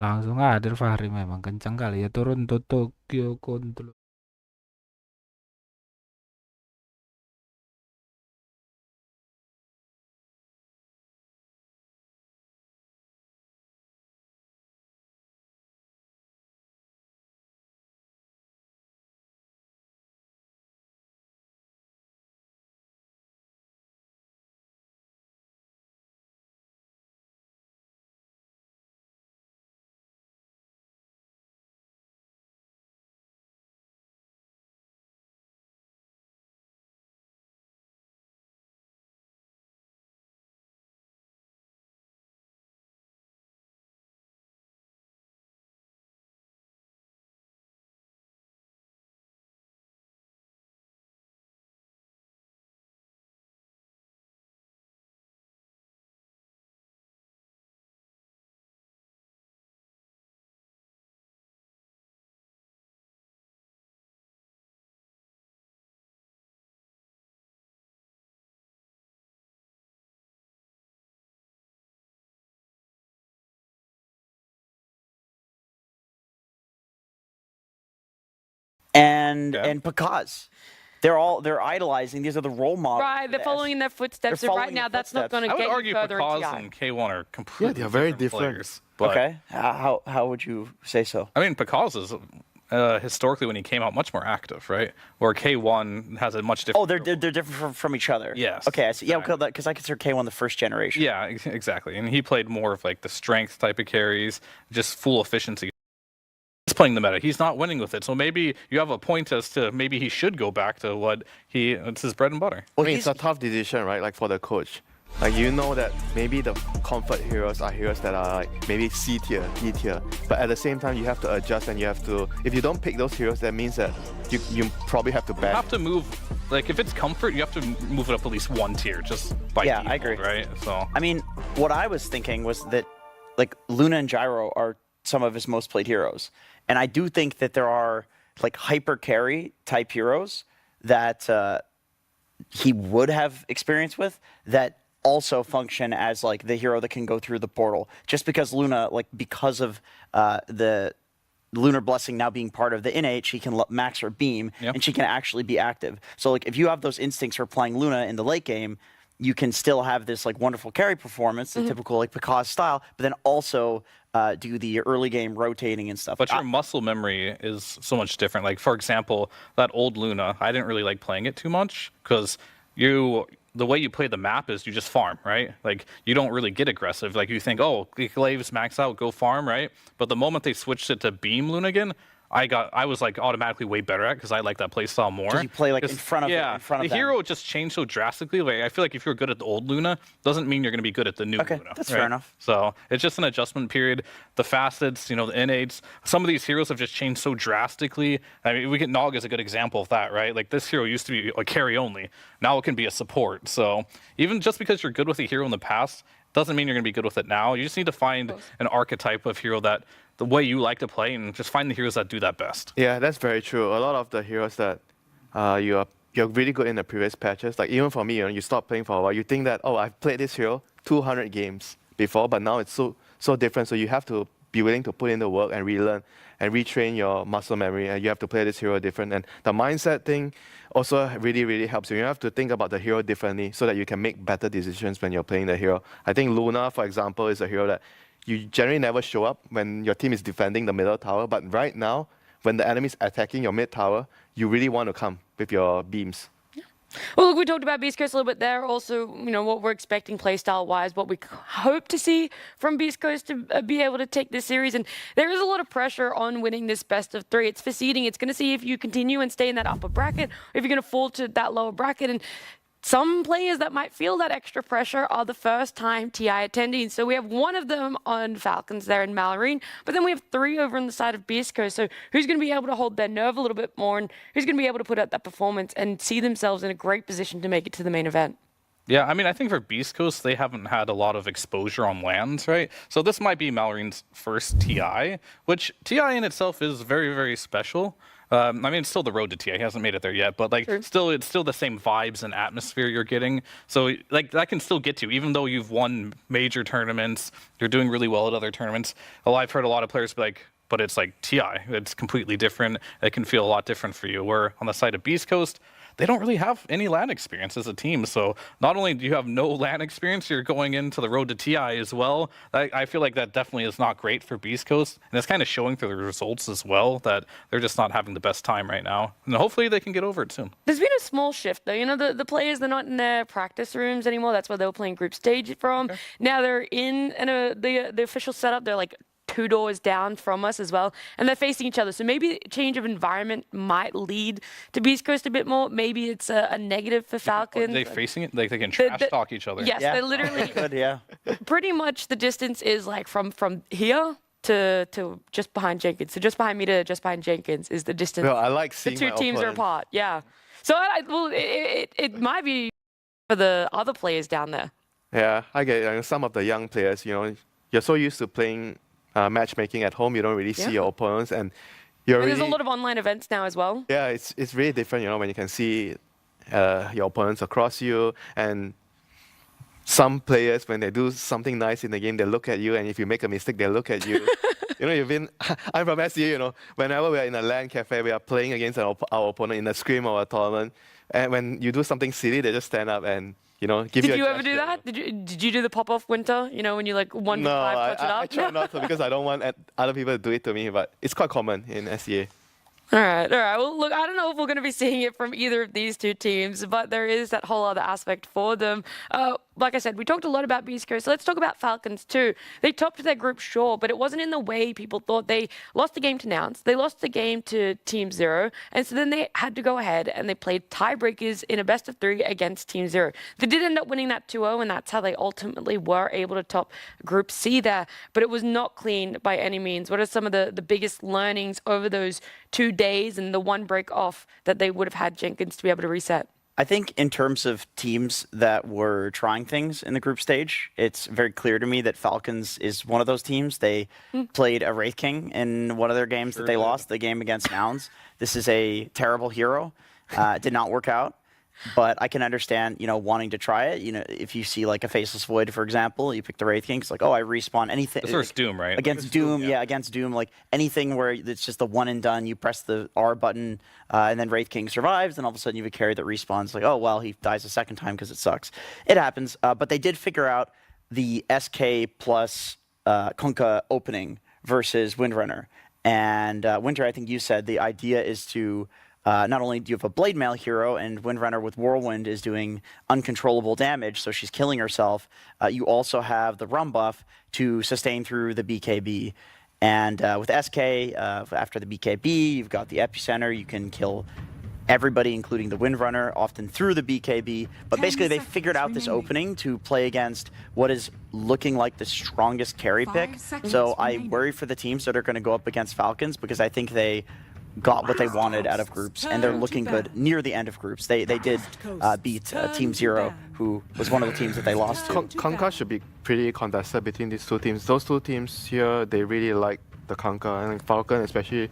Langsung hadir Fahri memang kencang kali ya turun tuh Tokyo Control. And Pakaz. They're idolizing. These are the role models. Right, they're following in their footsteps. So right now, that's not going to get you further in TI. I would argue Pakaz and K1 are completely they're very different different. players. But Okay, how would you say so? I mean, Pakaz is historically when he came out much more active, right? Where K1 has a much different. Oh, they're different from each other. Yes. Okay, I see. Yeah, Right. because I consider K1 the first generation. Yeah, exactly. And he played more of like the strength type of carries, just full efficiency. He's playing the meta. He's not winning with it. So maybe you have a point as to maybe he should go back to what it's his bread and butter. I mean, it's a tough decision, right? Like for the coach. Like you know that maybe the comfort heroes are heroes that are like maybe C tier, D tier. But at the same time, you have to adjust and you have to. If you don't pick those heroes, that means that you probably have to ban. You have to move. Like if it's comfort, you have to move it up at least one tier just by default, I agree. right? So I mean, what I was thinking was that like Luna and Gyro are some of his most played heroes. And I do think that there are like hyper carry type heroes that he would have experience with that also function as like the hero that can go through the portal. Just because Luna, like because of the Lunar Blessing now being part of the innate, she can max her beam and she can actually be active. So like if you have those instincts for playing Luna in the late game, you can still have this like wonderful carry performance, the typical like Pakaz style, but then also do the early game rotating and stuff. But your muscle memory is so much different. Like for example, that old Luna, I didn't really like playing it too much because the way you play the map is you just farm, right? Like you don't really get aggressive. Like you think, oh, Glaive's max out, go farm, right? But the moment they switched it to Beam Luna again, I was like automatically way better at because I like that playstyle more. Because you play like in front of the hero just changed so drastically. Like I feel like if you're good at the old Luna, doesn't mean you're going to be good at the new Luna. That's fair enough. So it's just an adjustment period. The facets, the innates. Some of these heroes have just changed so drastically. I mean, we get Nog as a good example of that, right? Like this hero used to be a carry only. Now it can be a support. So even just because you're good with a hero in the past doesn't mean you're going to be good with it now. You just need to find an archetype of hero that the way you like to play and just find the heroes that do that best. Yeah, that's very true. A lot of the heroes that you're really good in the previous patches, like even for me, you stop playing for a while, you think that, oh, I've played this hero 200 games before, but now it's so different. So you have to be willing to put in the work and relearn and retrain your muscle memory, and you have to play this hero different. And the mindset thing also really, really helps you. You have to think about the hero differently so that you can make better decisions when you're playing the hero. I think Luna, for example, is a hero that you generally never show up when your team is defending the middle tower, but right now, when the enemy is attacking your mid tower, you really want to come with your beams. Well, look, we talked about Beastcoast a little bit there. Also, what we're expecting playstyle-wise, what we hope to see from Beastcoast to be able to take this series. And there is a lot of pressure on winning this best of 3. It's for seeding. It's going to see if you continue and stay in that upper bracket, or if you're going to fall to that lower bracket. And some players that might feel that extra pressure are the first-time TI attendees. So we have one of them on Falcons there in Mallory, but then we have 3 over on the side of Beastcoast. So who's going to be able to hold their nerve a little bit more, and who's going to be able to put out that performance and see themselves in a great position to make it to the main event? Yeah, I mean, I think for Beastcoast, they haven't had a lot of exposure on lands, right? So this might be Mallory's first TI, which TI in itself is very, very special. I mean, it's still the road to TI. He hasn't made it there yet, but like, still, it's still the same vibes and atmosphere you're getting. So like, that can still get to you, even though you've won major tournaments. You're doing really well at other tournaments. I've heard a lot of players be like, but it's like TI. It's completely different. It can feel a lot different for you. Where on the side of Beastcoast, they don't really have any LAN experience as a team. So not only do you have no LAN experience, you're going into the road to TI as well. I feel like that definitely is not great for Beastcoast. And it's kind of showing through the results as well that they're just not having the best time right now. And hopefully they can get over it soon. There's been a small shift, though. You know, the players, they're not in their practice rooms anymore. That's where they were playing group stage from. Okay. Now they're in the official setup. They're like 2 doors down from us as well, and they're facing each other. So maybe change of environment might lead to Beastcoast a bit more. Maybe it's a negative for Falcons. Are they facing it? Like they can trash talk each other. Yes, yeah. they literally. Good, yeah. Pretty much the distance is like from here to just behind Jenkins. So just behind me to just behind Jenkins is the distance. Well, I like seeing the 2 teams are apart. Yeah. So well, it might be for the other players down there. Yeah, I get some of the young players. You know, you're so used to playing matchmaking at home, you don't really see your opponents, and there's a lot of online events now as well. Yeah, it's really different, you know, when you can see your opponents across you, and some players, when they do something nice in the game, they look at you, and if you make a mistake, they look at you. You know, I'm from SEA, you know, whenever we are in a LAN cafe, we are playing against our opponent in a scrim or a tournament, and when you do something silly, they just stand up and, you know, give you a Did you ever do gesture. that? Did you do the pop-off winter? You know, when you like 1 to 5 touch it up? I try not to because I don't want other people to do it to me, but it's quite common in SEA. All right. Well, look, I don't know if we're going to be seeing it from either of these 2 teams, but there is that whole other aspect for them. Like I said, we talked a lot about Beastcoast, so let's talk about Falcons too. They topped their group, sure, but it wasn't in the way people thought. They lost the game to Nouns. They lost the game to Team Zero, and so then they had to go ahead and they played tiebreakers in a best of 3 against Team Zero. They did end up winning that 2-0, and that's how they ultimately were able to top Group C there, but it was not clean by any means. What are some of the biggest learnings over those 2 days and the 1 break off that they would have had Jenkins to be able to reset? I think in terms of teams that were trying things in the group stage, it's very clear to me that Falcons is one of those teams. They played a Wraith King in one of their games that they lost, the game against Nouns. This is a terrible hero. It did not work out. But I can understand, you know, wanting to try it. You know, if you see like a Faceless Void, for example, you pick the Wraith King. It's like, oh, I respawn anything. This was Doom, right? Against Doom, yeah, against Doom. Like anything where it's just the one and done. You press the R button, and then Wraith King survives. And all of a sudden, you have a carry that respawns. Like, oh, well, he dies a second time because it sucks. It happens. But they did figure out the SK plus Kunkka opening versus Windrunner. And Winter, I think you said the idea is to. Not only do you have a Blade Mail hero, and Windrunner with Whirlwind is doing uncontrollable damage, so she's killing herself, you also have the Rum buff to sustain through the BKB. And with SK, after the BKB, you've got the Epicenter. You can kill everybody, including the Windrunner, often through the BKB. But basically, they figured out this opening to play against what is looking like the strongest carry pick. So I worry for the teams that are going to go up against Falcons, because I think they got what they wanted out of groups, and they're looking good near the end of groups. They did beat Team Zero, who was one of the teams that they lost to. Kunkka should be pretty contested between these 2 teams. Those 2 teams here, they really like the Kunkka, and Falcon especially,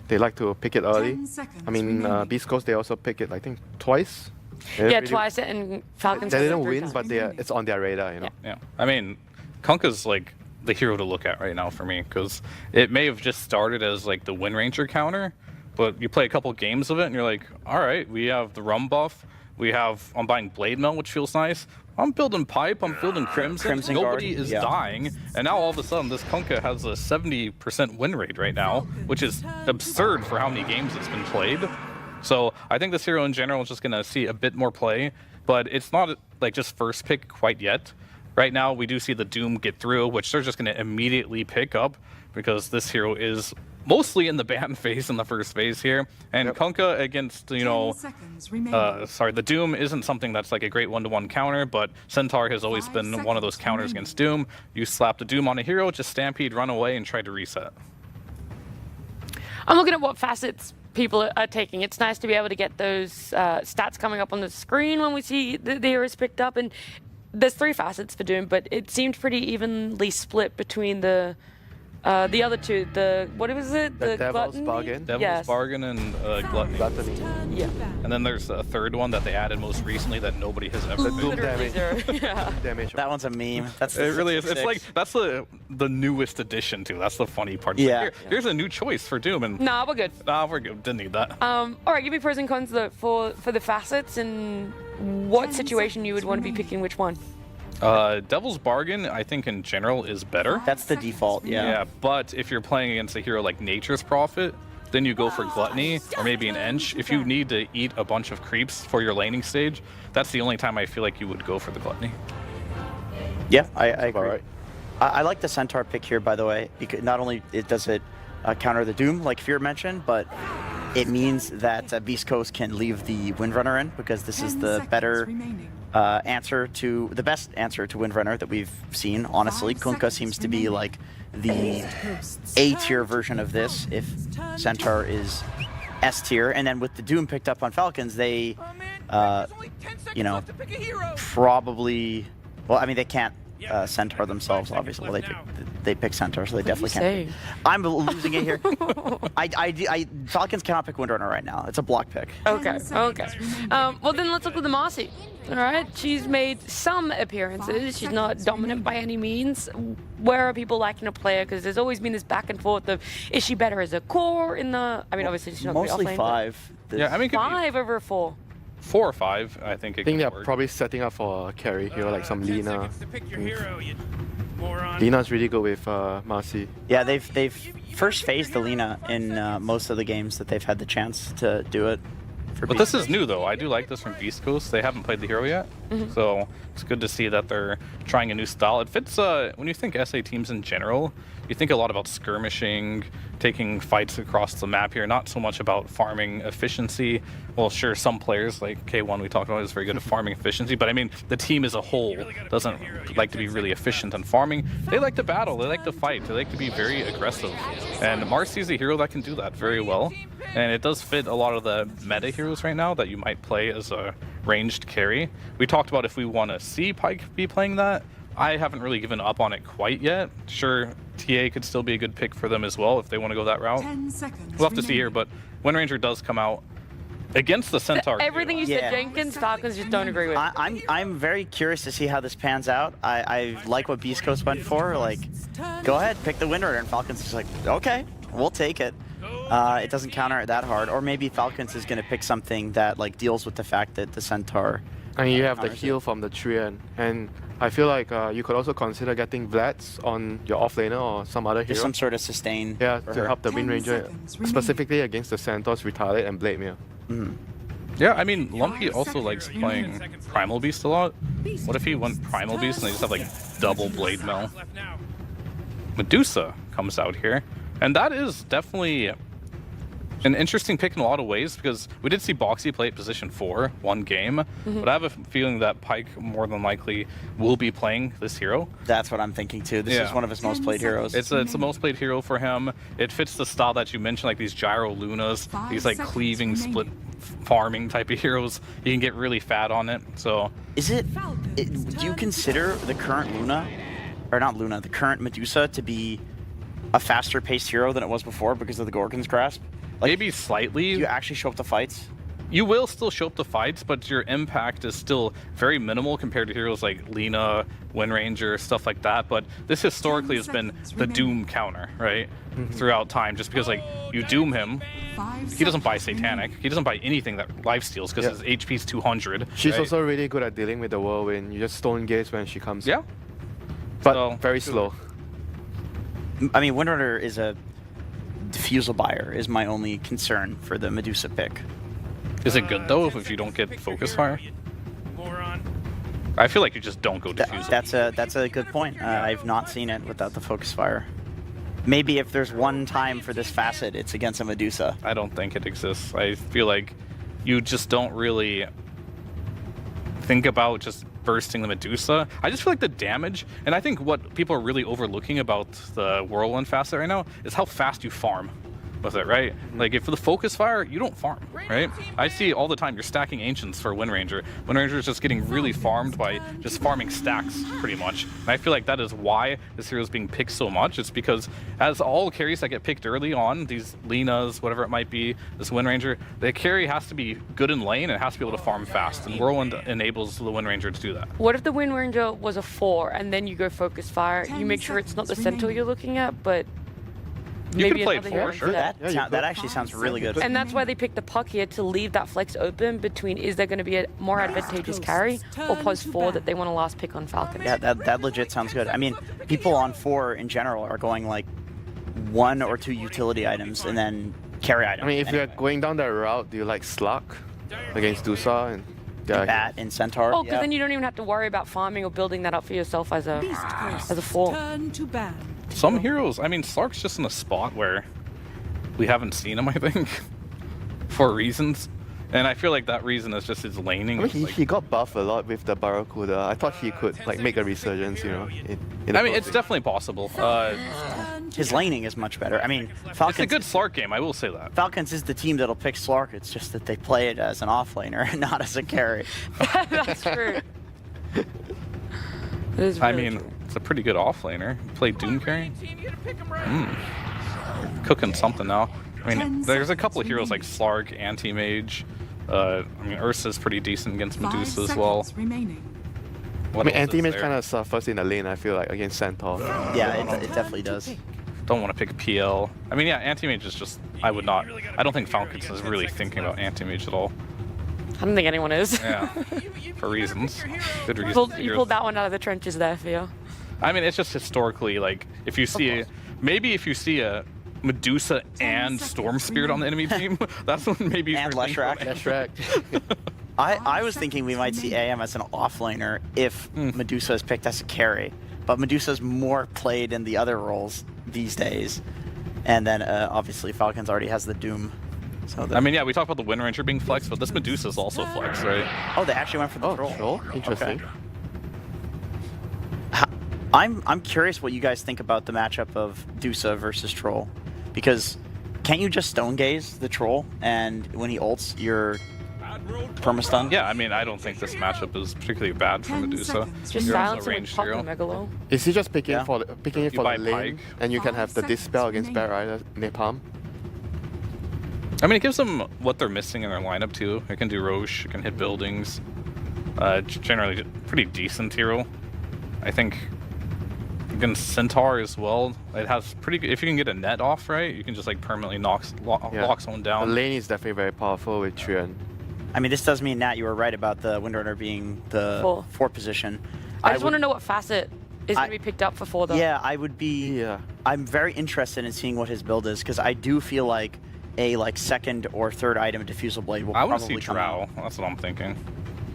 they like to pick it early. I mean, Beastcoast, they also pick it, I think, twice. Yeah, really, twice, and Falcons. They didn't win, but it's on their radar, you know. Yeah. I mean, Kunkka's like the hero to look at right now for me, because it may have just started as like the Wind Ranger counter, but you play a couple games of it and you're like, all right, we have the Rum buff, I'm buying Blade Mail, which feels nice. I'm building Pipe, I'm building Crimson Nobody is dying, and now all of a sudden this Kunkka has a 70% win rate right now, which is absurd for how many games it's been played. So I think this hero in general is just going to see a bit more play, but it's not like just first pick quite yet. Right now we do see the Doom get through, which they're just going to immediately pick up, because this hero is mostly in the ban phase in the first phase here. And Kunkka against, you know, the Doom isn't something that's like a great one-to-one counter, but Centaur has always been one of those counters against Doom. You slap the Doom on a hero, just Stampede, run away, and try to reset. I'm looking at what facets people are taking. It's nice to be able to get those stats coming up on the screen when we see the heroes picked up. And there's 3 facets for Doom, but it seemed pretty evenly split between the The other two, what was it? The Devil's Gluttony? Bargain. Devil's Yes. Bargain and Gluttony. Gluttony. Yeah. And then there's a third one that they added most recently that nobody has ever Doom been. Literally damage. zero. Yeah. Damage. That one's a meme. That's the It really is. It's 66. like that's the newest addition too. That's the funny part. It's Yeah. Like, here's a new choice for Doom, and Nah, we're good. we're good. Didn't need that. All right, give me pros and cons though for the facets and what situation you would want to be picking which one. Devil's Bargain, I think in general is better. That's the default. Yeah, but if you're playing against a hero like Nature's Prophet, then you go for Gluttony or maybe an Ench. If you need to eat a bunch of creeps for your laning stage, that's the only time I feel like you would go for the Gluttony. Yeah, I agree. Alright. I like the Centaur pick here, by the way, because not only does it counter the Doom, like Fear mentioned, but it means that Beastcoast can leave the Windrunner in, because this is the better the best answer to Windrunner that we've seen. Honestly, Kunkka seems to be like the A tier version of this if Centaur is S tier, and then with the Doom picked up on Falcons, they, you know, probably. Well, I mean, they can't Centaur themselves, obviously. Well, they pick Centaur, so they definitely can't. I'm losing it here. Falcons cannot pick Windrunner right now. It's a block pick. Okay. Well, then let's look at the Marcy. All right, she's made some appearances. She's not dominant by any means. Where are people liking to play her? Because there's always been this back and forth of, is she better as a core in the? I mean, obviously she's not gonna be Mostly offlane, 5. Yeah, I mean, it could be 5 over a 4. 4 or 5. I think it I think could they're work. probably setting up for a carry hero like some 10 Lina. seconds to pick your hero, you moron. Lina's really good with Marcy. Yeah, they've first phased the Lina in most of the games that they've had the chance to do it. For But this is new though. I do like this from Beastcoast. They haven't played the hero yet, so it's good to see that they're trying a new style. It fits when you think SA teams in general. You think a lot about skirmishing, taking fights across the map here, not so much about farming efficiency. Well, sure, some players like K1 we talked about is very good at farming efficiency, but I mean the team as a whole doesn't like to be really efficient on farming. They like to battle, they like to fight, they like to be very aggressive. And Marcy's a hero that can do that very well. And it does fit a lot of the meta heroes right now that you might play as a ranged carry. We talked about if we want to see Pyke be playing that. I haven't really given up on it quite yet. Sure, TA could still be a good pick for them as well if they want to go that route. 10 seconds We'll have to see here, but Wind Ranger does come out against the Centaur. Everything you said, Yeah. Jenkins, Falcons just don't agree with. I'm very curious to see how this pans out. I like what Beast Coast went for. Like, go ahead, pick the Windrunner, and Falcons is like, okay, we'll take it. It doesn't counter it that hard, or maybe Falcons is going to pick something that like deals with the fact that the Centaur. And you have the counters it. heal from the Treant. And I feel like you could also consider getting Vlads on your offlaner or some other hero. Just some sort of sustain. Yeah, for to her. help the Wind 10 Ranger, seconds remaining. specifically against the Centaurs, Retaliate, and Blademere. Yeah, I mean, Lumpy also likes playing Primal Beast a lot. What if he went Primal Beast and they just have like double Blade Mail? Left now. Medusa comes out here, and that is definitely an interesting pick in a lot of ways because we did see Boxy play at position 4 one game, but I have a feeling that Pyke more than likely will be playing this hero. That's what I'm thinking too. This is Yeah. one of his most played heroes. It's the most played hero for him. It fits the style that you mentioned, like these Gyro Lunas, 5 these like seconds cleaving, remaining. split farming type of heroes. You can get really fat on it. So Is it? Do you consider the current Luna, or not Luna, the current Medusa to be a faster paced hero than it was before because of the Gorgon's Grasp? Like, maybe slightly. do you actually show up to fights? You will still show up to fights, but your impact is still very minimal compared to heroes like Lina, Wind Ranger, stuff like that. But this historically has been the Doom counter, right? Throughout time, just because like you Doom him, 5 he doesn't buy seconds Satanic, remaining. he doesn't buy anything that lifesteals because Yeah. his HP's 200. She's right? also really good at dealing with the whirlwind. You just stone gaze when she comes. Yeah. But So- very slow. I mean, Windrunner is a diffusal buyer, is my only concern for the Medusa pick. Is it good though if you don't get focus fire? You moron. I feel like you just don't go That- diffusal. that's a good point. I've not seen it without the focus fire. Maybe if there's one time for this facet, it's against a Medusa. I don't think it exists. I feel like you just don't really think about just bursting the Medusa. I just feel like the damage, and I think what people are really overlooking about the Whirlwind facet right now is how fast you farm. with it, right? Like if for the focus fire, you don't farm, right? I see all the time you're stacking ancients for Wind Ranger. Wind Ranger is just getting really farmed by just farming stacks pretty much. And I feel like that is why this hero is being picked so much. It's because as all carries that get picked early on, these Lenas, whatever it might be, this Wind Ranger, the carry has to be good in lane and it has to be able to farm fast. And Whirlwind enables the Wind Ranger to do that. What if the Wind Ranger was a 4 and then you go focus fire? You make sure it's not the centaur you're looking at, but You maybe could play another it 4, hero sure. instead. That actually sounds really good. And that's why they picked the puck here, to leave that flex open between is there going to be a more advantageous carry or pose 4 that they want to last pick on Falcons. Yeah, that legit sounds good. I mean, people on 4 in general are going like 1 or 2 utility items and then carry items. I mean, if anyway. you're going down that route, do you like Slug against Dusa and Bat and Centaur. Oh, because yeah. then you don't even have to worry about farming or building that up for yourself as a 4. Turn to ban. Some heroes, I mean, Slark's just in a spot where we haven't seen him, I think, for reasons. And I feel like that reason is just his laning. I mean, Like, he got buffed a lot with the Barracuda. I thought he could like make a resurgence, you know. In I mean, it's definitely possible. His laning is much better. I mean, It's Falcons. a good Slark game, I will say that. Falcons is the team that'll pick Slark. It's just that they play it as an offlaner and not as a carry. That's true. That is I really mean, true. it's a pretty good offlaner. Play Doom carry. Cooking something now. I mean, there's a couple of heroes like Slark, Anti-Mage. I mean, Ursa's pretty decent against 5 Medusa as well. seconds remaining. What I mean, else is Anti-Mage there? kind of suffers in the lane, I feel like, against Centaur. Yeah, it definitely does. Don't want to pick PL. I mean, yeah, Anti-Mage is just... I don't think Falcons is really thinking about Anti-Mage at all. I don't think anyone is. Yeah, for reasons. Good You reasons. you pulled that one out of the trenches there, Theo. I mean, it's just historically, like, if you see... Maybe if you see a Medusa and Storm Spirit on the enemy team, that's when maybe... you And start thinking about Leshrac. That's right. I was thinking we might see AM as an offlaner if Medusa is picked as a carry, but Medusa's more played in the other roles these days. And then obviously Falcons already has the Doom. So I mean, yeah, we talked about the Wind Ranger being flex, but this Medusa is also flex, right? oh, they actually went for the Oh, troll. troll? Interesting. I'm curious what you guys think about the matchup of Dusa versus Troll, because can't you just stone gaze the Troll and when he ults you're permastun? Yeah, I mean, I don't think this matchup is particularly bad for 10 Medusa. seconds. Just You're also silence him with ranged Puck hero. and Megalo. Is he just picking Yeah. picking it You for buy the lane, Pike. and you can have the 5 dispel seconds against Bad Rider Napalm? I mean, it gives them what they're missing in their lineup, too. It can do Roche, it can hit buildings. Generally, pretty decent hero. I think against Centaur as well, it has pretty good... If you can get a net off, right, you can just, like, permanently lock someone The down. lane is definitely very powerful with Treant. I mean, this does mean, Nat, you were right about the Windrunner being the 4 position. I just want to would- know what facet is going to be picked up for 4, though. Yeah, I would be... Yeah. I'm very interested in seeing what his build is, because I do feel like a second or third item Diffusal Blade will I want to see probably come out. Drow. That's what I'm thinking.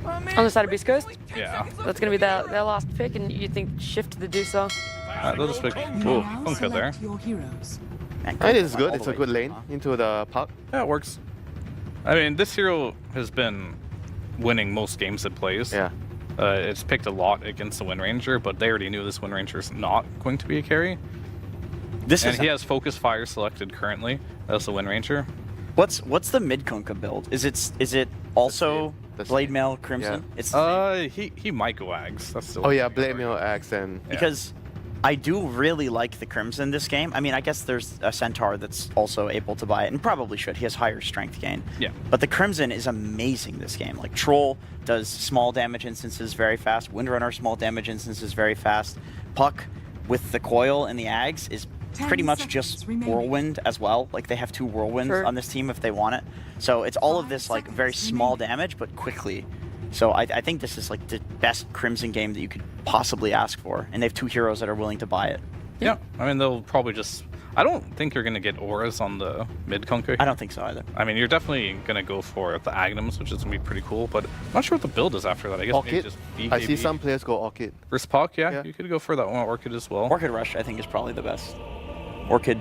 On the side of Beastcoast, Yeah. that's going to be their last pick, and you think shift to the Dusa. They'll just pick... Ooh, don't go there. Select your heroes. Man, And it's all good. the It's a way good to lane the top. into the puck. Yeah, it works. I mean, this hero has been winning most games it plays. Yeah. It's picked a lot against the Wind Ranger, but they already knew this Wind Ranger is not going to be a carry. This And is he has Focus Fire selected currently as the Wind Ranger. what's the mid Kunkka build? Is it also The same. Blade Mail Crimson? Yeah. It's the same. He might go Ags. That's still Oh yeah, Blade Mail Axe and Because I do really like the Crimson this game. I mean, I guess there's a Centaur that's also able to buy it, and probably should. He has higher strength gain. Yeah. But the Crimson is amazing this game. Like, Troll does small damage instances very fast. Windrunner, small damage instances very fast. Puck, with the coil and the Ags, is 10 pretty much seconds just remaining. Whirlwind as well. Like, they have 2 Whirlwinds Sure. on this team if they want it. So it's all of 5 this, like, very seconds small remaining. damage, but quickly. So I think this is, like, the best Crimson game that you could possibly ask for. And they have 2 heroes that are willing to buy it. Yeah. I mean, they'll probably just... I don't think you're going to get auras on the mid-Kunkka. I don't think so either. I mean, you're definitely going to go for the Agnums, which is going to be pretty cool, but I'm not sure what the build is after that. I guess maybe Orchid. just I see BKB. some players go Orchid. Versus Puck, yeah, Yeah. you could go for that one Orchid as well. Orchid Rush, I think, is probably the best. Orchid,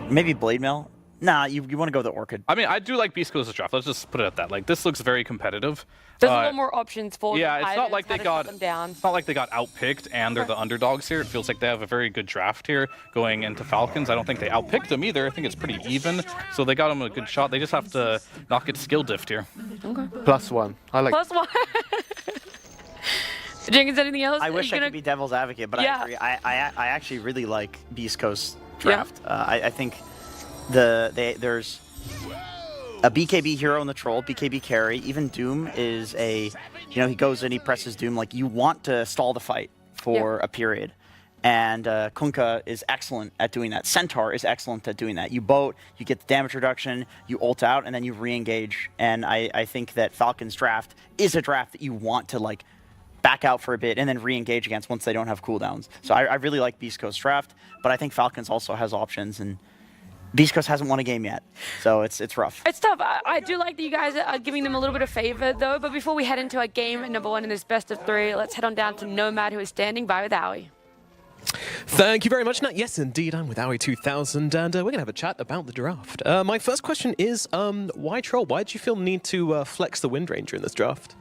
maybe Blade Mail. Nah, you want to go with the Orchid. I mean, I do like Beastcoast's draft. Let's just put it at that. Like, this looks very competitive. There's a lot more options for Yeah, the it's not Titans, like how they to got. shut them down. It's not like they got outpicked and they're the underdogs here. It feels like they have a very good draft here going into Falcons. I don't think they outpicked them either. I think it's pretty even. So they got them a good shot. They just have to not get skill diffed here. Okay. +1. I like. +1. Jenkins, anything else? I wish I Gonna- could be devil's advocate, but Yeah. I agree. I actually really like Beast Coast draft. I think there's a BKB hero in the troll, BKB carry. Even Doom is a, he goes in, he presses Doom. Like, you want to stall the fight for a period. And Kunkka is excellent at doing that. Centaur is excellent at doing that. You boat, you get the damage reduction, you ult out, and then you re-engage. And I think that Falcon's draft is a draft that you want to, like, back out for a bit and then re-engage against once they don't have cooldowns. So I really like Beast Coast draft, but I think Falcons also has options, and Beast Coast hasn't won a game yet, so it's rough. It's tough. I do like that you guys are giving them a little bit of favor, though. But before we head into our game #1 in this best of 3, let's head on down to Nomad, who is standing by with Owie. Thank you very much, Nat. Yes, indeed, I'm with Owie2000, and we're going to have a chat about the draft. My first question is, why Troll? Why did you feel the need to flex the Wind Ranger in this draft?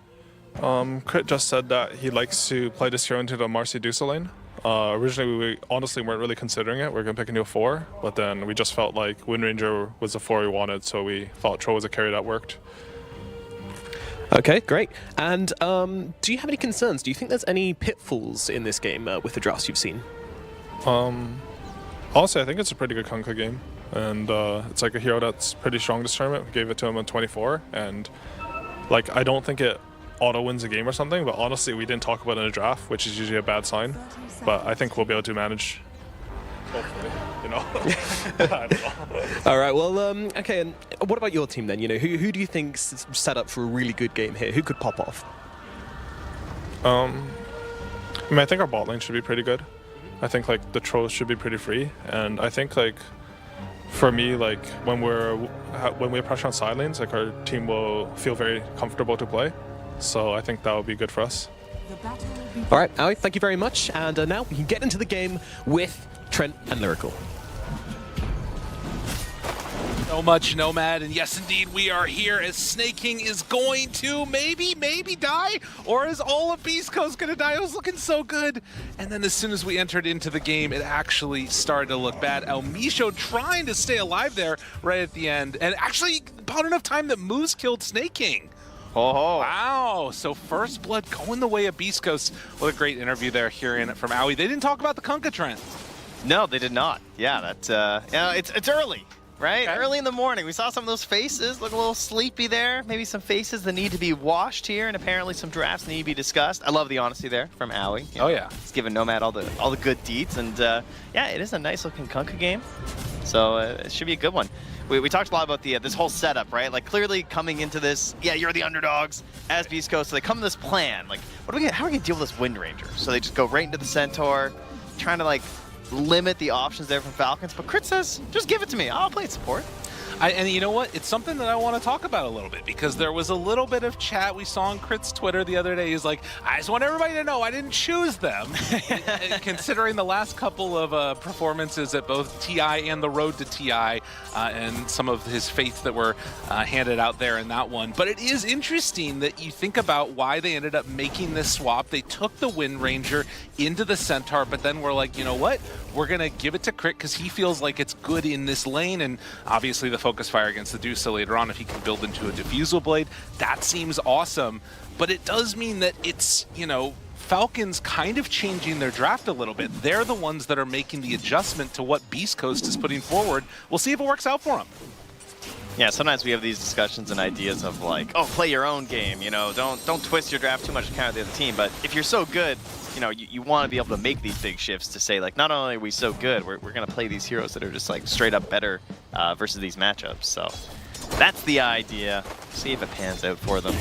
Crit just said that he likes to play this hero into the Marcy Dusa lane. Originally, we honestly weren't really considering it. We were going to pick a new 4, but then we just felt like Wind Ranger was the 4 we wanted, so we thought Troll was a carry that worked. Okay, great. And do you have any concerns? Do you think there's any pitfalls in this game with the drafts you've seen? Honestly, I think it's a pretty good Kunkka game, and it's like a hero that's pretty strong this tournament. We gave it to him on 24, and like I don't think it auto wins a game or something, but honestly we didn't talk about it in a draft, which is usually a bad sign, but I think we'll be able to manage, hopefully, I don't know. All right, well, okay, and what about your team then? Who do you think's set up for a really good game here? Who could pop off? I mean, I think our bot lane should be pretty good. I think like the trolls should be pretty free, and I think like for me, like when we have pressure on side lanes, like our team will feel very comfortable to play. So I think that would be good for us. All right, Owie, thank you very much. And now we can get into the game with Treant and Lyrical. So much Nomad, and yes indeed we are here as Snaking is going to maybe die, or is all of Beast Coast gonna die? It was looking so good, and then as soon as we entered into the game it actually started to look bad. El Misho trying to stay alive there right at the end, and actually about enough time that Moose killed Snaking. Oh, Wow, so first blood going the way of Beast Coast. What a great interview there hearing it from Owie. They didn't talk about the Kunkka trend. No, they did not. Yeah, it's early, right? Okay. Early in the morning. We saw some of those faces look a little sleepy there. Maybe some faces that need to be washed here, and apparently some drafts need to be discussed. I love the honesty there from Owie. Oh yeah. He's giving Nomad all the good deeds, and yeah, it is a nice looking Kunkka game. So it should be a good one. We talked a lot about this whole setup, right? Like clearly coming into this, yeah, you're the underdogs as Beast Coast. So they come to this plan, like, how are we gonna deal with this Wind Ranger? So they just go right into the Centaur, trying to like limit the options there from Falcons. But Crit says, just give it to me. I'll play support. And you know what? It's something that I want to talk about a little bit, because there was a little bit of chat we saw on Crit's Twitter the other day. He's like, I just want everybody to know I didn't choose them. Considering the last couple of performances at both TI and the road to TI, and some of his faith that were handed out there in that one. But it is interesting that you think about why they ended up making this swap. They took the Wind Ranger into the Centaur, but then we're like, you know what? We're going to give it to Crit because he feels like it's good in this lane, and obviously the focus fire against the Dusa later on, if he can build into a Diffusal Blade, that seems awesome. But it does mean that it's, Falcons kind of changing their draft a little bit. They're the ones that are making the adjustment to what Beast Coast is putting forward. We'll see if it works out for them. Yeah, sometimes we have these discussions and ideas of like, oh, play your own game, don't twist your draft too much to counter the other team. But if you're so good, you want to be able to make these big shifts to say, like, not only are we so good, we're going to play these heroes that are just, like, straight up better versus these matchups. So that's the idea. See if it pans out for them.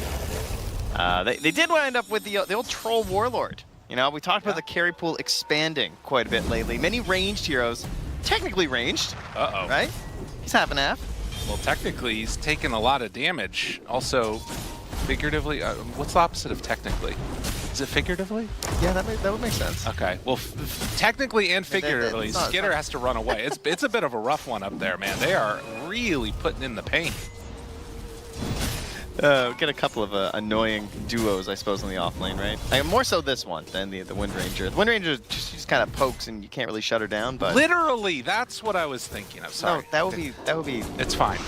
They did wind up with the old Troll Warlord. We talked about the carry pool expanding quite a bit lately. Many ranged heroes, technically ranged, right? He's half and half. Well, technically, he's taken a lot of damage. Also, figuratively, what's the opposite of technically? Is it figuratively? Yeah, that would make sense. Okay. Well, technically and figuratively, it's not- Skitter has to run away. It's a bit of a rough one up there, man. They are really putting in the paint. Get a couple of annoying duos, I suppose, on the off lane, right? Like, more so this one than the Wind Ranger. The Wind Ranger just kind of pokes and you can't really shut her down, but... Literally, that's what I was thinking of. Sorry. No, that would be... It's fine.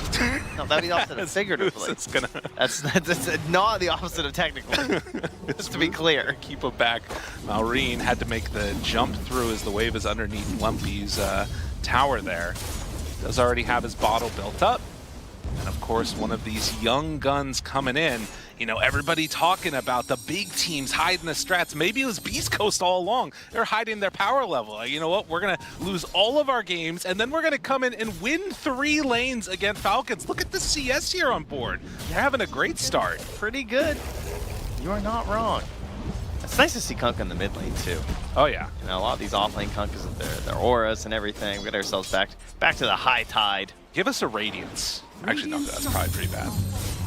No, that would be the opposite of figuratively. That's not the opposite of technically, just to be clear. Keep it back. Malrine had to make the jump through as the wave is underneath Lumpy's tower there. Does already have his bottle built up. And of course, one of these young guns coming in. You know, everybody talking about the big teams hiding the strats. Maybe it was Beastcoast all along. They're hiding their power level. Like, you know what? We're going to lose all of our games, and then we're going to come in and win 3 lanes against Falcons. Look at the CS here on board. They're having a great start. Pretty good. You are not wrong. It's nice to see Kunkka in the mid lane, too. Oh, yeah. You know, a lot of these off-lane Kunkkas with their auras and everything. We get ourselves back to the high tide. Give us a Radiance. Actually, no, that's probably pretty bad.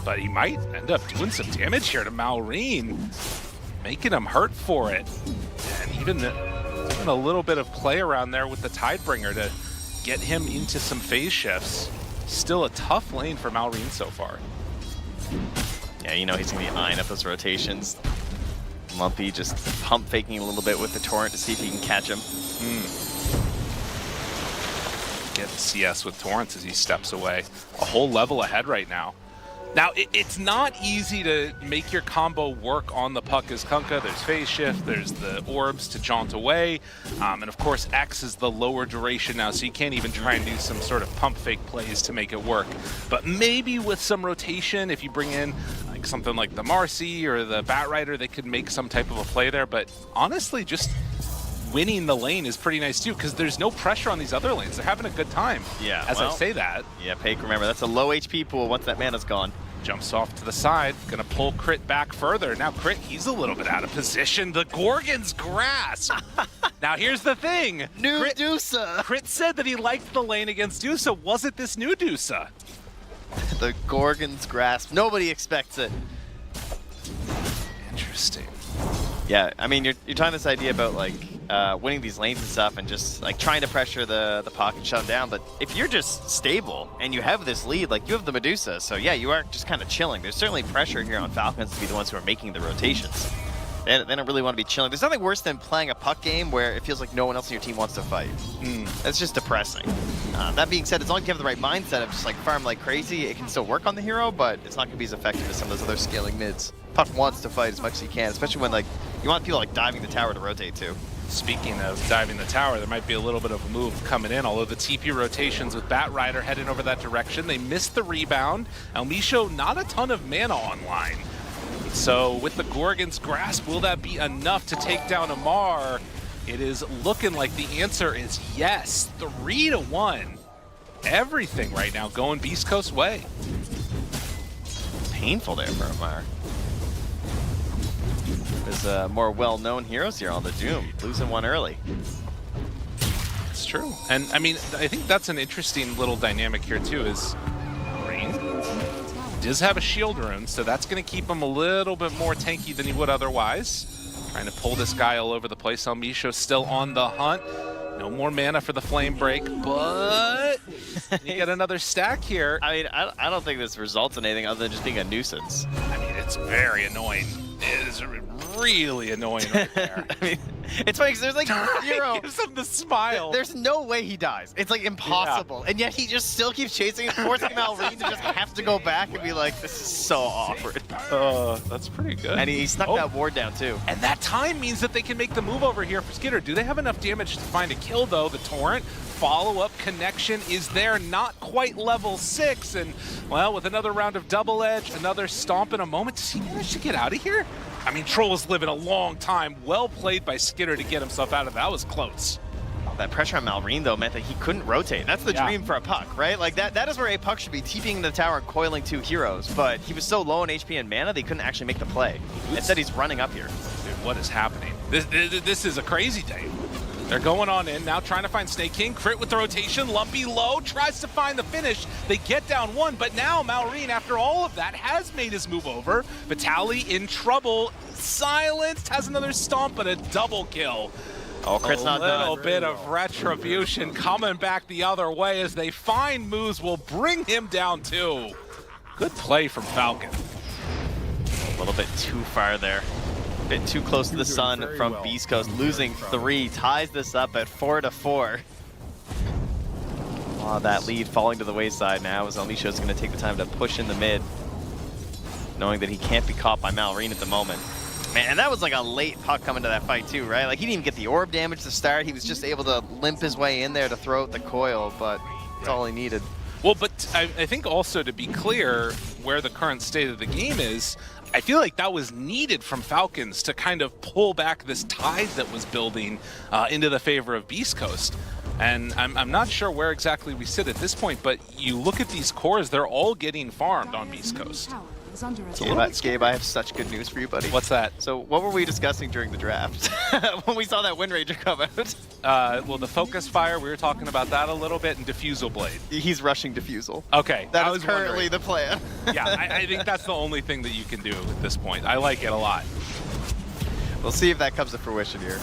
But he might end up doing some damage here to Malrine, making him hurt for it. And even a little bit of play around there with the Tidebringer to get him into some phase shifts. Still a tough lane for Malrine so far. Yeah, you know he's going to be eyeing up those rotations. Lumpy just pump faking a little bit with the Torrent to see if he can catch him. Get CS with Torrents as he steps away. A whole level ahead right now. Now, it's not easy to make your combo work on the puck as Kunkka. There's phase shift, there's the orbs to jaunt away, and of course X is the lower duration now, so you can't even try and do some sort of pump fake plays to make it work. But maybe with some rotation, if you bring in like something like the Marcy or the Batrider, they could make some type of a play there. But honestly, just winning the lane is pretty nice too, because there's no pressure on these other lanes. They're having a good time. Yeah. As I say that. Yeah, Pake, remember, that's a low HP pool once that mana's gone. Jumps off to the side, gonna pull Crit back further. Now Crit, he's a little bit out of position. The Gorgon's grasp. Now here's the thing. New Dusa. Crit said that he liked the lane against Dusa. Was it this new Dusa? The Gorgon's grasp. Nobody expects it. Interesting. Yeah, I mean, you're talking this idea about like winning these lanes and stuff and just like trying to pressure the puck and shut them down. But if you're just stable and you have this lead, like you have the Medusa, so yeah, you are just kind of chilling. There's certainly pressure here on Falcons to be the ones who are making the rotations. They don't really want to be chilling. There's nothing worse than playing a puck game where it feels like no one else in your team wants to fight. That's just depressing. That being said, as long as you have the right mindset of just like farm like crazy, it can still work on the hero, but it's not going to be as effective as some of those other scaling mids. Puck wants to fight as much as he can, especially when like you want people like diving the tower to rotate too. Speaking of diving the tower, there might be a little bit of a move coming in, although the TP rotations with Batrider heading over that direction. They missed the rebound. Elmisho, not a ton of mana online. So with the Gorgon's grasp, will that be enough to take down Amar? It is looking like the answer is yes. 3-1. Everything right now going Beast Coast way. Painful there for Amar. There's more well-known heroes here on the Doom, losing one early. It's true. And I mean, I think that's an interesting little dynamic here too, is Rain does have a shield rune, so that's going to keep him a little bit more tanky than he would otherwise. Trying to pull this guy all over the place. Elmisho still on the hunt. No more mana for the flame break, but you get another stack here. I mean, I don't think this results in anything other than just being a nuisance. I mean, it's very annoying. It is really annoying right there. I mean, it's funny because there's like zero. Gives him the smile. There's no way he dies. It's like impossible. Yeah. And yet he just still keeps chasing and forcing Malrine to just have to go back and be like, this is so awkward. That's pretty good. And he snuck that ward down too. And that time means that they can make the move over here for Skitter. Do they have enough damage to find a kill though? The Torrent follow-up connection is there, not quite level 6. And well, with another round of double edge, another stomp in a moment, does he manage to get out of here? I mean, Troll was living a long time. Well played by Skitter to get himself out of that. Was close. That pressure on Malrine, though, meant that he couldn't rotate. That's the dream for a puck, right? Like, that is where a puck should be, TPing in the tower and coiling 2 heroes. But he was so low on HP and mana, they couldn't actually make the play. Instead, he's running up here. Dude, what is happening? This is a crazy day. They're going on in, now trying to find Snake King. Crit with the rotation, Lumpy low, tries to find the finish. They get down 1, but now Malrine, after all of that, has made his move over. Vitali in trouble, silenced, has another stomp, but a double kill. Oh, Crit's not done. A little bit of retribution coming back the other way as they find moves will bring him down too. Good play from Falcon. A little bit too far there. A bit too close to the sun from Beastcoast. Losing 3 ties this up at 4-4. That lead falling to the wayside now as Amisho's going to take the time to push in the mid, knowing that he can't be caught by Malrine at the moment. Man, and that was like a late puck coming to that fight too, right? Like he didn't even get the orb damage to start. He was just able to limp his way in there to throw out the coil, but that's all he needed. Well, but I think also to be clear where the current state of the game is, I feel like that was needed from Falcons to kind of pull back this tide that was building into the favor of Beastcoast. And I'm not sure where exactly we sit at this point, but you look at these cores, they're all getting farmed on Beastcoast. Gabe, I have such good news for you, buddy. What's that? So what were we discussing during the draft when we saw that Wind Ranger come out? Well, the Focus Fire, we were talking about that a little bit, and Diffusal Blade. He's rushing Diffusal. Okay. That is currently the plan. Yeah, I think that's the only thing that you can do at this point. I like it a lot. We'll see if that comes to fruition here.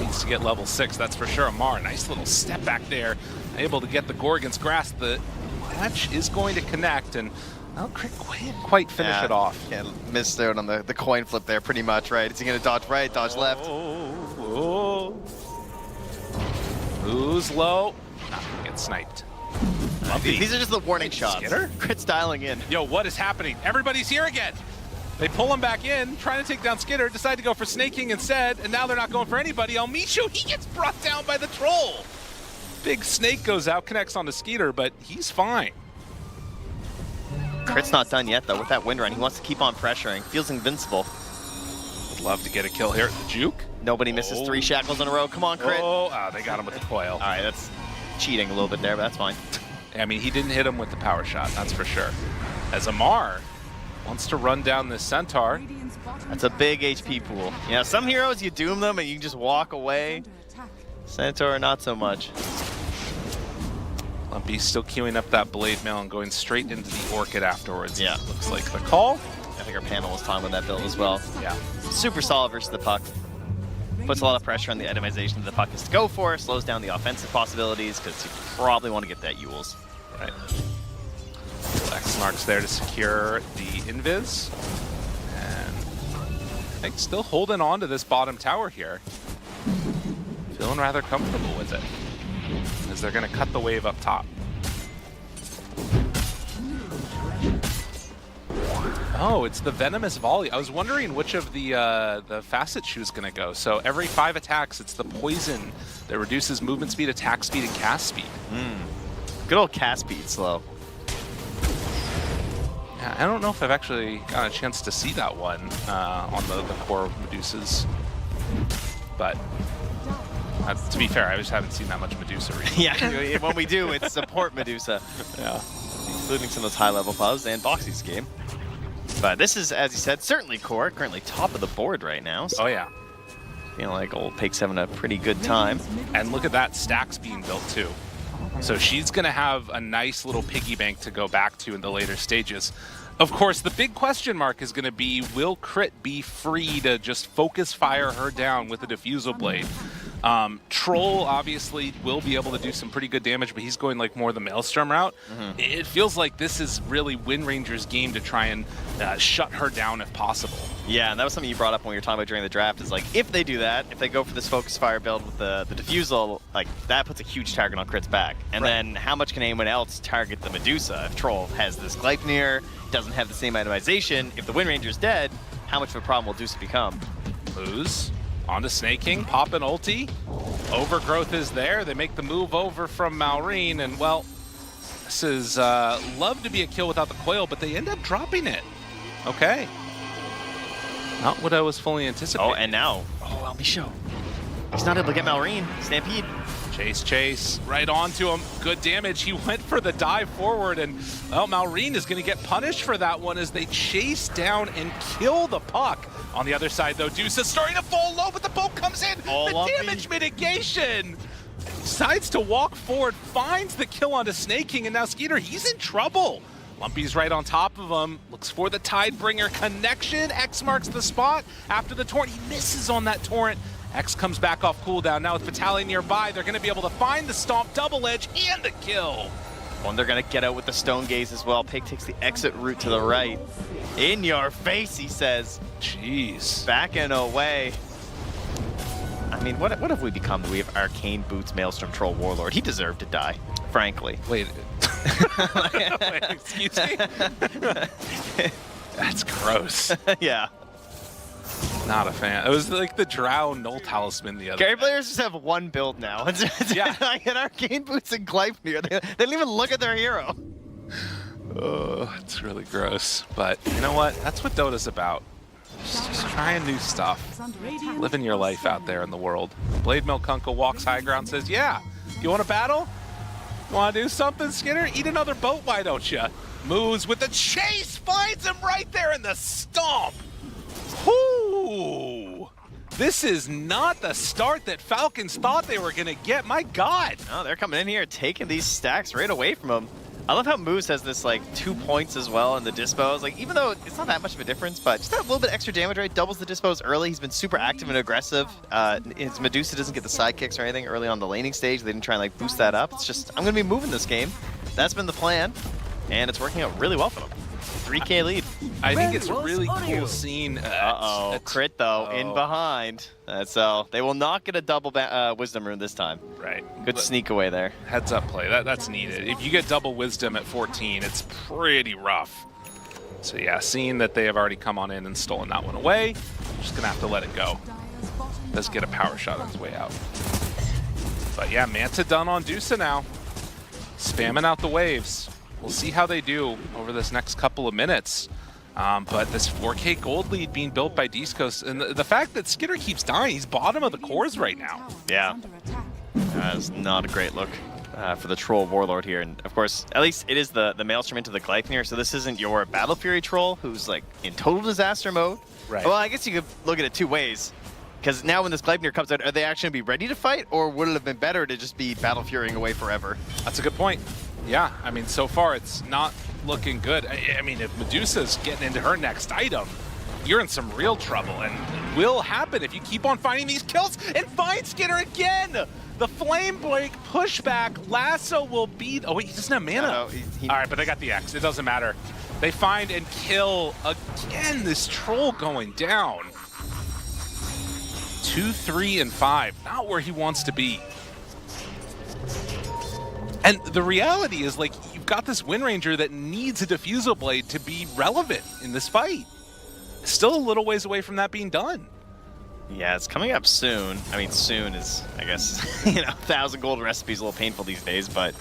Needs to get level 6, that's for sure. Amar, nice little step back there. Able to get the Gorgon's Grasp. The match is going to connect, and well, Crit can't quite finish it off. Yeah, missed out on the coin flip there pretty much, right? Is he going to dodge right, dodge left? Who's low? Not gonna get sniped. These are just the warning shots. Skitter? Crit's dialing in. Yo, what is happening? Everybody's here again. They pull him back in, trying to take down Skitter, decide to go for Snaking instead, and now they're not going for anybody. Almishu, he gets brought down by the troll. Big Snake goes out, connects onto Skeeter, but he's fine. Crit's not done yet, though, with that wind run. He wants to keep on pressuring. Feels invincible. Would love to get a kill here at the juke. Nobody misses 3 shackles in a row. Come on, Crit. They got him with the coil. All right, that's cheating a little bit there, but that's fine. I mean, he didn't hit him with the power shot, that's for sure. As Amar wants to run down this Centaur. That's a big HP pool. You know, some heroes, you doom them and you can just walk away. Centaur, not so much. Lumpy still queuing up that Blade Mail and going straight into the Orchid afterwards. Yeah. Looks like the call. I think our panel was talking about that build as well. Yeah. Super solid versus the puck. Puts a lot of pressure on the itemization that the puck is to go for, slows down the offensive possibilities, because you probably want to get that Yules. Right. X marks there to secure the invis. And I think still holding on to this bottom tower here. Feeling rather comfortable with it, as they're going to cut the wave up top. Oh, it's the Venomous Volley. I was wondering which of the Facet Shoe is going to go. So every 5 attacks, it's the Poison that reduces movement speed, attack speed, and cast speed. Good old cast speed slow. Yeah, I don't know if I've actually got a chance to see that one on the core Medusas. But to be fair, I just haven't seen that much Medusa recently. Yeah, when we do, it's support Medusa. Yeah. Including some of those high-level pubs and Boxy's game. But this is, as you said, certainly core, currently top of the board right now. So Oh, yeah. feeling like old Pake's having a pretty good time. And look at that, stacks being built too. So she's going to have a nice little piggy bank to go back to in the later stages. Of course, the big question mark is going to be, will Crit be free to just focus fire her down with a Diffusal Blade? Troll obviously will be able to do some pretty good damage, but he's going like more the Maelstrom route. It feels like this is really Wind Ranger's game to try and shut her down if possible. Yeah, and that was something you brought up when we were talking about during the draft, is like, if they do that, if they go for this Focus Fire build with the Diffusal, like, that puts a huge target on Crit's back. And then how much can anyone else target the Medusa? If Troll has this Gleipnir, doesn't have the same itemization, if the Wind Ranger's dead, how much of a problem will Medusa become? Lose. Onto Snake King, pop an ulti. Overgrowth is there. They make the move over from Malrine, and well, this is love to be a kill without the coil, but they end up dropping it. Okay. Not what I was fully anticipating. Oh, and now, Almisho. He's not able to get Malrine. Stampede. Chase, right onto him. Good damage. He went for the dive forward, and well, Malrine is going to get punished for that one as they chase down and kill the puck. On the other side, though, Deuce is starting to fall low, but the poke comes in. The damage mitigation. Decides to walk forward, finds the kill onto Snake King, and now Skeeter, he's in trouble. Lumpy's right on top of him, looks for the Tidebringer connection. X marks the spot after the torrent. He misses on that torrent, X comes back off cooldown. Now with Vitaly nearby, they're going to be able to find the Stomp double edge and the kill. Well, and they're going to get out with the Stone Gaze as well. Pig takes the exit route to the right. In your face, he says. Jeez. Backing away. I mean, what have we become? We have Arcane Boots, Maelstrom Troll, Warlord. He deserved to die, frankly. Wait. Wait, excuse me? That's gross. Yeah. Not a fan. It was like the Drow Null Talisman the other Carry day. players just have one build now. Yeah. Like an Arcane Boots and Gleipnir. They don't even look at their hero. Oh, it's really gross. But you know what? That's what Dota's about. Just trying new stuff. Living your life out there in the world. Blade Milk Uncle walks high ground, says, yeah, you want to battle? You want to do something, Skinner? Eat another boat, why don't you? Moves with the chase, finds him right there in the stomp. Whoo! This is not the start that Falcons thought they were going to get. My God. No, they're coming in here taking these stacks right away from him. I love how Moose has this like 2 points as well in the dispos. Like even though it's not that much of a difference, but just that little bit extra damage rate doubles the dispos early. He's been super active and aggressive. His Medusa doesn't get the sidekicks or anything early on the laning stage. They didn't try and like boost that up. It's just I'm gonna be moving this game. That's been the plan, and it's working out really well for them. 3K lead. I think it's really cool seeing. Crit though in behind. So they will not get a double Wisdom Rune this time. Right. Good sneak away there. Heads up play. That's needed. If you get double Wisdom at 14, it's pretty rough. So yeah, seeing that they have already come on in and stolen that one away, I'm just gonna have to let it go. Does get a power shot on his way out. But yeah, Manta done on Dusa now. Spamming out the waves. We'll see how they do over this next couple of minutes. But this 4K gold lead being built by Beastcoast, and the fact that Skinner keeps dying, he's bottom of the cores right now. Yeah. That's not a great look for the Troll Warlord here. And of course, at least it is the Maelstrom into the Gleipnir, so this isn't your Battle Fury Troll who's like in total disaster mode. Right. Well, I guess you could look at it two ways. Because now when this Gleipnir comes out, are they actually going to be ready to fight, or would it have been better to just be Battle Furying away forever? That's a good point. Yeah, I mean, so far it's not looking good. I mean, if Medusa's getting into her next item, you're in some real trouble, and it will happen if you keep on finding these kills and find Skinner again. The Flame Break pushback, Lasso will beat. Oh wait, he doesn't have mana. No, All right, but they got the X. It doesn't matter. They find and kill again. This Troll going down. 2, 3, and 5. Not where he wants to be. And the reality is, like, you've got this Wind Ranger that needs a Diffusal Blade to be relevant in this fight. Still a little ways away from that being done. Yeah, it's coming up soon. I mean, soon is, I guess, 1,000 gold recipes a little painful these days, but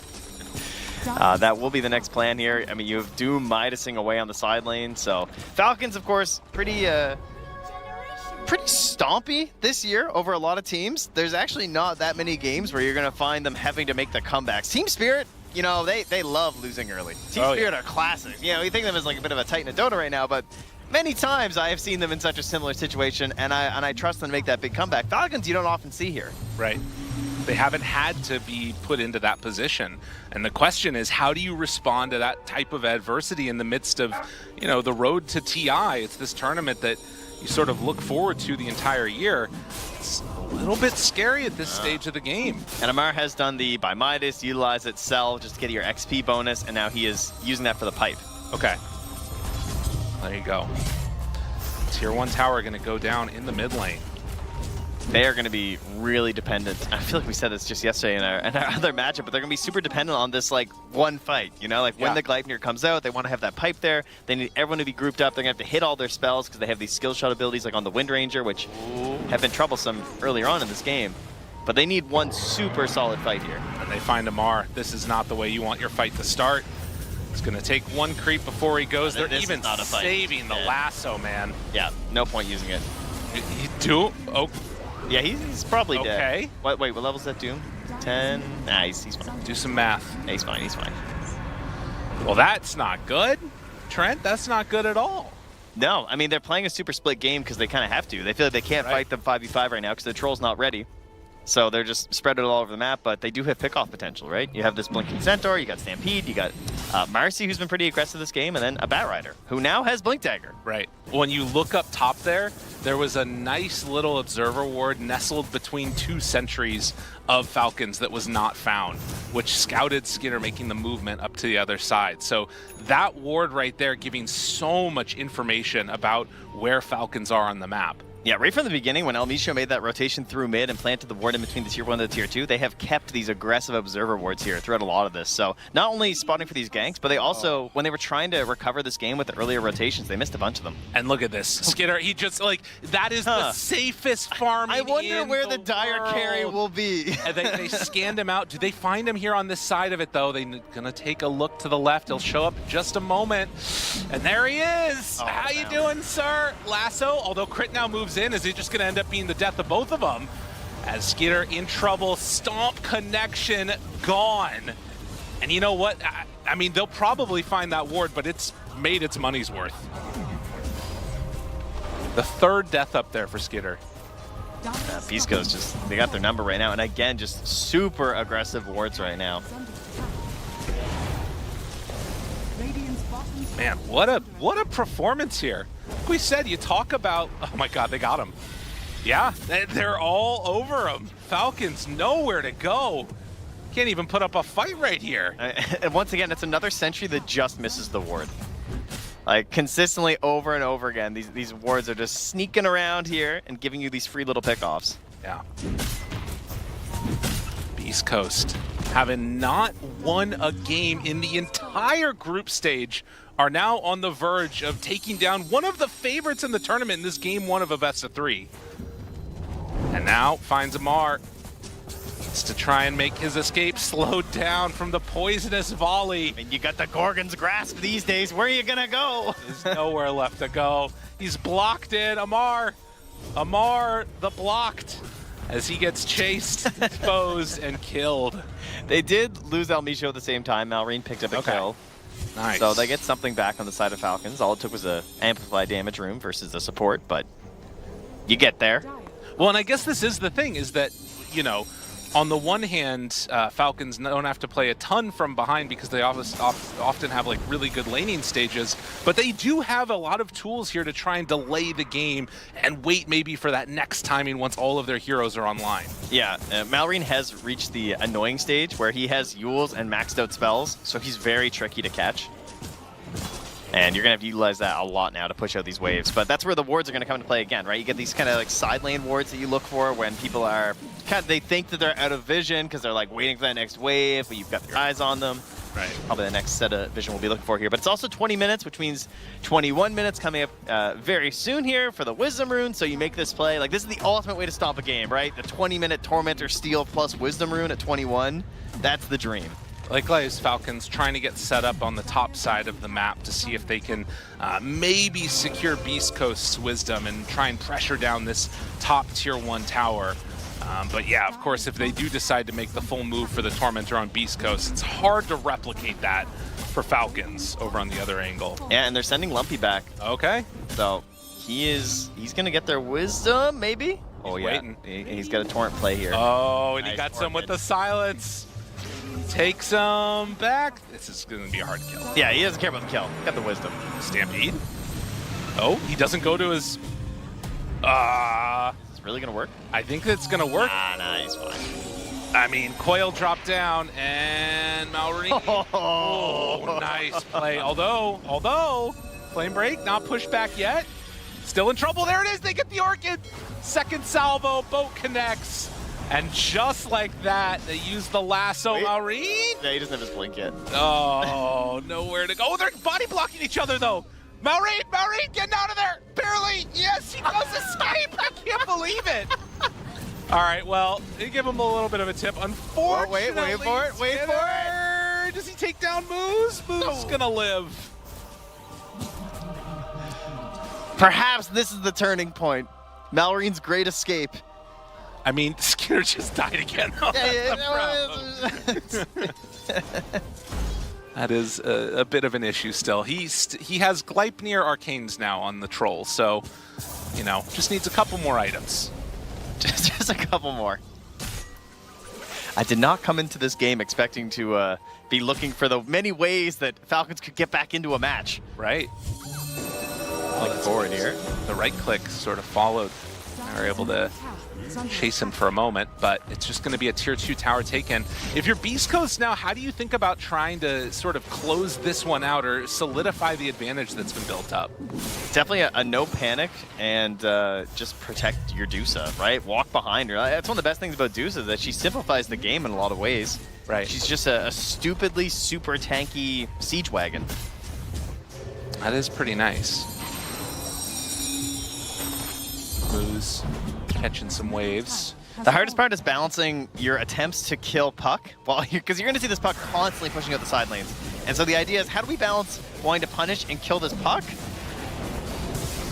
that will be the next plan here. I mean, you have Doom Midasing away on the side lane, so Falcons, of course, pretty stompy this year over a lot of teams. There's actually not that many games where you're going to find them having to make the comebacks. Team Spirit, they love losing early. Team Spirit are classic. You think of them as like a bit of a Titan of Dota right now, but many times I have seen them in such a similar situation, and I trust them to make that big comeback. Falcons you don't often see here. Right. They haven't had to be put into that position. And the question is, how do you respond to that type of adversity in the midst of, the road to TI? It's this tournament that you sort of look forward to the entire year. It's a little bit scary at this stage of the game. And Amar has done the buy Midas, utilize it, sell, just to get your XP bonus, and now he is using that for the pipe. Okay. There you go. Tier 1 tower going to go down in the mid lane. They are going to be really dependent. I feel like we said this just yesterday in our other matchup, but they're going to be super dependent on this like one fight. When the Gleipnir comes out, they want to have that pipe there. They need everyone to be grouped up. They're going to have to hit all their spells because they have these skill shot abilities like on the Wind Ranger, which have been troublesome earlier on in this game. But they need one super solid fight here. And they find Amar. This is not the way you want your fight to start. It's going to take one creep before he goes. They're even saving the lasso, man. Yeah, no point using it. You do? Oh. Yeah, he's probably dead. Okay. Wait, what level's that Doom? 10? Nah, he's fine. Do some math. Yeah, he's fine. Well, that's not good. Trent, that's not good at all. No, I mean, they're playing a super split game because they kind of have to. They feel like they can't fight them 5v5 right now because the Troll's not ready. So they're just spread it all over the map, but they do have pickoff potential, right? You have this Blinking Centaur, you got Stampede, you got Marcy, who's been pretty aggressive this game, and then a Batrider, who now has Blink Dagger. Right. When you look up top there was a nice little observer ward nestled between 2 sentries of Falcons that was not found, which scouted Skinner, making the movement up to the other side. So that ward right there giving so much information about where Falcons are on the map. Yeah, right from the beginning, when Elmisho made that rotation through mid and planted the ward in between the tier 1 and the tier 2, they have kept these aggressive observer wards here throughout a lot of this. So not only spotting for these ganks, but they also, when they were trying to recover this game with the earlier rotations, they missed a bunch of them. And look at this. Skinner, he just, like, that is the safest farming I wonder in where the dire world. carry will be. And they scanned him out. Do they find him here on this side of it, though? They're gonna take a look to the left. He'll show up in just a moment. And there he is. How you doing, sir? Lasso, although Crit now moves in, is he just gonna end up being the death of both of them? As Skinner in trouble, Stomp connection gone. And you know what? I mean, they'll probably find that ward, but it's made its money's worth. The 3rd death up there for Skinner. Beastcoast just, they got their number right now. And again, just super aggressive wards right now. Man, what a performance here. Like we said, you talk about, oh my God, they got him. Yeah, they're all over him. Falcons nowhere to go. Can't even put up a fight right here. And once again, it's another sentry that just misses the ward. Like, consistently over and over again, these wards are just sneaking around here and giving you these free little pickoffs. Yeah. Beastcoast, having not won a game in the entire group stage, are now on the verge of taking down one of the favorites in the tournament in this game 1 of a best of 3. And now finds Amar. Needs to try and make his escape slowed down from the poisonous volley. And you got the Gorgon's grasp these days. Where are you gonna go? There's nowhere left to go. He's blocked in. Amar the blocked, as he gets chased, exposed, and killed. They did lose Elmisho at the same time. Malrine picked up a kill. Nice. So they get something back on the side of Falcons. All it took was a amplified damage room versus the support, but you get there. Well, and I guess this is the thing, is that, you know, on the one hand, Falcons don't have to play a ton from behind because they often have like really good laning stages, but they do have a lot of tools here to try and delay the game and wait maybe for that next timing once all of their heroes are online. Yeah, Malrine has reached the annoying stage where he has Yules and maxed out spells, so he's very tricky to catch. And you're going to have to utilize that a lot now to push out these waves. But that's where the wards are going to come into play again, right? You get these kind of like side lane wards that you look for when people are they think that they're out of vision because they're like waiting for that next wave, but you've got your eyes on them. Right. Probably the next set of vision we'll be looking for here. But it's also 20 minutes, which means 21 minutes coming up very soon here for the Wisdom Rune. So you make this play. Like, this is the ultimate way to stop a game, right? The 20-minute Tormentor Steel plus Wisdom Rune at 21. That's the dream. Likewise, Falcons trying to get set up on the top side of the map to see if they can maybe secure Beastcoast's Wisdom and try and pressure down this top tier 1 tower. But yeah, of course, if they do decide to make the full move for the Tormentor on Beastcoast, it's hard to replicate that for Falcons over on the other angle. Yeah, and they're sending Lumpy back. Okay. So he's going to get their Wisdom, maybe? Oh, yeah. Waiting. He's got a Torrent play here. Oh, and Nice he got some with Torment. the silence. Takes him back. This is going to be a hard kill. Yeah, he doesn't care about the kill. Got the Wisdom. Stampede. Oh, he doesn't go to his... It's really going to work? I think it's going to work. Nah, he's fine. I mean, Coil dropped down, and Malrine. Oh, nice play. Although, Flame Break not pushed back yet. Still in trouble. There it is. They get the Orchid. Second salvo. Boat connects. And just like that, they use the lasso. Malrine. Yeah, he doesn't have his blink yet. Oh, nowhere to go. Oh, they're body blocking each other, though. Malrine, getting out of there. Barely. Yes, he does escape. I can't believe it. All right, well, they give him a little bit of a tip. Unfortunately, wait for it, wait for it. Does he take down Moose? Moose gonna live. Perhaps this is the turning point. Malrine's great escape. I mean, Skinner just died again. That is a bit of an issue still. He has Gleipnir Arcanes now on the Troll, so, you know, just needs a couple more items. just a couple more. I did not come into this game expecting to be looking for the many ways that Falcons could get back into a match. Right. Looking forward here. The right click sort of followed. They were able to chase him for a moment, but it's just going to be a tier 2 tower taken. If you're Beastcoast now, how do you think about trying to sort of close this one out or solidify the advantage that's been built up? Definitely a no panic and just protect your Dusa, right? Walk behind her. That's one of the best things about Dusa, that she simplifies the game in a lot of ways. Right. She's just a stupidly super tanky siege wagon. That is pretty nice. Moose catching some waves. The hardest part is balancing your attempts to kill Puck, because you're going to see this Puck constantly pushing out the side lanes. And so the idea is, how do we balance wanting to punish and kill this Puck?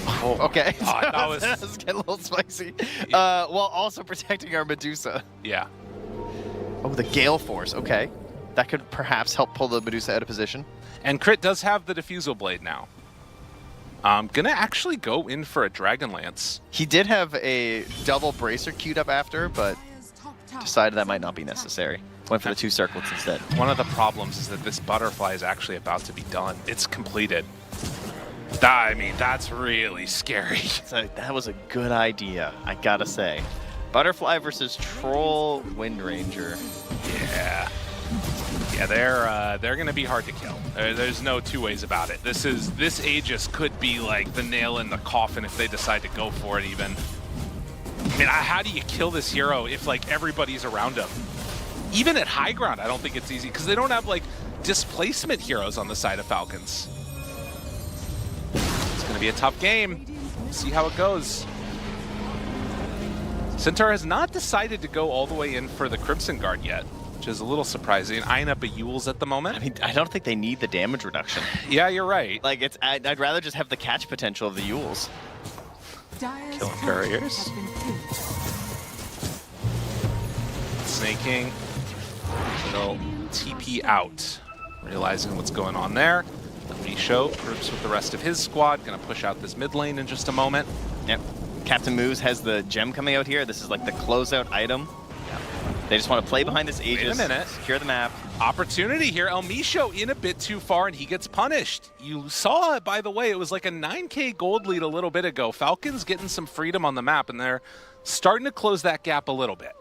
Oh, okay. Oh, that was getting a little spicy. While also protecting our Medusa. Yeah. Oh, the Gale Force. Okay. That could perhaps help pull the Medusa out of position. And Crit does have the Diffusal Blade now. I'm gonna actually go in for a Dragonlance. He did have a double bracer queued up after, but decided that might not be necessary. Went for the 2 circlets instead. One of the problems is that this butterfly is actually about to be done. It's completed. I mean, that's really scary. So that was a good idea, I gotta say. Butterfly versus Troll Wind Ranger. Yeah. Yeah, they're gonna be hard to kill. There's no two ways about it. This Aegis could be like the nail in the coffin if they decide to go for it even. I mean, how do you kill this hero if like everybody's around him? Even at high ground, I don't think it's easy because they don't have like displacement heroes on the side of Falcons. It's gonna be a tough game. We'll see how it goes. Centaur has not decided to go all the way in for the Crimson Guard yet, which is a little surprising. Eyeing up a Yules at the moment. I mean, I don't think they need the damage reduction. Yeah, you're right. Like, I'd rather just have the catch potential of the Yules. Killing couriers. Snaking. They'll TP out. Realizing what's going on there. Misho groups with the rest of his squad. Gonna push out this mid lane in just a moment. Yep. Captain Moose has the gem coming out here. This is like the closeout item. They just want to play behind this Aegis. Wait a minute. Secure the map. Opportunity here. El Misho in a bit too far, and he gets punished. You saw it, by the way. It was like a 9k gold lead a little bit ago. Falcons getting some freedom on the map, and they're starting to close that gap a little bit.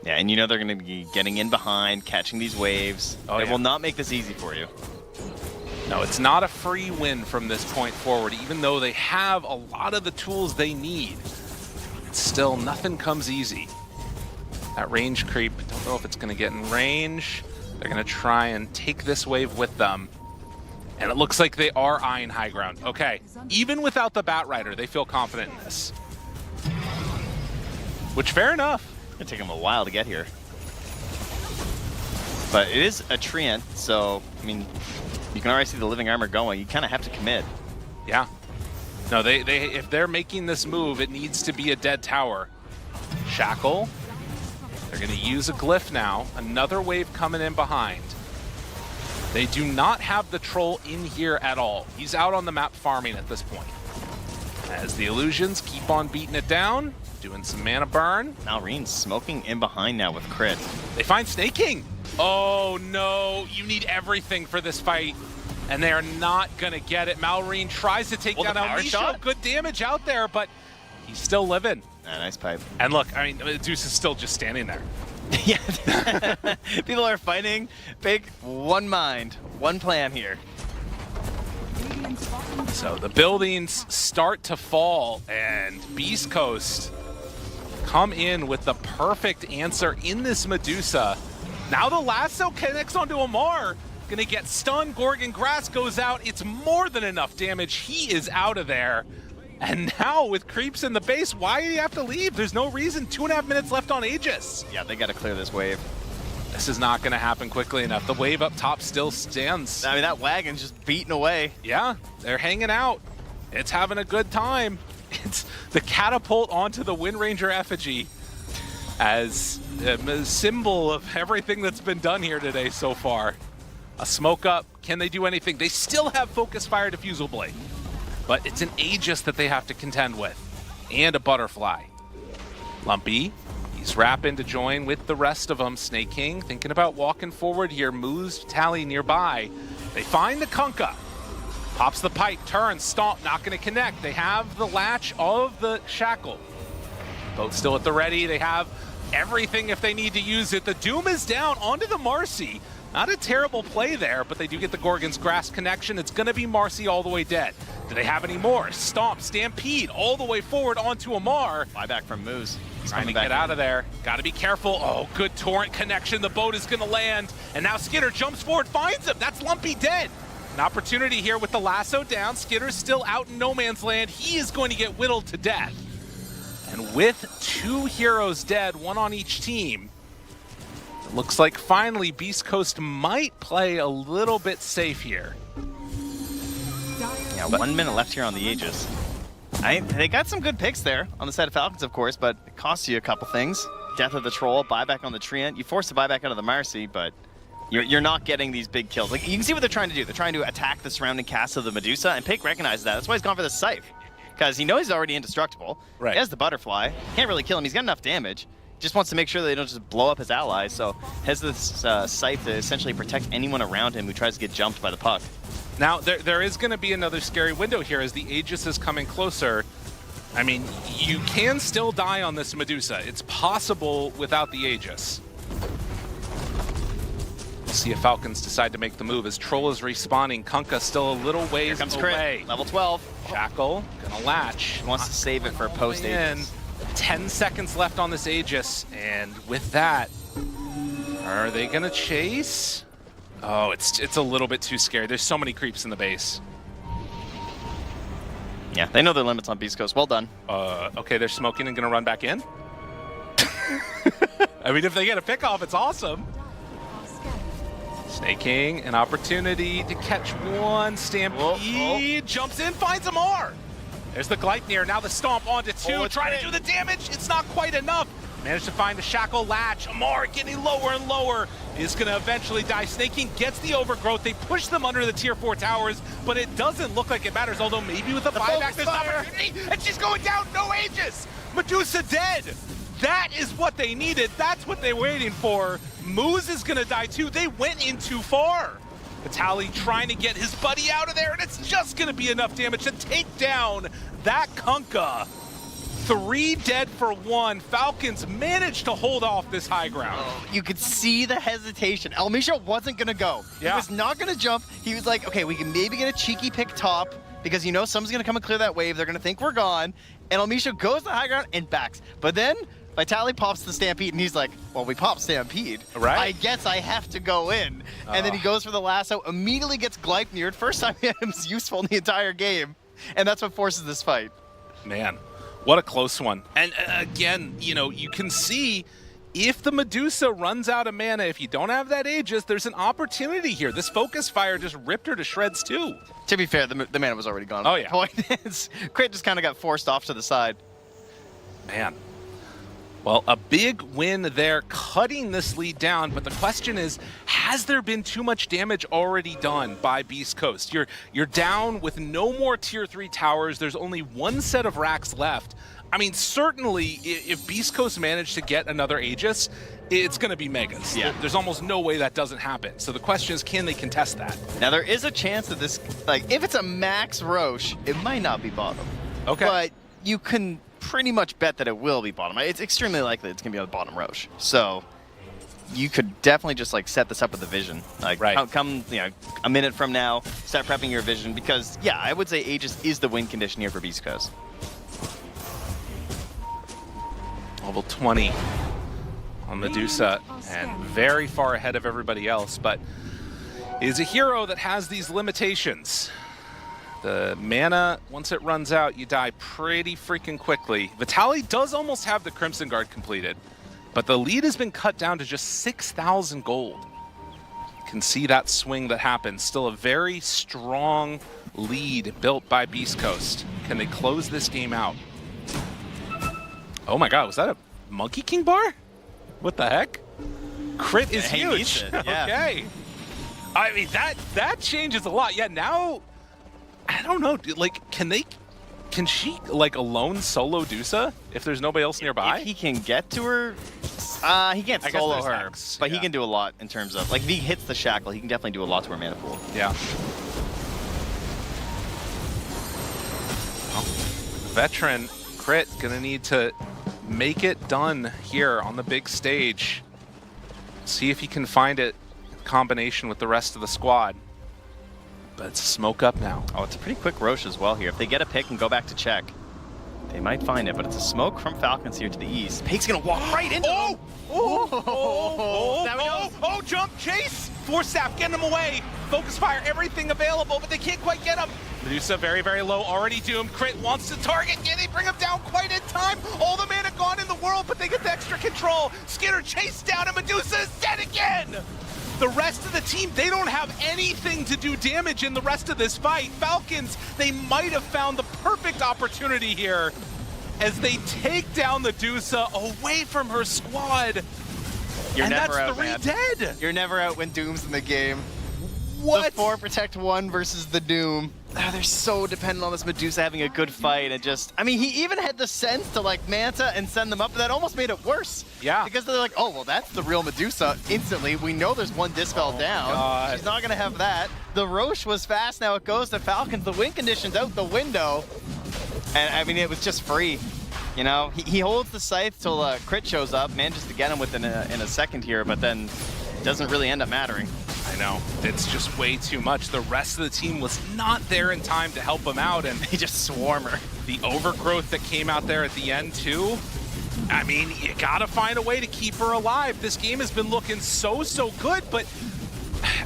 Yeah, and you know they're going to be getting in behind, catching these waves. Oh, they yeah. will not make this easy for you. No, it's not a free win from this point forward, even though they have a lot of the tools they need. Still, nothing comes easy. That range creep, don't know if it's going to get in range. They're going to try and take this wave with them. And it looks like they are eyeing high ground. Okay, even without the Bat Rider, they feel confident in this. Which, fair enough. It's going to take them a while to get here. But it is a Treant, so, I mean, you can already see the living armor going. You kind of have to commit. Yeah. No, if they're making this move, it needs to be a dead tower. Shackle. They're going to use a glyph now. Another wave coming in behind. They do not have the troll in here at all. He's out on the map farming at this point. As the illusions keep on beating it down, doing some mana burn. Malreen's smoking in behind now with crit. They find Snaking. Oh no, you need everything for this fight. And they are not going to get it. Malreen tries to take down El Misho. Good damage out there, but he's still living. Nice pipe. And look, I mean, Deuce is still just standing there. Yeah. People are fighting big, one mind, one plan here. So the buildings start to fall, and Beastcoast come in with the perfect answer in this Medusa. Now the lasso connects onto Amar. Gonna get stunned. Gorgon Grass goes out. It's more than enough damage. He is out of there. And now with creeps in the base, why do you have to leave? There's no reason. 2.5 minutes left on Aegis. Yeah, they got to clear this wave. This is not going to happen quickly enough. The wave up top still stands. I mean, that wagon's just beating away. Yeah, they're hanging out. It's having a good time. It's the catapult onto the Wind Ranger effigy as a symbol of everything that's been done here today so far. A smoke up. Can they do anything? They still have Focus Fire Diffusal Blade. But it's an Aegis that they have to contend with. And a Butterfly. Lumpy, he's He's rapping to join with the rest of them. Snake King thinking about walking forward here. Moves Tally nearby. They find the Kunkka. Pops the pipe, turns, stomp, not going to connect. They have the latch of the shackle. Both still at the ready. They have everything if they need to use it. The Doom is down onto the Marcy. Not a terrible play there, but they do get the Gorgon's Grasp connection. It's going to be Marcy all the way dead. Do they have any more? Stomp, Stampede, all the way forward onto Amar. Buyback from Moose. Trying to get out of there. Got to be careful. Oh, good torrent connection. The boat is going to land. And now Skidder jumps forward, finds him. That's Lumpy dead. An opportunity here with the lasso down. Skidder's still out in no man's land. He is going to get whittled to death. And with 2 heroes dead, 1 on each team, it looks like finally Beastcoast might play a little bit safe here. Yeah, 1 minute left here on the Aegis. They got some good picks there on the side of Falcons, of course, but it costs you a couple things. Death of the Troll, buyback on the Treant. You force the buyback out of the Marcy, but you're not getting these big kills. Like, you can see what they're trying to do. They're trying to attack the surrounding cast of the Medusa, and Pick recognizes that. That's why he's gone for the Scythe. Because he knows he's already indestructible. Right. He has the Butterfly. Can't really kill him. He's got enough damage. Just wants to make sure that they don't just blow up his allies. So has this Scythe to essentially protect anyone around him who tries to get jumped by the puck. Now, there is going to be another scary window here as the Aegis is coming closer. I mean, you can still die on this Medusa. It's possible without the Aegis. We'll see if Falcons decide to make the move as Troll is respawning. Kunkka still a little ways Here comes away. Crit, level 12. Shackle, gonna latch. He wants to save it for post-Aegis. 10 seconds left on this Aegis, and with that, are they gonna chase? Oh, it's a little bit too scary. There's so many creeps in the base. Yeah, they know their limits on Beast Coast. Well done. Okay, they're smoking and gonna run back in. I mean, if they get a pickoff, it's awesome. Snake King, an opportunity to catch one. Stampede jumps in, finds Amar. There's the Gleipnir, now the stomp onto 2, trying to do the damage. It's not quite enough. Managed to find the shackle latch. Amar getting lower and lower. Is going to eventually die. Snake King gets the overgrowth. They push them under the tier 4 towers, but it doesn't look like it matters, although maybe with a buyback there's an opportunity. And she's going down, no Aegis. Medusa dead. That is what they needed. That's what they're waiting for. Moose is going to die too. They went in too far. Vitaly trying to get his buddy out of there, and it's just going to be enough damage to take down that Kunkka. 3 dead for 1. Falcons managed to hold off this high ground. You could see the hesitation. Elmisha wasn't going to go. Yeah. He was not going to jump. He was like, okay, we can maybe get a cheeky pick top because you know someone's going to come and clear that wave. They're going to think we're gone. And Elmisha goes to the high ground and backs. But then Vitaly pops the Stampede, and he's like, well, we popped Stampede. Right. I guess I have to go in. And then he goes for the lasso, immediately gets Gleipnir. First time him's useful in the entire game. And that's what forces this fight. Man, what a close one. And again, you know, you can see if the Medusa runs out of mana, if you don't have that Aegis, there's an opportunity here. This Focus Fire just ripped her to shreds too. To be fair, the mana was already gone. Oh, yeah. Point is, Crit just kind of got forced off to the side. Man. Well, a big win there, cutting this lead down, but the question is, has there been too much damage already done by Beast Coast? You're down with no more tier 3 towers, there's only 1 set of racks left. I mean, certainly, if Beast Coast managed to get another Aegis, it's going to be Megas. Yeah. There's almost no way that doesn't happen. So the question is, can they contest that? Now, there is a chance that this, like, if it's a max Roche, it might not be bottom. Okay. But you can pretty much bet that it will be bottom. It's extremely likely it's going to be on the bottom Roche. So you could definitely just, like, set this up with the vision. Like, right. come, you know, a minute from now, start prepping your vision. Because, yeah, I would say Aegis is the win condition here for Beast Coast. Level 20 on Medusa, and very far ahead of everybody else, but is a hero that has these limitations. The mana, once it runs out, you die pretty freaking quickly. Vitaly does almost have the Crimson Guard completed, but the lead has been cut down to just 6,000 gold. You can see that swing that happens. Still a very strong lead built by Beast Coast. Can they close this game out? Oh my god, was that a Monkey King bar? What the heck? Crit is huge. Yeah. Okay. I mean, that changes a lot. Yeah, now, I don't know. Like, can she, like, alone solo Dusa if there's nobody else nearby? If he can get to her, Axe. He can't I guess solo there's her, Axe, but he yeah. can do a lot in terms of, like, if he hits the shackle, he can definitely do a lot to her mana pool. Yeah. Well, veteran Crit gonna need to make it done here on the big stage. See if he can find it in combination with the rest of the squad. But it's smoke up now. Oh, it's a pretty quick Rosh as well here. If they get a pick and go back to check, they might find it, but it's a smoke from Falcons here to the east. Pake's gonna walk right into them. Oh, jump, chase! Force staff, getting him away. Focus fire, everything available, but they can't quite get him. Medusa very, very low, already doomed. Crit wants to target. Can they bring him down quite in time? All the mana gone in the world, but they get the extra control. Skinner chased down, and Medusa is dead again. The rest of the team, they don't have anything to do damage in the rest of this fight. Falcons, they might have found the perfect opportunity here as they take down the Medusa away from her squad. You're and never that's out, 3 man. dead. You're never out when Doom's in the game. What? The 4 protect 1 versus the Doom. They're so dependent on this Medusa having a good fight and just, I mean, he even had the sense to like Manta and send them up, but that almost made it worse. Yeah. Because they're like, oh, well, that's the real Medusa. Instantly, we know there's one Dispel down. God. She's not gonna have that. The Rosh was fast, now it goes to Falcons. The win condition's out the window. And I mean, it was just free. You know, he holds the scythe till Crit shows up, manages to get him within in a second here, but then doesn't really end up mattering. I know, it's just way too much. The rest of the team was not there in time to help him out, and They just swarm her. the overgrowth that came out there at the end too. I mean, you gotta find a way to keep her alive. This game has been looking so good, but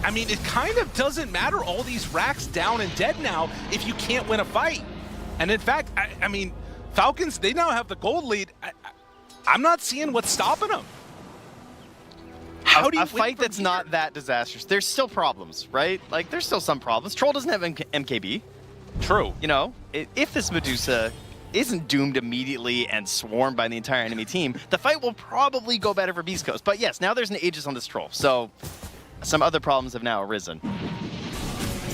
I mean, it kind of doesn't matter all these racks down and dead now if you can't win a fight. And in fact, I mean, Falcons, they now have the gold lead. I'm not seeing what's stopping them. How do you a fight that's not that disastrous? There's still problems, right? Like, there's still some problems. Troll doesn't have MKB. True. You know, if this Medusa isn't doomed immediately and swarmed by the entire enemy team, the fight will probably go better for Beastcoast. But yes, now there's an Aegis on this Troll, so some other problems have now arisen.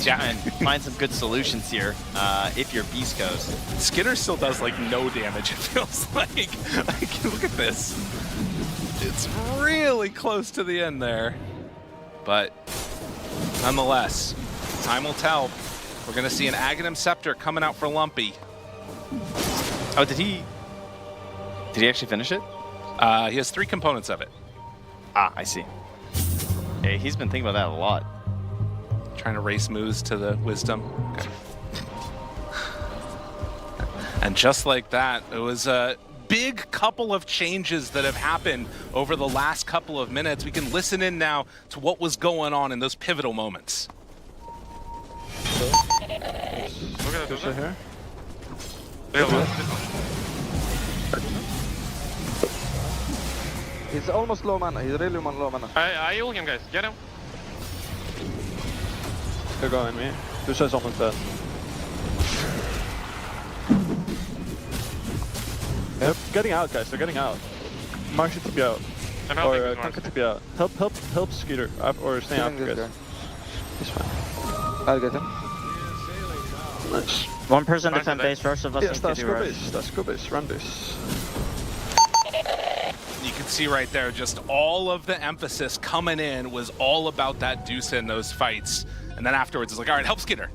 Yeah, and find some good solutions here if you're Beastcoast. Skinner still does like no damage, it feels like. Like, look at this. It's really close to the end there. But nonetheless, time will tell. We're gonna see an Aghanim Scepter coming out for Lumpy. Oh, did he actually finish it? He has 3 components of it. Ah, I see. Hey, he's been thinking about that a lot. Trying to race moves to the Wisdom. Okay. And just like that, it was a big couple of changes that have happened over the last couple of minutes. We can listen in now to what was going on in those pivotal moments. Here. He's almost low mana. He's really low mana. I heal him, guys. Get him. They're going me. Dusha's almost dead. They're getting out, guys. They're getting out. Mark should be out. I'm helping Or with Mark. Kanka to be out. Help Skeeter. Or stay after, guys. He's fine. I'll get him. Nice. One person Nice defend and base, rush of us Yes, that's into go rush. base. That's go base. Run base. You can see right there, just all of the emphasis coming in was all about that Deuce in those fights. And then afterwards, it's like, all right, help Skinner.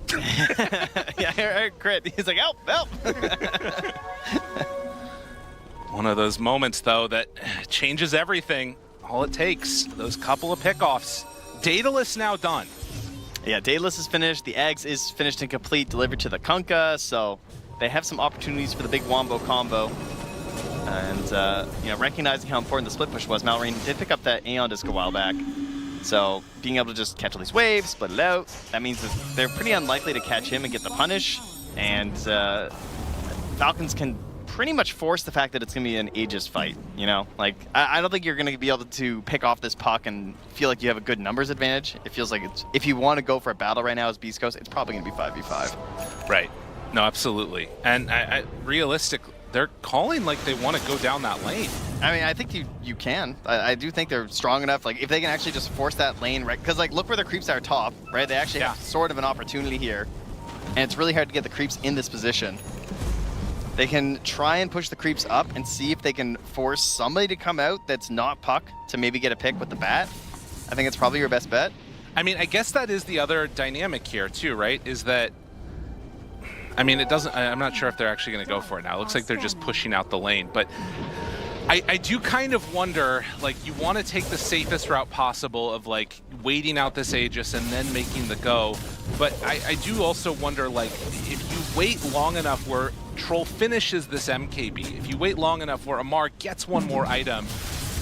Yeah, Eric Crit. He's like, help, help. One of those moments, though, that changes everything. All it takes, those couple of pickoffs. Daedalus now done. Yeah, Daedalus is finished. The Eggs is finished and complete, delivered to the Kunkka. So they have some opportunities for the big Wombo combo. And, you know, recognizing how important the split push was, Malrine did pick up that Aeon Disc a while back. So being able to just catch all these waves, split it out, that means that they're pretty unlikely to catch him and get the punish. And Falcons can pretty much force the fact that it's going to be an Aegis fight, you know? Like, I don't think you're going to be able to pick off this puck and feel like you have a good numbers advantage. It feels like it's, if you want to go for a battle right now as Beastcoast, it's probably going to be 5v5. Right. No, absolutely. And I realistically, they're calling like they want to go down that lane. I mean, I think you can. I do think they're strong enough. Like, if they can actually just force that lane, right? Because, like, look where the creeps are top, right? They actually have sort of an opportunity here. And it's really hard to get the creeps in this position. They can try and push the creeps up and see if they can force somebody to come out that's not Puck to maybe get a pick with the bat. I think it's probably your best bet. I mean, I guess that is the other dynamic here too, right? Is that, I mean, it doesn't, I'm not sure if they're actually going to go for it now. It looks like they're just pushing out the lane, but I do kind of wonder, like, you want to take the safest route possible of, like, waiting out this Aegis and then making the go. But I do also wonder, like, if you wait long enough where Troll finishes this MKB, if you wait long enough where Amar gets one more item,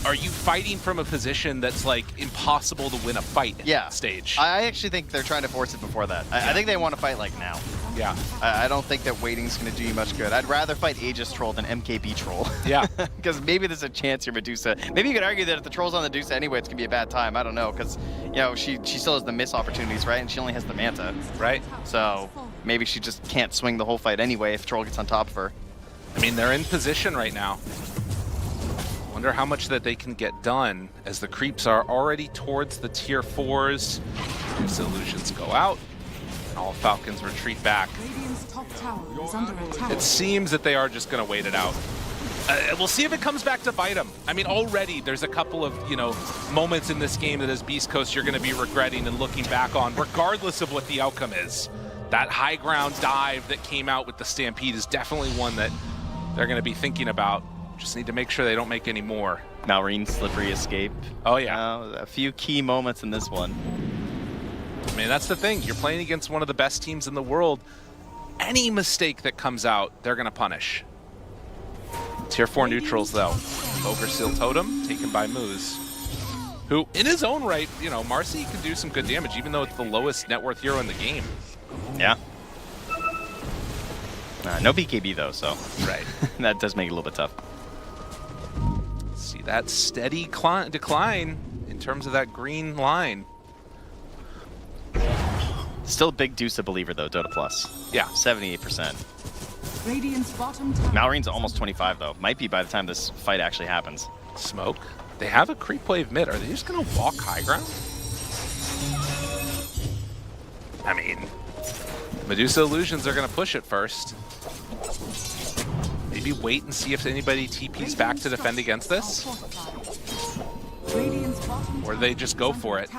are you fighting from a position that's, like, impossible to win a fight at that stage? I actually think they're trying to force it before that. I think they want to fight, like, now. Yeah. I don't think that waiting's going to do you much good. I'd rather fight Aegis Troll than MKB Troll. Yeah. Because maybe there's a chance your Medusa. Maybe you could argue that if the Troll's on the Medusa anyway, it's going to be a bad time. I don't know, because, you know, she still has the miss opportunities, right? And she only has the Manta. Right. So maybe she just can't swing the whole fight anyway if Troll gets on top of her. I mean, they're in position right now. Wonder how much that they can get done as the creeps are already towards the tier 4s. As illusions go out, and all Falcons retreat back. It seems that they are just going to wait it out. We'll see if it comes back to bite them. I mean, already there's a couple of, you know, moments in this game that as Beastcoast you're going to be regretting and looking back on, regardless of what the outcome is. That high ground dive that came out with the Stampede is definitely one that they're going to be thinking about. Just need to make sure they don't make any more. Malrine slippery escape. Oh, yeah. A few key moments in this one. I mean, that's the thing. You're playing against one of the best teams in the world. Any mistake that comes out, they're going to punish. Tier 4 neutrals, though. Ogre Seal Totem, taken by Moose, who, in his own right, you know, Marcy can do some good damage, even though it's the lowest net worth hero in the game. Yeah. No BKB, though, so. Right. That does make it a little bit tough. See that steady decline in terms of that green line. Still a big Dusa believer, though, Dota Plus. Yeah. 78%. Malrine's almost 25, though. Might be by the time this fight actually happens. Smoke. They have a creep wave mid. Are they just going to walk high ground? I mean, Medusa Illusions are going to push it first. Maybe wait and see if anybody TPs back to defend against this. Or they just go for it.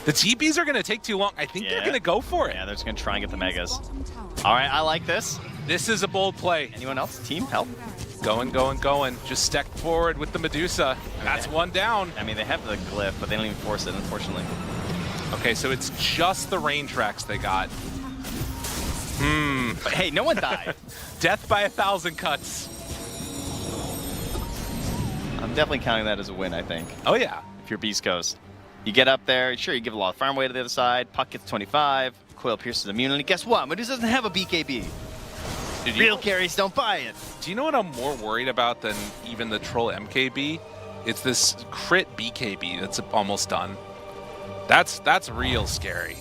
The TPs are going to take too long. I think they're going to go for it. Yeah, they're just going to try and get the Megas. All right, I like this. This is a bold play. Anyone else? Team, help. Going. Just step forward with the Medusa. That's one down. I mean, they have the glyph, but they don't even force it, unfortunately. Okay, so it's just the range racks they got. But hey, no one died. Death by 1,000 cuts. I'm definitely counting that as a win, I think. Oh, yeah. If you're Beastcoast. You get up there, sure, you give a lot of farm away to the other side, Puck gets 25, Coil pierces immunity. Guess what? Medusa doesn't have a BKB. Dude, Real carries don't buy it. Do you know what I'm more worried about than even the Troll MKB? It's this crit BKB that's almost done. That's real scary.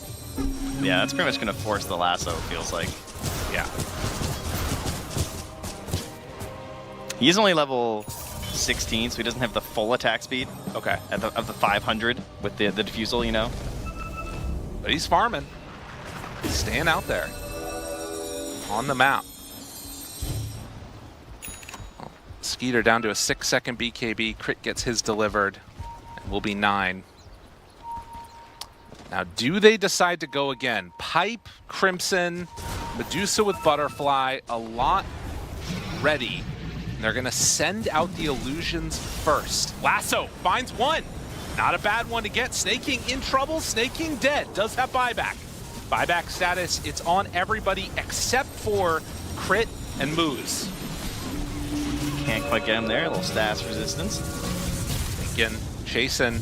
Yeah, that's pretty much going to force the lasso, it feels like. Yeah. He's only level 16, so he doesn't have the full attack speed. Okay. Of the 500 with the diffusal, you know? But he's farming. He's staying out there. On the map. Skeeter down to a 6-second BKB. Crit gets his delivered. And will be 9. Now, do they decide to go again? Pipe, Crimson, Medusa with Butterfly, a lot ready. They're going to send out the illusions first. Lasso finds one. Not a bad one to get. Snaking in trouble. Snaking dead. Does have buyback. Buyback status, it's on everybody except for Crit and Moose. Can't quite get him there. A little status resistance. Again, chasing.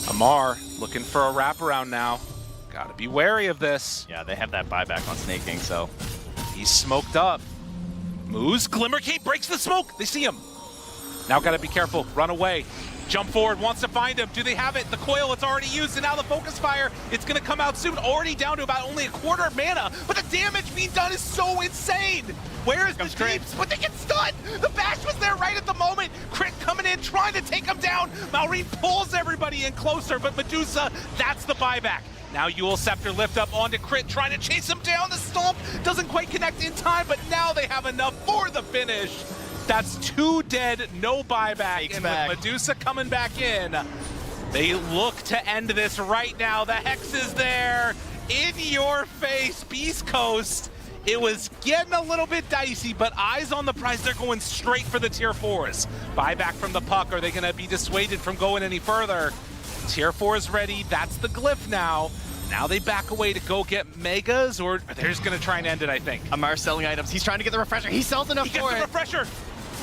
Amar looking for a wraparound now. Gotta be wary of this. Yeah, they have that buyback on Snaking, so. He's smoked up. Moose, Glimmer Cape breaks the smoke. They see him. Now gotta be careful. Run away. Jump forward, wants to find him. Do they have it? The coil, it's already used, and now the focus fire, it's gonna come out soon. Already down to about only a quarter of mana, but the damage being done is so insane. Where is the creeps? But they get stunned. The bash was there right at the moment. Crit coming in, trying to take him down. Malrine pulls everybody in closer, but Medusa, that's the buyback. Now Yule Scepter lift up onto Crit, trying to chase him down. The Stomp doesn't quite connect in time, but now they have enough for the finish. That's 2 dead, no buyback. And with Medusa coming back in, they look to end this right now. The Hex is there, in your face, Beastcoast. It was getting a little bit dicey, but eyes on the prize. They're going straight for the tier 4s. Buyback from the puck. Are they going to be dissuaded from going any further? Tier 4 is ready. That's the glyph now. Now they back away to go get megas, or they're just going to try and end it, I think. Amar's selling items. He's trying to get the refresher. He sells enough He for gets it. the refresher.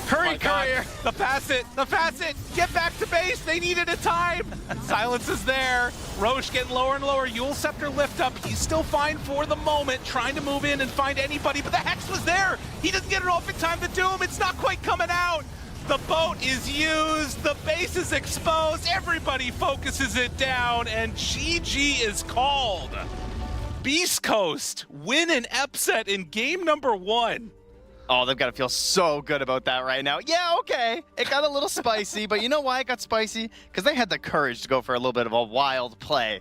Hurry, Courier. The Facet, get back to base. They needed a time. Silence is there. Roche getting lower and lower. Yule Scepter lift up. He's still fine for the moment, trying to move in and find anybody, but the Hex was there. He doesn't get it off in time to Doom. It's not quite coming out. The boat is used. The base is exposed. Everybody focuses it down, and GG is called. Beastcoast win an upset in game number 1. Oh, they've got to feel so good about that right now. Yeah, okay. It got a little spicy, but you know why it got spicy? Because they had the courage to go for a little bit of a wild play.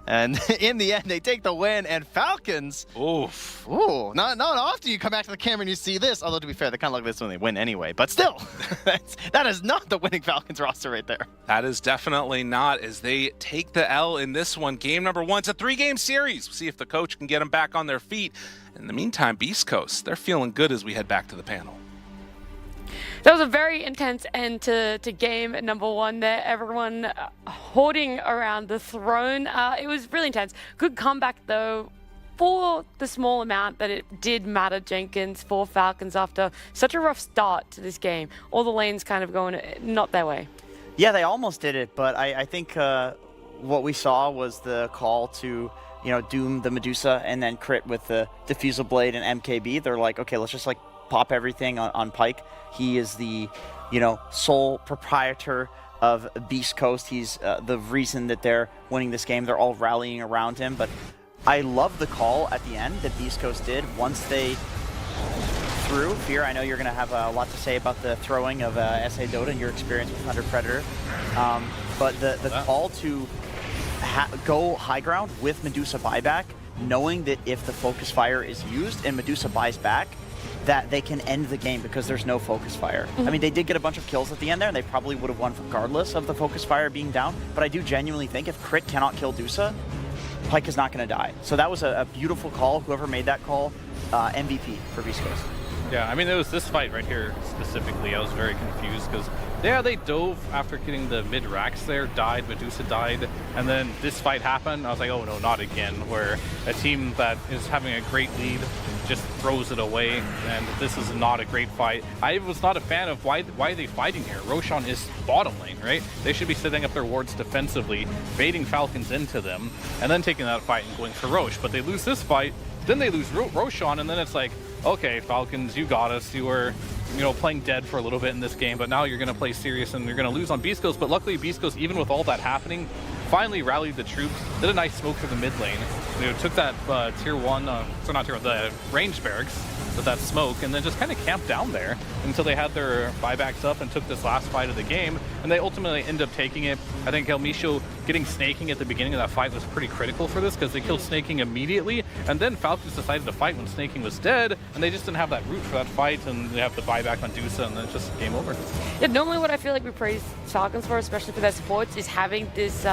And in the end, they take the win, and Falcons, oof. Ooh, not often you come back to the camera and you see this. Although, to be fair, they kind of look like this when they win anyway. But still, that is not the winning Falcons roster right there. That is definitely not, as they take the L in this one. Game number 1. It's a 3-game series. We'll see if the coach can get them back on their feet. In the meantime, Beastcoast, they're feeling good as we head back to the panel. That was a very intense end to game number 1 there. Everyone hoarding around the throne. It was really intense. Good comeback, though, for the small amount that it did matter, Jenkins, for Falcons after such a rough start to this game. All the lanes kind of going not their way. Yeah, they almost did it, but I think what we saw was the call to, you know, doom the Medusa and then crit with the Diffusal Blade and MKB. They're like, okay, let's just like pop everything on Pike. He is the, you know, sole proprietor of Beastcoast. He's the reason that they're winning this game. They're all rallying around him. But I love the call at the end that Beastcoast did once they threw. Fear, I know you're going to have a lot to say about the throwing of SA Dota and your experience with Thunder Predator. But the call to go high ground with Medusa buyback, knowing that if the focus fire is used and Medusa buys back, that they can end the game because there's no focus fire. I mean, they did get a bunch of kills at the end there, and they probably would have won regardless of the focus fire being down, but I do genuinely think if Crit cannot kill Dusa, Pike is not going to die. So that was a beautiful call. Whoever made that call, MVP for Beastcoast. Yeah, I mean, it was this fight right here specifically. I was very confused because, yeah, they dove after getting the mid-racks there, died, Medusa died, and then this fight happened. I was like, oh no, not again, where a team that is having a great lead just throws it away, and this is not a great fight. I was not a fan of why are they fighting here? Roshan is bottom lane, right? They should be setting up their wards defensively, baiting Falcons into them, and then taking that fight and going for Roche. But they lose this fight, then they lose Roshan, and then it's like, okay, Falcons, you got us. You were, you know, playing dead for a little bit in this game, but now you're going to play serious and you're going to lose on Beastcoast. But luckily, Beastcoast, even with all that happening, finally rallied the troops, did a nice smoke for the mid lane. You know, took that tier 1, so not tier 1, the range barracks with that smoke, and then just kind of camped down there until they had their buybacks up and took this last fight of the game, and they ultimately end up taking it. I think El Micho getting Snaking at the beginning of that fight was pretty critical for this because they killed Snaking immediately, and then Falcons decided to fight when Snaking was dead, and they just didn't have that route for that fight, and they have the buyback on Dusa, and then it's just game over. Yeah, normally what I feel like we praise Falcons for, especially for their supports, is having this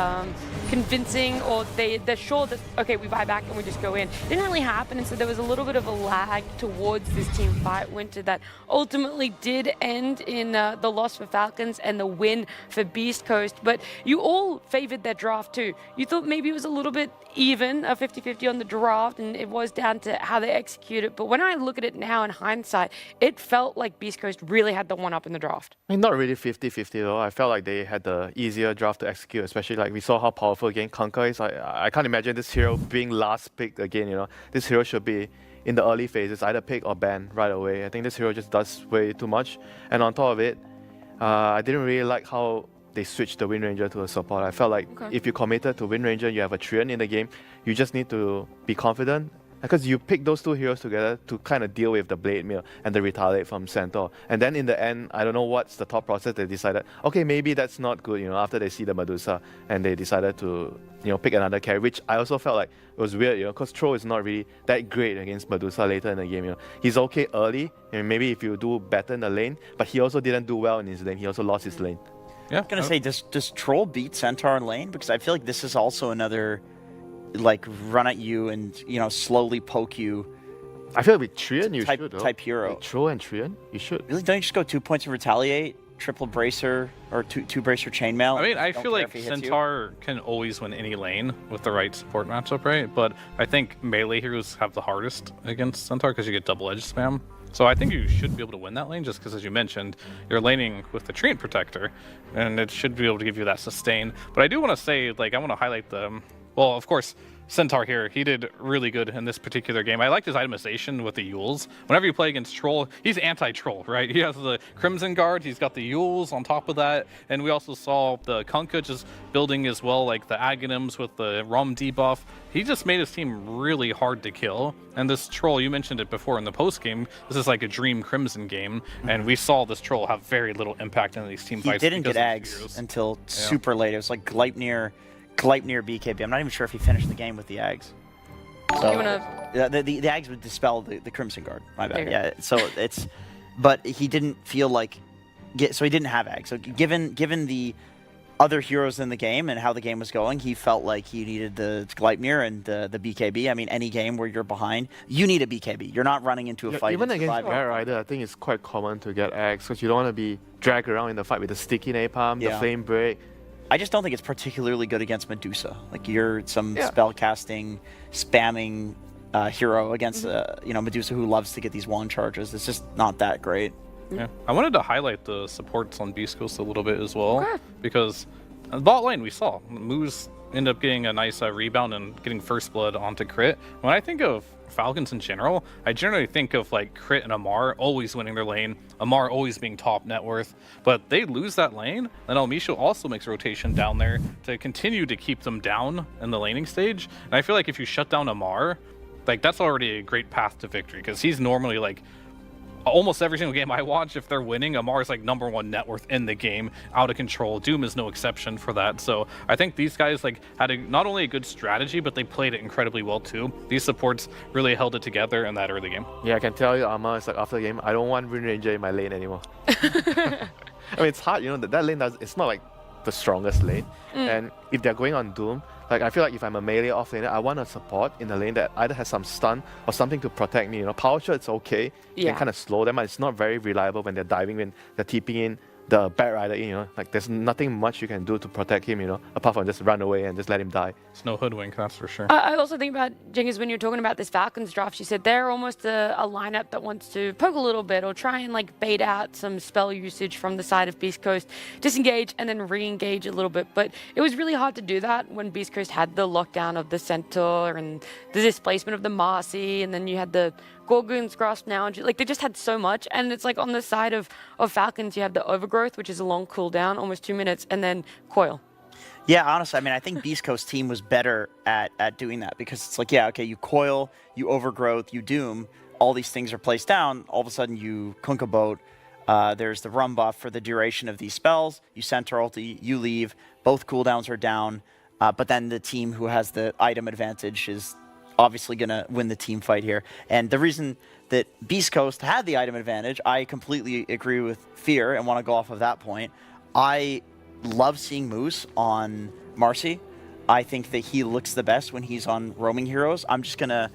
convincing, or they're sure that, okay, we buy back and we just go in. It didn't really happen, and so there was a little bit of a lag towards this team fight winter that ultimately did end in the loss for Falcons and the win for Beastcoast. But you all favored their draft too. You thought maybe it was a little bit even, a 50-50 on the draft, and it was down to how they execute it. But when I look at it now in hindsight, it felt like Beastcoast really had the one up in the draft. I mean, not really 50-50 though. I felt like they had the easier draft to execute, especially like we saw how powerful again Kunkka is. I can't imagine this hero being last picked again, you know. This hero should be in the early phases, either pick or ban right away. I think this hero just does way too much. And on top of it, I didn't really like how they switched the Wind Ranger to a support. I felt like if you committed to Wind Ranger, you have a Treant in the game, you just need to be confident, Because you pick those two heroes together to kind of deal with the Blade Mail and the Retaliate from Centaur. And then in the end, I don't know what's the thought process. They decided, okay, maybe that's not good, after they see the Medusa, and they decided to, pick another carry, which I also felt like it was weird, because Troll is not really that great against Medusa later in the game, He's okay early, and maybe if you do better in the lane, but he also didn't do well in his lane. He also lost his lane. Yeah. I was going to say, does Troll beat Centaur in lane? Because I feel like this is also another like run at you and slowly poke you. I feel like with Treant you should type hero. With Troll and Treant, you should. Really, don't you just go 2 points of retaliate, triple bracer, or two bracer chainmail? I mean, I feel like Centaur can always win any lane with the right support matchup, right? But I think melee heroes have the hardest against Centaur because you get double edge spam. So I think you should be able to win that lane just because, as you mentioned, you're laning with the Treant Protector, and it should be able to give you that sustain. But I do want to say, like, I want to highlight the, well, of course, Centaur here, he did really good in this particular game. I liked his itemization with the Yules. Whenever you play against Troll, he's anti-Troll, right? He has the Crimson Guard, he's got the Yules on top of that, and we also saw the Kunkka just building as well, like the Aghanims with the Rum debuff. He just made his team really hard to kill. And this Troll, you mentioned it before in the post-game, this is like a Dream Crimson game, and we saw this Troll have very little impact in these team fights. He didn't get Ags until super late. It was like Gleipnir BKB. I'm not even sure if he finished the game with the Ags. So, the Ags would dispel the Crimson Guard. My bad. Yeah. So it's, but he didn't feel like, so he didn't have Ags. So given the other heroes in the game and how the game was going, he felt like he needed the Gleipnir and the BKB. I mean, any game where you're behind, you need a BKB. You're not running into a fight. Even against Bear Rider, I think it's quite common to get Ags because you don't want to be dragged around in the fight with the sticky napalm, the flame break. I just don't think it's particularly good against Medusa. Like you're some spell casting, spamming hero against Medusa who loves to get these wand charges. It's just not that great. Yeah, I wanted to highlight the supports on Beastcoast a little bit as well, because in the bot lane we saw Moose end up getting a nice rebound and getting first blood onto Crit. When I think of Falcons in general, I generally think of like Crit and Amar always winning their lane, Amar always being top net worth, but they lose that lane, and Elmisho also makes rotation down there to continue to keep them down in the laning stage. And I feel like if you shut down Amar, like that's already a great path to victory, because he's normally like, almost every single game I watch, if they're winning, Amar's like #1 net worth in the game, out of control. Doom is no exception for that. So I think these guys like had not only a good strategy, but they played it incredibly well too. These supports really held it together in that early game. Yeah, I can tell you, Amar is like after the game, I don't want Wind Ranger in my lane anymore. I mean, it's hard, that lane it's not like the strongest lane. And if they're going on Doom, like I feel like if I'm a melee offlaner, I want a support in the lane that either has some stun or something to protect me. Power shot, it's okay. You can kind of slow them, but it's not very reliable when they're diving in, they're TPing in, the Bat Rider in, like there's nothing much you can do to protect him, apart from just run away and just let him die. It's no hoodwink, that's for sure. I also think about, Jingis, when you're talking about this Falcons draft, you said they're almost a lineup that wants to poke a little bit or try and like bait out some spell usage from the side of Beastcoast, disengage and then re-engage a little bit. But it was really hard to do that when Beastcoast had the lockdown of the Centaur and the displacement of the Marcy, and then you had the Gorgon's Grasp now, and like they just had so much. And it's like on the side of Falcons, you have the Overgrowth, which is a long cooldown, almost 2 minutes, and then Coil. Yeah, honestly, I mean, I think Beast Coast team was better at doing that, because it's like, yeah, okay, you Coil, you Overgrowth, you Doom, all these things are placed down, all of a sudden you Kunkka Boat, there's the Rum buff for the duration of these spells, you Centaur ulti, you leave, both cooldowns are down, but then the team who has the item advantage is obviously going to win the team fight here. And the reason that Beast Coast had the item advantage, I completely agree with Fear and want to go off of that point. I love seeing Moose on Marcy. I think that he looks the best when he's on roaming heroes. I'm just going to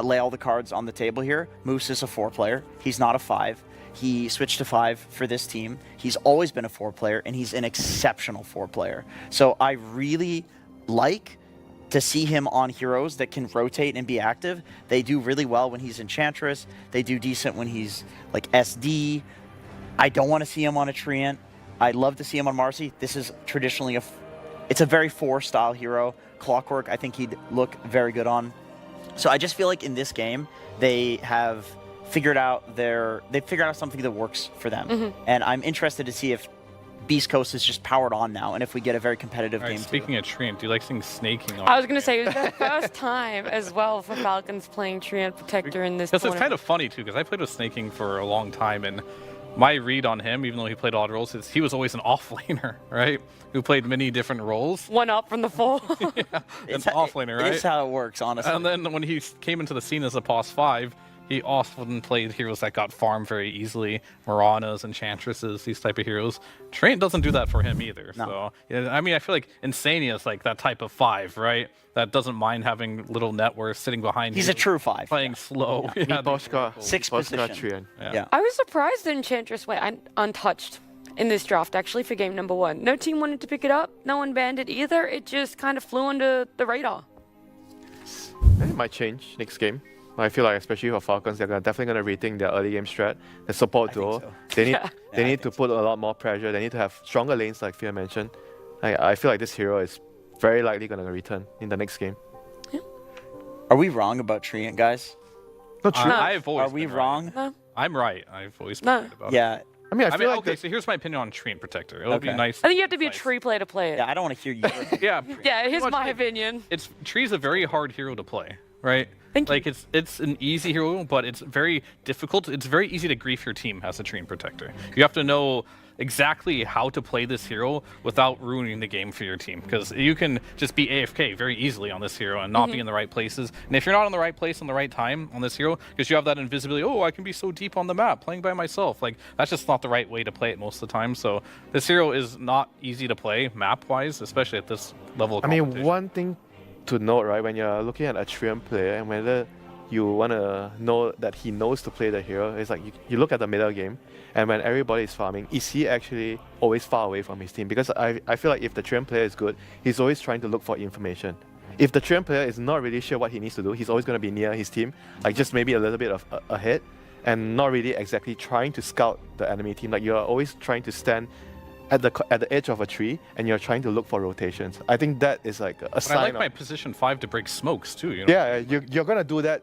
lay all the cards on the table here. Moose is a 4-player. He's not a 5. He switched to 5 for this team. He's always been a 4-player, and he's an exceptional 4-player. So I really like to see him on heroes that can rotate and be active. They do really well when he's Enchantress. They do decent when he's like SD. I don't want to see him on a Treant. I'd love to see him on Marcy. This is traditionally it's a very 4-style hero. Clockwork, I think he'd look very good on. So I just feel like in this game, they have figured out something that works for them. And I'm interested to see if Beastcoast is just powered on now, and if we get a very competitive All right, game speaking of Treant, do you like seeing snaking on? I was going to say, it was the first time as well for Falcons playing Treant Protector in this Because it's tournament. kind of funny too, because I played with snaking for a long time, and my read on him, even though he played a lot of roles, is he was always an offlaner, right? Who played many different roles. One up from the four. Yeah, an offlaner, right? It's how it works, honestly. And then when he came into the scene as a POS 5, he often played heroes that got farmed very easily, Maranas, Enchantresses, these type of heroes. Treant doesn't do that for him either. No. So, yeah, I mean, I feel like Insania is like that type of 5, right? That doesn't mind having little net worth sitting behind. He's you, a true 5. playing slow. Me Yeah, Boschka, Sixth Boschka position. Treant. Yeah. I was surprised that Enchantress went untouched in this draft, actually, for game number 1. No team wanted to pick it up. No one banned it either. It just kind of flew under the radar. It might change next game. I feel like, especially for Falcons, they're definitely going to rethink their early game strat. The support duo, so. they need Yeah. they need to put a lot more pressure. They need to have stronger lanes, like Fear mentioned. I feel like this hero is very likely going to return in the next game. Are we wrong about Treant, guys? Not true. No. I've always Are we been right. wrong? No. I'm right. I've always been No. right about it. Yeah. I mean, I feel like okay, the- so here's my opinion on Treant Protector. It'll be Okay. nice. I think you have to be a nice. tree player to play it. Yeah, I don't want to hear you. Yeah. Yeah, pretty here's much, my like, opinion. Tree's a very hard hero to play, right? Thank you. Like it's an easy hero, but it's very difficult. It's very easy to grief your team as a Treant Protector. You have to know exactly how to play this hero without ruining the game for your team, because you can just be AFK very easily on this hero and not be in the right places. And if you're not in the right place on the right time on this hero, because you have that invisibility, oh, I can be so deep on the map playing by myself, like that's just not the right way to play it most of the time. So this hero is not easy to play map-wise, especially at this level of I mean, competition. one thing to note, right, when you're looking at a Treant player and whether you want to know that he knows to play the hero, it's like you look at the middle game, and when everybody is farming, is he actually always far away from his team? Because I feel like if the Treant player is good, he's always trying to look for information. If the Treant player is not really sure what he needs to do, he's always going to be near his team, like just maybe a little bit of ahead, and not really exactly trying to scout the enemy team. Like you're always trying to stand at the edge of a tree, and you're trying to look for rotations. I think that is like a But sign I like of, my position 5 to break smokes too. You know? yeah, you're going to do that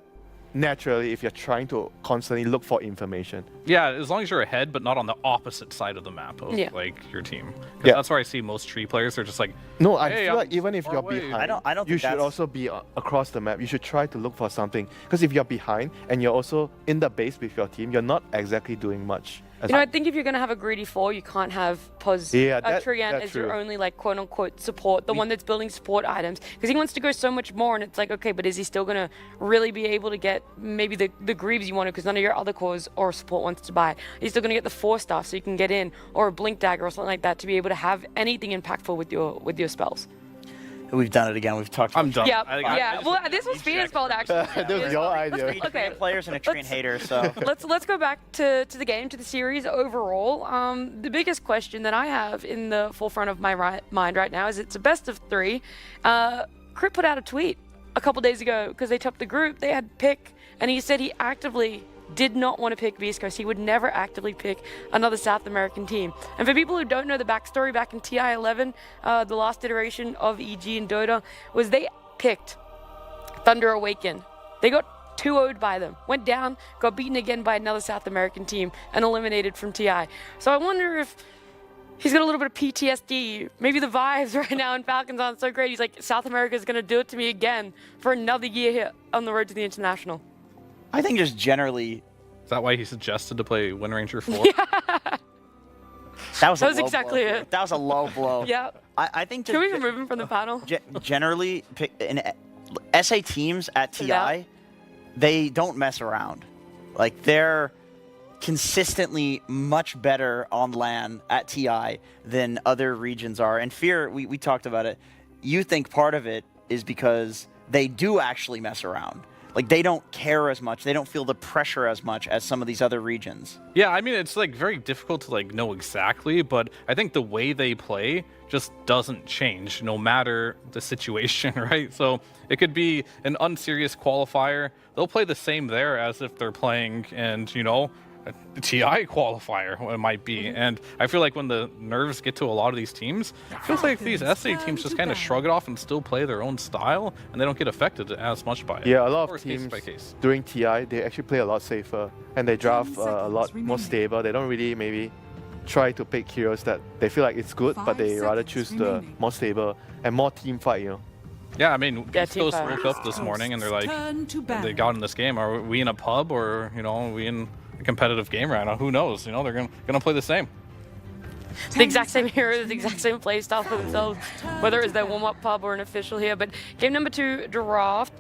naturally if you're trying to constantly look for information. Yeah, as long as you're ahead, but not on the opposite side of the map of Yeah. like your team. 'Cause Yeah. that's where I see most tree players. They're just like, No, I Hey, feel I'm like even if far you're away. behind, I don't you think should that's- also be across the map. You should try to look for something. Because if you're behind and you're also in the base with your team, you're not exactly doing much. as You know, I think if you're going to have a greedy 4, you can't have Pos Yeah, Treant that's as your true. only, like, quote-unquote support, the one that's building support items. Because he wants to go so much more, and it's like, okay, but is he still going to really be able to get maybe the greaves you wanted because none of your other cores or support wants to buy it? He's still going to get the 4 stuff so you can get in, or a blink dagger or something like that to be able to have anything impactful with your spells. We've done it again. We've talked. I'm done. Yeah, I yeah. just- Well, this was Phoenix fault, actually. That was your idea. Okay. Treant players and a Treant hater. So Let's go back to the game, to the series overall. The biggest question that I have in the forefront of my mind right now is it's a best of 3. Crit put out a tweet a couple days ago because they topped the group. They had pick, and he said he actively did not want to pick Beastcoast. He would never actively pick another South American team. And for people who don't know the backstory, back in TI 11, the last iteration of EG and Dota, was they picked Thunder Awaken. They got 2-0'd by them, went down, got beaten again by another South American team, and eliminated from TI. So I wonder if he's got a little bit of PTSD. Maybe the vibes right now in Falcons aren't so great. He's like, South America's going to do it to me again for another year here on the road to the international. I think just generally, Is that why he suggested to play Wind Ranger 4? that was That was exactly it. That was a low blow. Yeah. I think just Can we remove him from the panel? generally, SA teams at TI, Yeah. they don't mess around. Like they're consistently much better on LAN at TI than other regions are. And Fear, we talked about it. You think part of it is because they do actually mess around. Like they don't care as much. They don't feel the pressure as much as some of these other regions. Yeah, I mean, it's like very difficult to like know exactly, but I think the way they play just doesn't change no matter the situation, right? So it could be an unserious qualifier. They'll play the same there as if they're playing and, you know, a TI qualifier, it might be. And I feel like when the nerves get to a lot of these teams, it feels like these SA teams just kind of shrug it off and still play their own style, and they don't get affected as much by it. Yeah, a lot Or of it's case teams by case. during TI, they actually play a lot safer, and they draft a lot more stable. They don't really maybe try to pick heroes that they feel like it's good, but they rather choose the more stable and more team fight, you know. Yeah, I mean, Yeah, Beastcoast team woke up this morning and they're like, they got in this game. Are we in a pub or, you know, are we in a competitive game right now? Who knows? You know, they're gonna play the same. The exact same heroes, the exact same playstyle for themselves, whether it's their warm-up pub or an official here. But game number 2 draft.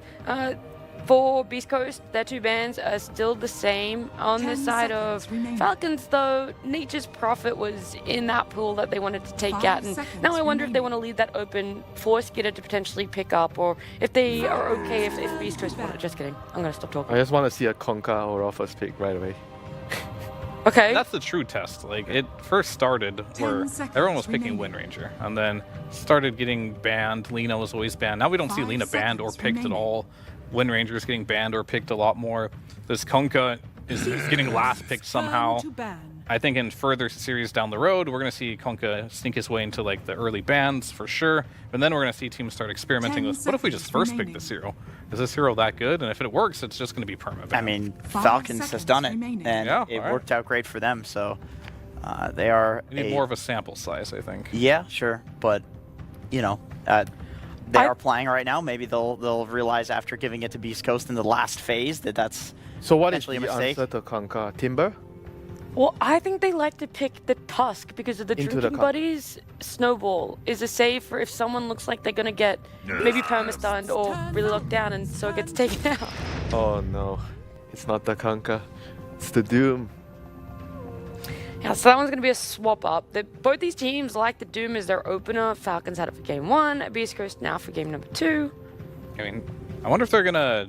For Beastcoast, their 2 bans are still the same. On the side of Falcons, though, Nature's Prophet was in that pool that they wanted to take out. And now I wonder if they want to leave that open for Skitter to potentially pick up, or if they are okay if Beastcoast want it. Just kidding. I'm going to stop talking. I just want to see a Conka or a first pick right away. Okay. That's the true test. Like, it first started where everyone was picking Wind Ranger, and then started getting banned. Lena was always banned. Now we don't see Lena banned or picked at all. Wind Ranger is getting banned or picked a lot more. This Conka is getting last picked somehow. I think in further series down the road, we're going to see Conka sneak his way into like the early bans for sure. And then we're going to see teams start experimenting with, what if we just first pick this hero? Is this hero that good? And if it works, it's just going to be perma-ban. I mean, Falcons has done it, and Yeah, it alright. worked out great for them. So they are. We need more of a sample size, I think. Yeah, sure, but you know, they are playing right now. Maybe they'll realize after giving it to Beastcoast in the last phase that's So what is potentially the a mistake. answer to Conka? Timber? Well, I think they like to pick the Tusk because of the Into the Drinking Buddies. Snowball is a save for if someone looks like they're going to get maybe perma-stunned or really locked down, and so it gets taken out. Oh no, it's not the Conka. It's the Doom. Yeah, so that one's going to be a swap up. Both these teams like the Doom as their opener. Falcons had it for game 1, Beastcoast now for game number 2. I mean, I wonder if they're going to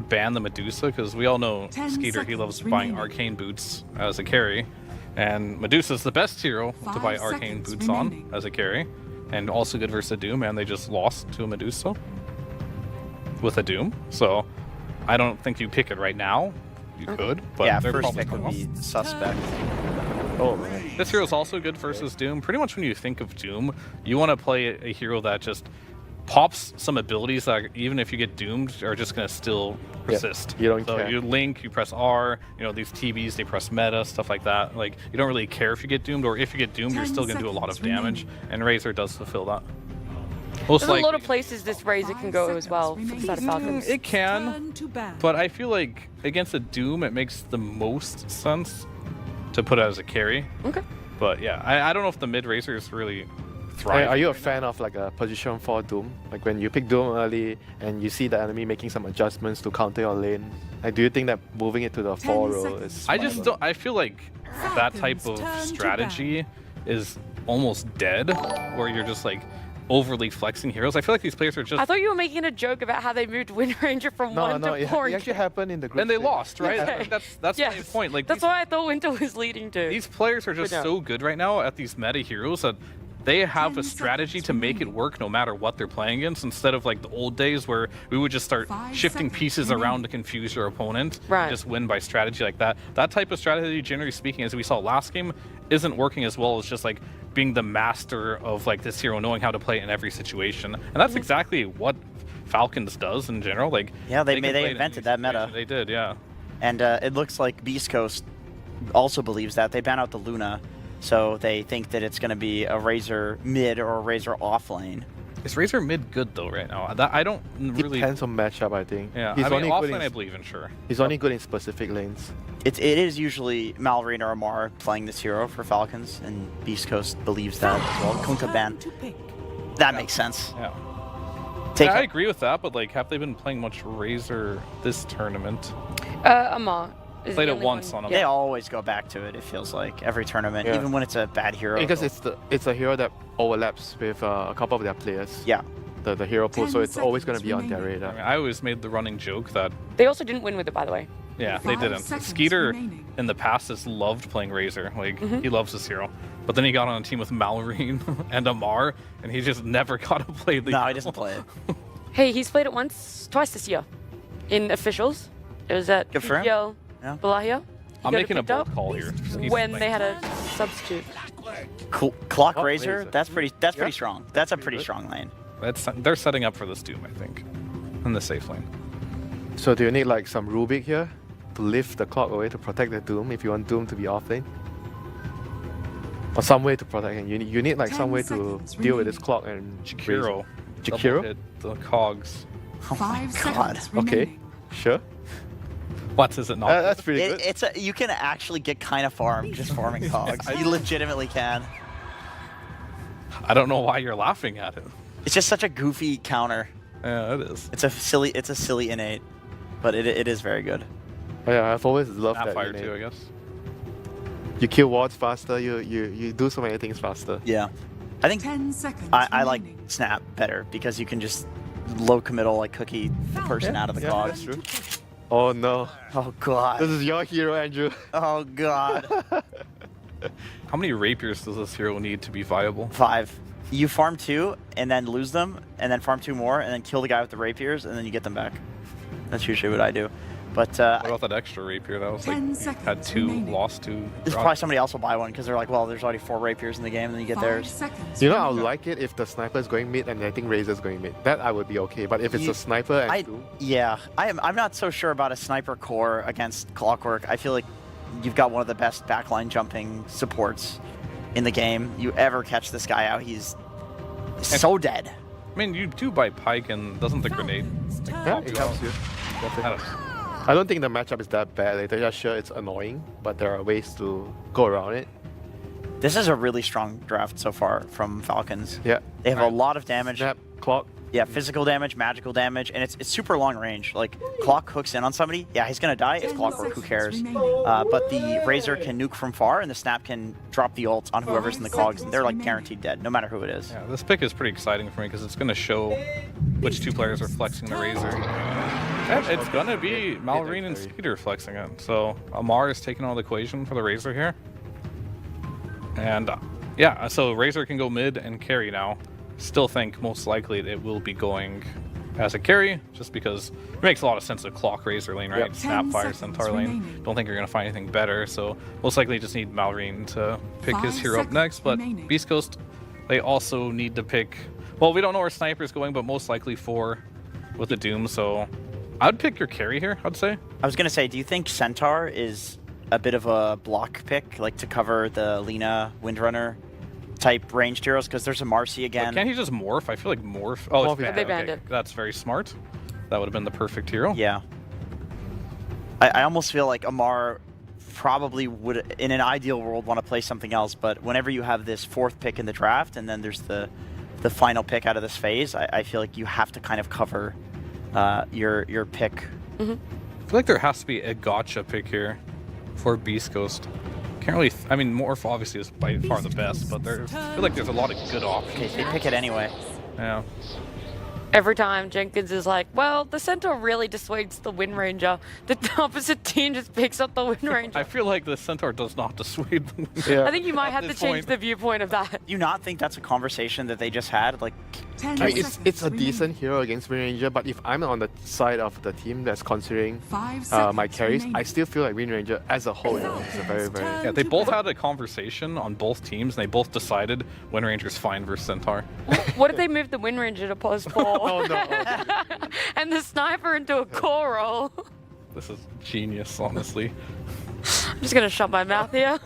ban the Medusa, because we all know Skeeter, he loves buying arcane boots as a carry, and Medusa's the best hero to buy arcane boots on as a carry, and also good versus a Doom, and they just lost to a Medusa with a Doom, so I don't think you pick it right now. You could, but yeah, they're first probably pick would going be suspect. Oh man. This hero is also good versus Doom. Pretty much when you think of Doom, you want to play a hero that just pops some abilities that even if you get doomed are just going to still persist. you don't so care. you link, you press R, you know, these TBs, they press meta, stuff like that. Like, you don't really care if you get doomed, or if you get doomed, you're still going to do a lot of damage, and Razor does fulfill that. Most There's a lot of places this Razor can go as well for the side of Falcons. It can, but I feel like against a Doom, it makes the most sense to put it as a carry. Okay. But yeah, I don't know if the mid Razors really thrive. Are you a fan of like a position 4 Doom? Like when you pick Doom early and you see the enemy making some adjustments to counter your lane, like do you think that moving it to the 4 role is I just smarter? don't. I feel like that type of strategy is almost dead, where you're just like overly flexing heroes. I feel like these players are just. I thought you were making a joke about how they moved Wind Ranger from 1 No, to it 4. actually happened in the group and they stage. lost, right? Okay. I think that's my Yes. point. Like That's these, what I thought Winter was leading to. these players are just But no. so good right now at these meta heroes that they have a strategy to make it work no matter what they're playing against, instead of like the old days where we would just start shifting pieces around to confuse your opponent Right. and just win by strategy like that. That type of strategy, generally speaking, as we saw last game, isn't working as well as just like being the master of like this hero, knowing how to play it in every situation. And that's exactly what Falcons does in general. Like, Yeah, they can play it in invented any that meta. situation. They did, yeah. And it looks like Beastcoast also believes that. They ban out the Luna, so they think that it's going to be a Razor mid or a Razor off lane. Is Razor mid good though right now? That, I don't really. Depends on matchup, I think. Yeah, He's I mean, only good offlane I in, believe in, sure. he's only good in specific lanes. It is usually Malrine or Amar playing this hero for Falcons, and Beastcoast believes that as well. Kunka ban. That makes sense. Yeah. Take I it. agree with that, but like, have they been playing much Razor this tournament? Amar. is Played the it only once one. on They him. always go back to it, it feels like, every tournament, Yeah. even when it's a bad hero. Because they'll- it's a hero that overlaps with a couple of their players. Yeah. The hero pool, so it's always going to be on their I radar. mean, I always made the running joke that, They also didn't win with it, by the way. yeah, they didn't. Skeeter in the past has loved playing Razor. Like, he loves this hero. But then he got on a team with Malrine and Amar, and he just never got to play the No, hero. he doesn't play it. Hey, he's played it twice this year in officials. It was at Good for him. PPL Yeah. Balahia. I'm making a bold call here. When they had a substitute. Clock Clock Razor, Razor. that's pretty strong. That's a pretty strong lane. They're setting up for this Doom, I think, in the safe lane. So do you need like some Rubik here to lift the clock away to protect the Doom if you want Doom to be off lane? Or some way to protect him. You need like some way to 10 seconds deal with this remaining. clock and Jakiro. Jakiro? Double hit the cogs. Oh my 5 god. seconds Okay, remaining. sure. What is it not? That's pretty good. You can actually get kind of farmed just farming cogs. You legitimately can. I don't know why you're laughing at it. It's just such a goofy counter. Yeah, it is. It's a silly innate, but it is very good. Oh, yeah, I've always loved that. Snapfire innate. too, I guess. You kill wards faster. You do so many things faster. Yeah, I think 10 seconds I like remaining. snap better because you can just low committal like cookie the person out of the Yeah, cog. that's true. Oh no, Oh god. this is your hero, Andrew. Oh god. How many rapiers does this hero need to be viable? 5. You farm 2 and then lose them, and then farm 2 more, and then kill the guy with the rapiers, and then you get them back. That's usually what I do. But What about that extra rapier? That was 10 like seconds had 2, remaining. lost 2. there's probably somebody else will buy one because they're like, well, there's already 4 rapiers in the game, and then you get 5 theirs. seconds You know, I would remaining. like it if the sniper is going mid and I think Razor's going mid. That I would be okay. But if it's You- a sniper and I 2, yeah, I'm not so sure about a sniper core against Clockwork. I feel like you've got one of the best backline jumping supports in the game. You ever catch this guy out, he's so dead. I mean, you do buy Pike, and doesn't the grenade? yeah, it helps you. Definitely. I don't think the matchup is that bad. Like, they're just sure it's annoying, but there are ways to go around it. This is a really strong draft so far from Falcons. Yeah. They have a lot of damage. Snap, clock. Yeah, physical damage, magical damage, and it's super long range. Like, Clock hooks in on somebody, yeah, he's gonna die. It's 10 Clockwork, who seconds cares? remaining. But the Razor can nuke from far, and the Snap can drop the ult on whoever's in the cogs, and they're like remaining. guaranteed dead, no matter who it is. Yeah, this pick is pretty exciting for me because it's going to show which 2 players are flexing the Razor. And it's going to be Malrine and Skeeter flexing it. So Amar is taking on the equation for the Razor here. And yeah, so Razor can go mid and carry now. Still think most likely it will be going as a carry, just because it makes a lot of sense to clock Razor lane, right? Yep. 10 Snapfire seconds Centaur lane. remaining. Don't think you're going to find anything better, so most likely just need Malrine to pick his 5 hero up seconds next. But remaining. Beastcoast, they also need to pick. Well, we don't know where Sniper's going, but most likely 4 with the Doom, so I'd pick your carry here, I'd say. I was gonna say, do you think Centaur is a bit of a block pick, like to cover the Lena Windrunner type ranged heroes? Because there's a Marcy But again. can't he just morph? I feel like morph. Oh, Morph it's is banned. They banned Okay, it. that's very smart. That would have been the perfect hero. Yeah. I almost feel like Amar probably would, in an ideal world, want to play something else, but whenever you have this 4th pick in the draft, and then there's the final pick out of this phase, I feel like you have to kind of cover your pick. I feel like there has to be a gotcha pick here for Beastcoast. Can't really. I mean, morph obviously is by far the best, but I feel like there's a lot of good options. Okay, they pick it anyway. Yeah. Every time Jenkins is like, well, the Centaur really dissuades the Wind Ranger. The opposite team just picks up the Wind Ranger. I feel like the Centaur does not dissuade them. Yeah. I think you might At have to this change point. the viewpoint of that. Do you not think that's a conversation that they just had? Like, 10 I mean, seconds it's a remaining. decent hero against Wind Ranger, but if I'm on the side of the team that's considering 5 my seconds carries, remaining. I still feel like Wind Ranger as a whole is a very, very... Yeah, they both had a conversation on both teams, and they both decided Wind Ranger's fine versus Centaur. What if they moved the Wind Ranger to pause 4? Oh no. And the Sniper into a core roll? This is genius, honestly. I'm just gonna shut my mouth here.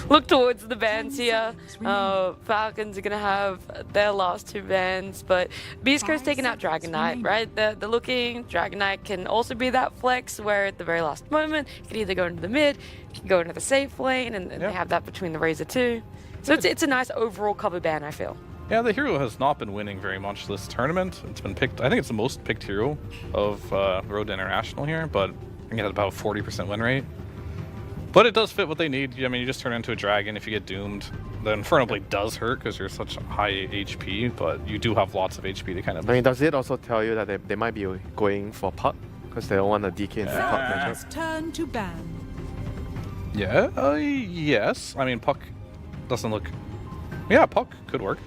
Look towards the bans here. Falcons are gonna have their last 2 bans, but Beastcoast taking out Dragon Knight, right? They're looking. Dragon Knight can also be that flex where at the very last moment you can either go into the mid, you can go into the safe lane, and they have that between the Razor too. So it's a nice overall cover ban, I feel. Yeah, the hero has not been winning very much this tournament. It's been picked, I think it's the most picked hero of Road to International here, but I think it has about 40% win rate. But it does fit what they need. I mean, you just turn into a dragon if you get doomed. The Inferno Blade does hurt because you're such high HP, but you do have lots of HP to kind of... I mean, does it also tell you that they might be going for puck? Because they don't want to DK into puck matchup? Turn to ban. Yeah, yes. I mean, Puck doesn't look... Yeah, Puck could work.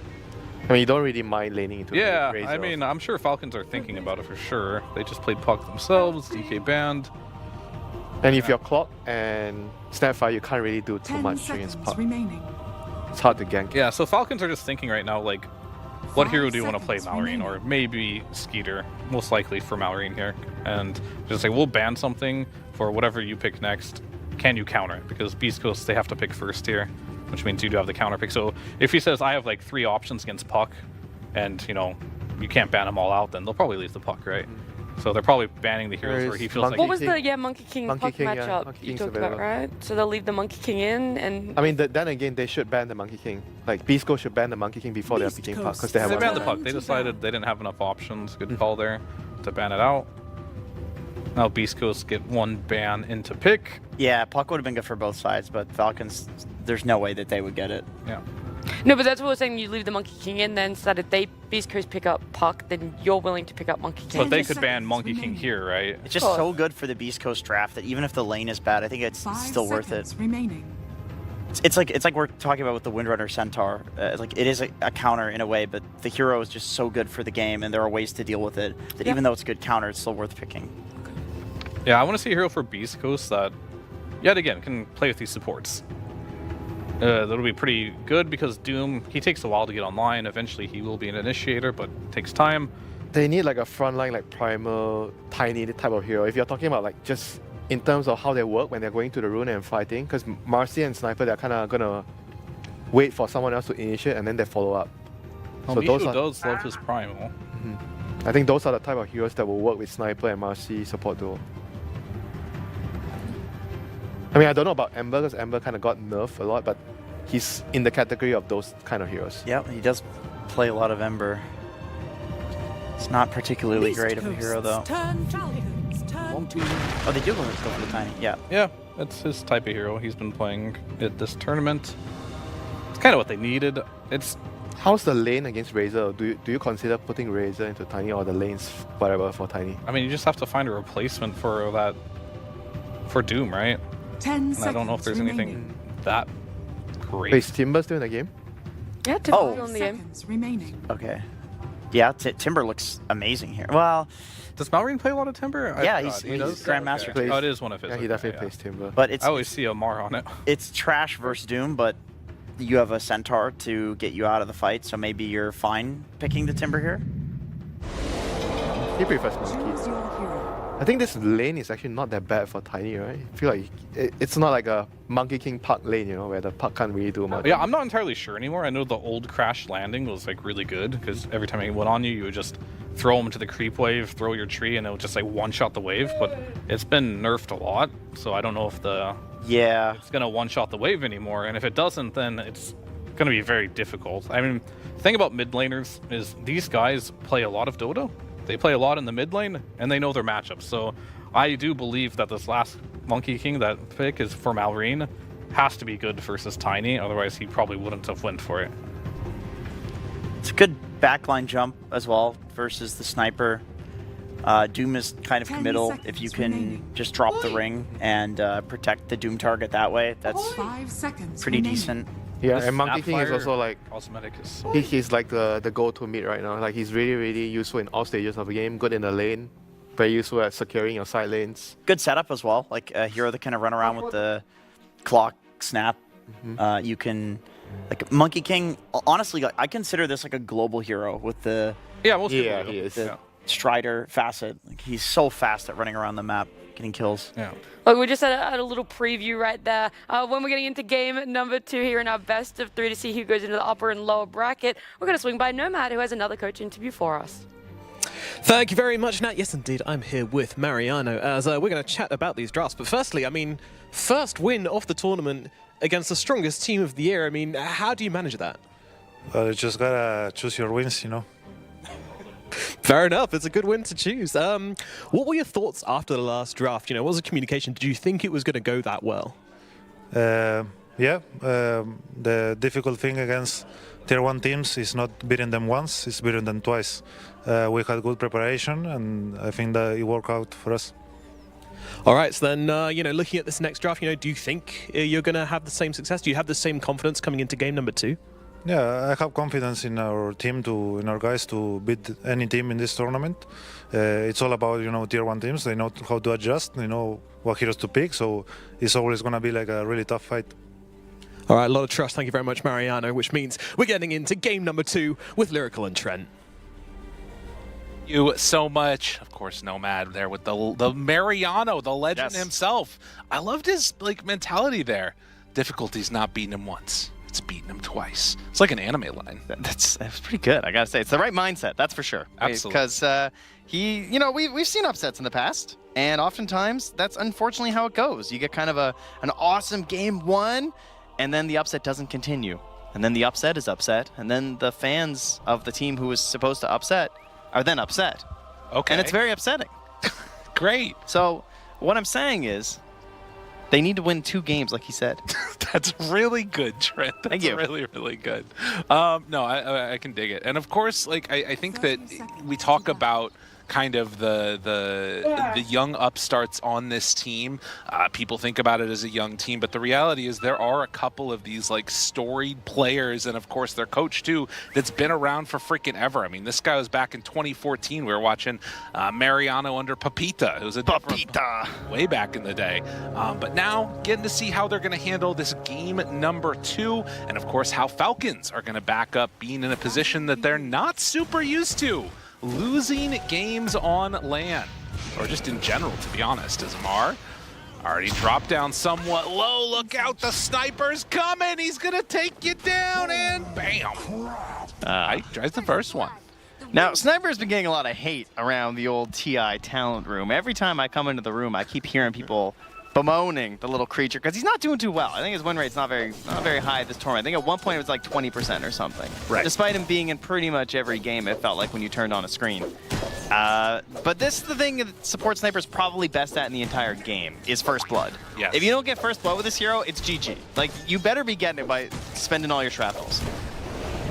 I mean, you don't really mind laning into Yeah, Razor. I mean, I'm sure Falcons are thinking about it for sure. They just played Puck themselves, DK banned. And if you're Clock and Snapfire, you can't really do too 10 much against seconds puck. remaining. It's hard to gank. Yeah, so Falcons are just thinking right now, like, what 5 hero do you want to play seconds Malrine? Or maybe Skeeter, most likely for Malrine here. And just say, we'll ban something for whatever you pick next. can you counter it? Because Beastcoast, they have to pick first here, which means you do have the counter pick. So if he says, I have like 3 options against Puck, and, you know, you can't ban them all out, then they'll probably leave the Puck, right? So they're probably banning the heroes where he feels like... What was the Monkey King Puck King, matchup Monkey you King's talked about, available. right? So they'll leave the Monkey King in, and... I mean, then again, they should ban the Monkey King. Like, Beastcoast should ban the Monkey King before they're picking Puck, because they have They one. banned the Puck. They decided they didn't have enough options. Good call there to ban it out. Now Beastcoast get 1 ban into pick. Yeah, Puck would have been good for both sides, but Falcons, there's no way that they would get it. Yeah. No, but that's what we're saying. You leave the Monkey King in, then so that if they Beast Coast pick up Puck, then you're willing to pick up Monkey King. But they could ban Monkey King here, right? It's just so good for the Beastcoast draft that even if the lane is bad, I think it's still worth it. It's like we're talking about with the Windrunner Centaur. Like it is a counter in a way, but the hero is just so good for the game, and there are ways to deal with it that even though it's a good counter, it's still worth picking. Yeah, I want to see a hero for Beastcoast that, yet again, can play with these supports. That'll be pretty good because Doom, he takes a while to get online. Eventually, he will be an initiator, but it takes time. They need like a frontline, like primal, tiny type of hero. If you're talking about like just in terms of how they work when they're going to the rune and fighting, because Marcy and Sniper, they're kind of gonna wait for someone else to initiate and then they follow up. Well, So Mishu those are, does love his primal. I think those are the type of heroes that will work with Sniper and Marcy support duo. I mean, I don't know about Ember because Ember kind of got nerfed a lot, but he's in the category of those kind of heroes. Yep, he does play a lot of Ember. It's not particularly great of a hero, though. Oh, they do go for the tiny. Yeah. Yeah, that's his type of hero. He's been playing it this tournament. It's kind of what they needed. It's How's the lane against Razor? Do you consider putting Razor into Tiny or the lanes whatever for Tiny? I mean, you just have to find a replacement for that, for Doom, right? 10 And seconds I don't know if there's anything that great. Wait, is Timber still in the game? Yeah, Timber's on the game. seconds remaining. Okay. Yeah, Timber looks amazing here. Well, Does Malrine play a lot of Timber? Yeah, forgot. he's does? Grandmaster. Okay. Oh, it is one of his. Yeah, he okay, definitely plays Timber. but it's I always see Omar on it. it's trash versus Doom, but you have a Centaur to get you out of the fight, so maybe you're fine picking the Timber here. He prefers Choose Monkey. your hero. I think this lane is actually not that bad for Tiny, right? I feel like it's not like a Monkey King Puck lane, you know, where the Puck can't really do much. Yeah, I'm not entirely sure anymore. I know the old crash landing was like really good because every time he went on you, you would just throw him into the creep wave, throw your tree, and it would just like one-shot the wave. But it's been nerfed a lot, so I don't know if it's gonna one-shot the wave anymore. And if it doesn't, then it's gonna be very difficult. I mean, the thing about mid laners is these guys play a lot of Dota. They play a lot in the mid lane, and they know their matchups. So I do believe that this last Monkey King, that pick is for Malrine, has to be good versus Tiny. Otherwise, he probably wouldn't have went for it. It's a good backline jump as well versus the Sniper. Doom is kind of 10 committal. seconds If you can remaining. just drop the ring and protect the Doom target that way, that's 5 seconds pretty remaining. decent. Yeah, This and Monkey King is Snapfire also like cosmetic is so he's like the go-to mid right now. Like he's really, really useful in all stages of the game. Good in the lane, very useful at securing your side lanes. Good setup as well. Like a hero that kind of run around with the clock snap. You can, like Monkey King. Honestly, I consider this like a global hero with the yeah, most Yeah, people he do. is. the Strider facet. Like he's so fast at running around the map, getting kills. Yeah. Look, we just had a little preview right there. When we're getting into game number 2 here in our best of 3 to see who goes into the upper and lower bracket, we're going to swing by Nomad, who has another coach interview for us. Thank you very much, Nat. Yes, indeed, I'm here with Mariano as we're going to chat about these drafts. But firstly, I mean, first win of the tournament against the strongest team of the year. I mean, how do you manage that? Well, you just gotta choose your wins, you know. Fair enough. It's a good win to choose. What were your thoughts after the last draft? You know, what was the communication? Did you think it was going to go that well? The difficult thing against tier 1 teams is not beating them once, it's beating them twice. We had good preparation, and I think that it worked out for us. All right, so then, you know, looking at this next draft, you know, do you think you're going to have the same success? Do you have the same confidence coming into game number 2? Yeah, I have confidence in our team, in our guys to beat any team in this tournament. It's all about, you know, tier 1 teams. They know how to adjust, they know what heroes to pick, so it's always going to be like a really tough fight. All right, a lot of trust. Thank you very much, Mariano, which means we're getting into game number 2 with Lyrical and Trent. you so much. Of course, Nomad there with the Mariano, the legend himself. I loved his like mentality there. Difficulty's not beating him once. It's beating him twice. It's like an anime line. That's pretty good. I gotta say, it's the right mindset. That's for sure. Absolutely. Because we've seen upsets in the past, and oftentimes that's unfortunately how it goes. You get kind of an awesome game one, and then the upset doesn't continue, and then the upset is upset, and then the fans of the team who was supposed to upset are then upset. Okay. And it's very upsetting. Great. So what I'm saying is, they need to win 2 games, like he said. That's really good, Trent. That's Thank you. Really, really good. No, I can dig it. And of course, like I think that we talk about kind of the young upstarts on this team. People think about it as a young team, but the reality is there are a couple of these like storied players, and of course their coach too, that's been around for freaking ever. I mean, this guy was back in 2014. We were watching Mariano under Papita. It was a way back in the day. But now getting to see how they're going to handle this game number 2, and of course how Falcons are going to back up being in a position that they're not super used to. Losing games on LAN, or just in general, to be honest, as Mar already dropped down somewhat low. Look out, the sniper's coming. He's gonna take you down, and bam. He tries the first one. Now, Sniper's been getting a lot of hate around the old TI talent room. Every time I come into the room, I keep hearing people bemoaning the little creature because he's not doing too well. I think his win rate's not very high at this tournament. I think at one point it was like 20% or something. Right. Despite him being in pretty much every game, it felt like when you turned on a screen. But this is the thing that support Sniper's probably best at in the entire game, is first blood. Yes. If you don't get first blood with this hero, it's GG. Like, you better be getting it by spending all your shrapnels.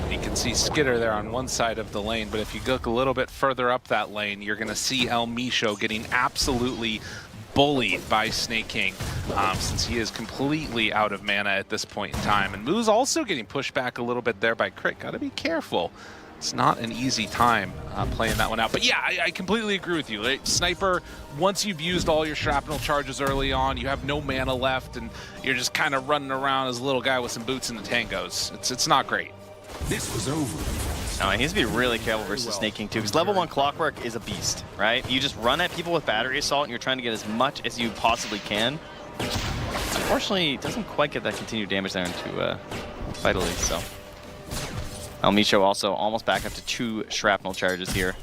You can see Skitter there on one side of the lane, but if you look a little bit further up that lane, you're going to see El Misho getting absolutely bullied by Snake King, since he is completely out of mana at this point in time. And Moo's also getting pushed back a little bit there by Crit. Gotta be careful. It's not an easy time playing that one out. But yeah, I completely agree with you. Like, Sniper, once you've used all your shrapnel charges early on, you have no mana left, and you're just kind of running around as a little guy with some boots in the tangos. It's not great. This was over. No, he has to be really careful versus Snake King too, because level 1 Clockwork is a beast, right? You just run at people with battery assault, and you're trying to get as much as you possibly can. Unfortunately, it doesn't quite get that continued damage there into Vitally, so. El Misho also almost back up to 2 shrapnel charges here.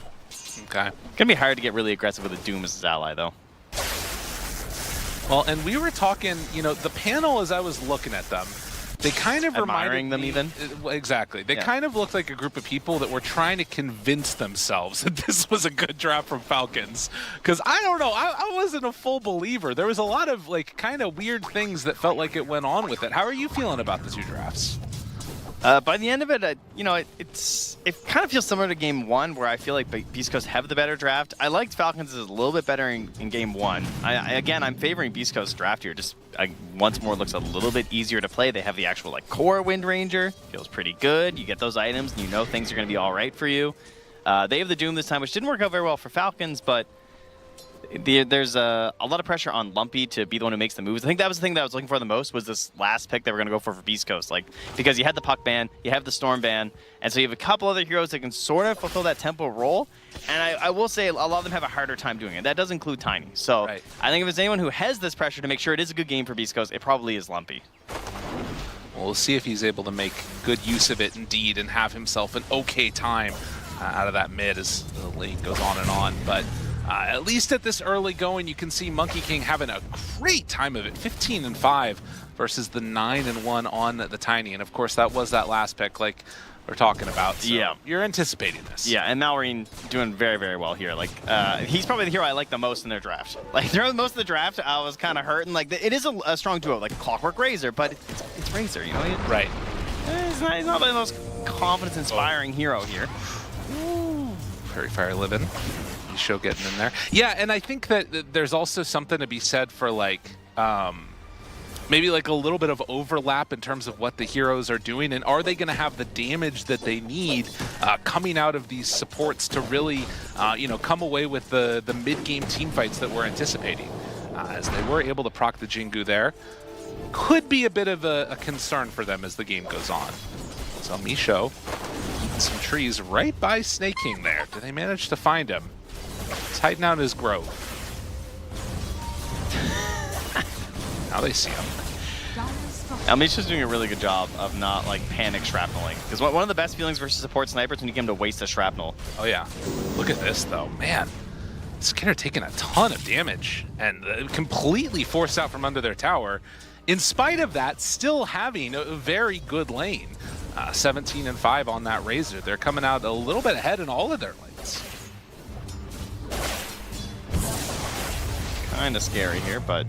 Okay. Gonna be hard to get really aggressive with a Doom as his ally, though. Well, and we were talking, you know, the panel as I was looking at them, they kind of admiring them even. Exactly. They kind of looked like a group of people that were trying to convince themselves that this was a good draft from Falcons. Because I don't know, I wasn't a full believer. There was a lot of like kind of weird things that felt like it went on with it. How are you feeling about the 2 drafts? By the end of it, you know, it kind of feels similar to Game 1, where I feel like Beastcoast have the better draft. I liked Falcons a little bit better in Game 1. Again, I'm favoring Beastcoast's draft here. Just once more, looks a little bit easier to play. They have the actual like core Wind Ranger. Feels pretty good. You get those items, and you know things are going to be all right for you. They have the Doom this time, which didn't work out very well for Falcons, but there's a lot of pressure on Lumpy to be the one who makes the moves. I think that was the thing that I was looking for the most, was this last pick that we're going to go for Beastcoast. Like, because you had the Puck ban, you have the Storm ban, and so you have a couple other heroes that can sort of fulfill that tempo role. And I will say a lot of them have a harder time doing it. That does include Tiny. So I think if there's anyone who has this pressure to make sure it is a good game for Beastcoast, it probably is Lumpy. Well, we'll see if he's able to make good use of it indeed and have himself an okay time out of that mid as the lane goes on and on. But at least at this early going, you can see Monkey King having a great time of it. 15-5 versus the 9-1 on the Tiny. And of course, that was that last pick like we're talking about. So yeah. You're anticipating this. Yeah, and Malrine doing very, very well here. Like, he's probably the hero I like the most in their draft. Like, throughout most of the draft, I was kind of hurting. Like, it is a strong duo, like Clockwork Razor, but it's Razor, you know? Right. He's not the most confidence-inspiring hero here. Ooh. Very Fire Living. Show getting in there. Yeah, and I think that there's also something to be said for like maybe like a little bit of overlap in terms of what the heroes are doing, and are they going to have the damage that they need coming out of these supports to really you know, come away with the mid-game team fights that we're anticipating, as they were able to proc the Jingu there. Could be a bit of a concern for them as the game goes on. So Misho some trees right by Snake King there. Do they manage to find him? He's hiding out in his grove. Now they see him. Almisha's doing a really good job of not like panic shrapneling. Because one of the best feelings versus support snipers when you get him to waste a shrapnel. Oh yeah. Look at this though, man. Skinner taking a ton of damage and completely forced out from under their tower. In spite of that, still having a very good lane. 17 and 5 on that Razor. They're coming out a little bit ahead in all of their lanes. Kind of scary here, but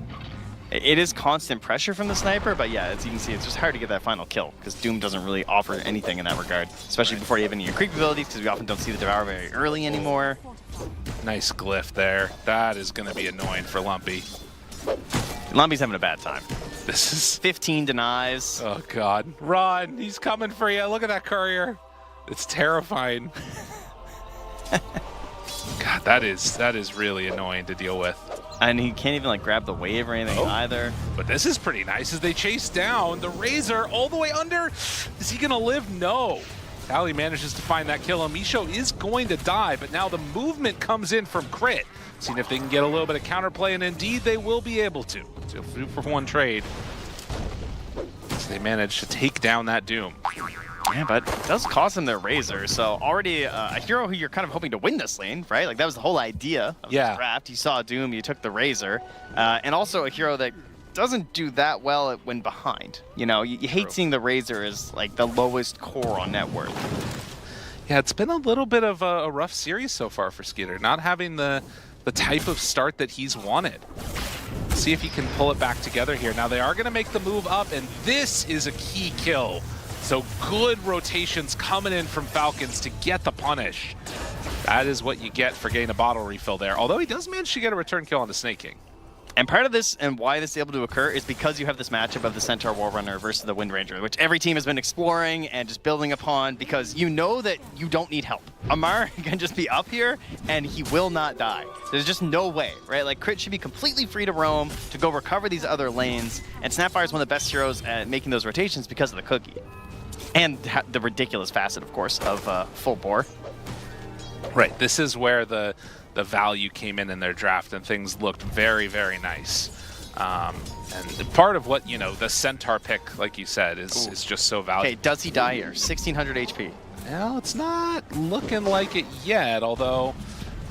it is constant pressure from the sniper. But yeah, as you can see, it's just hard to get that final kill because Doom doesn't really offer anything in that regard, especially before you have any of your creep abilities, because we often don't see the Devour very early anymore. Nice glyph there. That is going to be annoying for Lumpy. Lumpy's having a bad time. This is 15 denies. Oh god, run! He's coming for you. Look at that courier. It's terrifying. God, that is really annoying to deal with. And he can't even like grab the wave or anything either. But this is pretty nice as they chase down the Razor all the way under. Is he gonna live? No. Tally manages to find that kill. Misho is going to die, but now the movement comes in from Crit. Seeing if they can get a little bit of counterplay, and indeed they will be able to. So 2-for-1 trade. So they manage to take down that Doom. Yeah, but it does cost them their Razor, so already a hero who you're kind of hoping to win this lane, right? Like that was the whole idea of this draft. You saw Doom, you took the Razor, and also a hero that doesn't do that well when behind. You know, you hate seeing the Razor as like the lowest core on net worth. Yeah, it's been a little bit of a rough series so far for Skeeter, not having the type of start that he's wanted. See if he can pull it back together here. Now they are going to make the move up, and this is a key kill. So good rotations coming in from Falcons to get the punish. That is what you get for getting a bottle refill there. Although he does manage to get a return kill on the Snake King. And part of this and why this is able to occur is because you have this matchup of the Centaur Warrunner versus the Wind Ranger, which every team has been exploring and just building upon because you know that you don't need help. Amar can just be up here and he will not die. There's just no way, right? Like Crit should be completely free to roam, to go recover these other lanes, and Snapfire is one of the best heroes at making those rotations because of the cookie. And the ridiculous facet, of course, of full bore. Right, this is where the value came in their draft and things looked very, very nice. And part of what, you know, the Centaur pick, like you said, is just so valuable. Okay, does he die here? 1600 HP. Well, it's not looking like it yet, although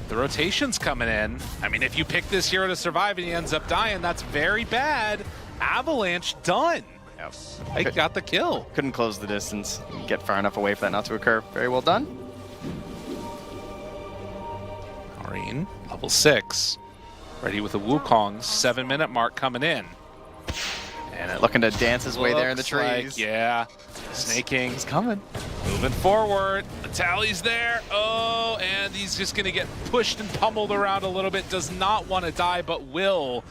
the rotation's coming in. I mean, if you pick this hero to survive and he ends up dying, that's very bad. Avalanche done. Yep. I got the kill. Couldn't close the distance. Get far enough away for that not to occur. Very well done. Marine, level 6. Ready with a Wukong, 7-minute mark coming in. And it looking to dance his way there in the trees. Like, yeah. Snake King. He's coming. Moving forward. The tally's there. Oh, and he's just going to get pushed and pummeled around a little bit. Does not want to die, but will.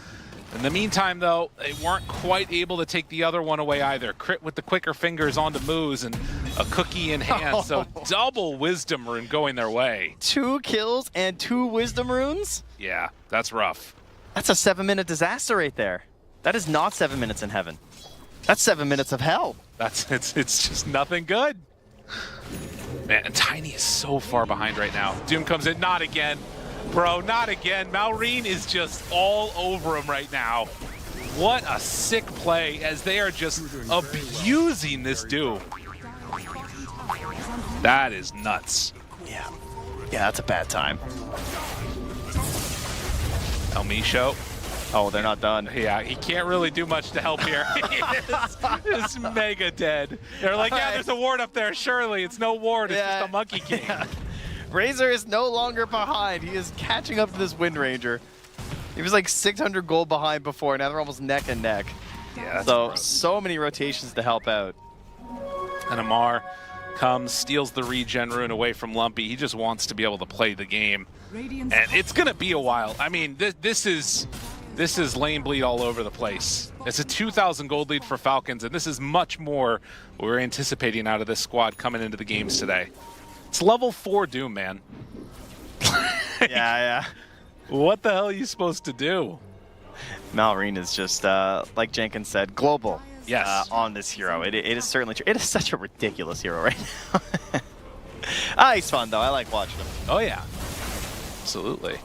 In the meantime, though, they weren't quite able to take the other one away either. Crit with the quicker fingers onto Moose and a cookie in hand. So double Wisdom Rune going their way. 2 kills and 2 Wisdom Runes? Yeah, that's rough. That's a 7-minute disaster right there. That is not 7 minutes in heaven. That's 7 minutes of hell. It's just nothing good. Man, and Tiny is so far behind right now. Doom comes in, not again. Bro, not again. Malrine is just all over him right now. What a sick play as they are just abusing this Doom. That is nuts. Yeah. Yeah, that's a bad time. Elmisho. Oh, they're not done. Yeah, he can't really do much to help here. He is mega dead. They're like, yeah, there's a ward up there. Surely, it's no ward. It's just a Monkey King. Yeah. Razor is no longer behind. He is catching up to this Wind Ranger. He was like 600 gold behind before. Now they're almost neck and neck. Yeah, so many rotations to help out. And Amar comes, steals the regen rune away from Lumpy. He just wants to be able to play the game. And it's going to be a while. I mean, this is lane bleed all over the place. It's a 2,000 gold lead for Falcons, and this is much more what we're anticipating out of this squad coming into the games today. It's level 4 Doom, man. Yeah. What the hell are you supposed to do? Malrine is just, like Jenkins said, global. Yes. On this hero. It is certainly true. It is such a ridiculous hero right now. He's fun though. I like watching him. Oh yeah, absolutely.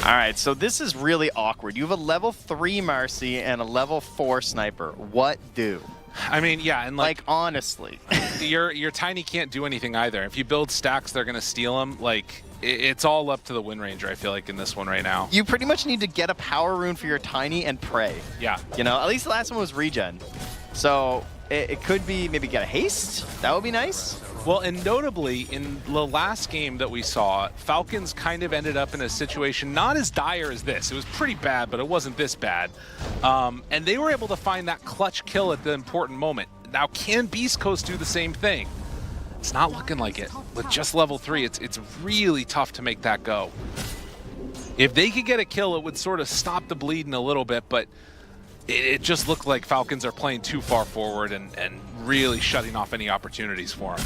All right, so this is really awkward. You have a level 3 Marcy and a level 4 sniper. What do? I mean, yeah, and Like honestly, your Tiny can't do anything either. If you build stacks, they're gonna steal them. Like it's all up to the Wind Ranger. I feel like in this one right now. you pretty much need to get a power rune for your Tiny and pray. Yeah. You know, at least the last one was regen. So it could be maybe get a haste. That would be nice. Well, and notably, in the last game that we saw, Falcons kind of ended up in a situation not as dire as this. It was pretty bad, but it wasn't this bad. And they were able to find that clutch kill at the important moment. Now, can Beastcoast do the same thing? It's not looking like it. With just level 3, it's really tough to make that go. If they could get a kill, it would sort of stop the bleeding a little bit, but it just looked like Falcons are playing too far forward and really shutting off any opportunities for them.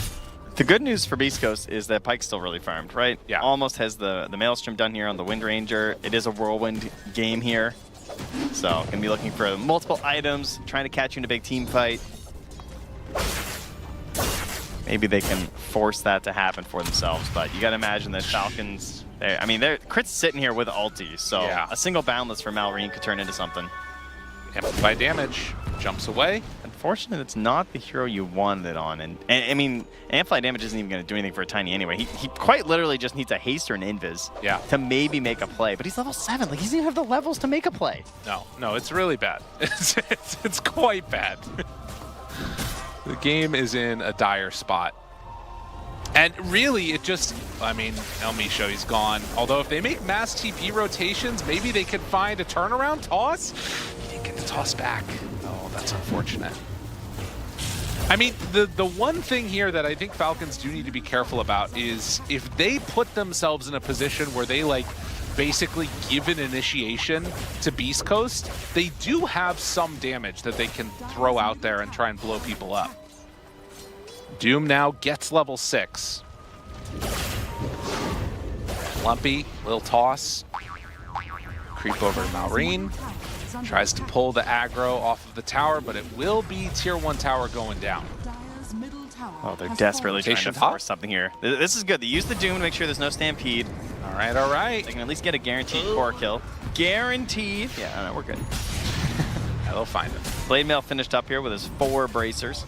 The good news for Beastcoast is that Pyke's still really farmed, right? Yeah. Almost has the Maelstrom done here on the Wind Ranger. It is a whirlwind game here. So, gonna be looking for multiple items, trying to catch you in a big team fight. Maybe they can force that to happen for themselves, but you gotta imagine that Falcons, Crit's sitting here with ulti, so Yeah. a single boundless for Malrine could turn into something. Amplify damage, jumps away. Unfortunately, it's not the hero you wanted it on. And I mean, Amplify damage isn't even going to do anything for a Tiny anyway. He quite literally just needs a haste or an invis to maybe make a play. But he's level 7. Like, he doesn't even have the levels to make a play. No, it's really bad. It's quite bad. The game is in a dire spot. And really, it just, I mean, El Misho, he's gone. Although if they make mass TP rotations, maybe they could find a turnaround toss. He didn't get the toss back. Oh, that's unfortunate. I mean, the one thing here that I think Falcons do need to be careful about is if they put themselves in a position where they, like, basically give an initiation to Beastcoast, they do have some damage that they can throw out there and try and blow people up. Doom now gets level 6. Lumpy, little toss. Creep over to Malrine. Tries to pull the aggro off of the tower, but it will be tier 1 tower going down. Oh, they're desperately trying to force something here. This is good. They use the Doom to make sure there's no stampede. All right, all right. They can at least get a guaranteed core kill. Guaranteed. Yeah, no, we're good. Yeah, they'll find him. Blade Mail finished up here with his 4 bracers.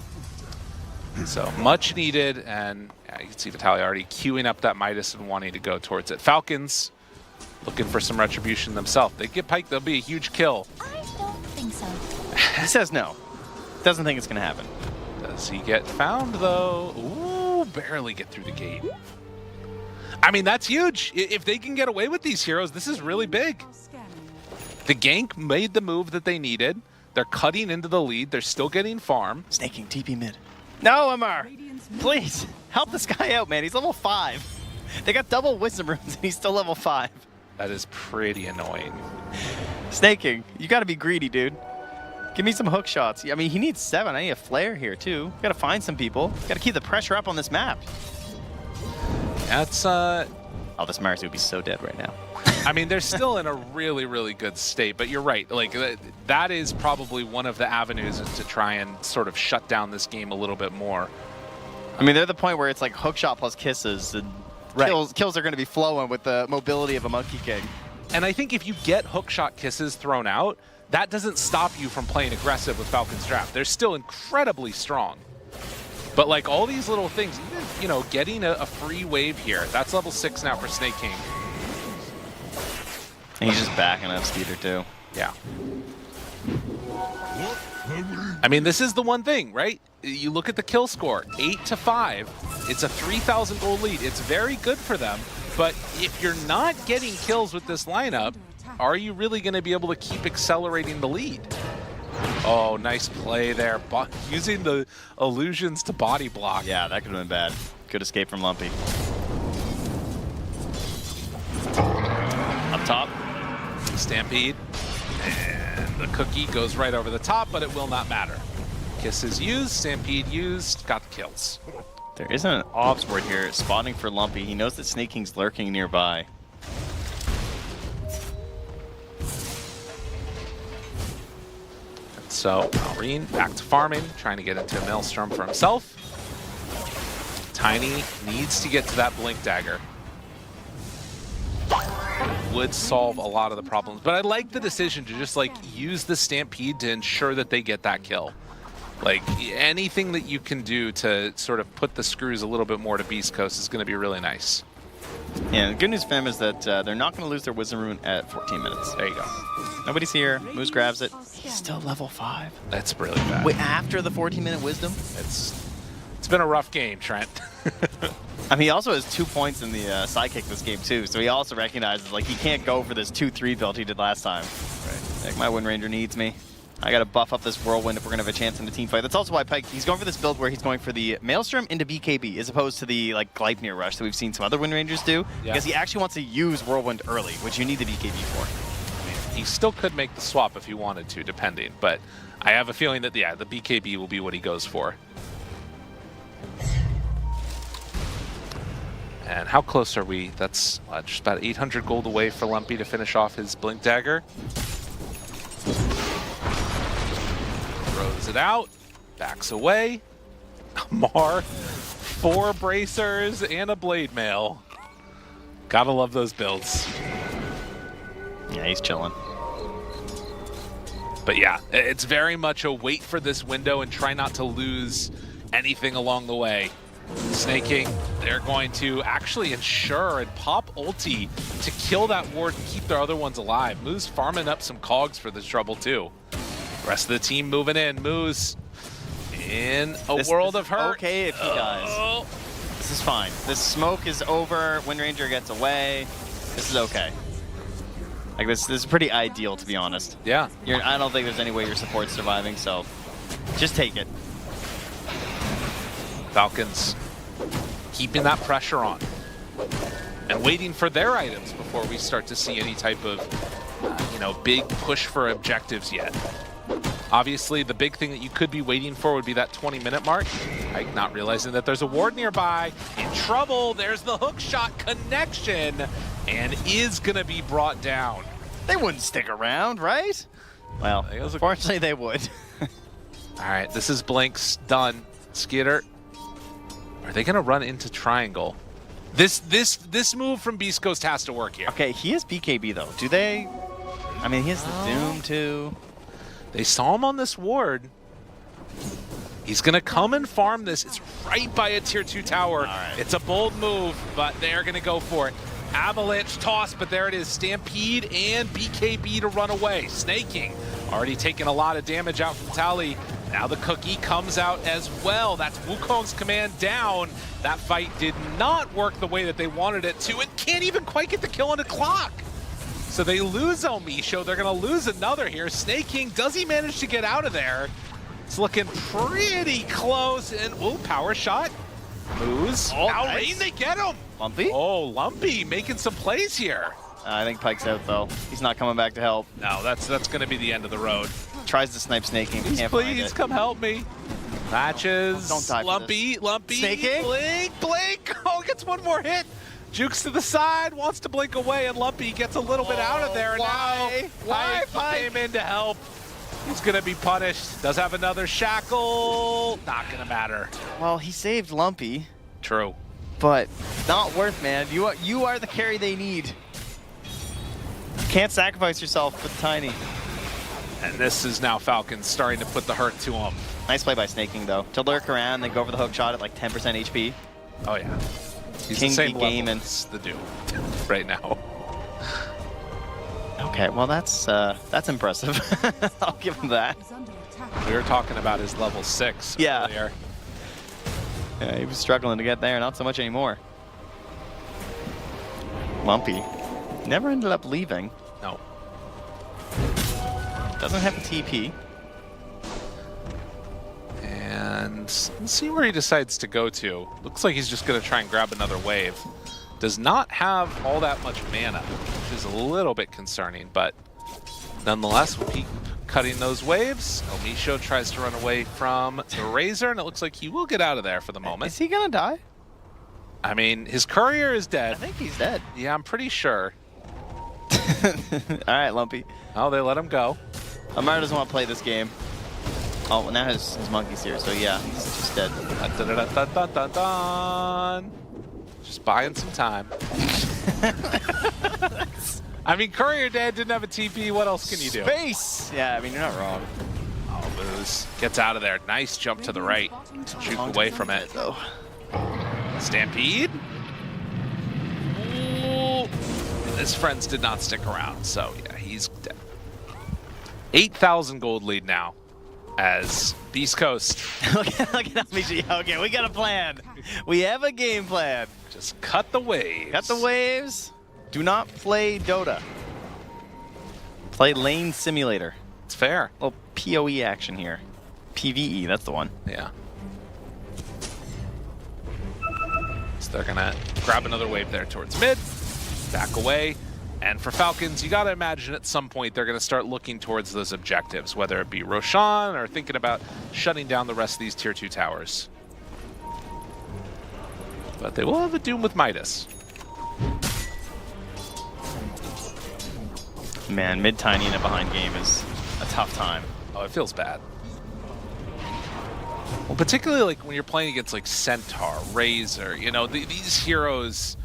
So much needed, and yeah, you can see Vitaly already queuing up that Midas and wanting to go towards it. Falcons looking for some retribution themselves. They get Pyke, there'll be a huge kill. I don't think so. He says no. Doesn't think it's going to happen. Does he get found, though? Ooh, barely get through the gate. I mean, that's huge. If they can get away with these heroes, this is really big. The gank made the move that they needed. They're cutting into the lead. They're still getting farm. Snaking TP mid. No, Amar! Please, help this guy out, man. He's level 5. They got double wisdom runes and he's still level 5. That is pretty annoying. Snaking, you gotta be greedy, dude. Give me some hook shots. I mean, he needs 7. I need a flare here, too. Gotta find some people. Gotta keep the pressure up on this map. That's, Oh, this Marcy would be so dead right now. I mean, they're still in a really, really good state, but you're right. Like, that is probably one of the avenues to try and sort of shut down this game a little bit more. I mean, they're at the point where it's like hookshot plus kisses, and kills are going to be flowing with the mobility of a Monkey King. And I think if you get hookshot kisses thrown out, that doesn't stop you from playing aggressive with Falcon's draft. They're still incredibly strong. But like all these little things, even, you know, getting a free wave here, that's level 6 now for Snake King. And he's just backing up Speeder too. Yeah. I mean, this is the one thing, right? You look at the kill score, 8-5. It's a 3,000 gold lead. It's very good for them. But if you're not getting kills with this lineup, are you really going to be able to keep accelerating the lead? Oh, nice play there. Using the illusions to body block. Yeah, that could have been bad. Good escape from Lumpy. Up top. Stampede. And the cookie goes right over the top, but it will not matter. Kiss is used, Stampede used, got the kills. There isn't an ops board here spawning for Lumpy. He knows that Snake King's lurking nearby. So, Malrine back to farming, trying to get into a Maelstrom for himself. Tiny needs to get to that Blink Dagger. Would solve a lot of the problems, but I like the decision to just like use the Stampede to ensure that they get that kill. Like anything that you can do to sort of put the screws a little bit more to Beastcoast is going to be really nice. Yeah, the good news for them is that they're not going to lose their Wisdom Rune at 14 minutes. There you go. Nobody's here. Moose grabs it. He's still level 5. That's really bad. Wait, after the 14-minute Wisdom? It's been a rough game, Trent. I mean, he also has 2 points in the sidekick this game, too, so he also recognizes, like, he can't go for this 2-3 build he did last time. Right. Like, my Wind Ranger needs me. I gotta buff up this Whirlwind if we're gonna have a chance in the team fight. That's also why Pike, he's going for this build where he's going for the Maelstrom into BKB, as opposed to the, like, Gleipnir Rush that we've seen some other Wind Rangers do, because he actually wants to use Whirlwind early, which you need the BKB for. I mean, he still could make the swap if he wanted to, depending, but I have a feeling that, yeah, the BKB will be what he goes for. And how close are we? That's just about 800 gold away for Lumpy to finish off his Blink Dagger. Throws it out, backs away. Mar, 4 bracers and a blade mail. Gotta love those builds. Yeah, he's chilling. But yeah, it's very much a wait for this window and try not to lose anything along the way. Snaking, they're going to actually ensure and pop ulti to kill that ward and keep their other ones alive. Moose farming up some cogs for this trouble too. Rest of the team moving in. Moose in a world of hurt. Okay if he dies. This is fine. This smoke is over. Wind Ranger gets away. This is okay. Like this is pretty ideal, to be honest. Yeah. I don't think there's any way your support's surviving, so just take it. Falcons keeping that pressure on and waiting for their items before we start to see any type of, big push for objectives yet. Obviously, the big thing that you could be waiting for would be that 20-minute mark. Like not realizing that there's a ward nearby. In trouble, there's the hook shot connection and is going to be brought down. They wouldn't stick around, right? Well, unfortunately, they would. All right, this is Blink's done. Skitter. Are they going to run into triangle? This move from Beastcoast has to work here. Okay, he has BKB though. Do they? I mean, he has the Doom too. They saw him on this ward. He's going to come and farm this. It's right by a tier 2 tower. Right. It's a bold move, but they're going to go for it. Avalanche toss, but there it is. Stampede and BKB to run away. Snaking, already taking a lot of damage out from Tally. Now the cookie comes out as well. That's Wukong's command down. That fight did not work the way that they wanted it to and can't even quite get the kill on the clock. So they lose Omisho. They're going to lose another here. Snaking, does he manage to get out of there? It's looking pretty close. And, ooh, power shot. Moose. Oh, now nice. Rain, they get him. Lumpy? Oh, Lumpy making some plays here. I think Pike's out though. He's not coming back to help. No, that's going to be the end of the road. Tries to snipe Snaking. Please come help me. Matches. Don't die for Lumpy. Snaking? Blink. Oh, gets one more hit. Jukes to the side, wants to blink away, and Lumpy gets a little bit out of there. Why? Why, Pike came in to help. He's going to be punished. Does have another shackle. Not going to matter. Well, he saved Lumpy. True. But not worth, man. You are the carry they need. You can't sacrifice yourself with Tiny. And this is now Falcons starting to put the hurt to him. Nice play by Snaking, though. To lurk around, then go for the hook shot at like 10% HP. Oh, yeah. He's King the same be level gaming. as the Doom right now. Okay, well that's impressive. I'll give him that. We were talking about his level 6 earlier. Yeah, he was struggling to get there, not so much anymore. Lumpy never ended up leaving. No. Doesn't have a TP. And let's see where he decides to go to. Looks like he's just going to try and grab another wave. Does not have all that much mana, which is a little bit concerning, but nonetheless, we'll keep cutting those waves. Omisho tries to run away from the Razor, and it looks like he will get out of there for the moment. Is he going to die? I mean, his courier is dead. I think he's dead. Yeah, I'm pretty sure. All right, Lumpy. Oh, they let him go. Amar doesn't want to play this game. Oh, well, now his monkey's here, so yeah, he's just dead. Dun, dun, dun, dun, dun, dun. Just buying some time. I mean, Courier Dad didn't have a TP. What else can you do? Space! Yeah, I mean, you're not wrong. Oh, Lose gets out of there. Nice jump to the right. Juke away from it. Though. Stampede. Ooh. His friends did not stick around, so yeah, he's dead. 8,000 gold lead now as Beastcoast. Look at LBG. Okay, we got a plan. We have a game plan. Just cut the waves. Cut the waves. Do not play Dota. Play Lane Simulator. It's fair. A little PoE action here. PvE, that's the one. Yeah. So they're gonna grab another wave there towards mid, back away. And for Falcons, you gotta imagine at some point they're gonna start looking towards those objectives, whether it be Roshan or thinking about shutting down the rest of these tier 2 towers. But they will have a Doom with Midas. Man, mid tiny in a behind game is a tough time. Oh, it feels bad. Well, particularly like when you're playing against like Centaur, Razor, you know, these heroes,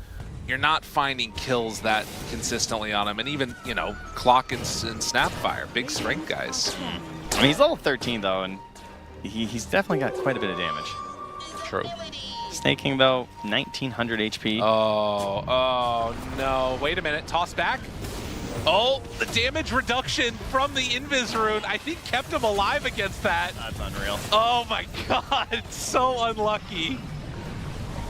you're not finding kills that consistently on them. And even, you know, Clock and Snapfire, big strength guys. I mean, he's level 13 though, and he's definitely got quite a bit of damage. True. Snake King though, 1900 HP. Oh no, wait a minute, toss back. Oh, the damage reduction from the Invis rune, I think kept him alive against that. That's unreal. Oh my god, so unlucky.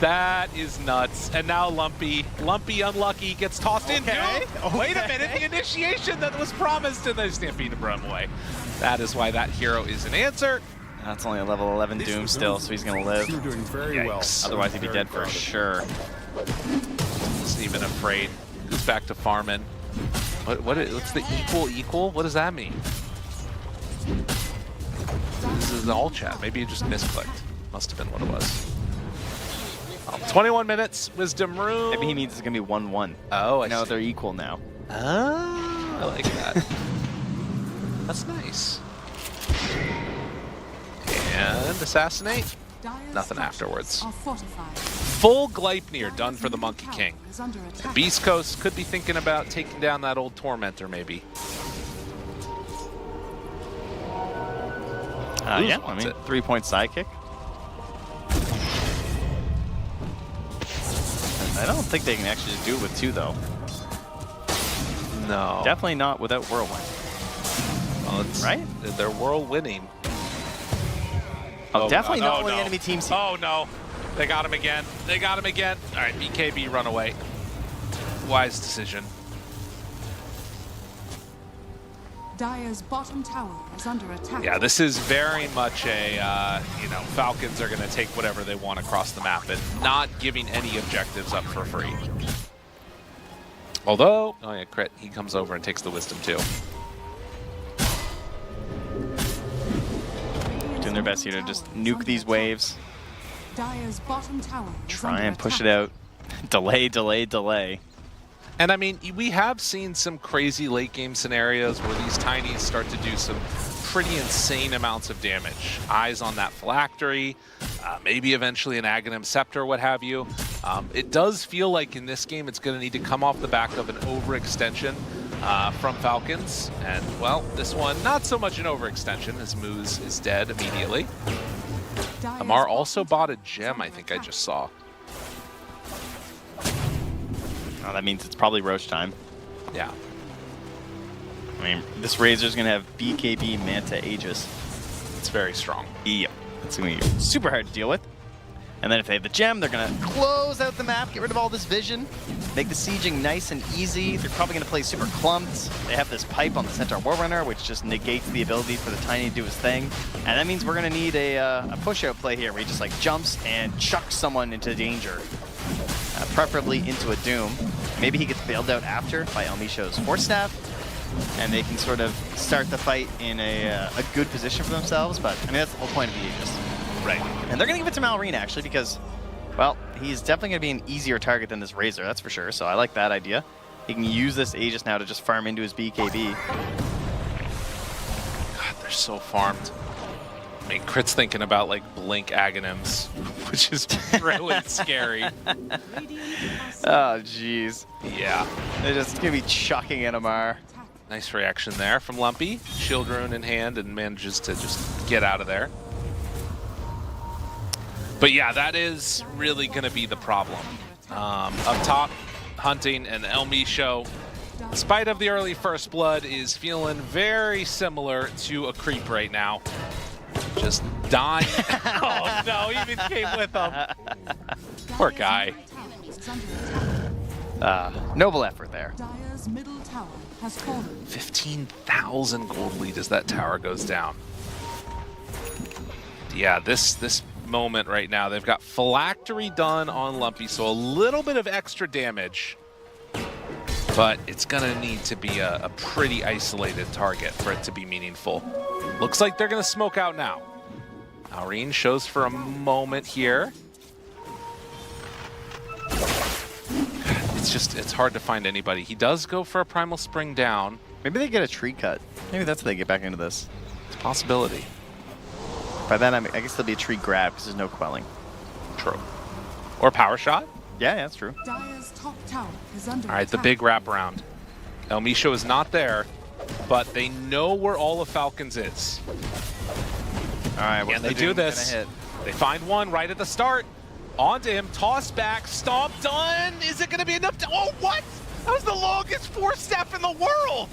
That is nuts. And now Lumpy unlucky, gets tossed in. Wait a minute, the initiation that was promised, and they stampede him run away. That is why that hero is an answer. That's only a level 11 Doom still, so he's gonna live. You're doing very well. Otherwise he'd be dead for sure. Isn't even afraid. Goes back to farming. What's the equal? What does that mean? This is the all chat. Maybe you just misclicked. Must have been what it was. 21 minutes, Wisdom Rune. Maybe he means it's gonna be 1-1. Oh, I know see. they're equal now. Oh, I like that. That's nice. And assassinate. Nothing afterwards. Full Gleipnir done for the Monkey King. And Beastcoast could be thinking about taking down that old Tormentor, maybe. Yeah, I mean, 3-point sidekick. I don't think they can actually just do it with 2, though. No. Definitely not without Whirlwind. Well, it's, right? They're whirlwinning. Oh, definitely not when the enemy team's here. Oh, no. They got him again. They got him again. All right, BKB run away. Wise decision. Dire's bottom tower is under attack. Yeah, this is very much a, you know, Falcons are going to take whatever they want across the map and not giving any objectives up for free. Although, oh yeah, crit, he comes over and takes the Wisdom too. Doing their best here to just nuke these waves. Dire's bottom tower Try and push it out. Delay. And I mean, we have seen some crazy late game scenarios where these tinies start to do some pretty insane amounts of damage. Eyes on that phylactery, maybe eventually an Aghanim Scepter, what have you. It does feel like in this game it's going to need to come off the back of an overextension from Falcons. And, well, this one, not so much an overextension as Moose is dead immediately. Amar also bought a gem, I think I just saw. Oh, that means it's probably Roach time. Yeah. I mean, this Razor's going to have BKB Manta Aegis. It's very strong. Yep. It's going to be super hard to deal with. And then if they have the gem, they're going to close out the map, get rid of all this vision, make the sieging nice and easy. They're probably going to play super clumped. They have this pipe on the Centaur Warrunner, which just negates the ability for the Tiny to do his thing. And that means we're going to need a push-out play here where he just like jumps and chucks someone into danger. Preferably into a Doom. Maybe he gets bailed out after by Elmisho's Force Staff, and they can sort of start the fight in a good position for themselves, but I mean, that's the whole point of the Aegis. Right. And they're going to give it to Malrine, actually, because, well, he's definitely going to be an easier target than this Razor, that's for sure, so I like that idea. He can use this Aegis now to just farm into his BKB. God, they're so farmed. mean, Crit's thinking about like blink Aghanims, which is really scary. Oh, jeez. Yeah. They're just gonna be chucking NMR. Nice reaction there from Lumpy. Shield rune in hand and manages to just get out of there. But yeah, that is really going to be the problem. Up top, Hunting and Elmisho, in spite of the early first blood, is feeling very similar to a creep right now. Just dying. Oh no, he even came with him. Poor guy. Noble effort there. Dire's middle tower has fallen. 15,000 gold lead as that tower goes down. Yeah, this moment right now, they've got phylactery done on Lumpy, so a little bit of extra damage, but it's gonna need to be a pretty isolated target for it to be meaningful. Looks like they're gonna smoke out now. Aureen shows for a moment here. It's hard to find anybody. He does go for a Primal Spring down. Maybe they get a tree cut. Maybe that's how they get back into this. It's a possibility. By then, I guess there'll be a tree grab because there's no quelling. True. Or power shot. Yeah, that's true. Dire's top tower is under All right, the attack. big wraparound. Elmisho is not there, but they know where all of Falcons is. All right, and they do this. They find one right at the start. Onto him, toss back, stomp, done. Is it going to be enough to... Oh, what? That was the longest four-step in the world.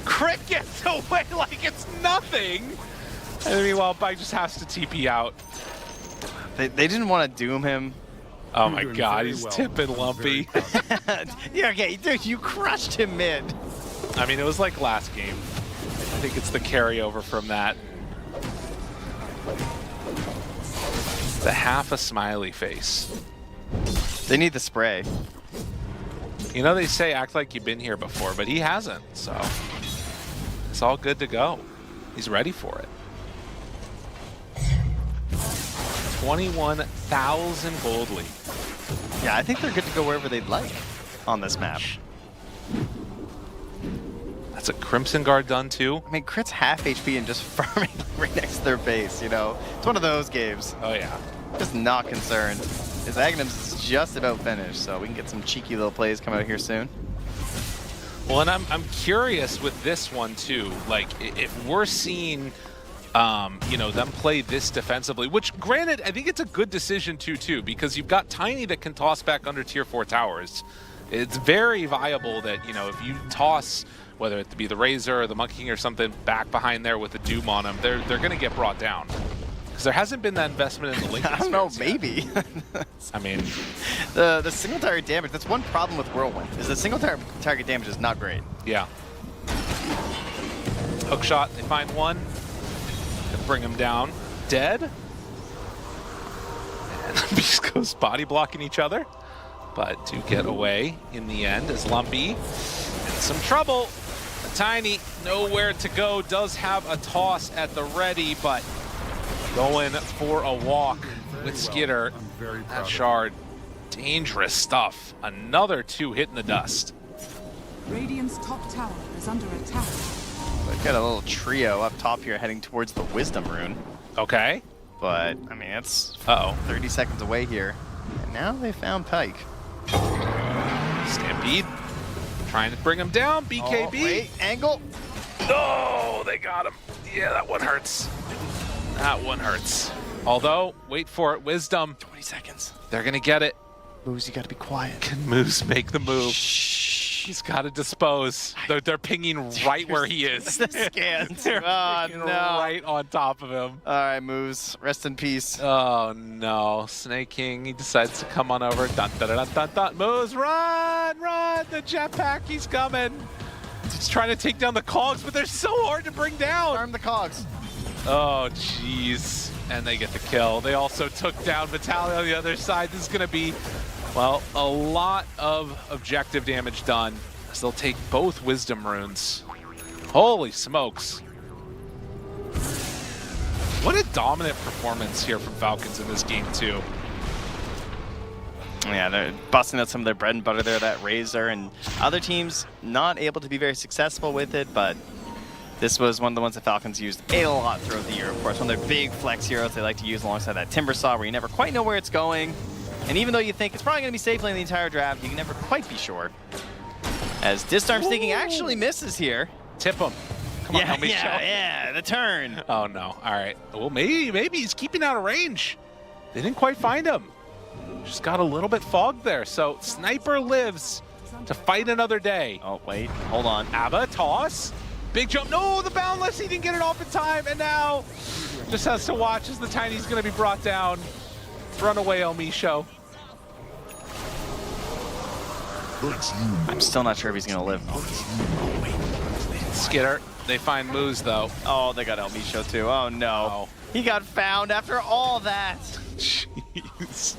Crit gets away like it's nothing. And meanwhile, Bike just has to TP out. They didn't want to doom him. Oh my god, he's tipping Lumpy. Yeah, okay, dude, you crushed him mid. I mean, it was like last game. I think it's the carryover from that. The half a smiley face. They need the spray. You know, they say act like you've been here before, but he hasn't, so it's all good to go. He's ready for it. 21,000 gold lead. Yeah, I think they're good to go wherever they'd like on this map. That's a Crimson Guard done too. I mean, Crit's half HP and just farming right next to their base, you know? It's one of those games. Oh yeah. Just not concerned. His Aghanims is just about finished, so we can get some cheeky little plays coming out here soon. Well, and I'm curious with this one too. Like, if we're seeing, you know, them play this defensively, which granted, I think it's a good decision too, because you've got Tiny that can toss back under tier 4 towers. It's very viable that, you know, if you toss, whether it be the Razor or the Monkey King or something back behind there with the Doom on them, they're going to get brought down. Because there hasn't been that investment in the Link. I don't know, maybe. I mean, the single target damage, that's one problem with Whirlwind, is the single target damage is not great. Yeah. Hook shot, they find one. Can bring him down. Dead. And Beastcoast body blocking each other. But to get away in the end is Lumpy. In some trouble. Tiny, nowhere to go. Does have a toss at the ready, but going for a walk with Skitter. That shard, dangerous stuff. Another 2 hitting the dust. Radiant's top tower is under attack. We've got a little trio up top here heading towards the Wisdom Rune. Okay. But, I mean, it's 30 seconds away here. And now they found Pike. Stampede trying to bring him down. BKB. Oh, wait, angle. No, they got him. Yeah, that one hurts. That one hurts. Although, wait for it. Wisdom. 20 seconds. They're going to get it. Moose, you got to be quiet. Can Moose make the move? He's got to dispose. They're pinging right where he is. The scans. They're no. right on top of him. All right, Moose. Rest in peace. Oh, no. Snake King, he decides to come on over. Dun, dun, dun, dun, dun. Moose, run, run. The jetpack, he's coming. He's trying to take down the cogs, but they're so hard to bring down. Arm the cogs. Oh, jeez. And they get the kill. They also took down Vitaly on the other side. This is going to be, well, a lot of objective damage done as they'll take both Wisdom Runes. Holy smokes. What a dominant performance here from Falcons in this game, too. Yeah, they're busting out some of their bread and butter there, that Razor, and other teams not able to be very successful with it, but This was one of the ones that Falcons used a lot throughout the year. Of course, one of their big flex heroes they like to use alongside that Timber Saw, where you never quite know where it's going. And even though you think it's probably going to be safe playing the entire draft, you can never quite be sure. As Disarm Sneaking actually misses here. Tip him. Come on, help me show. Yeah, the turn. Oh no, all right. Well, maybe he's keeping out of range. They didn't quite find him. Just got a little bit fogged there. So Sniper lives to fight another day. Oh, wait, hold on. Abba, toss. Big jump. No, the Boundless, he didn't get it off in time. And now just has to watch as the Tiny's gonna be brought down. Run away, El Misho. I'm still not sure if he's gonna live. Oh, wait. Skitter. They find Moose though. Oh, they got El Misho too. Oh no. Oh. He got found after all that. Jeez.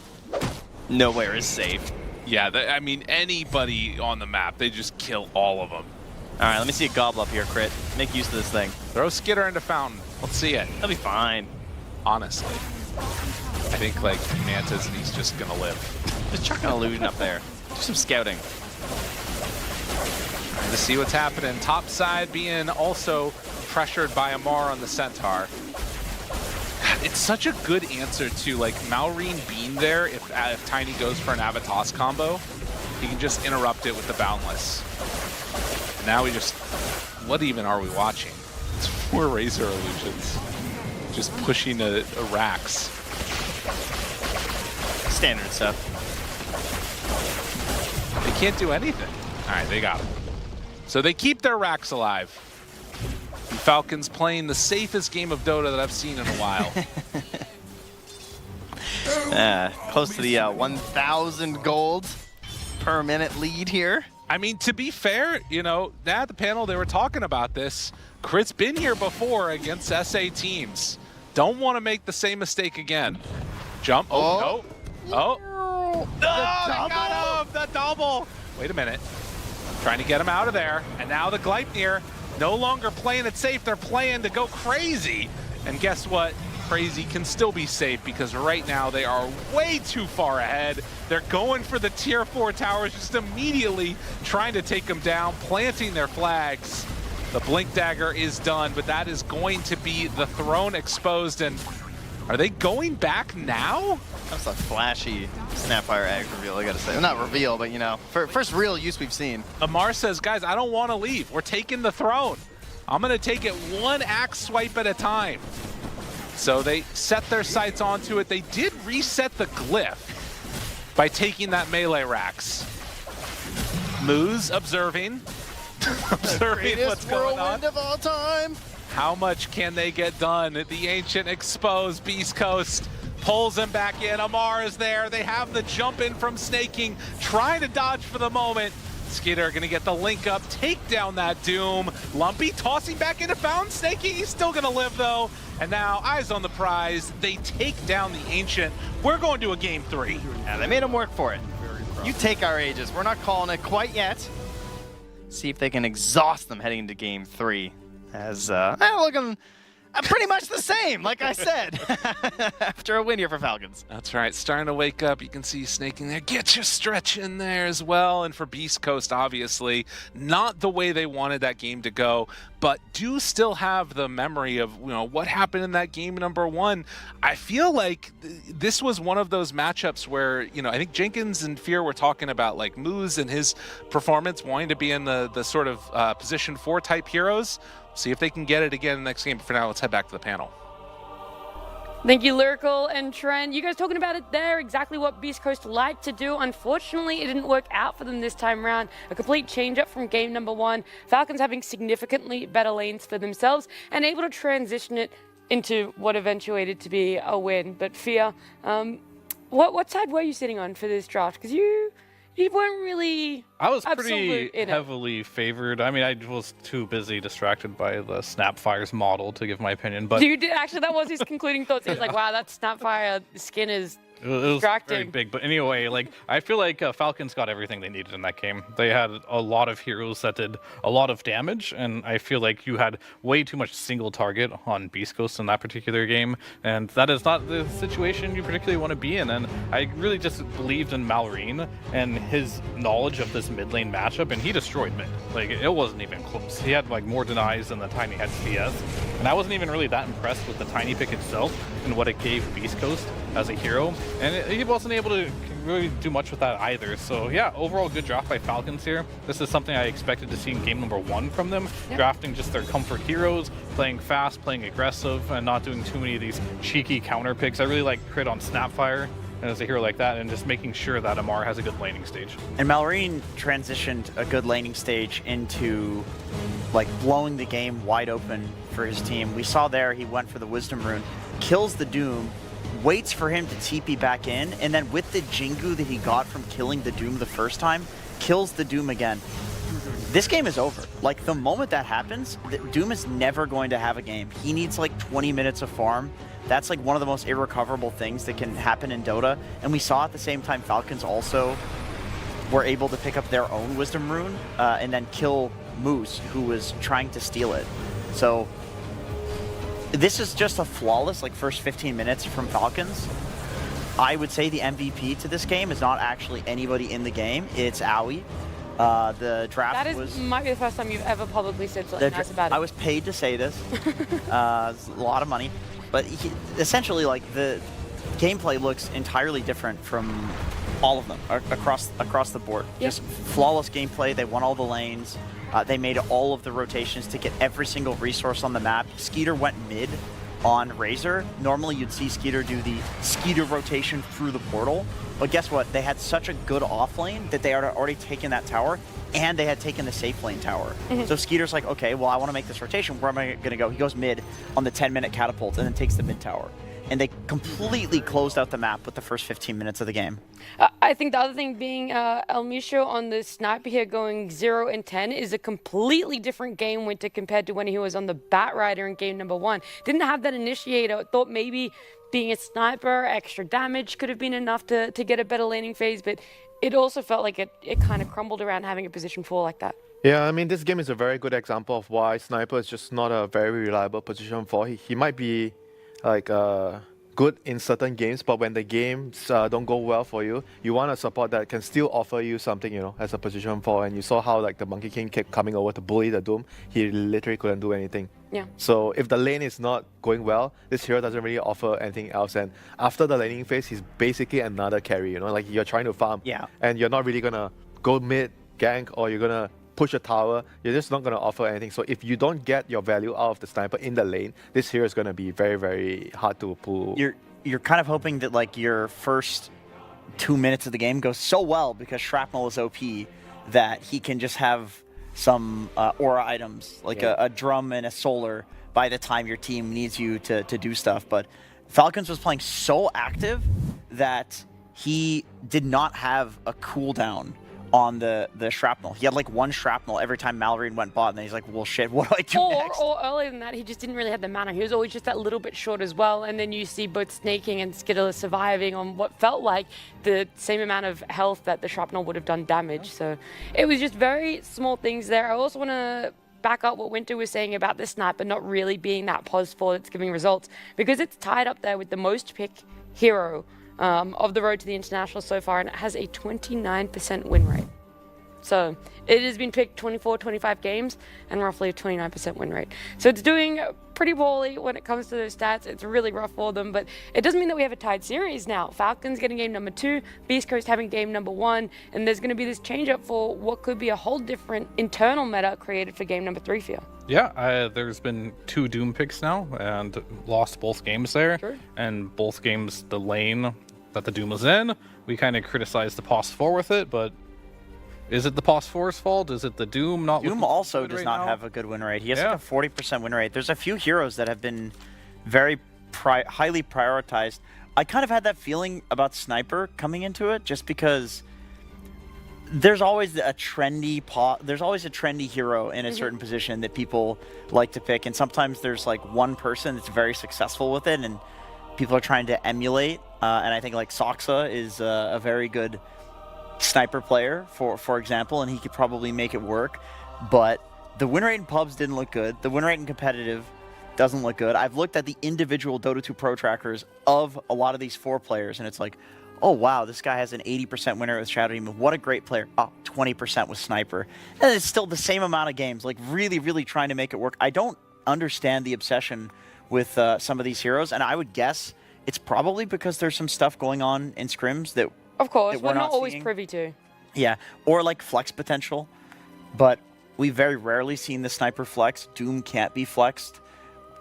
Nowhere is safe. Yeah, I mean, anybody on the map, they just kill all of them. All right, let me see a gobble up here, Crit. Make use of this thing. Throw Skitter into Fountain. Let's see it. He'll be fine. Honestly. I think, like, Mantas and he's just gonna live. Just chuck an illusion up there. Do some scouting. To see what's happening. Top side being also pressured by Amar on the Centaur. It's such a good answer to like Malrine being there if Tiny goes for an Avatos combo. He can just interrupt it with the Boundless. And now we just, what even are we watching? It's 4 Razor illusions. Just pushing a Rax. Standard stuff. They can't do anything. All right, they got him. So they keep their Rax alive. And Falcons playing the safest game of Dota that I've seen in a while. Close to the 1,000 gold per minute lead here. I mean, to be fair, you know, at the panel they were talking about this. Crit's been here before against SA teams. Don't want to make the same mistake again. Jump. Oh, no. Oh. They got him. The double. Wait a minute. Trying to get him out of there. And now the Gleipnir no longer playing it safe. They're playing to go crazy. And guess what? Crazy can still be safe because right now they are way too far ahead. They're going for the tier 4 towers, just immediately trying to take them down, planting their flags. The Blink Dagger is done, but that is going to be the throne exposed. And are they going back now? That's a flashy Snapfire Ag reveal, I gotta say. Well, not reveal, but you know, first real use we've seen. Amar says, guys, I don't want to leave. We're taking the throne. I'm going to take it one axe swipe at a time. So they set their sights onto it. They did reset the glyph by taking that melee Rax. Moose observing. Observing what's going on. Of all time. How much can they get done? The Ancient exposed. Beastcoast pulls him back in. Amar is there. They have the jump in from Snaking, trying to dodge for the moment. Skitter gonna get the link up, take down that Doom. Lumpy tossing back into Fountain. Snaking, he's still gonna live though. And now, eyes on the prize. They take down the Ancient. We're going to a game 3. Yeah, they made him work for it. You take our ages. We're not calling it quite yet. See if they can exhaust them heading into game 3. As, looking pretty much the same, like I said, after a win here for Falcons. That's right, starting to wake up. You can see Snaking there. Get your stretch in there as well. And for Beastcoast, obviously, not the way they wanted that game to go, but do still have the memory of, you know, what happened in that game number 1. I feel like this was one of those matchups where, you know, I think Jenkins and Fear were talking about like Moose and his performance, wanting to be in the sort of position 4 type heroes. See if they can get it again in the next game. But for now, let's head back to the panel. Thank you, Lyrical and Trent. You guys talking about it there, exactly what Beastcoast liked to do. Unfortunately, it didn't work out for them this time around. A complete change-up from game number 1. Falcons having significantly better lanes for themselves and able to transition it into what eventuated to be a win. But Fear, what side were you sitting on for this draft? Because you weren't really I was pretty absolute in it. heavily favored. I mean, I was too busy distracted by the Snapfire's model to give my opinion. But You did, actually, that was his concluding thoughts. He was like, wow, that Snapfire skin is It was very Distracting. big, but anyway, like I feel like Falcons got everything they needed in that game. They had a lot of heroes that did a lot of damage, and I feel like you had way too much single target on Beastcoast in that particular game, and that is not the situation you particularly want to be in. And I really just believed in Malrine and his knowledge of this mid lane matchup, and he destroyed mid. Like it wasn't even close. He had like more denies than the Tiny had CS, and I wasn't even really that impressed with the Tiny pick itself and what it gave Beastcoast as a hero. And he wasn't able to really do much with that either. So yeah, overall good draft by Falcons here. This is something I expected to see in game number 1 from them. Yep. Drafting just their comfort heroes, playing fast, playing aggressive, and not doing too many of these cheeky counter picks. I really like crit on Snapfire and as a hero like that, and just making sure that Amar has a good laning stage. And Malrine transitioned a good laning stage into like blowing the game wide open for his team. We saw there he went for the Wisdom Rune, kills the Doom, waits for him to TP back in, and then with the Jingu that he got from killing the Doom the first time, kills the Doom again. This game is over. Like, the moment that happens, Doom is never going to have a game. He needs like 20 minutes of farm. That's like one of the most irrecoverable things that can happen in Dota. And we saw at the same time Falcons also were able to pick up their own Wisdom Rune and then kill Moose, who was trying to steal it. So this is just a flawless like first 15 minutes from Falcons. I would say the MVP to this game is not actually anybody in the game. It's Owie. The draft might be the first time you've ever publicly said something nice about it. I was paid to say this. It's a lot of money. But essentially, like, the gameplay looks entirely different from all of them across the board. Yeah. Just flawless gameplay. They won all the lanes. They made all of the rotations to get every single resource on the map. Skeeter went mid on Razor. Normally you'd see Skeeter do the Skeeter rotation through the portal. But guess what? They had such a good off lane that they had already taken that tower, and they had taken the safe lane tower. So Skeeter's like, okay, well, I want to make this rotation. Where am I going to go? He goes mid on the 10-minute catapult and then takes the mid tower. And they completely closed out the map with the first 15 minutes of the game. I think the other thing being El Misho on the sniper here going 0 and 10 is a completely different game winter compared to when he was on the Bat Rider in game number 1. Didn't have that initiator. Thought maybe being a sniper, extra damage could have been enough to get a better laning phase, but it also felt like it kind of crumbled around having a position 4 like that. Yeah, I mean, this game is a very good example of why sniper is just not a very reliable position 4. He might be like good in certain games, but when the games don't go well for you, you want a support that can still offer you something, you know, as a position 4. And you saw how like the Monkey King kept coming over to bully the Doom. He literally couldn't do anything. Yeah. So if the lane is not going well, this hero doesn't really offer anything else. And after the laning phase, he's basically another carry, you know, like you're trying to farm. Yeah. And you're not really gonna go mid gank, or you're gonna push a tower. You're just not gonna offer anything. So if you don't get your value out of the sniper in the lane, this hero is gonna be very, very hard to pull. You're kind of hoping that like your first 2 minutes of the game goes so well because Shrapnel is OP that he can just have some aura items like a drum and a solar by the time your team needs you to do stuff. But Falcons was playing so active that he did not have a cooldown on the shrapnel. He had like one shrapnel every time Malrine went bot, and then he's like, well shit, what do I do next? Or earlier than that, he just didn't really have the mana. He was always just that little bit short as well, and then you see both Snaking and Skittler surviving on what felt like the same amount of health that the shrapnel would have done damage. So it was just very small things there. I also want to back up what Winter was saying about the sniper not really being that pos 4 that's giving results, because it's tied up there with the most pick hero of the road to the international so far, and it has a 29% win rate. So it has been picked 24, 25 games and roughly a 29% win rate. So it's doing pretty poorly when it comes to those stats. It's really rough for them, but it doesn't mean that we have a tied series now. Falcons getting game number 2, Beastcoast having game number 1, and there's going to be this change up for what could be a whole different internal meta created for game number 3 for you. Yeah, there's been 2 Doom picks now and lost both games there. Sure. And both games, the lane that the Doom was in, we kind of criticized the POS 4 with it, but is it the POS 4's fault? Is it the Doom not? Doom also does not have a good win rate. He has like a 40% win rate. There's a few heroes that have been very highly prioritized. I kind of had that feeling about Sniper coming into it, just because there's always a trendy hero in a certain position that people like to pick, and sometimes there's like one person that's very successful with it, and people are trying to emulate, and I think like Soxa is a very good sniper player, for example, and he could probably make it work. But the win rate in pubs didn't look good. The win rate in competitive doesn't look good. I've looked at the individual Dota 2 Pro trackers of a lot of these 4 players, and it's like, oh wow, this guy has an 80% win rate with Shadow Demon. What a great player. Oh, 20% with Sniper. And it's still the same amount of games, like really, really trying to make it work. I don't understand the obsession with some of these heroes, and I would guess it's probably because there's some stuff going on in scrims that Of course, that we're not always seeing. privy to. Yeah, or like flex potential, but we've very rarely seen the Sniper flex. Doom can't be flexed.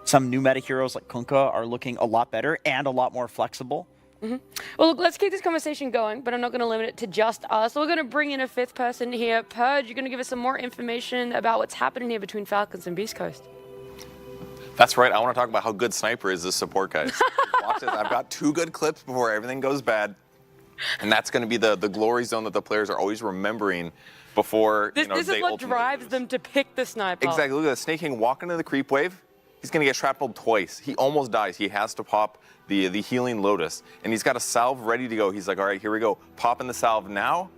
Some new meta heroes like Kunkka are looking a lot better and a lot more flexible. Well, look, let's keep this conversation going, but I'm not going to limit it to just us. We're going to bring in a 5th person here. Purge, you're going to give us some more information about what's happening here between Falcons and Beastcoast. That's right. I want to talk about how good Sniper is as support, guys. Watch this. I've got 2 good clips before everything goes bad. And that's going to be the glory zone that the players are always remembering before This is what drives them to pick the sniper. Exactly. Look at that. Snake King walking into the creep wave. He's going to get shrapnelled twice. He almost dies. He has to pop the healing Lotus. And he's got a salve ready to go. He's like, all right, here we go. Popping the salve now.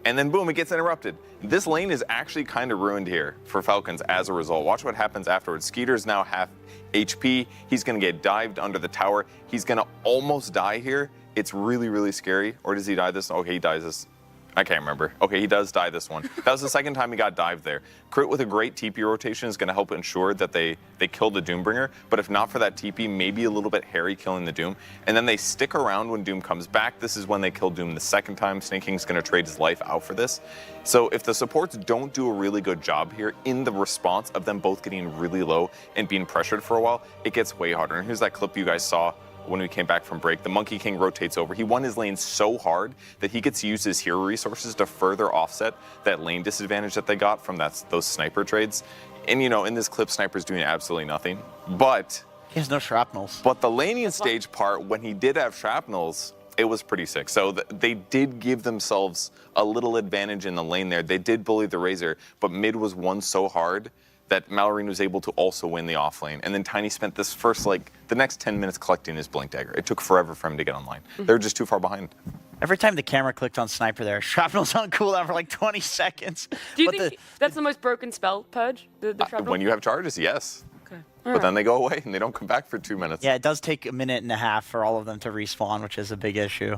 And then boom, it gets interrupted. This lane is actually kind of ruined here for Falcons as a result. Watch what happens afterwards. Skeeter's now half HP. He's going to get dived under the tower. He's going to almost die here. It's really, really scary. Or does he die this? Okay, he dies this. I can't remember. Okay, he does die this one. That was the second time he got dived there. Crit with a great TP rotation is going to help ensure that they kill the Doombringer, but if not for that TP, maybe a little bit hairy killing the Doom, and then they stick around when Doom comes back. This is when they kill Doom the second time. Snake King's going to trade his life out for this. So if the supports don't do a really good job here in the response of them both getting really low and being pressured for a while, it gets way harder. And here's that clip you guys saw when we came back from break. The Monkey King rotates over. He won his lane so hard that he gets to use his hero resources to further offset that lane disadvantage that they got from those sniper trades. And you know, in this clip, Sniper's doing absolutely nothing. But he has no shrapnels. But the laning stage part, when he did have shrapnels, it was pretty sick. So they did give themselves a little advantage in the lane there. They did bully the Razor, but mid was won so hard that Mallory was able to also win the off lane. And then Tiny spent this first, the next 10 minutes collecting his Blink Dagger. It took forever for him to get online. They were just too far behind. Every time the camera clicked on Sniper there, shrapnel's on cooldown for like 20 seconds. Do you think that's the most broken spell, Purge? The shrapnel? When you have charges, yes. Okay. But then they go away and they don't come back for 2 minutes. Yeah, it does take a minute and a half for all of them to respawn, which is a big issue.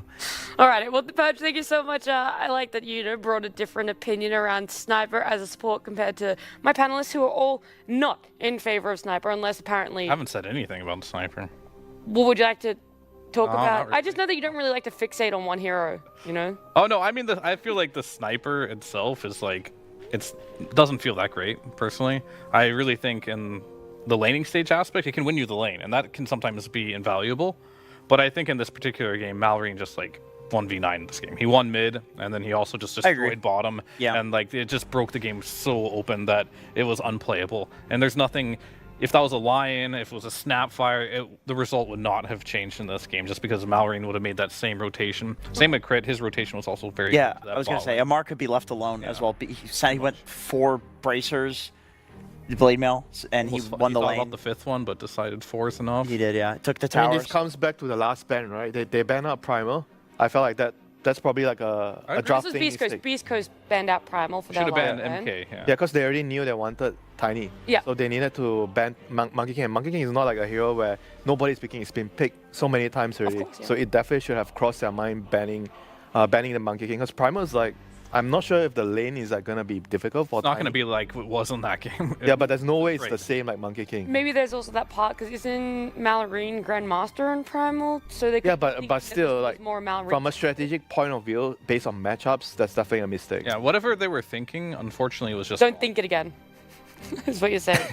All right, well, Purge, thank you so much. I like that you brought a different opinion around Sniper as a support compared to my panelists who are all not in favor of Sniper, unless apparently... I haven't said anything about the Sniper. What would you like to talk No, about? not really. I just know that you don't really like to fixate on one hero, you know? Oh no, I mean, I feel like the Sniper itself is doesn't feel that great, personally. I really think in the laning stage aspect, it can win you the lane, and that can sometimes be invaluable. But I think in this particular game, Mallory just 1v9 in this game. He won mid, and then he also just destroyed bottom. Yeah. And it just broke the game so open that it was unplayable. And there's nothing. If that was a Lion, if it was a Snapfire, the result would not have changed in this game just because Mallory would have made that same rotation. Same with Crit, his rotation was also very Yeah, good to that I was going to say, bottom. Amar could be left alone as well. He went 4 bracers, the blade mail, and he won the thought lane. about the 5th one, but decided 4 is enough. He did, yeah. Took the I towers. mean, this comes back to the last ban, right? They banned out Primal. I felt like that's probably like a drafting This was mistake. Beastcoast banned out Primal for Should that have banned ban. MK, yeah. Yeah, because they already knew they wanted Tiny. Yeah. So they needed to ban Monkey King. And Monkey King is not like a hero where nobody's picking. It's been picked so many times already. course, yeah. So it definitely should have crossed their mind banning the Monkey King. Because Primal is I'm not sure if the lane is going to be difficult for It's not Tiny. going to be like it was in that game. Yeah, but there's no way it's Right. the same like Monkey King. Maybe there's also that part because isn't Malorine Grandmaster in Primal, so they could Yeah, but still, like more Malorine. from a strategic point of view, based on matchups, that's definitely a mistake. Yeah, whatever they were thinking, unfortunately, was just. Don't think it again. Is what you're saying.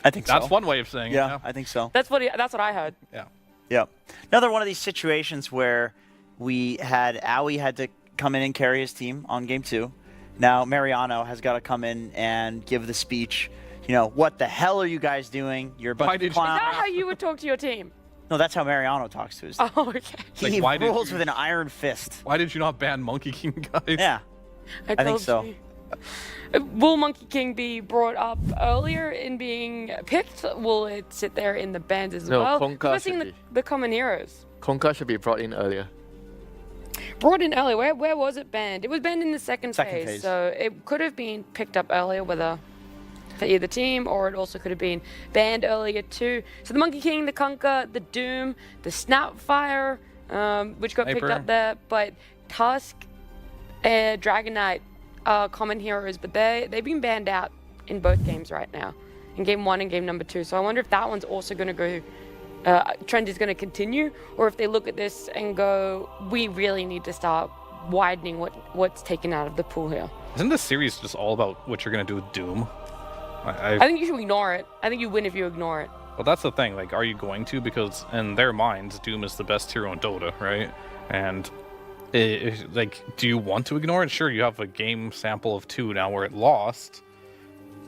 I think so. That's one way of saying it. Yeah, I think so. That's what I heard. Yeah. Yep. Another one of these situations where we had Owie had to come in and carry his team on game 2. Now Mariano has got to come in and give the speech. You know, what the hell are you guys doing? You're a bunch of Is clowns. that how you would talk to your team? No, that's how Mariano talks to his team. Oh, okay. He why did rules you- with an iron fist. Why did you not ban Monkey King, guys? Yeah, I think told so. you. Will Monkey King be brought up earlier in being picked? Will it sit there in the bans as No, well? Konka We're seeing should be. the common heroes. Conker should be brought in earlier. Brought in earlier. Where was it banned? It was banned in the second phase, so it could have been picked up earlier, whether for either team, or it also could have been banned earlier too. So the Monkey King, the Conker, the Doom, the Snapfire, which got picked up there, but Tusk, Dragon Knight are common heroes, but they've been banned out in both games right now, in game 1 and game number 2. So I wonder if that one's also going to go. Trend is going to continue, or if they look at this and go, we really need to start widening what's taken out of the pool here. Isn't this series just all about what you're going to do with Doom? I think you should ignore it. I think you win if you ignore it. Well, that's the thing. Like, are you going to? Because in their minds, Doom is the best hero in Dota, right? And like, do you want to ignore it? Sure, you have a game sample of 2 now where it lost,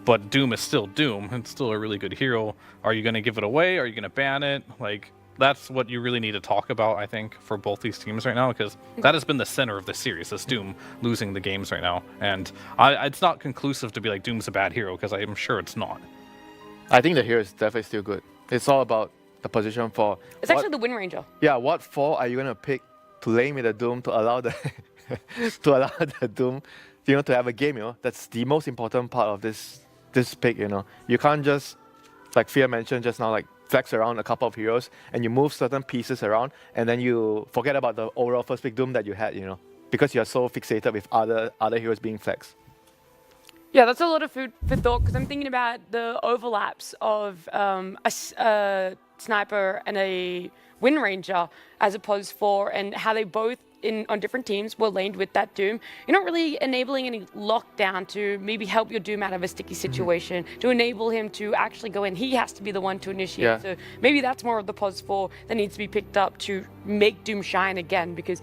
but Doom is still Doom. It's still a really good hero. Are you going to give it away? Are you going to ban it? Like, that's what you really need to talk about, I think, for both these teams right now, because that has been the center of the series, is Doom losing the games right now. And it's not conclusive to be like Doom's a bad hero, because I'm sure it's not. I think the hero is definitely still good. It's all about the position for... It's actually the Wind Ranger. Yeah, what 4 are you going to pick to lane with the Doom to allow the to allow the Doom, to have a game, That's the most important part of this pick, You can't just, like Fia mentioned just now, like flex around a couple of heroes and you move certain pieces around and then you forget about the overall first pick Doom that you had, because you're so fixated with other heroes being flexed. Yeah, that's a lot of food for thought, because I'm thinking about the overlaps of a sniper and a Wind Ranger as opposed for, and how they both on different teams were laned with that Doom. You're not really enabling any lockdown to maybe help your Doom out of a sticky situation, to enable him to actually go in. He has to be the one to initiate. Yeah. So maybe that's more of the pos 4 that needs to be picked up to make Doom shine again, because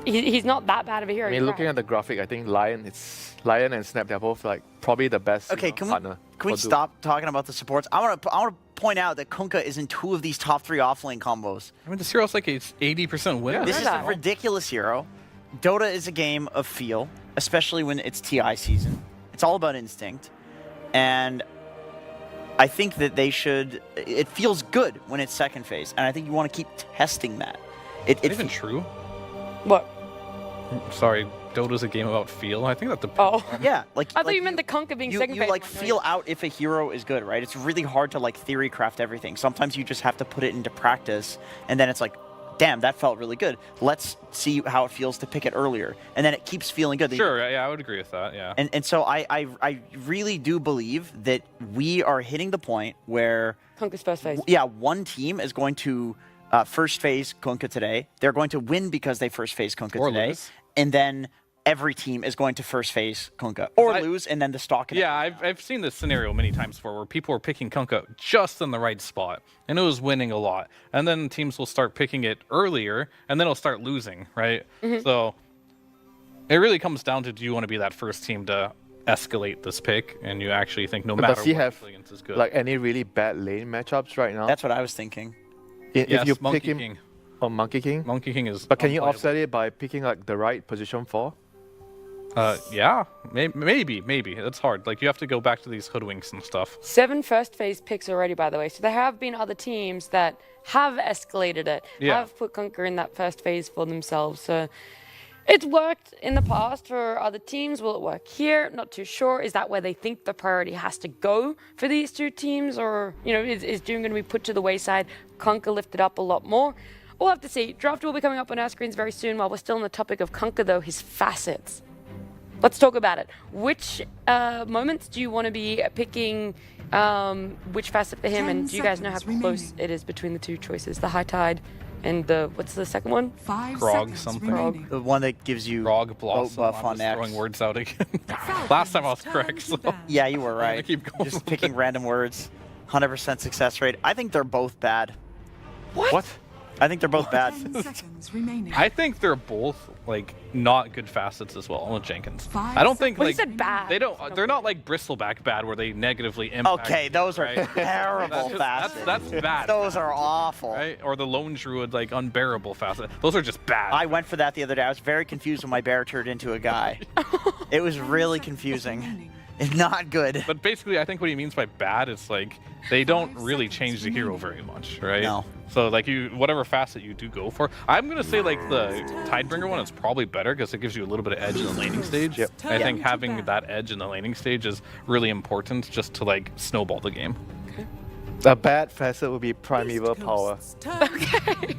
he's not that bad of a hero. I mean, looking at the graphic, I think Lion and Snap, they're both like probably the best partner. Can we stop talking about the supports? I want to point out that Kunkka is in 2 of these top 3 offlane combos. I mean, this hero's like it's 80% win. Yeah, this is a ridiculous hero. Dota is a game of feel, especially when it's TI season. It's all about instinct. And I think that it feels good when it's second phase. And I think you want to keep testing that. It isn't true. What? Sorry, Dota's a game about feel. I think that the... Oh. Yeah. I thought you meant the Kunkka being second phase. You feel out if a hero is good, right? It's really hard to theory craft everything. Sometimes you just have to put it into practice, and then it's like, damn, that felt really good. Let's see how it feels to pick it earlier. And then it keeps feeling good. Sure, yeah, I would agree with that, yeah. And so I really do believe that we are hitting the point where... Kunkka's first phase. Yeah, one team is going to first phase Kunkka today. They're going to win because they first phase Kunkka today. Lose. And then every team is going to first phase Kunkka. Or lose, and then the stock... Yeah, I've seen this scenario many times before where people are picking Kunkka just in the right spot, and it was winning a lot. And then teams will start picking it earlier, and then it'll start losing, right? So it really comes down to, do you want to be that first team to escalate this pick, and you actually think no matter what, does he have is good. like any really bad lane matchups right now? That's what I was thinking. If you Monkey pick him... King. Oh, Monkey King? Monkey King is... But can you offset it by picking like the right position for? Yeah, maybe. It's hard. Like, you have to go back to these hoodwinks and stuff. 7 first phase picks already, by the way. So there have been other teams that have escalated it, have put Kunkka in that first phase for themselves. So it's worked in the past for other teams. Will it work here? Not too sure. Is that where they think the priority has to go for these 2 teams? Or, is Doom going to be put to the wayside? Kunkka lifted up a lot more? We'll have to see. Draft will be coming up on our screens very soon. While we're still on the topic of Kunkka, though, his facets. Let's talk about it. Which moments do you want to be picking which facet for him? And do you guys know how close it is between the 2 choices? The High Tide and the, what's the second one? Grog something. Grog. The one that gives you Grog Blossom. buff on X. Throwing words out again. Last time I was correct, so... Yeah, you were right. I keep going Just picking random words. 100% success rate. I think they're both bad. What? I think they're both bad. I think they're both not good facets as well with Jenkins. I don't think he said bad. They're not like Bristleback bad where they negatively impact. Okay, those are terrible facets. That's bad. Those are awful. Right? Or the Lone Druid unbearable facet. Those are just bad. I went for that the other day. I was very confused when my bear turned into a guy. It was really confusing. Not good. But basically, I think what he means by bad is like they don't really change the hero very much, right? No. So like whatever facet you do go for, I'm gonna say like the Tidebringer one is probably better because it gives you a little bit of edge in the laning stage. Yep. I think having that edge in the laning stage is really important just to like snowball the game. A bad facet would be Primeval Power. Okay.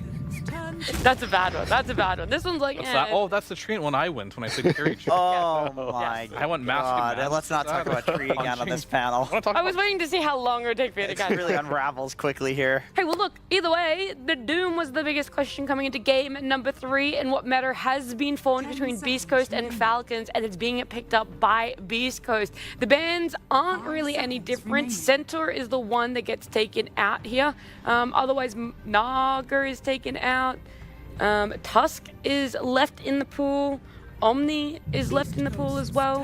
That's a bad one. That's a bad one. This one's like, What's that? Oh, that's the Treant one I went when I played carry. Oh my I went mask and God. mask. Let's not talk about Tree again on this panel. I was waiting to see how long it would take for you to It catch really unravels quickly here. Hey, well, look, either way, the Doom was the biggest question coming into game number 3, and what matter has been formed between Beastcoast and Falcons, and it's being picked up by Beastcoast. The bans aren't really any different. Centaur is the one that gets taken out here. Otherwise, Naga is taken out. Tusk is left in the pool. Omni is left in the pool as well.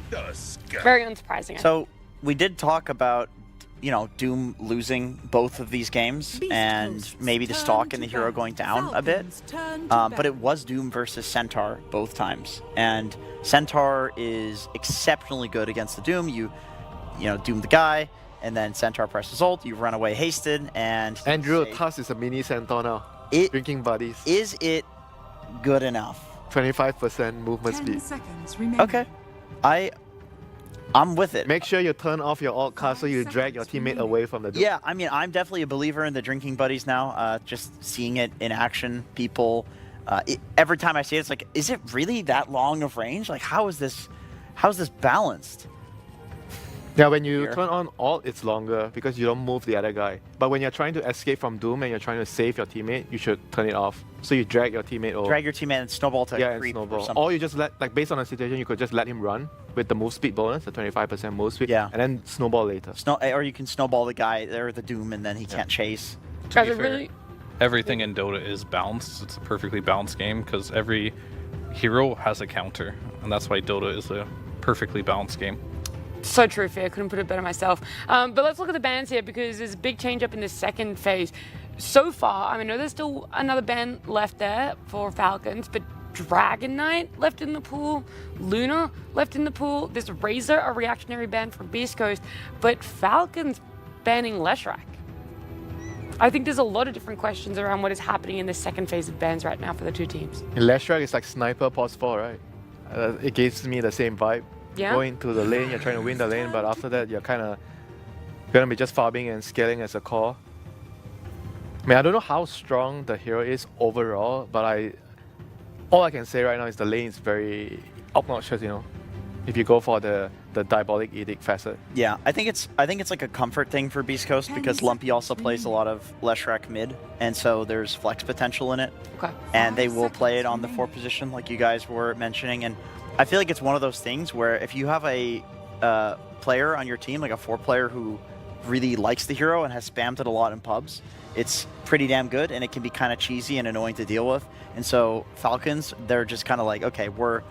Very unsurprising. So we did talk about, you know, Doom losing both of these games and maybe the stock and the hero going down a bit. But it was Doom versus Centaur both times. And Centaur is exceptionally good against the Doom. You know, Doom the guy, and then Centaur presses ult, you run away hasted, and... Andrew, Tusk is a mini Centaur now. Drinking buddies. Is it good enough? 25% movement speed. Okay. I'm with it. Make sure you turn off your alt cast so you drag your teammate away from the Doom. Yeah, I mean, I'm definitely a believer in the drinking buddies now. Just seeing it in action, people... every time I see it, it's like, is it really that long of range? Like, how is this balanced? Yeah, when you turn on alt, it's longer because you don't move the other guy. But when you're trying to escape from Doom and you're trying to save your teammate, you should turn it off. So you drag your teammate over. Drag your teammate and snowball to creep or something. Or you just let, like based on the situation, you could just let him run with the move speed bonus, the 25% move speed, and then snowball later. Or you can snowball the guy or the Doom and then he can't chase. To be fair, everything in Dota is balanced. It's a perfectly balanced game because every hero has a counter, and that's why Dota is a perfectly balanced game. So true, Fear. Couldn't put it better myself. But let's look at the bans here because there's a big change up in the second phase. So far, I know there's still another ban left there for Falcons, but Dragon Knight left in the pool, Luna left in the pool. There's Razor, a reactionary ban from Beastcoast, but Falcons banning Leshrac. I think there's a lot of different questions around what is happening in the second phase of bans right now for the two teams. Leshrac is like Sniper Pos 4, right? It gives me the same vibe. Yeah. Going to the lane, you're trying to win the lane, but after that, you're kind of going to be just farming and scaling as a core. I mean, I don't know how strong the hero is overall, but all I can say right now is the lane is very obnoxious, you know, if you go for the Diabolic Edict facet. Yeah, I think it's like a comfort thing for Beastcoast because Lumpy also plays a lot of Leshrac mid, and so there's flex potential in it. Okay. And they will play it on the 4 position like you guys were mentioning, and I feel like it's one of those things where if you have a player on your team, like a 4 player who really likes the hero and has spammed it a lot in pubs, it's pretty damn good, and it can be kind of cheesy and annoying to deal with. And so Falcons, they're just kind of like, okay, we're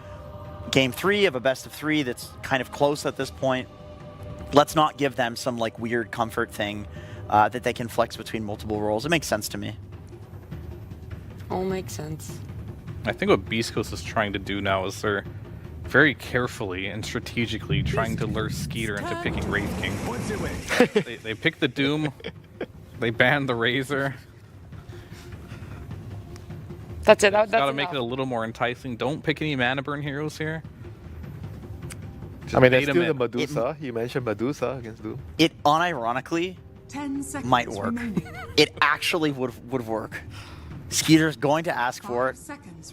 game 3 of a best of 3 that's kind of close at this point. Let's not give them some like weird comfort thing that they can flex between multiple roles. It makes sense to me. All makes sense. I think what Beastcoast is trying to do now is they're very carefully and strategically trying to lure Skeeter into picking Wraith King. They pick the Doom, they ban the Razor. That's it. That's gotta make it a little more enticing. Don't pick any mana burn heroes here. Just I mean, there's bait 'em still the in. Medusa. You mentioned Medusa against Doom. It unironically 10 seconds might work. It actually would work. Skeeter's going to ask for it.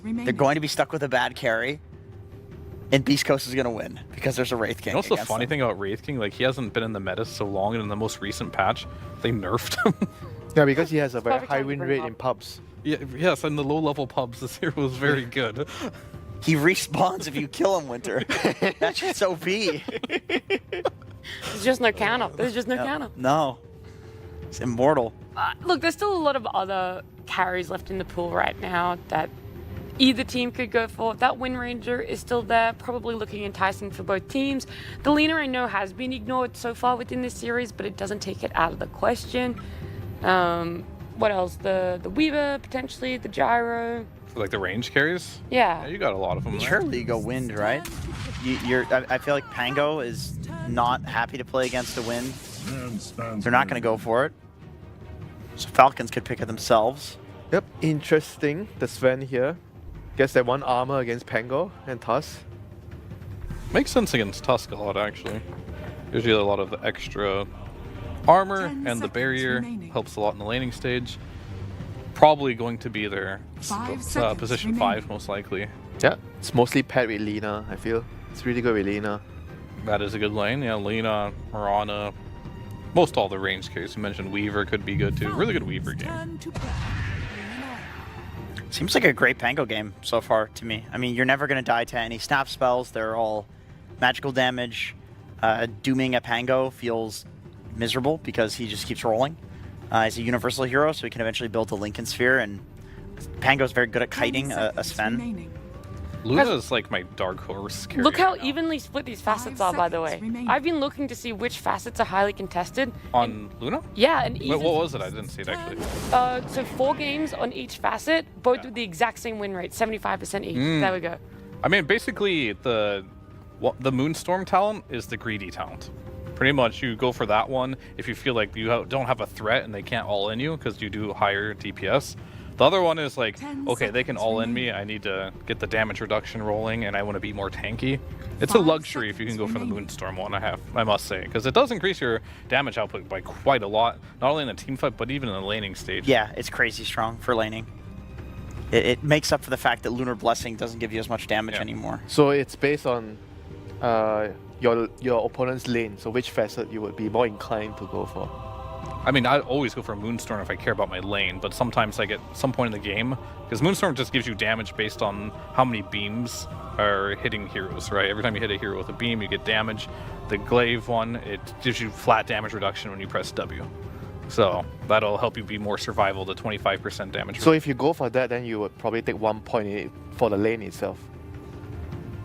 They're going to be stuck with a bad carry. And Beastcoast is going to win because there's a Wraith King. You know what's the funny thing about Wraith King? Like, he hasn't been in the meta so long, and in the most recent patch, they nerfed him. Yeah, because he has a very high win rate in pubs. Yeah, yes, in the low-level pubs, this hero was very good. He respawns if you kill him, Winter. That's just OP. There's just no counter. There's just no counter. No. It's immortal. Look, there's still a lot of other carries left in the pool right now that either team could go for. That Wind Ranger is still there, probably looking enticing for both teams. The Lena, I know, has been ignored so far within this series, but it doesn't take it out of the question. What else? The Weaver, potentially, the Gyro. Like the range carries? Yeah. You got a lot of them there. Surely you go wind, right? I feel like Pango is not happy to play against the wind. They're not going to go for it. So Falcons could pick it themselves. Yep, interesting. The Sven here. Guess they want armor against Pango and Tusk. Makes sense against Tusk a lot, actually. Gives you a lot of extra armor, and the barrier helps a lot in the laning stage. Probably going to be their position 5, most likely. Yeah, it's mostly paired with Lina, I feel. It's really good with Lina. That is a good lane. Yeah, Lina, Mirana, most all the range carries. You mentioned Weaver could be good too. Really good Weaver game. Seems like a great Pango game so far to me. I mean, you're never going to die to any snap spells. They're all magical damage. Dooming a Pango feels miserable because he just keeps rolling. He's a universal hero, so he can eventually build a Lincoln Sphere, and Pango's very good at kiting a Sven. Luna's like my dark horse carry. Look how evenly split these facets are, by the way. I've been looking to see which facets are highly contested. On Luna? Yeah, and even... Wait, what was it? I didn't see it actually. So 4 games on each facet, both with the exact same win rate, 75% each. There we go. I mean, basically, the Moonstorm talent is the greedy talent. Pretty much, you go for that one if you feel like you don't have a threat and they can't all-in you because you do higher DPS. The other one is like, okay, they can all-in me, I need to get the damage reduction rolling, and I want to be more tanky. It's a luxury if you can go for the Moonstorm one, I must say, because it does increase your damage output by quite a lot, not only in the team fight, but even in the laning stage. Yeah, it's crazy strong for laning. It makes up for the fact that Lunar Blessing doesn't give you as much damage anymore. So it's based on your opponent's lane, so which facet you would be more inclined to go for? I mean, I always go for Moonstorm if I care about my lane, but sometimes like at some point in the game, because Moonstorm just gives you damage based on how many beams are hitting heroes, right? Every time you hit a hero with a beam, you get damage. The Glaive one, it gives you flat damage reduction when you press W. So that'll help you be more survival to 25% damage. So if you go for that, then you would probably take 1 point for the lane itself.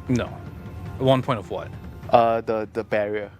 No. 1 point of what? The barrier.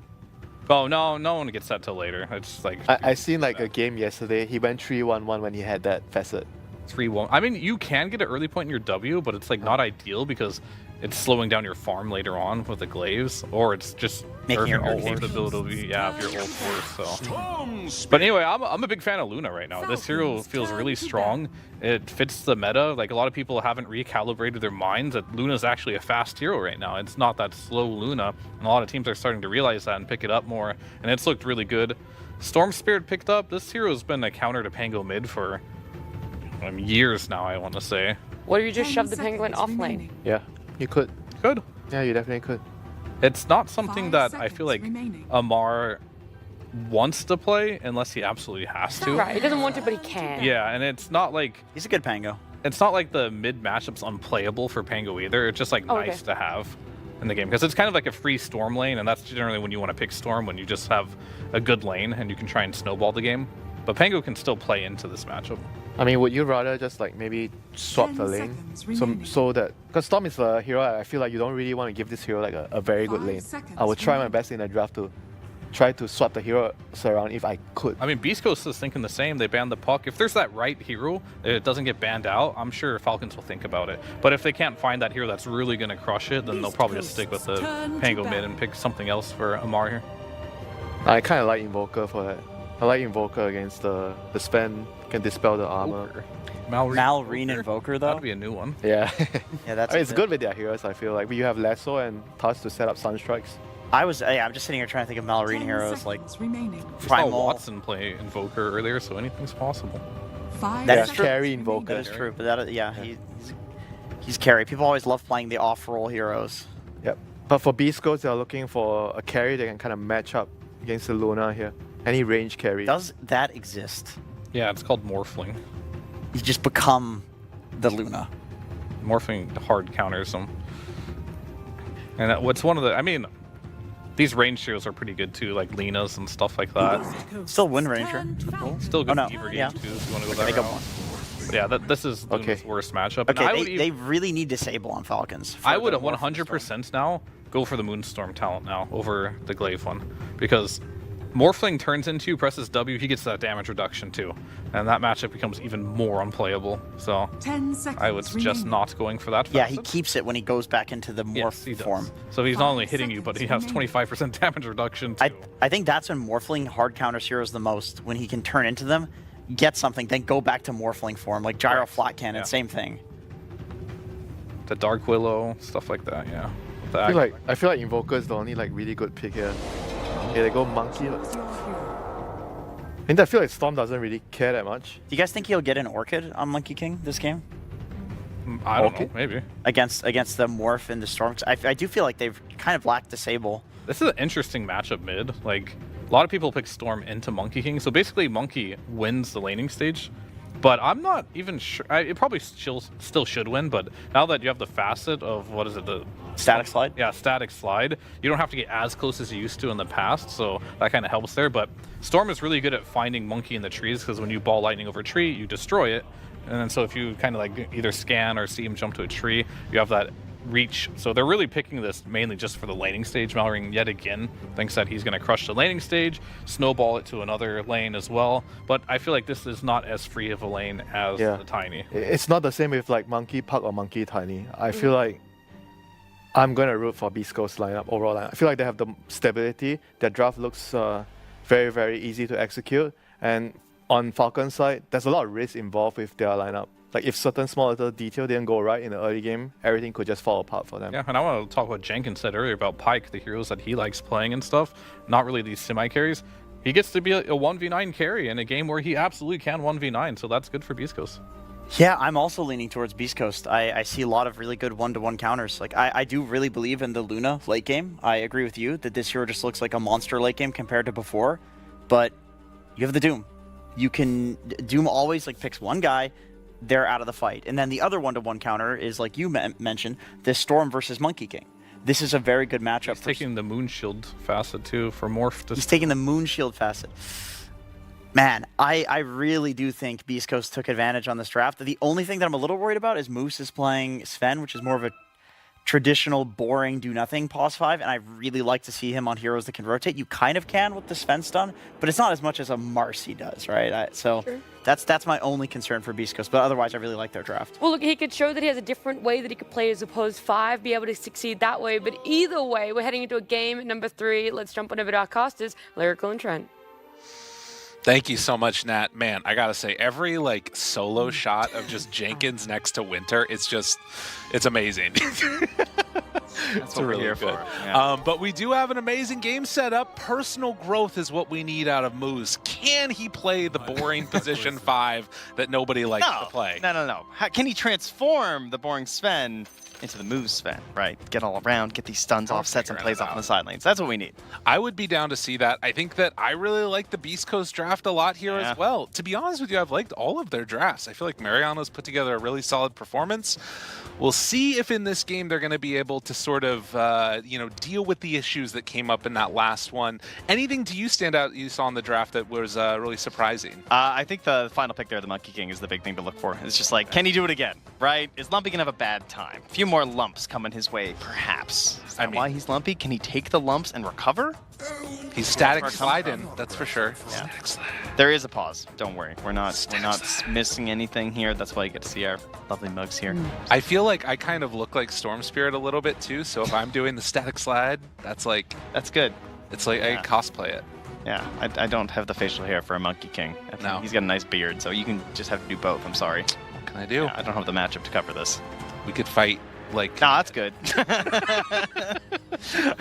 Oh, no one gets that till later. It's like... I seen like a game yesterday, he went 3-1-1 when he had that facet. 3-1. I mean, you can get an early point in your W, but it's like not ideal because it's slowing down your farm later on with the glaives, or it's just making your ult capability. Yeah, if your ult worse. So, but anyway, I'm a big fan of Luna right now. This hero feels really strong. It fits the meta. Like a lot of people haven't recalibrated their minds that Luna's actually a fast hero right now. It's not that slow Luna, and a lot of teams are starting to realize that and pick it up more. And it's looked really good. Storm Spirit picked up. This hero's been a counter to Pango mid for years now, I want to say. What if you just shove the penguin off lane? Yeah, you could. Could. Yeah, you definitely could. It's not something that I feel like Amar wants to play unless he absolutely has to. Right, he doesn't want to, but he can. Yeah, and it's not like... He's a good Pango. It's not like the mid matchup's unplayable for Pango either. It's just like nice to have in the game. Because it's kind of like a free Storm lane, and that's generally when you want to pick Storm, when you just have a good lane and you can try and snowball the game. But Pango can still play into this matchup. I mean, would you rather just like maybe swap the lane? So that, because Storm is a hero, I feel like you don't really want to give this hero like a very good lane. I would try my best in the draft to try to swap the heroes around if I could. I mean, Beastcoast is thinking the same. They banned the puck. If there's that right hero, it doesn't get banned out, I'm sure Falcons will think about it. But if they can't find that hero that's really going to crush it, then they'll probably just stick with the Pango mid and pick something else for Amar here. I kind of like Invoker for that. I like Invoker against the Sven, can dispel the armor. Malrine Invoker though? That'd be a new one. Yeah. Yeah, that's. I mean, it's good with their heroes, I feel like. You have Lasso and Tusk to set up Sunstrikes. I'm just sitting here trying to think of Malrine heroes like Primal. Watson play Invoker earlier, so anything's possible. That's true. Carry Invoker. That is true, but that yeah, he's carry. People always love playing the off-roll heroes. Yep. But for Beastcoast, they're looking for a carry that can kind of match up against the Luna here. Any range carry. Does that exist? Yeah, it's called Morphling. You just become the Luna. Morphling hard counters them. And what's one of the... I mean, these range heroes are pretty good too, like Lena's and stuff like that. Still Wind Ranger. Still good Weaver games too, if you want to go that route. But yeah, this is Luna's worst matchup. Okay, they really need Disable on Falcons. I would 100% now go for the Moonstorm talent now over the Glaive one. Because Morphling turns into, presses W, he gets that damage reduction too. And that matchup becomes even more unplayable. So 10 seconds I would suggest not going for that. Yeah, he keeps it when he goes back into the morph form. So he's not only hitting you, but he has 25% damage reduction too. I think that's when Morphling hard counters heroes the most, when he can turn into them, get something, then go back to Morphling form, like Gyro Flat Cannon, same thing. The Dark Willow, stuff like that, yeah. I feel like Invoker is the only like really good pick here. Yeah, they go Monkey. And I feel like Storm doesn't really care that much. Do you guys think he'll get an Orchid on Monkey King this game? I don't know, maybe. Against the Morph and the Storm? I do feel like they've kind of lacked Disable. This is an interesting matchup mid. Like, a lot of people pick Storm into Monkey King, so basically Monkey wins the laning stage. But I'm not even sure. It probably still should win, but now that you have the facet of, what is it, the... Static Slide? Yeah, Static Slide. You don't have to get as close as you used to in the past, so that kind of helps there. But Storm is really good at finding Monkey in the trees, because when you ball lightning over a tree, you destroy it. And then so if you kind of like either scan or see him jump to a tree, you have that reach. So they're really picking this mainly just for the laning stage. Malring yet again thinks that he's going to crush the laning stage, snowball it to another lane as well. But I feel like this is not as free of a lane as the Tiny. It's not the same with like Monkey Puck or Monkey Tiny. I feel like I'm going to root for Beastcoast lineup, overall lineup. I feel like they have the stability. Their draft looks very, very easy to execute. And on Falcons side, there's a lot of risk involved with their lineup. Like if certain small little detail didn't go right in the early game, everything could just fall apart for them. Yeah, and I want to talk about Jenkins said earlier about Pyke, the heroes that he likes playing and stuff, not really these semi-carries. He gets to be a 1v9 carry in a game where he absolutely can 1v9, so that's good for Beastcoast. Yeah, I'm also leaning towards Beastcoast. I see a lot of really good one-to-one counters. Like I do really believe in the Luna late game. I agree with you that this hero just looks like a monster late game compared to before, but you have the Doom. You can... Doom always like picks one guy, they're out of the fight. And then the other one-to-one counter is, like you mentioned, this Storm versus Monkey King. This is a very good matchup. He's taking the Moon Shield facet too for Morph. He's taking the Moon Shield facet. Man, I really do think Beastcoast took advantage on this draft. The only thing that I'm a little worried about is Moose is playing Sven, which is more of a traditional, boring, do-nothing pos 5, and I really like to see him on heroes that can rotate. You kind of can with the Sven stun, but it's not as much as a Marcy does, right? So that's my only concern for Beastcoast, but otherwise I really like their draft. Well, look, he could show that he has a different way that he could play as opposed 5, be able to succeed that way, but either way, we're heading into a game number 3. Let's jump on over to our casters, Lyrical and Trent. Thank you so much, Nat. Man, I gotta say, every like solo shot of just Jenkins next to Winter, it's amazing. That's what we're here good. for. Yeah. But we do have an amazing game set up. Personal growth is what we need out of Moose. Can he play the boring position 5 that nobody likes to play? No. Can he transform the boring Sven into the move Sven, right? Get all around, get these stuns off, set some plays off on the side lanes. That's what we need. I would be down to see that. I think that I really like the Beastcoast draft a lot here as well. To be honest with you, I've liked all of their drafts. I feel like Mariano's put together a really solid performance. We'll see if in this game they're going to be able to sort of, deal with the issues that came up in that last one. Anything do you stand out you saw in the draft that was really surprising? I think the final pick there, the Monkey King, is the big thing to look for. It's just like, can he do it again, right? Is Lumpy going to have a bad time? A few more lumps coming his way, perhaps. Is that why he's Lumpy? Can he take the lumps and recover? He's static sliding, that's for sure. Yeah. There is a pause. Don't worry. We're not missing anything here. That's why you get to see our lovely mugs here. I feel like I kind of look like Storm Spirit a little bit too, so if I'm doing the static slide, that's good. It's like I cosplay it. Yeah, I don't have the facial hair for a Monkey King. No. He's got a nice beard, so you can just have to do both. I'm sorry. What can I do? Yeah, I don't have the matchup to cover this. We could fight like... Nah, that's good. All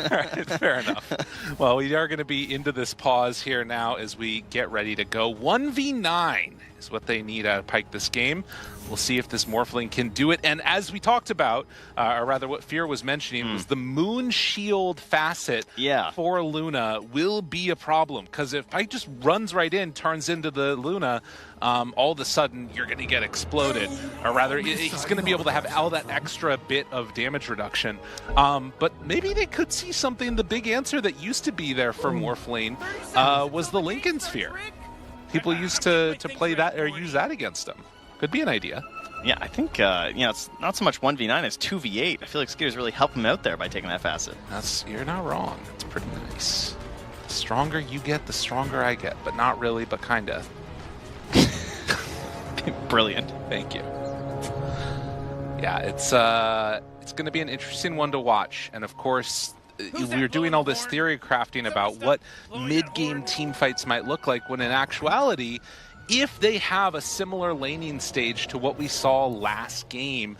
right, fair enough. Well, we are going to be into this pause here now as we get ready to go. 1v9 is what they need out of Pyke this game. We'll see if this Morphling can do it. And as we talked about, or rather what Fear was mentioning, was the Moon Shield facet for Luna will be a problem. Because if Pyke just runs right in, turns into the Luna, all of a sudden you're going to get exploded. Or rather, he's going to be able to have all that extra bit of damage reduction. But maybe they could see something. The big answer that used to be there for Morphling was the Lincoln Sphere. People used to play that or use that against him. Could be an idea. Yeah, I think it's not so much 1v9 as 2v8. I feel like Skitter's really helping him out there by taking that facet. You're not wrong. That's pretty nice. The stronger you get, the stronger I get. But not really, but kinda. Brilliant. Thank you. Yeah, it's going to be an interesting one to watch. And of course, we were doing all this theory crafting about what mid-game team fights might look like, when in actuality, if they have a similar laning stage to what we saw last game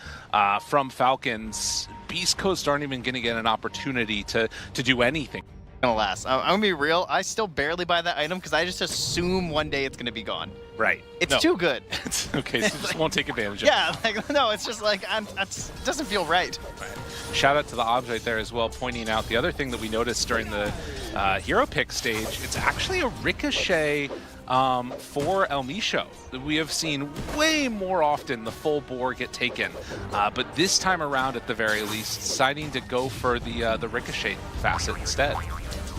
from Falcons, Beastcoast aren't even going to get an opportunity to do anything. Gonna last. I'm gonna be real. I still barely buy that item because I just assume one day it's gonna be gone. Right. It's too good. Okay, so you just won't take advantage of it. Yeah, like, no, it's just like, it doesn't feel right. Shout out to the Obs right there as well, pointing out the other thing that we noticed during the hero pick stage. It's actually a ricochet for El Micho. We have seen way more often the full bore get taken, but this time around, at the very least, deciding to go for the ricochet facet instead.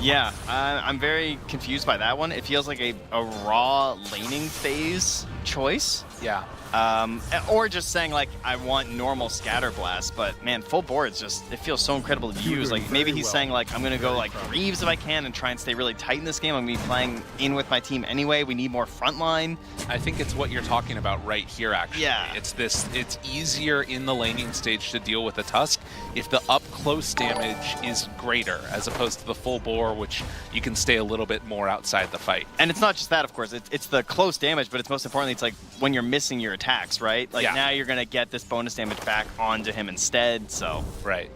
Yeah, I'm very confused by that one. It feels like a raw laning phase choice. Yeah. Or just saying, like, I want normal scatter blast, but man, full board's just, it feels so incredible to use. Like, maybe he's saying, like, I'm gonna go like Reeves if I can and try and stay really tight in this game. I'm gonna be playing in with my team anyway. We need more frontline. I think it's what you're talking about right here, actually. Yeah. It's easier in the laning stage to deal with the Tusk if the up close damage is greater, as opposed to the full bore, which you can stay a little bit more outside the fight. And it's not just that, of course. It's the close damage, but it's most importantly, it's like when you're missing your attacks, right? Like, now you're gonna get this bonus damage back onto him instead, so. Right.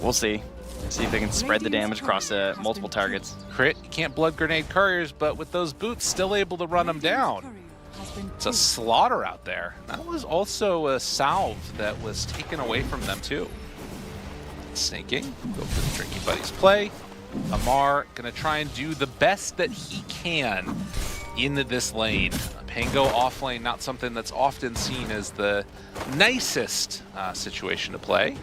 We'll see. See if they can spread the damage across multiple targets. Crit, you can't blood grenade couriers, but with those boots, still able to run them down. It's a slaughter out there. That was also a salve that was taken away from them too. Snaking, go for the Drinking Buddies play. Amar gonna try and do the best that he can in this lane. Pango off lane, not something that's often seen as the nicest situation to play.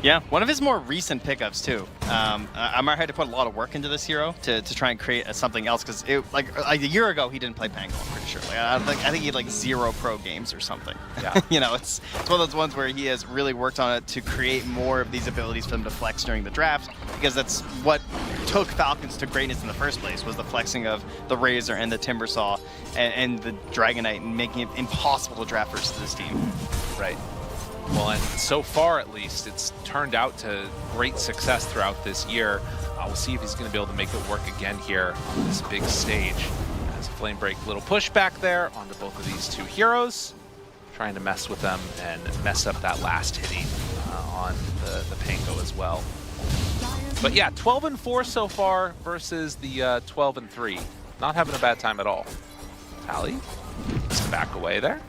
Yeah, one of his more recent pickups too. Amar had to put a lot of work into this hero to try and create something else, because like a year ago he didn't play Pango, I'm pretty sure. Like, I think he had like 0 pro games or something. Yeah. You know, it's one of those ones where he has really worked on it to create more of these abilities for them to flex during the draft, because that's what took Falcons to greatness in the first place, was the flexing of the Razor and the Timbersaw and the Dragonite, and making it impossible to draft versus this team. Right. Well, and so far, at least, it's turned out to great success throughout this year. We'll see if he's going to be able to make it work again here on this big stage. As Flame Break, little pushback there onto both of these two heroes, trying to mess with them and mess up that last hitting on the Pango as well. But yeah, 12-4 so far versus the 12-3. Not having a bad time at all. Tally needs to back away there.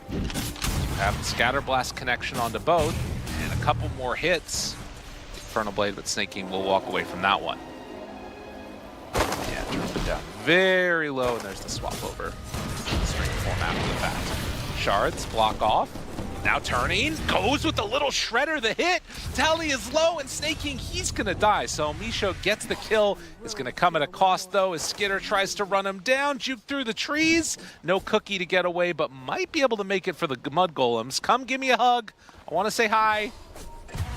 Have the Scatter Blast connection onto both, and a couple more hits. Infernal Blade, but Snaking will walk away from that one. Yeah, drop it down very low, and there's the swap over. Strength form after the fact. Shards block off. Now turning, goes with the little shredder, the hit. Tally is low, and Snaking, he's gonna die. So Micho gets the kill. It's gonna come at a cost though, as Skitter tries to run him down, juke through the trees. No cookie to get away, but might be able to make it for the Mud Golems. Come give me a hug. I wanna say hi.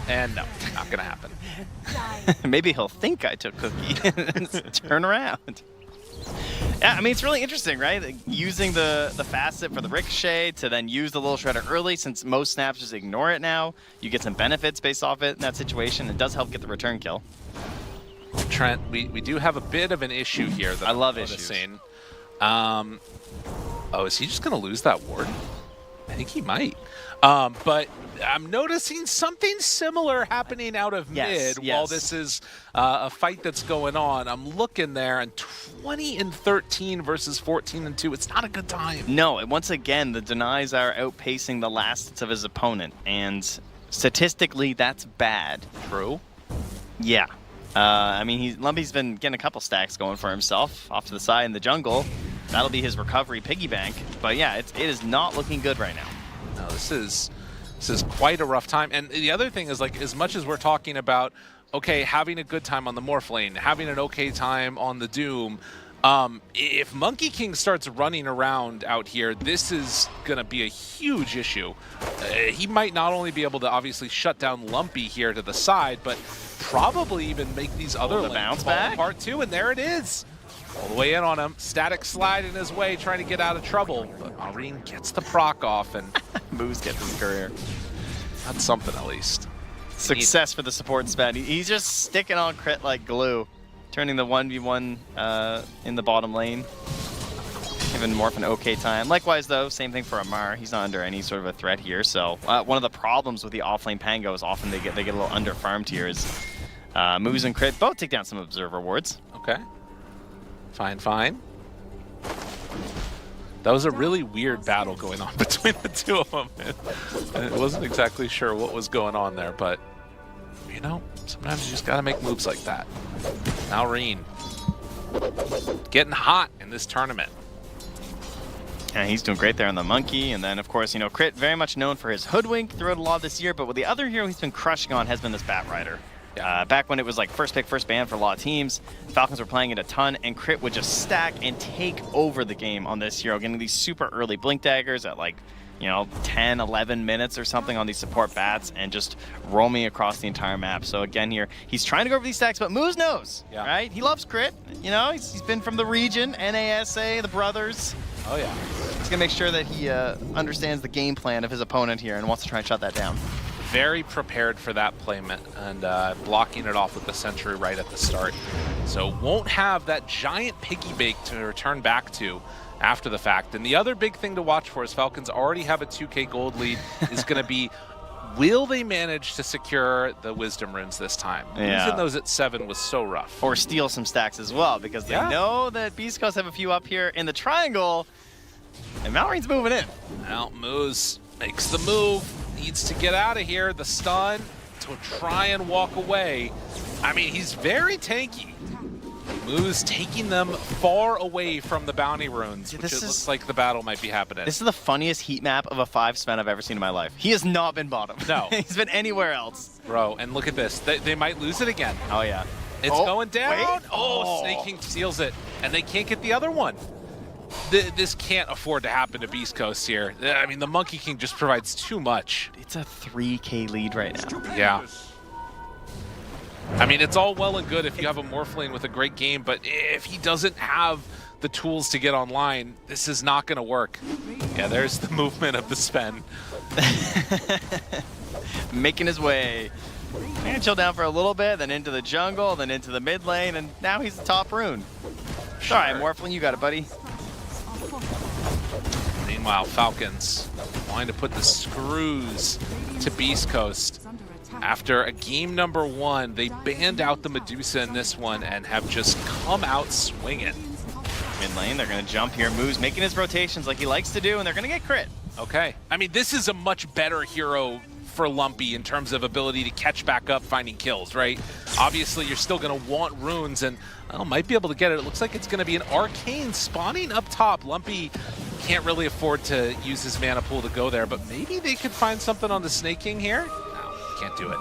And no, not gonna happen. Maybe he'll think I took cookie and turn around. Yeah, I mean, it's really interesting, right? Like, using the facet for the ricochet to then use the little shredder early, since most snaps just ignore it now. You get some benefits based off it in that situation. It does help get the return kill. Trent, we do have a bit of an issue here that I love I'm issues. noticing. Oh, is he just going to lose that ward? I think he might. But I'm noticing something similar happening out of mid while this is a fight that's going on. I'm looking there, and 20-13 versus 14-2. It's not a good time. No, and once again, the denies are outpacing the last of his opponent, and statistically, that's bad. True. Yeah. I mean, Lumpy's been getting a couple stacks going for himself off to the side in the jungle. That'll be his recovery piggy bank. But yeah, it is not looking good right now. No, this is quite a rough time. And the other thing is, like, as much as we're talking about, okay, having a good time on the Morph lane, having an okay time on the Doom, if Monkey King starts running around out here, this is going to be a huge issue. He might not only be able to obviously shut down Lumpy here to the side, but probably even make these other lanes fall apart too, and there it is. All the way in on him. Static slide in his way, trying to get out of trouble. But Marine gets the proc off, and Moose gets his career. That's something at least. Success for the support Spad. He's just sticking on crit like glue, turning the 1v1 in the bottom lane. Giving Morph an okay time. Likewise, though, same thing for Amar. He's not under any sort of a threat here. So one of the problems with the offlane Pango is often they get a little under-farmed here. Is Moose and Crit both take down some observer wards. Okay. Fine, fine. That was a really weird battle going on between the two of them. I wasn't exactly sure what was going on there, but you know, sometimes you just gotta make moves like that. Now Reen getting hot in this tournament. And he's doing great there on the Monkey. And then, of course, you know, Crit very much known for his Hoodwink throughout a lot this year. But with the other hero he's been crushing on has been this Bat Rider. Back when it was like first pick, first ban for a lot of teams, Falcons were playing it a ton, and Crit would just stack and take over the game on this hero, getting these super early Blink Daggers at like, you know, 10, 11 minutes or something on these support bats and just roaming across the entire map. So again here, he's trying to go over these stacks, but Moose knows, right? He loves Crit. You know, he's been from the region, NASA, the brothers. Oh yeah. He's gonna make sure that he understands the game plan of his opponent here and wants to try and shut that down. Very prepared for that playment and blocking it off with the Sentry right at the start. So won't have that giant piggy bake to return back to after the fact. And the other big thing to watch for is Falcons already have a 2K gold lead is going to be, will they manage to secure the Wisdom Runes this time? Losing those at 7 was so rough. Or steal some stacks as well, because they know that Beastcoast have a few up here in the triangle, and Malorine's moving in. Now Moose makes the move, needs to get out of here. The stun to try and walk away. I mean, he's very tanky. Moose taking them far away from the bounty runes, which it looks like the battle might be happening. This is the funniest heat map of a 5 Sven I've ever seen in my life. He has not been bottom. No. He's been anywhere else. Bro, and look at this. They might lose it again. Oh, yeah. It's going down. Wait. Snake King steals it, and they can't get the other one. This can't afford to happen to Beastcoast here. I mean, the Monkey King just provides too much. It's a 3K lead right now. Yeah. I mean, it's all well and good if you have a Morphling with a great game, but if he doesn't have the tools to get online, this is not going to work. Yeah, there's the movement of the Sven. Making his way. He's gonna chill down for a little bit, then into the jungle, then into the mid lane, and now he's the top rune. Sure. All right, Morphling, you got it, buddy. Meanwhile, Falcons wanting to put the screws to Beastcoast. After a game number 1, they banned out the Medusa in this one and have just come out swinging. Mid lane, they're going to jump here. Moose making his rotations like he likes to do, and they're going to get crit. Okay. I mean, this is a much better hero for Lumpy in terms of ability to catch back up finding kills, right? Obviously, you're still going to want runes, and might be able to get it. It looks like it's going to be an Arcane spawning up top. Lumpy can't really afford to use his mana pool to go there, but maybe they could find something on the Snake King here? No, can't do it.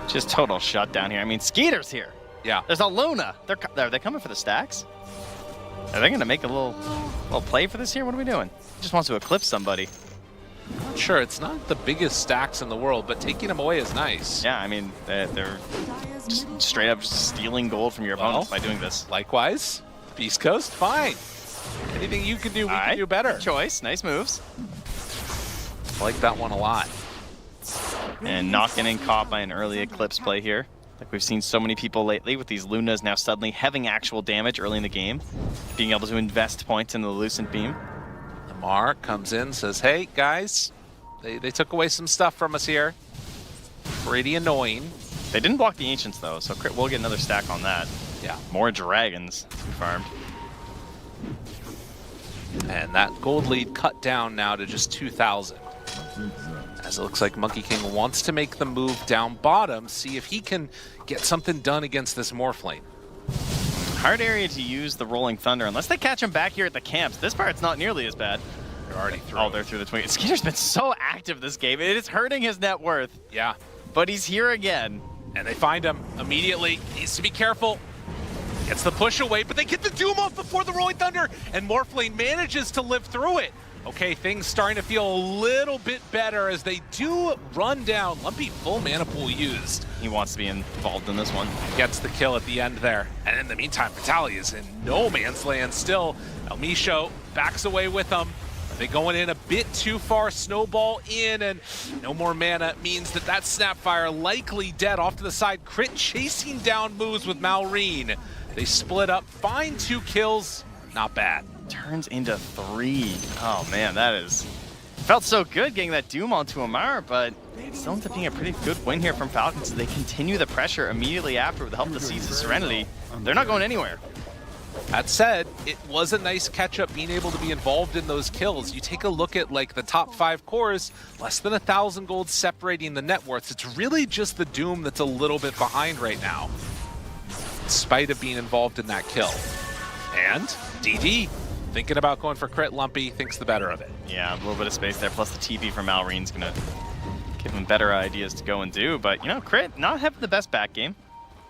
Just total shutdown here. I mean, Skeeter's here. Yeah. There's a Luna. Are they coming for the stacks? Are they going to make a little play for this here? What are we doing? He just wants to eclipse somebody. Sure, it's not the biggest stacks in the world, but taking them away is nice. Yeah, I mean, they're just straight up stealing gold from your opponents by doing this. Likewise, Beastcoast, fine. Anything you can do, we can do better. Good choice. Nice moves. I like that one a lot. And not getting caught by an early Eclipse play here. Like we've seen so many people lately with these Lunas now suddenly having actual damage early in the game. Being able to invest points in the Lucent Beam. Lamar comes in, says, hey, guys, they took away some stuff from us here. Pretty annoying. They didn't block the Ancients, though, so Crit will get another stack on that. Yeah. More dragons farmed. And that gold lead cut down now to just 2,000. As it looks like Monkey King wants to make the move down bottom, see if he can get something done against this Morphling. Hard area to use the Rolling Thunder, unless they catch him back here at the camps. This part's not nearly as bad. They're already through. Oh, they're through the twin. Skeeter's been so active this game. It is hurting his net worth. Yeah. But he's here again. And they find him immediately. Needs to be careful. Gets the push away, but they get the Doom off before the Rolling Thunder, and Morphling manages to live through it. Okay, things starting to feel a little bit better as they do run down. Lumpy full mana pool used. He wants to be involved in this one. Gets the kill at the end there. And in the meantime, Vitaly is in no man's land still. El Misho backs away with him. Are they going in a bit too far? Snowball in, and no more mana means that Snapfire likely dead off to the side. Crit chasing down moves with Malrine. They split up, find 2 kills. Not bad. Turns into 3. Oh man, that is... Felt so good getting that Doom onto Amar, but it still ends up being a pretty good win here from Falcons. They continue the pressure immediately after with the help of the Seeds of Serenity. They're not going anywhere. That said, it was a nice catch-up being able to be involved in those kills. You take a look at like the top 5 cores, less than 1,000 gold separating the net worths. It's really just the Doom that's a little bit behind right now, in spite of being involved in that kill. And DD, thinking about going for crit. Lumpy thinks the better of it. Yeah, a little bit of space there, plus the TP from Malrine's gonna give him better ideas to go and do. But, you know, crit not having the best back game.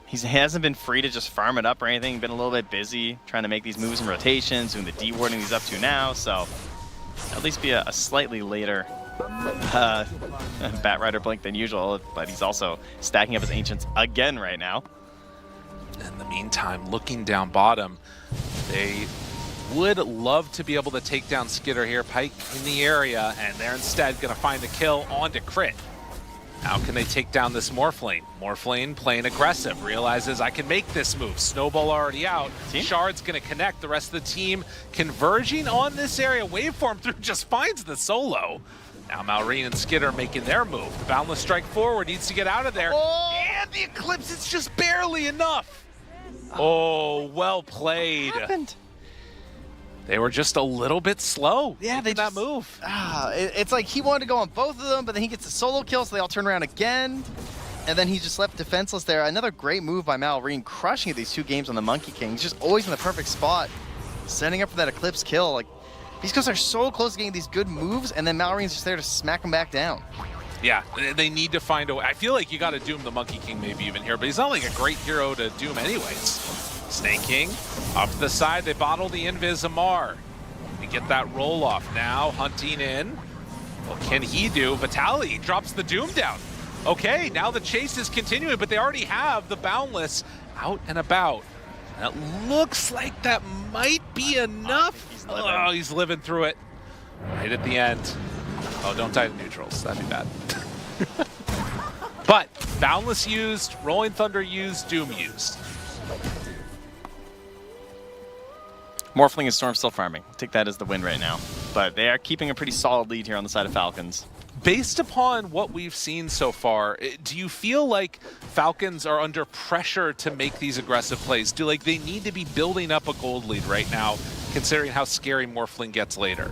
He hasn't been free to just farm it up or anything. Been a little bit busy trying to make these moves and rotations, doing the D-warding he's up to now. So at least be a slightly later Batrider blink than usual. But he's also stacking up his Ancients again right now. In the meantime, looking down bottom, they would love to be able to take down Skitter here. Pike in the area, and they're instead going to find the kill onto crit. How can they take down this Morphling? Morphling playing aggressive, realizes I can make this move. Snowball already out. Shard's going to connect. The rest of the team converging on this area. Waveform through just finds the solo. Now Malrine and Skitter making their move. The Boundless Strike forward needs to get out of there. Oh! And the Eclipse, it's just barely enough. Oh, well played. What happened? They were just a little bit slow. Yeah, they that move. It's like he wanted to go on both of them, but then he gets a solo kill, so they all turn around again. And then he just left defenseless there. Another great move by Malrine, crushing these 2 games on the Monkey King. He's just always in the perfect spot, setting up for that Eclipse kill. Like, these guys are so close to getting these good moves, and then Malrine's just there to smack them back down. Yeah, they need to find a way. I feel like you got to Doom the Monkey King maybe even here, but he's not like a great hero to Doom anyways. Snake King, off to the side, they bottle the Invis Amar. We get that roll off now, hunting in. What can he do? Vitaly drops the Doom down. Okay, now the chase is continuing, but they already have the Boundless out and about. And it looks like that might be enough. Oh, he's living through it. Right at the end. Oh, don't die to neutrals. That'd be bad. But Boundless used, Rolling Thunder used, Doom used. Morphling and Storm still farming. Take that as the win right now. But they are keeping a pretty solid lead here on the side of Falcons. Based upon what we've seen so far, do you feel like Falcons are under pressure to make these aggressive plays? Do they need to be building up a gold lead right now, considering how scary Morphling gets later?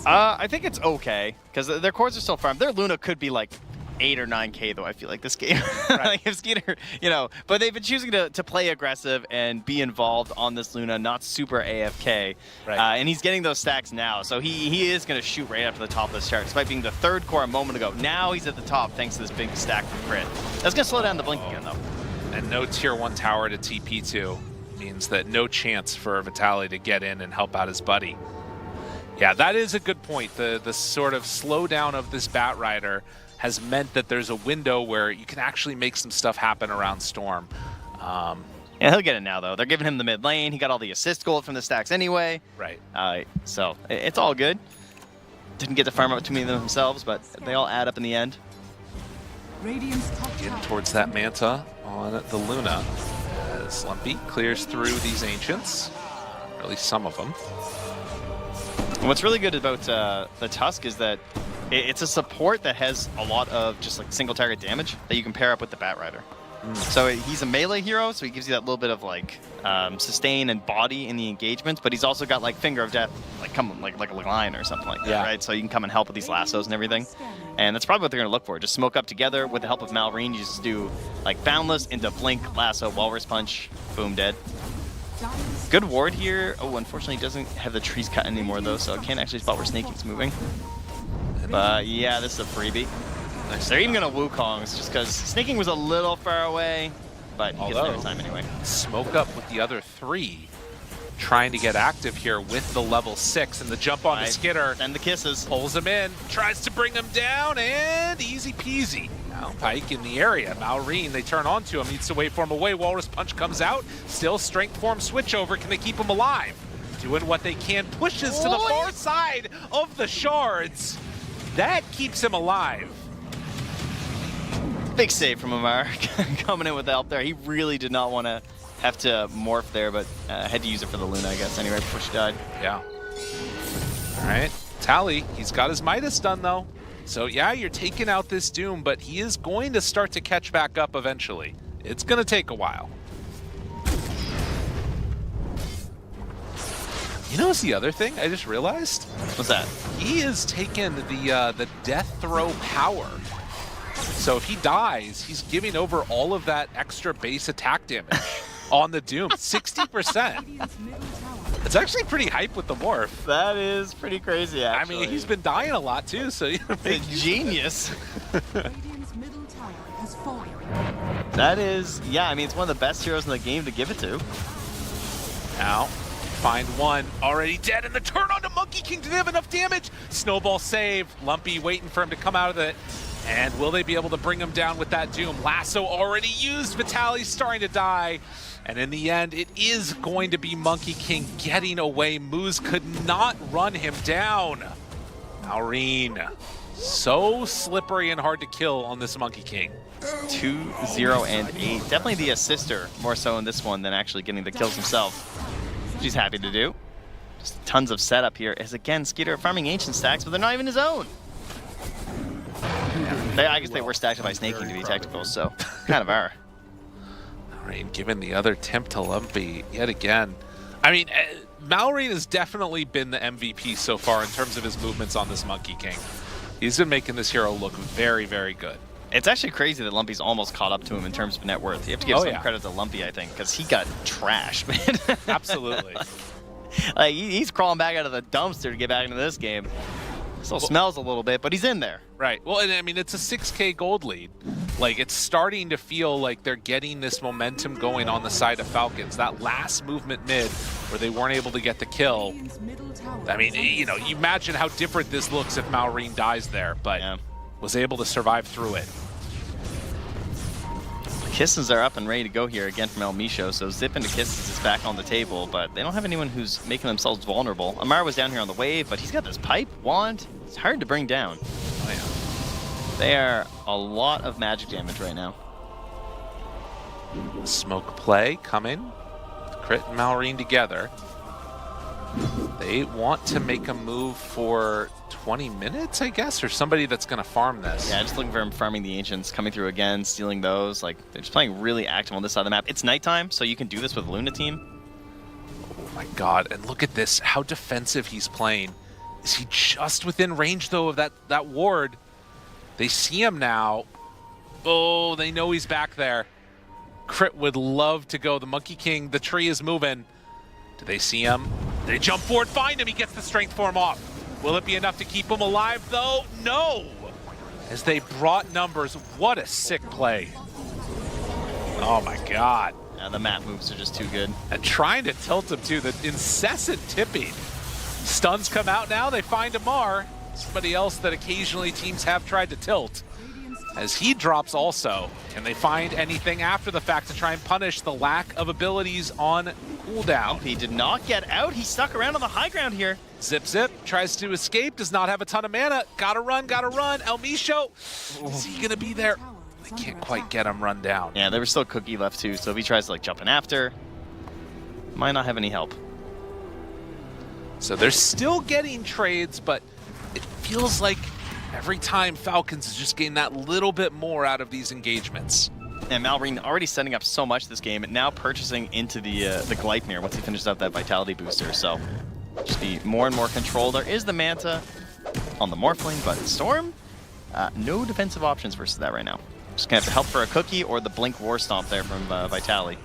I think it's okay, because their cores are still farmed. Their Luna could be like 8 or 9K though, I feel like this game. Like if Skeeter, you know, but they've been choosing to play aggressive and be involved on this Luna, not super AFK. Right. And he's getting those stacks now, so he is going to shoot right up to the top of this chart, despite being the 3rd core a moment ago. Now he's at the top thanks to this big stack from crit. That's going to slow down the blink again though. And no tier 1 tower to TP to means that no chance for Vitaly to get in and help out his buddy. Yeah, that is a good point. The sort of slowdown of this Batrider has meant that there's a window where you can actually make some stuff happen around Storm. Yeah, he'll get it now, though. They're giving him the mid lane. He got all the assist gold from the stacks anyway. Right. So it's all good. Didn't get to farm up too many of them themselves, but they all add up in the end. Getting towards that Manta on the Luna as Lumpy clears through these Ancients, or at least some of them. And what's really good about the Tusk is that it's a support that has a lot of just like single target damage that you can pair up with the Batrider. So he's a melee hero, so he gives you that little bit of like sustain and body in the engagements, but he's also got like Finger of Death, like come like a line or something like that, right? So you can come and help with these lassos and everything. And that's probably what they're gonna look for. Just smoke up together with the help of Malrine. You just do like Boundless into Blink, Lasso, Walrus Punch, boom, dead. Good ward here. Oh, unfortunately, he doesn't have the trees cut anymore, though, so I can't actually spot where Snaking's moving. But yeah, this is a freebie. They're even going to Wukongs just because Snaking was a little far away, but he gets there in time anyway. Smoke up with the other 3. trying to get active here with the level 6, and the jump on the Skitter. And the kisses. Pulls him in, tries to bring him down, and easy peasy. Now Pike in the area. Malrine, they turn onto him, needs to wait for him away. Walrus Punch comes out, still strength form switch over. Can they keep him alive? Doing what they can, pushes to the far side of the shards. That keeps him alive. Big save from Amar coming in with help there. He really did not want to have to morph there, but had to use it for the Luna, I guess, anyway, before she died. Yeah. All right, Tally, he's got his Midas done, though. So, yeah, you're taking out this Doom, but he is going to start to catch back up eventually. It's going to take a while. You know what's the other thing I just realized? What's that? He has taken the death throw power. So if he dies, he's giving over all of that extra base attack damage on the Doom. 60%. It's actually pretty hype with the morph. That is pretty crazy, actually. I mean, he's been dying a lot too, so you know, a genius. That is, yeah, I mean, it's one of the best heroes in the game to give it to. Now, find one, already dead, and the turn onto Monkey King didn't have enough damage. Snowball save, Lumpy waiting for him to come out of it. And will they be able to bring him down with that Doom? Lasso already used, Vitaly's starting to die. And in the end, it is going to be Monkey King getting away. Moose could not run him down. Malrine, so slippery and hard to kill on this Monkey King. 2, 0, and 8. Definitely the assister, more so in this one than actually getting the kills himself. She's happy to do. Just tons of setup here, as again, Skeeter farming ancient stacks, but they're not even his own. I guess they were stacked by Snake King to be technical, so kind of are. Malrine giving the other temp to Lumpy yet again. I mean, Malrine has definitely been the MVP so far in terms of his movements on this Monkey King. He's been making this hero look very, very good. It's actually crazy that Lumpy's almost caught up to him in terms of net worth. You have to give some credit to Lumpy, I think, because he got trashed, man. Absolutely. Like, he's crawling back out of the dumpster to get back into this game. Still smells a little bit, but he's in there. Right. Well, and I mean, it's a 6K gold lead. Like, it's starting to feel like they're getting this momentum going on the side of Falcons. That last movement mid where they weren't able to get the kill. I mean, you know, you imagine how different this looks if Malrine dies there, but was able to survive through it. Kisses are up and ready to go here again from El Micho, so Zip into Kisses is back on the table, but they don't have anyone who's making themselves vulnerable. Amar was down here on the wave, but he's got this pipe, wand. It's hard to bring down. Oh, yeah. They are a lot of magic damage right now. Smoke play coming. Crit and Malrine together. They want to make a move for 20 minutes, I guess, or somebody that's going to farm this. Yeah, just looking for him farming the Ancients, coming through again, stealing those. Like, they're just playing really active on this side of the map. It's nighttime, so you can do this with Luna team. Oh my god, and look at this, how defensive he's playing. Is he just within range, though, of that ward? They see him now. Oh, they know he's back there. Crit would love to go. The Monkey King, the tree is moving. Do they see him? They jump forward, find him. He gets the strength form off. Will it be enough to keep him alive, though? No! As they brought numbers, what a sick play. Oh my god. Yeah, the map moves are just too good. And trying to tilt him, too. The incessant tipping. Stuns come out now. They find Amar. Somebody else that occasionally teams have tried to tilt. As he drops also, can they find anything after the fact to try and punish the lack of abilities on cooldown? He did not get out. He stuck around on the high ground here. Zip tries to escape, does not have a ton of mana. Gotta run. El Micho, is he gonna be there? They can't quite get him run down. Yeah, there was still Cookie left too, so if he tries to like jump in after, might not have any help. So they're still getting trades, but it feels like every time Falcons is just getting that little bit more out of these engagements. And Malrine already setting up so much this game, and now purchasing into the Gleipnir once he finishes up that Vitality booster. So just be more and more control. There is the Manta on the Morphling, but Storm, no defensive options versus that right now. Just gonna have to help for a Cookie or the Blink War Stomp there from Vitality.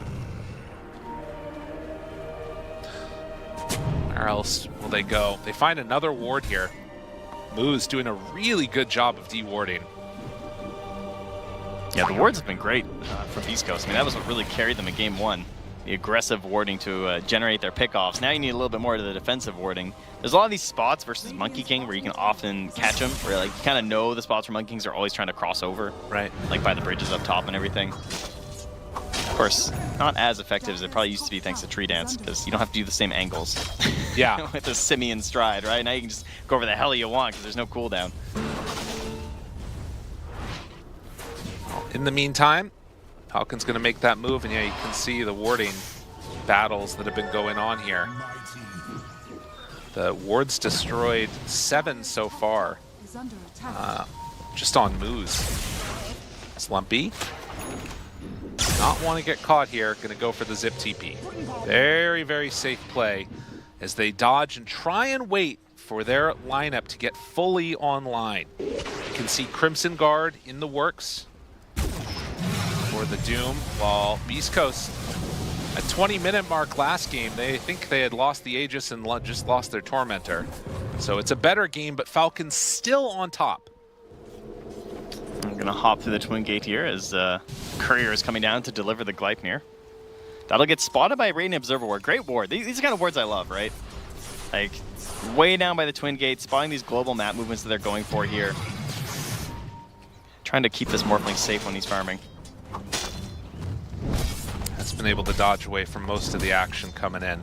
Where else will they go? They find another ward here. Moo's doing a really good job of dewarding. Yeah, the wards have been great for Beastcoast. I mean, that was what really carried them in game one. the aggressive warding to generate their pickoffs. Now you need a little bit more to the defensive warding. There's a lot of these spots versus Monkey King where you can often catch them, where like you kind of know the spots where Monkey Kings are always trying to cross over. Right. Like by the bridges up top and everything. Of course, not as effective as it probably used to be thanks to Tree Dance, because you don't have to do the same angles. Yeah. With the Simian stride, right? Now you can just go over the hell you want because there's no cooldown. In the meantime, Falcon's going to make that move, and yeah, you can see the warding battles that have been going on here. The wards destroyed 7 so far, just on moves. Slumpy, not want to get caught here, going to go for the zip TP. Very, very safe play as they dodge and try and wait for their lineup to get fully online. You can see Crimson Guard in the works for the Doom, while Beastcoast, at 20-minute mark last game, they think they had lost the Aegis and just lost their Tormentor. So it's a better game, but Falcons still on top. I'm gonna hop through the Twin Gate here as Courier is coming down to deliver the Gleipnir. That'll get spotted by a Radiant Observer Ward. Great ward. These are the kind of wards I love, right? Like, way down by the Twin Gate, spotting these global map movements that they're going for here. Trying to keep this Morphling safe when he's farming. Has been able to dodge away from most of the action coming in.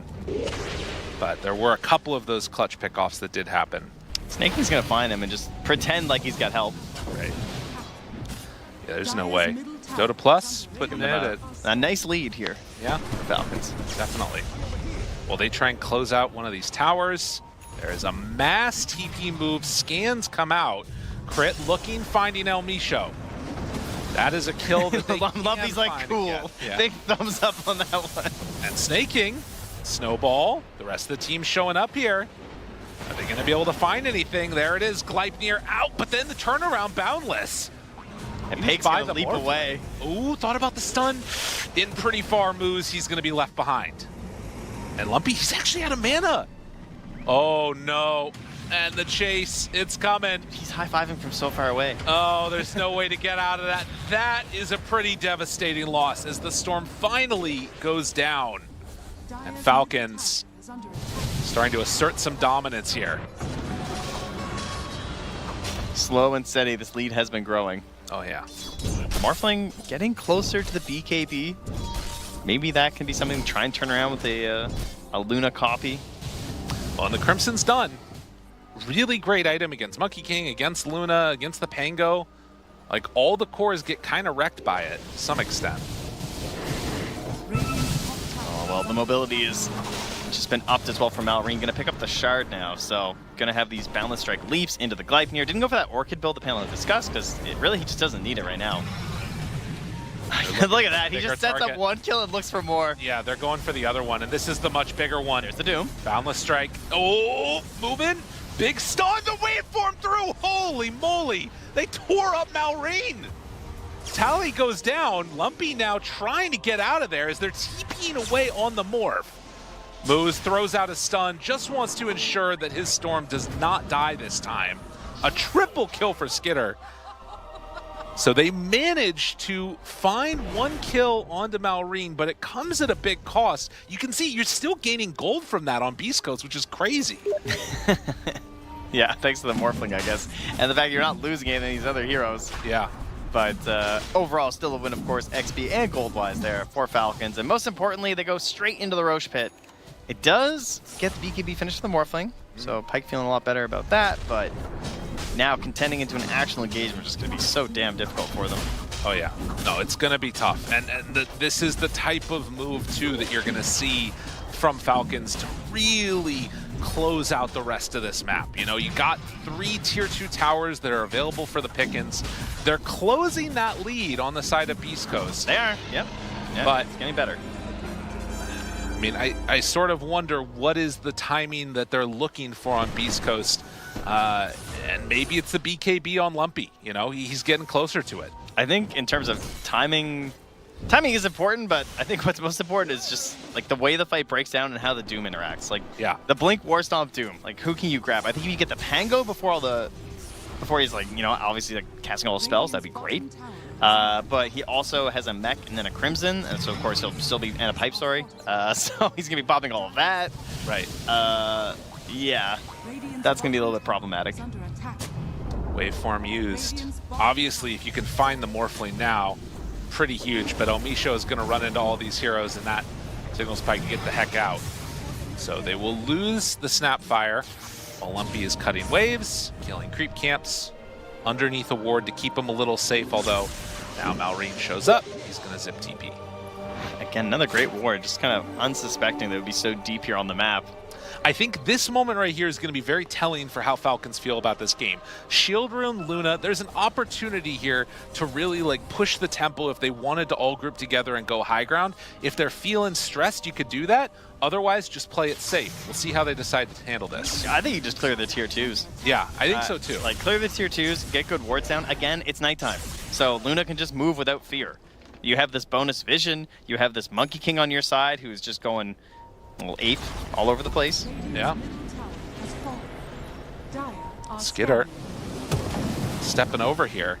But there were a couple of those clutch pickoffs that did happen. Snakey's gonna find him and just pretend like he's got help. Right. Yeah, there's no way. Dota Plus putting it at a nice lead here. Yeah, Falcons. Definitely. Well, they try and close out one of these towers. There's a mass TP move. Scans come out. Crit looking, finding El Misho. That is a kill that they Lumpy's like, cool. Yeah. Big thumbs up on that one. And Snaking, Snowball, the rest of the team showing up here. Are they going to be able to find anything? There it is, Gleipnir out, but then the turnaround Boundless. And Pake's going to leap away. Ooh, thought about the stun. In pretty far moves, he's going to be left behind. And Lumpy, he's actually out of mana. Oh, no. And the chase, it's coming. He's high-fiving from so far away. Oh, there's no way to get out of that. That is a pretty devastating loss as the storm finally goes down. And Falcons starting to assert some dominance here. Slow and steady, this lead has been growing. Oh, yeah. Morphling getting closer to the BKB. Maybe that can be something to try and turn around with a Luna copy. Well, and the Crimson's done. Really great item against Monkey King, against Luna, against the Pango. Like, all the cores get kind of wrecked by it to some extent. Oh, well, the mobility is just been upped as well for Malrine. Gonna pick up the Shard now, so gonna have these Boundless Strike leaps into the Gleipnir. Didn't go for that Orchid build the panel discussed, because he just doesn't need it right now. Look at that, he just sets up one kill and looks for more. Yeah, they're going for the other one, and this is the much bigger one. There's the Doom. Boundless Strike. Oh, moving. Big stun, the waveform through. Holy moly. They tore up Malrine. Tally goes down. Lumpy now trying to get out of there as they're TPing away on the Morph. Moose throws out a stun, just wants to ensure that his Storm does not die this time. A triple kill for Skitter. So they manage to find one kill onto Malrine, but it comes at a big cost. You can see you're still gaining gold from that on Beastcoast, which is crazy. Yeah, thanks to the Morphling, I guess. And the fact you're not losing any of these other heroes. Yeah. But overall, still a win, of course, XP and gold-wise there for Falcons. And most importantly, they go straight into the Roche Pit. It does get the BKB finished with the Morphling, so Pyke feeling a lot better about that, but now contending into an actual engagement is going to be so damn difficult for them. Oh yeah, no, it's going to be tough. And this is the type of move, too, that you're going to see from Falcons to really close out the rest of this map. You know, you got 3 tier 2 towers that are available for the pickings. They're closing that lead on the side of Beastcoast. They are, yep. Yeah, but it's getting better. I mean, I sort of wonder what is the timing that they're looking for on Beastcoast. And maybe it's the BKB on Lumpy. You know, he's getting closer to it. I think in terms of timing is important, but I think what's most important is just like the way the fight breaks down and how the Doom interacts. Like, yeah, the Blink War Stomp Doom. Like, who can you grab? I think if you get the Pango before all the before he's like, you know, obviously like casting all his spells. That'd be great. But he also has a mech and then a crimson, and so of course he'll still be, and a pipe, sorry. So he's gonna be popping all of that. Right. Yeah, that's gonna be a little bit problematic. Waveform used. Obviously, if you can find the Morphling now, pretty huge, but Omisho is gonna run into all these heroes, and that signals Pike to get the heck out. So they will lose the Snapfire. While Lumpy is cutting waves, killing creep camps underneath a ward to keep him a little safe, although now Malrine shows up. He's going to zip TP. Again, another great ward, just kind of unsuspecting that it would be so deep here on the map. I think this moment right here is going to be very telling for how Falcons feel about this game. Shield Rune, Luna, there's an opportunity here to really like push the tempo if they wanted to all group together and go high ground. If they're feeling stressed, you could do that. Otherwise, just play it safe. We'll see how they decide to handle this. I think you just clear the tier 2s. Yeah, I think so too. Like, clear the tier 2s, get good wards down. Again, it's nighttime, so Luna can just move without fear. You have this bonus vision, you have this Monkey King on your side who's just going a little ape all over the place. Yeah. Skitter stepping over here.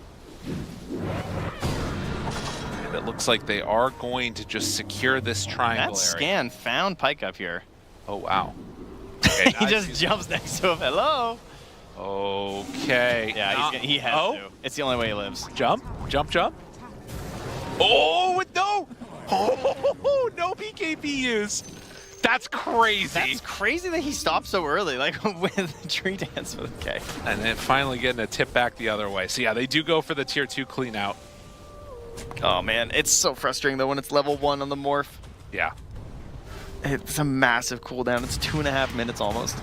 And it looks like they are going to just secure this triangle That area. scan found Pike up here. Oh, wow. Okay, He just jumps next to him. Hello. Okay. Yeah, he has to. It's the only way he lives. Jump, jump, jump. Oh, no! Oh, no BKB used. That's crazy. That's crazy that he stopped so early, like with the tree dance with K. And then finally getting a tip back the other way. So yeah, they do go for the tier 2 clean out. Oh man, it's so frustrating though when it's level 1 on the morph. Yeah. It's a massive cooldown. It's 2.5 minutes almost.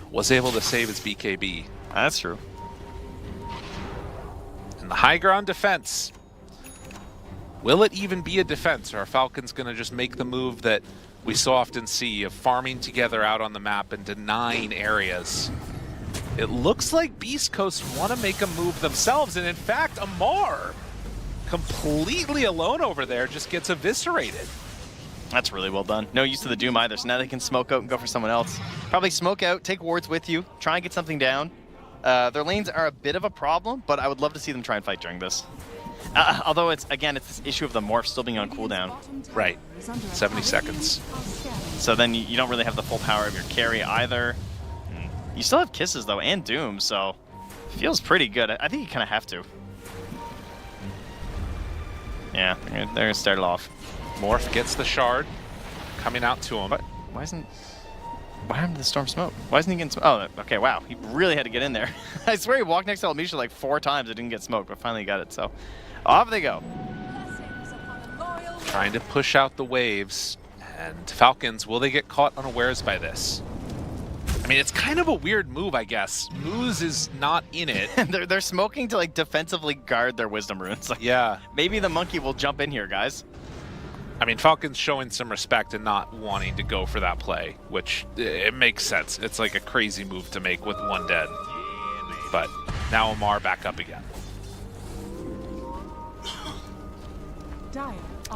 Was able to save his BKB. That's true. And the high ground defense. Will it even be a defense, or are Falcons going to just make the move that we so often see of farming together out on the map and denying areas? It looks like Beastcoast want to make a move themselves, and in fact, Amar, completely alone over there, just gets eviscerated. That's really well done. No use to the Doom either, so now they can smoke out and go for someone else. Probably smoke out, take wards with you, try and get something down. Their lanes are a bit of a problem, but I would love to see them try and fight during this. Although it's this issue of the morph still being on cooldown. Right, 70 seconds. So then you don't really have the full power of your carry either. You still have Kisses though, and Doom, so feels pretty good. I think you kind of have to. Yeah, they're gonna start it off. Morph gets the shard, coming out to him. What happened to the Storm Smoke? Why isn't he getting smoked? Oh, okay, wow. He really had to get in there. I swear he walked next to Almisha like 4 times. It didn't get smoked, but finally got it, so off they go. Trying to push out the waves. And Falcons, will they get caught unawares by this? I mean, it's kind of a weird move, I guess. Moose is not in it. they're smoking to like defensively guard their Wisdom Runes. Like, yeah. Maybe the monkey will jump in here, guys. I mean, Falcons showing some respect and not wanting to go for that play, which it makes sense. It's like a crazy move to make with 1 dead. But now Amar back up again.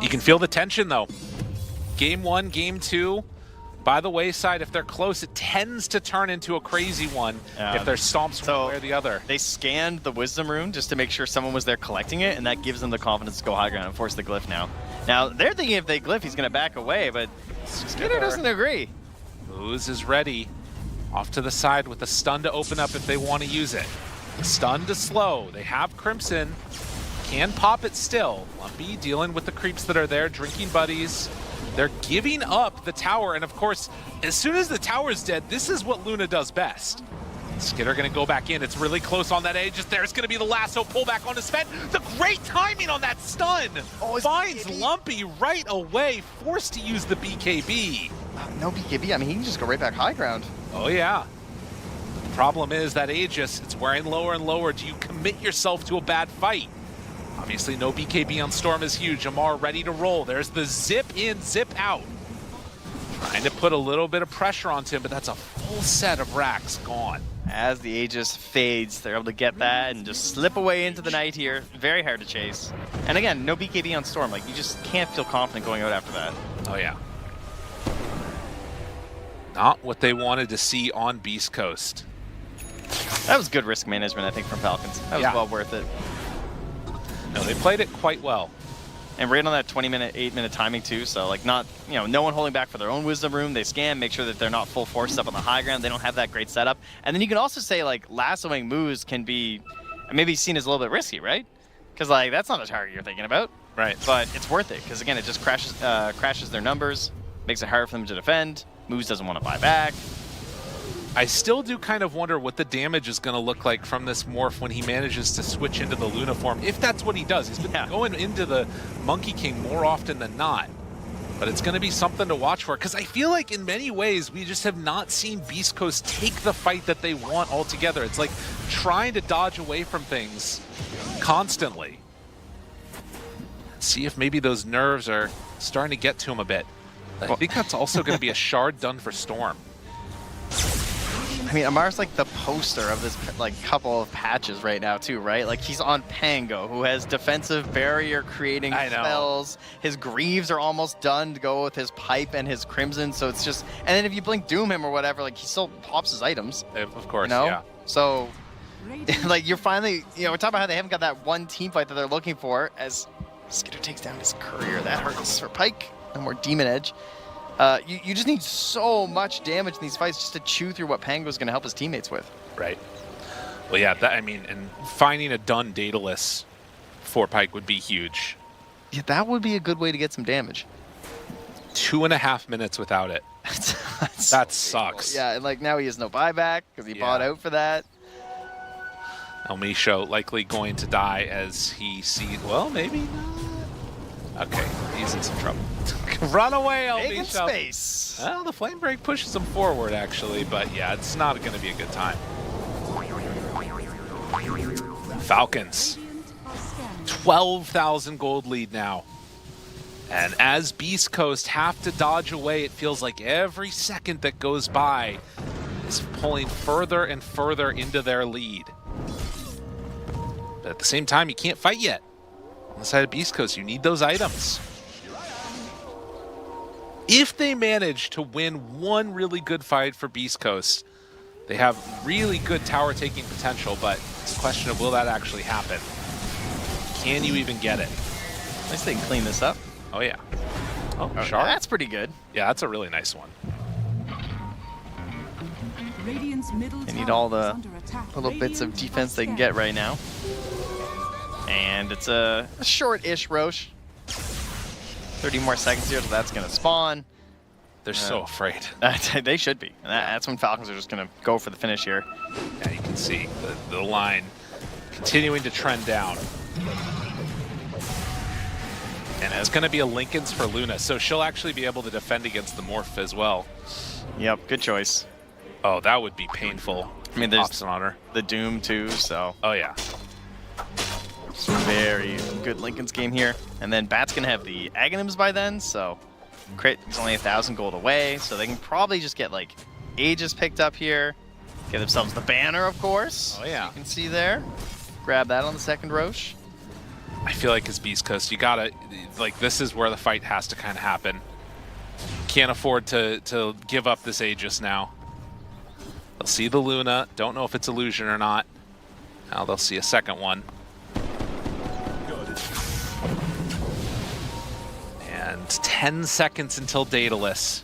You can feel the tension though. Game 1, game 2. By the wayside, if they're close, it tends to turn into a crazy one if there's stomps one way or the other. They scanned the Wisdom Rune just to make sure someone was there collecting it, and that gives them the confidence to go high ground and force the glyph now. Now, they're thinking if they glyph, he's going to back away, but Skitter doesn't agree. Moose is ready. Off to the side with a stun to open up if they want to use it. Stun to slow. They have Crimson. Can pop it still. Lumpy dealing with the creeps that are there, drinking buddies. They're giving up the tower, and of course, as soon as the tower's dead, this is what Luna does best. Skitter gonna go back in. It's really close on that edge. There's gonna be the lasso pullback on his Sven. The great timing on that stun finds Lumpy right away, forced to use the BKB. No BKB, I mean, he can just go right back high ground. Oh yeah. The problem is that Aegis, it's wearing lower and lower. Do you commit yourself to a bad fight? Obviously, no BKB on Storm is huge. Amar ready to roll. There's the zip in, zip out. Trying to put a little bit of pressure onto him, but that's a full set of racks gone. As the Aegis fades, they're able to get that and just slip away into the night here. Very hard to chase. And again, no BKB on Storm. Like, you just can't feel confident going out after that. Oh, yeah. Not what they wanted to see on Beastcoast. That was good risk management, I think, from Falcons. That was well worth it. No, they played it quite well. And right on that 20-minute, 8-minute timing too, so like not, you know, no one holding back for their own wisdom room. They scan, make sure that they're not full force up on the high ground. They don't have that great setup. And then you can also say like lassoing moves can be maybe seen as a little bit risky, right? Because like that's not a target you're thinking about. Right. But it's worth it, because again, it just crashes their numbers, makes it harder for them to defend. Moves doesn't want to buy back. I still do kind of wonder what the damage is going to look like from this morph when he manages to switch into the Luna form, if that's what he does. He's been going into the Monkey King more often than not. But it's going to be something to watch for, because I feel like in many ways we just have not seen Beastcoast take the fight that they want altogether. It's like trying to dodge away from things constantly. See if maybe those nerves are starting to get to him a bit. I think that's also going to be a shard done for Storm. I mean, Amar's like the poster of this like couple of patches right now too, right? Like he's on Pango, who has defensive barrier creating spells. His Greaves are almost done to go with his Pipe and his Crimson, so it's just, and then if you blink Doom him or whatever, like he still pops his items. Of course, you know? yeah. So, like you're finally, you know, we're talking about how they haven't got that one team fight that they're looking for as Skitter takes down his Courier. That hurts for Pike. No more Demon Edge. You just need so much damage in these fights just to chew through what Pango's going to help his teammates with. Right. Well, yeah, that, I mean, and finding a done Daedalus for Pike would be huge. Yeah, that would be a good way to get some damage. 2.5 minutes without it. That sucks. Yeah, and like now he has no buyback because he bought out for that. El Misho likely going to die as he sees, well, maybe not. Okay, he's in some trouble. Run away, El Making Misho. space. Well, the Flame Break pushes him forward, actually, but yeah, it's not going to be a good time. Falcons. 12,000 gold lead now. And as Beastcoast have to dodge away, it feels like every second that goes by is pulling further and further into their lead. But at the same time, you can't fight yet. On the side of Beastcoast, you need those items. If they manage to win one really good fight for Beastcoast, they have really good tower taking potential, but it's a question of will that actually happen? Can you even get it? At least they can clean this up. Oh yeah. Oh, Okay, Shard. that's pretty good. Yeah, that's a really nice one. They need all the little bits of defense they can get right now. And it's a short-ish Roche. 30 more seconds here, so that's going to spawn. They're so afraid. They should be. And that's when Falcons are just going to go for the finish here. Yeah, you can see the line continuing to trend down. And it's going to be a Lincoln's for Luna, so she'll actually be able to defend against the Morph as well. Yep, good choice. Oh, that would be painful. I mean, there's on her. The Doom too, so. Oh yeah. It's a very good Lincoln's game here. And then Bat's going to have the Aghanims by then, so Crit is only 1,000 gold away, so they can probably just get like Aegis picked up here. Get themselves the banner, of course. Oh yeah. You can see there. Grab that on the second Roche. I feel like as Beastcoast, you gotta, like, this is where the fight has to kind of happen. Can't afford to give up this Aegis now. They'll see the Luna, don't know if it's illusion or not. Now they'll see a second one. And 10 seconds until Daedalus.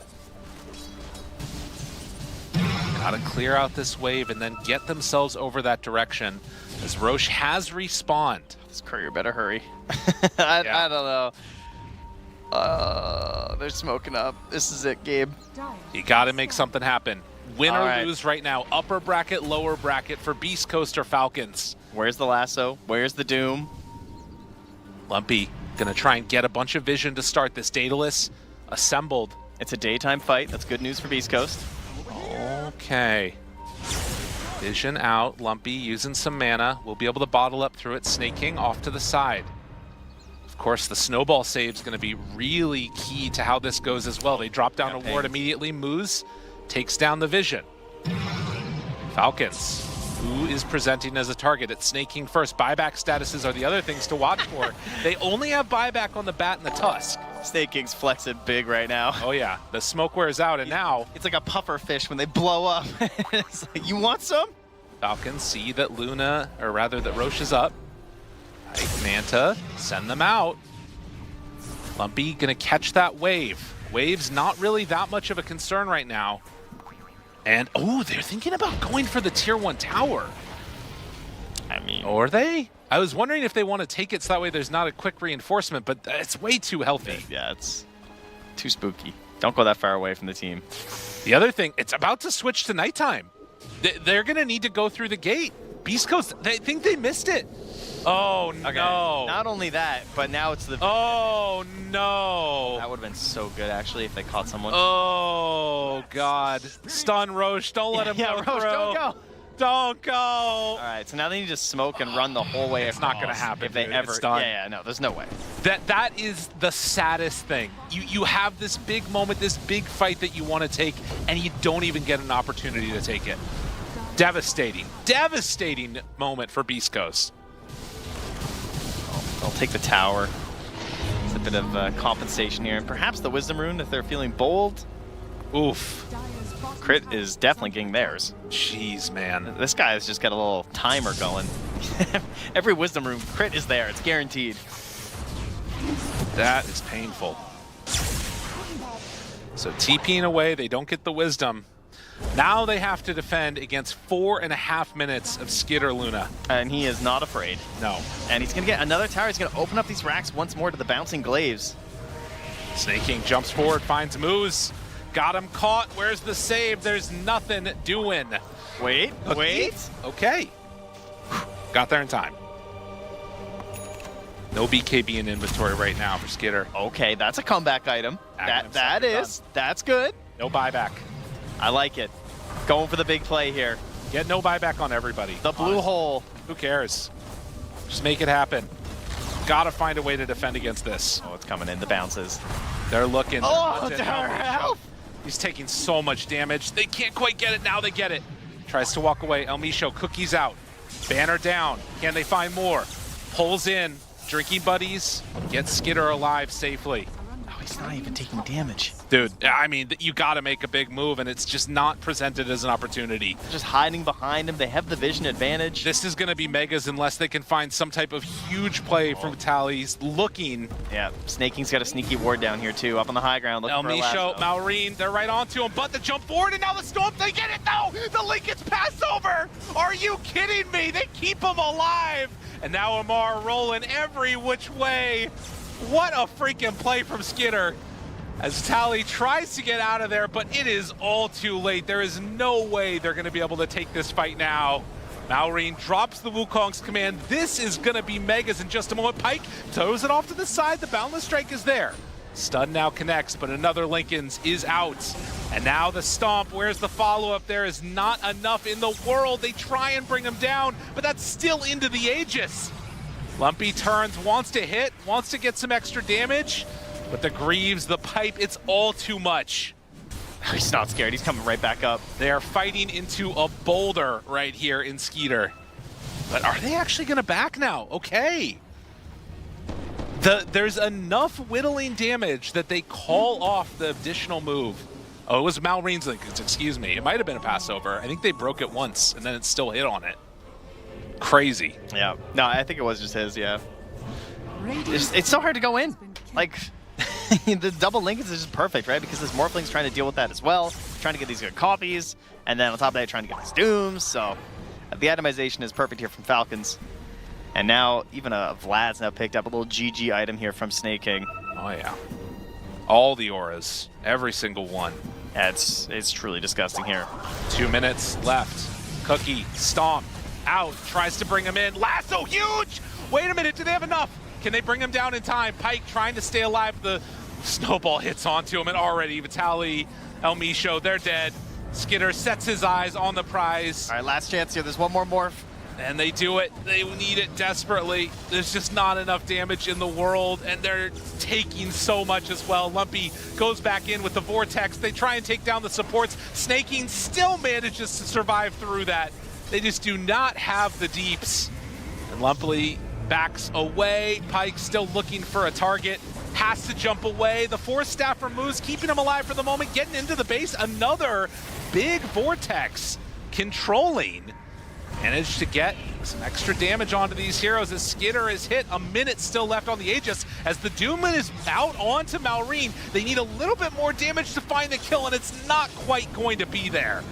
Gotta clear out this wave and then get themselves over that direction, as Roche has respawned. This Courier better hurry. I don't know. They're smoking up. This is it, Gabe. You gotta make something happen. Win All or right. lose right now. Upper bracket, lower bracket for Beastcoast or Falcons. Where's the lasso? Where's the Doom? Lumpy gonna try and get a bunch of vision to start this. Daedalus assembled. It's a daytime fight. That's good news for Beastcoast. Okay. Vision out. Lumpy using some mana. We'll be able to bottle up through it. Snake King off to the side. Of course, the snowball save is going to be really key to how this goes as well. They drop down a ward immediately. Moose takes down the Vision. Falcons. Who is presenting as a target? It's Snake King first. Buyback statuses are the other things to watch for. They only have buyback on the Bat and the Tusk. Snake King's flexing big right now. Oh yeah, the smoke wears out, and now it's like a puffer fish when they blow up. It's like, you want some? Falcons see that Luna, or rather that Roche is up. Right, Manta, send them out. Lumpy gonna catch that wave. Wave's not really that much of a concern right now. And, oh, they're thinking about going for the tier 1 tower. I mean... Or are they? I was wondering if they want to take it so that way there's not a quick reinforcement, but it's way too healthy. Yeah, it's too spooky. Don't go that far away from the team. The other thing, it's about to switch to nighttime. They're going to need to go through the gate. Beastcoast, they think they missed it. Oh, Okay. no. Not only that, but now it's the... Oh, no. That would have been so good, actually, if they caught someone. Oh, God. Stun Roche. Don't let him go Roche, through. don't go. Don't go. All right, so now they need to smoke and run the whole way It's across. not going to happen, If they dude. ever... It's done. Yeah, no, there's no way. That is the saddest thing. You have this big moment, this big fight that you want to take, and you don't even get an opportunity to take it. Devastating moment for Beastcoast. They'll take the tower. It's a bit of compensation here. And perhaps the Wisdom Rune if they're feeling bold. Oof. Crit is definitely getting theirs. Jeez, man. This guy has just got a little timer going. Every Wisdom Rune crit is there. It's guaranteed. That is painful. So TPing away, they don't get the Wisdom. Now they have to defend against 4.5 minutes of Skitter Luna. And he is not afraid. No. And he's going to get another tower. He's going to open up these racks once more to the bouncing glaives. Snake King jumps forward, finds Moose. Got him caught. Where's the save? There's nothing doing. Wait, wait. Okay. Got there in time. No BKB in inventory right now for Skitter. Okay, that's a comeback item. That's good. No buyback. I like it. Going for the big play here. Get no buyback on everybody. The blue hole. Who cares? Just make it happen. Gotta find a way to defend against this. Oh, it's coming in. The bounces. They're looking. Oh, help! He's taking so much damage. They can't quite get it. Now they get it. Tries to walk away. El Misho, cookies out. Banner down. Can they find more? Pulls in. Drinking buddies. Gets Skitter alive safely. Oh, he's not even taking damage. Dude, I mean, you got to make a big move, and it's just not presented as an opportunity. They're just hiding behind him. They have the vision advantage. This is going to be Megas unless they can find some type of huge play from Tally's looking. Yeah, Snake King's got a sneaky ward down here, too, up on the high ground. El Misho, Maureen, they're right onto him, but the jump forward, and now the Storm, they get it, no! The Link gets passed over! Are you kidding me? They keep him alive! And now Amar rolling every which way. What a freaking play from Skitter. As Tally tries to get out of there, but it is all too late. There is no way they're going to be able to take this fight now. Maureen drops the Wukong's command. This is going to be Megas in just a moment. Pyke throws it off to the side. The Boundless Strike is there. Stun now connects, but another Lincoln's is out. And now the Stomp. Where's the follow-up? There is not enough in the world. They try and bring him down, but that's still into the Aegis. Lumpy turns, wants to hit, wants to get some extra damage. But the Greaves, the pipe, it's all too much. He's not scared. He's coming right back up. They are fighting into a boulder right here in Skeeter. But are they actually going to back now? Okay. There's enough whittling damage that they call off the additional move. Oh, it was Maureen's Lincolns, excuse me. It might have been a passover. I think they broke it once, and then it still hit on it. Crazy. Yeah. No, I think it was just his, yeah. It's so hard to go in. Like... the double Lincolns is just perfect, right? Because this Morphling's trying to deal with that as well, trying to get these good copies, and then on top of that, trying to get these Dooms. So the itemization is perfect here from Falcons. And now even Vlad's now picked up a little GG item here from Snake King. Oh yeah, all the auras, every single one. Yeah, it's truly disgusting here. 2 minutes left. Cookie, Stomp, out, tries to bring him in. Lasso, huge! Wait a minute, do they have enough? Can they bring him down in time? Pyke trying to stay alive. The snowball hits onto him, and already Vitaly, El Misho, they're dead. Skitter sets his eyes on the prize. All right, last chance here. There's one more morph. And they do it. They need it desperately. There's just not enough damage in the world, and they're taking so much as well. Lumpy goes back in with the Vortex. They try and take down the supports. Snaking still manages to survive through that. They just do not have the deeps. And Lumpy backs away. Pyke still looking for a target. Has to jump away. The Force Staff removes, keeping him alive for the moment. Getting into the base. Another big Vortex controlling. managed to get some extra damage onto these heroes as Skitter is hit. A minute still left on the Aegis as the Doom is out onto Malrine. They need a little bit more damage to find the kill, and it's not quite going to be there.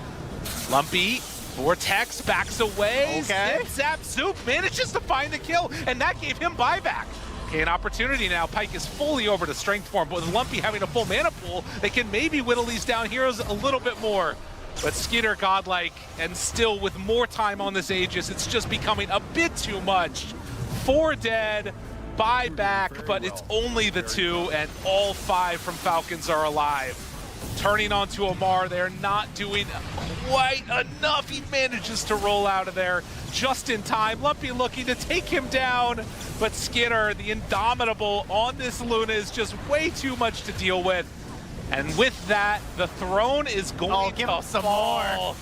Lumpy, Vortex backs away. Okay. Zip, zap, zoop, manages to find the kill, and that gave him buyback. Okay, an opportunity now. Pyke is fully over to strength form, but with Lumpy having a full mana pool, they can maybe whittle these down heroes a little bit more. But Skitter godlike, and still with more time on this Aegis, it's just becoming a bit too much. 4 dead, buyback, but it's only the 2, and all 5 from Falcons are alive. Turning onto Omar, they're not doing quite enough. He manages to roll out of there just in time. Lumpy looking to take him down, but Skitter, the Indomitable on this Luna, is just way too much to deal with. And with that, the throne is going to fall.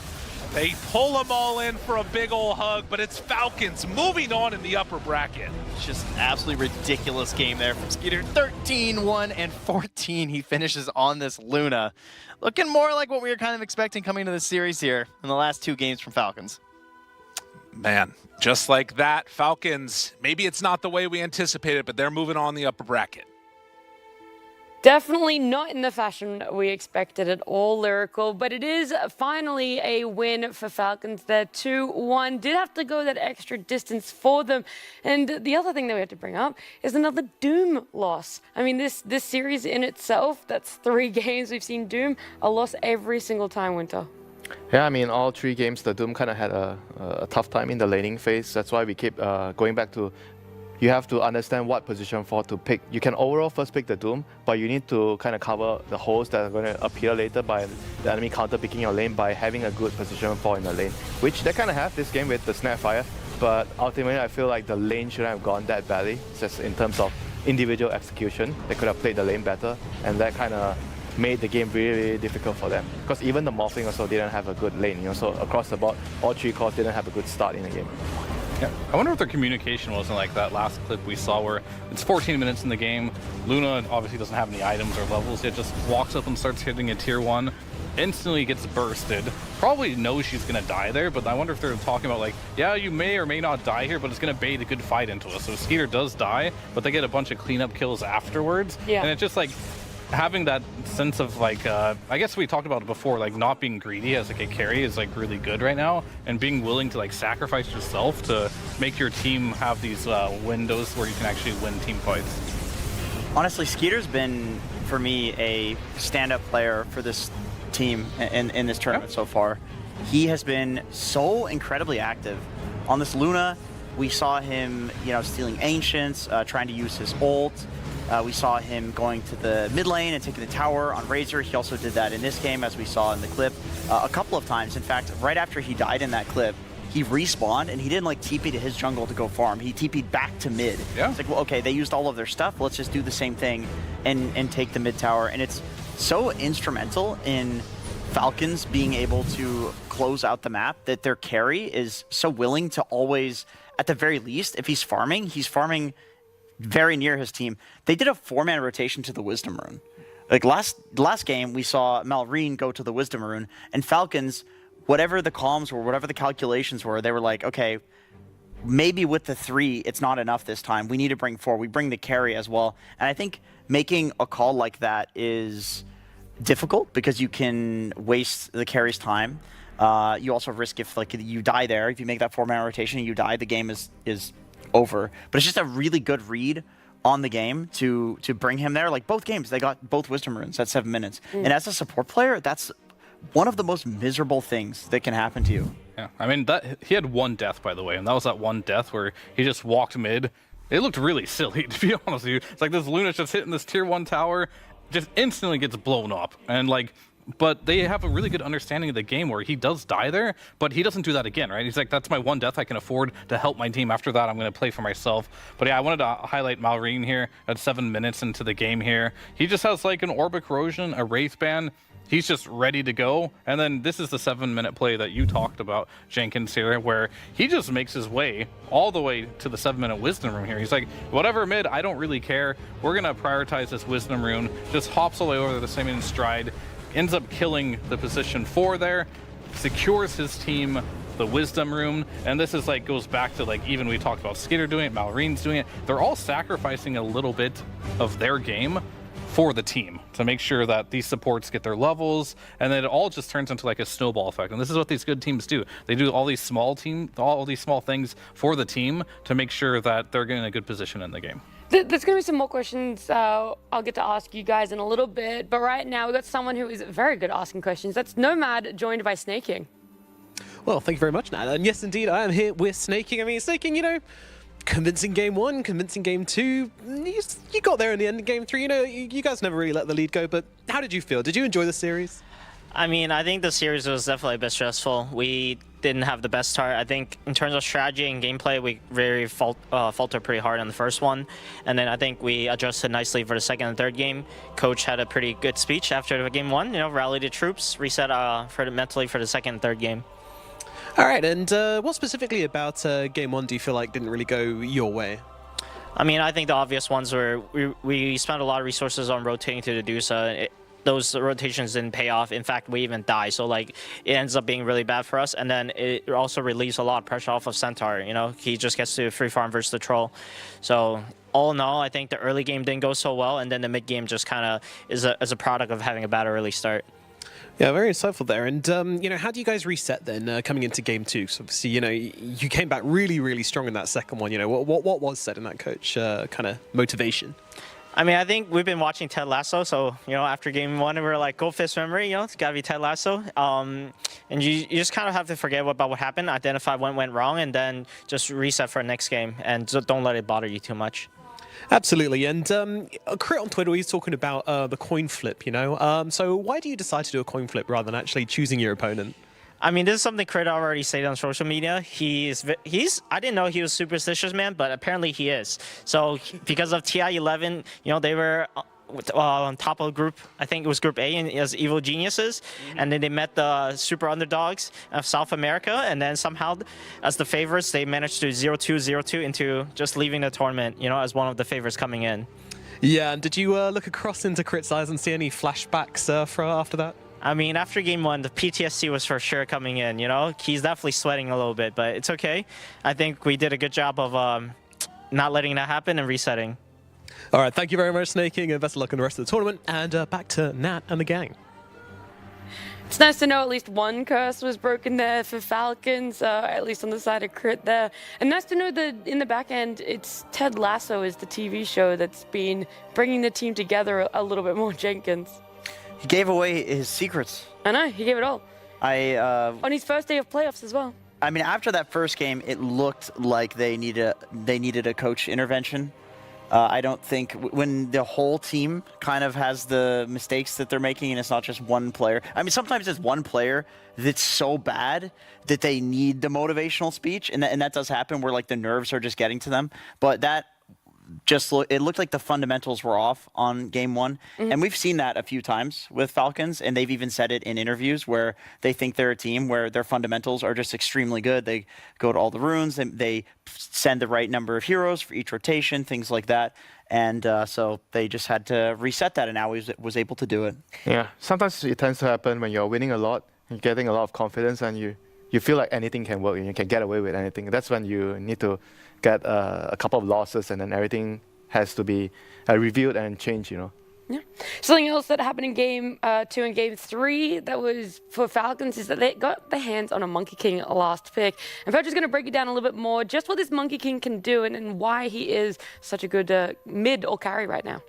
They pull them all in for a big ol' hug, but it's Falcons moving on in the upper bracket. Just absolutely ridiculous game there from Skeeter. 13-1 and 14 he finishes on this Luna. Looking more like what we were kind of expecting coming into this series here in the last 2 games from Falcons. Man, just like that, Falcons, maybe it's not the way we anticipated, but they're moving on the upper bracket. Definitely not in the fashion we expected at all, Lyrical, but it is finally a win for Falcons there. 2-1. Did have to go that extra distance for them. And the other thing that we have to bring up is another Doom loss. I mean, this series in itself, that's 3 games we've seen Doom, a loss every single time, Winter. Yeah, I mean, all 3 games, the Doom kind of had a tough time in the laning phase. That's why we keep going back to, you have to understand what position for to pick. You can overall first pick the Doom, but you need to kind of cover the holes that are going to appear later by the enemy counter picking your lane by having a good position for in the lane, which they kind of have this game with the Snapfire. But ultimately, I feel like the lane shouldn't have gone that badly, just in terms of individual execution. They could have played the lane better, and that kind of made the game really, really difficult for them. Because even the Morphling also didn't have a good lane, you know, so across the board, all 3 cores didn't have a good start in the game. Yeah, I wonder if their communication wasn't like that last clip we saw where it's 14 minutes in the game. Luna obviously doesn't have any items or levels. It just walks up and starts hitting a tier 1. Instantly gets bursted. Probably knows she's going to die there, but I wonder if they're talking about like, yeah, you may or may not die here, but it's going to bait a good fight into us. So Skeeter does die, but they get a bunch of cleanup kills afterwards. Yeah. And it's just like, having that sense of like, I guess we talked about it before, like not being greedy as like a carry is like really good right now, and being willing to like sacrifice yourself to make your team have these windows where you can actually win team fights. Honestly, Skeeter's been, for me, a stand-up player for this team in this tournament so far. He has been so incredibly active. On this Luna, we saw him, you know, stealing Ancients, trying to use his ult. We saw him going to the mid lane and taking the tower on Razor. He also did that in this game, as we saw in the clip, a couple of times. In fact, right after he died in that clip, he respawned and he didn't like TP to his jungle to go farm. He TP'd back to mid. Yeah. It's like, well, okay, they used all of their stuff. Let's just do the same thing and take the mid tower. And it's so instrumental in Falcons being able to close out the map that their carry is so willing to always, at the very least, if he's farming very near his team. They did a 4-man rotation to the Wisdom Rune. Like last game, we saw Malrine go to the Wisdom Rune, and Falcons, whatever the comms were, whatever the calculations were, they were like, okay, maybe with the 3, it's not enough this time. We need to bring 4. We bring the carry as well. And I think making a call like that is difficult because you can waste the carry's time. You also risk if like you die there. If you make that 4-man rotation and you die, the game is over. But it's just a really good read on the game to bring him there. Like both games, they got both Wisdom Runes at 7 minutes. And as a support player, that's one of the most miserable things that can happen to you. Yeah, I mean, he had 1 death, by the way, and that was that 1 death where he just walked mid. It looked really silly, to be honest with you. It's like this Luna's just hitting this tier 1 tower, just instantly gets blown up. And like, but they have a really good understanding of the game where he does die there, but he doesn't do that again, right? He's like, that's my 1 death I can afford to help my team. After that, I'm going to play for myself. But yeah, I wanted to highlight Malrine here at 7 minutes into the game here. He just has like an Orbic Roshan, a Wraithband. He's just ready to go. And then this is the 7-minute play that you talked about, Jenkins, here, where he just makes his way all the way to the 7-minute Wisdom Rune here. He's like, whatever mid, I don't really care. We're going to prioritize this Wisdom Rune. Just hops all the way over the 7-minute stride. Ends up killing the position 4 there, secures his team the wisdom rune, and this is like goes back to like even we talked about Skitter doing it, Malorine's doing it. They're all sacrificing a little bit of their game for the team to make sure that these supports get their levels, and then it all just turns into like a snowball effect. And this is what these good teams do. They do all these small things for the team to make sure that they're getting a good position in the game. There's going to be some more questions I'll get to ask you guys in a little bit, but right now we've got someone who is very good at asking questions. That's Nomad, joined by Snaking. Well, thank you very much, Nat. And yes, indeed, I am here with Snaking. I mean, Snaking, you know, convincing game 1, convincing game 2. You got there in the end of game 3. You know, you guys never really let the lead go, but how did you feel? Did you enjoy the series? I mean, I think the series was definitely a bit stressful. We didn't have the best start. I think in terms of strategy and gameplay, we really faltered pretty hard on the first one. And then I think we adjusted nicely for the second and third game. Coach had a pretty good speech after game 1, you know, rallied the troops, reset mentally for the second and third game. All right, and what specifically about game 1 do you feel like didn't really go your way? I mean, I think the obvious ones were we spent a lot of resources on rotating to the Dusa. Those rotations didn't pay off. In fact, we even died. So like it ends up being really bad for us. And then it also relieves a lot of pressure off of Centaur. You know, he just gets to free farm versus the troll. So all in all, I think the early game didn't go so well, and then the mid game just kind of is a product of having a bad early start. Yeah, very insightful there. And, you know, how do you guys reset then coming into game 2? So obviously, you know, you came back really, really strong in that second one. You know, what was said in that coach kind of motivation? I mean, I think we've been watching Ted Lasso, so, you know, after game 1, we were like, go fist memory, you know, it's got to be Ted Lasso. And you just kind of have to forget about what happened, identify what went wrong, and then just reset for the next game, and don't let it bother you too much. Absolutely, and Crit on Twitter, he's talking about the coin flip, you know. So why do you decide to do a coin flip rather than actually choosing your opponent? I mean, this is something Crit already said on social media. I didn't know he was superstitious, man, but apparently he is. So because of TI-11, you know, they were on top of group, I think it was Group A, and as evil geniuses, and then they met the super underdogs of South America, and then somehow, as the favorites, they managed to 0-2 into just leaving the tournament, you know, as one of the favorites coming in. Yeah, and did you look across into Crit's eyes and see any flashbacks after that? I mean, after game 1, the PTSD was for sure coming in, you know? He's definitely sweating a little bit, but it's okay. I think we did a good job of not letting that happen and resetting. All right, thank you very much, Snaking, and best of luck in the rest of the tournament. And back to Nat and the gang. It's nice to know at least one curse was broken there for Falcons, at least on the side of Crit there. And nice to know that in the back end, it's Ted Lasso is the TV show that's been bringing the team together a little bit more, Jenkins. He gave away his secrets. I know, he gave it all. On his first day of playoffs as well. I mean, after that first game, it looked like they needed a coach intervention. I don't think when the whole team kind of has the mistakes that they're making and it's not just one player. I mean, sometimes it's one player that's so bad that they need the motivational speech, and that does happen where like the nerves are just getting to them. But that it looked like the fundamentals were off on game 1. And we've seen that a few times with Falcons, and they've even said it in interviews where they think they're a team where their fundamentals are just extremely good. They go to all the runes, and they send the right number of heroes for each rotation, things like that. And so they just had to reset that, and now he was able to do it. Yeah, sometimes it tends to happen when you're winning a lot, you're getting a lot of confidence, and you feel like anything can work, and you can get away with anything. That's when you need to get a couple of losses, and then everything has to be reviewed and changed, you know. Yeah. Something else that happened in game 2 and game 3 that was for Falcons is that they got their hands on a Monkey King last pick. And Pedro's going to break it down a little bit more, just what this Monkey King can do and why he is such a good mid or carry right now.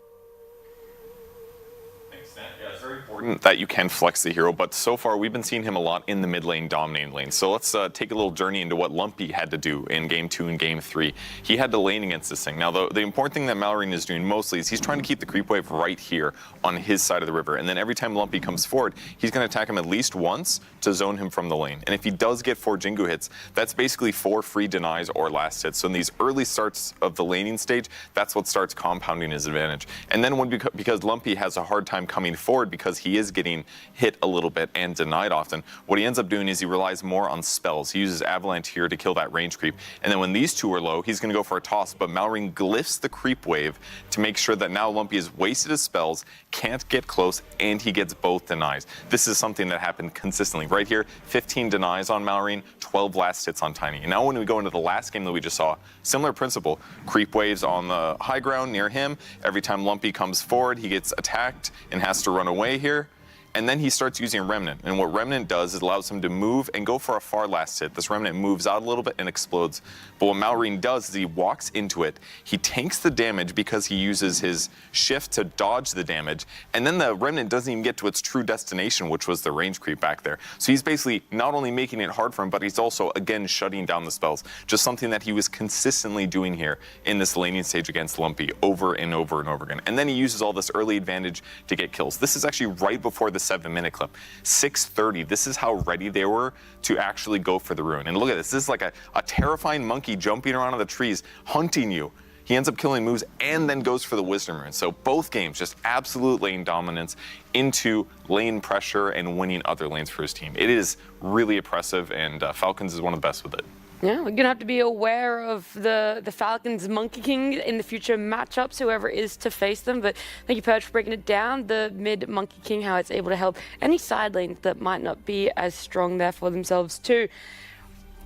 Yeah, it's very important that you can flex the hero, but so far we've been seeing him a lot in the mid lane, dominating lane. So let's take a little journey into what Lumpy had to do in game 2 and game 3. He had to lane against this thing. Now, the important thing that Malorine is doing mostly is he's trying to keep the creep wave right here on his side of the river. And then every time Lumpy comes forward, he's going to attack him at least once to zone him from the lane. And if he does get 4 Jingu hits, that's basically 4 free denies or last hits. So in these early starts of the laning stage, that's what starts compounding his advantage. And then because Lumpy has a hard time coming forward because he is getting hit a little bit and denied often, what he ends up doing is he relies more on spells. He uses Avalanche here to kill that range creep. And then when these two are low, he's going to go for a toss, but Malrine glyphs the creep wave to make sure that now Lumpy has wasted his spells, can't get close, and he gets both denies. This is something that happened consistently. Right here, 15 denies on Malrine, 12 last hits on Tiny. And now when we go into the last game that we just saw, similar principle. Creep waves on the high ground near him. Every time Lumpy comes forward, he gets attacked and has to run away here. And then he starts using Remnant. And what Remnant does is allows him to move and go for a far last hit. This Remnant moves out a little bit and explodes. But what Malrine does is he walks into it. He tanks the damage because he uses his shift to dodge the damage. And then the Remnant doesn't even get to its true destination, which was the range creep back there. So he's basically not only making it hard for him, but he's also, again, shutting down the spells. Just something that he was consistently doing here in this laning stage against Lumpy over and over and over again. And then he uses all this early advantage to get kills. This is actually right before the 7-minute clip. 6:30. This is how ready they were to actually go for the ruin. And look at this. This is like a terrifying monkey jumping around on the trees, hunting you. He ends up killing moves and then goes for the wisdom rune. So both games, just absolute lane dominance into lane pressure and winning other lanes for his team. It is really impressive, and Falcons is one of the best with it. Yeah, we're gonna have to be aware of the Falcons Monkey King in the future matchups, whoever is to face them. But thank you, Purge, for breaking it down. The mid Monkey King, how it's able to help any side lanes that might not be as strong there for themselves too.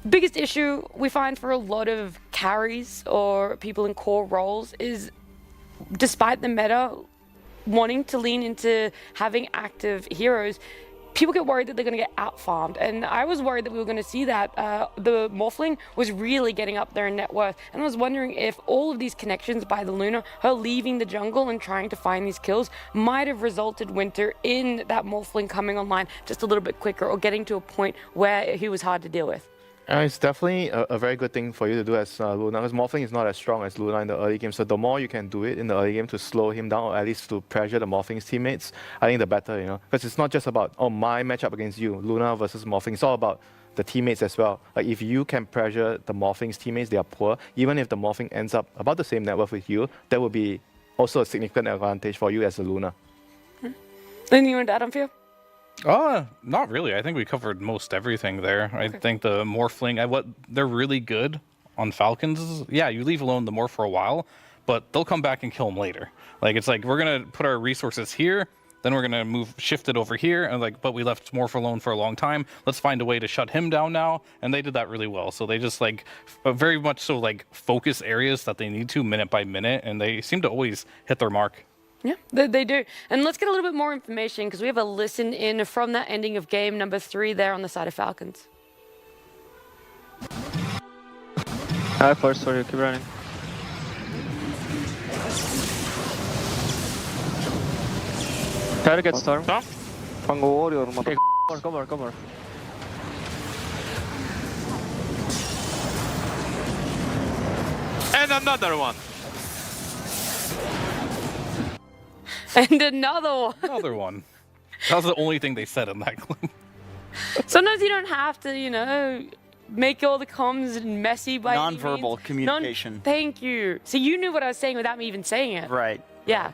Biggest issue we find for a lot of carries or people in core roles is, despite the meta wanting to lean into having active heroes, people get worried that they're going to get out-farmed, and I was worried that we were going to see that. The Morphling was really getting up there in net worth, and I was wondering if all of these connections by the Luna, her leaving the jungle and trying to find these kills, might have resulted Winter in that Morphling coming online just a little bit quicker or getting to a point where he was hard to deal with. It's definitely a very good thing for you to do as Luna, because Morphling is not as strong as Luna in the early game, so the more you can do it in the early game to slow him down, or at least to pressure the Morphling's teammates, I think the better, you know, because it's not just about, oh, my matchup against you, Luna versus Morphling, it's all about the teammates as well. Like, if you can pressure the Morphling's teammates, they are poor, even if the Morphling ends up about the same net worth with you, that would be also a significant advantage for you as a Luna. Anything you want to add on, Fio? Not really. I think we covered most everything there. Okay. I think the Morphling, what they're really good on Falcons is, yeah, you leave alone the Morph for a while, but they'll come back and kill him later. Like, it's like, we're going to put our resources here, then we're going to shift it over here, and like, but we left Morph alone for a long time. Let's find a way to shut him down now, and they did that really well. So they just, like, very much so, like, focus areas that they need to minute by minute, and they seem to always hit their mark. Yeah, they do. And let's get a little bit more information, because we have a listen in from that ending of game number 3 there on the side of Falcons. First, sorry, keep running. Try to get storm. Pango warrior, mother. Cover. And another one. And another one. Another one. That was the only thing they said in that clip. Sometimes you don't have to, you know, make all the comms messy by non-verbal communication. Thank you. So you knew what I was saying without me even saying it. Right. Yeah.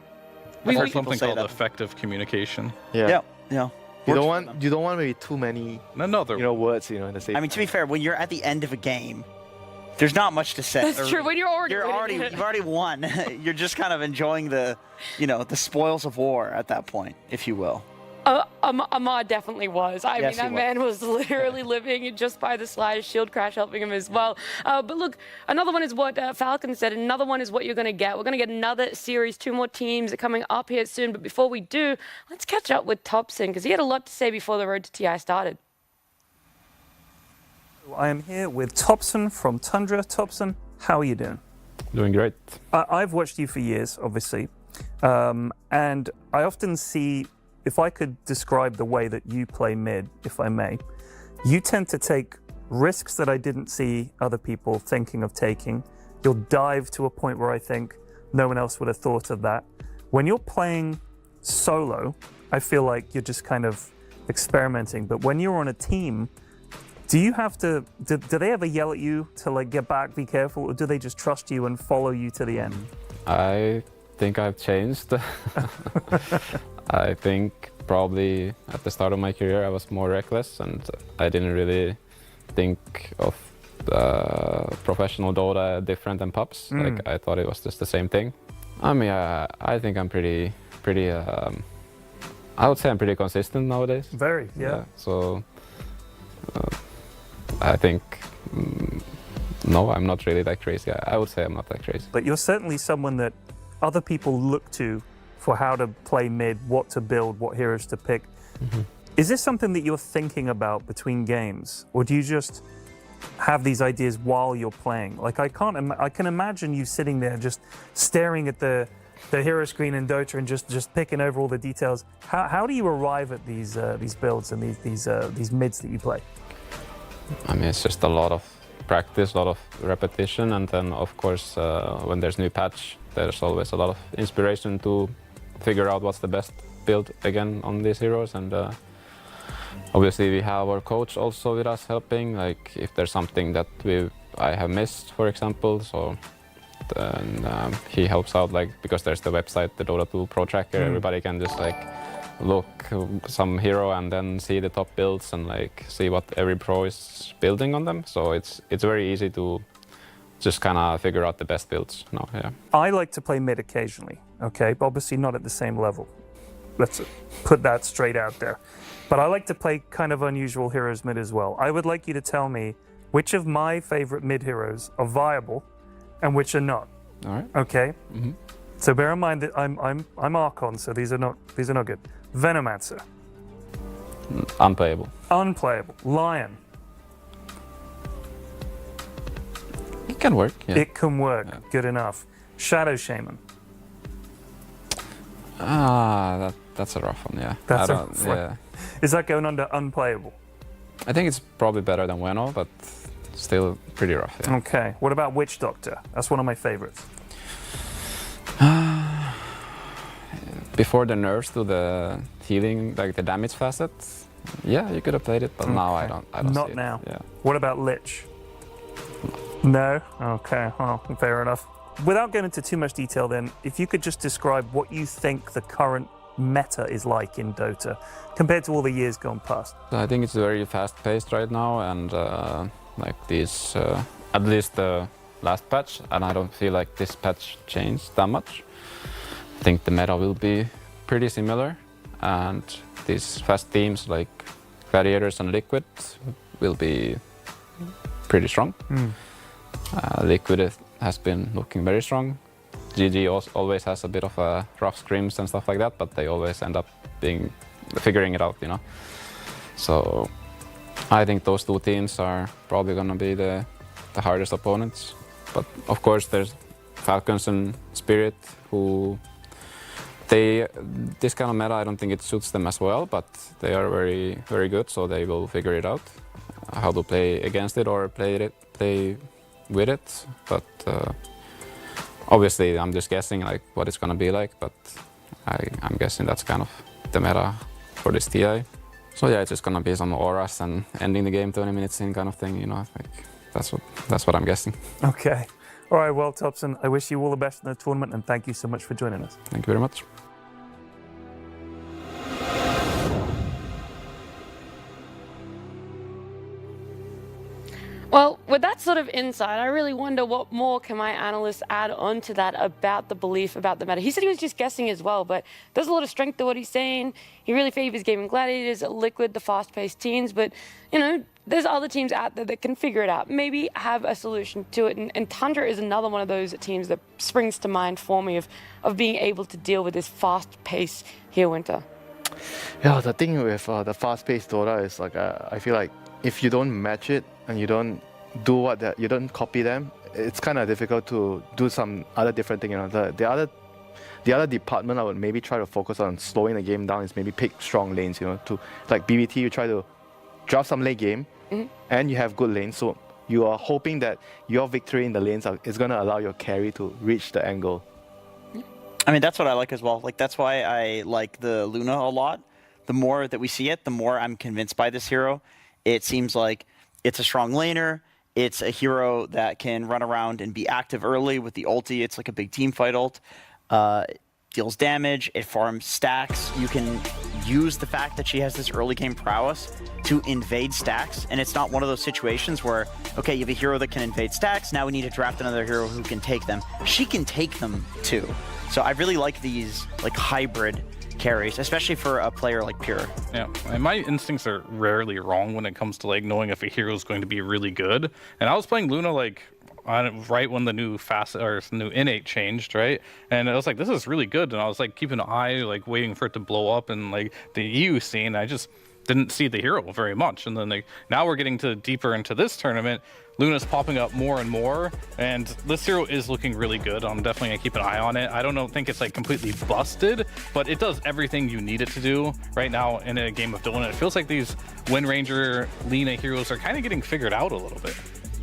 There's something called effective communication. Yeah. You don't want maybe too many words, in the same. I mean, to be fair, when you're at the end of a game, there's not much to say. That's true. When you've already won. You're just kind of enjoying the spoils of war at that point, if you will. Ahmad definitely was. I mean, that man was literally living just by the slide, shield crash helping him as well. But look, another one is what Falcon said. Another one is what you're going to get. We're going to get another series, 2 more teams coming up here soon. But before we do, let's catch up with Topson, because he had a lot to say before the road to TI started. I am here with Topson from Tundra. Topson, how are you doing? Doing great. I've watched you for years, obviously. And I often see, if I could describe the way that you play mid, if I may, you tend to take risks that I didn't see other people thinking of taking. You'll dive to a point where I think no one else would have thought of that. When you're playing solo, I feel like you're just kind of experimenting. But when you're on a team, do you have to, do they ever yell at you to like get back, be careful, or do they just trust you and follow you to the end? I think I've changed. I think probably at the start of my career I was more reckless and I didn't really think of professional Dota different than pubs. Like I thought it was just the same thing. I mean, I think I'm pretty. I would say I'm pretty consistent nowadays. Very, yeah. So I think no, I'm not really that crazy. I would say I'm not that crazy. But you're certainly someone that other people look to for how to play mid, what to build, what heroes to pick. Is this something that you're thinking about between games, or do you just have these ideas while you're playing? Like I can imagine you sitting there just staring at the hero screen in Dota and just picking over all the details. How do you arrive at these builds and these mids that you play? I mean, it's just a lot of practice, a lot of repetition, and then of course when there's new patch, there's always a lot of inspiration to figure out what's the best build again on these heroes. And obviously we have our coach also with us helping, like if there's something that I have missed, for example, so then he helps out, like because there's the website, the Dota 2 Pro Tracker, everybody can just like look some hero and then see the top builds and like see what every pro is building on them. So it's very easy to just kind of figure out the best builds now. Yeah. I like to play mid occasionally, okay, but obviously not at the same level. Let's put that straight out there. But I like to play kind of unusual heroes mid as well. I would like you to tell me which of my favorite mid heroes are viable and which are not. All right. Okay. So bear in mind that I'm Archon, so these are not good. Venomancer. Unplayable. Unplayable. Lion. It can work. Yeah. It can work. Yeah. Good enough. Shadow Shaman. That's a rough one. Yeah. That's a rough one. Yeah. Is that going under unplayable? I think it's probably better than Veno, but still pretty rough. Yeah. Okay. What about Witch Doctor? That's one of my favorites. Before the nerfs to the healing, like the damage facet, yeah, you could have played it, but now I don't Not see it. now. Yeah. What about Lich? No? Okay, well, fair enough. Without going into too much detail then, if you could just describe what you think the current meta is like in Dota compared to all the years gone past. I think it's very fast-paced right now, and like these, at least the last patch, and I don't feel like this patch changed that much. I think the meta will be pretty similar, and these fast teams like Gladiators and Liquid will be pretty strong. Liquid has been looking very strong. GG always has a bit of a rough scrims and stuff like that, but they always end up figuring it out, you know. So I think those two teams are probably gonna be the hardest opponents. But of course there's Falcons and Spirit who this kind of meta, I don't think it suits them as well, but they are very, very good, so they will figure it out how to play against it or play with it. But obviously I'm just guessing like what it's gonna be like, but I'm guessing that's kind of the meta for this TI. So yeah, it's just gonna be some auras and ending the game 20 minutes in kind of thing, you know. Like that's what I'm guessing. Okay. All right, well, Topson, I wish you all the best in the tournament, and thank you so much for joining us. Thank you very much. Well, with that sort of insight, I really wonder what more can my analyst add on to that about the belief about the meta. He said he was just guessing as well, but there's a lot of strength to what he's saying. He really favors Gaming Gladiators, Liquid, the fast-paced teams, but, you know, there's other teams out there that can figure it out, maybe have a solution to it, and Tundra is another one of those teams that springs to mind for me of being able to deal with this fast pace here winter. Yeah, the thing with the fast-paced Dota is like I feel like if you don't match it and you don't do you don't copy them, it's kind of difficult to do some other different thing. You know, the other department I would maybe try to focus on slowing the game down is maybe pick strong lanes. You know, to like BBT, you try to draft some late game, and you have good lanes, so you are hoping that your victory in the lanes is going to allow your carry to reach the angle. I mean, that's what I like as well. Like, that's why I like the Luna a lot. The more that we see it, the more I'm convinced by this hero. It seems like it's a strong laner. It's a hero that can run around and be active early with the ulti. It's like a big team fight ult. deals damage, it farms stacks. You can use the fact that she has this early game prowess to invade stacks, and it's not one of those situations where, okay, you have a hero that can invade stacks, now we need to draft another hero who can take them. She can take them too. So I really like these like hybrid carries, especially for a player like Pure. Yeah, and my instincts are rarely wrong when it comes to like knowing if a hero is going to be really good. And I was playing Luna like right when the new new innate changed, right? And I was like, this is really good. And I was like keeping an eye, like waiting for it to blow up in like the EU scene. I just didn't see the hero very much. And then like now we're getting to deeper into this tournament. Luna's popping up more and more, and this hero is looking really good. I'm definitely gonna keep an eye on it. I don't think it's like completely busted, but it does everything you need it to do right now in a game of Dota. It feels like these Wind Ranger, Lina heroes are kind of getting figured out a little bit.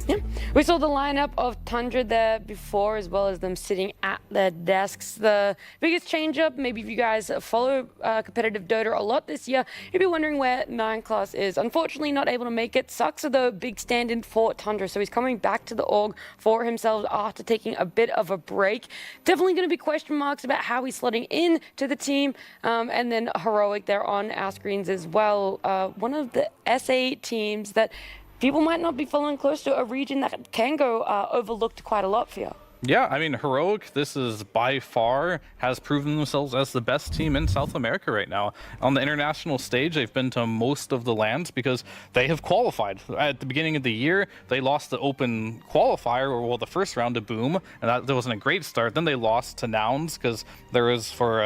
Yeah. We saw the lineup of Tundra there before, as well as them sitting at their desks. The biggest change up, maybe if you guys follow competitive Dota a lot this year, you'd be wondering where 9 Class is. Unfortunately, not able to make it. Sucks, though, big stand-in for Tundra. So he's coming back to the org for himself after taking a bit of a break. Definitely going to be question marks about how he's slotting in to the team. And then Heroic there on our screens as well. One of the SA teams that people might not be following close to, a region that can go overlooked quite a lot for you. Yeah, I mean, Heroic, this is by far has proven themselves as the best team in South America right now. On the international stage, they've been to most of the lands because they have qualified. At the beginning of the year, they lost the open qualifier, or well, the first round to Boom, and that wasn't a great start. Then they lost to Nouns because there was for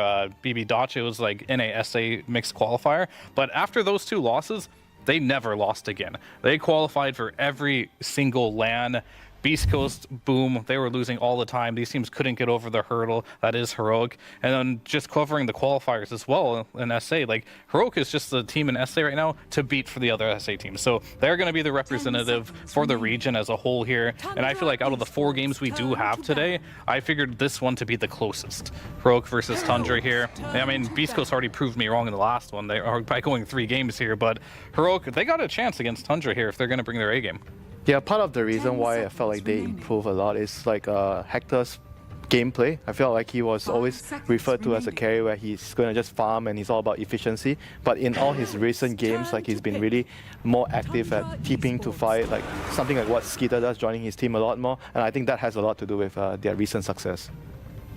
BB Dodge, it was like NASA mixed qualifier. But after those 2 losses, they never lost again. They qualified for every single LAN. Beastcoast, Boom, they were losing all the time. These teams couldn't get over the hurdle. That is Heroic. And then just covering the qualifiers as well in SA. Like, Heroic is just the team in SA right now to beat for the other SA teams. So they're going to be the representative for the region as a whole here. And I feel like out of the 4 games we do have today, I figured this one to be the closest. Heroic versus Tundra here. I mean, Beastcoast already proved me wrong in the last one. They are by going 3 games here, but Heroic, they got a chance against Tundra here if they're going to bring their A game. Yeah, part of the reason why I felt like they improve a lot is like Hector's gameplay. I felt like he was always referred to as a carry where he's going to just farm and he's all about efficiency. But in all his recent games, like he's been really more active at keeping to fight, like something like what Skeeter does, joining his team a lot more. And I think that has a lot to do with their recent success.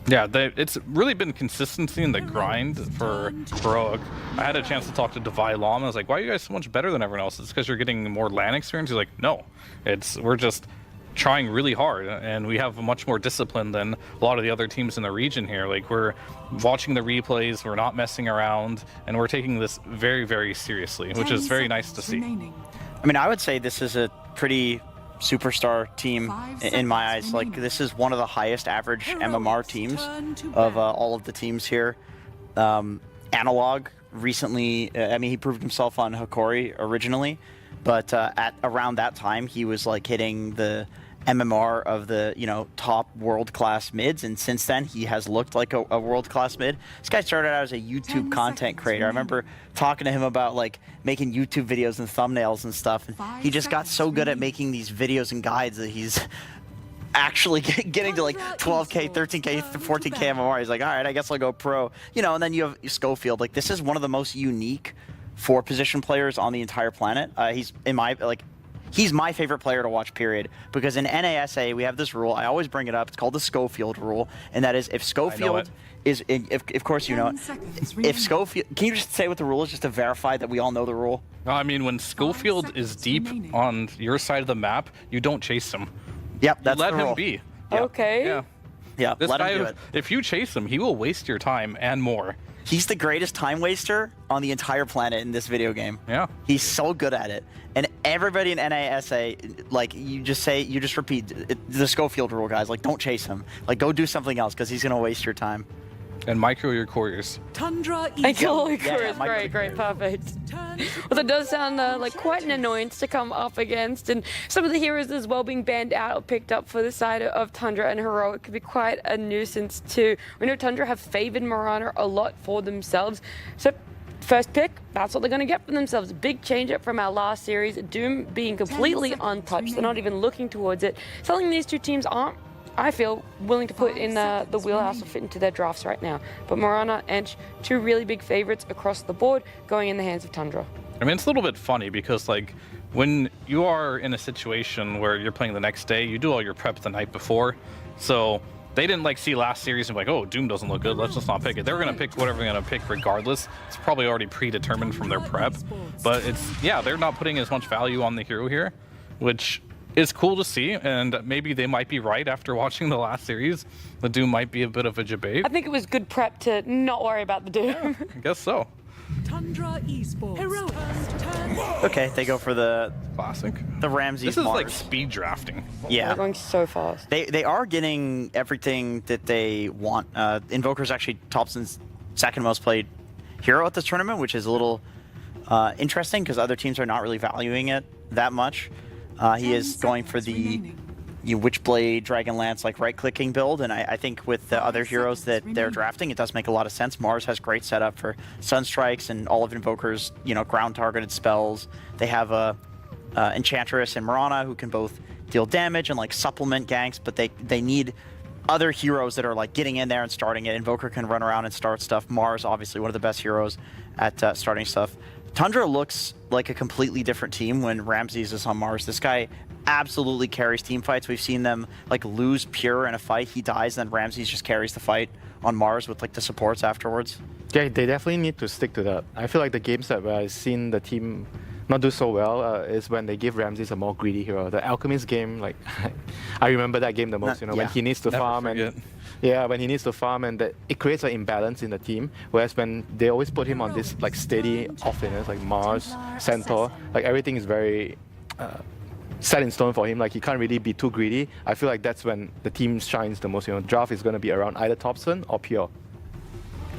Yeah, it's really been consistency in the grind for Heroic. I had a chance to talk to Devi Lam. I was like, why are you guys so much better than everyone else? It's because you're getting more LAN experience? He's like, no, we're just trying really hard, and we have much more discipline than a lot of the other teams in the region here. Like, we're watching the replays, we're not messing around, and we're taking this very, very seriously, which is very nice to see. I mean, I would say this is a pretty superstar team in my eyes. Like, this is one of the highest average MMR teams of all of the teams here. Analog recently, I mean, he proved himself on Hikori originally, but at around that time he was like hitting the MMR of the, you know, top world-class mids, and since then he has looked like a world-class mid. This guy started out as a YouTube content creator. I remember talking to him about like making YouTube videos and thumbnails and stuff, and he just got so good at making these videos and guides that he's actually getting to like 12k, 13k, 14k MMR. He's like, all right, I guess I'll go pro. You know, and then you have Schofield. Like, this is one of the most unique 4-position players on the entire planet. He's in my he's my favorite player to watch, period. Because in NASA, we have this rule. I always bring it up. It's called the Schofield rule. And that is, if Schofield is, of course you know it. If Schofield, can you just say what the rule is just to verify that we all know the rule? I mean, when Schofield is deep on your side of the map, you don't chase him. Yep, that's let the him rule. be. Okay. Yeah. Yeah, This let guy, him do it. if you chase him, he will waste your time and more. He's the greatest time waster on the entire planet in this video game. Yeah. He's so good at it. And everybody in NASA, like, you just repeat the Schofield rule, guys. Like, don't chase him. Like, go do something else because he's going to waste your time. And micro your couriers. Tundra Totally great, perfect. Well, that does sound like quite an annoyance to come up against, and some of the heroes as well being banned out or picked up for the side of Tundra and Heroic could be quite a nuisance too. We know Tundra have favored Mirana a lot for themselves, so first pick, that's what they're going to get for themselves. Big change up from our last series, Doom being completely untouched. They're not even looking towards it. Something these two teams aren't I feel, willing to put in the wheelhouse or fit into their drafts right now. But Mirana, Ench, two really big favorites across the board going in the hands of Tundra. I mean, it's a little bit funny because, like, when you are in a situation where you're playing the next day, you do all your prep the night before. So they didn't, like, see last series and be like, oh, Doom doesn't look good, let's just not pick it. They were going to pick whatever they're going to pick regardless. It's probably already predetermined from their prep. But it's, yeah, they're not putting as much value on the hero here, which is cool to see. And maybe they might be right after watching the last series. The Doom might be a bit of a debate. I think it was good prep to not worry about the Doom. I guess so. Tundra Esports. Okay, they go for the classic. The Ramses. This is Mars. like speed drafting. Yeah, they're going so fast. They are getting everything that they want. Invoker's actually Thompson's second most played hero at this tournament, which is a little interesting because other teams are not really valuing it that much. He is going for the Witchblade, Dragonlance, like right-clicking build, and I think with the other heroes that they're drafting, it does make a lot of sense. Mars has great setup for Sunstrikes and all of Invoker's, ground-targeted spells. They have a Enchantress and Mirana who can both deal damage and like supplement ganks, but they need other heroes that are like getting in there and starting it. Invoker can run around and start stuff. Mars, obviously, one of the best heroes at starting stuff. Tundra looks like a completely different team when Ramses is on Mars. This guy absolutely carries team fights. We've seen them like lose Pure in a fight, he dies, and then Ramses just carries the fight on Mars with like the supports afterwards. Yeah, they definitely need to stick to that. I feel like the games that where I've seen the team not do so well is when they give Ramses a more greedy hero. The Alchemist game, like I remember that game the most. When he needs to farm and when he needs to farm, and it creates an imbalance in the team. Whereas when they always put him on this like steady offlaners like Mars, Centaur, like everything is very set in stone for him. Like he can't really be too greedy. I feel like that's when the team shines the most. Draft is going to be around either Thompson or Pure.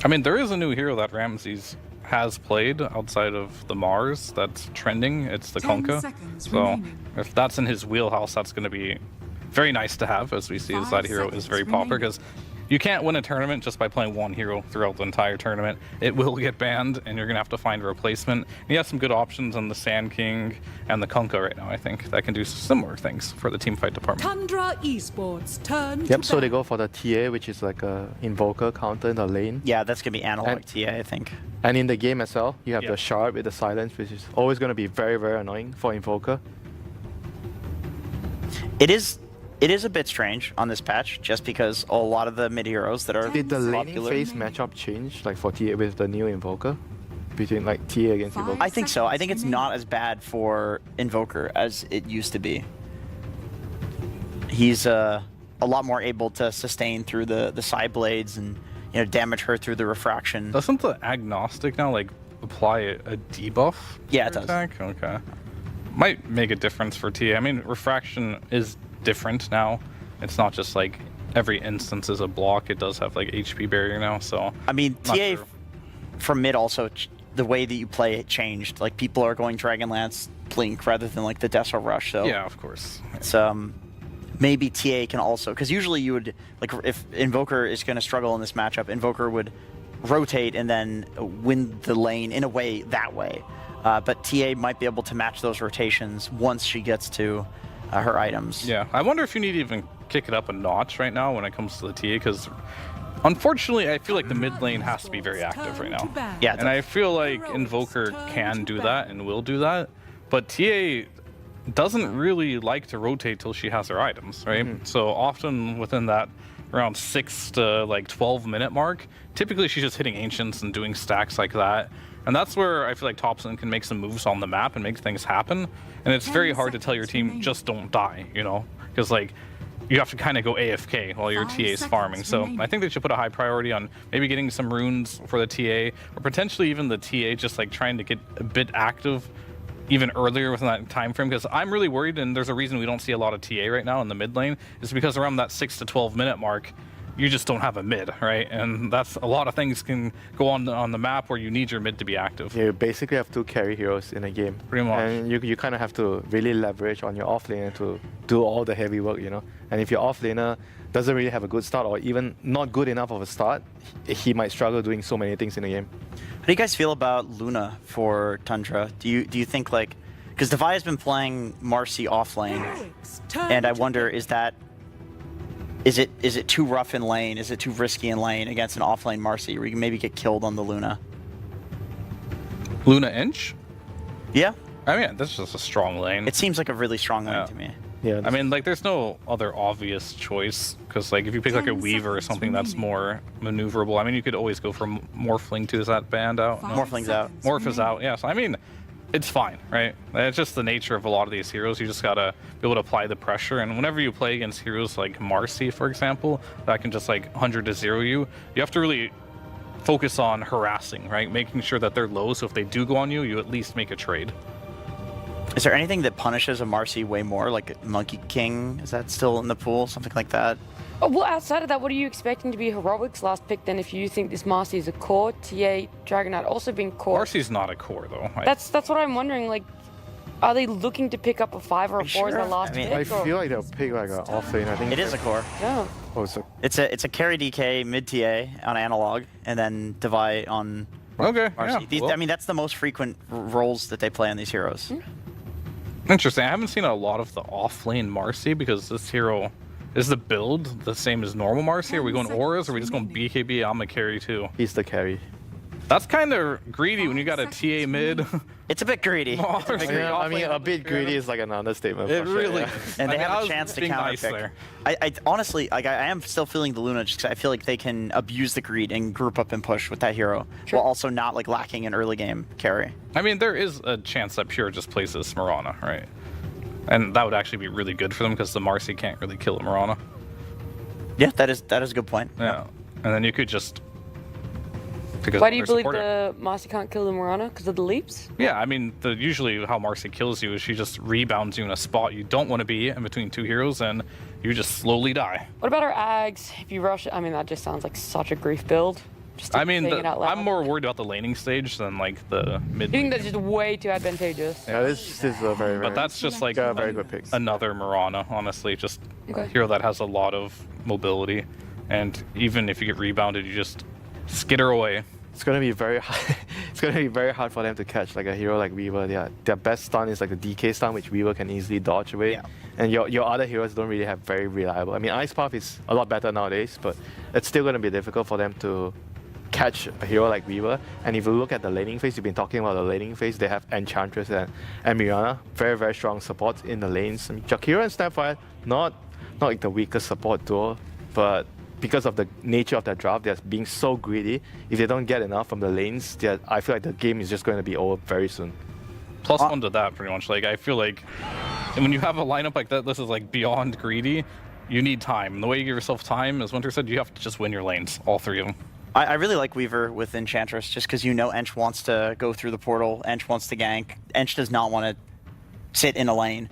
I mean, there is a new hero that Ramses has played outside of the Mars that's trending. It's the Conka. So if that's in his wheelhouse, that's going to be very nice to have, as we see as that hero is very popular, because you can't win a tournament just by playing one hero throughout the entire tournament. It will get banned, and you're going to have to find a replacement. And you have some good options on the Sand King and the Conka right now, I think, that can do similar things for the teamfight department. Tundra Esports turn. Yep, so they go for the TA, which is like a Invoker counter in the lane. Yeah, that's going to be analog TA, I think. And in the game as well, you have the Shard with the Silence, which is always going to be very, very annoying for Invoker. It is a bit strange on this patch, just because a lot of the mid heroes that are Did the laning popular. phase matchup change, like for TA with the new Invoker? Between like TA against Invoker? I think so. I think it's not as bad for Invoker as it used to be. He's a lot more able to sustain through the side blades and damage her through the refraction. Doesn't the Agnostic now like apply a debuff? Yeah, it does. Attack? Okay. Might make a difference for TA. I mean, refraction is different now. It's not just like every instance is a block. It does have like HP barrier now. So I mean, TA from mid also the way that you play it changed. Like people are going Dragonlance Blink rather than like the Desert Rush. So yeah, of course. It's maybe TA can also, because usually you would like if Invoker is going to struggle in this matchup, Invoker would rotate and then win the lane in a way that way. But TA might be able to match those rotations once she gets to her items. Yeah, I wonder if you need to even kick it up a notch right now when it comes to the TA, because unfortunately I feel like the mid lane has to be very active right now. Yeah, and I feel like Invoker can do that and will do that, but TA doesn't really like to rotate till she has her items, right? So often within that around 6 to like 12 minute mark, typically she's just hitting Ancients and doing stacks like that. And that's where I feel like Thompson can make some moves on the map and make things happen. And it's very hard to tell your team, just don't die, Because like, you have to kind of go AFK while your TA is farming. So I think they should put a high priority on maybe getting some runes for the TA, or potentially even the TA just like trying to get a bit active even earlier within that time frame, because I'm really worried, and there's a reason we don't see a lot of TA right now in the mid lane, is because around that 6 to 12 minute mark, you just don't have a mid, right? And that's a lot of things can go on the map where you need your mid to be active. You basically have 2 carry heroes in a game. Pretty much. And you kind of have to really leverage on your offlaner to do all the heavy work, And if your offlaner doesn't really have a good start, or even not good enough of a start, he might struggle doing so many things in the game. How do you guys feel about Luna for Tundra? Do you think like, because Devi has been playing Marcy off lane, and I wonder, is that is it too rough in lane? Is it too risky in lane against an off lane Marcy where you can maybe get killed on the Luna? Luna Inch? Yeah. I mean, that's just a strong lane. It seems like a really strong lane to me. Yeah. I mean, like, there's no other obvious choice, because, like, if you pick, like, a Weaver or something that's more maneuverable, I mean, you could always go for Morphling too. Is that banned out? No. Morphling's out. Morph is out, yeah. So, I mean, it's fine, right? It's just the nature of a lot of these heroes. You just gotta be able to apply the pressure, and whenever you play against heroes like Marcy, for example, that can just, like, 100 to 0 you, you have to really focus on harassing, right? Making sure that they're low, so if they do go on you, you at least make a trade. Is there anything that punishes a Marcy way more, like Monkey King? Is that still in the pool? Something like that? Oh, well, outside of that, what are you expecting to be Heroic's last pick then if you think this Marcy is a core? TA, Dragonite also being core. Marcy's not a core, though. That's what I'm wondering, like, are they looking to pick up a 5 or a 4 as their last pick? I feel like they'll pick like an off lane. I think It is a core. Yeah. Oh, so It's a carry DK mid TA on analog, and then Devi on Okay, Marcy. yeah, well. I mean, that's the most frequent roles that they play on these heroes. Interesting. I haven't seen a lot of the off-lane Marcy, because this hero... Is the build the same as normal Marcy? Are we going auras, or are we just going BKB? I'm a carry too. He's the carry. That's kind of greedy when you got a TA mid. It's a bit greedy. Yeah, I mean, a bit greedy is like an understatement. It for sure, really yeah. is. And they I mean, I have a was chance to being counter nice pick. there. I honestly, like, I am still feeling the Luna just 'cause I feel like they can abuse the greed and group up and push with that hero, while also not like lacking an early game carry. I mean, there is a chance that Pure just plays this Mirana, right? And that would actually be really good for them, because the Marcy can't really kill a Mirana. Yeah, that is a good point. Yeah. And then you could just... Why do you believe the Marcy can't kill the Mirana? Because of the leaps? Yeah, I mean, usually how Marcy kills you is she just rebounds you in a spot you don't want to be in between two heroes, and you just slowly die. What about our Ags? If you rush it, I mean, that just sounds like such a grief build. Just I mean, saying it out loud. I'm more worried about the laning stage than, like, the mid. You think that's just way too advantageous? Yeah, this is a very, But that's just like a very good pick. Another Mirana, honestly, just Okay. a hero that has a lot of mobility, and even if you get rebounded, you just skitter away. It's gonna be very hard. It's gonna be very hard for them to catch like a hero like Weaver. Their best stun is like the DK stun, which Weaver can easily dodge away. Yeah. And your other heroes don't really have very reliable. I mean, Ice Path is a lot better nowadays, but it's still gonna be difficult for them to catch a hero like Weaver. And if you look at the laning phase, you've been talking about the laning phase, they have Enchantress and Mirana, very, very strong supports in the lanes. I mean, Jakira and Snapfire, not like the weakest support duo, but because of the nature of their draft, they're being so greedy. If they don't get enough from the lanes, I feel like the game is just going to be over very soon. Plus one to that, pretty much. Like, I feel like when you have a lineup like that, this is like beyond greedy. You need time. And the way you give yourself time, as Winter said, you have to just win your lanes, all three of them. I really like Weaver with Enchantress just because you know Ench wants to go through the portal, Ench wants to gank, Ench does not want to sit in a lane.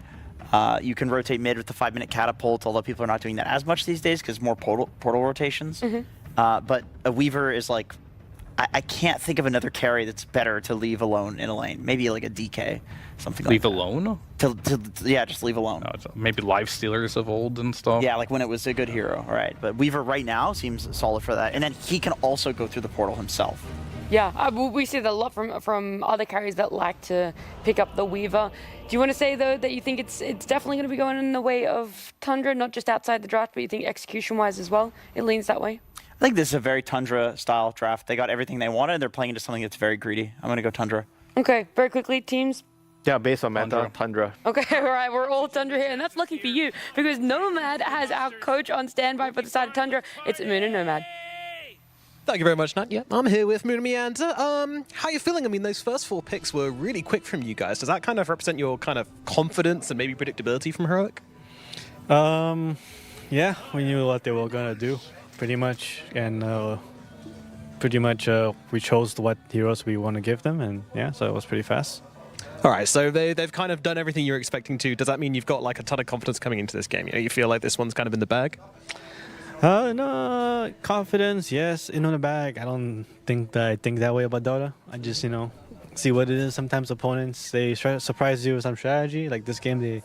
You can rotate mid with the 5-minute catapult, although people are not doing that as much these days because more portal rotations. But a Weaver is like, I can't think of another carry that's better to leave alone in a lane. Maybe like a DK, something like Leave that. alone? Yeah, just leave alone. No, maybe Life Stealers of old and stuff. Yeah, like when it was a good hero, right? But Weaver right now seems solid for that. And then he can also go through the portal himself. Yeah, we see that a lot from other carries that like to pick up the Weaver. Do you want to say, though, that you think it's definitely going to be going in the way of Tundra, not just outside the draft, but you think execution-wise as well, it leans that way? I think this is a very Tundra-style draft. They got everything they wanted. They're playing into something that's very greedy. I'm going to go Tundra. Okay, very quickly, teams. Yeah, based on meta, Tundra. Okay, all right, we're all Tundra here, and that's lucky for you, because Nomad has our coach on standby for the side of Tundra. It's Moon and Nomad. Thank you very much, Nat. Yeah, I'm here with Moon and Meander. How are you feeling? I mean, those first 4 picks were really quick from you guys. Does that kind of represent your kind of confidence and maybe predictability from Heroic? Yeah, we knew what they were gonna do, pretty much, and we chose what heroes we want to give them, and yeah, so it was pretty fast. All right, so they've kind of done everything you're expecting to. Does that mean you've got like a ton of confidence coming into this game? You know, you feel like this one's kind of in the bag? No, confidence, yes, in on the bag. I don't think that I think that way about Dota. I just, see what it is. Sometimes opponents, they surprise you with some strategy. Like this game, they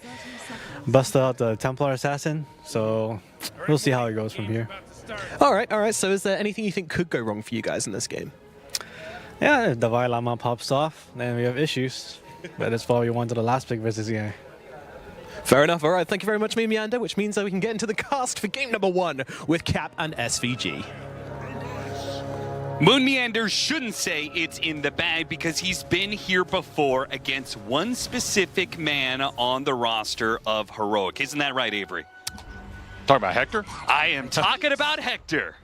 bust out the Templar Assassin. So we'll see how it goes from here. All right. So is there anything you think could go wrong for you guys in this game? Yeah, if the Llama pops off, then we have issues. But that's why we wanted the last pick versus guy. Fair enough. All right, thank you very much, Meander, which means that we can get into the cast for game number 1 with Cap and SVG. Moon Meander shouldn't say it's in the bag because he's been here before against one specific man on the roster of Heroic. Isn't that right, Avery? Talking about Hector? I am talking about Hector.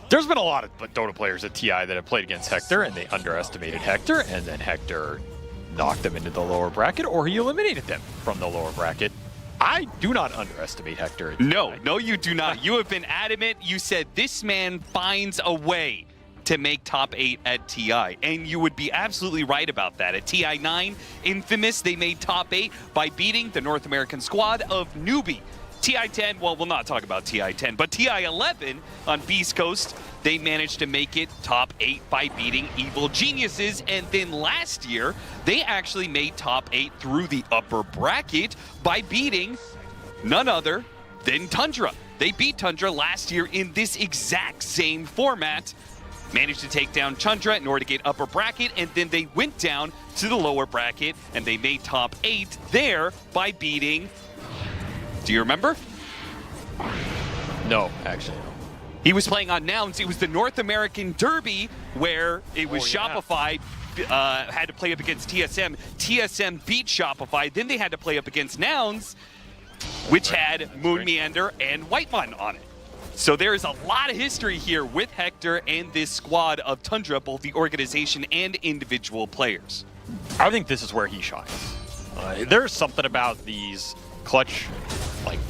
There's been a lot of Dota players at TI that have played against Hector, and they underestimated Hector, and then Hector knocked them into the lower bracket, or he eliminated them from the lower bracket. I do not underestimate Hector. No, you do not. You have been adamant. You said this man finds a way to make top 8 at TI, and you would be absolutely right about that. At TI 9, Infamous, they made top 8 by beating the North American squad of Newbie. TI 10, well, we'll not talk about TI 10, but TI 11 on Beastcoast, they managed to make it top 8 by beating Evil Geniuses, and then last year, they actually made top 8 through the upper bracket by beating none other than Tundra. They beat Tundra last year in this exact same format, managed to take down Tundra in order to get upper bracket, and then they went down to the lower bracket, and they made top 8 there by beating... Do you remember? No, actually. He was playing on Nouns. It was the North American Derby where it was Shopify had to play up against TSM. TSM beat Shopify. Then they had to play up against Nouns, which had Moon Meander and Whitemon on it. So there is a lot of history here with Hector and this squad of Tundra, both the organization and individual players. I think this is where he shines. There's something about these clutch,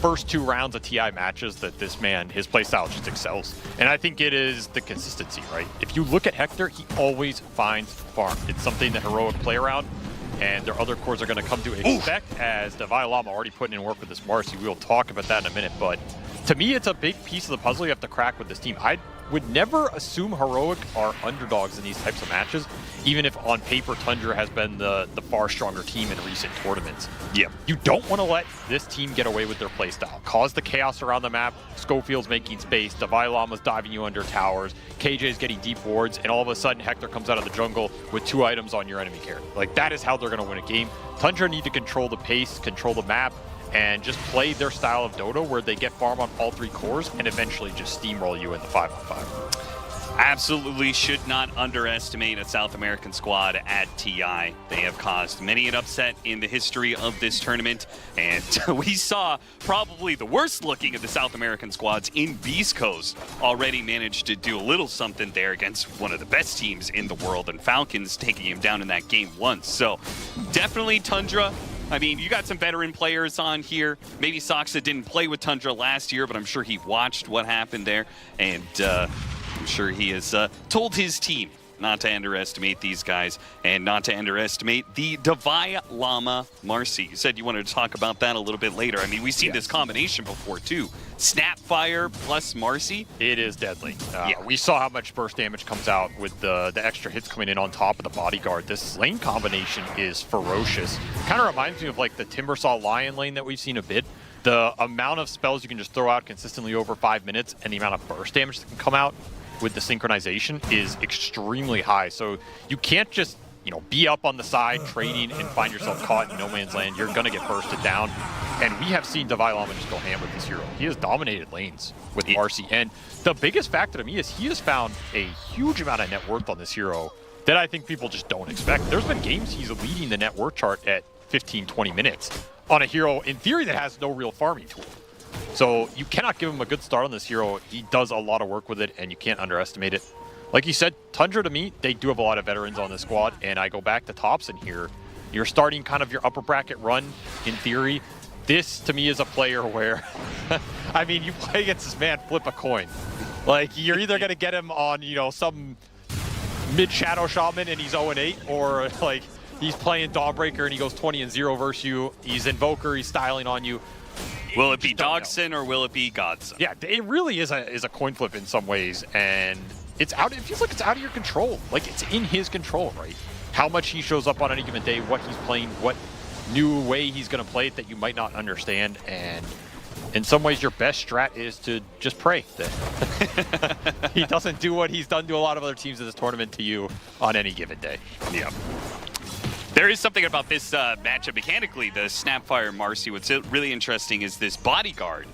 first 2 rounds of TI matches that this man, his playstyle just excels. And I think it is the consistency, right? If you look at Hector, he always finds farm. It's something that Heroic play around, and their other cores are going to come to expect. As Devi Lama already putting in work with this Marcy. We'll talk about that in a minute, but to me, it's a big piece of the puzzle you have to crack with this team. I would never assume Heroic are underdogs in these types of matches, even if on paper Tundra has been the far stronger team in recent tournaments. Yeah. You don't want to let this team get away with their playstyle. Cause the chaos around the map, Schofield's making space, Devi Lama's diving you under towers, KJ's getting deep wards, and all of a sudden Hector comes out of the jungle with 2 items on your enemy character. That is how they're going to win a game. Tundra need to control the pace, control the map, and just play their style of Dota where they get farm on all 3 cores and eventually just steamroll you in the 5-on-5. Absolutely should not underestimate a South American squad at TI. They have caused many an upset in the history of this tournament, and we saw probably the worst looking of the South American squads in Beastcoast already managed to do a little something there against one of the best teams in the world, and Falcons taking him down in that game once. So definitely Tundra. I mean, you got some veteran players on here. Maybe Soxa didn't play with Tundra last year, but I'm sure he watched what happened there, and I'm sure he has told his team not to underestimate these guys and not to underestimate the Devi Lama Marcy. You said you wanted to talk about that a little bit later. I mean, we've seen this combination before, too. Snapfire plus Marcy. It is deadly. We saw how much burst damage comes out with the extra hits coming in on top of the bodyguard. This lane combination is ferocious. Kind of reminds me of the Timbersaw Lion lane that we've seen a bit. The amount of spells you can just throw out consistently over 5 minutes and the amount of burst damage that can come out with the synchronization is extremely high. So you can't just, be up on the side trading and find yourself caught in no man's land. You're going to get bursted down. And we have seen Devi Lama just go ham with this hero. He has dominated lanes with Marcy. And the biggest factor to me is he has found a huge amount of net worth on this hero that I think people just don't expect. There's been games he's leading the net worth chart at 15, 20 minutes on a hero, in theory, that has no real farming tool. So you cannot give him a good start on this hero. He does a lot of work with it, and you can't underestimate it. Like you said, Tundra to me, they do have a lot of veterans on this squad, and I go back to Thompson here. You're starting kind of your upper bracket run, in theory. This, to me, is a player where, I mean, you play against this man, flip a coin. You're either going to get him on, some mid-Shadow Shaman and he's 0-8, or, he's playing Dawnbreaker and he goes 20-0 versus you. He's Invoker, he's styling on you. Will it be Dogson or will it be Godson? Yeah, it really is a coin flip in some ways, and it feels like it's out of your control. It's in his control, right? How much he shows up on any given day, what he's playing, what new way he's going to play it that you might not understand, and in some ways your best strat is to just pray that he doesn't do what he's done to a lot of other teams in this tournament to you on any given day. Yeah. There is something about this matchup mechanically, the Snapfire Marcy. What's really interesting is this bodyguard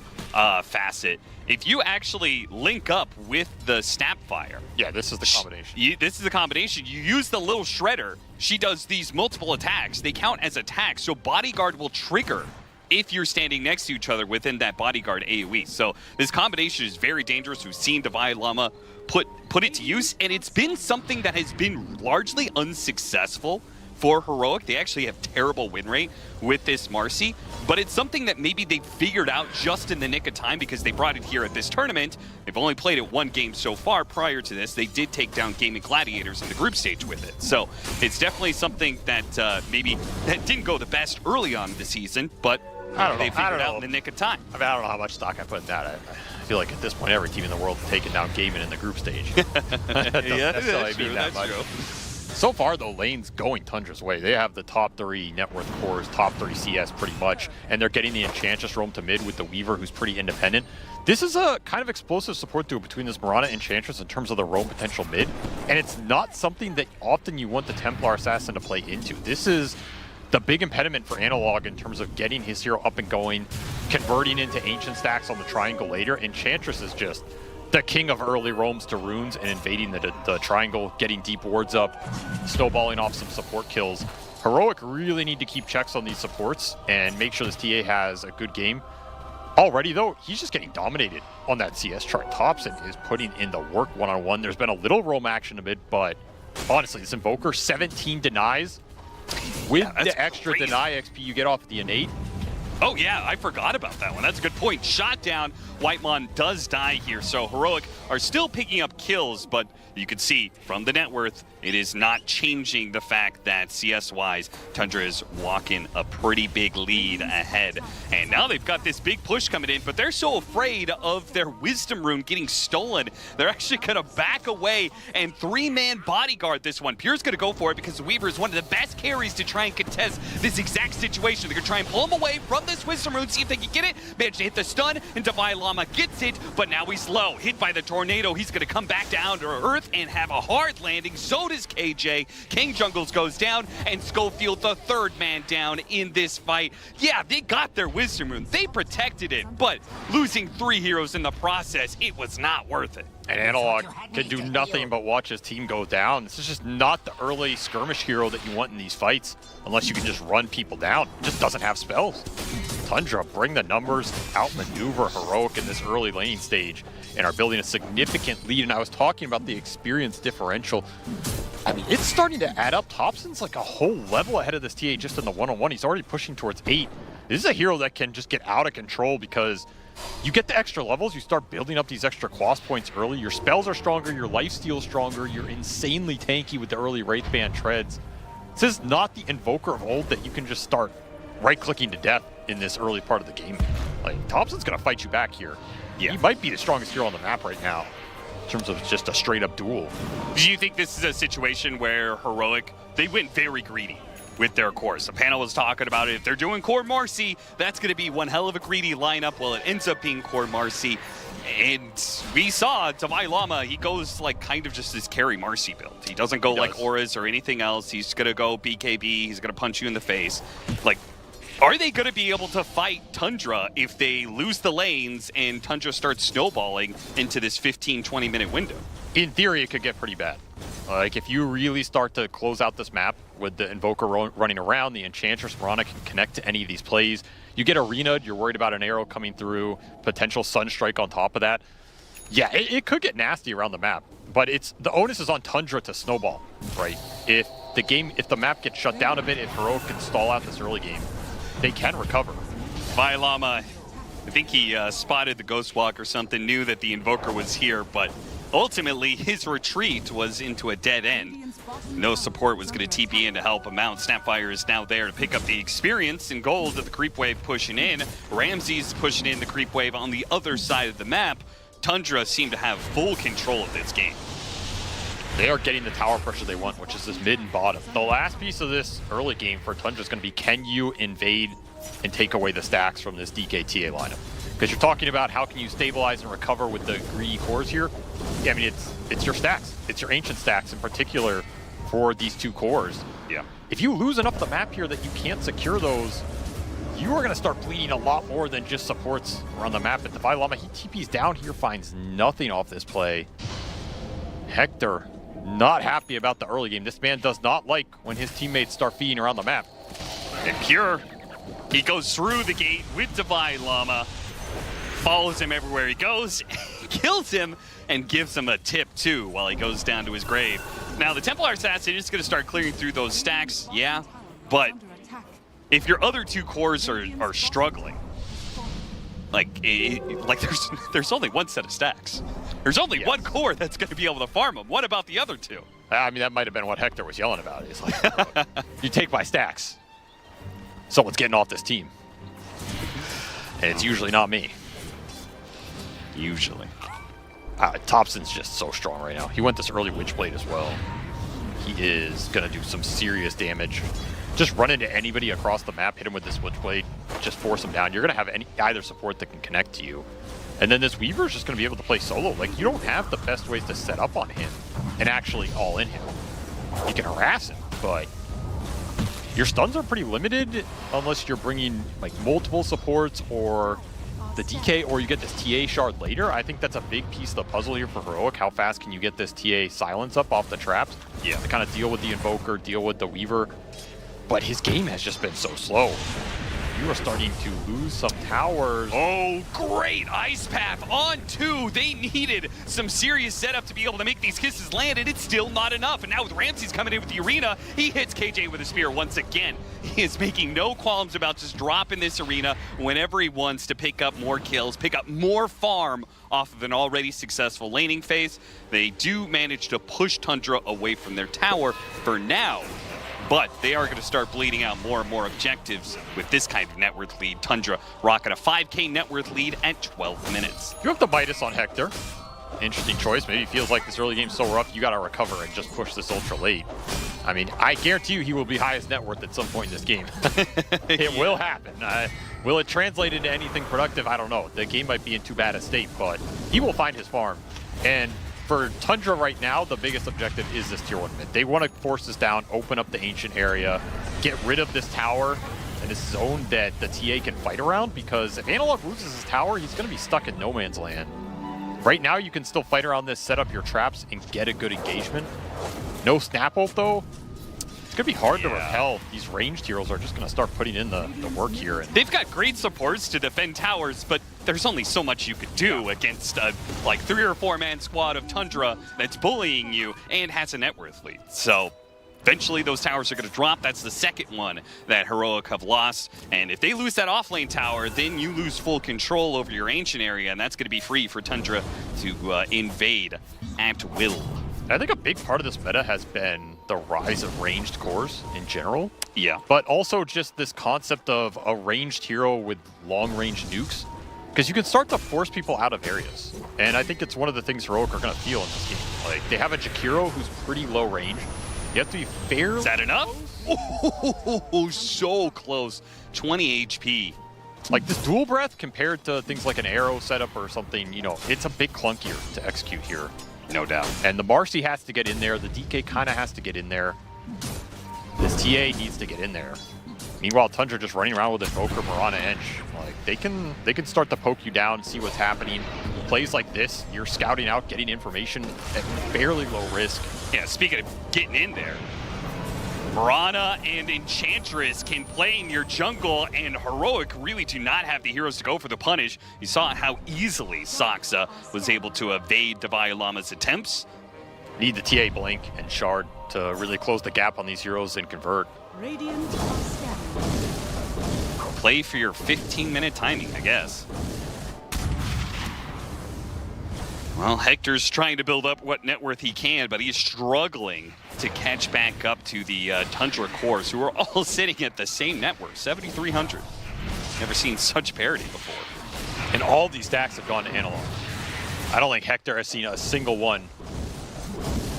facet. If you actually link up with the Snapfire. Yeah, this is the combination. This is the combination. You use the little shredder. She does these multiple attacks. They count as attacks, so bodyguard will trigger if you're standing next to each other within that bodyguard AoE. So this combination is very dangerous. We've seen Divine Llama put it to use, and it's been something that has been largely unsuccessful for Heroic. They actually have terrible win rate with this Marcy, but it's something that maybe they figured out just in the nick of time because they brought it here at this tournament. They've only played it one game so far. Prior to this, they did take down Gaming Gladiators in the group stage with it. So it's definitely something that maybe that didn't go the best early on in the season, but they figured it out in the nick of time. I mean, I don't know how much stock I put in that. I feel like at this point, every team in the world has taken down Gaming in the group stage. That doesn't necessarily mean that much. So far, though, lane's going Tundra's way. They have the top 3 net worth cores, top 3 CS pretty much, and they're getting the Enchantress roam to mid with the Weaver, who's pretty independent. This is a kind of explosive support duo between this Mirana and Enchantress in terms of the roam potential mid, and it's not something that often you want the Templar Assassin to play into. This is the big impediment for Analog in terms of getting his hero up and going, converting into Ancient stacks on the triangle later. Enchantress is just the king of early roams to runes and invading the triangle, getting deep wards up, snowballing off some support kills. Heroic really need to keep checks on these supports and make sure this TA has a good game. Already, though, he's just getting dominated on that CS chart. Thompson is putting in the work one-on-one. There's been a little roam action a bit, but honestly, this Invoker, 17 denies. With the extra crazy deny XP you get off the innate. Oh yeah, I forgot about that one. That's a good point. Shot down, Whitemon does die here, so Heroic are still picking up kills, but you can see from the net worth, it is not changing the fact that CS-wise, Tundra is walking a pretty big lead ahead. And now they've got this big push coming in, but they're so afraid of their Wisdom Rune getting stolen, they're actually gonna back away and 3-man bodyguard this one. Pure's gonna go for it because the Weaver is one of the best carries to try and contest this exact situation. They're gonna try and pull him away from this Wisdom Rune, see if they can get it. Manage to hit the stun, and Divine Llama gets it, but now he's low. Hit by the tornado, he's gonna come back down to earth and have a hard landing. So does KJ. King Jungles goes down, and Schofield, the 3rd man down in this fight. Yeah, they got their Wisdom Rune. They protected it, but losing 3 heroes in the process, it was not worth it. And Analog can do nothing but watch his team go down. This is just not the early skirmish hero that you want in these fights, unless you can just run people down. It just doesn't have spells. Tundra bring the numbers, outmaneuver Heroic in this early laning stage, and are building a significant lead. And I was talking about the experience differential. I mean, it's starting to add up. Thompson's like a whole level ahead of this TA just in the one-on-one. He's already pushing towards 8. This is a hero that can just get out of control because you get the extra levels, you start building up these extra quas points early, your spells are stronger, your lifesteal is stronger, you're insanely tanky with the early Wraith Band treads. This is not the Invoker of old that you can just start right-clicking to death in this early part of the game. Like, Thompson's gonna fight you back here. Yeah. He might be the strongest hero on the map right now in terms of just a straight-up duel. Do you think this is a situation where Heroic, they went very greedy with their cores? The panel was talking about it. If they're doing core Marcy, that's going to be one hell of a greedy lineup. Well, it ends up being core Marcy. And we saw Divine Llama, he goes like kind of just this carry Marcy build. He doesn't go like auras or anything else. He's going to go BKB. He's going to punch you in the face. Like, are they going to be able to fight Tundra if they lose the lanes and Tundra starts snowballing into this 15-20 minute window? In theory, it could get pretty bad. Like, if you really start to close out this map with the Invoker running around, the Enchantress Mirana can connect to any of these plays. You get arena'd, you're worried about an arrow coming through, potential Sunstrike on top of that. Yeah, it could get nasty around the map, but the onus is on Tundra to snowball, right? If the map gets shut down a bit, if Heroic can stall out this early game, they can recover. Divine Llama, I think he spotted the Ghost Walk or something, knew that the Invoker was here, but ultimately his retreat was into a dead end. No support was going to TP in to help him out. Snapfire is now there to pick up the experience and gold of the creep wave pushing in. Ramsey's pushing in the creep wave on the other side of the map. Tundra seem to have full control of this game. They are getting the tower pressure they want, which is this mid and bottom. The last piece of this early game for Tundra is going to be, can you invade and take away the stacks from this DKTA lineup? Because you're talking about how can you stabilize and recover with the greedy cores here. Yeah, I mean, it's your stacks. It's your ancient stacks in particular. for these two cores. Yeah. If you lose enough of the map here that you can't secure those, you are going to start bleeding a lot more than just supports around the map. But Divine Llama, he TPs down here, finds nothing off this play. Hector, not happy about the early game. This man does not like when his teammates start feeding around the map. And Pure, he goes through the gate with Divine Llama, follows him everywhere he goes, kills him, and gives him a tip too while he goes down to his grave. Now the Templar Assassin is going to start clearing through those stacks, yeah, but if your other two cores are struggling, like there's only one set of stacks. There's only one core that's going to be able to farm them. What about the other two? I mean, that might have been what Hector was yelling about. He's like, you take my stacks. Someone's getting off this team. And it's usually not me. Usually. Thompson's just so strong right now. He went this early Witchblade as well. He is going to do some serious damage. Just run into anybody across the map, hit him with this Witchblade, just force him down. You're going to have either support that can connect to you. And then this Weaver is just going to be able to play solo. Like, you don't have the best ways to set up on him and actually all in him. You can harass him, but your stuns are pretty limited unless you're bringing like multiple supports or the DK, or you get this TA shard later. I think that's a big piece of the puzzle here for Heroic. How fast can you get this TA silence up off the traps? Yeah. To kind of deal with the Invoker, deal with the Weaver. But his game has just been so slow. You are starting to lose some towers. Oh, great Ice Path on 2. They needed some serious setup to be able to make these kisses land, and it's still not enough. And now with Ramsey's coming in with the arena, he hits KJ with a spear once again. He is making no qualms about just dropping this arena whenever he wants to pick up more kills, pick up more farm off of an already successful laning phase. They do manage to push Tundra away from their tower for now. But they are going to start bleeding out more and more objectives with this kind of net worth lead. Tundra rocking a 5k net worth lead at 12 minutes. You have the Midas on Hector. Interesting choice. Maybe he feels like this early game's so rough, you got to recover and just push this ultra late. I mean, I guarantee you he will be highest net worth at some point in this game. It will happen. Will it translate into anything productive? I don't know. The game might be in too bad a state, but he will find his farm. And for Tundra right now, the biggest objective is this tier 1 mid. They want to force this down, open up the ancient area, get rid of this tower and this zone that the TA can fight around, because if Analog loses his tower, he's going to be stuck in no man's land. Right now, you can still fight around this, set up your traps, and get a good engagement. No snap ult, though. It's going to be hard to repel. These ranged heroes are just going to start putting in the work here. And they've got great supports to defend towers, but there's only so much you could do against a like 3 or 4 man squad of Tundra that's bullying you and has a net worth lead. So eventually those towers are going to drop. That's the second one that Heroic have lost. And if they lose that offlane tower, then you lose full control over your ancient area, and that's going to be free for Tundra to invade at will. I think a big part of this meta has been the rise of ranged cores in general. Yeah. But also just this concept of a ranged hero with long-range nukes. Because you can start to force people out of areas. And I think it's one of the things Heroic are going to feel in this game. Like, they have a Jakiro who's pretty low range. You have to be fairly... Is that enough? Oh, so close. 20 HP. Like, this dual breath compared to things like an arrow setup or something, you know, it's a bit clunkier to execute here. No doubt. And the Marcy has to get in there. The DK kind of has to get in there. This TA needs to get in there. Meanwhile, Tundra just running around with Invoker, Mirana, Ench. Like, they can start to poke you down, see what's happening. Plays like this, you're scouting out, getting information at fairly low risk. Yeah, speaking of getting in there, Mirana and Enchantress can play in your jungle, and Heroic really do not have the heroes to go for the punish. You saw how easily Saksa was able to evade Divine Llama's attempts. Need the TA Blink and Shard to really close the gap on these heroes and convert. Radiant Play for your 15-minute timing, I guess. Well, Hector's trying to build up what net worth he can, but he's struggling to catch back up to the Tundra cores, who are all sitting at the same net worth, 7,300. Never seen such parity before. And all these stacks have gone to Analog. I don't think Hector has seen a single one.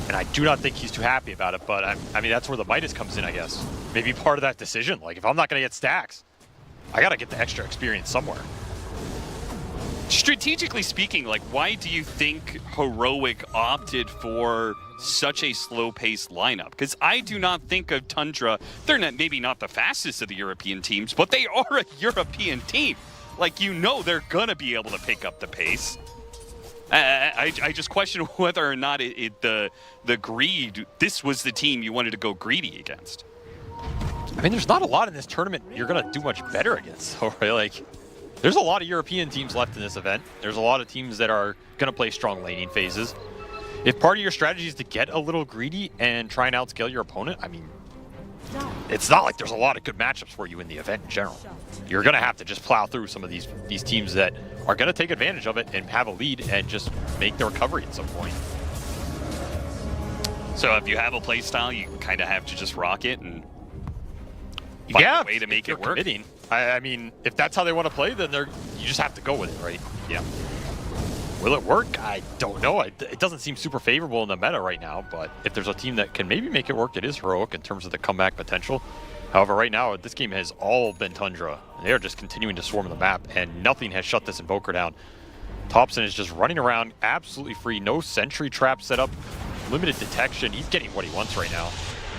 And I do not think he's too happy about it, but I mean, that's where the Midas comes in, I guess. Maybe part of that decision. Like, if I'm not going to get stacks, I got to get the extra experience somewhere. Strategically speaking, like, why do you think Heroic opted for such a slow-paced lineup? Because I do not think of Tundra, they're maybe not the fastest of the European teams, but they are a European team. Like, you know they're going to be able to pick up the pace. I just question whether or not the greed, this was the team you wanted to go greedy against. I mean, there's not a lot in this tournament you're going to do much better against. So, right? Like, there's a lot of European teams left in this event. There's a lot of teams that are going to play strong laning phases. If part of your strategy is to get a little greedy and try and outscale your opponent, I mean, it's not like there's a lot of good matchups for you in the event in general. You're going to have to just plow through some of these teams that are going to take advantage of it and have a lead and just make the recovery at some point. So if you have a play style, you kind of have to just rock it and find a way to make it work. Committing. I mean, if that's how they want to play, then you just have to go with it, right? Yeah. Will it work? I don't know. It doesn't seem super favorable in the meta right now, but if there's a team that can maybe make it work, it is Heroic in terms of the comeback potential. However, right now, this game has all been Tundra. They are just continuing to swarm the map, and nothing has shut this Invoker down. Thompson is just running around absolutely free. No sentry trap set up. Limited detection. He's getting what he wants right now.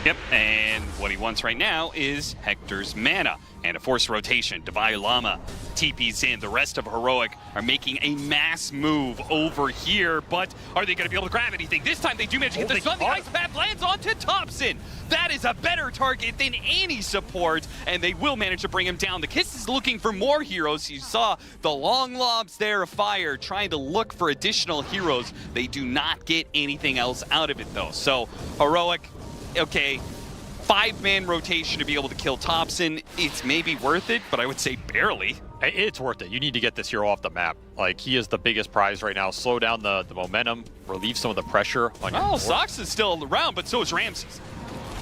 Yep, and what he wants right now is Hector's mana and a forced rotation. Davai Lama TP's in. The rest of Heroic are making a mass move over here, but are they going to be able to grab anything? This time they do manage to get the stun. The Ice Path lands onto Thompson. That is a better target than any support, and they will manage to bring him down. The Kiss is looking for more heroes. You saw the long lobs there of fire, trying to look for additional heroes. They do not get anything else out of it, though. So Heroic, okay, 5-man rotation to be able to kill Thompson. It's maybe worth it, but I would say barely. It's worth it. You need to get this hero off the map. Like, he is the biggest prize right now. Slow down the momentum, relieve some of the pressure on your board. Sox is still around, but so is Ramses.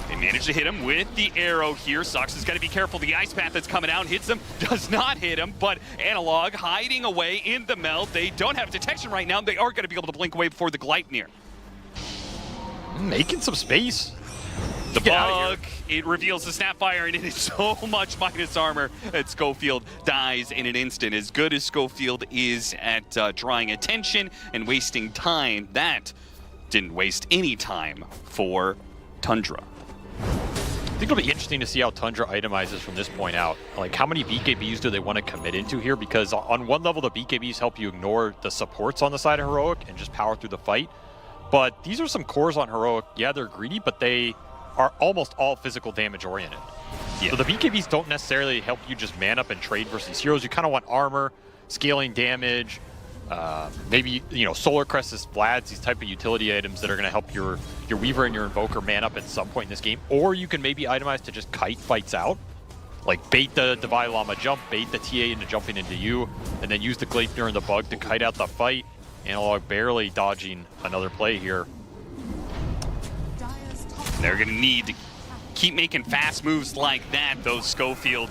They managed to hit him with the arrow here. Sox has got to be careful. The Ice Path that's coming out hits him, does not hit him, but Analog hiding away in the meld. They don't have detection right now. They are going to be able to blink away before the Gleipnir. Making some space. The bug, it reveals the Snapfire, and it is so much minus armor that Schofield dies in an instant. As good as Schofield is at drawing attention and wasting time, that didn't waste any time for Tundra. I think it'll be interesting to see how Tundra itemizes from this point out. Like, how many BKBs do they want to commit into here? Because on one level, the BKBs help you ignore the supports on the side of Heroic and just power through the fight. But these are some cores on Heroic. Yeah, they're greedy, but they are almost all physical damage oriented. Yeah. So the BKBs don't necessarily help you just man up and trade versus heroes. You kind of want armor, scaling damage, maybe, you know, Solar Crest's Vlads, these type of utility items that are going to help your Weaver and your Invoker man up at some point in this game. Or you can maybe itemize to just kite fights out. Like, bait the Davai Lama jump, bait the TA into jumping into you, and then use the Gleipnir and the Bug to kite out the fight. Analog barely dodging another play here. They're going to need to keep making fast moves like that, though. Schofield,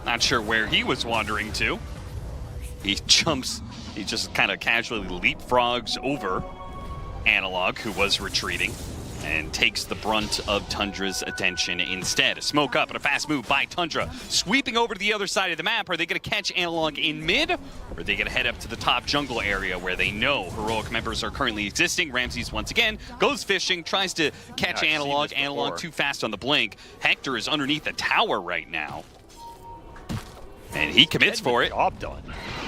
not sure where he was wandering to. He jumps, he just kind of casually leapfrogs over Analog, who was retreating, and takes the brunt of Tundra's attention instead. A smoke up and a fast move by Tundra. Sweeping over to the other side of the map. Are they going to catch Analog in mid? Or are they going to head up to the top jungle area where they know Heroic members are currently existing? Ramses once again goes fishing, tries to catch Analog. Analog too fast on the blink. Hector is underneath the tower right now. And he commits for it. Job done.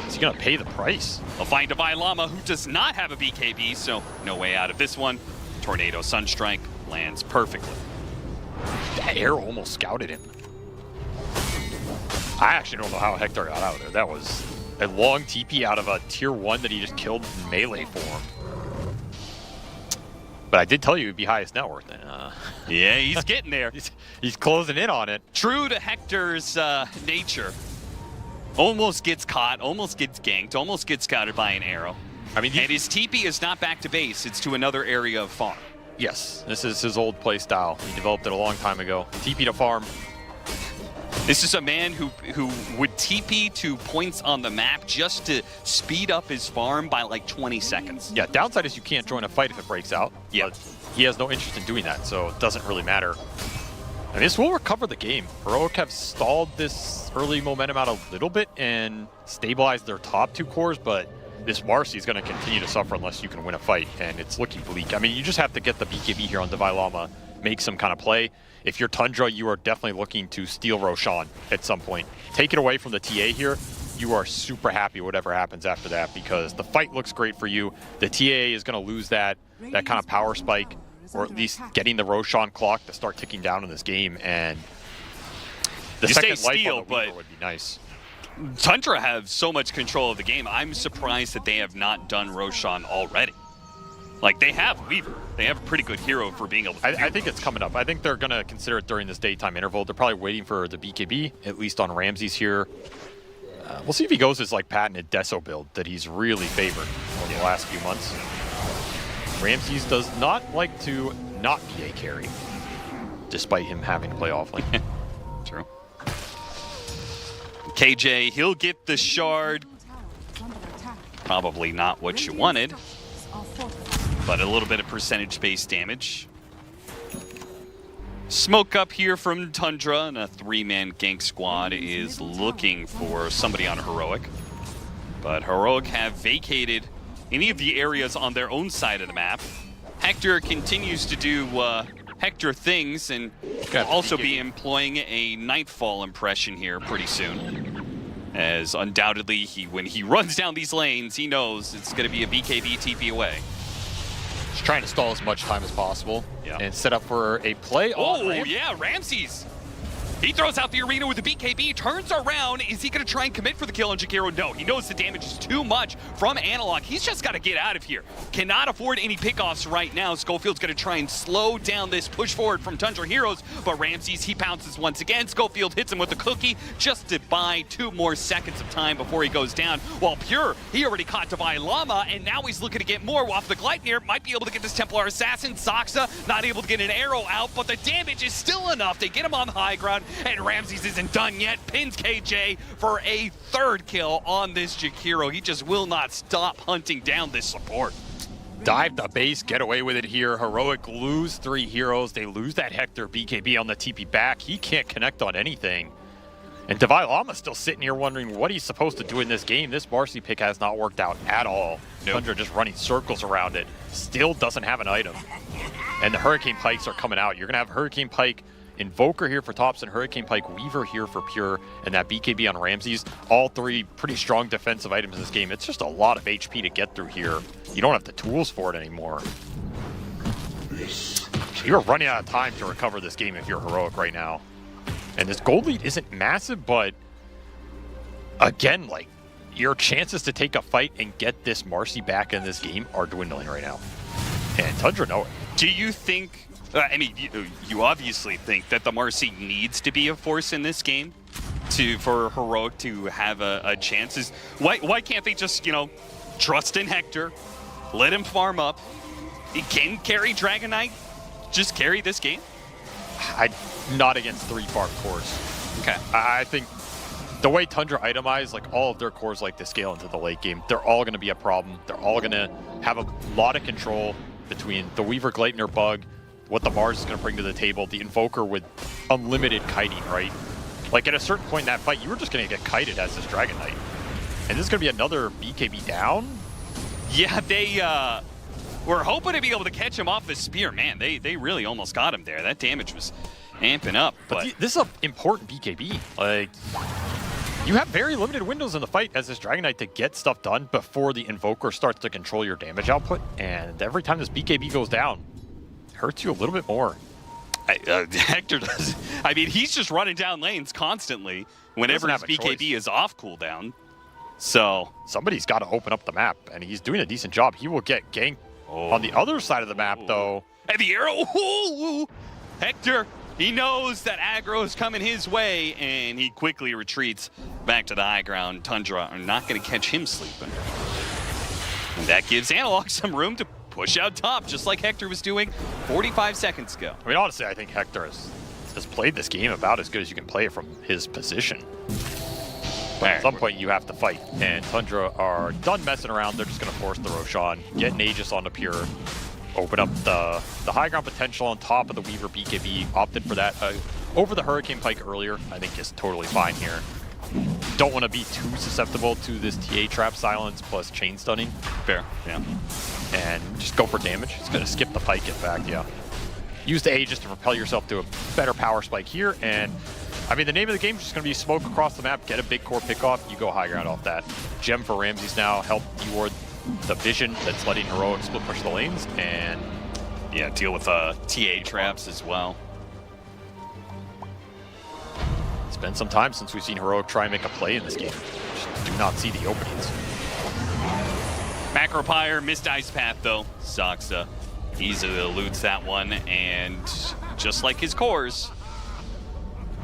Is he going to pay the price? They'll find Davai Lama, who does not have a BKB, so no way out of this one. Tornado Sunstrike lands perfectly. That arrow almost scouted him. I actually don't know how Hector got out of there. That was a long TP out of a tier 1 that he just killed in melee form. But I did tell you he'd be highest net worth. Yeah, he's getting there. He's closing in on it. True to Hector's nature. Almost gets caught, almost gets ganked, almost gets scouted by an arrow. I mean, and his TP is not back to base, it's to another area of farm. Yes, this is his old play style. He developed it a long time ago. TP to farm. This is a man who would TP to points on the map just to speed up his farm by like 20 seconds. Yeah, downside is you can't join a fight if it breaks out. Yeah. But he has no interest in doing that, so it doesn't really matter. And this will recover the game. Heroic have stalled this early momentum out a little bit and stabilized their top 2 cores, but this Marcy is going to continue to suffer unless you can win a fight, and it's looking bleak. I mean, you just have to get the BKB here on Divine Llama, make some kind of play. If you're Tundra, you are definitely looking to steal Roshan at some point. Take it away from the TA here. You are super happy whatever happens after that, because the fight looks great for you. The TA is going to lose that kind of power spike, or at least getting the Roshan clock to start ticking down in this game, and the You second say life steal, on the Weaver would be nice. Tundra have so much control of the game. I'm surprised that they have not done Roshan already. Like, they have Weaver. They have a pretty good hero for being able to I think it's coming up. I think they're going to consider it during this daytime interval. They're probably waiting for the BKB, at least on Ramses here. We'll see if he goes his like patented Deso build that he's really favored over the last few months. Ramses does not like to not be a carry, despite him having to play offlane. True. KJ, he'll get the shard. Probably not what you wanted, but a little bit of percentage-based damage. Smoke up here from Tundra, and a 3-man gank squad is looking for somebody on Heroic. But Heroic have vacated any of the areas on their own side of the map. Hector continues to do Hector things, and will also be employing a Nightfall impression here pretty soon. As undoubtedly, when he runs down these lanes, he knows it's going to be a BKB TP away. Just trying to stall as much time as possible and set up for a play. Oh, yeah, Ramses. He throws out the arena with the BKB, turns around. Is he going to try and commit for the kill on Jakiro? No, he knows the damage is too much from Analog. He's just got to get out of here. Cannot afford any pickoffs right now. Schofield's going to try and slow down this push forward from Tundra Heroes, but Ramses, he pounces once again. Schofield hits him with a cookie just to buy 2 more seconds of time before he goes down. While Pure, he already caught Divine Llama, and now he's looking to get more off the Gleipnir. Might be able to get this Templar Assassin. Saxa not able to get an arrow out, but the damage is still enough. They get him on the high ground, and Ramses isn't done yet. Pins KJ for a 3rd kill on this Jakiro. He just will not stop hunting down this support. Dive the base, get away with it here. Heroic lose 3 heroes. They lose that Hector BKB on the TP back. He can't connect on anything. And Divine Llama's still sitting here wondering what he's supposed to do in this game. This Marcy pick has not worked out at all. Tundra just running circles around it. Still doesn't have an item. And the Hurricane Pikes are coming out. You're going to have Hurricane Pike, Invoker here for Thompson, Hurricane Pike, Weaver here for Pure, and that BKB on Ramses. All 3 pretty strong defensive items in this game. It's just a lot of HP to get through here. You don't have the tools for it anymore. You're running out of time to recover this game if you're Heroic right now. And this gold lead isn't massive, but again, like, your chances to take a fight and get this Marcy back in this game are dwindling right now. And Tundra know it. Do you think, I mean, you obviously think that the Marcy needs to be a force in this game for Heroic to have a chance? Why can't they just, trust in Hector, let him farm up? He can carry Dragon Knight, just carry this game? Not against 3 farm cores. Okay. I think the way Tundra itemize, like all of their cores like to scale into the late game, they're all going to be a problem. They're all going to have a lot of control between the Weaver Gleipnir bug, what the Mars is going to bring to the table, the Invoker with unlimited kiting, right? Like at a certain point in that fight, you were just going to get kited as this Dragon Knight. And this is going to be another BKB down? Yeah, they were hoping to be able to catch him off the spear. Man, they really almost got him there. That damage was amping up. But this is an important BKB. Like, you have very limited windows in the fight as this Dragon Knight to get stuff done before the Invoker starts to control your damage output. And every time this BKB goes down, it hurts you a little bit more. Hector does. I mean, he's just running down lanes constantly whenever his BKB is off cooldown. So somebody's got to open up the map, and he's doing a decent job. He will get ganked on the other side of the map, though. And the arrow. Ooh. Hector, he knows that aggro is coming his way, and he quickly retreats back to the high ground. Tundra are not going to catch him sleeping. And that gives Analog some room to push out top, just like Hector was doing 45 seconds ago. I mean, honestly, I think Hector has played this game about as good as you can play it from his position. But at some point, you have to fight. And Tundra are done messing around. They're just going to force the Roshan, get an Aegis on the Pure, open up the high ground potential on top of the Weaver BKB. Opted for that over the Hurricane Pike earlier. I think is totally fine here. don't want to be too susceptible to this TA trap silence plus chain stunning. Fair, yeah. And just go for damage. It's going to skip the pike, in fact, yeah. Use the Aegis to propel yourself to a better power spike here, and I mean, the name of the game is just going to be smoke across the map, get a big core pickoff, you go high ground off that. Gem for Ramses now, help deward the vision that's letting Heroic split push the lanes, and yeah, deal with TA traps as well. It's been some time since we've seen Heroic try and make a play in this game. Just do not see the openings. Macropyre missed Ice Path though. Soxa easily eludes that one, and just like his cores,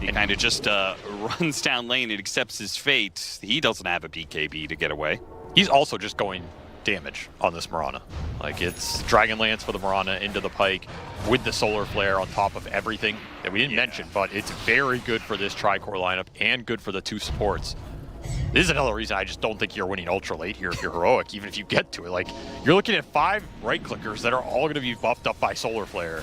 he kind of just runs down lane and accepts his fate. He doesn't have a BKB to get away. He's also just going damage on this Mirana. Like, it's Dragon Lance for the Mirana into the pike with the Solar Flare on top of everything that we didn't mention, but it's very good for this tri-core lineup and good for the two supports. This is another reason I just don't think you're winning ultra late here if you're Heroic, even if you get to it. Like, you're looking at 5 right clickers that are all going to be buffed up by Solar Flare.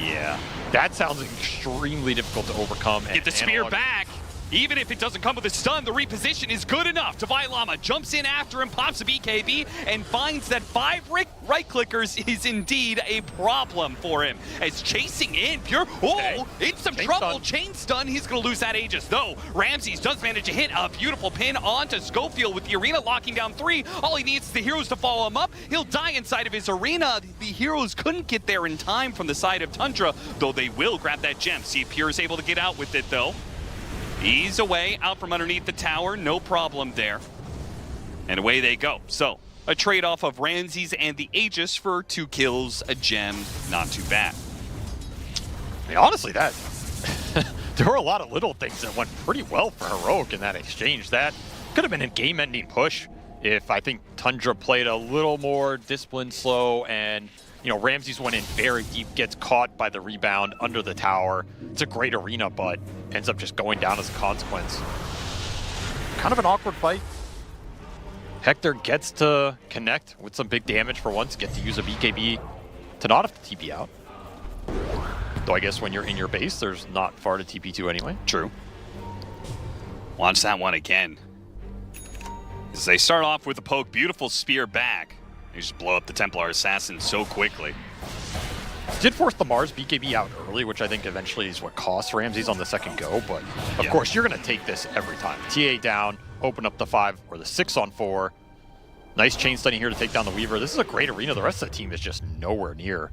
Yeah. That sounds extremely difficult to overcome. Get the spear back. Even if it doesn't come with a stun, the reposition is good enough. Divine Llama jumps in after him, pops a BKB, and finds that 5 right clickers is indeed a problem for him. As chasing in, Pure, in some trouble. Chain stun, he's gonna lose that Aegis, though. Ramses does manage to hit a beautiful pin onto Schofield with the arena locking down 3. All he needs is the heroes to follow him up. He'll die inside of his arena. The heroes couldn't get there in time from the side of Tundra, though they will grab that gem. See if Pure is able to get out with it, though. He's away, out from underneath the tower, no problem there. And away they go. So, a trade-off of Ramses and the Aegis for 2 kills, a gem, not too bad. I mean, honestly, that there were a lot of little things that went pretty well for Heroic in that exchange. That could have been a game-ending push if I think Tundra played a little more disciplined, slow, and you know, Ramses went in very deep, gets caught by the rebound under the tower. It's a great arena, but ends up just going down as a consequence. Kind of an awkward fight. Hector gets to connect with some big damage for once, get to use a BKB to not have to TP out. Though I guess when you're in your base, there's not far to TP to anyway. True. Launch that one again. As they start off with a poke, beautiful spear back. They just blow up the Templar Assassin so quickly. Did force the Mars BKB out early, which I think eventually is what cost Ramses on the second go, but of course you're going to take this every time. TA down, open up the 5 or the 6 on 4. Nice chain stunning here to take down the Weaver. This is a great arena. The rest of the team is just nowhere near.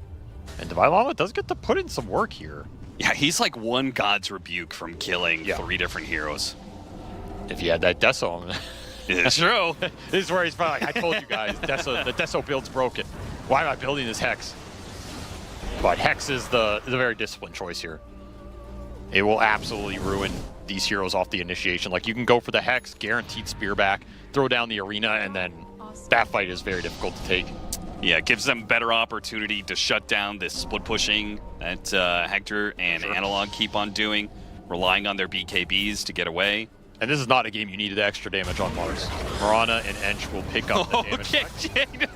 And Divine Llama does get to put in some work here. Yeah, he's like one God's Rebuke from killing 3 different heroes. If you had that Deso, it's true. This is where he's probably like, I told you guys, the Deso build's broken. Why am I building this Hex? But Hex is the very disciplined choice here. It will absolutely ruin these heroes off the initiation. Like, you can go for the Hex, guaranteed spear back, throw down the arena, and then that fight is very difficult to take. Yeah, it gives them better opportunity to shut down this split pushing that Hector and Analog keep on doing, relying on their BKBs to get away. And this is not a game you needed extra damage on Mars. Mirana and Ench will pick up the damage.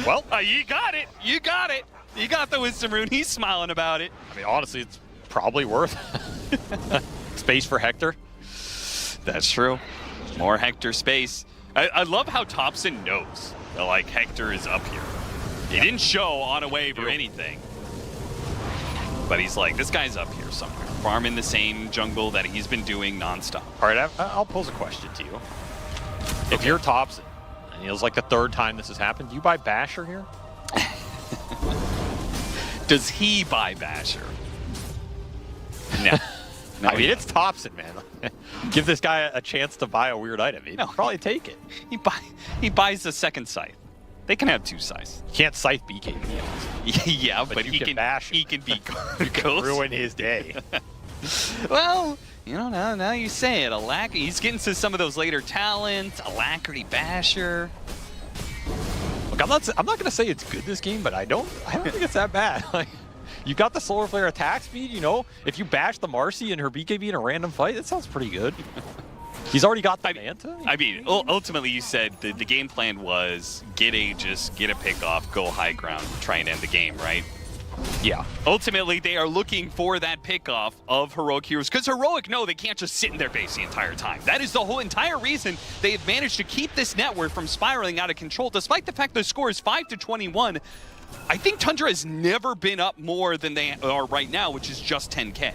Well, you got it. You got it. You got the Wisdom Rune. He's smiling about it. I mean, honestly, it's probably worth space for Hector. That's true. More Hector space. I love how Thompson knows that, like, Hector is up here. He didn't show on a wave or anything. But he's like, this guy's up here somewhere. Farming the same jungle that he's been doing nonstop. All right, I'll pose a question to you. If you're Thompson, and it was like the 3rd time this has happened, do you buy Basher here? Does he buy Basher? No. I mean, it's Thompson, man. Give this guy a chance to buy a weird item. He'd probably take it. He buys the second scythe. They can have 2 scythes. You can't scythe BKB. Yeah, but he can bash. He can be You can ruin his day. Well, you know, now you say it. He's getting to some of those later talents. Alacrity Basher. Look, I'm not going to say it's good this game, but I don't think it's that bad. Like, you got the Solar Flare attack speed, you know. If you bash the Marcy and her BKB in a random fight, that sounds pretty good. He's already got the Manta. I mean, ultimately you said the game plan was get Aegis, get a pick off, go high ground, try and end the game, right? Yeah. Ultimately, they are looking for that pickoff of Heroic heroes, because Heroic know they can't just sit in their base the entire time. That is the whole entire reason they have managed to keep this network from spiraling out of control, despite the fact the score is 5-21. I think Tundra has never been up more than they are right now, which is just 10K.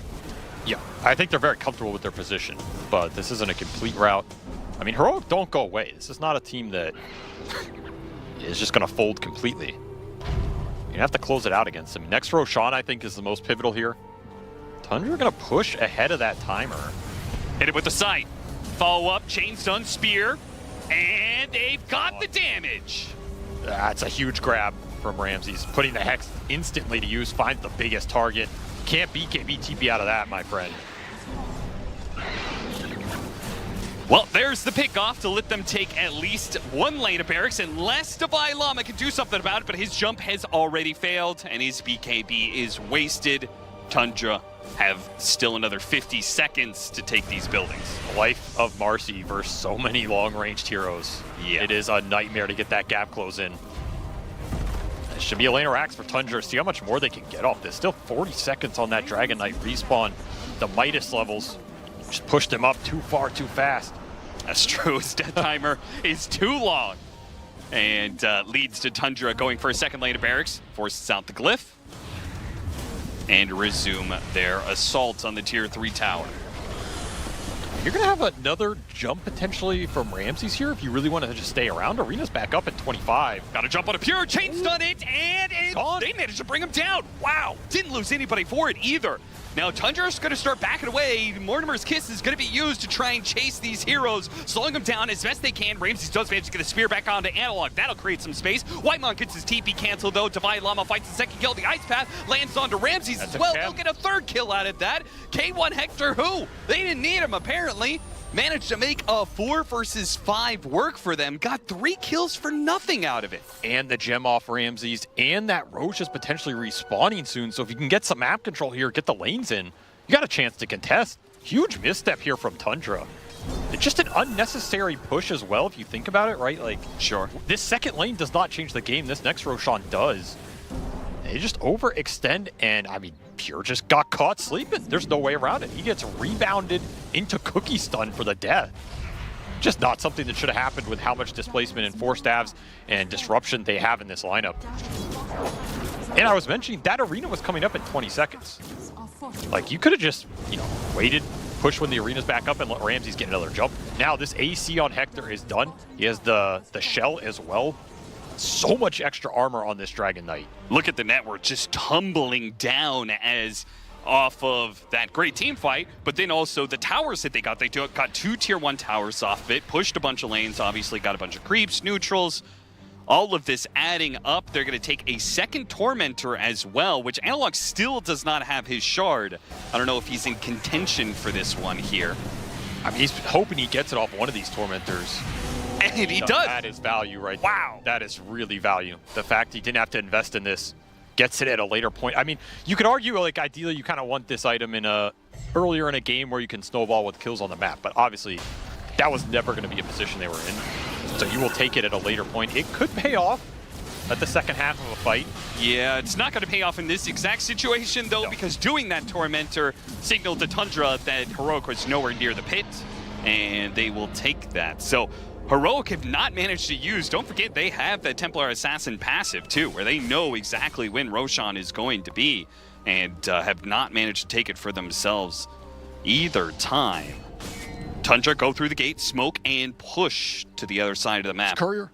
Yeah, I think they're very comfortable with their position, but this isn't a complete rout. I mean, Heroic don't go away. This is not a team that is just going to fold completely. You have to close it out against them. Next Roshan, I think, is the most pivotal here. Tundra are going to push ahead of that timer. Hit it with the sight. Follow up, chain stun, spear, and they've got the damage. That's a huge grab from Ramses. Putting the Hex instantly to use, finds the biggest target. Can't beat TP out of that, my friend. Well, there's the pickoff to let them take at least one lane of barracks, unless Divine Llama can do something about it, but his jump has already failed, and his BKB is wasted. Tundra have still another 50 seconds to take these buildings. Life of Marcy versus so many long-ranged heroes. Yeah. It is a nightmare to get that gap close in. It should be a lane of racks for Tundra. See how much more they can get off this. Still 40 seconds on that Dragon Knight respawn. The Midas levels just pushed him up too far, too fast. That's true. His death timer is too long. And leads to Tundra going for a second lane of barracks. Forces out the glyph. And resume their assault on the tier 3 tower. You're going to have another jump potentially from Ramses here if you really want to just stay around. Arena's back up at 25. Got to jump on a pure, chain stun it, and they managed to bring him down. Wow, didn't lose anybody for it either. Now Tundra's going to start backing away. Mortimer's Kiss is going to be used to try and chase these heroes, slowing them down as best they can. Ramses does manage to get a spear back onto Analog. That'll create some space. Whitemon gets his TP canceled though. Divine Llama fights the second kill. The Ice Path lands onto Ramses as well. They'll get a third kill out of that. K1 Hector, who? They didn't need him apparently. Managed to make a 4 versus 5 work for them. Got 3 kills for nothing out of it. And the gem off Ramses, and that Roche is potentially respawning soon. So if you can get some map control here, get the lanes in, you got a chance to contest. Huge misstep here from Tundra. It's just an unnecessary push as well, if you think about it, right? Like, sure. This second lane does not change the game. This next Roshan does. They just overextend, and I mean, Pure just got caught sleeping. There's no way around it. He gets rebounded into cookie stun for the death. Just not something that should have happened with how much displacement and force stabs and disruption they have in this lineup. And I was mentioning that arena was coming up in 20 seconds. Like, you could have just, you know, waited, push when the arena's back up and let Ramses get another jump. Now this AC on Hector is done. He has the shell as well. So much extra armor on this Dragon Knight. Look at the network just tumbling down as off of that great team fight, but then also the towers that they got. They got 2 tier 1 towers off of it, pushed a bunch of lanes, obviously got a bunch of creeps, neutrals. All of this adding up, they're going to take a second Tormentor as well, which Analog still does not have his shard. I don't know if he's in contention for this one here. I mean, he's hoping he gets it off one of these Tormentors. And he does. That is value right there. Wow. That is really value. The fact he didn't have to invest in this, gets it at a later point. I mean, you could argue, like, ideally you kind of want this item in earlier in a game where you can snowball with kills on the map, but obviously that was never going to be a position they were in. So you will take it at a later point. It could pay off at the second half of a fight. Yeah, it's not going to pay off in this exact situation, though, because doing that Tormentor signaled to Tundra that Heroic was nowhere near the pit, and they will take that. So Heroic have not managed to use, don't forget, they have that Templar Assassin passive, too, where they know exactly when Roshan is going to be, and have not managed to take it for themselves either time. Tundra go through the gate, smoke, and push to the other side of the map. Courier.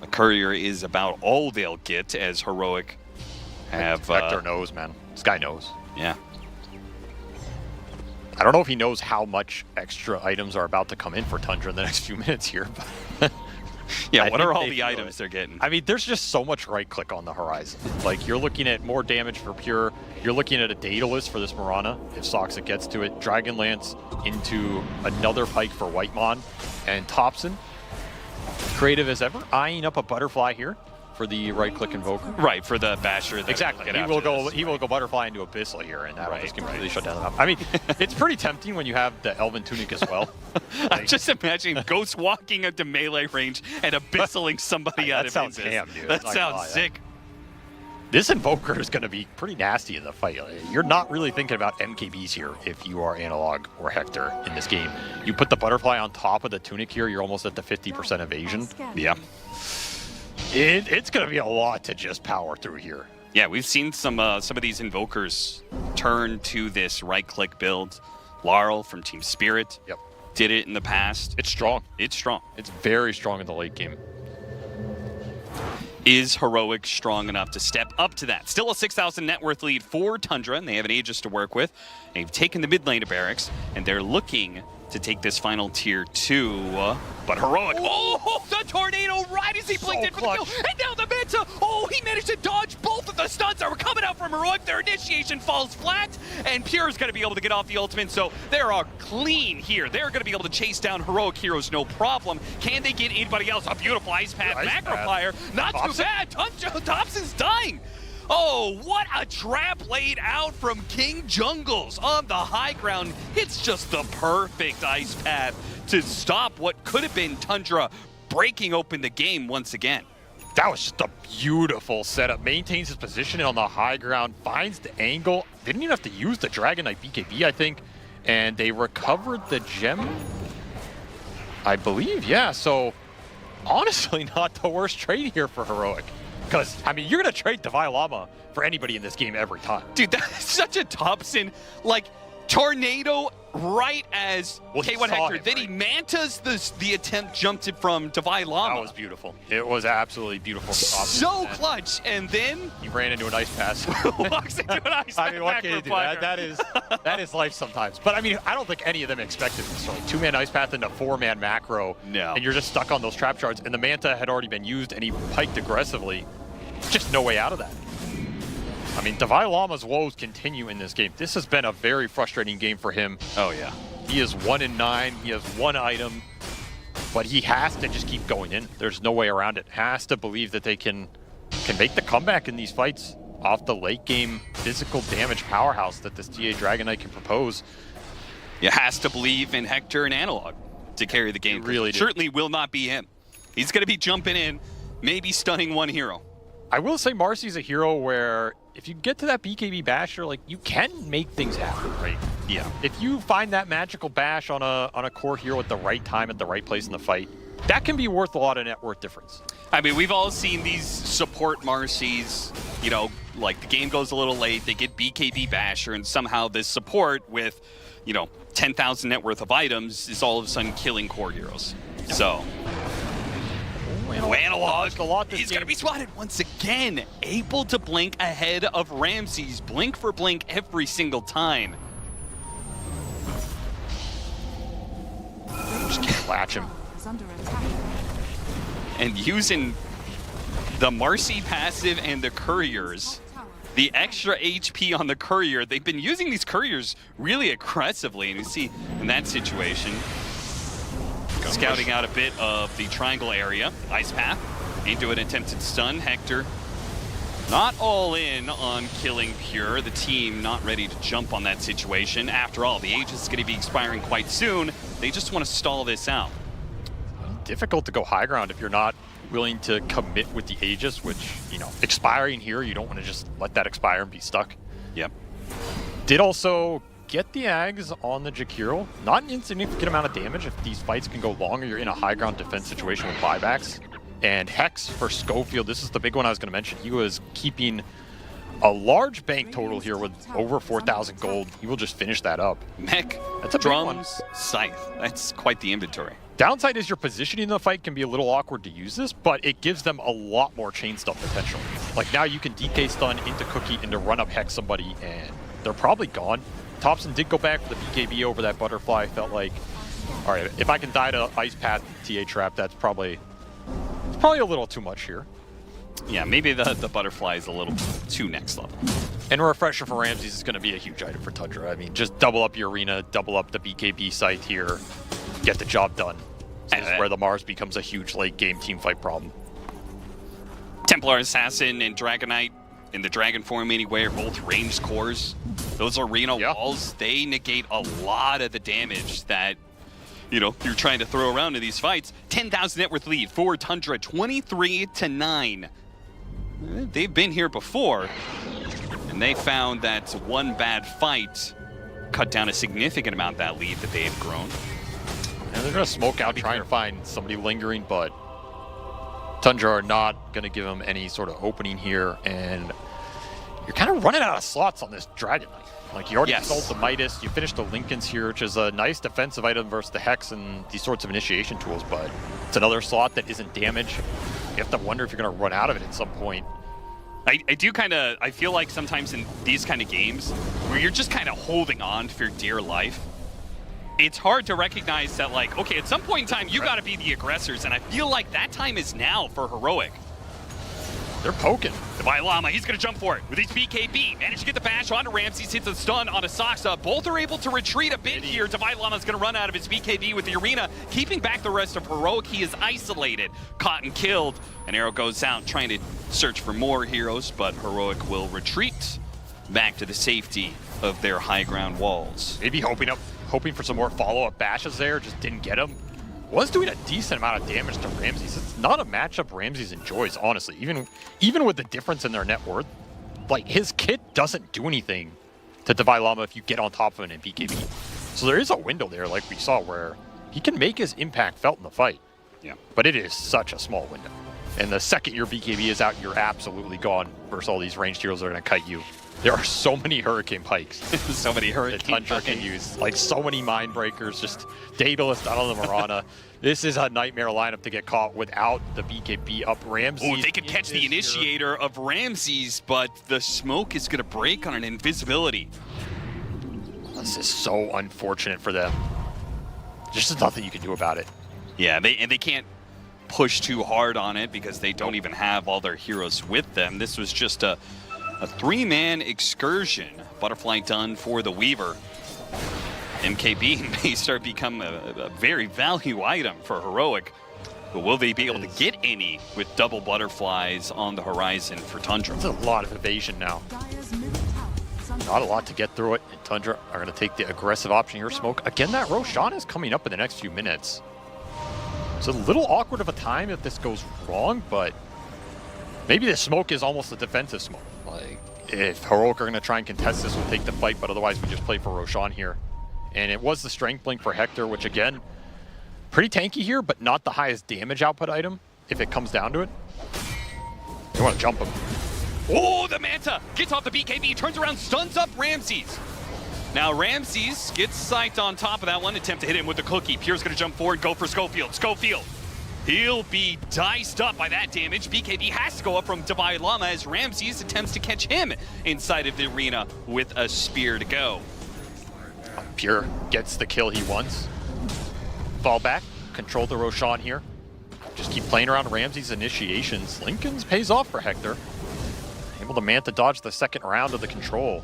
A courier is about all they'll get, as Heroic have... Hector knows, man. This guy knows. Yeah. I don't know if he knows how much extra items are about to come in for Tundra in the next few minutes here. But yeah, what are all the items they're getting? I mean, there's just so much right-click on the horizon. Like, you're looking at more damage for Pure. You're looking at a Daedalus for this Mirana, if Soxa gets to it. Dragonlance into another Pike for Whitemon. And Thompson, creative as ever, eyeing up a Butterfly here for the right-click Invoker. Right, for the Basher. Exactly. He will go Butterfly into Abyssal here, and that will just completely shut down the map. I mean, it's pretty tempting when you have the Elven Tunic as well. I'm just imagining Ghost walking into melee range and abyssaling somebody out of sounds Invis. ham, dude. That sounds sick. This Invoker is going to be pretty nasty in the fight. You're not really thinking about MKBs here if you are Analog or Hector in this game. You put the Butterfly on top of the Tunic here, you're almost at the 50% evasion. Yeah. It's going to be a lot to just power through here. Yeah, we've seen some of these Invokers turn to this right-click build. Laurel from Team Spirit did it in the past. It's strong. It's strong. It's very strong in the late game. Is Heroic strong enough to step up to that? Still a 6,000 net worth lead for Tundra, and they have an Aegis to work with. They've taken the mid lane to Barracks, and they're looking to take this final tier 2. But Heroic, oh, the tornado right as he blinked in for the kill. And now the Manta, oh, he managed to dodge both of the stuns that were coming out from Heroic. Their initiation falls flat, and Pure's going to be able to get off the ultimate, so they're clean here. They're going to be able to chase down Heroic heroes, no problem. Can they get anybody else? A beautiful Ice Path, Macro Fire, not too bad. Thompson's dying. Oh, what a trap laid out from King Jungles on the high ground. It's just the perfect ice path to stop what could have been Tundra breaking open the game once again. That was just a beautiful setup. Maintains his position on the high ground, finds the angle. Didn't even have to use the Dragon Knight BKB, I think. And they recovered the gem, I believe. Yeah, so honestly, not the worst trade here for Heroic. Because, I mean, you're going to trade Divine Llama for anybody in this game every time. Dude, that's such a Thompson, like, tornado right as K1 Hector. Then he mantas the attempt, jumped it from Divine Llama. That was beautiful. It was absolutely beautiful. So clutch, and then he ran into an ice pass. Walks into an ice pass. I mean, what can you do? That is life sometimes. But I mean, I don't think any of them expected this. So like 2-man ice path into 4-man macro. No. And you're just stuck on those trap shards. And the Manta had already been used, and he piked aggressively. Just no way out of that. I mean, Divine Llama's woes continue in this game. This has been a very frustrating game for him. Oh, yeah. He is 1-9. He has 1 item. But he has to just keep going in. There's no way around it. Has to believe that they can make the comeback in these fights off the late game physical damage powerhouse that this TA Dragon Knight can propose. You has to believe in Hector and Analog to carry the game. Really certainly will not be him. He's going to be jumping in, maybe stunning one hero. I will say Marcy's a hero where if you get to that BKB basher, like, you can make things happen, right? Yeah. If you find that magical bash on a core hero at the right time, at the right place in the fight, that can be worth a lot of net worth difference. I mean, we've all seen these support Marcys, you know, like the game goes a little late, they get BKB basher, and somehow this support with, you know, 10,000 net worth of items is all of a sudden killing core heroes. So... Analog, he's going to be swatted once again. Able to blink ahead of Ramses. Blink for blink every single time. Just can't latch him. And using the Marcy passive and the couriers, the extra HP on the courier, they've been using these couriers really aggressively. And you see in that situation, scouting out a bit of the triangle area. Ice Path into an attempted stun. Hector not all in on killing Pure. The team not ready to jump on that situation. After all, the Aegis is going to be expiring quite soon. They just want to stall this out. Difficult to go high ground if you're not willing to commit with the Aegis, which, you know, expiring here, you don't want to just let that expire and be stuck. Yep. Did also get the Ags on the Jakiro. Not an insignificant amount of damage if these fights can go longer. You're in a high ground defense situation with buybacks. And Hex for Schofield, this is the big one I was going to mention. He was keeping a large bank total here with over 4,000 gold. He will just finish that up. Mech, that's a drums, scythe. That's quite the inventory. Downside is your positioning in the fight can be a little awkward to use this, but it gives them a lot more chain stun potential. Like now you can DK stun into Cookie, into run up Hex somebody, and they're probably gone. Thompson did go back for the BKB over that Butterfly. Felt like, all right, if I can die to Ice Path TA Trap, that's probably a little too much here. Yeah, maybe the Butterfly is a little too next level. And a refresher for Ramses is going to be a huge item for Tundra. I mean, just double up your arena, double up the BKB site here, get the job done. So this is where the Mars becomes a huge late game team fight problem. Templar Assassin and Dragon Knight in the Dragon form anyway are both ranged cores. Those arena walls, they negate a lot of the damage that, you know, you're trying to throw around in these fights. 10,000 net worth lead for Tundra, 23-9. they've been here before, and they found that one bad fight cut down a significant amount of that lead that they have grown. And they're going to smoke out, trying to find somebody lingering, but Tundra are not going to give them any sort of opening here, and you're kind of running out of slots on this Dragon Knight. Like, you already sold the Midas, you finished the Lincolns here, which is a nice defensive item versus the Hex and these sorts of initiation tools, but it's another slot that isn't damaged. You have to wonder if you're going to run out of it at some point. I feel like sometimes in these kind of games where you're just kind of holding on for dear life, it's hard to recognize that, like, okay, at some point in time, you got to be the aggressors, and I feel like that time is now for Heroic. They're poking. Divine Llama, he's going to jump for it with his BKB. Managed to get the bash onto Ramses, hits a stun onto Saksa. Both are able to retreat a bit here. Divine Llama's going to run out of his BKB with the arena, keeping back the rest of Heroic. He is isolated, caught and killed. An arrow goes out, trying to search for more heroes, but Heroic will retreat back to the safety of their high ground walls. Maybe hoping for some more follow-up bashes there, just didn't get him. Was doing a decent amount of damage to Ramses. It's not a matchup Ramses enjoys, honestly. Even with the difference in their net worth, like, his kit doesn't do anything to Divine Llama if you get on top of him in BKB. So there is a window there, like we saw, where he can make his impact felt in the fight. Yeah. But it is such a small window. And the second your BKB is out, you're absolutely gone versus all these ranged heroes that are going to kite you. There are so many Hurricane Pikes. So many Hurricane Tundra can use. Like, so many Mind Breakers, just Daedalus out of the Marana. This is a nightmare lineup to get caught without the BKB up. Ramses. Oh, they could catch the initiator of Ramses, but the smoke is going to break on an invisibility. This is so unfortunate for them. There's just nothing you can do about it. Yeah, they can't push too hard on it because they don't even have all their heroes with them. This was just a three-man excursion. Butterfly done for the Weaver. MKB may start become a very value item for Heroic, but will they be able to get any with double butterflies on the horizon for Tundra? It's a lot of evasion now. Not a lot to get through it, and Tundra are going to take the aggressive option here. Smoke. Again, that Roshan is coming up in the next few minutes. It's a little awkward of a time if this goes wrong, but maybe the smoke is almost a defensive smoke. Like, if Heroic are going to try and contest this, we'll take the fight, but otherwise we just play for Roshan here. And it was the Strength Blink for Hector, which again, pretty tanky here, but not the highest damage output item if it comes down to it. You want to jump him. Oh, the Manta gets off the BKB, turns around, stuns up Ramses. Now Ramses gets psyched on top of that one, attempt to hit him with the cookie. Pure's going to jump forward, go for Schofield. Schofield, he'll be diced up by that damage. BKB has to go up from Divine Llama as Ramses attempts to catch him inside of the arena with a spear to go. Pure gets the kill he wants. Fall back, control the Roshan here. Just keep playing around Ramses' initiations. Lincoln's pays off for Hector. Able to Manta dodge the second round of the control.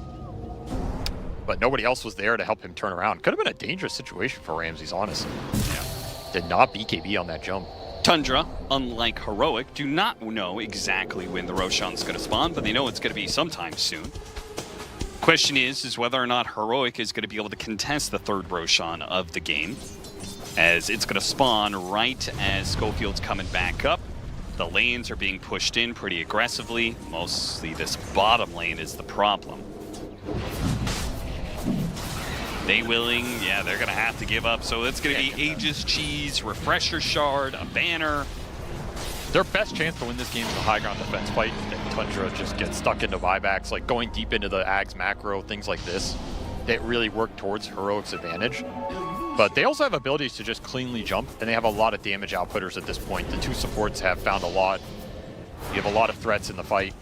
But nobody else was there to help him turn around. Could have been a dangerous situation for Ramses, honestly. Yeah. Did not BKB on that jump. Tundra, unlike Heroic, do not know exactly when the Roshan's going to spawn, but they know it's going to be sometime soon. Question is whether or not Heroic is going to be able to contest the third Roshan of the game, as it's going to spawn right as Schofield's coming back up. The lanes are being pushed in pretty aggressively. Mostly this bottom lane is the problem. They willing, yeah, they're going to have to give up. So it's going to be Aegis Cheese, Refresher Shard, a banner. Their best chance to win this game is a high ground defense fight, and Tundra just gets stuck into buybacks, like going deep into the Ags macro, things like this, that really work towards Heroic's advantage. But they also have abilities to just cleanly jump, and they have a lot of damage outputters at this point. The two supports have found a lot. You have a lot of threats in the fight.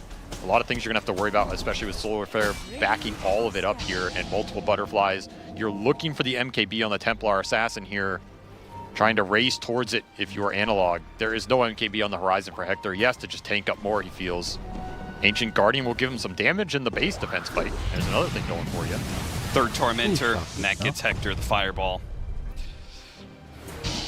A lot of things you're going to have to worry about, especially with Solar Flare backing all of it up here and multiple butterflies. You're looking for the MKB on the Templar Assassin here, trying to race towards it if you're analog. There is no MKB on the horizon for Hector. He has to just tank up more, he feels. Ancient Guardian will give him some damage in the base defense fight. There's another thing going for you. Third Tormentor, and that gets Hector the Fireball.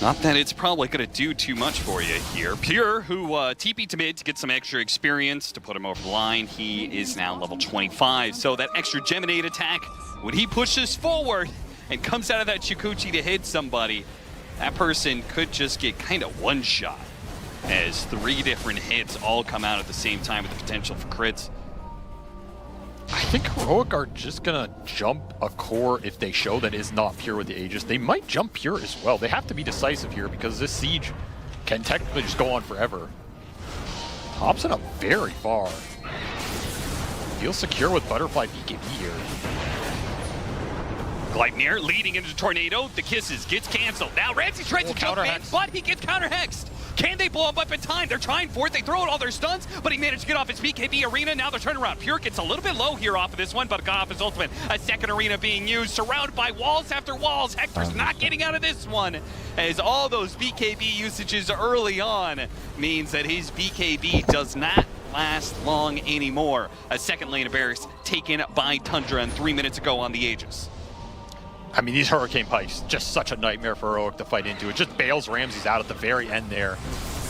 Not that it's probably going to do too much for you here. Pure, who TP'd to mid to get some extra experience to put him over the line. He is now level 25, so that extra Geminate attack, when he pushes forward and comes out of that Chikuchi to hit somebody, that person could just get kind of one-shot. as 3 different hits all come out at the same time with the potential for crits. I think Heroic are just gonna jump a core if they show that is not pure with the Aegis. They might jump pure as well. They have to be decisive here because this siege can technically just go on forever. Hobson up very far. Feels secure with Butterfly BKB here. Gleipnir leading into the Tornado. The kisses gets canceled. Now Ramsey tries to jump in, but he gets counter-hexed. Can they blow up in time? They're trying for it. They throw out all their stuns, but he managed to get off his BKB arena. Now they're turning around. Pure gets a little bit low here off of this one, but got off his ultimate. A second arena being used, surrounded by walls after walls. Hector's not getting out of this one, as all those BKB usages early on means that his BKB does not last long anymore. A second lane of barracks taken by Tundra, and 3 minutes ago on the Aegis. I mean, these Hurricane Pikes, just such a nightmare for Heroic to fight into. It just bails Ramses out at the very end there.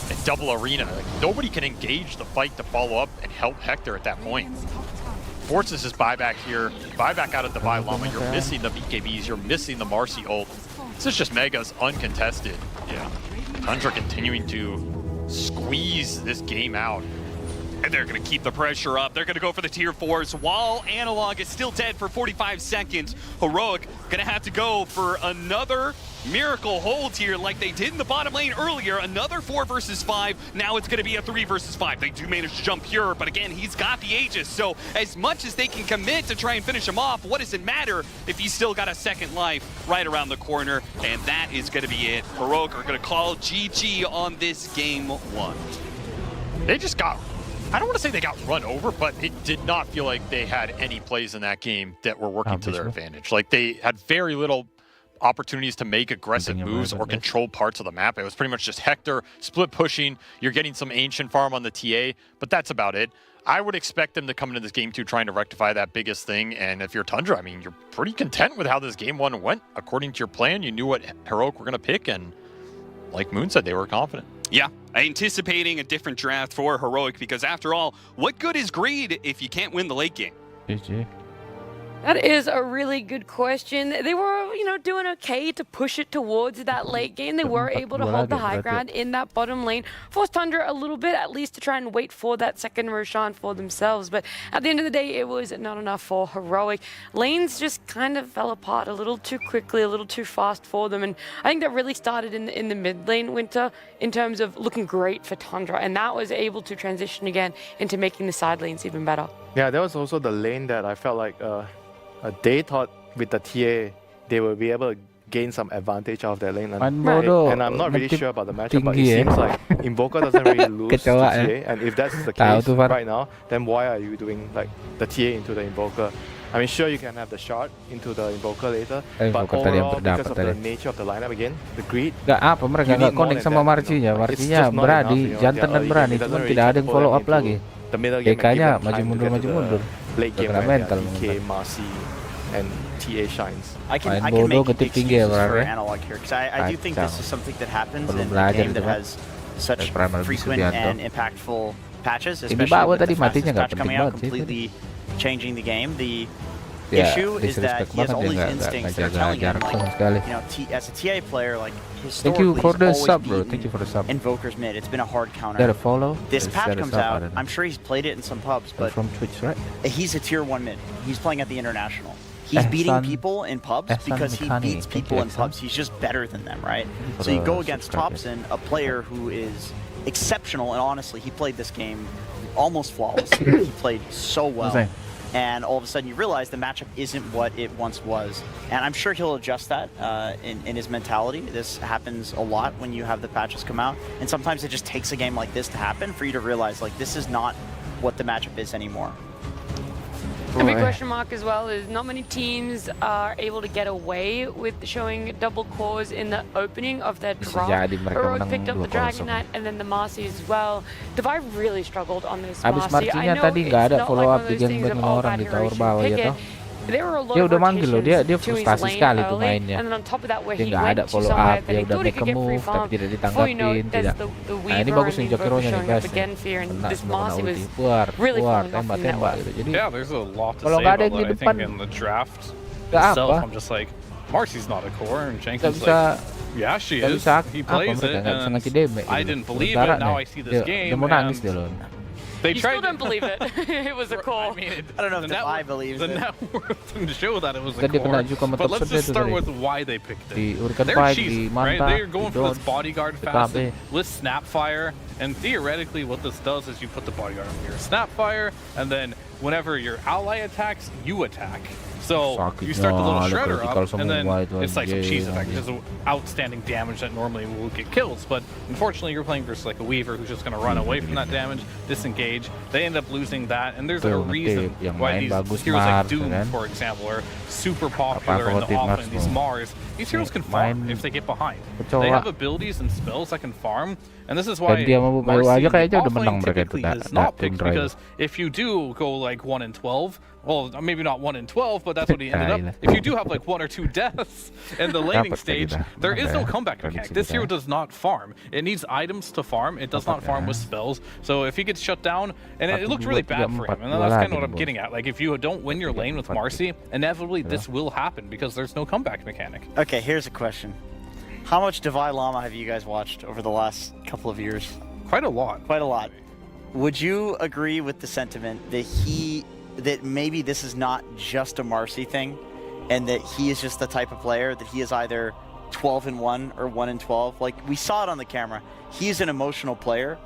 And double arena, like, nobody can engage the fight to follow up and help Hector at that point. Forces his buyback here, buyback out of Divine Llama. You're missing the BKBs, you're missing the Marcy ult. This is just Megas uncontested. Yeah. Tundra continuing to squeeze this game out. And they're going to keep the pressure up. They're going to go for the tier 4s while Analog is still dead for 45 seconds. Heroic going to have to go for another miracle hold here like they did in the bottom lane earlier. Another 4 versus 5. Now it's going to be a 3 versus 5. They do manage to jump Pure, but again, he's got the Aegis. So as much as they can commit to try and finish him off, what does it matter if he's still got a second life right around the corner? And that is going to be it. Heroic are going to call GG on this game 1. They just got, I don't want to say they got run over, but it did not feel like they had any plays in that game that were working to their advantage. Like, they had very little opportunities to make aggressive moves or control parts of the map. It was pretty much just Hector split pushing. You're getting some ancient farm on the TA, but that's about it. I would expect them to come into this game 2 trying to rectify that biggest thing. And if you're Tundra, I mean, you're pretty content with how this game 1 went. According to your plan, you knew what Heroic were going to pick, and like Moon said, they were confident. Yeah, anticipating a different draft for Heroic, because after all, what good is greed if you can't win the late game? GG. That is a really good question. They were, doing okay to push it towards that late game. They were able to hold the high ground in that bottom lane. Forced Tundra a little bit, at least to try and wait for that second Roshan for themselves. But at the end of the day, it was not enough for Heroic. Lanes just kind of fell apart a little too quickly, a little too fast for them. And I think that really started in the mid lane, Winter, in terms of looking great for Tundra. And that was able to transition again into making the side lanes even better. Yeah, that was also the lane that I felt like they thought with the TA they will be able to gain some advantage out of their lane. And I'm not really sure about the matchup, but it seems like Invoker doesn't really lose to TA. And if that's the case right now, then why are you doing like the TA into the Invoker? I mean, sure, you can have the shard into the Invoker later, but overall, because of the nature of the lineup again, the greed, mereka nggak connect sama Marcinya. Marcinya berani, jantan dan berani, cuman tidak ada yang follow up lagi. DK-nya maju mundur. Late game where DK, Marcy, and TA shines. I can make excuses for Analog here, because I do think this is something that happens in a game that has such frequent and impactful patches, especially with the fastest patch coming out, completely changing the game. The issue is that he has all these instincts that are telling him, like, as a TA player, like, historically, he's always beaten Invoker's mid. It's been a hard counter. This patch comes out, I'm sure he's played it in some pubs, but from Twitch, right? He's a tier 1 mid. He's playing at the International. He's beating people in pubs because he beats people in pubs. He's just better than them, right? So you go against Thompson, a player who is exceptional, and honestly, he played this game almost flawlessly. He played so well. And all of a sudden you realize the matchup isn't what it once was. And I'm sure he'll adjust that in his mentality. This happens a lot when you have the patches come out. And sometimes it just takes a game like this to happen for you to realize, like, this is not what the matchup is anymore. A big question mark as well is not many teams are able to get away with showing double cores in the opening of their draw. Heroic picked up the Dragon Knight and then the Marcy as well. Divide really struggled on this Marcy. I know tadi nggak ada it's follow not up like di one of those game things of all orang di tower generation bawah pick ya it. toh. There were a lot Dia of udah manggil loh, dia rotations to his frustasi lane sekali tuh early, mainnya. and then on top of that where Dia he nggak went ada to follow somewhere up, that dia he udah thought he make could get free move tapi farm. tidak Before you know ditanggapin, it, there's tidak. the Nah ini Weaver bagus and nih Jokero nya nih showing guys. up again fear, and Kena this semua kena Marcy was ulti, really keluar, falling off from that tembak well. gitu. Jadi Yeah, there's a lot to kalau say nggak ada about yang di that. I depan think in the draft nggak itself, apa. I'm just like, Marcy's not a core, and Nggak Jenkins bisa like, Yeah, she Nggak is. bisa He apa plays mereka it. nggak bisa And ngasih damage I gitu. didn't believe Sementara it. Now nih, I see this game. dia mau nangis and dia loh. They You still tried. don't believe it. It was a call. I don't know if the I believes The it. network didn't show that it was a Kan dia kena core. juga sama But top let's shot just dia tuh start tadi. with why they picked Di it. Hurricane They're Pike, cheesy, di right? Manta, They're going di for this Dodge, bodyguard di fast KB. with Snapfire, and theoretically what this does is you put the bodyguard on your Snapfire, and then whenever your ally attacks, you attack. So you start the little Sakitnya, ada shredder up, critical and then semua itu it's like some cheese anjing. effect. It's just outstanding damage that normally will get kills, but unfortunately you're playing versus like a Weaver who's just going to run away from that damage, disengage. They end up losing that, and there's a Tuh, reason yang why main these bagus heroes like Mars, Doom, kan? for example, are super popular in the Apa-apa offlane. Mars These tuh. Mars, these heroes can farm if they get behind. Kecoa. They have abilities and spells that can farm, and this is why Dan dia mau baru Marcy aja kayaknya udah offlane menang mereka itu typically nak is not picked Tundra itu. because if you do go like 1 in 12, well, maybe not 1 in 12, but that's what he ended Nah, up. iya. If you do have like 1 or 2 deaths in the laning Dapat stage, kita. there is no Ada comeback mechanic. This prediksi hero kita. does not farm. It needs items to farm. It does not farm with spells. So if he gets shut down, and it looked really bad for him, and that's kind of what I'm getting at. Like if you don't win your lane with Marcy, inevitably this will happen because there's no comeback mechanic. Okay, here's a question. How much Divai Llama have you guys watched over the last couple of years? Quite a lot. Quite a lot. Would you agree with the sentiment that maybe this is not just a Marcy thing, and that he is just the type of player that he is either 12-1 or 1-12? Like, we saw it on the camera. He's an emotional player,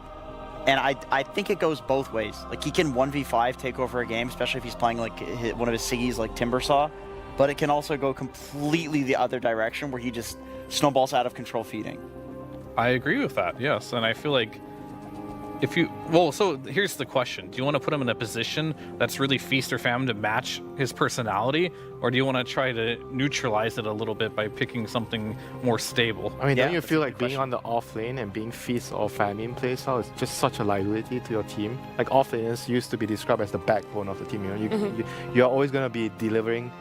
and I think it goes both ways. Like, he can 1v5 take over a game, especially if he's playing like one of his Siggies like Timbersaw, but it can also go completely the other direction where he just snowballs out of control feeding. I agree with that, yes. And I feel like if you, well, so here's the question. Do you want to put him in a position that's really feast or famine to match his personality? Or do you want to try to neutralize it a little bit by picking something more stable? I mean, don't you feel like being on the off lane and being feast or famine playstyle is just such a liability to your team? Like, off laners used to be described as the backbone of the team. You know, you're always going to be delivering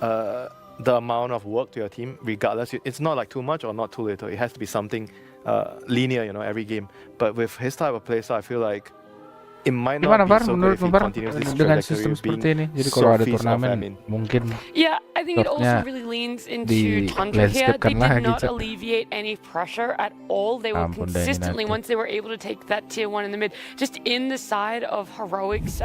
the amount of work to your team, regardless. It's not like too much or not too little. It has to be something linear, you know, every game. But with his type of playstyle, I feel like it might not Gimana be Var, so good menurut if he Var continues this dengan trajectory sistem of being seperti ini? Jadi so kalau ada feast or turnamen famine. mungkin Yeah, I think it also Dotnya really leans di into Tundra here. They landscape-kan did lagi, not Cak. alleviate any pressure at all. They were Ampun dah ini consistently, nanti. once they were able to take that tier 1 in the mid, just in the side of Heroic's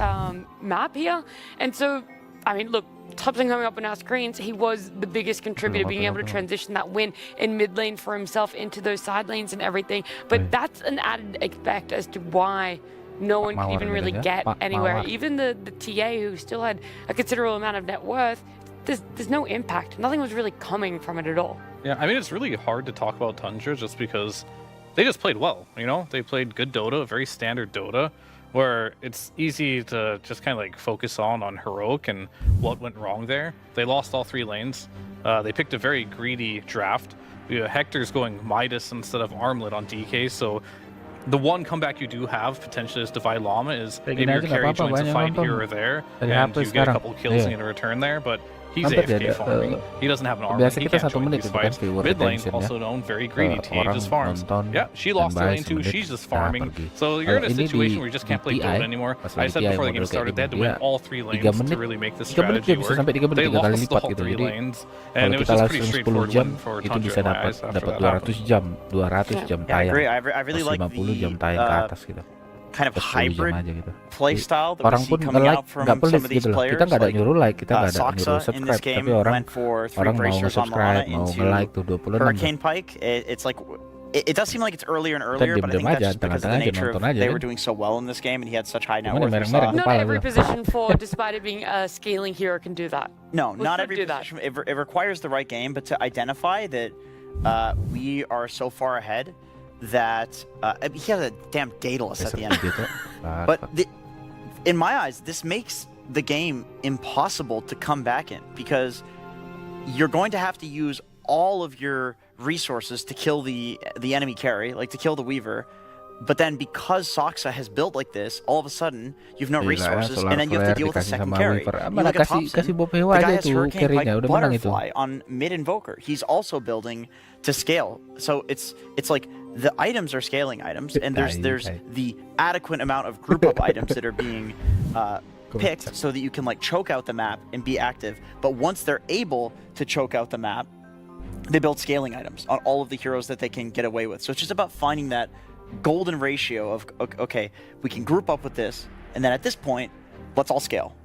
map here. And so, I mean, look, Tubson coming up on our screens, he was the biggest contributor, being able to transition that win in mid lane for himself into those side lanes and everything. But that's an added effect as to why no one could Mawar even really gitu get ya. anywhere. Mawar. Even the TA, who still had a considerable amount of net worth, there's no impact. Nothing was really coming from it at all. Yeah, I mean, it's really hard to talk about Tundra just because they just played well, you know? They played good Dota, very standard Dota, where it's easy to just kind of like focus on Heroic and what went wrong there. They lost all 3 lanes. They picked a very greedy draft. Hector's going Midas instead of Armlet on DK, so the one comeback you do have potentially as Divai Llama is maybe your carry joins a fight here or there, and you get a couple kills in return there, but he's Hampir AFK dia ada, farming. He doesn't have an armor. biasa He kita can't 1 join menit these itu kan fights. viewer Mid lane retention also ya. known very greedy. TA Orang just farms. nonton Yeah, she lost her dan lane too. semenit, She's just dah farming. pergi. So you're in a Kalau ini situation di- where you just di can't play TI, Dota anymore. pas I lagi said TI before the model game kayak started, they had to gini, win dia all 3 lanes 3 menit, to really make this 3 menit strategy dia bisa work. sampai 3 menit They 3 kali lost lipat all gitu. 3 Jadi lanes, kalau and it was kita just live pretty stream 10 straightforward jam win for itu Tundra bisa in my dapat eyes after that 200 happened. jam, 200 jam Yeah, I tayang. agree. I really like 50 jam the tayang ke atas gitu. kind of 10 jam hybrid aja gitu. playstyle that we Orang see pun coming nge-like out from nggak pelit some of these gitu loh. players. Kita nggak ada Like, nyuruh like, kita nggak ada nyuruh Saksa in this subscribe, game tapi orang went for 3 orang mau bracers on nge-subscribe, Lana mau into nge-like tuh 26 Hurricane Pike. It's like it does seem like it's earlier and earlier, but I think diam-diam that's aja, just because of the tengah-tengah aja, nature of nonton aja they kan. were doing so well in this game, and he had such high net Cuman worth. yang merah-merah Not kepala every gua. position 4, despite it being a scaling hero, can do that. No, Let's not not every do that. position. It requires the right game, but to identify that we are so far ahead that he has a damn Daedalus at the end. But in my eyes, this makes the game impossible to come back in, because you're going to have to use all of your resources to kill the enemy carry, like to kill the Weaver. But then because Saksa has built like this, all of a sudden you've no resources, and then you have to deal with the second carry. You look at Thompson, the guy has Hurricane Pike Butterfly on mid Invoker. He's also building to scale. So it's like the items are scaling items, and there's the adequate amount of group up items that are being picked so that you can like choke out the map and be active. But once they're able to choke out the map, they build scaling items on all of the heroes that they can get away with. So it's just about finding that golden ratio of, okay, we can group up with this, and then at this point, let's all scale.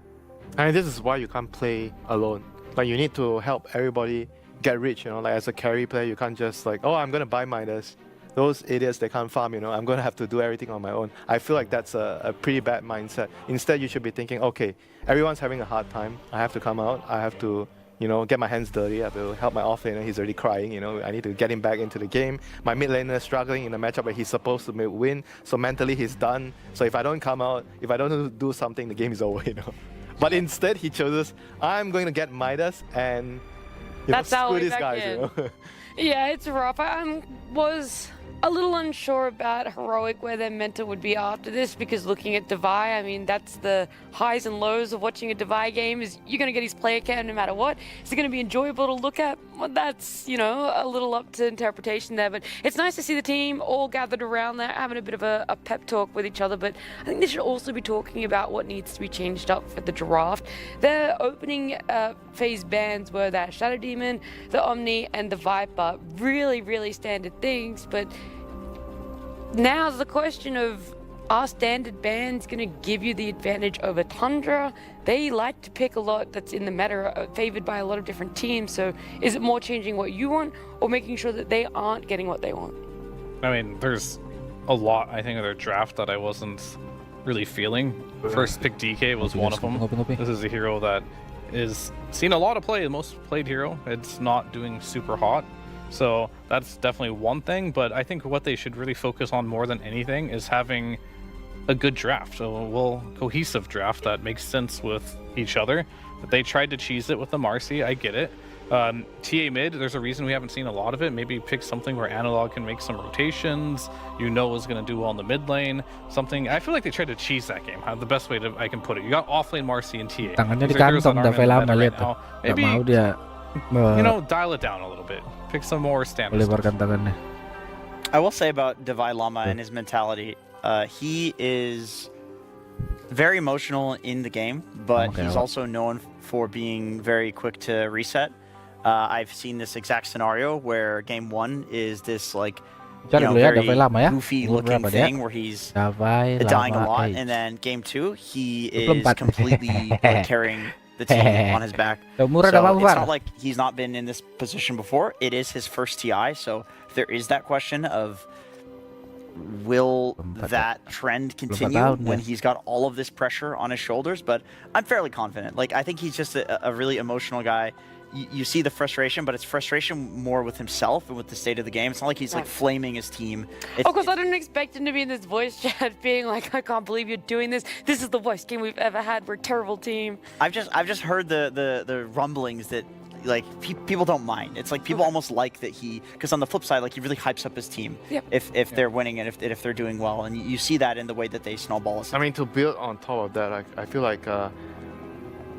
And this is why you can't play alone. Like, you need to help everybody get rich, you know, like as a carry player, you can't just like, oh, I'm gonna buy Midas. Those idiots, they can't farm, you know, I'm gonna have to do everything on my own. I feel like that's a pretty bad mindset. Instead, you should be thinking, okay, everyone's having a hard time. I have to come out, I have to, you know, get my hands dirty, I have to help my offlaner, he's already crying, you know, I need to get him back into the game. My mid laner is struggling in a matchup where he's supposed to win, so mentally he's done. So if I don't come out, if I don't do something, the game is over, you know. But instead, he chooses, I'm going to get Midas and That's know, how screw we these back guys, in. you know. Yeah, it's rough. I was a little unsure about Heroic, where their mental would be after this, because looking at Devi, I mean, that's the highs and lows of watching a Devi game, is you're going to get his player count no matter what. Is it going to be enjoyable to look at? Well, that's, you know, a little up to interpretation there, but it's nice to see the team all gathered around there, having a bit of a pep talk with each other, but I think they should also be talking about what needs to be changed up for the draft. Their opening phase bans were that Shadow Demon, the Omni, and the Viper. Really, really standard things, but now's the question of, are standard bans going to give you the advantage over Tundra? They like to pick a lot that's in the meta, favored by a lot of different teams, so is it more changing what you want, or making sure that they aren't getting what they want? I mean, there's a lot, I think, of their draft that I wasn't really feeling. First pick DK was one of them. This is a hero that is seen a lot of play, the most played hero. It's not doing super hot. So that's definitely one thing, but I think what they should really focus on more than anything is having a good draft, a cohesive draft that makes sense with each other. But they tried to cheese it with the Marcy, I get it. TA mid, there's a reason we haven't seen a lot of it. Maybe pick something where Analog can make some rotations, you know is going to do well in the mid lane, something. I feel like they tried to cheese that game, the best way I can put it. You got offlane Marcy and TA. Tangannya dikantong, udah lama lihat tuh. Maybe, mau dia, you know, dial it down a little bit. Pick some more standard stuff. I will say about Devi Lama and his mentality, he is very emotional in the game, but he's also known for being very quick to reset. I've seen this exact scenario where game one is this like, you know, very goofy looking thing where he's dying a lot, and then game two he is completely like, carrying the team on his back. So it's not like he's not been in this position before. It is his first TI, so there is that question of, will that trend continue when he's got all of this pressure on his shoulders? But I'm fairly confident. Like, I think he's just a really emotional guy. You see the frustration, but it's frustration more with himself and with the state of the game. It's not like he's like flaming his team. Of course, I didn't expect him to be in this voice chat being like, I can't believe you're doing this. This is the worst game we've ever had. We're a terrible team. I've just heard the rumblings that like people don't mind. It's like people almost like that because on the flip side, like he really hypes up his team if they're winning and if they're doing well, and you see that in the way that they snowball us. I mean, to build on top of that, I feel like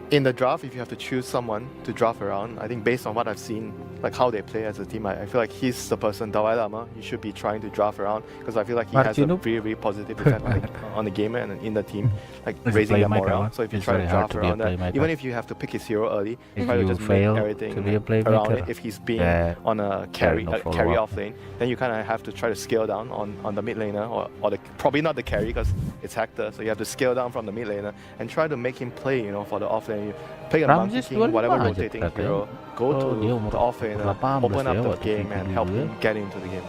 in the draft, if you have to choose someone to draft around, I think based on what I've seen, like how they play as a team, I feel like he's the person, Dalai Lama, you should be trying to draft around, because I feel like he has a very, very positive effect on the gamer and in the team, like raising them morale. So if you try to draft around that, even if you have to pick his hero early, try to just make everything around it. If he's being on a carry off lane, then you kind of have to try to scale down on the mid laner, or probably not the carry because it's Hector, so you have to scale down from the mid laner and try to make him play, you know, for the off lane. You play a Monkey King, whatever rotating hero, go to the off lane, open up the game and help him get into the game.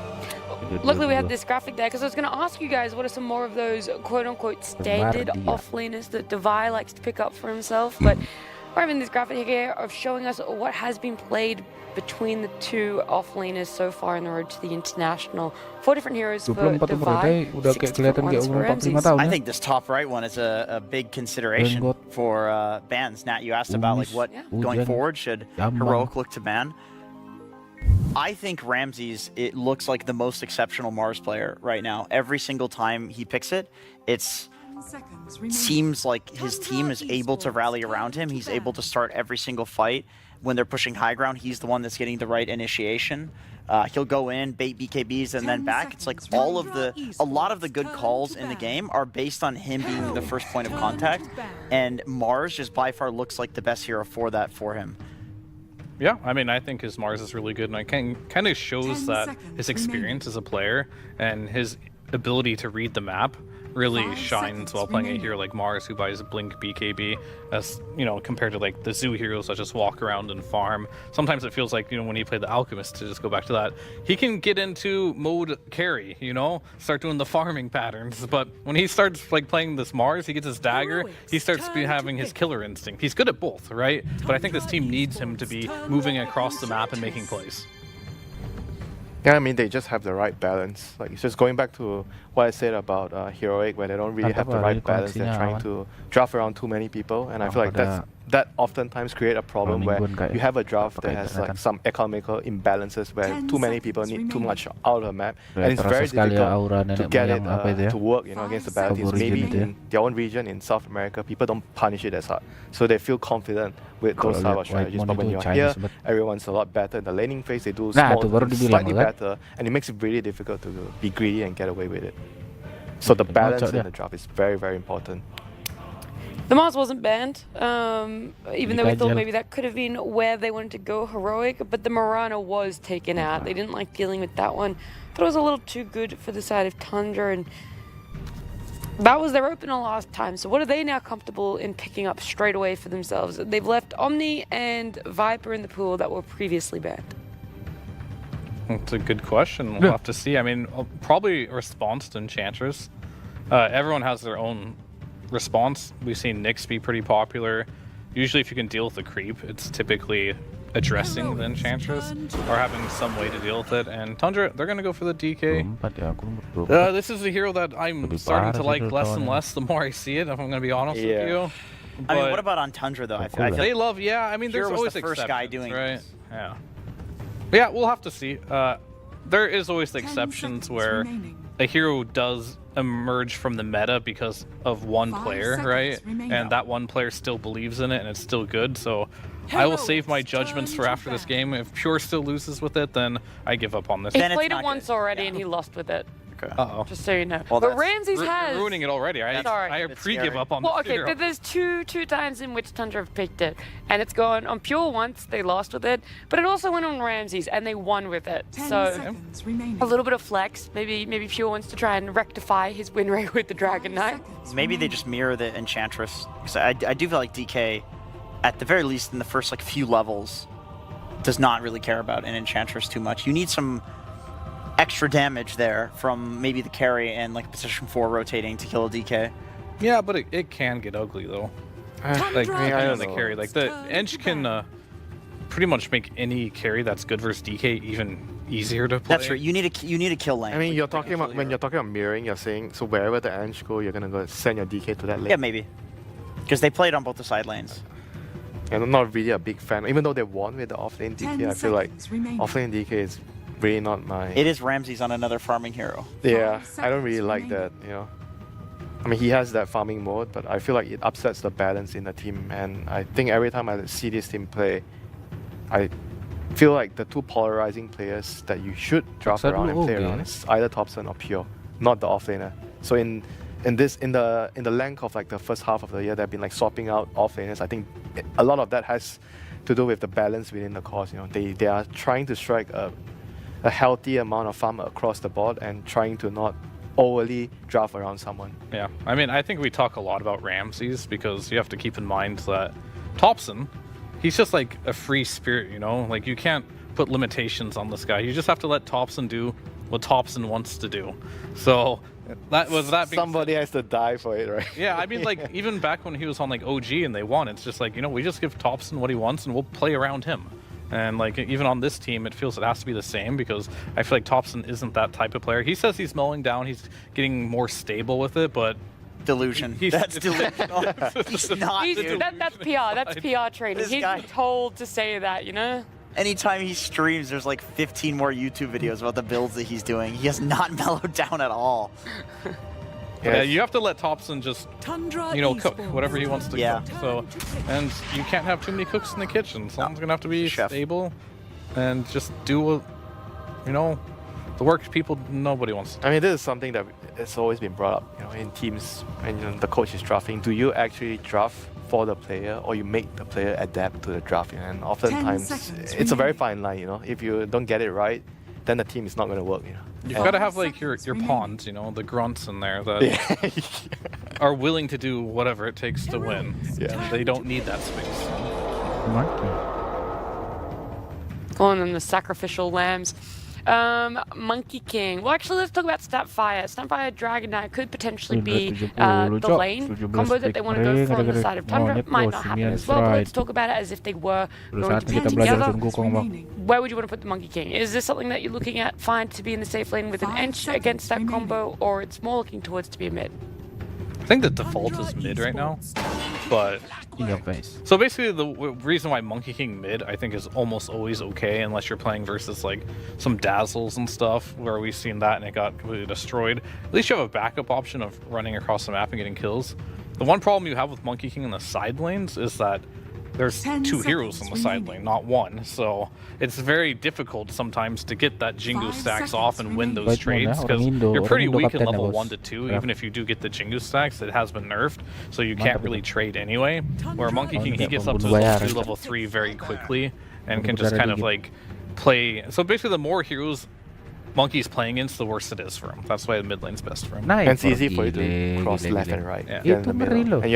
Luckily we have this graphic there, because I was going to ask you guys what are some more of those quote-unquote standard offlaners that Devi likes to pick up for himself, but we're having this graphic here of showing us what has been played between the two offlaners so far in the road to the international. 4 different heroes for Devi, 6 different ones for Ramses. I think this top right one is a big consideration for bans. Nat, you asked about like what going forward should Heroic look to ban. I think Ramses, it looks like the most exceptional Mars player right now. Every single time he picks it, it seems like his team is able to rally around him. He's able to start every single fight. When they're pushing high ground, he's the one that's getting the right initiation. He'll go in, bait BKBs, and then back. It's like a lot of the good calls in the game are based on him being the first point of contact, and Mars just by far looks like the best hero for that for him. Yeah, I mean, I think his Mars is really good, and it kind of shows that his experience as a player and his ability to read the map really shines while playing a hero like Mars, who buys Blink BKB, as you know, compared to like the Zoo heroes that just walk around and farm. Sometimes it feels like, you know, when he played the Alchemist, to just go back to that, he can get into mode carry, you know, start doing the farming patterns. But when he starts like playing this Mars, he gets his dagger, he starts having his killer instinct. He's good at both, right? But I think this team needs him to be moving across the map and making plays. Yeah, I mean, they just have the right balance. Like, it's just going back to what I said about Heroic, where they don't really have the right balance. They're trying to draft around too many people, and I feel like that oftentimes create a problem where you have a draft that has like some economical imbalances where too many people need too much out of the map, and it's very difficult to get it to work, you know, against the bad teams. Maybe in their own region in South America, people don't punish it as hard, so they feel confident with those type of strategies. But when you're here, everyone's a lot better. In the laning phase, they do slightly better, and it makes it really difficult to be greedy and get away with it. So the balance in the draft is very, very important. The Mars wasn't banned, even though we thought maybe that could have been where they wanted to go heroic, but the Mirana was taken out. They didn't like dealing with that one. Thought it was a little too good for the side of Tundra, and that was their opener last time. So what are they now comfortable in picking up straight away for themselves? They've left Omni and Viper in the pool that were previously banned. That's a good question. We'll have to see. I mean, probably a response to Enchantress. Everyone has their own response. We've seen Nyx be pretty popular. Usually if you can deal with the creep, it's typically addressing the Enchantress or having some way to deal with it. And Tundra, they're going to go for the DK. This is a hero that I'm starting to like less and less the more I see it, if I'm going to be honest with you. I mean, what about on Tundra, though? I feel they love, yeah, I mean, there's always the first guy doing right? this. Yeah. But yeah, we'll have to see. There is always the exceptions where a hero does emerge from the meta because of one player, right? And that one player still believes in it and it's still good. So I will save my judgments for after this game. If Pure still loses with it, then I give up on this. He played it once already and he lost with it. Okay. Uh-oh. Just so you know. Well, but Ramses has... ruining it already. I pre-give up on well, this hero. okay, there's two times in which Tundra have picked it. And it's gone on Pure once, they lost with it. But it also went on Ramses and they won with it. So a little bit of flex. Maybe Pure wants to try and rectify his win rate with the Dragon Knight. Maybe they just mirror the Enchantress. Because I do feel like DK, at the very least in the first like few levels, does not really care about an Enchantress too much. You need some extra damage there from maybe the carry and like position 4 rotating to kill a DK. Yeah, but it can get ugly though. Like I don't know. The carry, like the Ench can pretty much make any carry that's good versus DK even easier to play. That's right. You need a kill lane. I mean, you're talking about when you're talking about mirroring, you're saying so wherever the Ench go, you're gonna go send your DK to that lane. Yeah, maybe. Because they played on both the side lanes. And I'm not really a big fan, even though they won with the offlane DK. I feel like offlane DK is really not my... It is Ramses on another farming hero. Yeah, I don't really like that, you know. I mean, he has that farming mode, but I feel like it upsets the balance in the team. And I think every time I see this team play, I feel like the two polarizing players that you should draft around and play around is either Topson or Pure, not the offlaner. So in the length of like the first half of the year, they've been like swapping out offlaners. I think a lot of that has to do with the balance within the course. You know, they are trying to strike a healthy amount of farm across the board and trying to not overly draft around someone. Yeah, I mean, I think we talk a lot about Ramses because you have to keep in mind that Topson, he's just like a free spirit, you know? Like, you can't put limitations on this guy. You just have to let Topson do what Topson wants to do. So that being somebody has to die for it, right? Yeah, I mean, like, even back when he was on like OG and they won, it's just like, you know, we just give Topson what he wants and we'll play around him. And like even on this team, it feels it has to be the same because I feel like Topson isn't that type of player. He says he's mellowing down, he's getting more stable with it, but delusion. That's delusional. That's PR. That's PR training. He's told to say that, you know. Anytime he streams, there's like 15 more YouTube videos about the builds that he's doing. He has not mellowed down at all. Yeah, you have to let Topson just, you know, cook whatever he wants to cook. So, and you can't have too many cooks in the kitchen. Someone's gonna have to be stable and just do what, you know, the work people nobody wants to do. I mean, this is something that it's always been brought up, you know, in teams when the coach is drafting. Do you actually draft for the player or you make the player adapt to the draft. And oftentimes it's a very fine line. If you don't get it right, then the team is not going to work. You've got to have like your pawns, the grunts in there that are willing to do whatever it takes to win. Yeah. They don't need that space. Calling them the sacrificial lambs. Monkey King. Well, actually, let's talk about Snapfire. Snapfire Dragon Knight could potentially be the lane combo that they want to go for on the side of Tundra. Might not happen as well, but let's talk about it as if they were going to be together. Where would you want to put the Monkey King? Is this something that you're looking at fine to be in the safe lane with an Ench against that combo, or it's more looking towards to be a mid? I think the default is mid right now, but in your face. So basically, the reason why Monkey King mid I think is almost always okay, unless you're playing versus like some dazzles and stuff, where we've seen that and it got completely destroyed. At least you have a backup option of running across the map and getting kills. The one problem you have with Monkey King in the side lanes is that there's 2 heroes on the side lane, not one. So it's very difficult sometimes to get that Jingu stacks off and win those trades, because you're pretty weak in level 1 to 2. Even if you do get the Jingu stacks, it has been nerfed, so you can't really trade anyway. Where Monkey King, he gets up to level 2, level 3 very quickly and can just kind of like play. So basically, the more heroes Monkey's playing against, the worse it is for him. That's why the mid lane's best for him. And it's easy for you to cross left and right. And you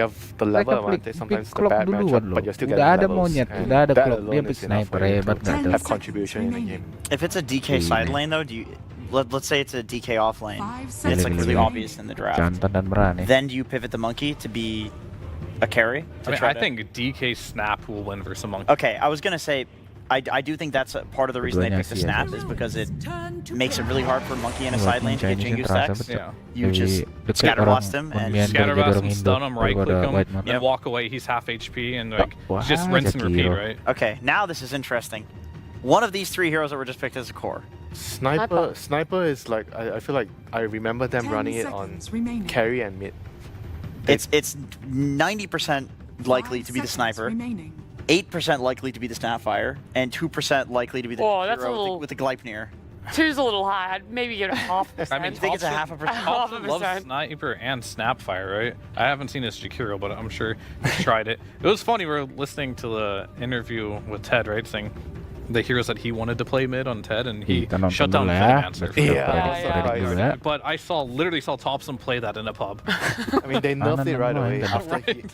have the level advantage, sometimes the bad matchup, but you're still getting levels. And that alone is enough for you to have contribution in the game. If it's a DK side lane though, let's say it's a DK off lane, and it's like really obvious in the draft, then do you pivot the Monkey to be a carry? I think DK Snap will win versus a Monkey. Okay, I was going to say, I do think that's part of the reason they picked the Snap is because it makes it really hard for Monkey in a side lane to get Jingu stacks. Yeah. You just scatterblast him and scatterblast him, stun him, right click him, and walk away. He's half HP and like just rinse and repeat, right? Okay, now this is interesting. One of these 3 heroes that were just picked as a core. Sniper is like, I feel like I remember them running it on carry and mid. It's 90% likely to be the Sniper. 8% likely to be the Snapfire, and 2% likely to be the hero with the Gleipnir. 2's a little high. I'd maybe give it 0.5%. I mean, I think it's a 0.5%. Thompson loves Sniper and Snapfire, right? I haven't seen his Jakiro, but I'm sure he's tried it. It was funny, we were listening to the interview with Ted, right, saying the heroes that he wanted to play mid on Ted, and he shut down Flame Yeah. But I literally saw Thompson play that in a pub. I mean, they nerfed it right away.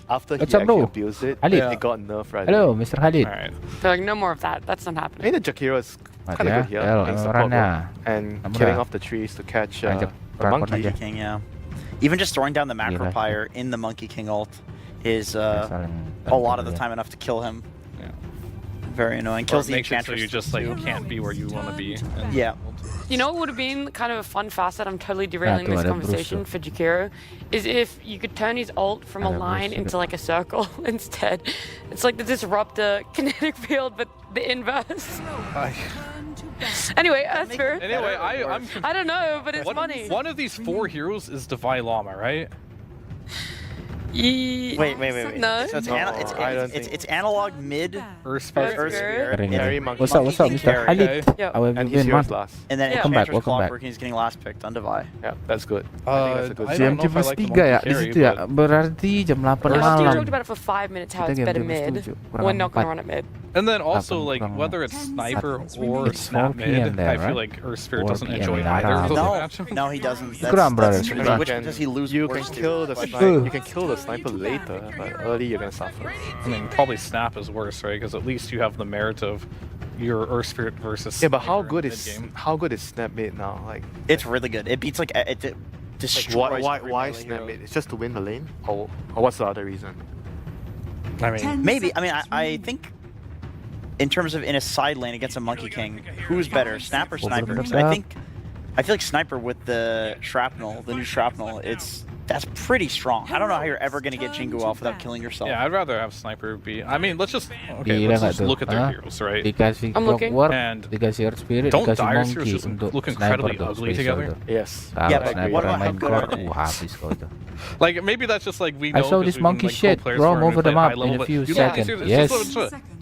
After he actually abused it, it got nerfed right Hello, away. Mr. Khalid. Right. They're like, no more of that. That's not happening. I think the Jakiro is kind of good here. And support work, and killing off the trees to catch the Monkey King, yeah. Even just throwing down the Macro Pyre in the Monkey King ult is a lot of the time enough to kill him. Very annoying. Kills the Enchantress. So you just like can't be where you want to be. Yeah. You know what would have been kind of a fun facet, I'm totally derailing this conversation for Jakiro, is if you could turn his ult from a line into like a circle instead. It's like the Disruptor kinetic field, but the inverse. Anyway, that's fair. Anyway, I don't know, but it's funny. One of these 4 heroes is Divine Llama, right? Wait. No. So it's analog mid. Earth Spirit. What's up, Mr. Khalid? And he's yours last. And then Welcome back. He's getting last picked on Divine. Yeah, that's good. I think that's a good jam 3 ya di situ ya. Berarti jam 8 We malam. talked about it for 5 minutes how it's better mid. We're not going to run it mid. And then also, like, whether it's Sniper or Snap mid, I feel like Earth Spirit doesn't enjoy either of those matchups. No, he doesn't. Which does he lose? You can kill the Sniper later, but early you're gonna suffer. I mean, probably Snap is worse, right? Because at least you have the merit of your Earth Spirit versus. Yeah, but how good is Snap mid now? Like, it's really good. It beats like it destroys. Why Snap mid? It's just to win the lane, or what's the other reason? I mean, maybe. I mean, I think in terms of in a side lane against a Monkey King, who's better, Snap or Sniper? I feel like Sniper with the Shrapnel, the new Shrapnel, that's pretty strong. I don't know how you're ever going to get Jingu off without killing yourself. Yeah, I'd rather have Sniper be. I mean, let's just look at their heroes, right? I'm looking. And dikasih Earth Spirit, don't dikasih dire Monkey heroes untuk look incredibly ugly together. Yes. Yeah, but Sniper what about main how core, good habis kau itu. Like maybe that's just like we know. I saw this monkey shit roam over the map in a few seconds. Yes.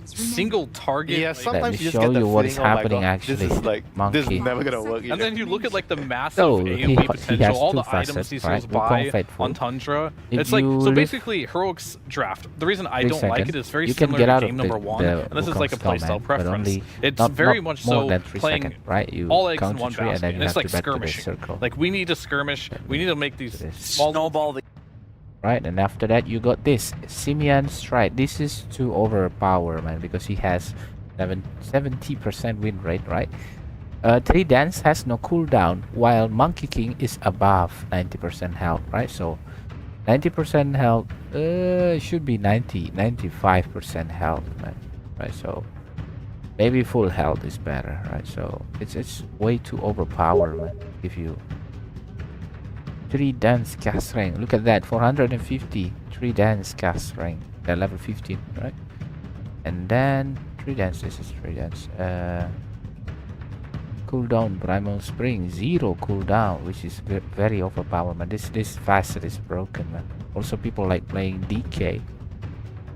single target. Yeah, like- sometimes you just show get the you what is feeling, oh my happening God, actually, This is like Monkey. this is never gonna work. And then you look at like the massive So, AoE he potential, has all two the items facets, these right? heroes We'll buy confide on full. Tundra. If It's like, you so live- basically, Heroic's draft. The reason I 3 don't like it seconds, is very you can similar get to out game of number one, and this is Wukong like a skull, man, playstyle but preference. only It's not very much more so than 3 playing seconds, right? You all eggs in count to one 3 and basket, then and you it's have like to back to the skirmishing. circle. Like we need to skirmish. We need to make these small snowball. Right, and after that you got this Simian Stride. This is to overpower, man, because he has 70% win rate, right? Treant has no cooldown, while Monkey King is above 90% health, right? So 90% health should be 95% health, man, right? So maybe full health is better, right? So it's way too overpowered, man. If you Treant cast rank, look at that, 450 Treant cast rank at level 15, right? And then Treant, this is Treant. Cooldown Primal Spring, 0 cooldown, which is very overpowered, man. This facet is broken, man. Also, people like playing DK.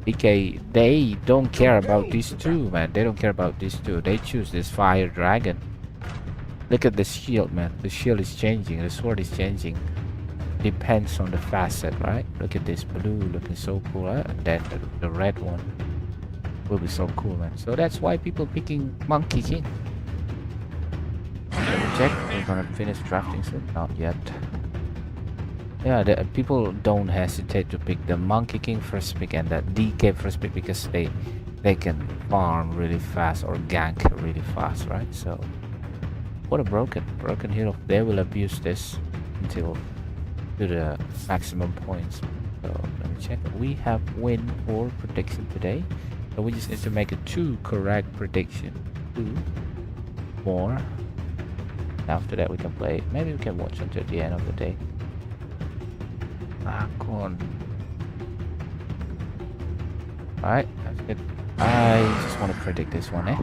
DK, they don't care about these two, man. They don't care about these two. They choose this Fire Dragon. Look at the shield, man. The shield is changing. The sword is changing. Depends on the facet, right? Look at this blue, looking so cool, right? And then the red one will be so cool, man. So that's why people picking Monkey King. Check. We're gonna finish drafting soon. Not yet. Yeah, the people don't hesitate to pick the Monkey King first pick and the DK first pick because they can farm really fast or gank really fast, right? So what a broken hero. They will abuse this until to the maximum points. So let me check. We have win 4 prediction today. So we just need to make a 2 correct prediction. 2 more. After that we can play. Maybe we can watch until the end of the day. Come on. Alright, that's good. I just want to predict this one, eh?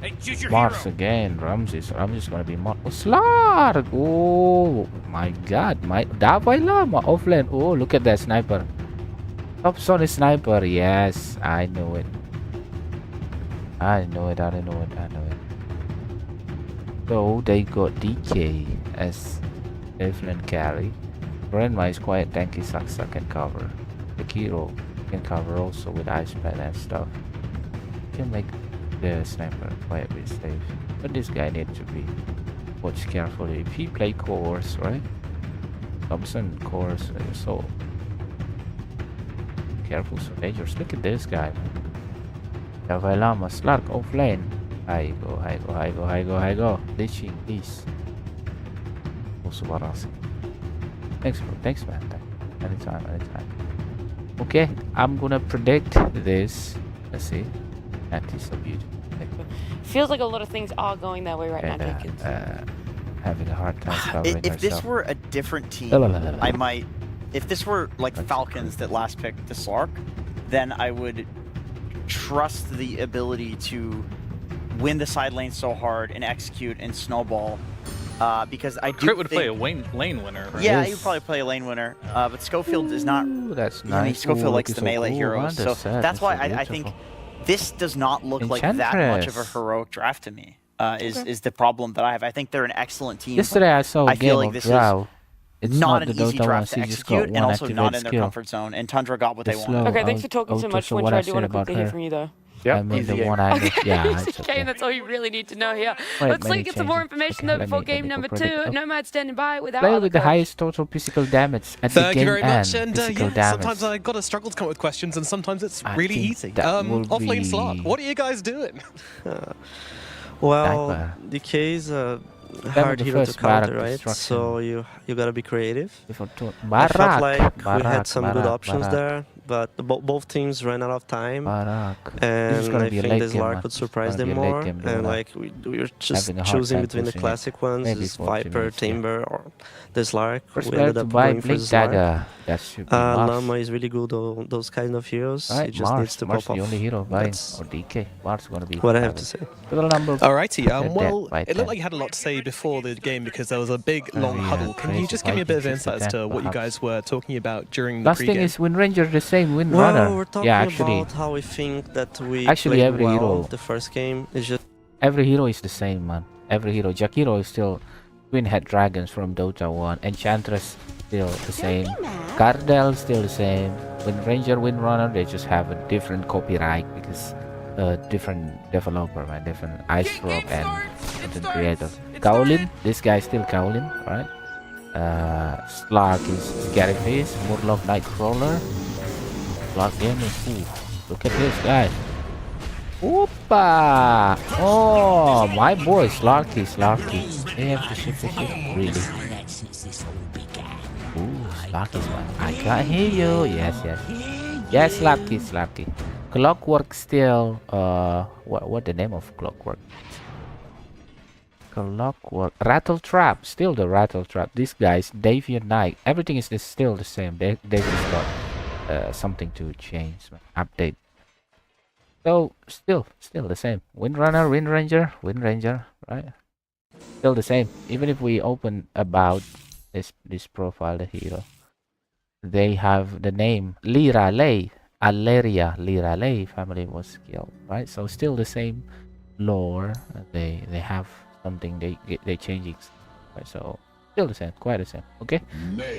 Hey, choose your Mars hero. again. Ramses gonna be Mars. Oh, Slark! Oh my god. Davai Lama offlane. Oh, look at that sniper. Top Sonic sniper. Yes, I know it. I know it. So they got DK as Evelyn carry. Grandma is quite tanky, suck can cover. The Kiro can cover also with Icepad and stuff. Can make the sniper quite a bit safe. But this guy needs to be watched carefully. If he play cores, right? Thompson cores, so careful, so dangerous. Look at this guy. Davai Lama, Slark offlane. High go. Ditching, please. Also Barasi. Thanks man. Anytime. Okay, I'm gonna predict this. Let's see. That is so beautiful. Feels like a lot of things are going that way right now, Jenkins. Having a hard time covering If this herself. were a different team, La, la, la, la. I might. If this were like Falcons that last picked the Slark, then I would trust the ability to win the side lane so hard and execute and snowball. Because I do Crit would think, play a lane winner, right? Yeah, he would probably play a lane winner. But Schofield is not. That's I mean, nice. Schofield Ooh, likes look, the it's so melee cool. heroes, so Understand. that's why It's so I think beautiful. this does not look like that much of a Enchantress. heroic draft to me. Is the problem that I have. I think they're an excellent team. Yesterday I saw a I game feel like of this Drow. is It's not not an the easy Dota draft one, to she just got execute, and one also not in activate their skill. comfort zone. And Tundra got what The they slow wanted. Okay, thanks for talking so Auto, much, so Winter. what I I do said want to about quickly hear her. from you, though. I mean the one I yeah, it's Okay, okay. that's all you really need to know here. Wait, Let's let me get some more change it. information Okay, though let before me- let game me number predict. 2. Oh. Nomad standing by without Play other with the coach. highest total physical damage at Thank the you game very much, end. and Physical yeah, damage. sometimes I gotta struggle to come up with questions, and sometimes it's I really think easy. that will Offlane be Slark, what are you guys doing? Well, Sniper. DK is a That hard was the hero to first Barak counter, right? destruction. So you gotta be creative. I Barak, felt like we Barak, had some good Barak, options Barak. there, but both teams ran out of time. Barak. This is And gonna I be a think late this game, Lark man. would It's surprise gonna them be a late more. game, And Dota. like we were just Having a hard choosing time between the pushing it. classic ones, Maybe this 40 Viper, minutes, yeah. Timber, or this Lark. First We player ended to up buy going for Blink this Lark. Dagger. That should be Mars. Lama is really good on those kind of heroes. Right, It just needs to Mars pop the off. only hero buying, That's or DK. Mars gonna be what I have to say. Total number. Alrighty, dead well, by it 10. looked like you had a lot to say before the game because there was a big, long yeah, huddle. Can you crazy just give me a bit of fighting, insight as 6 to to 10 what you perhaps. guys were talking about during the Last thing pregame? is Wind Ranger the same. same Well, Windrunner. we're talking Yeah, actually, about how we think that we actually played every well hero, the first game. Is just every hero is the same, man. Every hero. Jakiro is still Twin Head Dragons from Dota 1. Enchantress still the same. Cardell still the same. Windranger, Windrunner, they just have a different copyright because different developer, man, different Ice Rock and content creator. Kaolin, this guy is still Kaolin, right? Slark is Scary Murloc Nightcrawler. Slark Gaming. Ooh, look at this guy. Oopa! Oh, my boy, Slarky. They have to shift the ship, really. Ooh, Slarky's one. I can't hear you. Yes. Yes, Slarky. Clockwork still. What the name of Clockwork? Clockwork. Rattle Trap. Still the Rattle Trap. These guys, Davian Knight. Everything is still the same. They just got something to change, update. So still the same. Windrunner, Windranger, right? Still the same. Even if we open about this profile, the hero, they have the name Lira Lei, Alleria Lira Lei family was killed, right? So still the same lore. They have something they changing, right? So still the same, quite the same. Okay,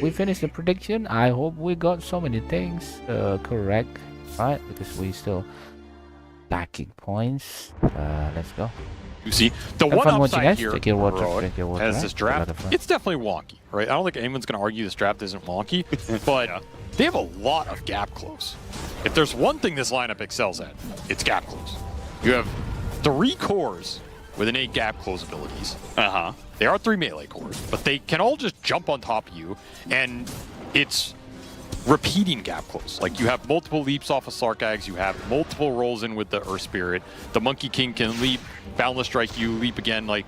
we finished the prediction. I hope we got so many things correct, right? Because we still lacking points. Let's go. You see, the Have one fun watching, upside guys. here Drink your water, as right? this draft, it's definitely wonky, right? I don't think anyone's going to argue this draft isn't wonky, but they have a lot of gap close. If there's one thing this lineup excels at, it's gap close. You have 3 cores with innate gap close abilities. They are 3 melee cores, but they can all just jump on top of you, and it's repeating gap close. Like, you have multiple leaps off of Sarkags, you have multiple rolls in with the Earth Spirit, the Monkey King can leap, Boundless Strike you, leap again. Like,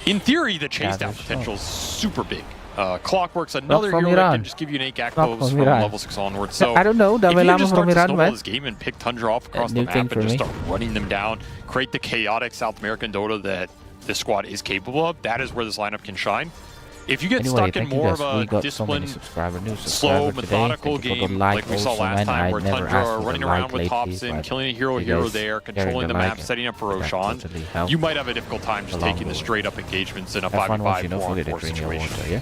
in theory, the chase down potential is super big. Clockwork's another hero that can just give you an 8 gap close from level 6 onwards. So I don't know, if you Davelama just from start to Iran, snowball man. this game and pick Tundra off across the New map thing and for just me. start running them down, create the chaotic South American Dota that this squad is capable of, that is where this lineup can shine. If you get Anyway, stuck in thank you more guys. of We a got so disciplined, many subscriber, new slow, subscriber today. methodical Thank you for the game like like we saw also, last man. time, I where never Tundra asked are for the running like around with lately, tops in, but killing a you hero guys there, sharing controlling the the map, like, setting up for that Roshan, totally helps you might have a difficult time just along taking the the way. straight up engagements in a Have fun 5v5 watching, don't 4 forget to 4 drink your situation. water, yeah?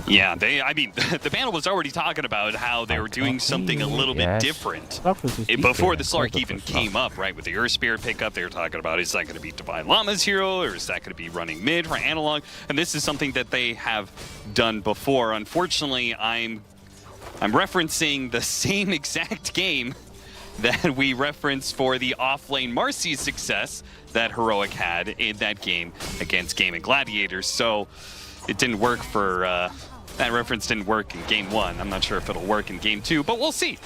Yeah, I mean, the panel was already talking about how they were doing something a little bit different. Before the Slark even came up, right, with the Earth Spirit pickup, they were talking about, is that going to be Divine Llama's hero, or is that going to be running mid for Analog? And this is something that they have done before. Unfortunately, I'm referencing the same exact game that we referenced for the offlane Marcy's success that Heroic had in that game against Gaming Gladiators. So it didn't work for, that reference didn't work in game 1. I'm not sure if it'll work in game 2, but we'll see.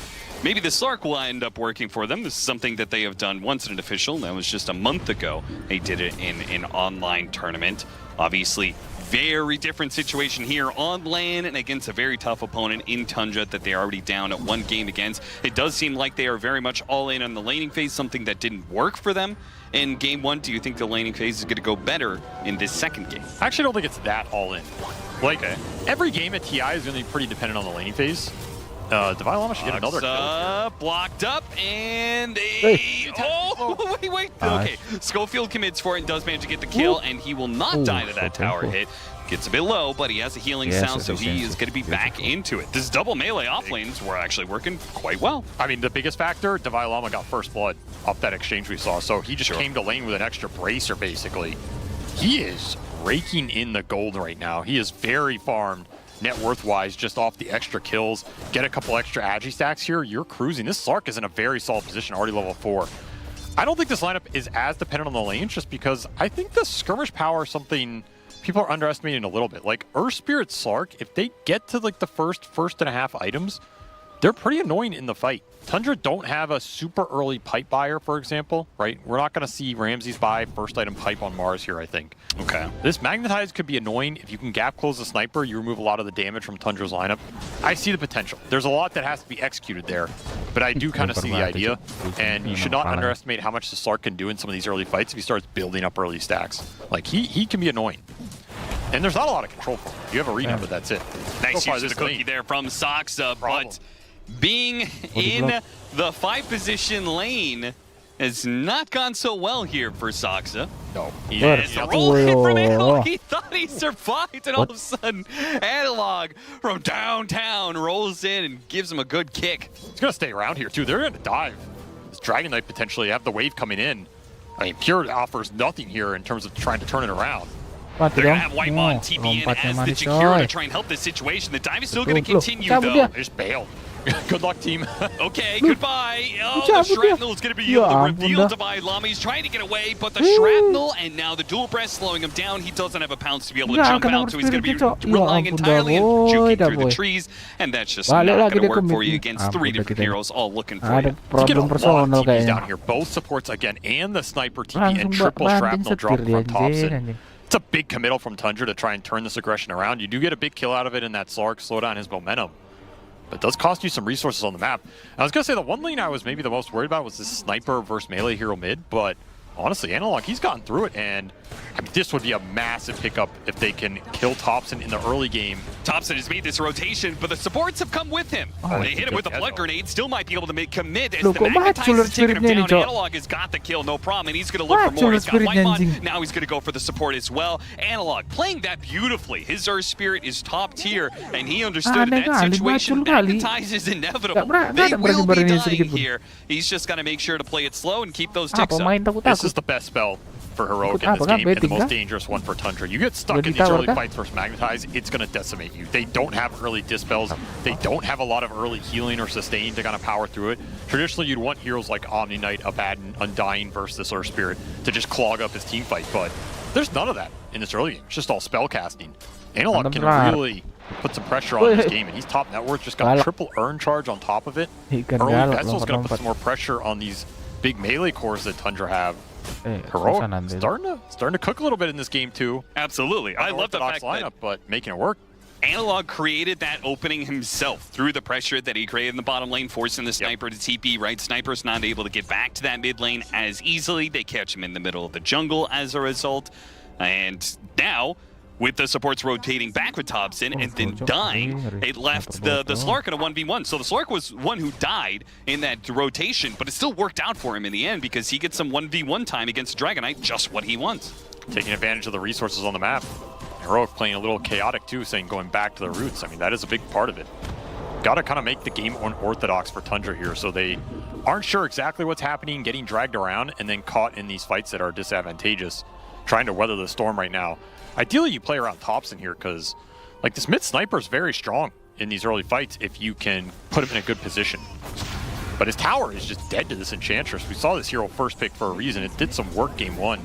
Maybe the Slark will end up working for them. This is something that they have done once in an official. That was just a month ago. They did it in an online tournament. Obviously, very different situation here on LAN and against a very tough opponent in Tundra that they're already down at 1 game against. It does seem like they are very much all in on the laning phase, something that didn't work for them in game 1. Do you think the laning phase is going to go better in this second game? I actually don't think it's that all in. Like, every game at TI is going to be pretty dependent on the laning phase. Divine Llama should get another kill. Blocked up, and oh, wait. Okay, Schofield commits for it and does manage to get the kill, and he will not die to that tower hit. Gets a bit low, but he has a healing sound, so he is going to be back into it. This double melee offlanes were actually working quite well. I mean, the biggest factor, Divine Llama got first blood off that exchange we saw, so he just came to lane with an extra bracer, basically. He is raking in the gold right now. He is very farmed net worth-wise just off the extra kills. Get a couple extra agi stacks here, you're cruising. This Slark is in a very solid position, already level 4. I don't think this lineup is as dependent on the lanes just because I think the skirmish power is something people are underestimating a little bit. Like, Earth Spirit Slark, if they get to like the first and a half items, they're pretty annoying in the fight. Tundra don't have a super early pipe buyer, for example, right? We're not going to see Ramses buy first item pipe on Mars here, I think. Okay. This Magnetize could be annoying. If you can gap close the sniper, you remove a lot of the damage from Tundra's lineup. I see the potential. There's a lot that has to be executed there, but I do kind of see the idea, and you should not underestimate how much the Slark can do in some of these early fights if he starts building up early stacks. Like, he can be annoying. And there's not a lot of control for him. You have Arena, but that's it. Nice use of the cookie there from Soxa, but being in the 5 position lane has not gone so well here for Saksa. No. As the roll hit from Analog, he thought he survived, and all of a sudden, Analog from downtown rolls in and gives him a good kick. He's going to stay around here, too. They're going to dive. This Dragon Knight potentially have the wave coming in. I mean, Pure offers nothing here in terms of trying to turn it around. They're going to have Whitemon TP in as the Jakiro to try and help this situation. The dive is still going to continue, though. They just bailed. Good luck, team. Okay, goodbye. Oh, the shrapnel is going to be able to reveal by Lama. He's trying to get away, but the shrapnel and now the dual breast slowing him down. He doesn't have a pounce to be able to jump out, so he's going to be relying entirely on juking through the trees, and that's just not going to work for you against 3 different heroes all looking for you. You get a lot of TPs down here. Both supports again, and the sniper TP and triple shrapnel drop from Thompson. It's a big committal from Tundra to try and turn this aggression around. You do get a big kill out of it in that Slark, slow down his momentum. But it does cost you some resources on the map. I was going to say the one lane I was maybe the most worried about was this sniper versus melee hero mid, but honestly, Analog, he's gotten through it, and I mean, this would be a massive pickup if they can kill Thompson in the early game. Thompson has made this rotation, but the supports have come with him. They hit him with a blood grenade, still might be able to make commit as the Magnetize is taking him down. Analog has got the kill, no problem, and he's going to look for more. He's got Whitemon, now he's going to go for the support as well. Analog playing that beautifully. His Earth Spirit is top tier, and he understood in that situation, Magnetize is inevitable. They will be dying here. He's just going to make sure to play it slow and keep those ticks up. This is the best spell for Heroic in this game, and the most dangerous one for Tundra. You get stuck in these early fights versus Magnetize, it's going to decimate you. They don't have early dispels. They don't have a lot of early healing or sustain to kind of power through it. Traditionally, you'd want heroes like Omni Knight, Abaddon, Undying versus this Earth Spirit to just clog up his team fight, but there's none of that in this early game. It's just all spell casting. Analog can really put some pressure on this game, and he's top net worth, just got a triple earn charge on top of it. Early Vessel's going to put some more pressure on these big melee cores that Tundra have. Heroic starting to cook a little bit in this game too. Absolutely. I love the fact lineup, but making it work. Analog created that opening himself through the pressure that he created in the bottom lane, forcing the sniper to TP, right? Sniper's not able to get back to that mid lane as easily. They catch him in the middle of the jungle as a result. And now, with the supports rotating back with Thompson and then dying, it left the Slark in a 1v1. So the Slark was one who died in that rotation, but it still worked out for him in the end because he gets some 1v1 time against Dragon Knight, just what he wants. Taking advantage of the resources on the map. Heroic playing a little chaotic too, saying going back to the roots. I mean, that is a big part of it. Got to kind of make the game unorthodox for Tundra here, so they aren't sure exactly what's happening, getting dragged around, and then caught in these fights that are disadvantageous, trying to weather the storm right now. Ideally, you play around Thompson here because, like, this mid sniper is very strong in these early fights if you can put him in a good position. But his tower is just dead to this Enchantress. We saw this hero first pick for a reason. It did some work game one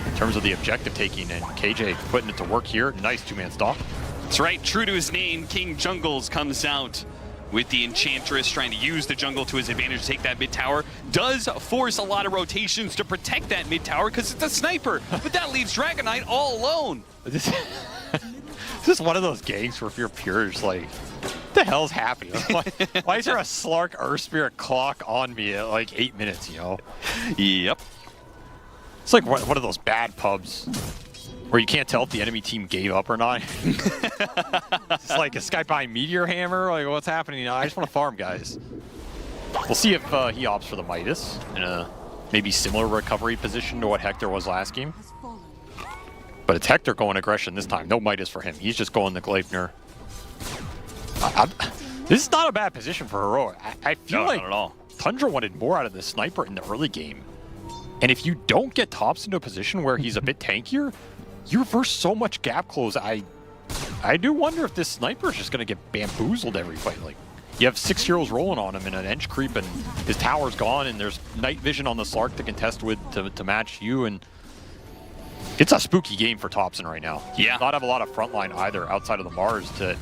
in terms of the objective taking, and KJ putting it to work here. Nice two-man stop. That's right, true to his name, King Jungles comes out with the Enchantress, trying to use the jungle to his advantage to take that mid tower. Does force a lot of rotations to protect that mid tower because it's a sniper, but that leaves Dragon Knight all alone. This is one of those games where if you're pure, it's like, what the hell's happening? Why is there a Slark Earth Spirit clock on me at like 8 minutes, you know? Yep. It's like one of those bad pubs where you can't tell if the enemy team gave up or not. It's like a Sky buying Meteor Hammer. Like, what's happening now? I just want to farm, guys. We'll see if he opts for the Midas in a maybe similar recovery position to what Hector was last game. But it's Hector going aggression this time. No Midas for him. He's just going the Gleipnir. This is not a bad position for Heroic. I feel like not at all. Tundra wanted more out of the sniper in the early game. And if you don't get Thompson to a position where he's a bit tankier, you reverse so much gap close. I do wonder if this sniper is just going to get bamboozled every fight. Like, you have 6 heroes rolling on him in an edge creep, and his tower's gone, and there's night vision on the Slark to contest with to match you, and it's a spooky game for Thompson right now. Yeah. He does not have a lot of frontline either outside of the Mars to...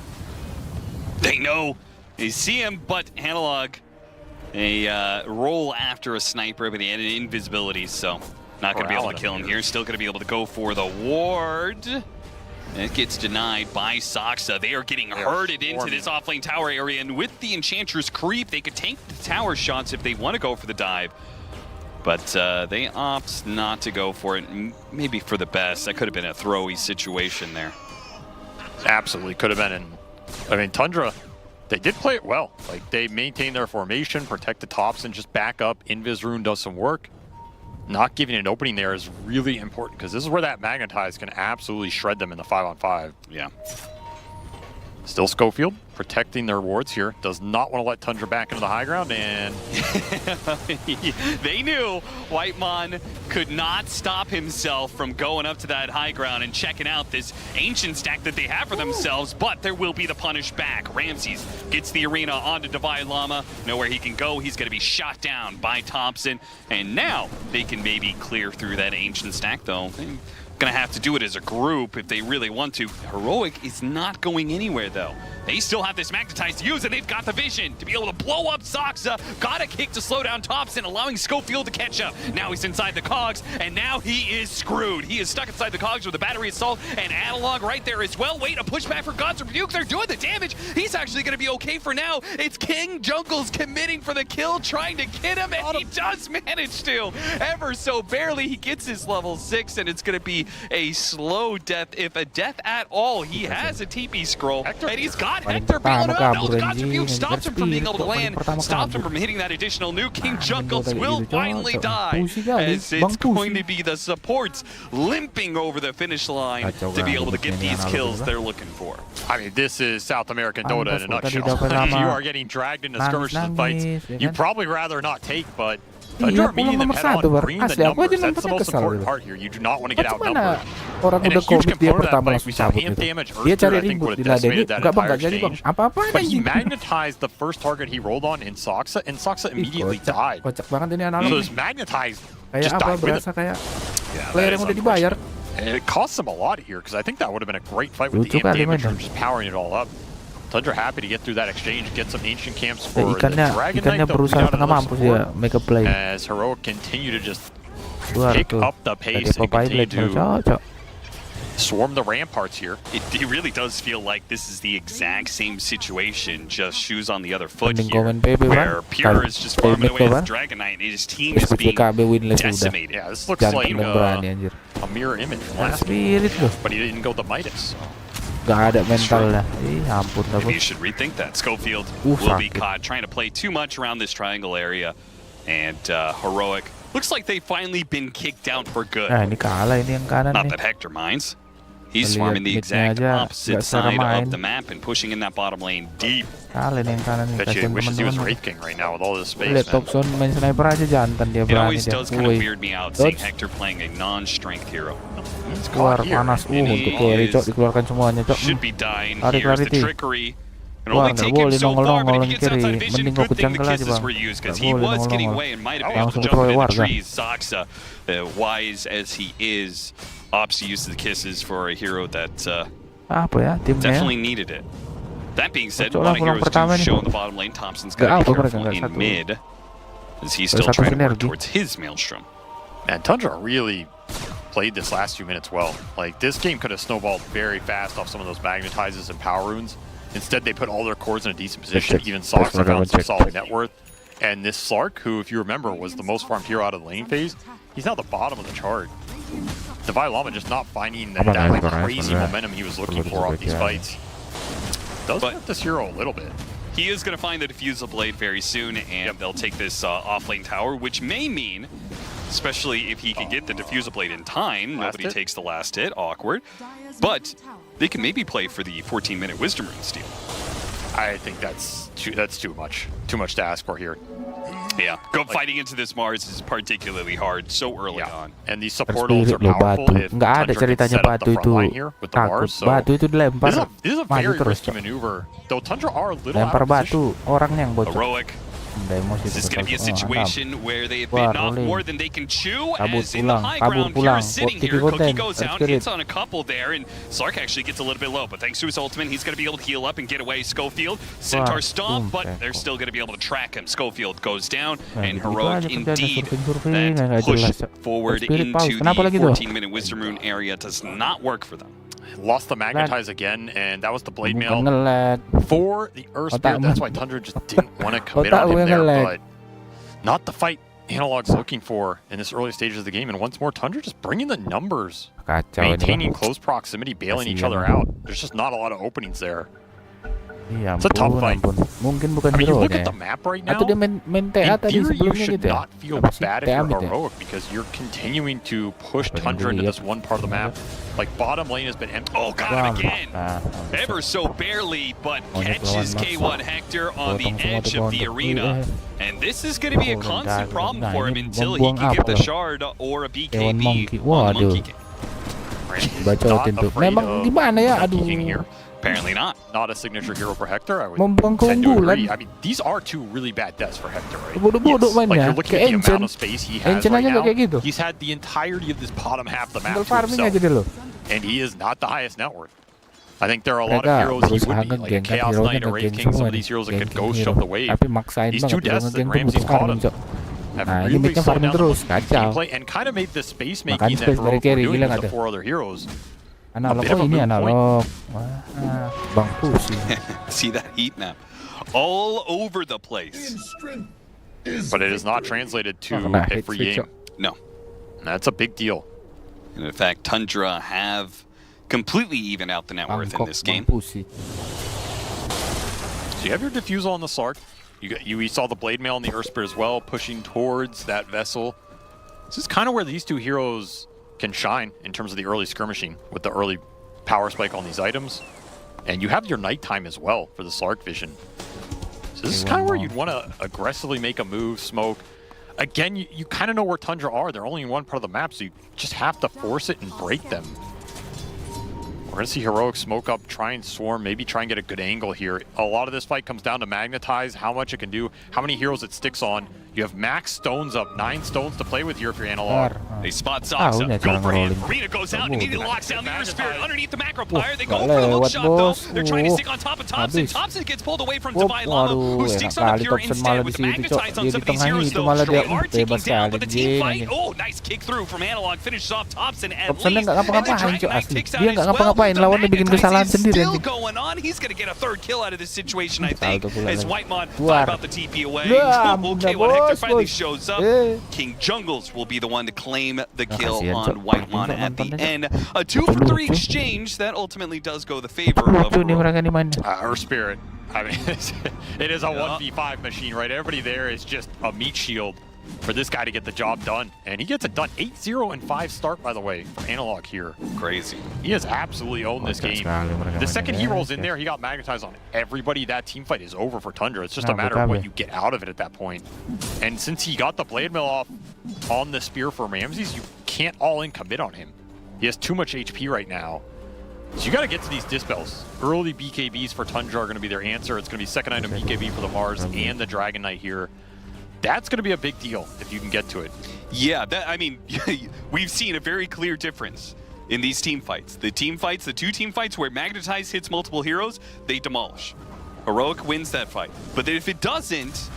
They know. They see him, but Analog, a roll after a sniper, but he had an invisibility, so not going to be able to kill him here. Still going to be able to go for the ward. It gets denied by Saksa. They are getting herded into this offlane tower area, and with the Enchantress creep, they could take the tower shots if they want to go for the dive. But they opt not to go for it, maybe for the best. That could have been a throwy situation there. Absolutely could have been. And I mean, Tundra They did play it well. Like, they maintained their formation, protected tops, and just back up. Invis Rune does some work. Not giving an opening there is really important because this is where that Magnetize can absolutely shred them in the 5-on-5. Yeah. Still Schofield protecting their wards here. Does not want to let Tundra back into the high ground, and they knew Whitemon could not stop himself from going up to that high ground and checking out this ancient stack that they have for themselves, but there will be the punish back. Ramses gets the arena onto Divine Llama. Nowhere he can go. He's going to be shot down by Thompson, and now they can maybe clear through that ancient stack, though. Gonna have to do it as a group if they really want to. Heroic is not going anywhere though. They still have this Magnetize to use, and they've got the vision to be able to blow up Soxa. Got a kick to slow down Thompson, allowing Schofield to catch up. Now he's inside the cogs, and now he is screwed. He is stuck inside the cogs with a battery assault and analog right there as well. Wait, a pushback for God's Rebuke. They're doing the damage. He's actually gonna be okay for now. It's King Jungles committing for the kill, trying to get him, and he does manage to. Ever so barely, he gets his level 6, and it's gonna be a slow death, if a death at all. He has a TP scroll, and he's got Hector bailing him out. No, God's Rebuke stops him from being able to land, stops him from hitting that additional nuke. King Jungles will finally die, as it's going to be the supports limping over the finish line to be able to get these kills they're looking for. I mean, this is South American Dota in a nutshell. You are getting dragged into skirmishes and fights you'd probably rather not take, but Tundra meeting them head on, bringing the numbers. That's the most important part here. You do not want to get outnumbered. And a huge component of that fight, we saw him damage Earthspear, I think would have decimated that entire exchange. But he magnetized the first target he rolled on in Soxa, and Soxa immediately died. So this Magnetize just died with him. Yeah, and it costs him a lot here, because I think that would have been a great fight with the amp damage from just powering it all up. Tundra happy to get through that exchange, get some ancient camps for the Dragon Knight, as Heroic continue to just pick up the pace and continue to swarm the ramparts here. It really does feel like this is the exact same situation, just shoes on the other foot here, where Pure is just farming away his Dragon Knight, and his team is being decimated. Yeah, this looks like a mirror image from last game, but he didn't go the Midas. So. Gak ada mental dah. Ampun dah. Maybe you should rethink that. Schofield will be caught trying to play too much around this triangle area, and Heroic looks like they've finally been kicked out for good. Ini kalah ini yang kanan. Not that Hector minds. He's swarming the exact opposite side of the map and pushing in that bottom lane deep. Bet you wishes he was Wraith King right now with all this space, man. It always does kind of weird me out seeing Hector playing a non-strength hero. He's caught here. Should be dying. Here's the trickery. It only take him so far, but if he gets outside vision, good thing the kisses were used, because he was getting away and might have been able to jump into the trees. Soxa, wise as he is, opts to use the kisses for a hero that definitely needed it. That being said, a lot of heroes do show in the bottom lane. Thompson's got to be careful in mid, as he's still trying to work towards his Maelstrom. Man, Tundra really played this last few minutes well. Like, this game could have snowballed very fast off some of those Magnetizes and Power Runes. Instead, they put all their cores in a decent position. Even Soxa found some solid net worth. And this Slark, who, if you remember, was the most farmed hero out of the lane phase, he's now the bottom of the chart. Divine Llama just not finding that crazy momentum he was looking for off these fights. Does hurt this hero a little bit. He is going to find the Diffusal Blade very soon, and they'll take this off-lane tower, which may mean, especially if he can get the Diffusal Blade in time, nobody takes the last hit, awkward, but they can maybe play for the 14-minute Wisdom Rune steal. I think that's too much to ask for here. Yeah, fighting into this Mars is particularly hard so early on. And these support ults are powerful if Tundra can set up the front line here with the Mars. So this is a very risky maneuver, though Tundra are a little out of position. Heroic. This is going to be a situation where they have been off more than they can chew, as in the high ground, Pure is sitting here. Cookie goes out, hits on a couple there, and Slark actually gets a little bit low, but thanks to his ultimate, he's going to be able to heal up and get away. Schofield, Centaur Stomp, but they're still going to be able to track him. Schofield goes down, and Heroic indeed, that push forward into the 14-minute Wisdom Rune area does not work for them. Lost the Magnetize again, and that was the Blade Mail for the Earthspear. That's why Tundra just didn't want to commit on him there, but not the fight Analog's looking for in this early stages of the game. And once more, Tundra just bringing the numbers, maintaining close proximity, bailing each other out. There's just not a lot of openings there. Iya, It's a tough fight. Mungkin bukan I mean, you hero look nya. at the map right now. Atau dia main TA In tadi theory, you sebelumnya should gitu ya. not feel Apa sih? bad if TA you're mid ya? heroic because you're continuing to push Paling Tundra into lihat. this one part of the map. Like bottom lane has been empty. Oh, got him again. Nah, Ever so barely, but Monyet catches lawan K1 Hector on the Potong semua edge tuh of the untuk- arena. And this is going to be a Oh, constant dan- problem nah, for him ini until he membuang can get apa the loh? shard or a Hewan BKB monkey. on the Waduh. monkey king. Bacotin tuh. Memang gimana ya? Aduh. Apparently not. Not a signature hero for Hector. I would Membuang tend to keunggulan. agree. I mean, these are two really bad deaths for Hector, right? Bodoh-bodoh Like mainnya. you're looking Kayak at the Ancient. amount of space he has Ancient right aja now. nggak kayak gitu. He's had the entirety of this bottom half of the map Tinggal to farming himself. aja dia loh. And he is not the highest net worth. I think there are a lot of Mereka heroes he berusaha would be, like ngegeng kan Chaos hero-nya, Knight or Wraith ngegeng King, some semua of these nih. heroes that could Geng-geng ghost hero. shove the wave. Tapi maksain These banget two udah deaths that ngegeng tuh Ramsey's butuh caught farming, him Cok. have Nah, ini really midnya slowed farming down terus, the kacau. gameplay and kind of made the space Makan making that space dari Heroic were carry, doing gila with nggak the tuh? 4 other heroes. Analog, bit of oh a ini moot point. analog. Wah, bang pusing. See that heat map all over the place. But it is not translated to Oh, nah, a hit free switch game. up. No. And that's a big deal. And in fact, Tundra have completely evened out the net worth in Bangkok, this bang game. pusing. So you have your Diffusal on the Slark. We saw the Blade Mail on the Earthspear as well, pushing towards that vessel. This is kind of where these two heroes can shine in terms of the early skirmishing with the early power spike on these items. And you have your nighttime as well for the Slark vision. So this is kind of where you'd want to aggressively make a move, smoke. Again, you kind of know where Tundra are. They're only in one part of the map, so you just have to force it and break them. We're going to see Heroic smoke up, try and swarm, maybe try and get a good angle here. A lot of this fight comes down to magnetize, how much it can do, how many heroes it sticks on. You have max stones up, 9 stones to play with here for your analog. They spot Zox udah up, go jangan for him. rolling. Arena goes out, immediately locks down the Earth Spirit underneath the macro Wah, player. They go nggak for the hook lewat, shot though. bos. They're trying to stick on top of Thompson. Habis. Thompson gets pulled away from Wop, Divine Llama, who waduh, sticks enak on a kali pure Thompson malah instead di with the situ, Cok. magnetize on Dia some di of these tengahnya heroes itu though. malah dia They are bebas taking down, but sekali the team anjing, fight. anjing. Oh, nice kick through from Analog, finishes off Thompson at Thompson-nya least. nggak And the ngapa-ngapain, Dragon Cok, Knight asli. takes out Dia as nggak well. ngapa-ngapain, The lawannya bikin magnetize kesalahan is sendiri, still anjing. going on. He's going to get a third kill out of this situation, I Tahu think, tuh pula as nih. Whitemon Keluar. thought about the TP away. Lah, Okay, udah, when Hector bos, finally bos. shows up, King Jungles will be the one to claim the kill kasihan, on Cok. Whitemon Nonton at the aja. end. A 2-for-3 exchange that ultimately does go the favor of Lucu nih Heroic. mereka nih mainnya. Earth Spirit, I mean, it is a 1v5 machine, right? Everybody there is just a meat shield for this guy to get the job done. And he gets it done. 8-0 and 5 start, by the way, from Analog here. Crazy. He has absolutely owned this game. The second he rolls in there, he got magnetized on everybody. That team fight is over for Tundra. It's just a matter of what you get out of it at that point. And since he got the Blade Mill off on the Spear for Ramses, you can't all-in commit on him. He has too much HP right now. So you got to get to these dispels. Early BKBs for Tundra are going to be their answer. It's going to be second item BKB for the Mars and the Dragon Knight here. That's going to be a big deal if you can get to it. Yeah, I mean, we've seen a very clear difference in these team fights. The team fights, the 2 team fights where Magnetize hits multiple heroes, they demolish. Heroic wins that fight. But if it doesn't,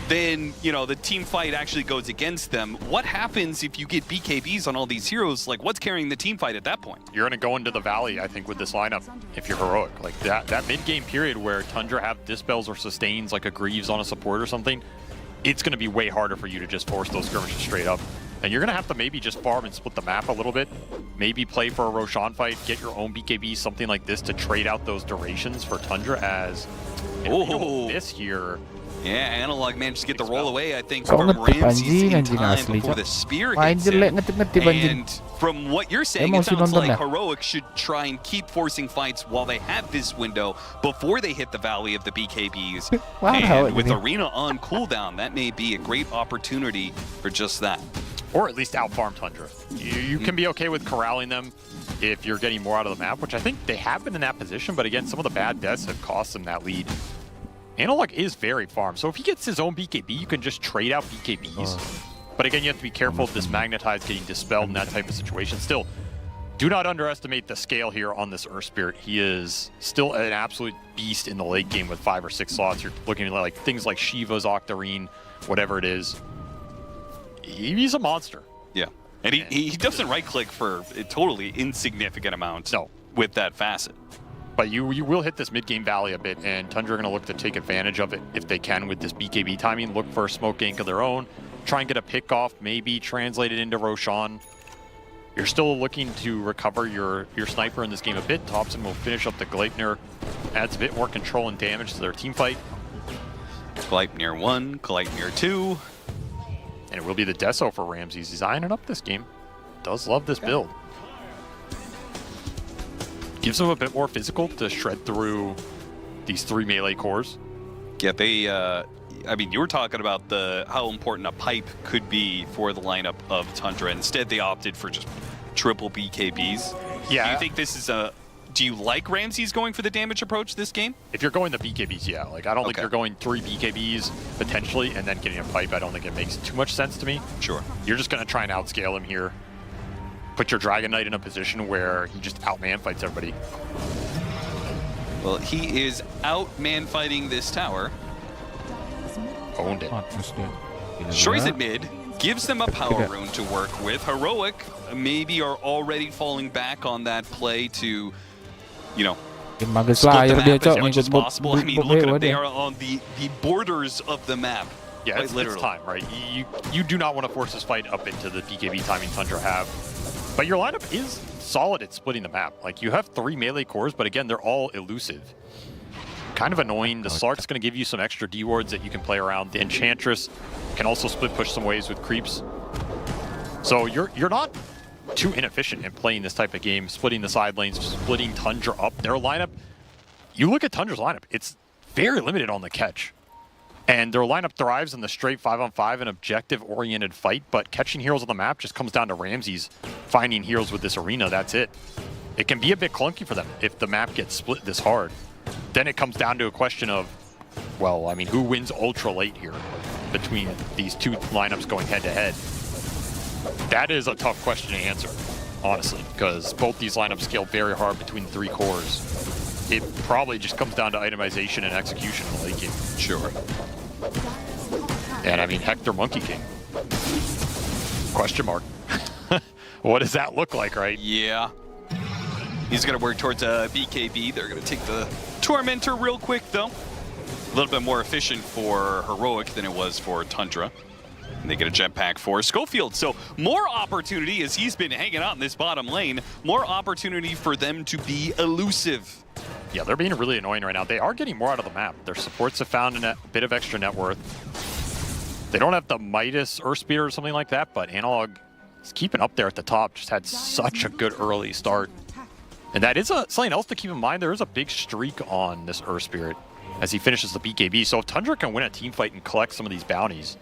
then, you know, the team fight actually goes against them. What happens if you get BKBs on all these heroes? Like, what's carrying the team fight at that point? You're going to go into the Valley, I think, with this lineup if you're Heroic. Like, that mid-game period where Tundra have dispels or sustains, like a Greaves on a support or something, it's going to be way harder for you to just force those skirmishes straight up. And you're going to have to maybe just farm and split the map a little bit. Maybe play for a Roshan fight, get your own BKB, something like this to trade out those durations for Tundra as this here. Yeah, Analog managed to get the roll away, I think, Kok from ngetip Ramses in anjing time asli, before Cok. the spear Main hits him. jelek ngetip-ngetip anjing. And from what you're saying, it Emosi sounds like nontonnya. Heroic should try and keep forcing fights while they have this window before they hit the Valley of the BKBs. Wow, And with ini. Arena on cooldown, that may be a great opportunity for just that. Or at least out-farm Tundra. You can be okay with corralling them if you're getting more out of the map, which I think they have been in that position, but again, some of the bad deaths have cost them that lead. Analog is very farm, so if he gets his own BKB, you can just trade out BKBs. But again, you have to be careful of this Magnetize getting dispelled in that type of situation. Still, do not underestimate the scale here on this Earth Spirit. He is still an absolute beast in the late game with 5 or 6 slots. You're looking at like things like Shiva's Octarine, whatever it is. He's a monster. Yeah. And he doesn't right-click for a totally insignificant amount with that facet. But you will hit this mid-game Valley a bit, and Tundra are going to look to take advantage of it if they can with this BKB timing. Look for a smoke gank of their own. Try and get a pick-off, maybe translate it into Roshan. You're still looking to recover your sniper in this game a bit. Thompson will finish up the Gleipnir. adds a bit more control and damage to their team fight. Gleipnir 1, Gleipnir 2. And it will be the Deso for Ramses. He's eyeing up this game. Does love this build. Gives him a bit more physical to shred through these 3 melee cores. Yeah, they, I mean, you were talking about how important a pipe could be for the lineup of Tundra. Instead, they opted for just triple BKBs. Yeah. Do you think this is do you like Ramses going for the damage approach this game? If you're going the BKBs, yeah. Like, I don't think you're going 3 BKBs potentially and then getting a pipe. I don't think it makes too much sense to me. Sure. You're just going to try and outscale him here. Put your Dragon Knight in a position where he just out-man fights everybody. Well, he is out-man fighting this tower. Owned it. Destroys it mid, gives them a power rune to work with. Heroic maybe are already falling back on that play to, you know, Bagus split lah the air map dia as cok much as ngikut possible. I mean, look at them. They are on the borders of the map. Yeah, it's time, right? You do not want to force this fight up into the BKB timing Tundra have. But your lineup is solid at splitting the map. Like, you have 3 melee cores, but again, they're all elusive. Kind of annoying. The Slark's going to give you some extra D wards that you can play around. The Enchantress can also split push some waves with creeps. So you're not too inefficient in playing this type of game, splitting the side lanes, splitting Tundra up. Their lineup, you look at Tundra's lineup, it's very limited on the catch. And their lineup thrives in the straight 5-on-5 and objective-oriented fight, but catching heroes on the map just comes down to Ramses finding heroes with this arena, that's it. It can be a bit clunky for them if the map gets split this hard. Then it comes down to a question of, well, I mean, who wins ultra late here between these 2 lineups going head-to-head? That is a tough question to answer, honestly, because both these lineups scale very hard between the 3 cores. It probably just comes down to itemization and execution in the late game. Sure. And I mean, Hector Monkey King. Question mark. What does that look like, right? Yeah. He's going to work towards a BKB. They're going to take the Tormentor real quick, though. A little bit more efficient for Heroic than it was for Tundra. And they get a jetpack for Schofield. So more opportunity, as he's been hanging out in this bottom lane, more opportunity for them to be elusive. Yeah, they're being really annoying right now. They are getting more out of the map. Their supports have found a bit of extra net worth. They don't have the Midas Earthspeeder or something like that, but Analog is keeping up there at the top. Just had such a good early start. And that is something else to keep in mind. There is a big streak on this Earth Spirit as he finishes the BKB. So if Tundra can win a team fight and collect some of these bounties,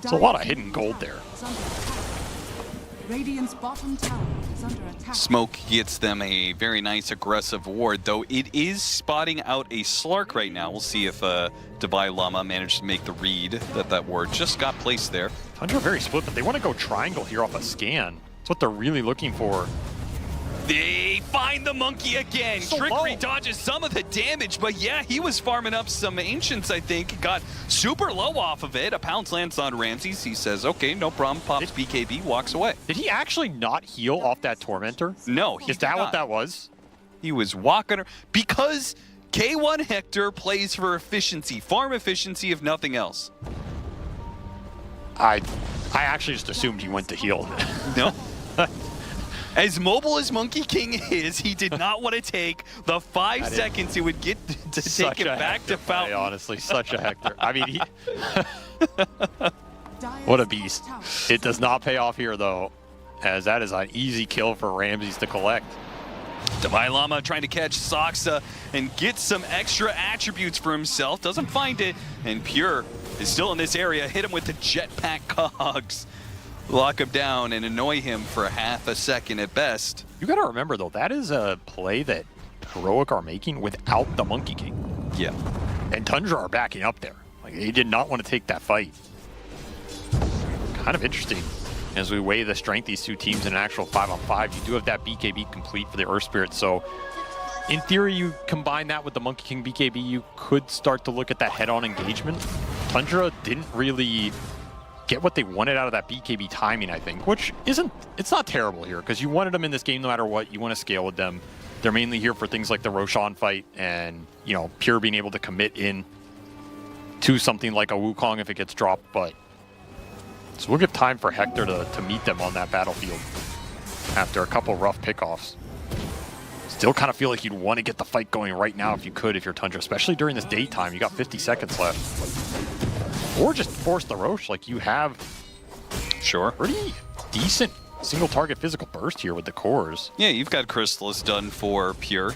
there's a lot of hidden gold there. Radiant's bottom tower is under attack. Smoke gets them a very nice aggressive ward, though it is spotting out a Slark right now. We'll see if Devi Lama managed to make the read that ward just got placed there. Tundra very split, but they want to go triangle here off a scan. That's what they're really looking for. They find the monkey again. So Trickery low. dodges some of the damage, but yeah, he was farming up some Ancients, I think. Got super low off of it. A pounce lands on Ramses. He says, okay, no problem. Pops BKB, walks away. Did he actually not heal off that Tormentor? No, he Is that did what not. that was? He was walking because K1 Hector plays for efficiency, farm efficiency if nothing else. I actually just assumed he went to heal. No. As mobile as Monkey King is, he did not want to take the 5 seconds it would get to take him back to Falcon. Honestly, such a Hector. I mean, what a beast. It does not pay off here, though, as that is an easy kill for Ramses to collect. Devi Lama trying to catch Soxa and get some extra attributes for himself. Doesn't find it, and Pure is still in this area. Hit him with the jetpack cogs. Lock him down and annoy him for half a second at best. You got to remember, though, that is a play that Heroic are making without the Monkey King. Yeah. And Tundra are backing up there. Like, they did not want to take that fight. Kind of interesting. As we weigh the strength these 2 teams in an actual 5-on-5, you do have that BKB complete for the Earth Spirit. So, in theory, you combine that with the Monkey King BKB, you could start to look at that head-on engagement. Tundra didn't really get what they wanted out of that BKB timing, I think, which it's not terrible here, because you wanted them in this game no matter what. You want to scale with them. They're mainly here for things like the Roshan fight and, you know, Pure being able to commit in to something like a Wukong if it gets dropped, but so we'll give time for Hector to meet them on that battlefield after a couple rough pickoffs. Still kind of feel like you'd want to get the fight going right now if you could, if you're Tundra, especially during this daytime. You got 50 seconds left. Or just force the Roche. Like, you have pretty decent single target physical burst here with the cores. Yeah, you've got Chrysalis done for Pure.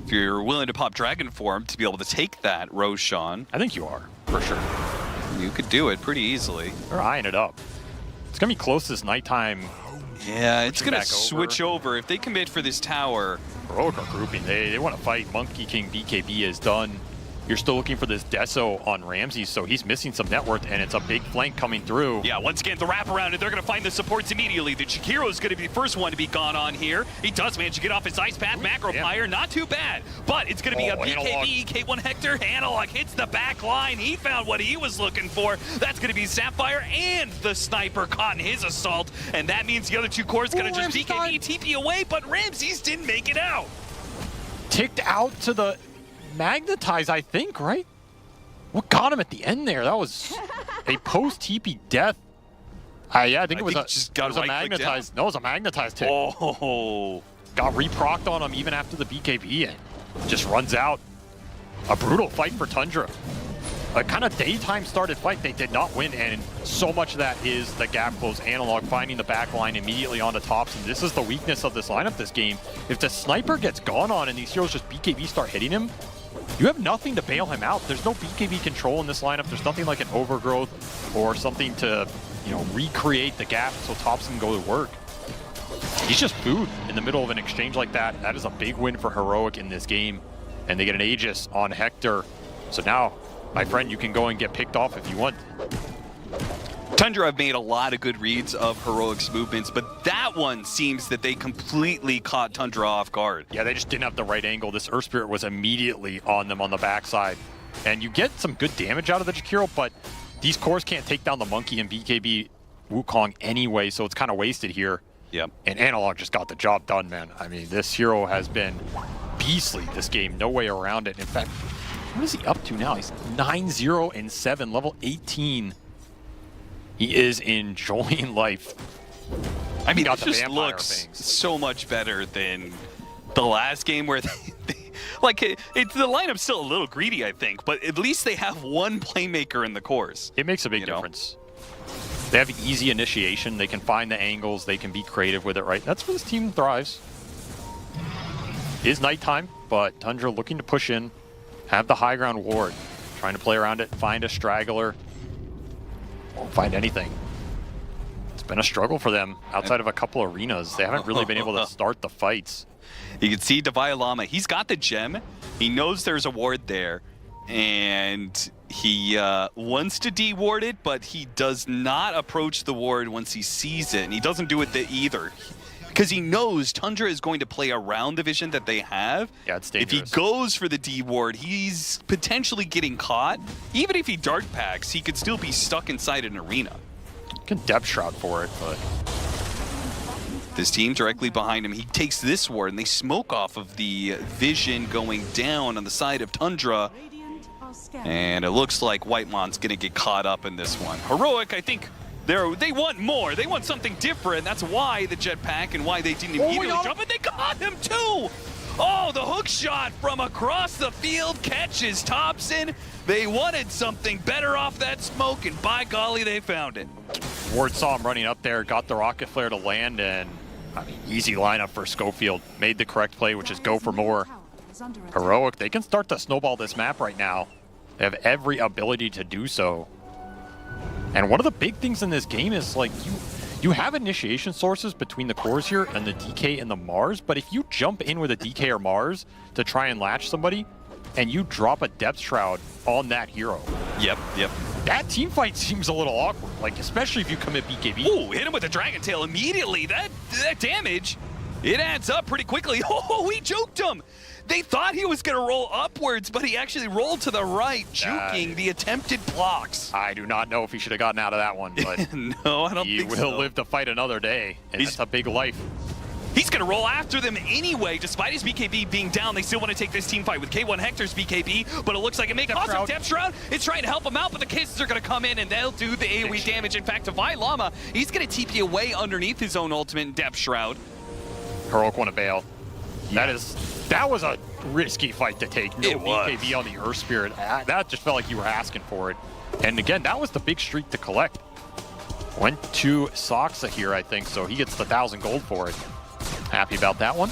If you're willing to pop Dragon Form to be able to take that Roshan. I think you are, for sure. You could do it pretty easily. They're eyeing it up. It's going to be close this nighttime. Yeah, it's going to switch over. If they commit for this tower. Heroic are grouping. They want to fight. Monkey King BKB is done. You're still looking for this Deso on Ramses, so he's missing some net worth, and it's a big flank coming through. Yeah, once again, the wraparound, and they're going to find the supports immediately. The Jakiro is going to be the first one to be gone on here. He does manage to get off his Ice Path. Macro Pyre, not too bad, but it's going to be a BKB, K1 Hector. Analog hits the back line. He found what he was looking for. That's going to be Sapphire, and the Sniper caught in his assault, and that means the other two cores going to just BKB, TP away, but Ramses didn't make it out. Ticked out to the Magnetize, I think, right? What got him at the end there? That was a post-TP death. Yeah, I think it was a Magnetize. No, it was a Magnetize tick. Oh. Got reprocced on him even after the BKB and just runs out. A brutal fight for Tundra. A kind of daytime started fight. They did not win, and so much of that is the gap close. Analog finding the back line immediately on the tops, and this is the weakness of this lineup this game. If the Sniper gets gone on and these heroes just BKB start hitting him, you have nothing to bail him out. There's no BKB control in this lineup. There's nothing like an overgrowth or something to, recreate the gap so tops can go to work. He's just food in the middle of an exchange like that. That is a big win for Heroic in this game. And they get an Aegis on Hector. So now, my friend, you can go and get picked off if you want. Tundra have made a lot of good reads of Heroic's movements, but that one seems that they completely caught Tundra off guard. Yeah, they just didn't have the right angle. This Earth Spirit was immediately on them on the backside. And you get some good damage out of the Jakiro, but these cores can't take down the Monkey and BKB Wukong anyway, so it's kind of wasted here. Yep. And Analog just got the job done, man. I mean, this hero has been beastly this game. No way around it. In fact, what is he up to now? He's 9-0-7, level 18. He is enjoying life. I mean, it just looks so much better than the last game where the lineup's still a little greedy, I think, but at least they have one playmaker in the cores. It makes a big difference. They have easy initiation. They can find the angles. They can be creative with it, right? That's where this team thrives. It is nighttime, but Tundra looking to push in, have the high ground ward, trying to play around it, find a straggler. Won't find anything. It's been a struggle for them outside of a couple arenas. They haven't really been able to start the fights. You can see Divine Llama. He's got the gem. He knows there's a ward there. And he wants to de-ward it, but he does not approach the ward once he sees it. And he doesn't do it either. Because he knows Tundra is going to play around the vision that they have. Yeah, it's dangerous. If he goes for the D-ward, he's potentially getting caught. Even if he dark packs, he could still be stuck inside an arena. You can depth shroud for it, but... This team directly behind him, he takes this ward, and they smoke off of the vision going down on the side of Tundra. And it looks like Whitemond's going to get caught up in this one. Heroic, I think... They want more. They want something different. That's why the jetpack and why they didn't immediately jump it. They got him too. Oh, the hook shot from across the field catches Thompson. They wanted something better off that smoke, and by golly, they found it. Ward saw him running up there, got the rocket flare to land, and I mean, easy lineup for Schofield. Made the correct play, which is go for more. Heroic, they can start to snowball this map right now. They have every ability to do so. And one of the big things in this game is, like, you have initiation sources between the cores here and the DK and the Mars, but if you jump in with a DK or Mars to try and latch somebody, and you drop a depth shroud on that hero. Yep. That team fight seems a little awkward, like, especially if you commit BKB. Ooh, hit him with the Dragon Tail immediately. That damage, it adds up pretty quickly. Oh, he juked him. They thought he was going to roll upwards, but he actually rolled to the right, juking the attempted blocks. I do not know if he should have gotten out of that one, but no, I don't think so. He will live to fight another day, and that's a big life. He's going to roll after them anyway. Despite his BKB being down, they still want to take this team fight with K1 Hector's BKB, but it looks like it may cause some depth shroud. It's trying to help him out, but the cases are going to come in, and they'll do the AoE damage. In fact, Divine Llama, he's going to TP away underneath his own ultimate and depth shroud. Heroic want to bail. That is That was a risky fight to take. No BKB on the Earth Spirit. That just felt like you were asking for it. And again, that was the big streak to collect. Went to Soxa here, I think, so he gets the 1,000 gold for it. Happy about that one?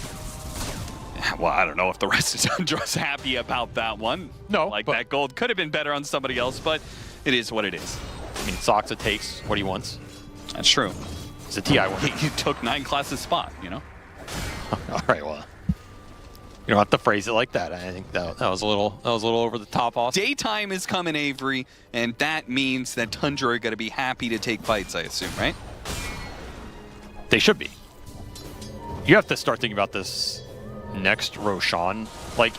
Well, I don't know if the rest of Tundra's happy about that one. No, like that gold could have been better on somebody else, but it is what it is. I mean, Soxa takes what he wants. That's true. It's a TI one. He took 9 classes spot, you know? All right, well. You don't have to phrase it like that. I think that was a little over the top. Also, daytime is coming, Avery, and that means that Tundra are going to be happy to take fights, I assume, right? They should be. You have to start thinking about this next Roshan. Like,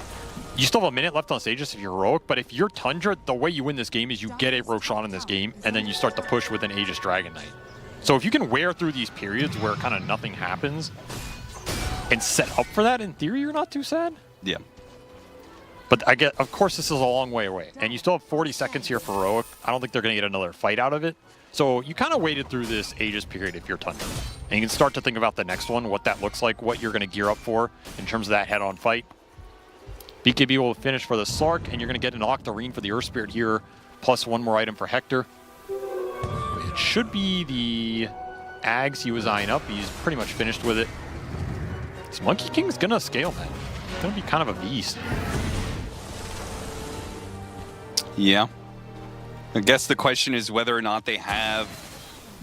you still have a minute left on stages if you're heroic, but if you're Tundra, the way you win this game is you get a Roshan in this game, and then you start to push with an Aegis Dragon Knight. So if you can wear through these periods where kind of nothing happens, and set up for that, in theory, you're not too sad. Yeah. But I get, of course, this is a long way away. And you still have 40 seconds here for heroic. I don't think they're going to get another fight out of it. So you kind of waited through this Aegis period if you're Tundra. And you can start to think about the next one, what that looks like, what you're going to gear up for in terms of that head-on fight. BKB will finish for the Slark, and you're going to get an Octarine for the Earth Spirit here, plus 1 more item for Hector. It should be the Ags he was eyeing up. He's pretty much finished with it. This Monkey King's gonna scale, man. It's gonna be kind of a beast. Yeah. I guess the question is whether or not they have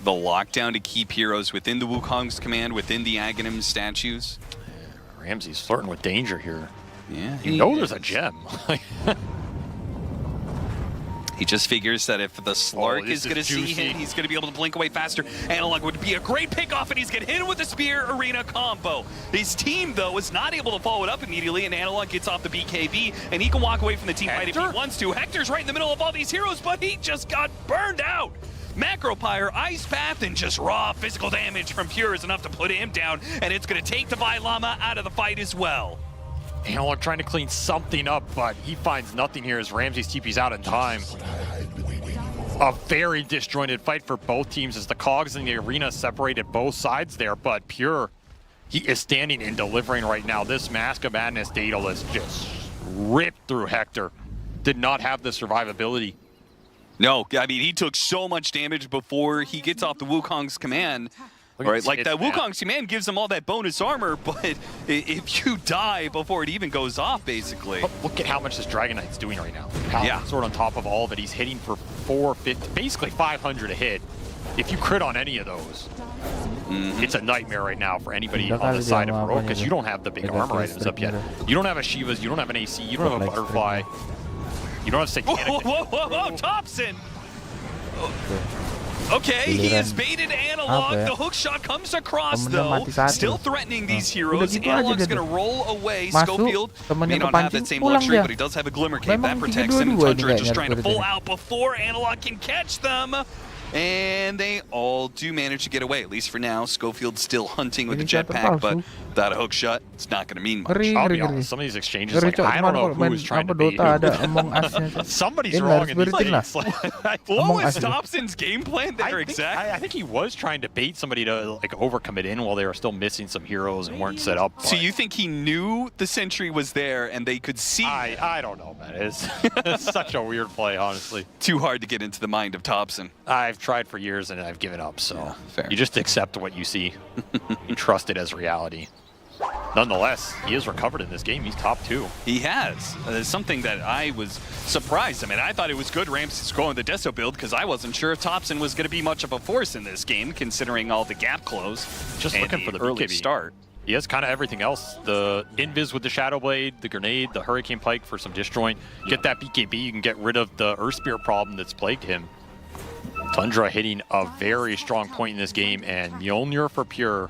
the lockdown to keep heroes within the Wukong's command, within the Aghanim statues. Yeah, Ramsey's flirting with danger here. Yeah. You know there's a gem. He just figures that if the Slark is going to see him, he's going to be able to blink away faster. Analog would be a great pickoff, and he's going to hit him with the Spear Arena combo. His team, though, is not able to follow it up immediately, and Analog gets off the BKB, and he can walk away from the team fight if he wants to. Hector's right in the middle of all these heroes, but he just got burned out. Macropyre, Ice Path, and just raw physical damage from Pure is enough to put him down, and it's going to take Divine Llama out of the fight as well. Analog trying to clean something up, but he finds nothing here as Ramsey's TP's out in time. A very disjointed fight for both teams as the cogs in the arena separated both sides there, but Pure, he is standing and delivering right now. This Mask of Madness Daedalus just ripped through Hector. Did not have the survivability. No, I mean, he took so much damage before he gets off the Wukong's command. Right, like that Wukong's command gives him all that bonus armor, but if you die before it even goes off, basically. But look at how much this Dragon Knight's doing right now. Paladin Sword on top of all of it. He's hitting for 450, basically 500 a hit. If you crit on any of those, it's a nightmare right now for anybody on the side of Heroic because you don't have the big armor items up yet. You don't have a Shiva's, you don't have an AC, you don't have a Butterfly, you don't have Satanic. Whoa, Thompson! Okay, he has baited Analog. The hook shot comes across, though. Still threatening these heroes. Analog's going to roll away. Schofield may not have that same luxury, but he does have a Glimmer Cape. That protects him. Tundra just trying to pull out before Analog can catch them. And they all do manage to get away, at least for now. Schofield's still hunting with the jetpack, but without a hook shot, it's not going to mean much. I'll be honest, some of these exchanges, like, I don't know who's trying to beat who. Somebody's wrong in these things. What was Thompson's game plan there exactly? I think he was trying to bait somebody to like overcommit in while they were still missing some heroes and weren't set up. So you think he knew the sentry was there and they could see? I don't know, man. It's such a weird play, honestly. Too hard to get into the mind of Thompson. I've tried for years and I've given up, so you just accept what you see. You trust it as reality. Nonetheless, he has recovered in this game. He's top 2. He has. Something that I was surprised. I mean, I thought it was good Ramses going the Deso build because I wasn't sure if Thompson was going to be much of a force in this game, considering all the gap close. Just looking for the early BKB. Start. He has kind of everything else. The Invis with the Shadow Blade, the Grenade, the Hurricane Pike for some disjoint. Get that BKB, you can get rid of the Earth Spear problem that's plagued him. Tundra hitting a very strong point in this game, and Mjolnir for Pure.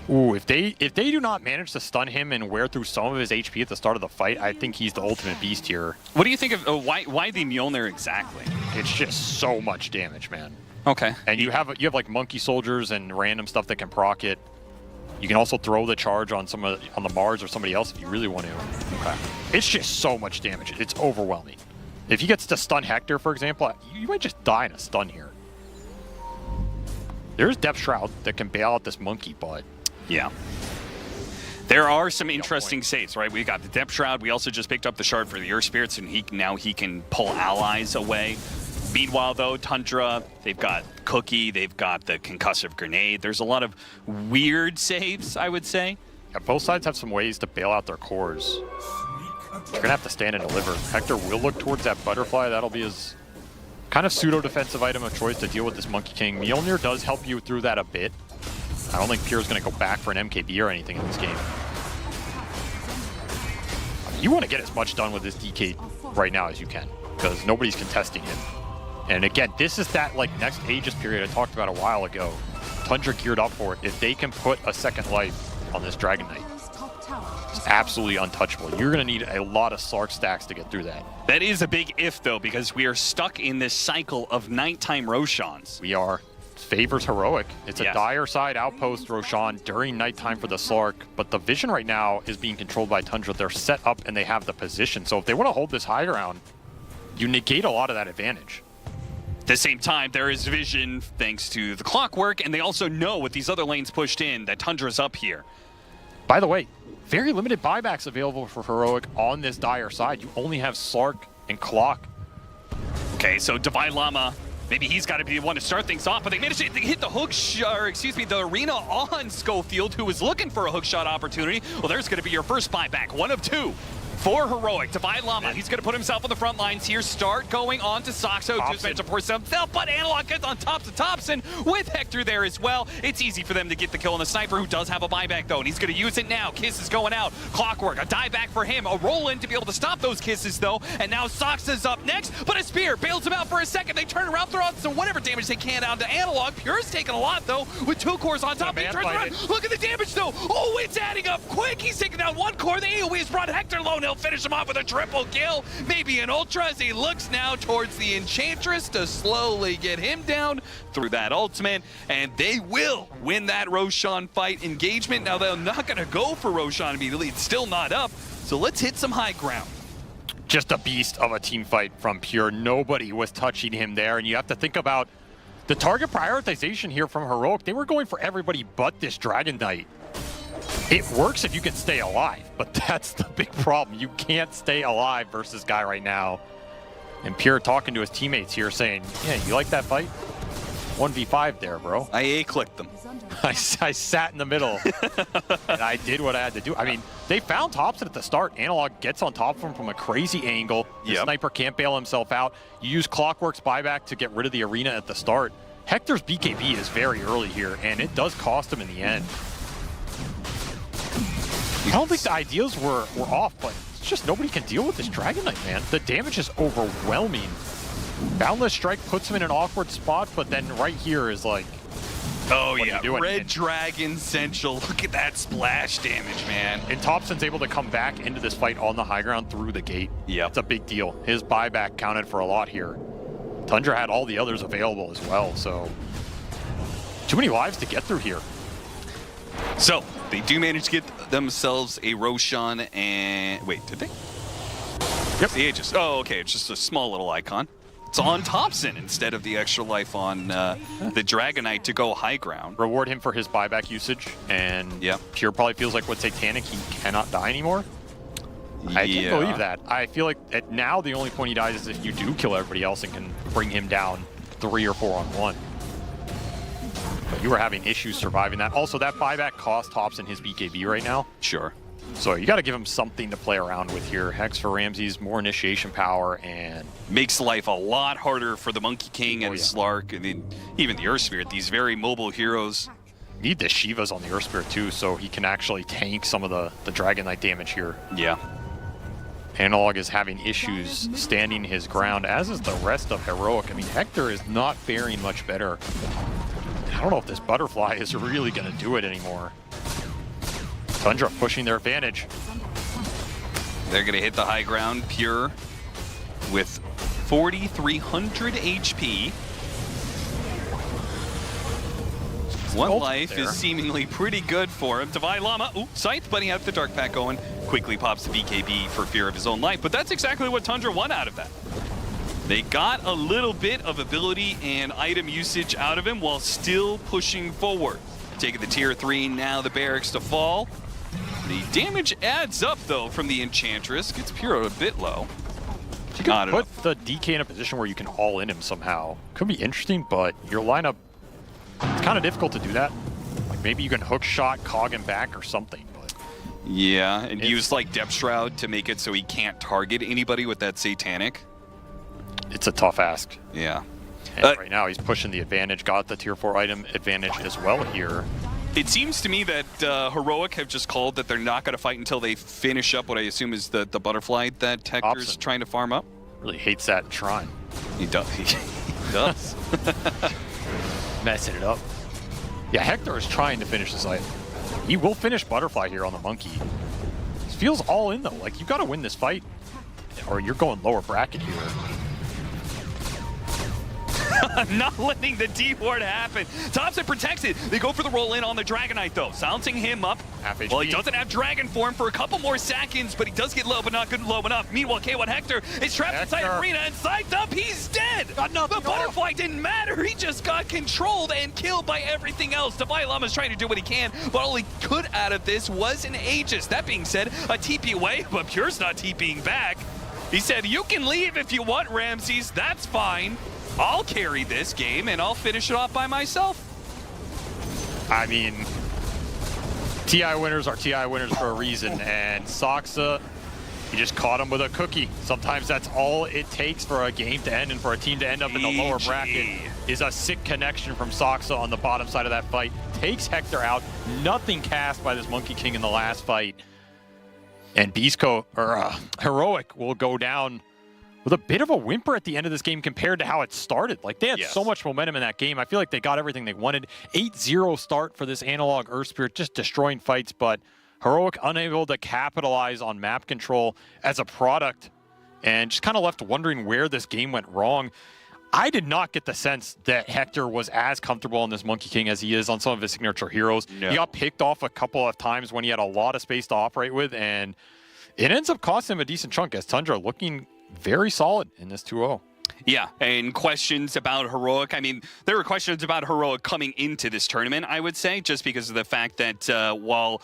Ooh, if they do not manage to stun him and wear through some of his HP at the start of the fight, I think he's the ultimate beast here. What do you think of why the Mjolnir exactly? It's just so much damage, man. Okay. And you have like monkey soldiers and random stuff that can proc it. You can also throw the charge on on the Mars or somebody else if you really want to. Okay. It's just so much damage. It's overwhelming. If he gets to stun Hector, for example, you might just die in a stun here. There's Depth Shroud that can bail out this monkey, but... Yeah. There are some interesting saves, right? We got the Depth Shroud. We also just picked up the Shard for the Earth Spirits, and now he can pull allies away. Meanwhile, though, Tundra, they've got Cookie, they've got the Concussive Grenade. There's a lot of weird saves, I would say. Yeah, both sides have some ways to bail out their cores. You're going to have to stand and deliver. Hector will look towards that Butterfly. That'll be his kind of pseudo-defensive item of choice to deal with this Monkey King. Mjolnir does help you through that a bit. I don't think Pure's going to go back for an MKB or anything in this game. I mean, you want to get as much done with this DK right now as you can, because nobody's contesting him. And again, this is that like next Aegis period I talked about a while ago. Tundra geared up for it. If they can put a second life on this Dragon Knight, it's absolutely untouchable. You're going to need a lot of Slark stacks to get through that. That is a big if, though, because we are stuck in this cycle of nighttime Roshans. We are. Favors Heroic. It's Yes. a dire side outpost, Roshan, during nighttime for the Slark, but the vision right now is being controlled by Tundra. They're set up and they have the position. So if they want to hold this high ground, you negate a lot of that advantage. At the same time, there is vision thanks to the clockwork, and they also know with these other lanes pushed in that Tundra's up here. By the way, very limited buybacks available for Heroic on this dire side. You only have Slark and Clock. Okay, so Divine Llama, maybe he's got to be the one to start things off, but they managed to hit the hook shot, or excuse me, the arena on Schofield, who was looking for a hook shot opportunity. Well, there's going to be your first buyback, one of two. For Heroic, Divine Llama, he's going to put himself on the front lines here, start going on to Soxo, just mentioned for himself, but Analog gets on top to Thompson with Hector there as well. It's easy for them to get the kill on the Sniper, who does have a buyback though, and he's going to use it now. Kiss is going out, Clockwork, a dive back for him, a roll in to be able to stop those kisses though, and now Soxa's up next, but a spear bails him out for a second. They turn around, throw out some whatever damage they can down to Analog. Pure's taking a lot though, with 2 cores on top. He turns around, look at the damage though. Oh, it's adding up quick. He's taking down 1 core. The AoE has brought Hector low, and he'll finish him off with a triple kill, maybe an ultra, as he looks now towards the Enchantress to slowly get him down through that ultimate, and they will win that Roshan fight engagement. Now they're not going to go for Roshan immediately, it's still not up, so let's hit some high ground. Just a beast of a team fight from Pure. Nobody was touching him there, and you have to think about the target prioritization here from Heroic. They were going for everybody but this Dragon Knight. It works if you can stay alive, but that's the big problem. You can't stay alive versus Guy right now. And Pure talking to his teammates here saying, yeah, you like that fight? 1v5 there, bro. I A-clicked them. I sat in the middle, and I did what I had to do. I mean, they found Thompson at the start. Analog gets on top of him from a crazy angle. The Sniper can't bail himself out. You use Clockwork's buyback to get rid of the arena at the start. Hector's BKB is very early here, and it does cost him in the end. I don't think the ideas were off, but it's just nobody can deal with this Dragon Knight, man. The damage is overwhelming. Boundless Strike puts him in an awkward spot, but then right here is like, oh what yeah, are you doing? Red Dragon Central. Look at that splash damage, man. And Thompson's able to come back into this fight on the high ground through the gate. Yeah, it's a big deal. His buyback counted for a lot here. Tundra had all the others available as well, so too many lives to get through here. So they do manage to get themselves a Roshan, and wait, did they? Yep. The Aegis. Oh, okay. It's just a small little icon. It's on Thompson instead of the extra life on the Dragon Knight to go high ground. Reward him for his buyback usage, and Pure probably feels like with Satanic he cannot die anymore. I can't believe that. I feel like now the only point he dies is if you do kill everybody else and can bring him down 3 or 4 on 1. But you were having issues surviving that. Also, that buyback cost Thompson his BKB right now. Sure. So you got to give him something to play around with here. Hex for Ramses, more initiation power, and makes life a lot harder for the Monkey King and Slark, and even the Earth Spirit, these very mobile heroes. Need the Shivas on the Earth Spirit too, so he can actually tank some of the Dragon Knight damage here. Yeah. Analog is having issues standing his ground, as is the rest of Heroic. I mean, Hector is not faring much better. I don't know if this Butterfly is really going to do it anymore. Tundra pushing their advantage. They're going to hit the high ground. Pure with 4,300 HP. One life is seemingly pretty good for him. Divine Llama, Scythe, but he had the Dark Pack going. Quickly pops the BKB for fear of his own life, but that's exactly what Tundra won out of that. They got a little bit of ability and item usage out of him while still pushing forward. Taking the tier 3, now the barracks to fall. The damage adds up, though, from the Enchantress. Gets Puro a bit low. You can put the DK in a position where you can all in him somehow. Could be interesting, but your lineup, it's kind of difficult to do that. Like maybe you can hook shot, cog him back or something. But yeah, and use like Depth Shroud to make it so he can't target anybody with that Satanic. It's a tough ask. Yeah. And right now he's pushing the advantage, got the tier 4 item advantage as well here. It seems to me that Heroic have just called that they're not going to fight until they finish up what I assume is the butterfly that Hector's trying to farm up. Really hates that Shrine. He does. He does. Messing it up. Yeah, Hector is trying to finish this item. He will finish Butterfly here on the Monkey. This feels all in though. Like you got to win this fight or you're going lower bracket here. Not letting the D-ward happen. Thompson protects it. They go for the roll-in on the Dragonite, though. Silencing him up. Well, he doesn't have Dragon form for a couple more seconds, but he does get low, but not good low enough. Meanwhile, K1 Hector is trapped inside Arena and sized up. He's dead. The Butterfly didn't matter. He just got controlled and killed by everything else. Divine Llama's trying to do what he can, but all he could out of this was an Aegis. That being said, a TP away, but Pure's not TPing back. He said, you can leave if you want, Ramses. That's fine. I'll carry this game and I'll finish it off by myself. I mean, TI winners are TI winners for a reason, and Soxa, he just caught him with a cookie. Sometimes that's all it takes for a game to end and for a team to end up in the lower bracket is a sick connection from Soxa on the bottom side of that fight. Takes Hector out. Nothing cast by this Monkey King in the last fight. And Beastcoast, or Heroic will go down with a bit of a whimper at the end of this game compared to how it started. Like, they had so much momentum in that game. I feel like they got everything they wanted. 8-0 start for this analog Earth Spirit, just destroying fights, but Heroic unable to capitalize on map control as a product and just kind of left wondering where this game went wrong. I did not get the sense that Hector was as comfortable on this Monkey King as he is on some of his signature heroes. No. He got picked off a couple of times when he had a lot of space to operate with, and it ends up costing him a decent chunk as Tundra looking very solid in this 2-0. Yeah, and questions about Heroic. I mean, there were questions about Heroic coming into this tournament, I would say, just because of the fact that while,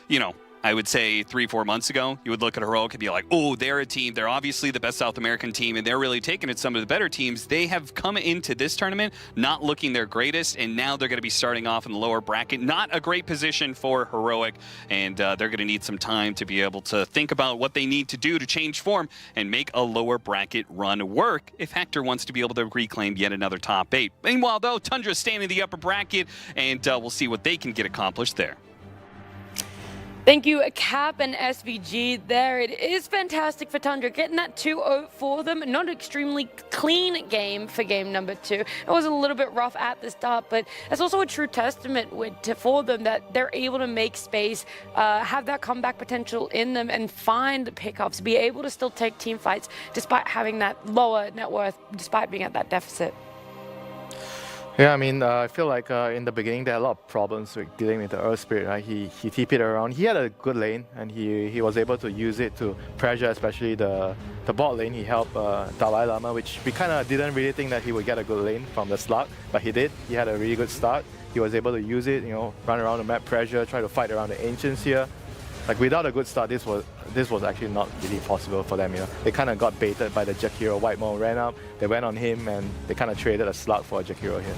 you know, I would say 3-4 months ago, you would look at Heroic and be like, oh, they're a team. They're obviously the best South American team, and they're really taking it some of the better teams. They have come into this tournament not looking their greatest, and now they're going to be starting off in the lower bracket. Not a great position for Heroic, and they're going to need some time to be able to think about what they need to do to change form and make a lower bracket run work if Hector wants to be able to reclaim yet another top 8. Meanwhile, though, Tundra's staying in the upper bracket, and we'll see what they can get accomplished there. Thank you, Cap and SVG there. It is fantastic for Tundra, getting that 2-0 for them. Not an extremely clean game for game number 2. It was a little bit rough at the start, but it's also a true testament for them that they're able to make space, have that comeback potential in them, and find pickoffs, be able to still take team fights despite having that lower net worth, despite being at that deficit. Yeah, I mean, I feel like in the beginning there are a lot of problems with dealing with the Earth Spirit. Right? He TP'd around. He had a good lane, and he was able to use it to pressure, especially the bot lane. He helped Dalai Lama, which we kind of didn't really think that he would get a good lane from the slug, but he did. He had a really good start. He was able to use it, you know, run around the map, pressure, try to fight around the Ancients here. Like, without a good start, this was actually not really possible for them, you know. They kind of got baited by the Jakiro. White Mo ran up, they went on him, and they kind of traded a slug for a Jakiro here.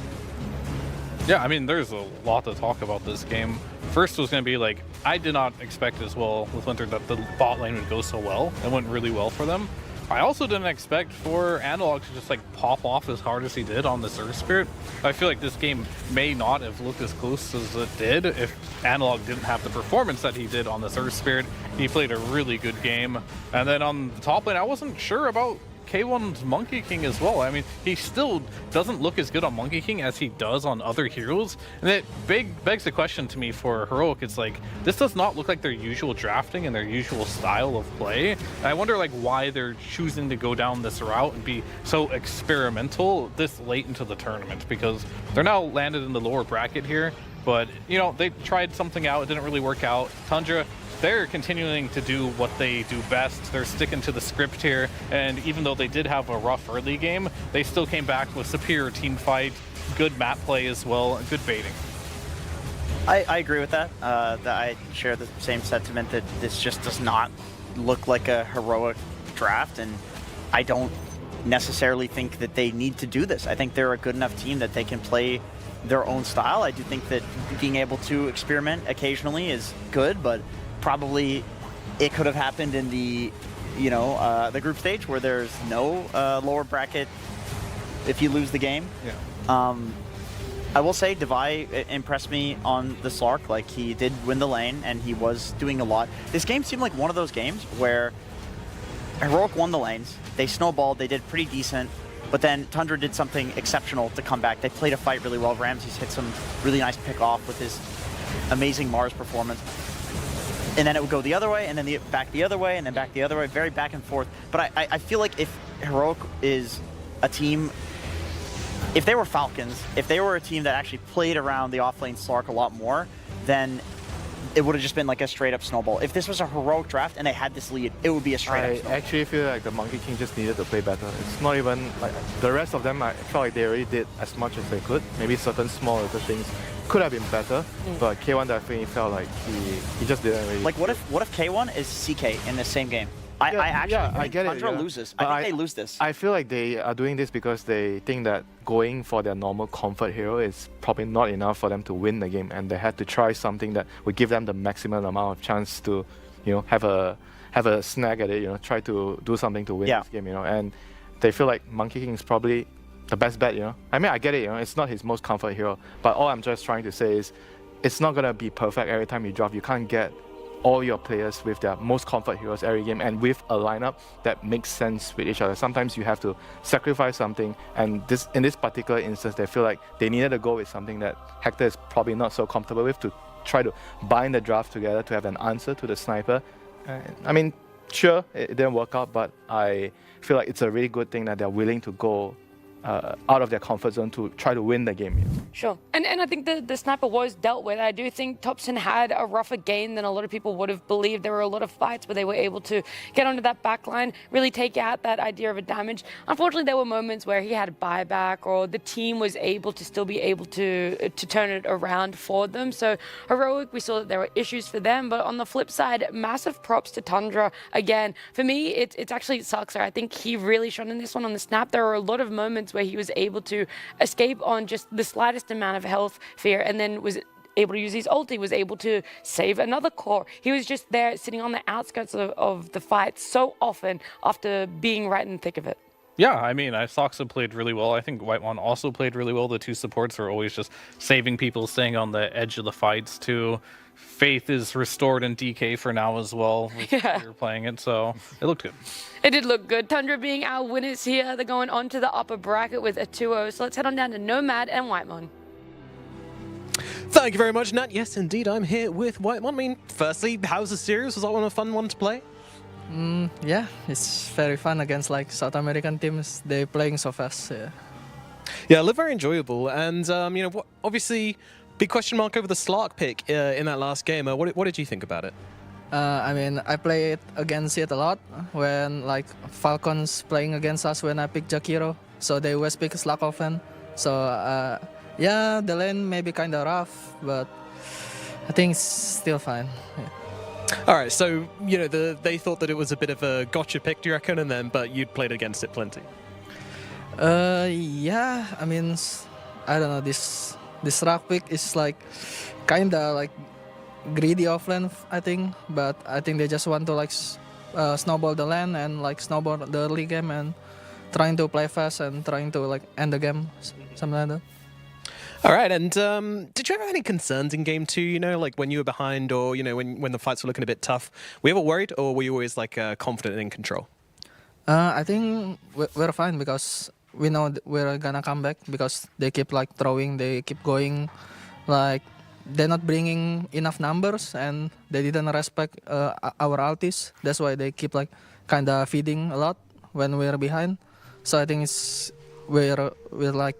Yeah, I mean, there's a lot to talk about this game. First was going to be, like, I did not expect as well with Winter that the bot lane would go so well. It went really well for them. I also didn't expect for Analog to just, like, pop off as hard as he did on this Earth Spirit. I feel like this game may not have looked as close as it did if Analog didn't have the performance that he did on this Earth Spirit. He played a really good game. And then on the top lane, I wasn't sure about K1's Monkey King as well. I mean, he still doesn't look as good on Monkey King as he does on other heroes. And it begs the question to me for Heroic. It's like, this does not look like their usual drafting and their usual style of play. And I wonder, like, why they're choosing to go down this route and be so experimental this late into the tournament, because they're now landed in the lower bracket here. But, you know, they tried something out. It didn't really work out. Tundra, they're continuing to do what they do best. They're sticking to the script here, and even though they did have a rough early game, they still came back with superior team fight, good map play as well, and good baiting. I agree with that. That I share the same sentiment that this just does not look like a heroic draft, and I don't necessarily think that they need to do this. I think they're a good enough team that they can play their own style. I do think that being able to experiment occasionally is good, but probably it could have happened in the, you know, the group stage where there's no lower bracket if you lose the game. Yeah. I will say Devi impressed me on the Slark. Like, he did win the lane and he was doing a lot. This game seemed like one of those games where Heroic won the lanes, they snowballed, they did pretty decent, but then Tundra did something exceptional to come back. They played a fight really well. Ramses hit some really nice pick off with his amazing Mars performance. And then it would go the other way, and then back the other way, and then back the other way, very back and forth. But I feel like if Heroic is a team, if they were Falcons, if they were a team that actually played around the offlane Slark a lot more, then it would have just been like a straight up snowball. If this was a Heroic draft and they had this lead, it would be a straight up snowball. I actually feel like the Monkey King just needed to play better. It's not even like the rest of them. I felt like they already did as much as they could. Maybe certain small little things could have been better, but K1 definitely felt like he just didn't really. Like, what if K1 is CK in the same game? I actually think Tundra loses. I think they lose this. I feel like they are doing this because they think that going for their normal comfort hero is probably not enough for them to win the game, and they had to try something that would give them the maximum amount of chance to, you know, have a snag at it. You know, try to do something to win this game. You know, and they feel like Monkey King is probably the best bet. You know, I mean, I get it. You know, it's not his most comfort hero, but all I'm just trying to say is, it's not gonna be perfect every time you draft. You can't get all your players with their most comfort heroes every game and with a lineup that makes sense with each other. Sometimes you have to sacrifice something, and in this particular instance, they feel like they needed to go with something that Hector is probably not so comfortable with to try to bind the draft together to have an answer to the sniper. I mean, sure, it didn't work out, but I feel like it's a really good thing that they're willing to go out of their comfort zone to try to win the game. Sure. And I think the sniper was dealt with. I do think Topson had a rougher game than a lot of people would have believed. There were a lot of fights where they were able to get onto that back line, really take out that idea of a damage. Unfortunately, there were moments where he had a buyback or the team was able to still be able to turn it around for them. So Heroic, we saw that there were issues for them, but on the flip side, massive props to Tundra. Again, for me, it's actually Suxer. I think he really shone in this one on the snap. There were a lot of moments where he was able to escape on just the slightest amount of health fear, and then was able to use his ulti, was able to save another core. He was just there sitting on the outskirts of the fight so often after being right in the thick of it. Yeah, I mean, Soxa played really well. I think White One also played really well. The two supports were always just saving people, staying on the edge of the fights too. Faith is restored in DK for now as well. Yeah. We were playing it, so it looked good. It did look good. Tundra being our winners here. They're going on to the upper bracket with a 2-0. So let's head on down to Nomad and Whitemon. Thank you very much, Nat. Yes, indeed, I'm here with Whitemon. I mean, firstly, how's the series? Was that one a fun one to play? Yeah, it's very fun against like South American teams. They're playing so fast. Yeah, it looked very enjoyable. And, you know, obviously, big question mark over the Slark pick in that last game. What did you think about it? I mean, I played against it a lot when like Falcons playing against us when I picked Jakiro. So they always pick Slark often. So yeah, the lane may be kind of rough, but I think it's still fine. Yeah. All right, so you know they thought that it was a bit of a gotcha pick, do you reckon? And then, but you'd played against it plenty. Yeah, I mean, I don't know. This Slark pick is like kinda like greedy offlane, I think. But I think they just want to like snowball the lane and like snowball the early game and trying to play fast and trying to like end the game, something like that. All right, and did you have any concerns in game 2, you know, like when you were behind or, you know, when the fights were looking a bit tough? Were you ever worried or were you always like confident and in control? I think we're fine because we know we're gonna come back because they keep like throwing, they keep going, like they're not bringing enough numbers and they didn't respect our ultis. That's why they keep like kind of feeding a lot when we're behind. So I think we're like,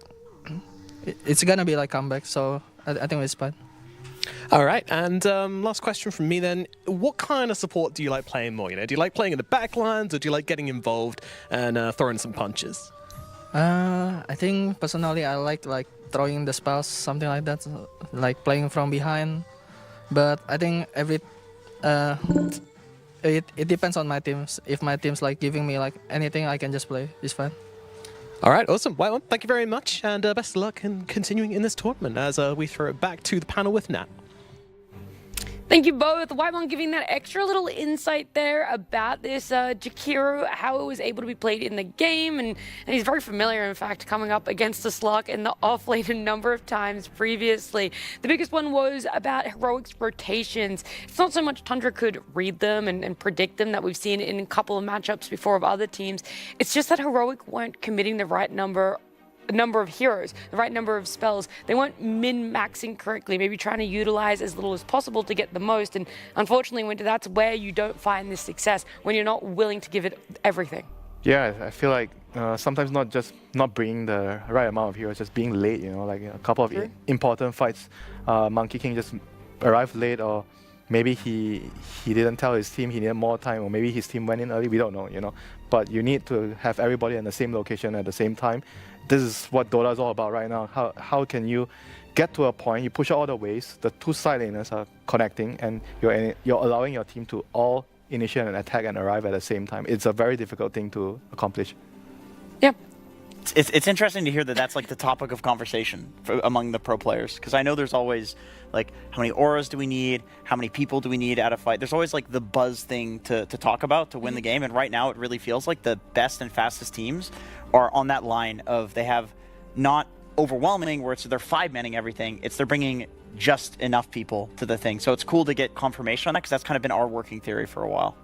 it's gonna be like comeback, so I think it's fine. All right, and last question from me then. What kind of support do you like playing more? You know, do you like playing in the backlines or do you like getting involved and throwing some punches? I think personally I like throwing the spells, something like that, like playing from behind. But I think it depends on my teams. If my team's like giving me like anything, I can just play. It's fine. All right, awesome. Well, thank you very much, and best of luck in continuing in this tournament as we throw it back to the panel with Nat. Thank you both. Whitemon giving that extra little insight there about this Jakiro, how it was able to be played in the game, and he's very familiar, in fact, coming up against the Slug in the offlane a number of times previously. The biggest one was about Heroic's rotations. It's not so much Tundra could read them and predict them that we've seen in a couple of matchups before of other teams. It's just that Heroic weren't committing the right number of heroes, the right number of spells. They weren't min-maxing correctly, maybe trying to utilize as little as possible to get the most. And unfortunately, Winter, that's where you don't find this success, when you're not willing to give it everything. Yeah, I feel like sometimes not bringing the right amount of heroes, just being late, you know, like a couple of important fights. Monkey King just arrived late, or maybe he didn't tell his team he needed more time, or maybe his team went in early, we don't know, you know. But you need to have everybody in the same location at the same time. This is what Dota is all about right now. How can you get to a point, you push out all the waves, the two side laners are connecting, and you're allowing your team to all initiate an attack and arrive at the same time. It's a very difficult thing to accomplish. Yeah. It's interesting to hear that that's like the topic of conversation among the pro players, because I know there's always like, how many auras do we need? How many people do we need at a fight? There's always like the buzz thing to talk about to win the game, and right now it really feels like the best and fastest teams are on that line of they have not overwhelming where they're 5-manning everything, they're bringing just enough people to the thing. So it's cool to get confirmation on that, because that's kind of been our working theory for a while.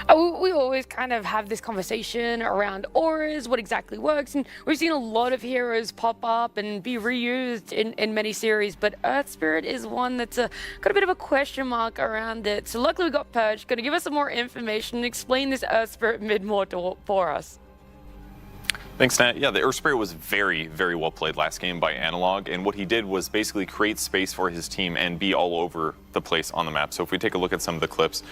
We always kind of have this conversation around auras, what exactly works, and we've seen a lot of heroes pop up and be reused in many series, but Earth Spirit is one that's got a bit of a question mark around it. So luckily we got Purge, going to give us some more information and explain this Earth Spirit mid more for us. Thanks, Nat. Yeah, the Earth Spirit was very, very well played last game by Analog, and what he did was basically create space for his team and be all over the place on the map. So if we take a look at some of the clips,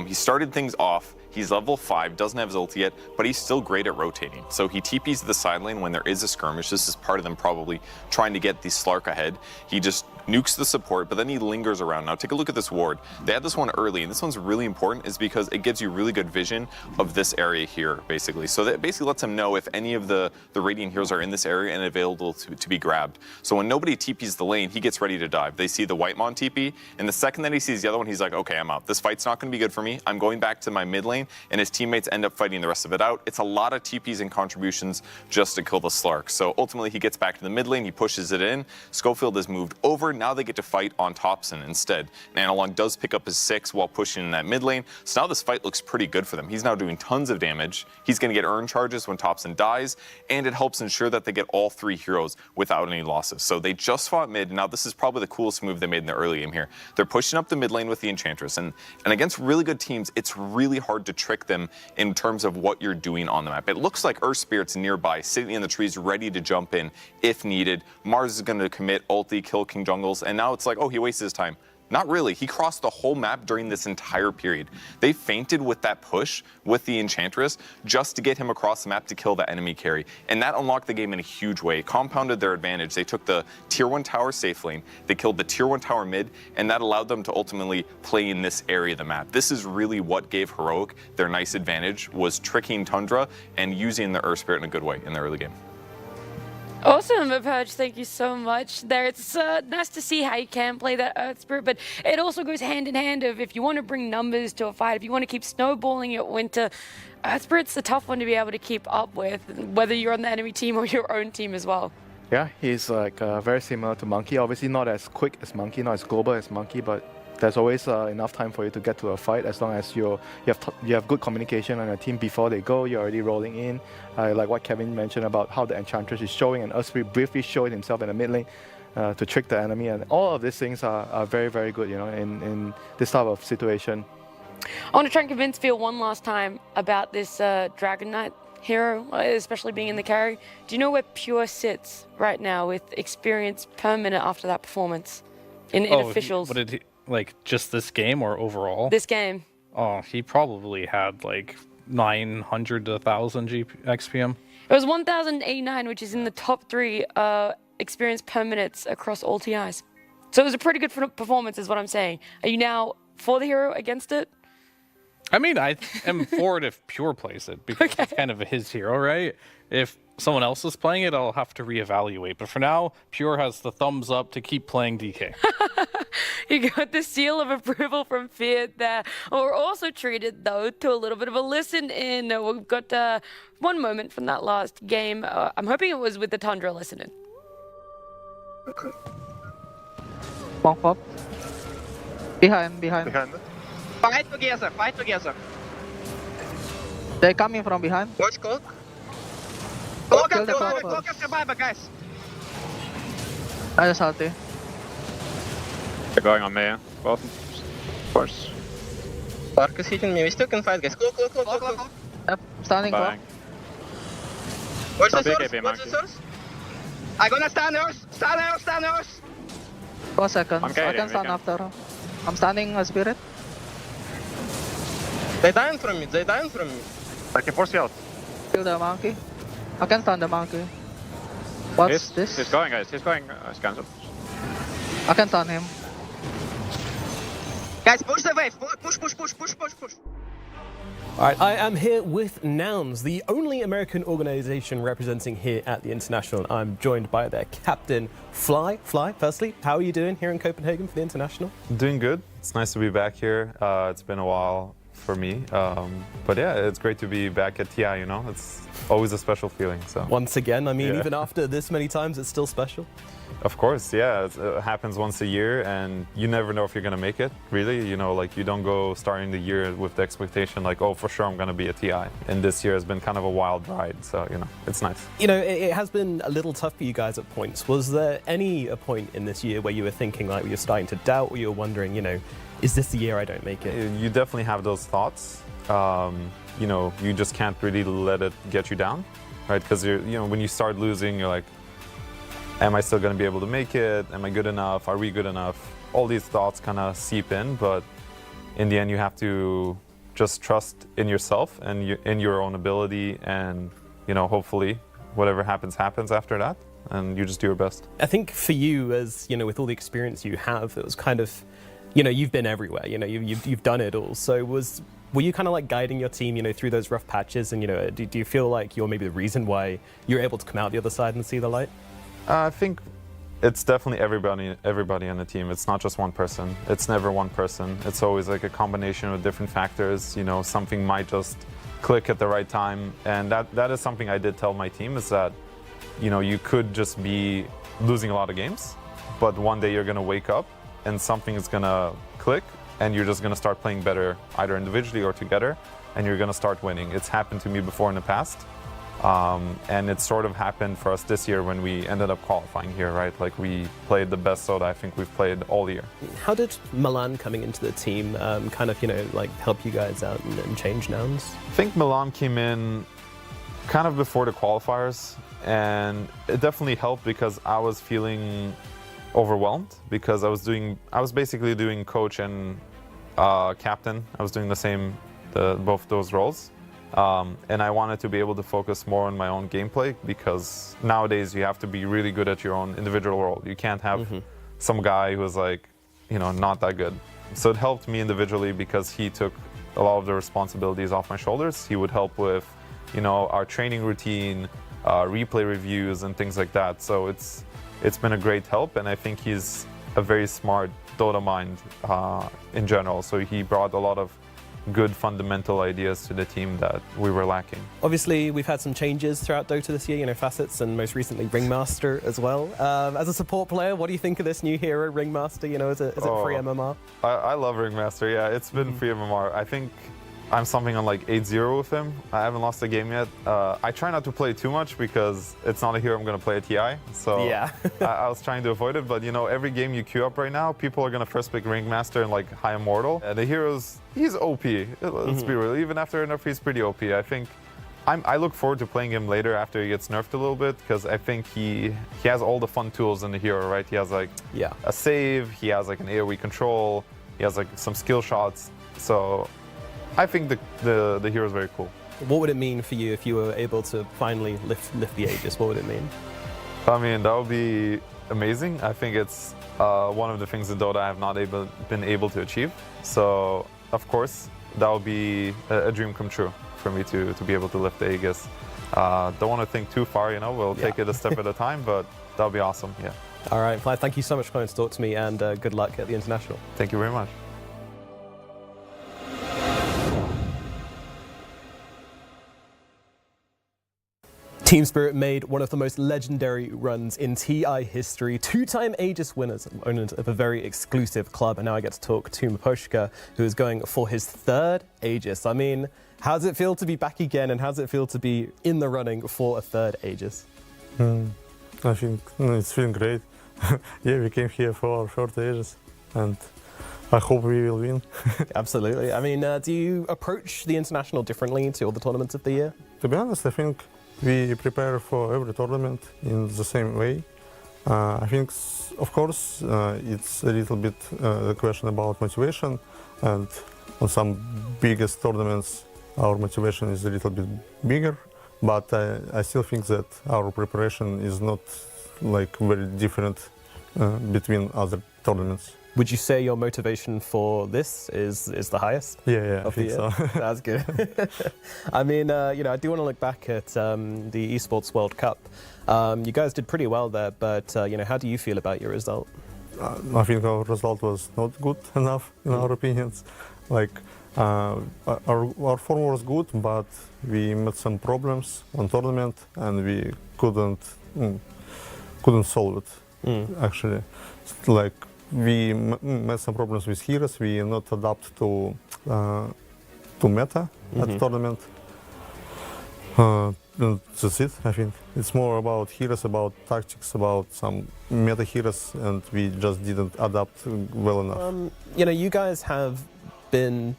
he started things off. He's level 5, doesn't have his ulti yet, but he's still great at rotating. So he TPs to the side lane when there is a skirmish. This is part of them probably trying to get the Slark ahead. He just nukes the support, but then he lingers around. Now take a look at this ward. They had this one early, and this one's really important is because it gives you really good vision of this area here, basically. So that basically lets him know if any of the Radiant heroes are in this area and available to be grabbed. So when nobody TPs the lane, he gets ready to dive. They see the Whitemon TP, and the second that he sees the other one, he's like, okay, I'm out. This fight's not going to be good for me. I'm going back to my mid lane, and his teammates end up fighting the rest of it out. It's a lot of TPs and contributions just to kill the Slark. So ultimately, he gets back to the mid lane, he pushes it in. Schofield has moved over. Now they get to fight on Thompson instead. And Analog does pick up his 6 while pushing in that mid lane. So now this fight looks pretty good for them. He's now doing tons of damage. He's going to get earn charges when Thompson dies, and it helps ensure that they get all 3 heroes without any losses. So they just fought mid. Now this is probably the coolest move they made in the early game here. They're pushing up the mid lane with the Enchantress, and against really good teams, it's really hard to trick them in terms of what you're doing on the map. It looks like Earth Spirit's nearby, sitting in the trees, ready to jump in if needed. Mars is going to commit ulti, kill King Jungles, and now it's like, oh, he wasted his time. Not really. He crossed the whole map during this entire period. They feinted with that push with the Enchantress just to get him across the map to kill the enemy carry. And that unlocked the game in a huge way. It compounded their advantage. They took the tier 1 tower safe lane, they killed the tier 1 tower mid, and that allowed them to ultimately play in this area of the map. This is really what gave Heroic their nice advantage, was tricking Tundra and using the Earth Spirit in a good way in the early game. Awesome, Purge, thank you so much there. It's nice to see how you can play that Earth Spirit, but it also goes hand in hand of if you want to bring numbers to a fight, if you want to keep snowballing your Winter, Earth Spirit's a tough one to be able to keep up with, whether you're on the enemy team or your own team as well. Yeah, he's like very similar to Monkey. Obviously not as quick as Monkey, not as global as Monkey, but there's always enough time for you to get to a fight as long as you have good communication on your team before they go. You're already rolling in. Like what Kevin mentioned about how the Enchantress is showing, and Earth Spirit briefly showing himself in the mid lane to trick the enemy, and all of these things are very, very good, you know, in this type of situation. I want to try and convince Phil one last time about this Dragon Knight hero, especially being in the carry. Do you know where Pure sits right now with experience per minute after that performance in officials? What did he, like, just this game or overall? This game. Oh, he probably had like 900 to 1,000 XPM. It was 1,089, which is in the top 3 experience per minutes across all TIs. So it was a pretty good performance is what I'm saying. Are you now for the hero, against it? I mean, I am for it if Pure plays it, because it's kind of his hero, right? If someone else is playing it, I'll have to reevaluate. But for now, Pure has the thumbs up to keep playing DK. You got the seal of approval from Fiat there. We're also treated, though, to a little bit of a listen in. We've got one moment from that last game. I'm hoping it was with the Tundra listening. Okay. One pop. Behind. Fight together. They're coming from behind. Watch Cloak. Cloak after Biber, guys. I just salty. They're going on me, both, of course. Spark is hitting me. We still can fight, guys. Cloak. Yep, standing clock. Watch the source. I'm gonna stun yours. Stun yours. 4 seconds. Okay, I can stun after. I'm standing a spirit. They dying from me. I can force you out. Kill the monkey. I can stun the monkey. What's this? He's going, guys. He's going. It's cancelled. I can stun him. Guys, push the wave. Push. Alright, I am here with Nouns, the only American organization representing here at the International. I'm joined by their captain, Fly. Fly, firstly, how are you doing here in Copenhagen for the International? Doing good. It's nice to be back here. It's been a while for me. But yeah, it's great to be back at TI, you know? It's always a special feeling. So once again, I mean, yeah. Even after this many times, it's still special? Of course, yeah. It happens once a year, and you never know if you're going to make it, really. You know, like, you don't go starting the year with the expectation, like, oh, for sure I'm going to be a TI. And this year has been kind of a wild ride, so, you know, it's nice. You know, it has been a little tough for you guys at points. Was there a point in this year where you were thinking, like, you're starting to doubt, or you're wondering, you know, is this the year I don't make it? You definitely have those thoughts. You know, you just can't really let it get you down, right? Because, you know, when you start losing, you're like, am I still going to be able to make it? Am I good enough? Are we good enough? All these thoughts kind of seep in, but in the end, you have to just trust in yourself and in your own ability, and, you know, hopefully whatever happens after that, and you just do your best. I think for you, as, you know, with all the experience you have, it was kind of, you know, you've been everywhere, you know, you've done it all. So were you kind of like guiding your team, you know, through those rough patches, and, you know, do you feel like you're maybe the reason why you're able to come out the other side and see the light? I think it's definitely everybody on the team. It's not just one person. It's never one person. It's always like a combination of different factors. You know, something might just click at the right time. And that is something I did tell my team, is that, you know, you could just be losing a lot of games, but one day you're going to wake up and something is going to click, and you're just going to start playing better, either individually or together, and you're going to start winning. It's happened to me before in the past. And it sort of happened for us this year when we ended up qualifying here, right? Like, we played the best Dota I think we've played all year. How did Milan coming into the team kind of, you know, like help you guys out and change Nouns? I think Milan came in kind of before the qualifiers, and it definitely helped because I was feeling overwhelmed, because I was basically doing coach and captain. I was doing both those roles. And I wanted to be able to focus more on my own gameplay, because nowadays you have to be really good at your own individual role. You can't have some guy who's like, you know, not that good. So it helped me individually because he took a lot of the responsibilities off my shoulders. He would help with, you know, our training routine, replay reviews and things like that. So it's been a great help, and I think he's a very smart Dota mind in general. So he brought a lot of good fundamental ideas to the team that we were lacking. Obviously, we've had some changes throughout Dota this year, you know, facets, and most recently Ringmaster as well. As a support player, what do you think of this new hero, Ringmaster? You know, is it free MMR? I love Ringmaster, yeah. It's been free MMR. I think I'm something on like 8-0 with him. I haven't lost a game yet. I try not to play too much because it's not a hero I'm going to play at TI. So yeah. I was trying to avoid it, but you know, every game you queue up right now, people are going to first pick Ringmaster and like High Immortal. The hero's, he's OP. Let's be real. Even after nerf, he's pretty OP. I think I look forward to playing him later after he gets nerfed a little bit, because I think he has all the fun tools in the hero, right? He has like a save, he has like an AoE control, he has like some skill shots. So I think the hero is very cool. What would it mean for you if you were able to finally lift the Aegis? What would it mean? I mean, that would be amazing. I think it's one of the things in Dota I have not been able to achieve. So, of course, that would be a dream come true for me to be able to lift the Aegis. Don't want to think too far, you know, we'll take it a step at a time, but that would be awesome, yeah. All right, Fly, thank you so much for coming to talk to me, and good luck at the International. Thank you very much. Team Spirit made one of the most legendary runs in TI history. Two-time Aegis winners, owners of a very exclusive club, and now I get to talk to Micepad, who is going for his third Aegis. I mean, how does it feel to be back again, and how does it feel to be in the running for a third Aegis? I think it's feeling great. Yeah, we came here for our third Aegis, and I hope we will win. Absolutely. I mean, do you approach the International differently to all the tournaments of the year? To be honest, I think we prepare for every tournament in the same way. I think, of course, it's a little bit the question about motivation, and on some biggest tournaments our motivation is a little bit bigger, but I still think that our preparation is not like very different between other tournaments. Would you say your motivation for this is the highest? Yeah, I think so. That's good. I mean, you know, I do want to look back at the Esports World Cup. You guys did pretty well there, but you know, how do you feel about your result? I think our result was not good enough, in our opinions. Like, our form was good, but we met some problems on tournament, and we couldn't solve it. Actually, like, we met some problems with heroes. We not adapt to meta at the tournament. That's it. I think it's more about heroes, about tactics, about some meta heroes, and we just didn't adapt well enough. You know, you guys have been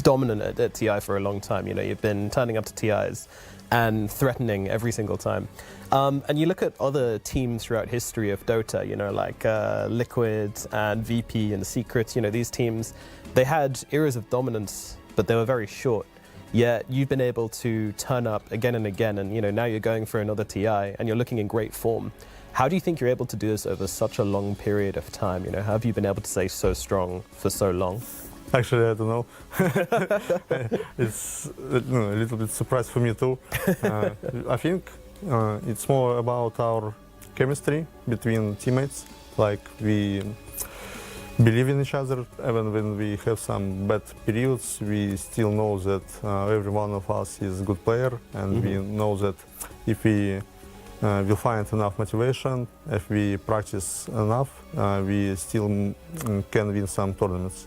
dominant at TI for a long time. You know, you've been turning up to TIs and threatening every single time. And you look at other teams throughout history of Dota, you know, like Liquid and VP and Secret, you know, these teams, they had eras of dominance, but they were very short. Yet you've been able to turn up again and again, and, you know, now you're going for another TI and you're looking in great form. How do you think you're able to do this over such a long period of time? You know, how have you been able to stay so strong for so long? Actually, I don't know. It's a little bit surprise for me too. I think it's more about our chemistry between teammates. Like, we believe in each other, even when we have some bad periods. We still know that every one of us is a good player, and we know that if we will find enough motivation, if we practice enough, we still can win some tournaments.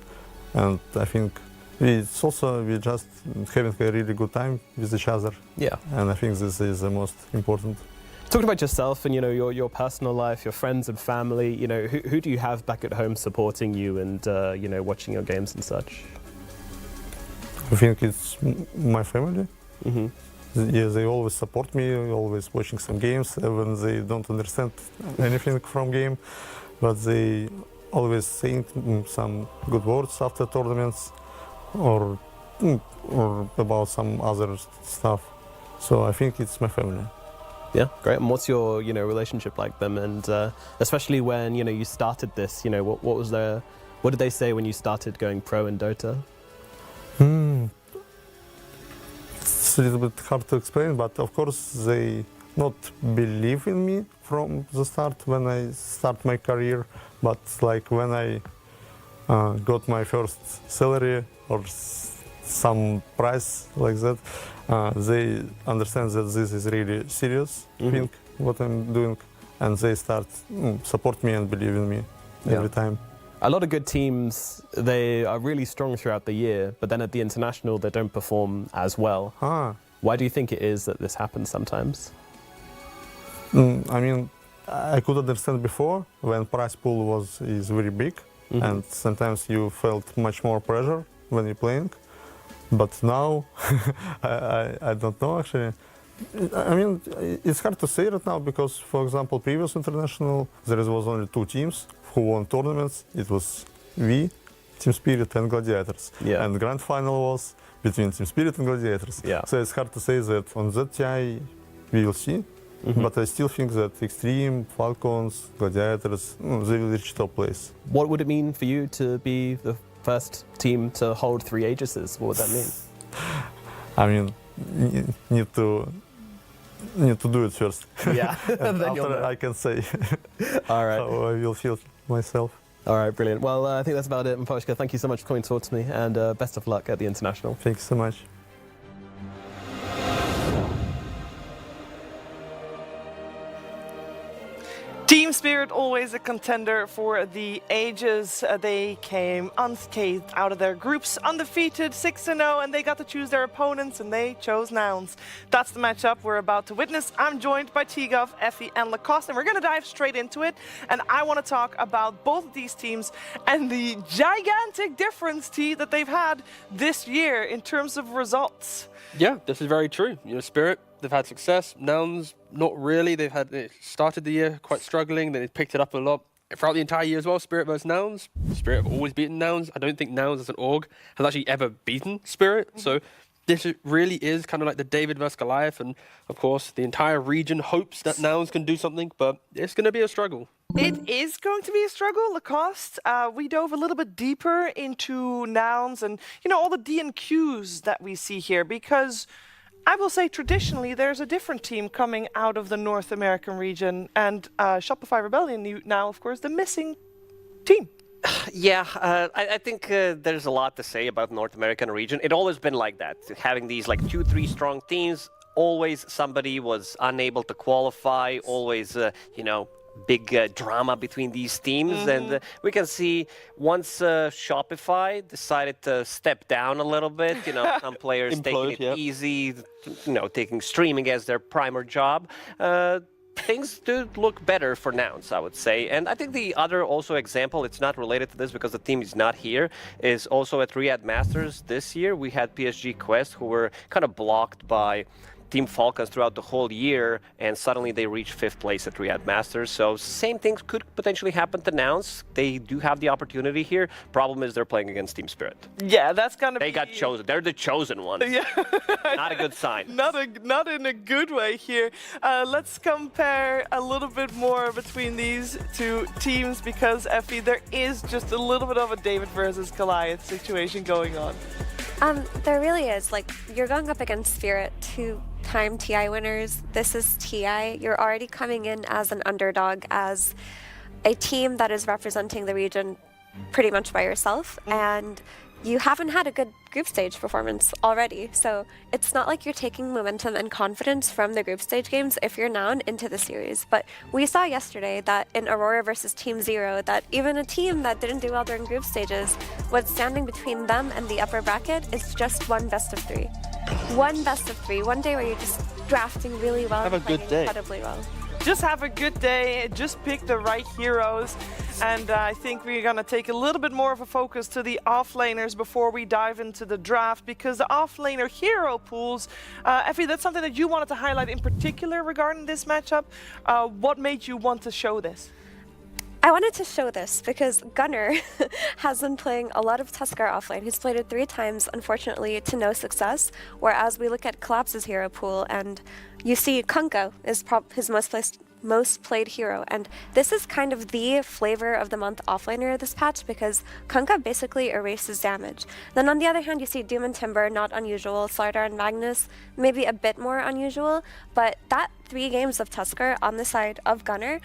And I think we just having a really good time with each other. Yeah. And I think this is the most important. Talking about yourself and, you know, your personal life, your friends and family, you know, who do you have back at home supporting you and, you know, watching your games and such? I think it's my family. Yeah, they always support me, always watching some games, even they don't understand anything from game, but they always saying some good words after tournaments, or about some other stuff. So I think it's my family. Yeah, great. And what's your, you know, relationship like them? And especially when, you know, you started this, you know, what did they say when you started going pro in Dota? It's a little bit hard to explain, but of course they not believe in me from the start when I start my career. But like when I got my first salary or some price like that, they understand that this is really serious thing, what I'm doing, and they start support me and believe in me every time. A lot of good teams, they are really strong throughout the year, but then at the International they don't perform as well. Why do you think it is that this happens sometimes? I mean, I could understand before when prize pool is very big, and sometimes you felt much more pressure when you're playing. But now, I don't know actually. I mean, it's hard to say right now because, for example, previous International, there was only 2 teams who won tournaments. It was we, Team Spirit, and Gladiators. Yeah. And the grand final was between Team Spirit and Gladiators. Yeah. So it's hard to say that on that TI we will see But I still think that Extreme, Falcons, Gladiators, they will reach top place. What would it mean for you to be the first team to hold 3 Aegises? What would that mean? I mean, need to do it first. Yeah, and then you'll after know. I can say All right. how I will feel myself. All right, brilliant. Well, I think that's about it. Mposhka, thank you so much for coming to talk to me, and best of luck at the International. Thank you so much. Team Spirit, always a contender for the ages. They came unscathed out of their groups, undefeated, 6-0, and they got to choose their opponents, and they chose Nouns. That's the matchup we're about to witness. I'm joined by T-Gov, Effie, and Lacoste, and we're going to dive straight into it. And I want to talk about both of these teams and the gigantic difference, T, that they've had this year in terms of results. Yeah, this is very true. You know, Spirit, they've had success. Nouns, not really. They started the year quite struggling. Then they picked it up a lot throughout the entire year as well. Spirit versus Nouns. Spirit have always beaten Nouns. I don't think Nouns as an org has actually ever beaten Spirit. So this really is kind of like the David versus Goliath. And of course, the entire region hopes that Nouns can do something, but it's going to be a struggle. It is going to be a struggle, Lacoste. We dove a little bit deeper into Nouns and, you know, all the D and Qs that we see here, because I will say traditionally there's a different team coming out of the North American region, and Shopify Rebellion now, of course, the missing team. Yeah, I think there's a lot to say about North American region. It always been like that, having these like 2-3 strong teams. Always somebody was unable to qualify. Always, you know, big drama between these teams. And we can see once Shopify decided to step down a little bit, you know, some players taking it easy, you know, taking streaming as their primary job. Things do look better for Nouns, I would say. And I think the other also example, it's not related to this because the team is not here, is also at Riyadh Masters this year. We had PSG Quest, who were kind of blocked by Team Falcons throughout the whole year, and suddenly they reached 5th place at Riyadh Masters. So same things could potentially happen to Nouns. They do have the opportunity here. Problem is they're playing against Team Spirit. Yeah, that's gonna They got chosen. They're the chosen ones. Yeah. Not a good sign. Not in a good way here. Let's compare a little bit more between these two teams, because, Effie, there is just a little bit of a David versus Goliath situation going on. There really is. Like, you're going up against Spirit, two-time TI winners. This is TI. You're already coming in as an underdog, as a team that is representing the region pretty much by yourself, and you haven't had a good group stage performance already. So it's not like you're taking momentum and confidence from the group stage games if you're now into the series. But we saw yesterday that in Aurora versus Team Zero, that even a team that didn't do well during group stages, what's standing between them and the upper bracket is just one best of 3. One best of 3. One day where you're just drafting really well. Have a good day. Incredibly well. Just have a good day, just pick the right heroes, and I think we're going to take a little bit more of a focus to the offlaners before we dive into the draft, because the offlaner hero pools, Effie, that's something that you wanted to highlight in particular regarding this matchup. What made you want to show this? I wanted to show this because Gunnar has been playing a lot of Tuskar offlane. He's played it 3 times, unfortunately, to no success, whereas we look at Collapse's hero pool and you see Kunkka is his most played hero, and this is kind of the flavor of the month offlaner this patch, because Kunkka basically erases damage. Then on the other hand, you see Doom and Timber, not unusual, Slardar and Magnus, maybe a bit more unusual, but that 3 games of Tuskar on the side of Gunnar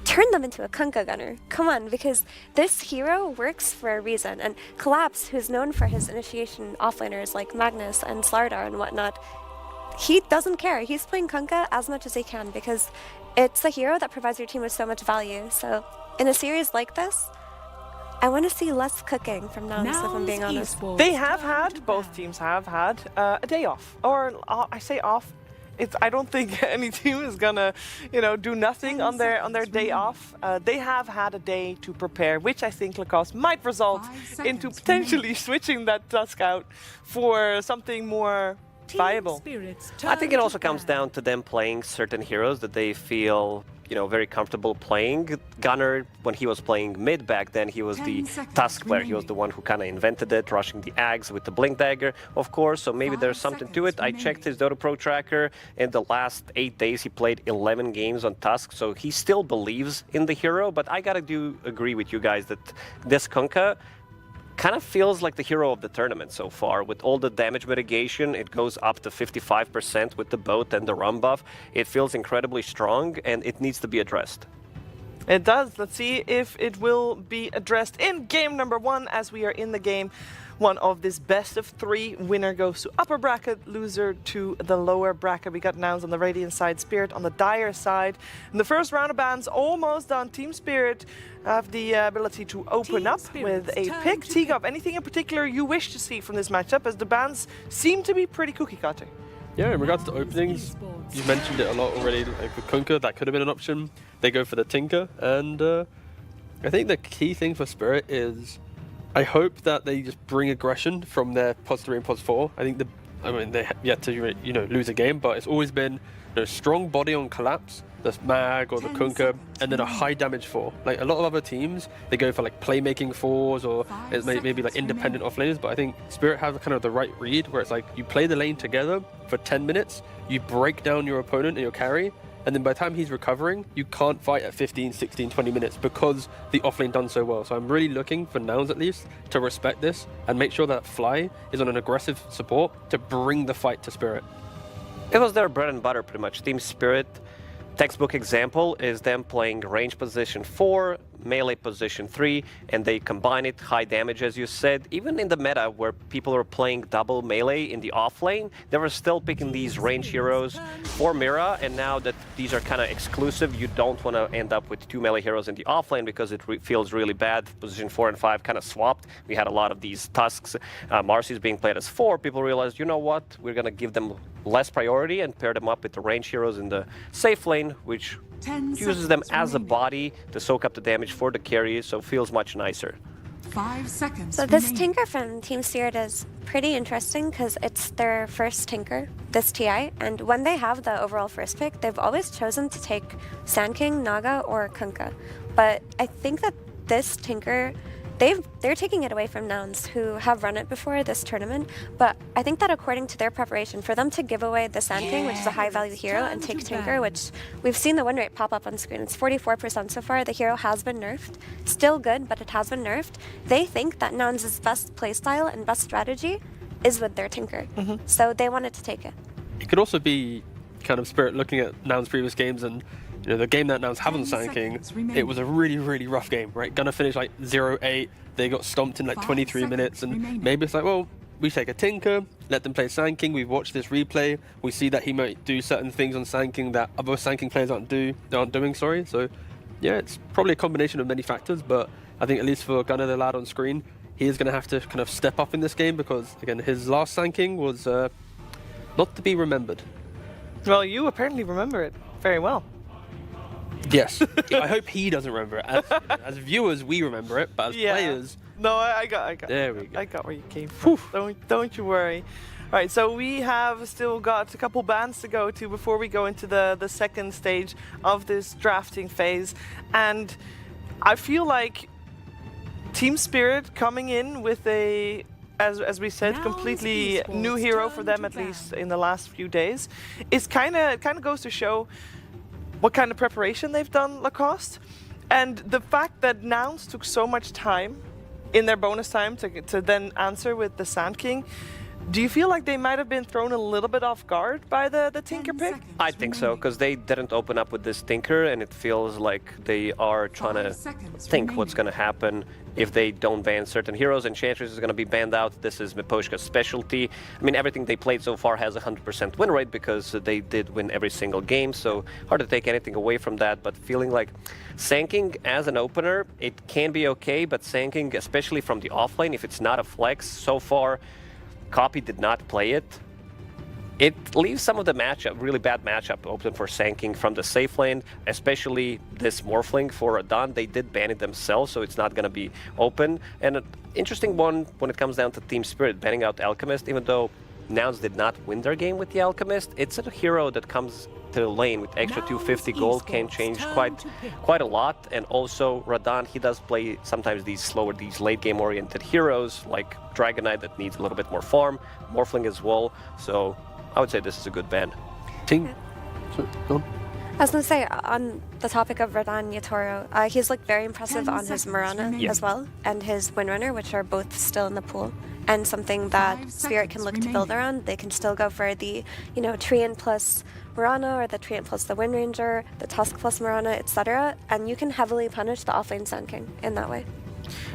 turn them into a Kunkka Gunner. Come on, because this hero works for a reason, and Collapse, who's known for his initiation offlaners like Magnus and Slardar and whatnot, he doesn't care. He's playing Kunkka as much as he can because it's a hero that provides your team with so much value. So in a series like this, I want to see less cooking from Nouns, if I'm being honest. They have had, both teams have had, a day off. Or I say off, I don't think any team is gonna, you know, do nothing on their day off. They have had a day to prepare, which I think Lacoste might result into potentially switching that Tusk out for something more viable. I think it also comes down to them playing certain heroes that they feel very comfortable playing. Gunner, when he was playing mid back then, he was the Tusk player. He was the one who kind of invented it, rushing the Ags with the Blink Dagger, of course, so maybe there's something to it. I checked his Dota Pro tracker. In the last 8 days, he played 11 games on Tusk, so he still believes in the hero, but I gotta agree with you guys that this Kunkka kind of feels like the hero of the tournament so far. With all the damage mitigation, it goes up to 55% with the boat and the rum buff. It feels incredibly strong, and it needs to be addressed. It does. Let's see if it will be addressed in game number 1 as we are in the game 1 of this best of 3. Winner goes to upper bracket, loser to the lower bracket. We got Nouns on the Radiant side, Spirit on the Dire side. In the first round of bans, almost done. Team Spirit have the ability to open up with a pick. T-Gov, anything in particular you wish to see from this matchup, as the bans seem to be pretty cookie cutter? Yeah, in regards to openings, you mentioned it a lot already. Like with Kunkka, that could have been an option. They go for the Tinker, and I think the key thing for Spirit is I hope that they just bring aggression from their POS 3 and POS 4. I think they have yet to lose a game, but it's always been strong body on collapse, the Mag or the Kunkka, and then a high damage 4. Like a lot of other teams, they go for like playmaking 4s or it's maybe like independent offlaners, but I think Spirit have kind of the right read where it's like you play the lane together for 10 minutes, you break down your opponent and your carry, and then by the time he's recovering, you can't fight at 15, 16, 20 minutes because the offlane done so well. So I'm really looking for Nouns at least to respect this and make sure that Fly is on an aggressive support to bring the fight to Spirit. It was their bread and butter pretty much. Team Spirit, textbook example is them playing range position 4, melee position 3, and they combine it, high damage as you said. Even in the meta where people are playing double melee in the offlane, they were still picking these range heroes for Mira, and now that these are kind of exclusive, you don't want to end up with 2 melee heroes in the offlane because it feels really bad. Position 4 and 5 kind of swapped. We had a lot of these Tusks, Marcy's being played as 4. People realized, you know what, we're going to give them less priority and pair them up with the range heroes in the safe lane, which uses them as a body to soak up the damage for the carry, so feels much nicer. 5 seconds. So this Tinker from Team Spirit is pretty interesting because it's their first Tinker, this TI, and when they have the overall first pick, they've always chosen to take Sand King, Naga, or Kunkka. But I think that this Tinker, they're taking it away from Nouns, who have run it before this tournament, but I think that according to their preparation, for them to give away the Sand King, which is a high-value hero, and take Tinker, which we've seen the win rate pop up on screen, it's 44% so far, the hero has been nerfed. Still good, but it has been nerfed. They think that Nouns' best playstyle and best strategy is with their Tinker, so they wanted to take it. It could also be kind of Spirit looking at Nouns' previous games and the game that Nouns haven't Sand King, it was a really, really rough game, right? Gonna finish like 0-8, they got stomped in like 23 minutes, and maybe it's like, well, we take a Tinker, let them play Sand King, we've watched this replay, we see that he might do certain things on Sand King that other Sand King players aren't doing, sorry. So yeah, it's probably a combination of many factors, but I think at least for Gunnar the lad on screen, he is gonna have to kind of step up in this game because, again, his last Sand King was not to be remembered. Well, you apparently remember it very well. Yes. I hope he doesn't remember it. As viewers, we remember it, but as players... No, I got there we go. I got where you came from. Don't you worry. All right, so we have still got a couple bans to go to before we go into the second stage of this drafting phase. And I feel like Team Spirit coming in with a, as we said, completely new hero for them, at least in the last few days, is kind of goes to show what kind of preparation they've done, Lacoste. And the fact that Nouns took so much time in their bonus time to then answer with the Sand King, do you feel like they might have been thrown a little bit off guard by the Tinker pick? I think so, because they didn't open up with this Tinker, and it feels like they are trying to think what's going to happen if they don't ban certain heroes. Enchantress is going to be banned out. This is Miposhka's specialty. I mean, everything they played so far has a 100% win rate because they did win every single game, so hard to take anything away from that, but feeling like Sand King as an opener, it can be okay, but Sand King, especially from the offlane, if it's not a flex, so far Copy did not play it. It leaves some of the matchup, really bad matchup, open for Sand King from the safe lane, especially this Morphling for Adon. They did ban it themselves, so it's not going to be open. And an interesting one when it comes down to Team Spirit, banning out Alchemist, even though Nouns did not win their game with the Alchemist. It's a hero that comes to the lane with extra 250 gold, can change quite a lot. And also Radahn, he does play sometimes these late game oriented heroes like Dragonite that needs a little bit more farm, Morphling as well. So I would say this is a good ban. I was going to say, on the topic of Radahn Yatoro, he's like very impressive on his Mirana as well, and his Windrunner, which are both still in the pool, and something that Spirit can look to build around. They can still go for the, Treant plus Mirana, or the Treant plus the Wind Ranger, the Tusk plus Mirana, etc. And you can heavily punish the offlane Sand King in that way.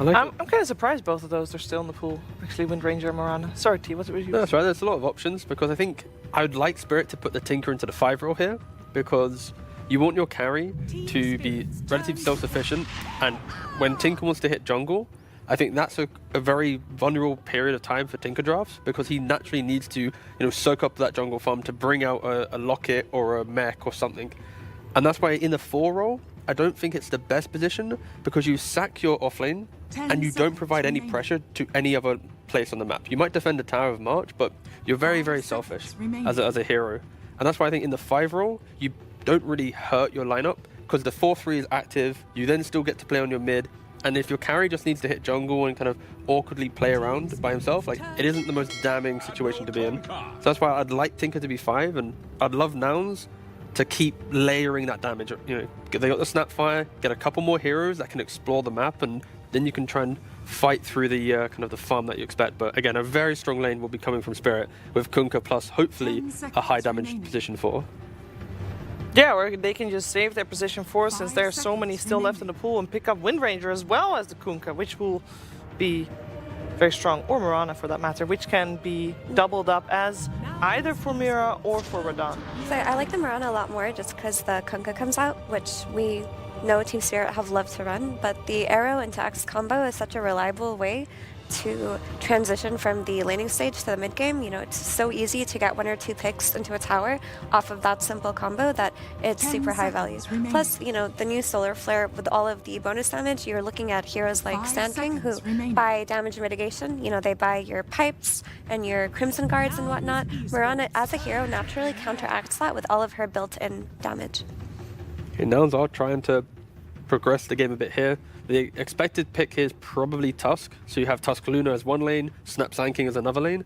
I'm kind of surprised both of those are still in the pool. Actually, Wind Ranger and Mirana. Sorry, T, what's it with you? No, that's right. There's a lot of options because I think I would like Spirit to put the Tinker into the 5 role here, because you want your carry to be relatively self-sufficient, and when Tinker wants to hit jungle, I think that's a very vulnerable period of time for Tinker drafts, because he naturally needs to soak up that jungle farm to bring out a Locket or a mech or something. And that's why in the 4 role, I don't think it's the best position, because you sack your offlane and you don't provide any pressure to any other place on the map. You might defend the Tower of March, but you're very, very selfish as a hero. And that's why I think in the 5 role, you don't really hurt your lineup, because the 4-3 is active, you then still get to play on your mid, and if your carry just needs to hit jungle and kind of awkwardly play around by himself, like, it isn't the most damning situation to be in. So that's why I'd like Tinker to be 5, and I'd love Nouns to keep layering that damage. They got the Snapfire, get a couple more heroes that can explore the map, and then you can try and fight through the kind of the farm that you expect. But again, a very strong lane will be coming from Spirit with Kunkka plus hopefully a high damage position 4. Yeah, or they can just save their position 4 since there are so many still left in the pool, and pick up Wind Ranger as well as the Kunkka, which will be very strong, or Mirana for that matter, which can be doubled up as either for Mira or for Radahn. So I like the Mirana a lot more just because the Kunkka comes out, which we know Team Spirit have loved to run, but the arrow into X combo is such a reliable way to transition from the laning stage to the mid game. It's so easy to get 1 or 2 picks into a tower off of that simple combo that it's super high value. Plus, the new Solar Flare with all of the bonus damage, you're looking at heroes like Sand King who buy damage mitigation. They buy your pipes and your Crimson Guards and whatnot. Mirana, as a hero, naturally counteracts that with all of her built-in damage. Okay, Nouns are trying to progress the game a bit here. The expected pick here is probably Tusk. So you have Tusk Luna as one lane, Snap Sand King as another lane.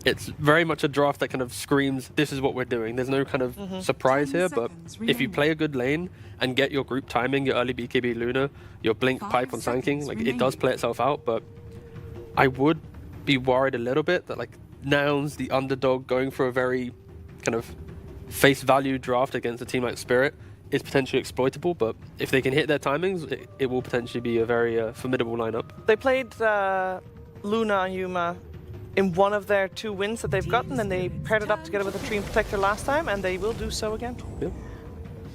It's very much a draft that kind of screams, this is what we're doing. There's no kind of surprise here, but if you play a good lane and get your group timing, your early BKB Luna, your Blink Pipe on Sand King, like, it does play itself out, but I would be worried a little bit that, like, Nouns, the underdog, going for a very kind of face value draft against a team like Spirit is potentially exploitable, but if they can hit their timings, it will potentially be a very formidable lineup. They played Luna and Yuma in one of their 2 wins that they've gotten, and they paired it up together with the Treant Protector last time, and they will do so again. Yeah.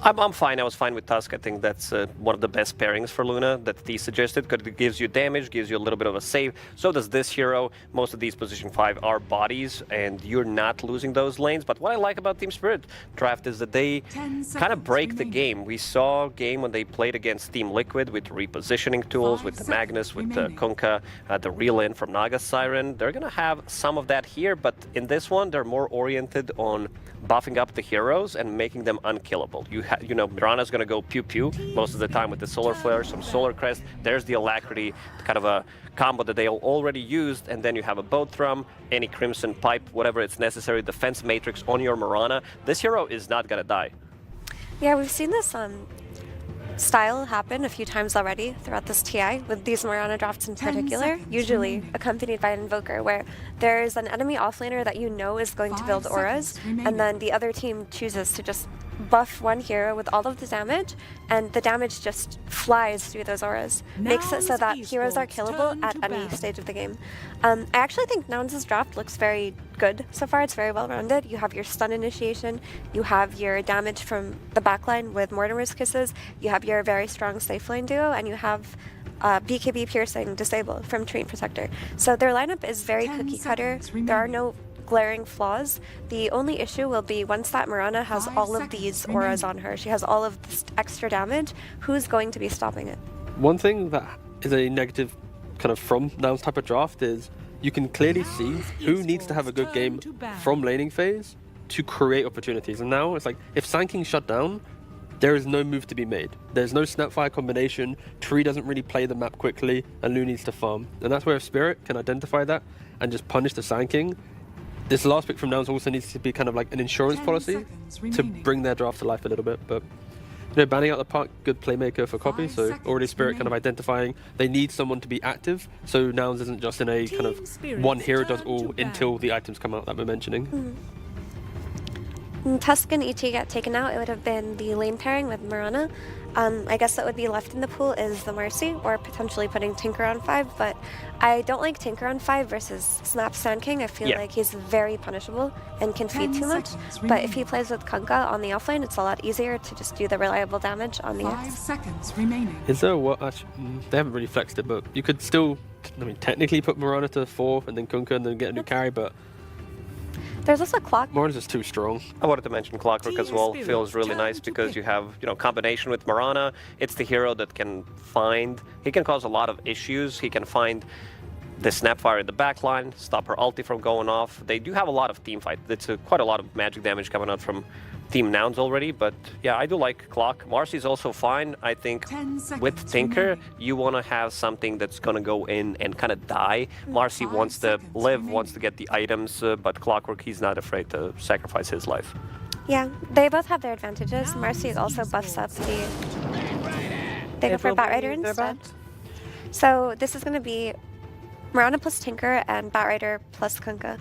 I'm fine. I was fine with Tusk. I think that's one of the best pairings for Luna that T suggested, because it gives you damage, gives you a little bit of a save. So does this hero. Most of these position 5 are bodies, and you're not losing those lanes. But what I like about Team Spirit draft is that they kind of break the game. We saw a game when they played against Team Liquid with repositioning tools, with the Magnus, with the Kunkka, the reel-in from Naga Siren. They're going to have some of that here, but in this one, they're more oriented on buffing up the heroes and making them unkillable. Mirana's going to go pew-pew most of the time with the Solar Flare, some Solar Crest. There's the Alacrity, kind of a combo that they already used, and then you have a Boat Thrum, any Crimson Pipe, whatever it's necessary, Defense Matrix on your Mirana. This hero is not going to die. Yeah, we've seen this style happen a few times already throughout this TI, with these Mirana drafts in particular, usually accompanied by an Invoker, where there is an enemy offlaner that is going to build auras, and then the other team chooses to just buff one hero with all of the damage, and the damage just flies through those auras. Makes it so that heroes are killable at any stage of the game. I actually think Nouns' draft looks very good so far. It's very well rounded. You have your stun initiation, you have your damage from the backline with Mortimer's Kisses, you have your very strong safe lane duo, and you have BKB Piercing Disable from Treant Protector. So their lineup is very cookie cutter. There are no glaring flaws. The only issue will be once that Mirana has all of these auras on her, she has all of this extra damage, who's going to be stopping it? One thing that is a negative kind of from Nouns type of draft is you can clearly see who needs to have a good game from laning phase to create opportunities. And now it's like, if Sanking's shut down, there is no move to be made. There's no Snapfire combination, Tree doesn't really play the map quickly, and Lu needs to farm. And that's where if Spirit can identify that and just punish the Sanking, this last pick from Nouns also needs to be kind of like an insurance policy to bring their draft to life a little bit. But you know, banning out the park, good playmaker for Copy, so already Spirit kind of identifying they need someone to be active, so Nouns isn't just in a kind of one hero does all until the items come out that we're mentioning. Tusk and Ichi get taken out, it would have been the lane pairing with Mirana. I guess that would be left in the pool is the Mercy, or potentially putting Tinker on 5, but I don't like Tinker on 5 versus Snap Sand King. I feel like he's very punishable and can feed too much, but if he plays with Kunkka on the offlane, it's a lot easier to just do the reliable damage on the 5 seconds remaining. Is there what? They haven't really flexed it, but you could still, I mean, technically put Mirana to 4 and then Kunkka and then get a new carry, but there's also Clock. Mirana's just too strong. I wanted to mention Clockwork as well. Feels really nice because you have, you know, combination with Mirana. It's the hero that can find, he can cause a lot of issues. He can find the Snapfire in the backline, stop her ulti from going off. They do have a lot of team fight. It's quite a lot of magic damage coming out from Team Nouns already, but yeah, I do like Clock. Marcy's also fine. I think with Tinker, you want to have something that's going to go in and kind of die. Marcy wants to live, wants to get the items, but Clockwork, he's not afraid to sacrifice his life. Yeah, they both have their advantages. Marcy also buffs up the... They go for Batrider instead. So this is going to be Mirana plus Tinker and Batrider plus Kunkka.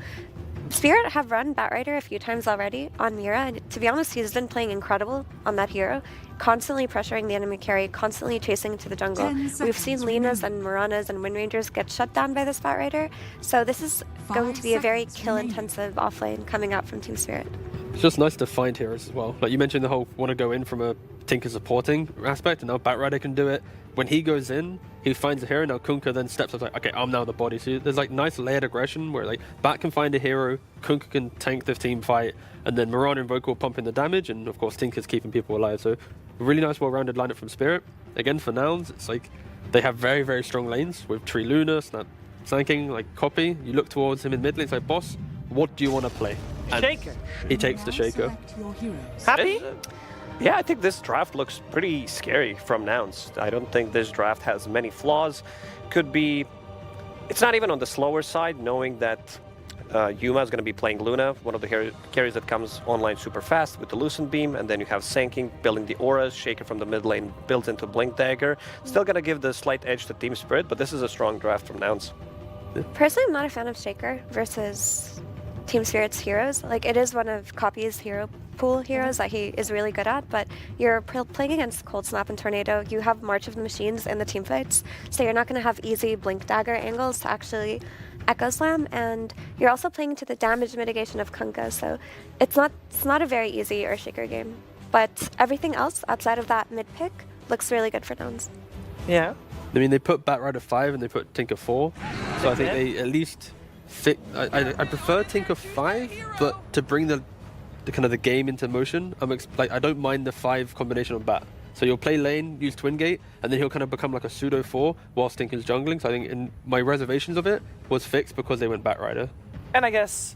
Spirit have run Batrider a few times already on Mira, and to be honest, he's been playing incredible on that hero, constantly pressuring the enemy carry, constantly chasing to the jungle. We've seen Lena's and Miranas and Wind Rangers get shut down by this Batrider, so this is going to be a very kill-intensive offlane coming out from Team Spirit. It's just nice to find heroes as well. Like you mentioned the whole want to go in from a Tinker supporting aspect, and now Batrider can do it. When he goes in, he finds a hero, now Kunkka then steps up like, okay, I'm now the body. So there's like nice layered aggression where like Bat can find a hero, Kunkka can tank the team fight, and then Mirana and Vocal pumping the damage, and of course Tinker's keeping people alive. So a really nice well-rounded lineup from Spirit. Again, for Nouns, it's like they have very, very strong lanes with Tree Luna, Snap Sanking, like Copy. You look towards him in mid lane, it's like, boss, what do you want to play? And Shaker. He takes the Shaker. Happy? Yeah, I think this draft looks pretty scary from Nouns. I don't think this draft has many flaws. Could be, it's not even on the slower side, knowing that Yuma is going to be playing Luna, one of the carries that comes online super fast with the Lucent Beam, and then you have Sanking building the auras, Shaker from the mid lane builds into Blink Dagger. Still going to give the slight edge to Team Spirit, but this is a strong draft from Nouns. Personally, I'm not a fan of Shaker versus Team Spirit's heroes. Like, it is one of Copy's hero pool heroes that he is really good at, but you're playing against Cold Snap and Tornado. You have March of the Machines in the team fights, so you're not going to have easy Blink Dagger angles to actually Echo Slam, and you're also playing to the damage mitigation of Kunkka, so it's not a very easy Earthshaker game. But everything else outside of that mid pick looks really good for Nouns. Yeah. I mean, they put Batrider 5 and they put Tinker 4, so I think they at least fit. I prefer Tinker 5, but to bring the kind of the game into motion, I don't mind the 5 combination on Bat. So you'll play lane, use Twin Gate, and then he'll kind of become like a pseudo 4 whilst Tinker's jungling. So I think in my reservations of it was fixed because they went Batrider. And I guess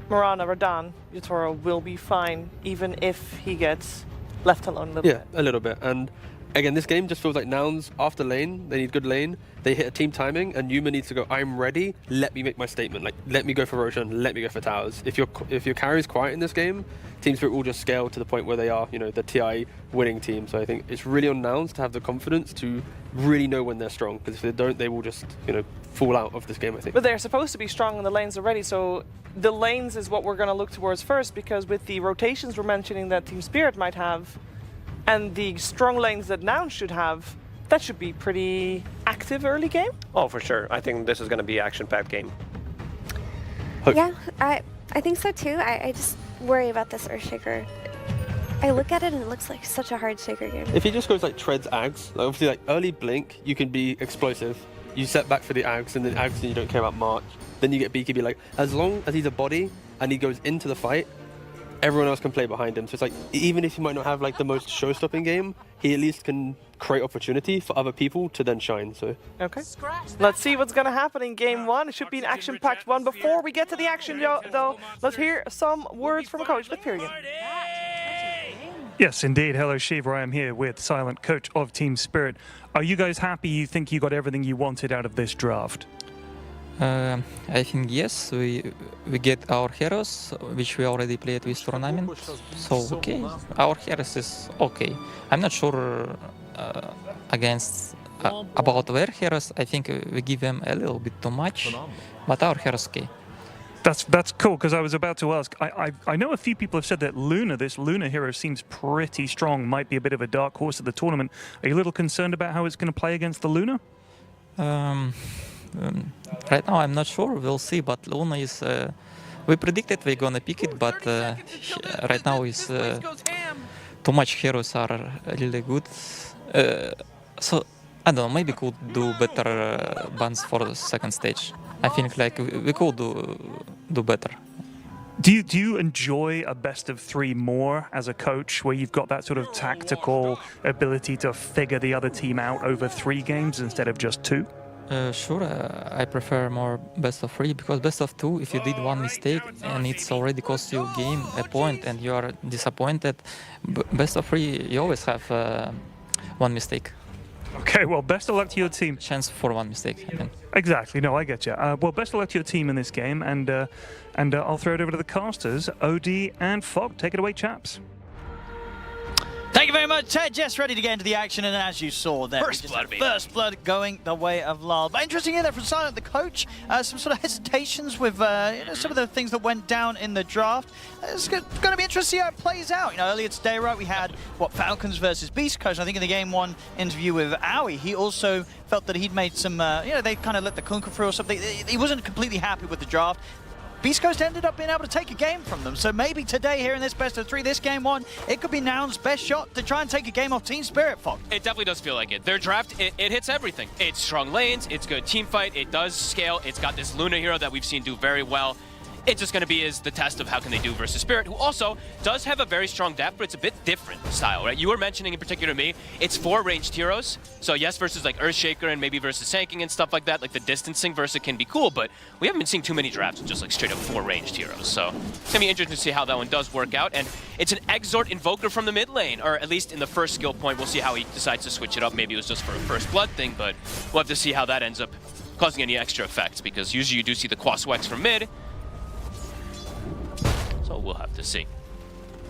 Mirana, Radan, Yatoro will be fine even if he gets left alone a little bit. Yeah, a little bit. And again, this game just feels like Nouns after lane, they need good lane, they hit a team timing, and Yuma needs to go, I'm ready, let me make my statement. Like, let me go for Roshan, let me go for towers. If your carry's quiet in this game, Team Spirit will just scale to the point where they are, you know, the TI winning team. So I think it's really on Nouns to have the confidence to really know when they're strong, because if they don't, they will just, you know, fall out of this game, I think. But they're supposed to be strong in the lanes already, so the lanes is what we're going to look towards first, because with the rotations we're mentioning that Team Spirit might have, and the strong lanes that Nouns should have, that should be pretty active early game. Oh, for sure. I think this is going to be an action-packed game. Yeah, I think so too. I just worry about this Earthshaker. I look at it and it looks like such a hard Shaker game. If he just goes like treads Ags, like obviously like early Blink, you can be explosive. You set back for the Ags, and then Ags, and you don't care about March. Then you get BKB. Like, as long as he's a body and he goes into the fight, everyone else can play behind him. So it's like, even if he might not have like the most show-stopping game, he at least can create opportunity for other people to then shine. So Okay. Let's see what's going to happen in game one. It should be an action-packed one. Before we get to the action, though, let's hear some words from Coach Lipperian. Yes, indeed. Hello, Shiva. I am here with Silent, coach of Team Spirit. Are you guys happy? You think you got everything you wanted out of this draft? I think yes. We get our heroes, which we already played with tournament. So okay, our heroes is okay. I'm not sure about their heroes. I think we give them a little bit too much, but our heroes okay. That's cool, because I was about to ask. I know a few people have said that this Luna hero seems pretty strong, might be a bit of a dark horse of the tournament. Are you a little concerned about how it's going to play against the Luna? Right now I'm not sure, we'll see, but Luna is... we predicted we're gonna pick it, but right now is too much heroes are really good. So, I don't know, maybe could do better bans for the second stage. I think like we could do better. Do you enjoy a best of three more as a coach, where you've got that sort of tactical ability to figure the other team out over 3 games instead of just 2? Sure, I prefer more best of 3, because best of 2, if you did one mistake and it's already cost you game a point and you are disappointed, best of 3 you always have one mistake. Okay, well, best of luck to your team. Chance for one mistake. I mean. Exactly. No, I get you. Well, best of luck to your team in this game, and I'll throw it over to the casters, OD and Fog. Take it away, chaps. Thank you very much, Ted. Just ready to get into the action, and as you saw there, first blood going the way of Lal. But interesting in there from Silent, the coach, some sort of hesitations with some of the things that went down in the draft. It's going to be interesting to see how it plays out. You know, earlier today, right, we had Falcons versus Beastcoast. I think in the game 1 interview with Aoi, he also felt that he'd made some, they kind of let the Kunka through or something. He wasn't completely happy with the draft. Beastcoast ended up being able to take a game from them, so maybe today here in this best of 3, this game 1, it could be Noun's best shot to try and take a game off Team Spirit, Fox. It definitely does feel like it. Their draft, it hits everything. It's strong lanes, it's good team fight, it does scale, it's got this Luna hero that we've seen do very well. It's just going to be the test of how can they do versus Spirit, who also does have a very strong depth, but it's a bit different style, right? You were mentioning in particular me, it's 4 ranged heroes. So yes, versus like Earthshaker and maybe versus Sanking and stuff like that, like the distancing versus can be cool, but we haven't been seeing too many drafts with just like straight up 4 ranged heroes. So it's going to be interesting to see how that one does work out. And it's an Exort Invoker from the mid lane, or at least in the first skill point. We'll see how he decides to switch it up. Maybe it was just for a first blood thing, but we'll have to see how that ends up causing any extra effects, because usually you do see the Quaswex from mid. So we'll have to see.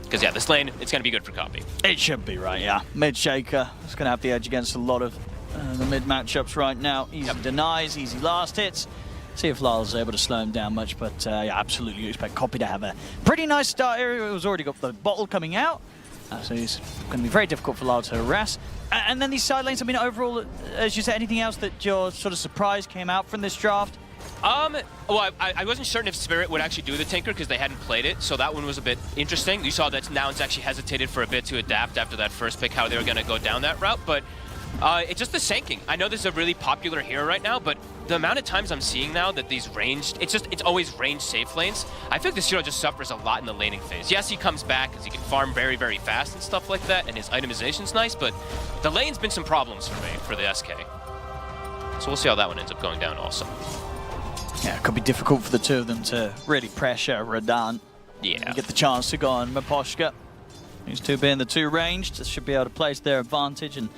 Because, yeah, this lane, it's going to be good for copy. It should be, right, yeah. Mid Shaker is going to have the edge against a lot of the mid matchups right now. Easy denies, easy last hits. See if Lal's able to slow him down much, but yeah, absolutely you expect Copy to have a pretty nice start here. It was already got the bottle coming out, so it's going to be very difficult for Lal to harass. And then these side lanes, I mean, overall, as you said, anything else that you're sort of surprised came out from this draft? Well, I wasn't certain if Spirit would actually do the Tinker because they hadn't played it, so that one was a bit interesting. You saw that Nouns actually hesitated for a bit to adapt after that first pick, how they were going to go down that route, but it's just the Sanking. I know this is a really popular hero right now, but the amount of times I'm seeing now that these ranged, it's always ranged safe lanes. I feel like this hero just suffers a lot in the laning phase. Yes, he comes back because he can farm very, very fast and stuff like that, and his itemization's nice, but the lane's been some problems for me, for the SK. So we'll see how that one ends up going down also. Yeah, it could be difficult for the two of them to really pressure Radahn. Yeah. You get the chance to go on Miposhka. These two being the 2 ranged, this should be able to place their advantage and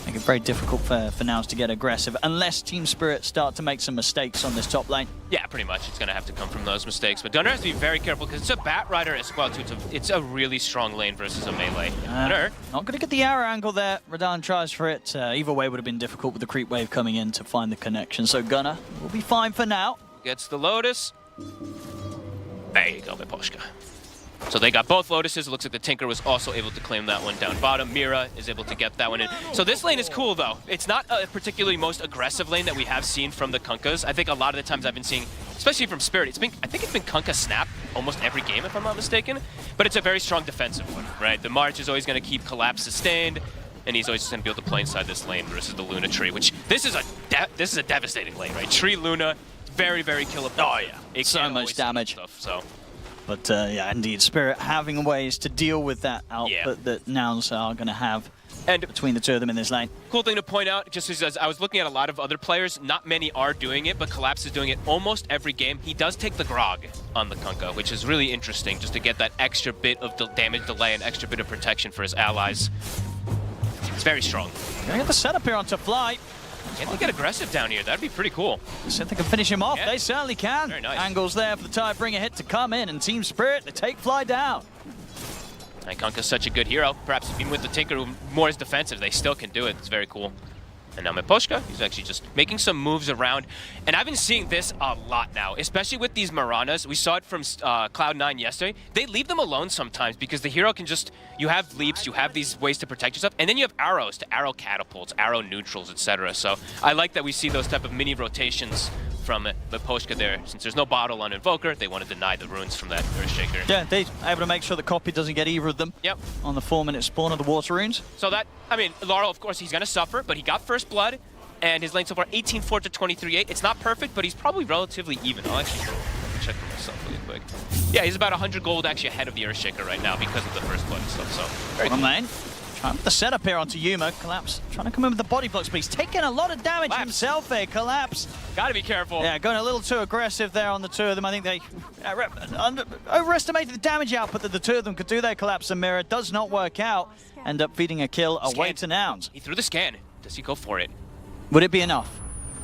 make it very difficult for Nouns to get aggressive, unless Team Spirit start to make some mistakes on this top lane. Yeah, pretty much. It's going to have to come from those mistakes. But Tundra has to be very careful because it's a Bat Rider as well, too. It's a really strong lane versus a melee. Not going to get the arrow angle there. Radahn tries for it. Either way would have been difficult with the creep wave coming in to find the connection. So Gunnar will be fine for now. Gets the Lotus. There you go, Miposhka. So they got both Lotuses. It looks like the Tinker was also able to claim that one down bottom. Mira is able to get that one in. So this lane is cool, though. It's not a particularly most aggressive lane that we have seen from the Kunkas. I think a lot of the times I've been seeing, especially from Spirit, I think it's been Kunka Snap almost every game, if I'm not mistaken. But it's a very strong defensive one, right? The March is always going to keep Collapse sustained, and he's always going to be able to play inside this lane versus the Luna tree, which this is a devastating lane, right? Tree Luna, very, very killable. Oh, yeah. It's so much damage. Stuff, so. But yeah, indeed, Spirit having ways to deal with that output that Nouns are going to have And between the two of them in this lane. Cool thing to point out, just as I was looking at a lot of other players, not many are doing it, but Collapse is doing it almost every game. He does take the grog on the Kunkka, which is really interesting, just to get that extra bit of damage delay and extra bit of protection for his allies. It's very strong. Gonna get the setup here onto Fly. Can they get aggressive down here? That'd be pretty cool. See if they can finish him off. Yeah. They certainly can. Very nice. Angles there for the Tidebringer hit to come in, and Team Spirit, they take Fly down. And Kunkka's such a good hero. Perhaps even with the Tinker, who more is defensive, they still can do it. It's very cool. And now Miposhka, he's actually just making some moves around. And I've been seeing this a lot now, especially with these Maranas. We saw it from Cloud9 yesterday. They leave them alone sometimes because the hero can just, you have leaps, you have these ways to protect yourself, and then you have arrows to arrow catapults, arrow neutrals, etc. So I like that we see those type of mini rotations from Miposhka there. Since there's no bottle on Invoker, they want to deny the runes from that Earthshaker. Yeah, they're able to make sure the copy doesn't get either of them. Yep. On the 4-minute spawn of the water runes. So that, I mean, Laurel, of course, he's going to suffer, but he got first blood, and his lane so far 18-4 to 23-8. It's not perfect, but he's probably relatively even. I'll actually check for myself really quick. Yeah, he's about 100 gold actually ahead of the Earthshaker right now because of the first blood and stuff. So very cool. Lane. Trying to put the setup here onto Yuma. Collapse trying to come in with the body blocks, but he's taking a lot of damage himself there. Collapse. Gotta be careful. Yeah, going a little too aggressive there on the two of them. I think they overestimated the damage output that the two of them could do there. Collapse and Mirror does not work out. End up feeding a kill away to Nouns. He threw the scan. Does he go for it? Would it be enough?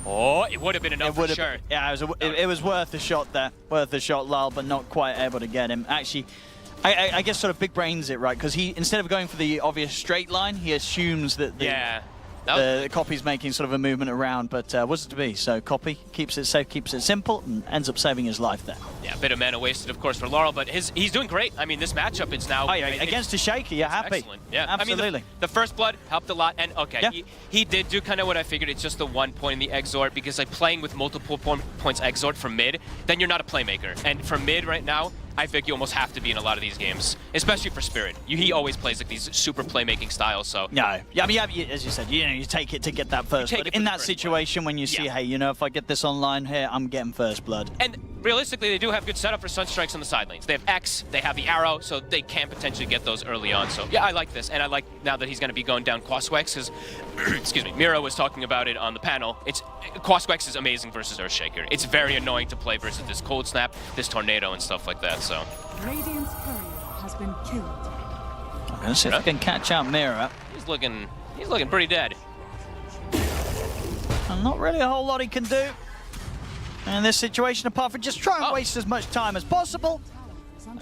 Oh, it would have been enough for sure. Yeah, it was worth the shot there. Worth the shot, Lal, but not quite able to get him. Actually, I guess sort of big brains it, right? Because he, instead of going for the obvious straight line, he assumes that the copy's making sort of a movement around, but was it to be? So copy keeps it safe, keeps it simple, and ends up saving his life there. Yeah, a bit of mana wasted, of course, for Laurel, but he's doing great. I mean, this matchup is now... against a Shaker, you're happy. Excellent. Yeah, absolutely. I mean, the first blood helped a lot, and he did do kind of what I figured. It's just the 1 point in the exort, because like playing with multiple points exort from mid, then you're not a playmaker. And for mid right now, I think you almost have to be in a lot of these games, especially for Spirit. He always plays like these super playmaking styles, so... No, yeah, I mean, as you said, you take it to get that first blood. In that situation when you see, hey, you know, if I get this online here, I'm getting first blood. And realistically, they do have good setup for Sunstrikes on the side lanes. They have X, they have the arrow, so they can potentially get those early on. So yeah, I like this, and I like now that he's going to be going down Quaswex, because, excuse me, Miro was talking about it on the panel. Quaswex is amazing versus Earthshaker. It's very annoying to play versus this Cold Snap, this Tornado, and stuff like that, so... Radiant's courier has been killed. I'm going to see if I can catch out Mira. He's looking pretty dead. And not really a whole lot he can do in this situation, apart from just try and waste as much time as possible.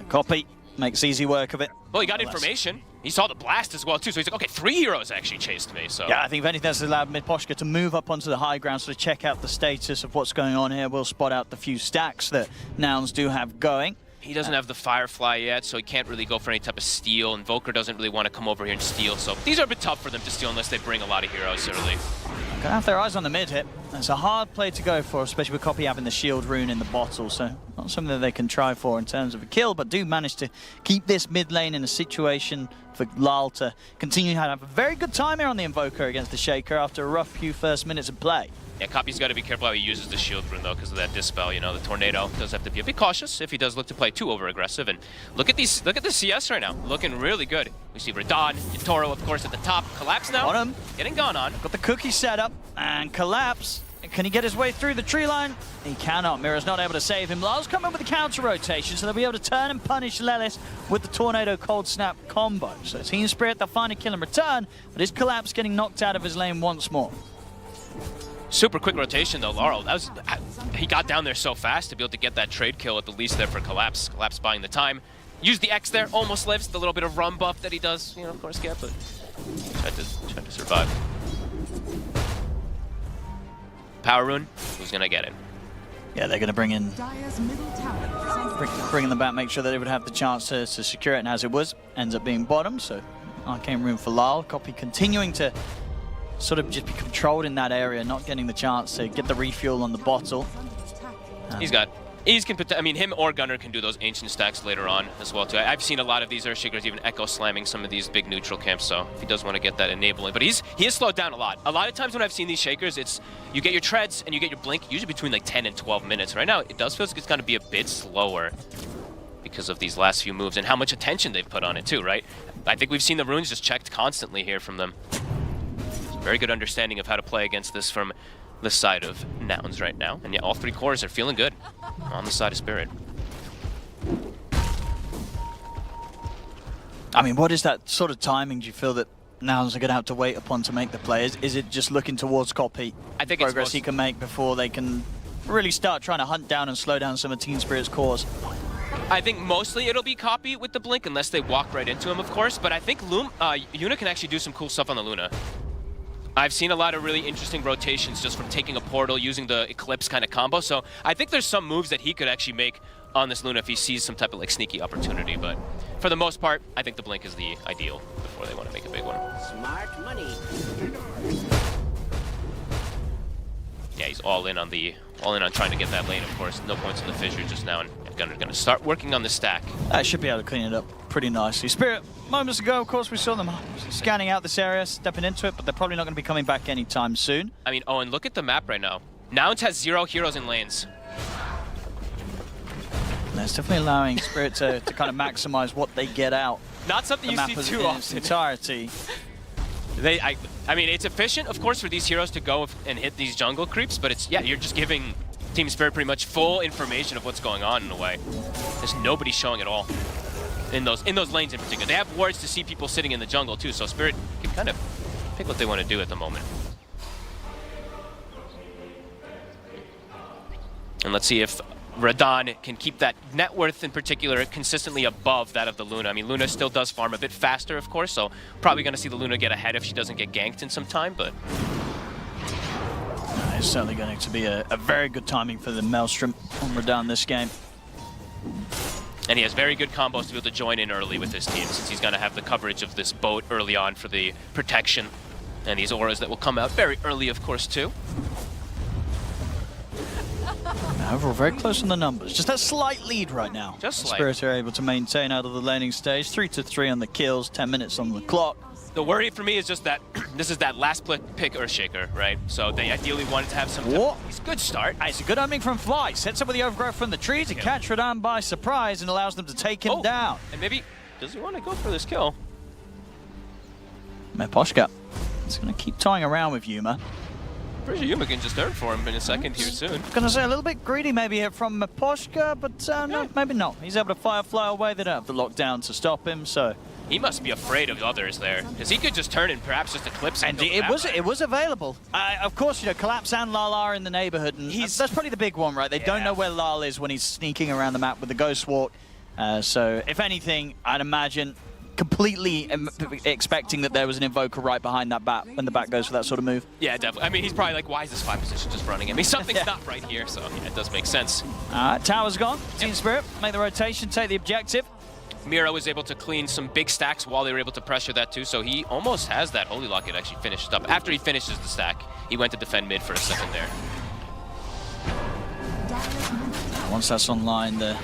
Copy makes easy work of it. Well, he got information. He saw the blast as well, too, so he's like, okay, 3 heroes actually chased me, so... Yeah, I think if anything, that's allowed Miposhka to move up onto the high ground, sort of check out the status of what's going on here. We'll spot out the few stacks that Nouns do have going. He doesn't have the Firefly yet, so he can't really go for any type of steal. Invoker doesn't really want to come over here and steal, so these are a bit tough for them to steal unless they bring a lot of heroes early. Gonna have their eyes on the mid hit. It's a hard play to go for, especially with Copy having the shield rune in the bottle, so not something that they can try for in terms of a kill, but do manage to keep this mid lane in a situation for Lal to continue to have a very good time here on the Invoker against the Shaker after a rough few first minutes of play. Yeah, Copy's got to be careful how he uses the shield rune, though, because of that dispel. You know, the Tornado does have to be a bit cautious if he does look to play too over-aggressive. And look at the CS right now, looking really good. We see Radon, Toro, of course, at the top. Collapse now, on him. Getting gone on. Got the cookie set up, and Collapse. Can he get his way through the tree line? He cannot. Mira's not able to save him. Lal's coming with the counter rotation, so they'll be able to turn and punish Lelis with the Tornado Cold Snap combo. So Team Spirit, they'll find a kill in return, but is Collapse getting knocked out of his lane once more? Super quick rotation though, Laurel. He got down there so fast to be able to get that trade kill at the least there for Collapse. Collapse buying the time. Used the X there, almost lives. The little bit of rum buff that he does, you know, of course, get, but tried to survive. Power rune, who's gonna get it? Yeah, they're gonna bring in, bring them back, make sure that they would have the chance to secure it, and as it was, ends up being bottom, so arcane rune for Lal. Copy continuing to sort of just be controlled in that area, not getting the chance to get the refuel on the bottle. I mean, him or Gunner can do those ancient stacks later on as well too. I've seen a lot of these Earthshakers even echo slamming some of these big neutral camps, so if he does want to get that enabling. But he is slowed down a lot. A lot of times when I've seen these Shakers, it's you get your treads and you get your blink usually between like 10 and 12 minutes. Right now, it does feel like it's going to be a bit slower. because of these last few moves and how much attention they've put on it too, right? I think we've seen the runes just checked constantly here from them. Very good understanding of how to play against this from the side of Nouns right now. And yeah, all three cores are feeling good on the side of Spirit. I mean, what is that sort of timing do you feel that Nouns are going to have to wait upon to make the players? Is it just looking towards copy? I think progress he can make before they can really start trying to hunt down and slow down some of Team Spirit's cores? I think mostly it'll be copy with the Blink unless they walk right into him, of course. But I think Yuna can actually do some cool stuff on the Luna. I've seen a lot of really interesting rotations just from taking a portal, using the Eclipse kind of combo. So I think there's some moves that he could actually make on this Luna if he sees some type of like sneaky opportunity. But for the most part, I think the Blink is the ideal before they want to make a big one. Smart money. Yeah, he's all in on trying to get that lane, of course. No points in the fissure just now, and Gunner's gonna start working on the stack. Should be able to clean it up pretty nicely. Spirit, moments ago, of course, we saw them scanning out this area, stepping into it, but they're probably not going to be coming back anytime soon. I mean, Owen, look at the map right now. Nouns has 0 heroes in lanes. That's definitely allowing Spirit to kind of maximize what they get out. Not something you see too often. In its entirety. I mean, it's efficient, of course, for these heroes to go and hit these jungle creeps, but it's, yeah, you're just giving Team Spirit pretty much full information of what's going on in a way. There's nobody showing at all in those lanes in particular. They have wards to see people sitting in the jungle too, so Spirit can kind of pick what they want to do at the moment. And let's see if Radahn can keep that net worth in particular consistently above that of the Luna. I mean, Luna still does farm a bit faster, of course, so probably going to see the Luna get ahead if she doesn't get ganked in some time, but... It's certainly going to be a very good timing for the Maelstrom on Radahn this game. And he has very good combos to be able to join in early with his team, since he's going to have the coverage of this boat early on for the protection. And these auras that will come out very early, of course, too. Overall, very close on the numbers. Just that slight lead right now. Just slight. Spirits are able to maintain out of the laning stage. 3-3 on the kills, 10 minutes on the clock. The worry for me is just that this is that last pick Earthshaker, right? So they ideally wanted to have some... It's a good start. It's a good opening from Fly. Sets up with the overgrowth from the trees to catch Radahn by surprise and allows them to take him down. And maybe... Does he want to go for this kill? Meposhka is going to keep toying around with Yuma. Pretty sure Yuma can just earn for him in a second here soon. Going to say a little bit greedy maybe here from Meposhka, but no, maybe not. He's able to Firefly away. They don't have the lockdown to stop him, so... He must be afraid of others there, because he could just turn and perhaps just eclipse him. And it was available. Of course, you know, Collapse and Lal are in the neighborhood, and that's probably the big one, right? They don't know where Lal is when he's sneaking around the map with the Ghost Walk. So, if anything, I'd imagine completely expecting that there was an Invoker right behind that bat when the bat goes for that sort of move. Yeah, definitely. I mean, he's probably like, why is this 5 position just running at me? Something's not right here, so yeah, it does make sense. Tower's gone. Team Spirit, make the rotation, take the objective. Mira was able to clean some big stacks while they were able to pressure that too, so he almost has that Holy Locket actually finished up. After he finishes the stack, he went to defend mid for a second there. Once that's online, the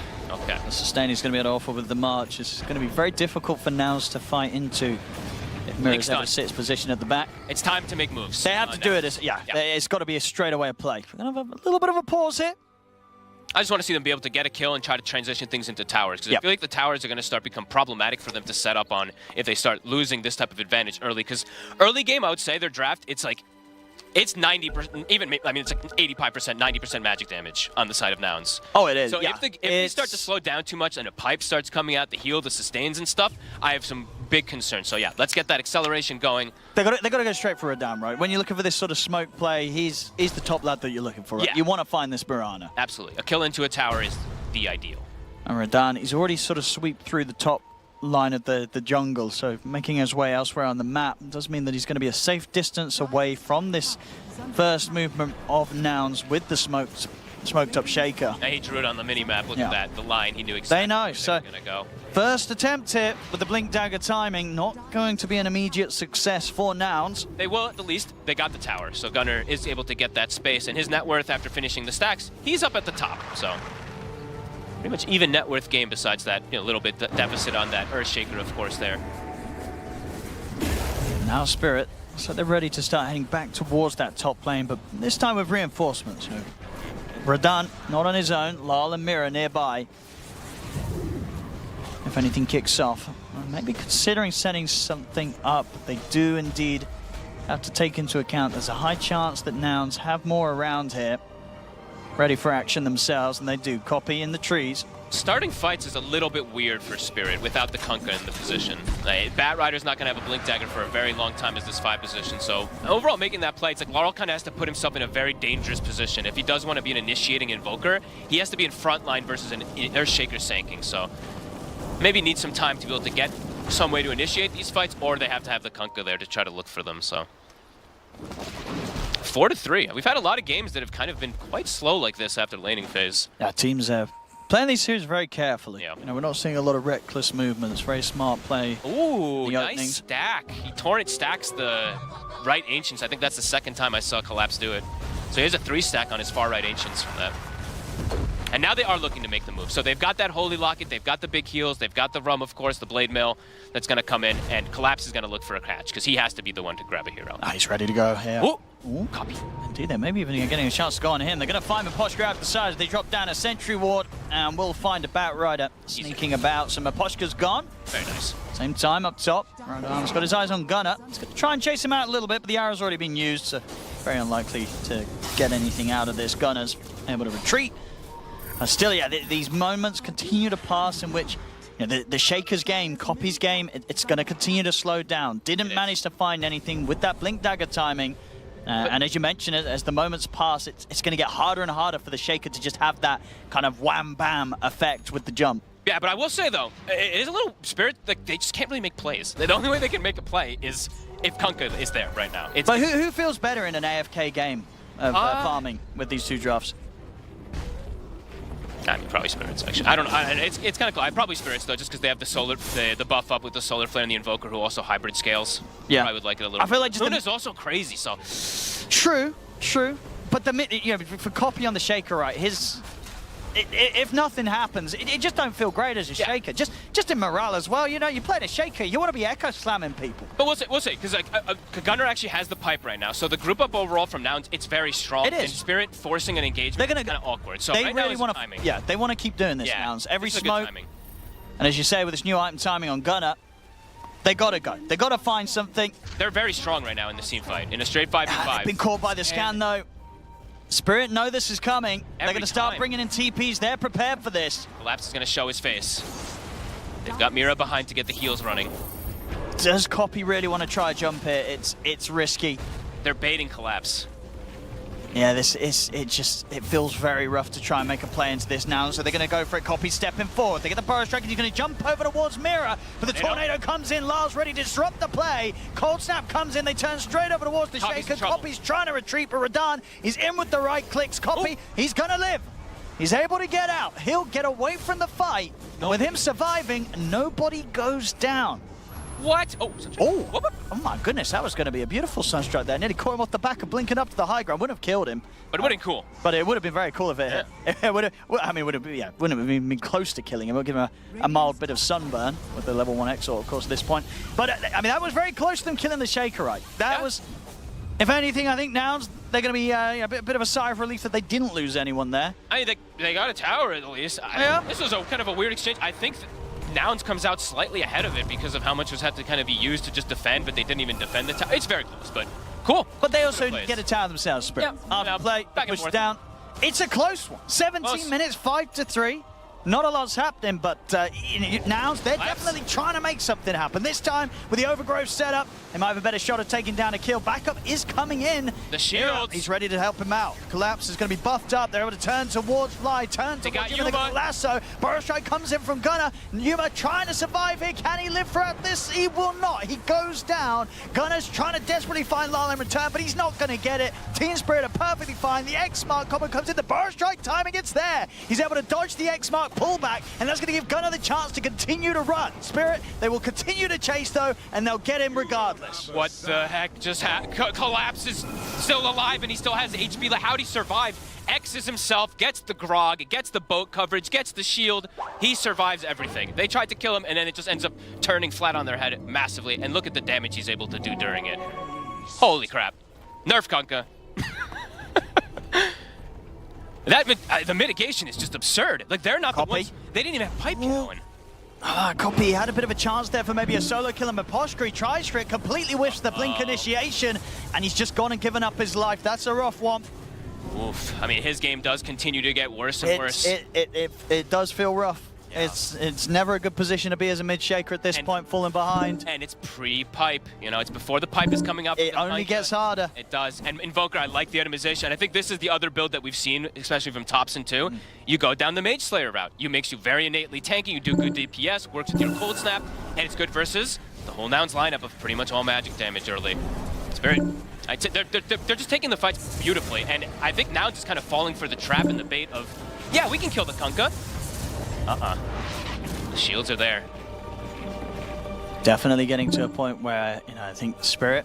sustain he's going to be able to offer with the March is going to be very difficult for Nouns to fight into if Mira's able to sit his position at the back. It's time to make moves. They have to do it. It's got to be a straightaway play. We're going to have a little bit of a pause here. I just want to see them be able to get a kill and try to transition things into towers, because I feel like the towers are going to start become problematic for them to set up on if they start losing this type of advantage early. Because early game, I would say their draft, it's like, it's 90%, even, I mean, it's like 85%, 90% magic damage on the side of Nouns. Oh, it is, So if they start to slow down too much and a pipe starts coming out, the heal, the sustains and stuff, I have some big concerns. So yeah, let's get that acceleration going. They got to go straight for Radahn, right? When you're looking for this sort of smoke play, he's the top lad that you're looking for, right? Yeah. You want to find this Barana. Absolutely. A kill into a tower is the ideal. And Radahn, he's already sort of swept through the top line of the jungle, so making his way elsewhere on the map does mean that he's going to be a safe distance away from this first movement of Nouns with the smoked up shaker. And he drew it on the mini-map. Look at that, the line, he knew exactly they know, where so they were gonna go. First attempt here with the Blink Dagger timing, not going to be an immediate success for Nouns. They will, at the least, they got the tower, so Gunner is able to get that space, and his net worth after finishing the stacks, he's up at the top, so pretty much even net worth game besides that little bit deficit on that Earthshaker, of course, there. Now Spirit, so they're ready to start heading back towards that top lane, but this time with reinforcements. Radahn, not on his own, Lal and Mira nearby. if anything kicks off. Maybe considering setting something up, they do indeed have to take into account there's a high chance that Nouns have more around here, ready for action themselves, and they do. Copy in the trees. Starting fights is a little bit weird for Spirit without the Kunkka in the position. Bat Rider's not going to have a Blink Dagger for a very long time as this 5 position, so overall making that play, it's like Laurel kind of has to put himself in a very dangerous position. If he does want to be an initiating Invoker, he has to be in front line versus an Shaker Sanking, so maybe need some time to be able to get some way to initiate these fights, or they have to have the Kunkka there to try to look for them, so. 4-3. We've had a lot of games that have kind of been quite slow like this after the laning phase. Yeah, teams have playing these series very carefully. Yeah. You know, we're not seeing a lot of reckless movements. Very smart play. Ooh, nice stack. He Torrent stacks the right Ancients. I think that's the second time I saw Collapse do it. So he has a 3 stack on his far right Ancients from that. And now they are looking to make the move. So they've got that Holy Locket, they've got the big heals, they've got the Rum, of course, the Blade Mill that's going to come in, and Collapse is going to look for a catch, because he has to be the one to grab a hero. Ah, he's ready to go here. Ooh. Ooh, copy. Indeed, they maybe even getting a chance to go on him. They're going to find Aposh grab the sides. They drop down a Sentry Ward, and we'll find a Bat Rider sneaking about. Some Aposhka's gone. Very nice. Same time up top. Rodan's got his eyes on Gunner. He's going to try and chase him out a little bit, but the arrow's already been used, so very unlikely to get anything out of this. Gunner's able to retreat. Still, yeah, these moments continue to pass in which the Shaker's game, Copy's game, it's going to continue to slow down. Didn't manage to find anything with that Blink Dagger timing. And as you mentioned, as the moments pass, it's going to get harder and harder for the Shaker to just have that kind of wham-bam effect with the jump. Yeah, but I will say, though, it is a little Spirit, like, they just can't really make plays. The only way they can make a play is if Kunkka is there right now. But who feels better in an AFK game of farming with these two drafts? I mean, probably Spirits, actually. I don't know. It's kind of cool. Probably Spirits, though, just because they have the buff up with the Solar Flare and the Invoker, who also hybrid scales. Yeah. I would like it a little. I feel like just Luna's also crazy, so. True. But for Copy on the Shaker, right? If nothing happens, it just don't feel great as a Shaker. Just in morale as well. You know, you play a Shaker, you want to be echo slamming people. But we'll say, because like Gunner actually has the pipe right now, so the group up overall from now, it's very strong. It is. And Spirit forcing an engagement is kind of awkward. So they right really want to. Yeah, they want to keep doing this now. Every smoke. And as you say, with this new item timing on Gunner, they gotta go. They gotta find something. They're very strong right now in the team fight, in a straight 5v5. They've been caught by the scan though. Spirit know this is coming. They're going to start bringing in TPs. They're prepared for this. Collapse is going to show his face. They've got Mira behind to get the heals running. Does Copy really want to try a jump here? It's risky. They're baiting Collapse. Yeah, it feels very rough to try and make a play into this now. So they're going to go for it. Copy stepping forward. They get the Burrow Strike, and he's going to jump over towards Mira. But the Tornado comes in. Lars ready to disrupt the play. Cold Snap comes in. They turn straight over towards the Shaker. Copy's trying to retreat, but Rodan is in with the right clicks. Copy, he's going to live. He's able to get out. He'll get away from the fight. With him surviving, nobody goes down. What? Oh my goodness, that was going to be a beautiful Sunstrike there. Nearly caught him off the back of blinking up to the high ground. Wouldn't have killed him. But it would have been cool. But it would have been very cool if it hit. It would have, wouldn't have been close to killing him. We'll give him a mild bit of sunburn with the level 1 Exort, of course, at this point. But, I mean, that was very close to them killing the Shaker, right? That was, if anything, I think now they're going to be a bit of a sigh of relief that they didn't lose anyone there. I mean, they got a tower at least. This was a kind of a weird exchange. I think Nouns comes out slightly ahead of it because of how much was had to kind of be used to just defend, but they didn't even defend the tower. It's very close, but cool. But they also get a tower themselves, Spirit. After play, push down. It's a close one. 17 minutes, 5-3. Not a lot's happening, but Nouns, they're definitely trying to make something happen. This time, with the Overgrowth setup, they might have a better shot at taking down a kill. Backup is coming in. The shield. He's ready to help him out. Collapse is going to be buffed up. They're able to turn towards Fly, turn towards Yuma. They got Lasso. Burrow Strike comes in from Gunner. Yuma trying to survive here. Can he live throughout this? He will not. He goes down. Gunner's trying to desperately find Lala in return, but he's not going to get it. Team Spirit are perfectly fine. The X-Mark combo comes in. The Burrow Strike timing, it's there. He's able to dodge the X-Mark pullback, and that's going to give Gunner the chance to continue to run. Spirit, they will continue to chase, though, and they'll get him regardless. What the heck just happened? Collapse is still alive, and he still has HP. Like, how'd he survive? X's himself, gets the grog, gets the boat coverage, gets the shield. He survives everything. They tried to kill him, and then it just ends up turning flat on their head massively. And look at the damage he's able to do during it. Holy crap. Nerf Kunkka. The mitigation is just absurd. Like, they're not the ones. They didn't even have pipe going. Copy had a bit of a chance there for maybe a solo kill, and Miposhka, he tries for it, completely whiffs the blink initiation, and he's just gone and given up his life. That's a rough one. Oof. I mean, his game does continue to get worse and worse. It does feel rough. Yeah. It's never a good position to be as a mid shaker at this point, falling behind. And it's pre-pipe. You know, it's before the pipe is coming up. It only gets harder. It does. And Invoker, I like the itemization. I think this is the other build that we've seen, especially from Thompson too. You go down the Mage Slayer route. You makes you very innately tanky. You do good DPS, works with your cold snap, and it's good versus the whole Nouns lineup of pretty much all magic damage early. Spirit. They're just taking the fights beautifully, and I think Nouns is kind of falling for the trap and the bait of, yeah, we can kill the Kunkka. The shields are there. Definitely getting to a point where, you know, I think Spirit,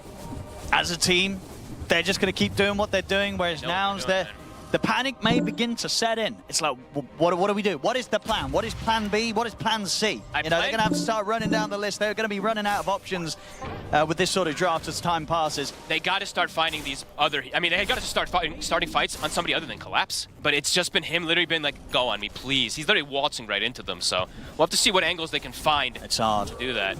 as a team, they're just going to keep doing what they're doing, whereas Nouns, the panic may begin to set in. It's like, what do we do? What is the plan? What is plan B? What is plan C? You know, they're going to have to start running down the list. They're going to be running out of options with this sort of draft as time passes. They got to start finding these other... I mean, they got to start starting fights on somebody other than Collapse. But it's just been him literally been like, go on me, please. He's literally waltzing right into them. So we'll have to see what angles they can find to do that.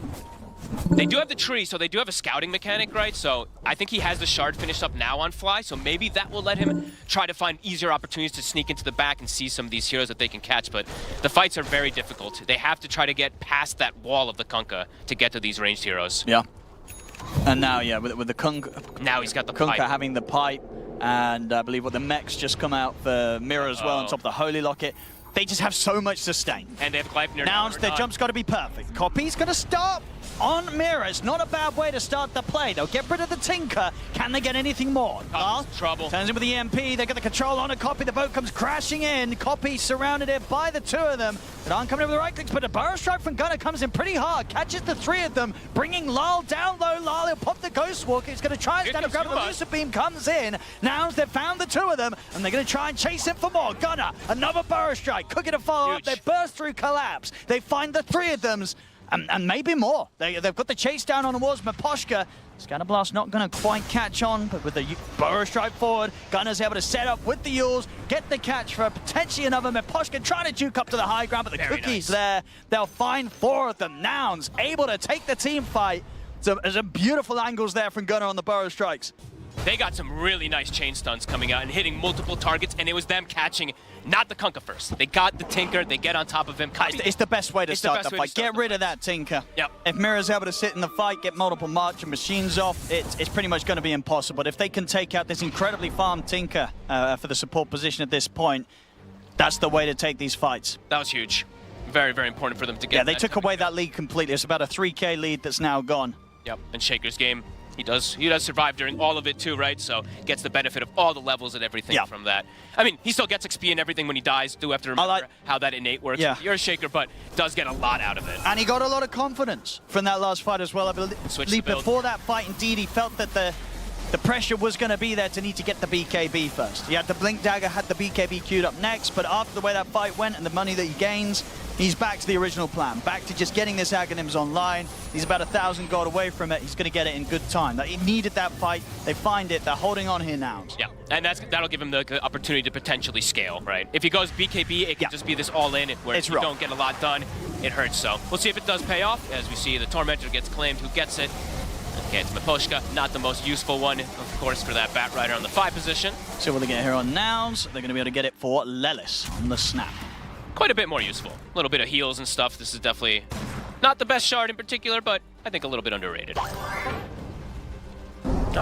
They do have the tree, so they do have a scouting mechanic, right? So I think he has the shard finished up now on Fly, so maybe that will let him try to find easier opportunities to sneak into the back and see some of these heroes that they can catch. But the fights are very difficult. They have to try to get past that wall of the Kunkka to get to these ranged heroes. Yeah. And now, yeah, with the Kunkka... Now he's got the Kunkka pipe. having the pipe, and I believe the mechs just come out for Mirror as well on top of the Holy Locket. They just have so much sustain. And they have Gleipnir now. Their jump's got to be perfect. Copy's going to start on Mirror. It's not a bad way to start the play. They'll get rid of the Tinker. Can they get anything more? Trouble. Turns in with the EMP. They got the control on a Copy. The boat comes crashing in. Copy surrounded it by the two of them. But aren't coming in with the right clicks, but a Burrow Strike from Gunner comes in pretty hard. Catches the three of them, bringing Lal down low. Lal, he'll pop the Ghost Walker. He's going to try and stand up, grab the Lucid Beam comes in. Now they've found the two of them, and they're going to try and chase him for more. Gunner, another Burrow Strike. Cooking a follow up. They burst through Collapse. They find the three of them. And maybe more. They've got the chase down on the walls. Miposhka, Scatter Blast not going to quite catch on, but with the Burrow Strike forward, Gunner's able to set up with the Yules, get the catch for potentially another. Miposhka trying to juke up to the high ground, but the Cookie's there. They'll find four of them. Nouns able to take the team fight. So there's a beautiful angles there from Gunner on the Burrow Strikes. They got some really nice chain stuns coming out and hitting multiple targets, and it was them catching not the Kunkka first. They got the Tinker, they get on top of him. It's the best way to start the fight. Get rid of that Tinker. Yep. If Mirror's able to sit in the fight, get multiple marching machines off, it's pretty much going to be impossible. But if they can take out this incredibly farmed Tinker for the support position at this point, that's the way to take these fights. That was huge. Very, very important for them to get. Yeah, they took away that lead completely. It's about a 3K lead that's now gone. Yep, and Shaker's game. He does survive during all of it too, right? So gets the benefit of all the levels and everything from that. I mean, he still gets XP and everything when he dies. Do have to remember how that innate works. Yeah. You're a Shaker, but does get a lot out of it. And he got a lot of confidence from that last fight as well. I believe before that fight, indeed, he felt that the pressure was going to be there to need to get the BKB first. He had the Blink Dagger, had the BKB queued up next, but after the way that fight went and the money that he gains, he's back to the original plan, back to just getting this Aghanims online. He's about 1,000 gold away from it. He's going to get it in good time. He needed that fight. They find it. They're holding on here now. Yeah, and that'll give him the opportunity to potentially scale, right? If he goes BKB, it can just be this all-in where if you don't get a lot done, it hurts. So we'll see if it does pay off. As we see, the Tormentor gets claimed. Who gets it? Okay, it's Miposhka, not the most useful one, of course, for that Bat Rider on the 5 position. So what they get here on Nouns, they're going to be able to get it for Lelis on the snap. Quite a bit more useful. A little bit of heals and stuff. This is definitely not the best shard in particular, but I think a little bit underrated. All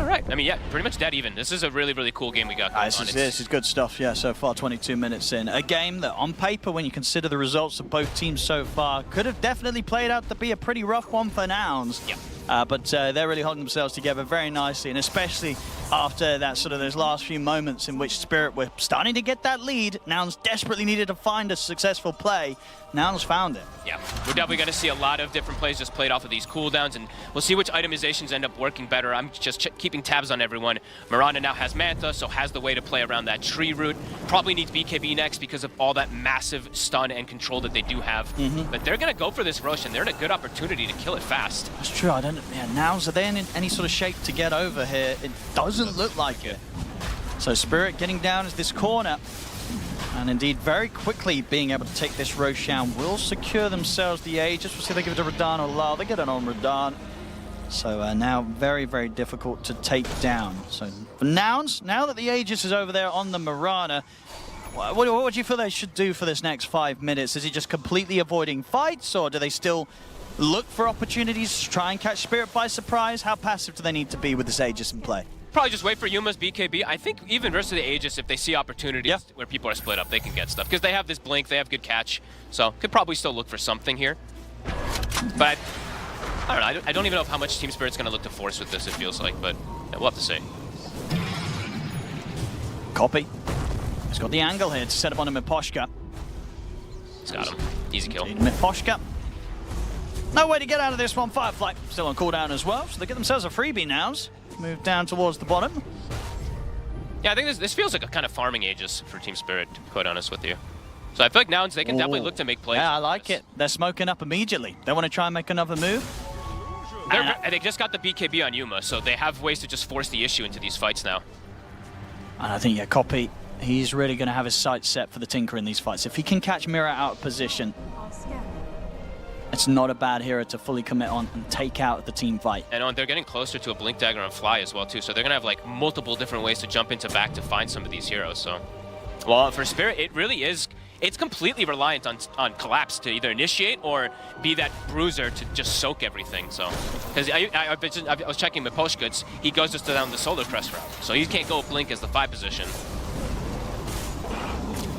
right. I mean, yeah, pretty much dead even. This is a really, really cool game we got going on. This is good stuff, yeah, so far 22 minutes in. A game that on paper, when you consider the results of both teams so far, could have definitely played out to be a pretty rough one for Nouns. Yeah. But they're really holding themselves together very nicely, and especially after that those last few moments in which Spirit were starting to get that lead. Nouns desperately needed to find a successful play. Nouns found it. Yeah, we're definitely going to see a lot of different plays just played off of these cooldowns, and we'll see which itemizations end up working better. I'm just keeping tabs on everyone. Miranda now has Manta, so has the way to play around that tree route. Probably needs BKB next because of all that massive stun and control that they do have. But they're going to go for this Roshan. They're in a good opportunity to kill it fast. That's true. Nouns, are they in any sort of shape to get over here? It doesn't look like it. So Spirit getting down as this corner. And indeed, very quickly being able to take this Roshan will secure themselves the Aegis. We'll see if they give it to Radahn or Lal. They get it on Radahn. So now very, very difficult to take down. So for Nouns, now that the Aegis is over there on the Mirana, what do you feel they should do for this next 5 minutes? Is it just completely avoiding fights, or do they still look for opportunities to try and catch Spirit by surprise? How passive do they need to be with this Aegis in play? Probably just wait for Yuma's BKB. I think even versus the Aegis, if they see opportunities where people are split up, they can get stuff. Because they have this blink, they have good catch. So could probably still look for something here. But I don't know. I don't even know how much Team Spirit's going to look to force with this, it feels like. But yeah, we'll have to see. Copy. He's got the angle here to set up on a Miposhka. He's got him. Easy kill. Miposhka. No way to get out of this one. Firefly still on cooldown as well, so they get themselves a freebie now. Move down towards the bottom. Yeah, I think this feels like a kind of farming Aegis for Team Spirit, to be quite honest with you. So I feel like now they can definitely look to make plays. Yeah, I like it. They're smoking up immediately. They want to try and make another move. They just got the BKB on Yuma, so they have ways to just force the issue into these fights now. And I think, yeah, Copy, he's really going to have his sights set for the Tinker in these fights. If he can catch Mira out of position, it's not a bad hero to fully commit on and take out the team fight. And they're getting closer to a Blink Dagger on Fly as well, too. So they're going to have like multiple different ways to jump into back to find some of these heroes. So, well, for Spirit, it really is. It's completely reliant on Collapse to either initiate or be that bruiser to just soak everything. So, because I was checking Miposhka, he goes just down the Solar Crest route. So he can't go Blink as the 5 position.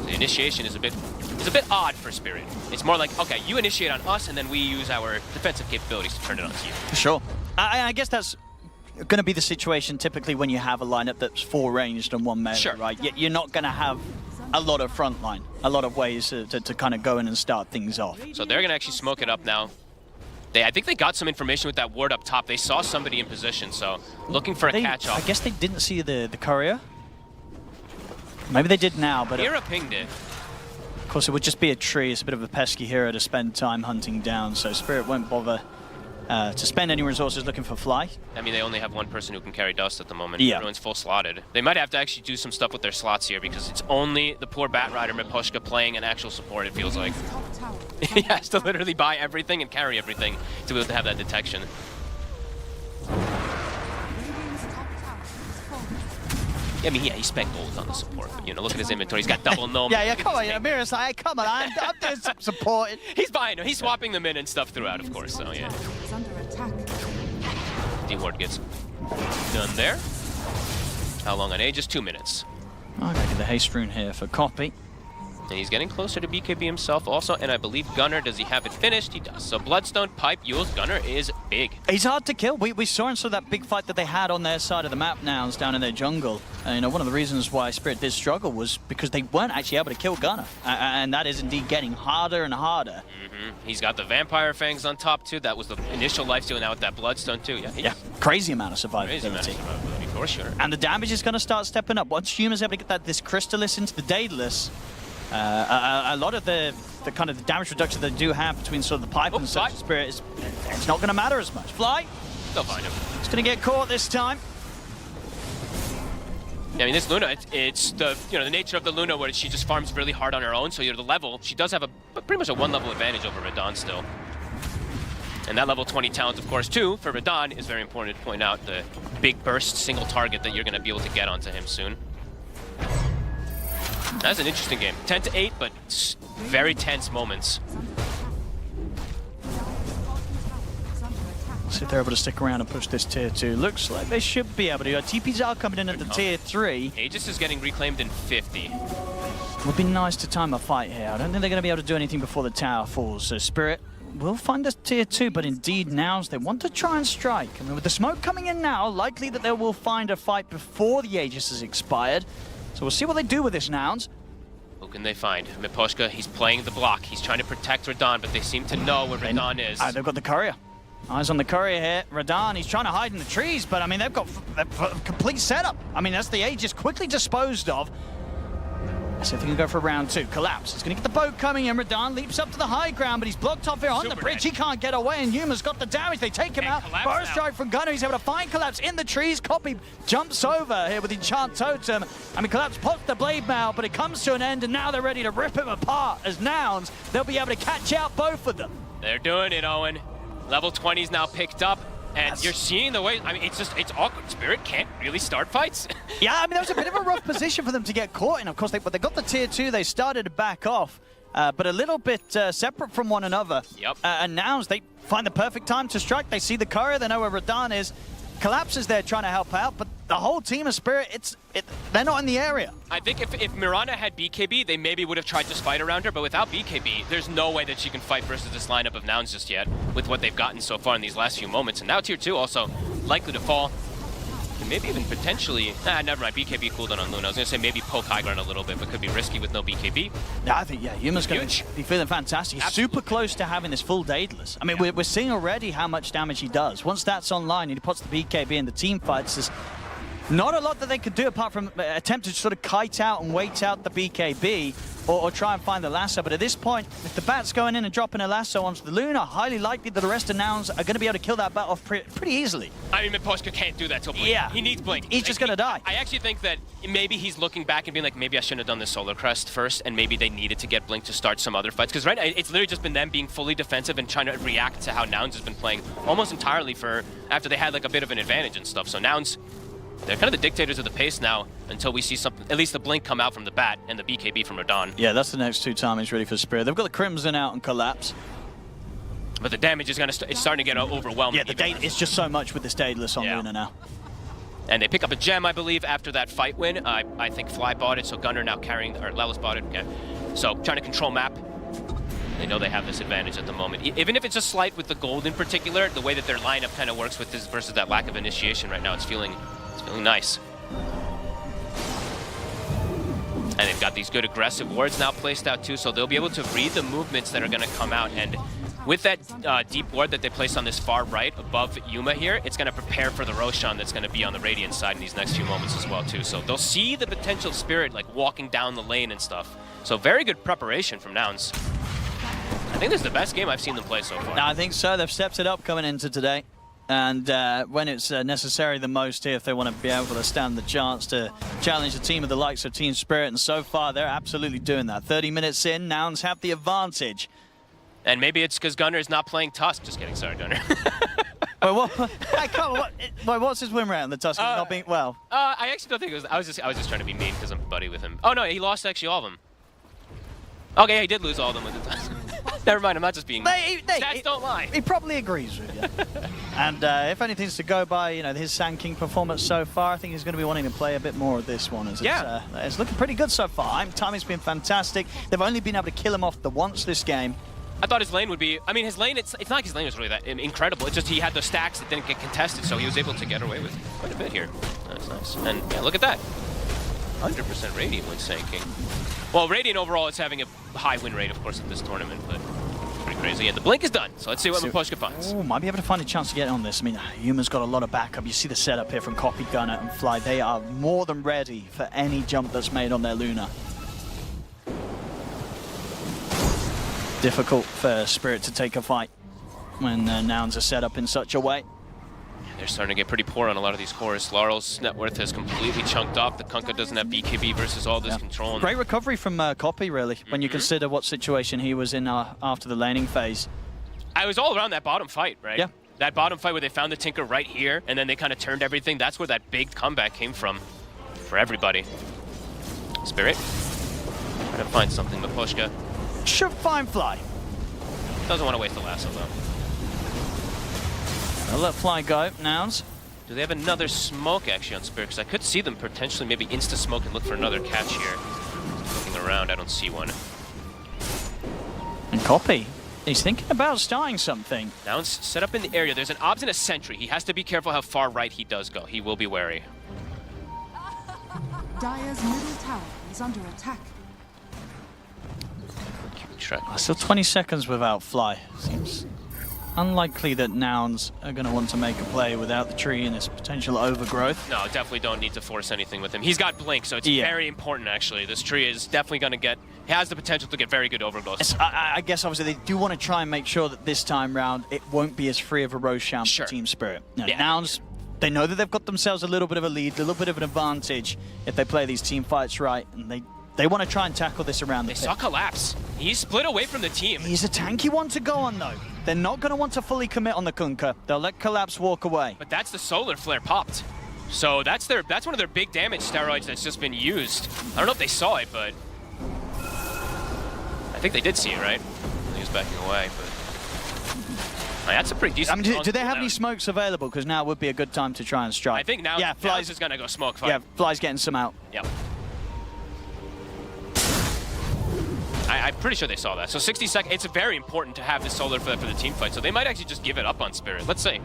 The initiation is a bit odd for Spirit. It's more like, okay, you initiate on us, and then we use our defensive capabilities to turn it on to you. Sure. I guess that's going to be the situation typically when you have a lineup that's 4 ranged and 1 melee, right? You're not going to have a lot of front line, a lot of ways to kind of go in and start things off. So they're going to actually smoke it up now. I think they got some information with that ward up top. They saw somebody in position, so looking for a catch-off. I guess they didn't see the courier. Maybe they did now, but... Mira pinged it. Of course, it would just be a tree. It's a bit of a pesky hero to spend time hunting down, so Spirit won't bother to spend any resources looking for Fly. I mean, they only have 1 person who can carry Dust at the moment. Yeah. Everyone's full slotted. They might have to actually do some stuff with their slots here because it's only the poor Bat Rider Miposhka playing an actual support, it feels like. He has to literally buy everything and carry everything to be able to have that detection. I mean, yeah, he spent gold on the support, but, you know, look at his inventory. He's got double gnome. Yeah, come on, Mira's like, come on, I'm doing some supporting. He's buying them. He's swapping them in and stuff throughout, of course, so, yeah. D-Ward gets done there. How long on Aegis? 2 minutes. I'm going to get the haste rune here for Copy. And he's getting closer to BKB himself also, and I believe Gunnar, does he have it finished? He does. So Bloodstone, Pipe, Yules, Gunnar is big. He's hard to kill. We saw in that big fight that they had on their side of the map now, down in their jungle. You know, one of the reasons why Spirit did struggle was because they weren't actually able to kill Gunnar. And that is indeed getting harder and harder. He's got the Vampire Fangs on top too. That was the initial lifesteal, now with that Bloodstone too. Yeah, crazy amount of survivability. Crazy amount of survivability, for sure. And the damage is going to start stepping up. Once Huma's able to get this Crystallis into the Daedalus, a lot of the kind of the damage reduction they do have between sort of the Pipe and such Spirit is it's not going to matter as much. Fly. They'll find him. It's going to get caught this time. Yeah, I mean, this Luna, it's the the nature of the Luna where she just farms really hard on her own. So the level, she does have pretty much a 1 level advantage over Radahn still. And that level 20 talent, of course, too, for Radahn is very important to point out. The big burst single target that you're going to be able to get onto him soon. That's an interesting game. 10-8, but very tense moments. See if they're able to stick around and push this tier 2. Looks like they should be able to. TPs are coming in at the tier 3. Aegis is getting reclaimed in 50. Would be nice to time a fight here. I don't think they're going to be able to do anything before the tower falls. So Spirit will find us tier 2, but indeed Nows, they want to try and strike. I mean, with the smoke coming in now, likely that they will find a fight before the Aegis has expired. So we'll see what they do with this Nouns. Who can they find? Miposhka, he's playing the block. He's trying to protect Radahn, but they seem to know where Radahn is. They've got the courier. Eyes on the courier here. Radahn, he's trying to hide in the trees, but I mean, they've got a complete setup. I mean, that's the Aegis quickly disposed of. Let's see if he can go for round 2. Collapse. He's going to get the boat coming in. Radan leaps up to the high ground, but he's blocked off here on the bridge. He can't get away, and Yuma's got the damage. They take him out. Burst strike from Gunner. He's able to find Collapse in the trees. Copy jumps over here with Enchant Totem. I mean, Collapse pops the blade mail, but it comes to an end, and now they're ready to rip him apart as Nouns. They'll be able to catch out both of them. They're doing it, Owen. Level 20 is now picked up. And you're seeing the way, I mean, it's awkward. Spirit can't really start fights. Yeah, I mean, that was a bit of a rough position for them to get caught in. Of course, but they got the tier 2. They started to back off, but a little bit separate from one another. Yep. And now they find the perfect time to strike. They see the courier. They know where Radan is. Collapse is there trying to help out, but the whole team of Spirit, they're not in the area. I think if Mirana had BKB, they maybe would have tried to fight around her, but without BKB, there's no way that she can fight versus this lineup of Nouns just yet, with what they've gotten so far in these last few moments. And now tier 2 also likely to fall. And maybe even potentially, never mind, BKB cooldown on Luna. I was going to say maybe poke high ground a little bit, but could be risky with no BKB. Yeah, I think, Yuma's going to be feeling fantastic. He's super close to having this full Daedalus. I mean, we're seeing already how much damage he does. Once that's online and he puts the BKB in the team fights, there's not a lot that they could do apart from attempt to sort of kite out and wait out the BKB or try and find the lasso. But at this point, if the bat's going in and dropping a lasso onto the Luna, highly likely that the rest of Nouns are going to be able to kill that bat off pretty easily. I mean, Miposhka can't do that to Blink. Yeah. He needs Blink. He's just going to die. I actually think that maybe he's looking back and being like, maybe I shouldn't have done the Solar Crest first, and maybe they needed to get Blink to start some other fights. Because right now, it's literally just been them being fully defensive and trying to react to how Nouns has been playing almost entirely after they had like a bit of an advantage and stuff. So Nouns, they're kind of the dictators of the pace now until we see something, at least the Blink come out from the bat and the BKB from Radan. Yeah, that's the next 2 timings ready for Spirit. They've got the Crimson out and Collapse. But the damage is it's starting to get overwhelming. Yeah, it's just so much with this Daedalus on Luna now. And they pick up a gem, I believe, after that fight win. I think Fly bought it, so Gunner now carrying, or Lelis bought it, okay. So trying to control map. They know they have this advantage at the moment. Even if it's a slight with the gold in particular, the way that their lineup kind of works with this versus that lack of initiation right now, it's feeling nice. And they've got these good aggressive wards now placed out too, so they'll be able to read the movements that are going to come out. And with that deep ward that they placed on this far right above Yuma here, it's going to prepare for the Roshan that's going to be on the Radiant side in these next few moments as well too. So they'll see the potential Spirit like walking down the lane and stuff. So very good preparation from Nouns. I think this is the best game I've seen them play so far. I think so. They've stepped it up coming into today. And when it's necessary the most here, if they want to be able to stand the chance to challenge a team of the likes of Team Spirit, and so far they're absolutely doing that. 30 minutes in, Nouns have the advantage. And maybe it's because Gunner is not playing Tusk. Just kidding, sorry, Gunner. What's his win rate on the Tusk? Not being well. I actually don't think it was. I was just trying to be mean because I'm buddy with him. Oh no, he lost actually all of them. Okay, yeah, he did lose all of them with the Tusk. Never mind, I'm not just being mean. Stats don't lie. He probably agrees with you. And if anything's to go by, his Sand King performance so far, I think he's going to be wanting to play a bit more of this one. As it's looking pretty good so far. Timing's been fantastic. They've only been able to kill him off the once this game. I thought his lane would be, I mean, his lane, it's not like his lane was really that incredible. It's just he had those stacks that didn't get contested, so he was able to get away with quite a bit here. That's nice. And yeah, look at that. 100% Radiant when sinking. Well, Radiant overall is having a high win rate, of course, at this tournament, but pretty crazy. And the Blink is done, so let's see what Miposhka finds. Oh, might be able to find a chance to get on this. I mean, Yuma's got a lot of backup. You see the setup here from Copy, Gunner, and Fly. They are more than ready for any jump that's made on their Luna. Difficult for Spirit to take a fight when Nouns are set up in such a way. They're starting to get pretty poor on a lot of these cores. Laurel's net worth has completely chunked up. The Kunkka doesn't have BKB versus all this control. Great recovery from Copy, really, when you consider what situation he was in after the laning phase. I was all around that bottom fight, right? Yeah. That bottom fight where they found the Tinker right here, and then they kind of turned everything. That's where that big comeback came from for everybody. Spirit, trying to find something, Miposhka. Should find Fly. Doesn't want to waste the lasso, though. I'll let Fly go, Nouns. Do they have another smoke, actually, on Spirit? Because I could see them potentially maybe insta-smoke and look for another catch here. Looking around, I don't see one. And Copy, he's thinking about starting something. Nouns set up in the area. There's an Obs and a Sentry. He has to be careful how far right he does go. He will be wary. Dire's middle tower is under attack. Still 20 seconds without Fly. Seems unlikely that Nouns are going to want to make a play without the tree and its potential overgrowth. No, definitely don't need to force anything with him. He's got Blink, so it's very important, actually. This tree is definitely going to get... He has the potential to get very good overgrowth. Yes, I guess, obviously, they do want to try and make sure that this time round it won't be as free of a Roshan for Team Spirit. Now, Nouns, they know that they've got themselves a little bit of a lead, a little bit of an advantage if they play these team fights right, and they want to try and tackle this around the pit. They saw Collapse. He's split away from the team. He's a tanky one to go on, though. They're not going to want to fully commit on the Kunkka. They'll let Collapse walk away. But that's the Solar Flare popped. So that's one of their big damage steroids that's just been used. I don't know if they saw it, but... I think they did see it, right? He was backing away, but... That's a pretty decent... I mean, do they have any smokes available? Because now would be a good time to try and strike. I think now, Fly's is going to go smoke fight. Yeah, Fly's getting some out. Yep. I'm pretty sure they saw that. So 60 seconds, it's very important to have this solar for the team fight. So they might actually just give it up on Spirit. Let's see.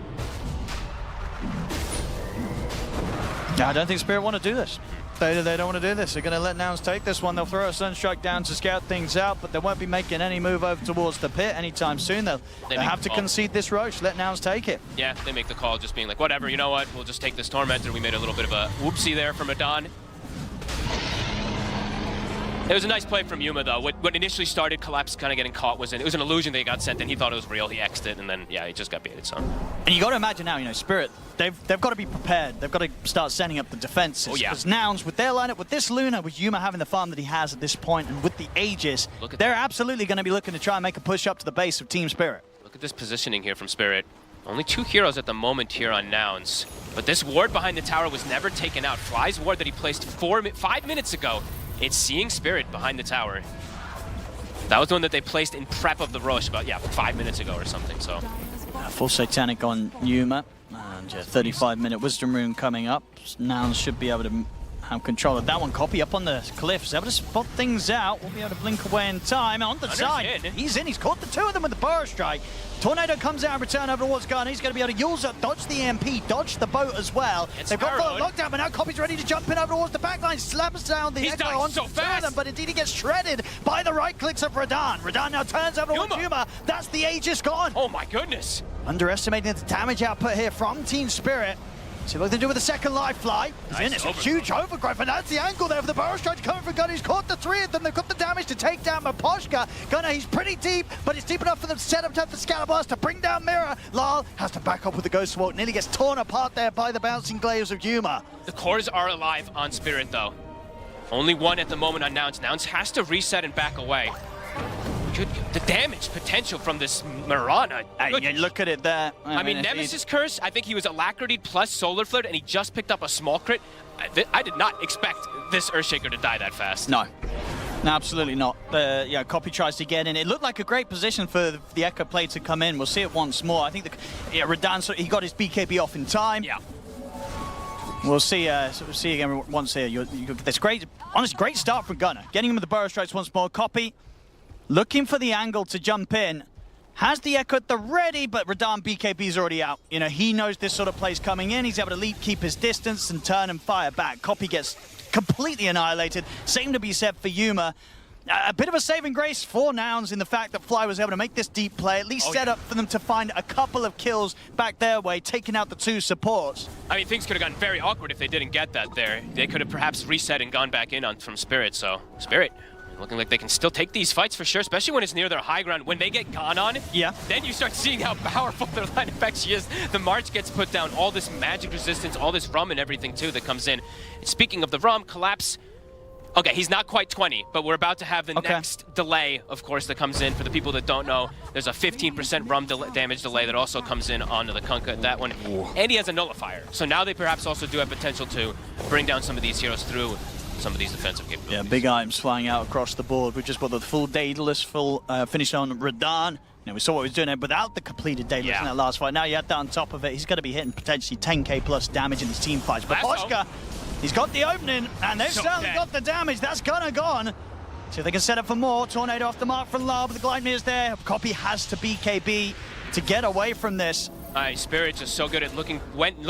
Yeah, I don't think Spirit want to do this. They don't want to do this. They're going to let Nouns take this one. They'll throw a Sunstrike down to scout things out, but they won't be making any move over towards the pit anytime soon. They'll have to concede this Roche, let Nouns take it. Yeah, they make the call just being like, whatever, you know what, we'll just take this Tormentor. We made a little bit of a whoopsie there from Radon. It was a nice play from Yuma, though. What initially started Collapse kind of getting caught was it was an illusion that he got sent, and he thought it was real. He X'd it, and then, yeah, he just got baited, so. And you got to imagine now, you know, Spirit, they've got to be prepared. They've got to start setting up the defenses. Oh, yeah. Because Nouns, with their lineup, with this Luna, with Yuma having the farm that he has at this point, and with the Aegis, they're absolutely going to be looking to try and make a push up to the base of Team Spirit. Look at this positioning here from Spirit. Only 2 heroes at the moment here on Nouns. But this ward behind the tower was never taken out. Fly's ward that he placed 5 minutes ago. It's seeing Spirit behind the tower. That was the one that they placed in prep of the Roche about, 5 minutes ago or something, so. Full Satanic on Yuma, and 35-minute Wisdom Rune coming up. Nouns should be able to have control of that one. Copy up on the cliffs, able to spot things out. We'll be able to blink away in time. On the side, he's in, he's caught the 2 of them with the Burrow Strike. Tornado comes out and return over towards Gun. He's going to be able to use it, dodge the EMP, dodge the boat as well. They've got full lockdown, but now Copy's ready to jump in over towards the backline, slaps down the Echo on so fast. Them, but indeed he gets shredded by the right clicks of Radon. Radon now turns over towards Yuma. That's the Aegis gone. Oh my goodness. Underestimating the damage output here from Team Spirit. See what they do with the second life fly. He's in, it's a huge overgrowth, and that's the angle there for the Burrow Strike coming from Gunner. He's caught the 3 of them. They've got the damage to take down Maposhka. Gunner, he's pretty deep, but it's deep enough for them to set up the Scatter Blast to bring down Mirror. Lal has to back up with the Ghost Walk. Nearly gets torn apart there by the bouncing glaives of Yuma. The cores are alive on Spirit, though. Only 1 at the moment on Nouns. Nouns has to reset and back away. The damage potential from this Mirana. You look at it there. I mean, Nemesis Curse, I think he was Alacrity plus Solar Flare, and he just picked up a small crit. I did not expect this Earthshaker to die that fast. No, absolutely not. Copy tries to get in. It looked like a great position for the Echo play to come in. We'll see it once more. I think Radon, he got his BKB off in time. Yeah. We'll see again once here. That's great. Honestly, great start from Gunner. Getting him with the Burrow Strikes once more. Copy. Looking for the angle to jump in. Has the Echo at the ready, but Radon BKB's already out. You know, he knows this sort of play's coming in. He's able to leap, keep his distance, and turn and fire back. Copy gets completely annihilated. Same to be said for Yuma. A bit of a saving grace for Nouns in the fact that Fly was able to make this deep play, at least set up for them to find a couple of kills back their way, taking out the 2 supports. I mean, things could have gotten very awkward if they didn't get that there. They could have perhaps reset and gone back in from Spirit, so Spirit looking like they can still take these fights for sure, especially when it's near their high ground. When they get gone on, then you start seeing how powerful their line actually is. The March gets put down, all this magic resistance, all this Rum and everything too that comes in. And speaking of the Rum, Collapse, okay, he's not quite 20, but we're about to have the next delay, of course, that comes in. For the people that don't know, there's a 15% Rum damage delay that also comes in onto the Kunkka, that one. And he has a Nullifier. So now they perhaps also do have potential to bring down some of these heroes through some of these defensive capabilities. Yeah, big items flying out across the board. We just got the full Daedalus, full finish on Radon. We saw what he was doing there without the completed Daedalus in that last fight. Now you add that on top of it, he's going to be hitting potentially 10k plus damage in his team fights. But Boschka, he's got the opening, and they've certainly got the damage. That's gonna gone. See if they can set up for more. Tornado off the mark from Lal, but the Gleipnir's there. Copy has to BKB to get away from this. Spirit just so good at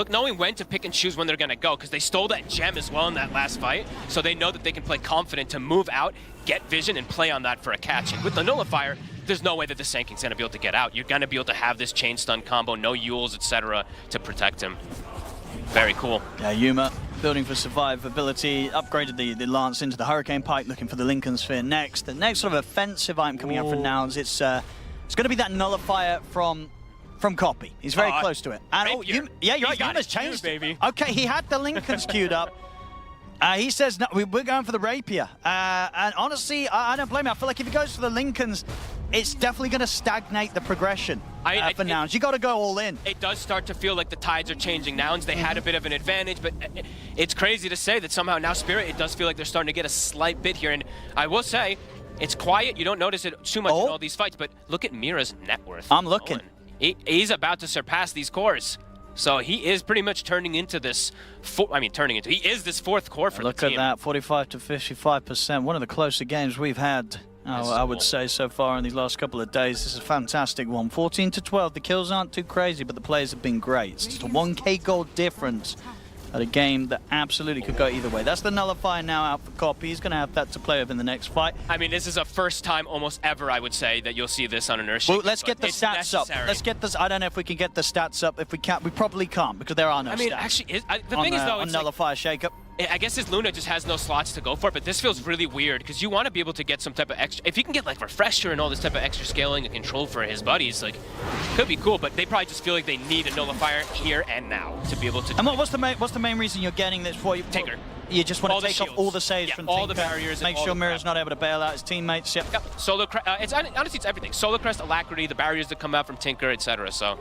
knowing when to pick and choose when they're going to go, because they stole that gem as well in that last fight, so they know that they can play confident to move out, get vision, and play on that for a catch. And with the Nullifier, there's no way that the Sanking's gonna be able to get out. You're gonna be able to have this chain stun combo, no Yules, etc., to protect him. Very cool. Yeah, Yuma building for survivability, upgraded the Lance into the Hurricane Pike, looking for the Lincoln Sphere next. The next sort of offensive item coming out for Nouns, it's going to be that Nullifier from Copy. He's very close to it. And yeah, you're right, Yuma's changed. Baby. Okay, he had the Lincolns queued up. He says, no, we're going for the Rapier. And honestly, I don't blame him. I feel like if he goes for the Lincolns, it's definitely going to stagnate the progression for Nouns. You got to go all in. It does start to feel like the tides are changing. Nouns, they had a bit of an advantage, but it's crazy to say that somehow now Spirit, it does feel like they're starting to get a slight bit here. And I will say, it's quiet. You don't notice it too much in all these fights, but look at Mira's net worth. I'm looking. He's about to surpass these cores. So he is pretty much turning into this, he is this fourth core for the team. Look at that, 45 to 55%. One of the closer games we've had, I would say, so far in these last couple of days. This is a fantastic one. 14 to 12. The kills aren't too crazy, but the players have been great. It's just a 1K gold difference at a game that absolutely could go either way. That's the Nullifier now out for Copy. He's going to have that to play with in the next fight. I mean, this is a first time almost ever, I would say, that you'll see this on an Earthshake. Well, let's get the stats up. Let's get this. I don't know if we can get the stats up. If we can't, we probably can't because there are no stats. Actually, the thing is, though, on it's Nullifier shake-up. I guess his Luna just has no slots to go for it, but this feels really weird because you want to be able to get some type of extra. If you can get like Refresher and all this type of extra scaling and control for his buddies, like, could be cool. But they probably just feel like they need a Nullifier here and now to be able to. And what's the main reson you're getting this for? Tinker. You just want to take off all the saves from all Tinker, the barriers, make sure Mira's not able to bail out his teammates. Yep. Solar Crest. Honestly, it's everything. Solar Crest, Alacrity, the barriers that come out from Tinker, etc. So,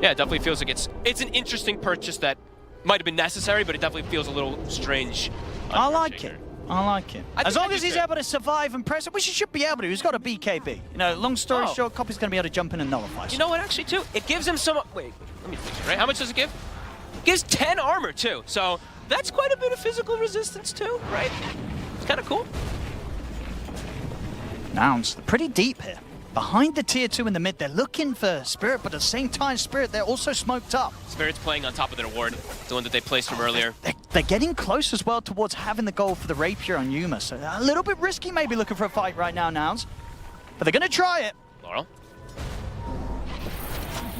yeah, it definitely feels like it's an interesting purchase that might have been necessary, but it definitely feels a little strange. I like it. I like it. As long as he's able to survive and press it, which he should be able to. He's got a BKB. You know, long story short, Copy's going to be able to jump in and nullify. You know what, actually, too? It gives him some... Wait, let me think, right? How much does it give? It gives 10 armor, too. So that's quite a bit of physical resistance, too, right? It's kind of cool. Nouns, pretty deep here. Behind the tier 2 in the mid, they're looking for Spirit, but at the same time, Spirit, they're also smoked up. Spirit's playing on top of their ward, the one that they placed from earlier. They're getting close as well towards having the goal for the Rapier on Yuma, so a little bit risky maybe looking for a fight right now, Nouns. But they're going to try it. Laurel.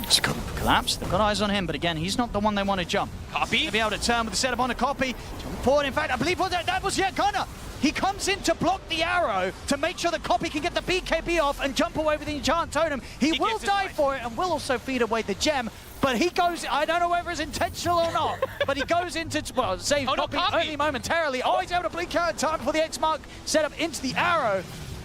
It's got collapse. They've got eyes on him, but again, he's not the one they want to jump. Copy. To be able to turn with the setup on a Copy. Jump forward. In fact, I believe that was Gunner. He comes in to block the arrow to make sure the Copy can get the BKB off and jump away with the Enchant Totem. He will die for it and will also feed away the gem. But he goes, I don't know whether it's intentional or not, but he goes into, well, save Copy only momentarily. Oh, he's able to blink out in time before the X mark set up into the arrow.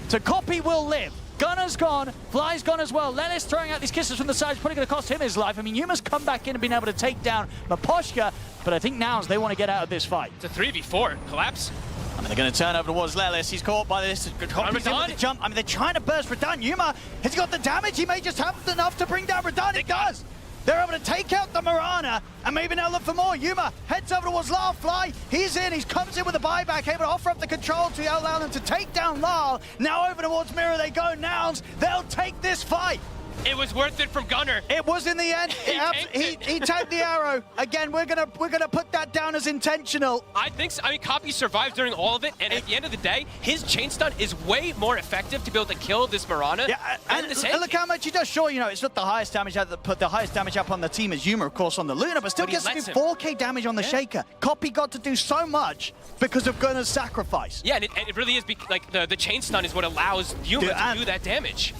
So Copy will live. Gunner's gone, Fly's gone as well. Lelis throwing out these kisses from the sides, probably going to cost him his life. I mean, Yuma's come back in and been able to take down Micepad, but I think Nouns, they want to get out of this fight. It's a 3v4. Collapse. I mean, they're going to turn over towards Lelis. He's caught by this. Copy's in with the jump. I mean, they're trying to burst Radan. Yuma, has he got the damage? He may just have enough to bring down Radan. It does. They're able to take out the Mirana, and maybe now look for more. Yuma heads over towards Lal. Fly, he's in. He comes in with a buyback, able to offer up the control to allow them to take down Lal. Now over towards Mira they go. Nouns, they'll take this fight. It was worth it from Gunner. It was in the end. He tagged the arrow. Again, we're gonna put that down as intentional. I think so. I mean, Copy survived during all of it, and at the end of the day, his chain stun is way more effective to be able to kill this Mirana. Yeah, and look how much he does. Sure, you know, it's not the highest damage out. Put the highest damage up on the team is Yuma, of course, on the Luna, but still gets to do 4K damage on the Shaker. Copy got to do so much because of Gunner's sacrifice. Yeah, and it really is like the chain stun is what allows Yuma to do that damage.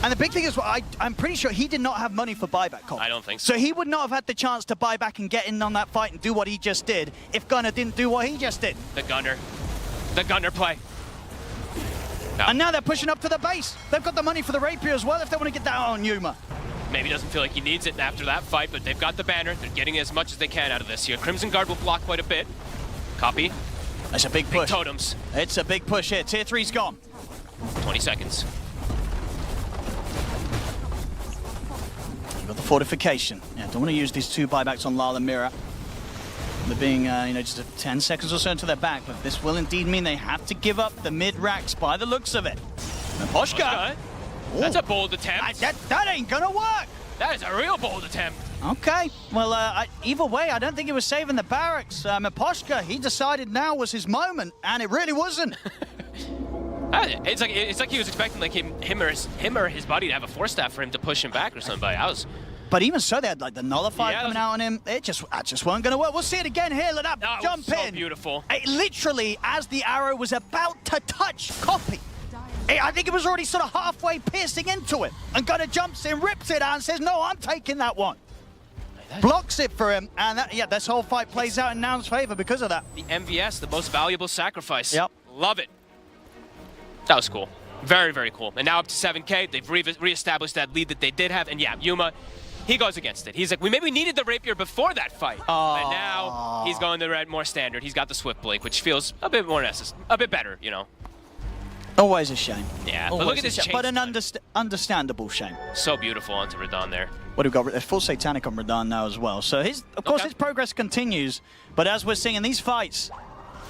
And the big thing is, I'm pretty sure he did not have money for buyback, Copy. I don't think so. So he would not have had the chance to buy back and get in on that fight and do what he just did if Gunner didn't do what he just did. The Gunner play. No. And now they're pushing up to the base. They've got the money for the Rapier as well if they want to get that on Yuma. Maybe doesn't feel like he needs it after that fight, but they've got the banner. They're getting as much as they can out of this here. Crimson Guard will block quite a bit. Copy. That's a big push. Big totems. It's a big push here. Tier 3's gone. 20 seconds. You've got the fortification. Yeah, don't want to use these two buybacks on Lal and Mira. They're being, just 10 seconds or so until they're back, but this will indeed mean they have to give up the mid-racks by the looks of it. Micepad. That's a bold attempt. That ain't gonna work. That is a real bold attempt. Okay, well, either way, I don't think he was saving the barracks. Micepad, he decided now was his moment, and it really wasn't. It's like he was expecting like him or his buddy to have a force staff for him to push him back or something. But I was. But even so, they had like the nullify coming out on him. That just weren't going to work. We'll see it again here. Look at that jump so in. Beautiful. It literally, as the arrow was about to touch Copy, I think it was already sort of halfway piercing into it. And Gunner jumps in, rips it out, and says, "No, I'm taking that one." Blocks it for him, and this whole fight plays out in Noun's favor because of that. The MVS, the most valuable sacrifice. Yep. Love it. That was cool. Very, very cool. And now up to 7K. They've reestablished that lead that they did have. And yeah, Yuma, he goes against it. He's like, we maybe needed the rapier before that fight. But now he's going the red more standard. He's got the swift blink, which feels a bit more a bit better, you know. Always a shame. Yeah, Always but look at this shame. But an understandable shame. So beautiful onto Radon there. What have we got? Full Satanic on Radon now as well. So of course his progress continues. But as we're seeing in these fights,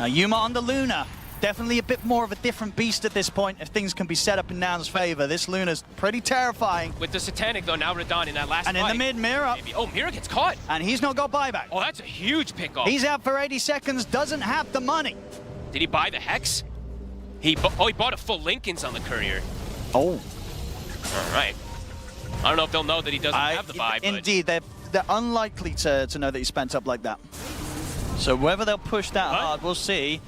Yuma on the Luna. Definitely a bit more of a different beast at this point if things can be set up in Noun's favor. This Luna's pretty terrifying. With the Satanic though, now Radon in that last fight. And in the mid, Mira. Oh, Mira gets caught. And he's not got buyback. Oh, that's a huge pickoff. He's out for 80 seconds, doesn't have the money. Did he buy the Hex? He bought a full Lincoln's on the Courier. Oh. All right. I don't know if they'll know that he doesn't have the buy, but... Indeed, they're unlikely to know that he spent up like that. So whether they'll push that hard, we'll see.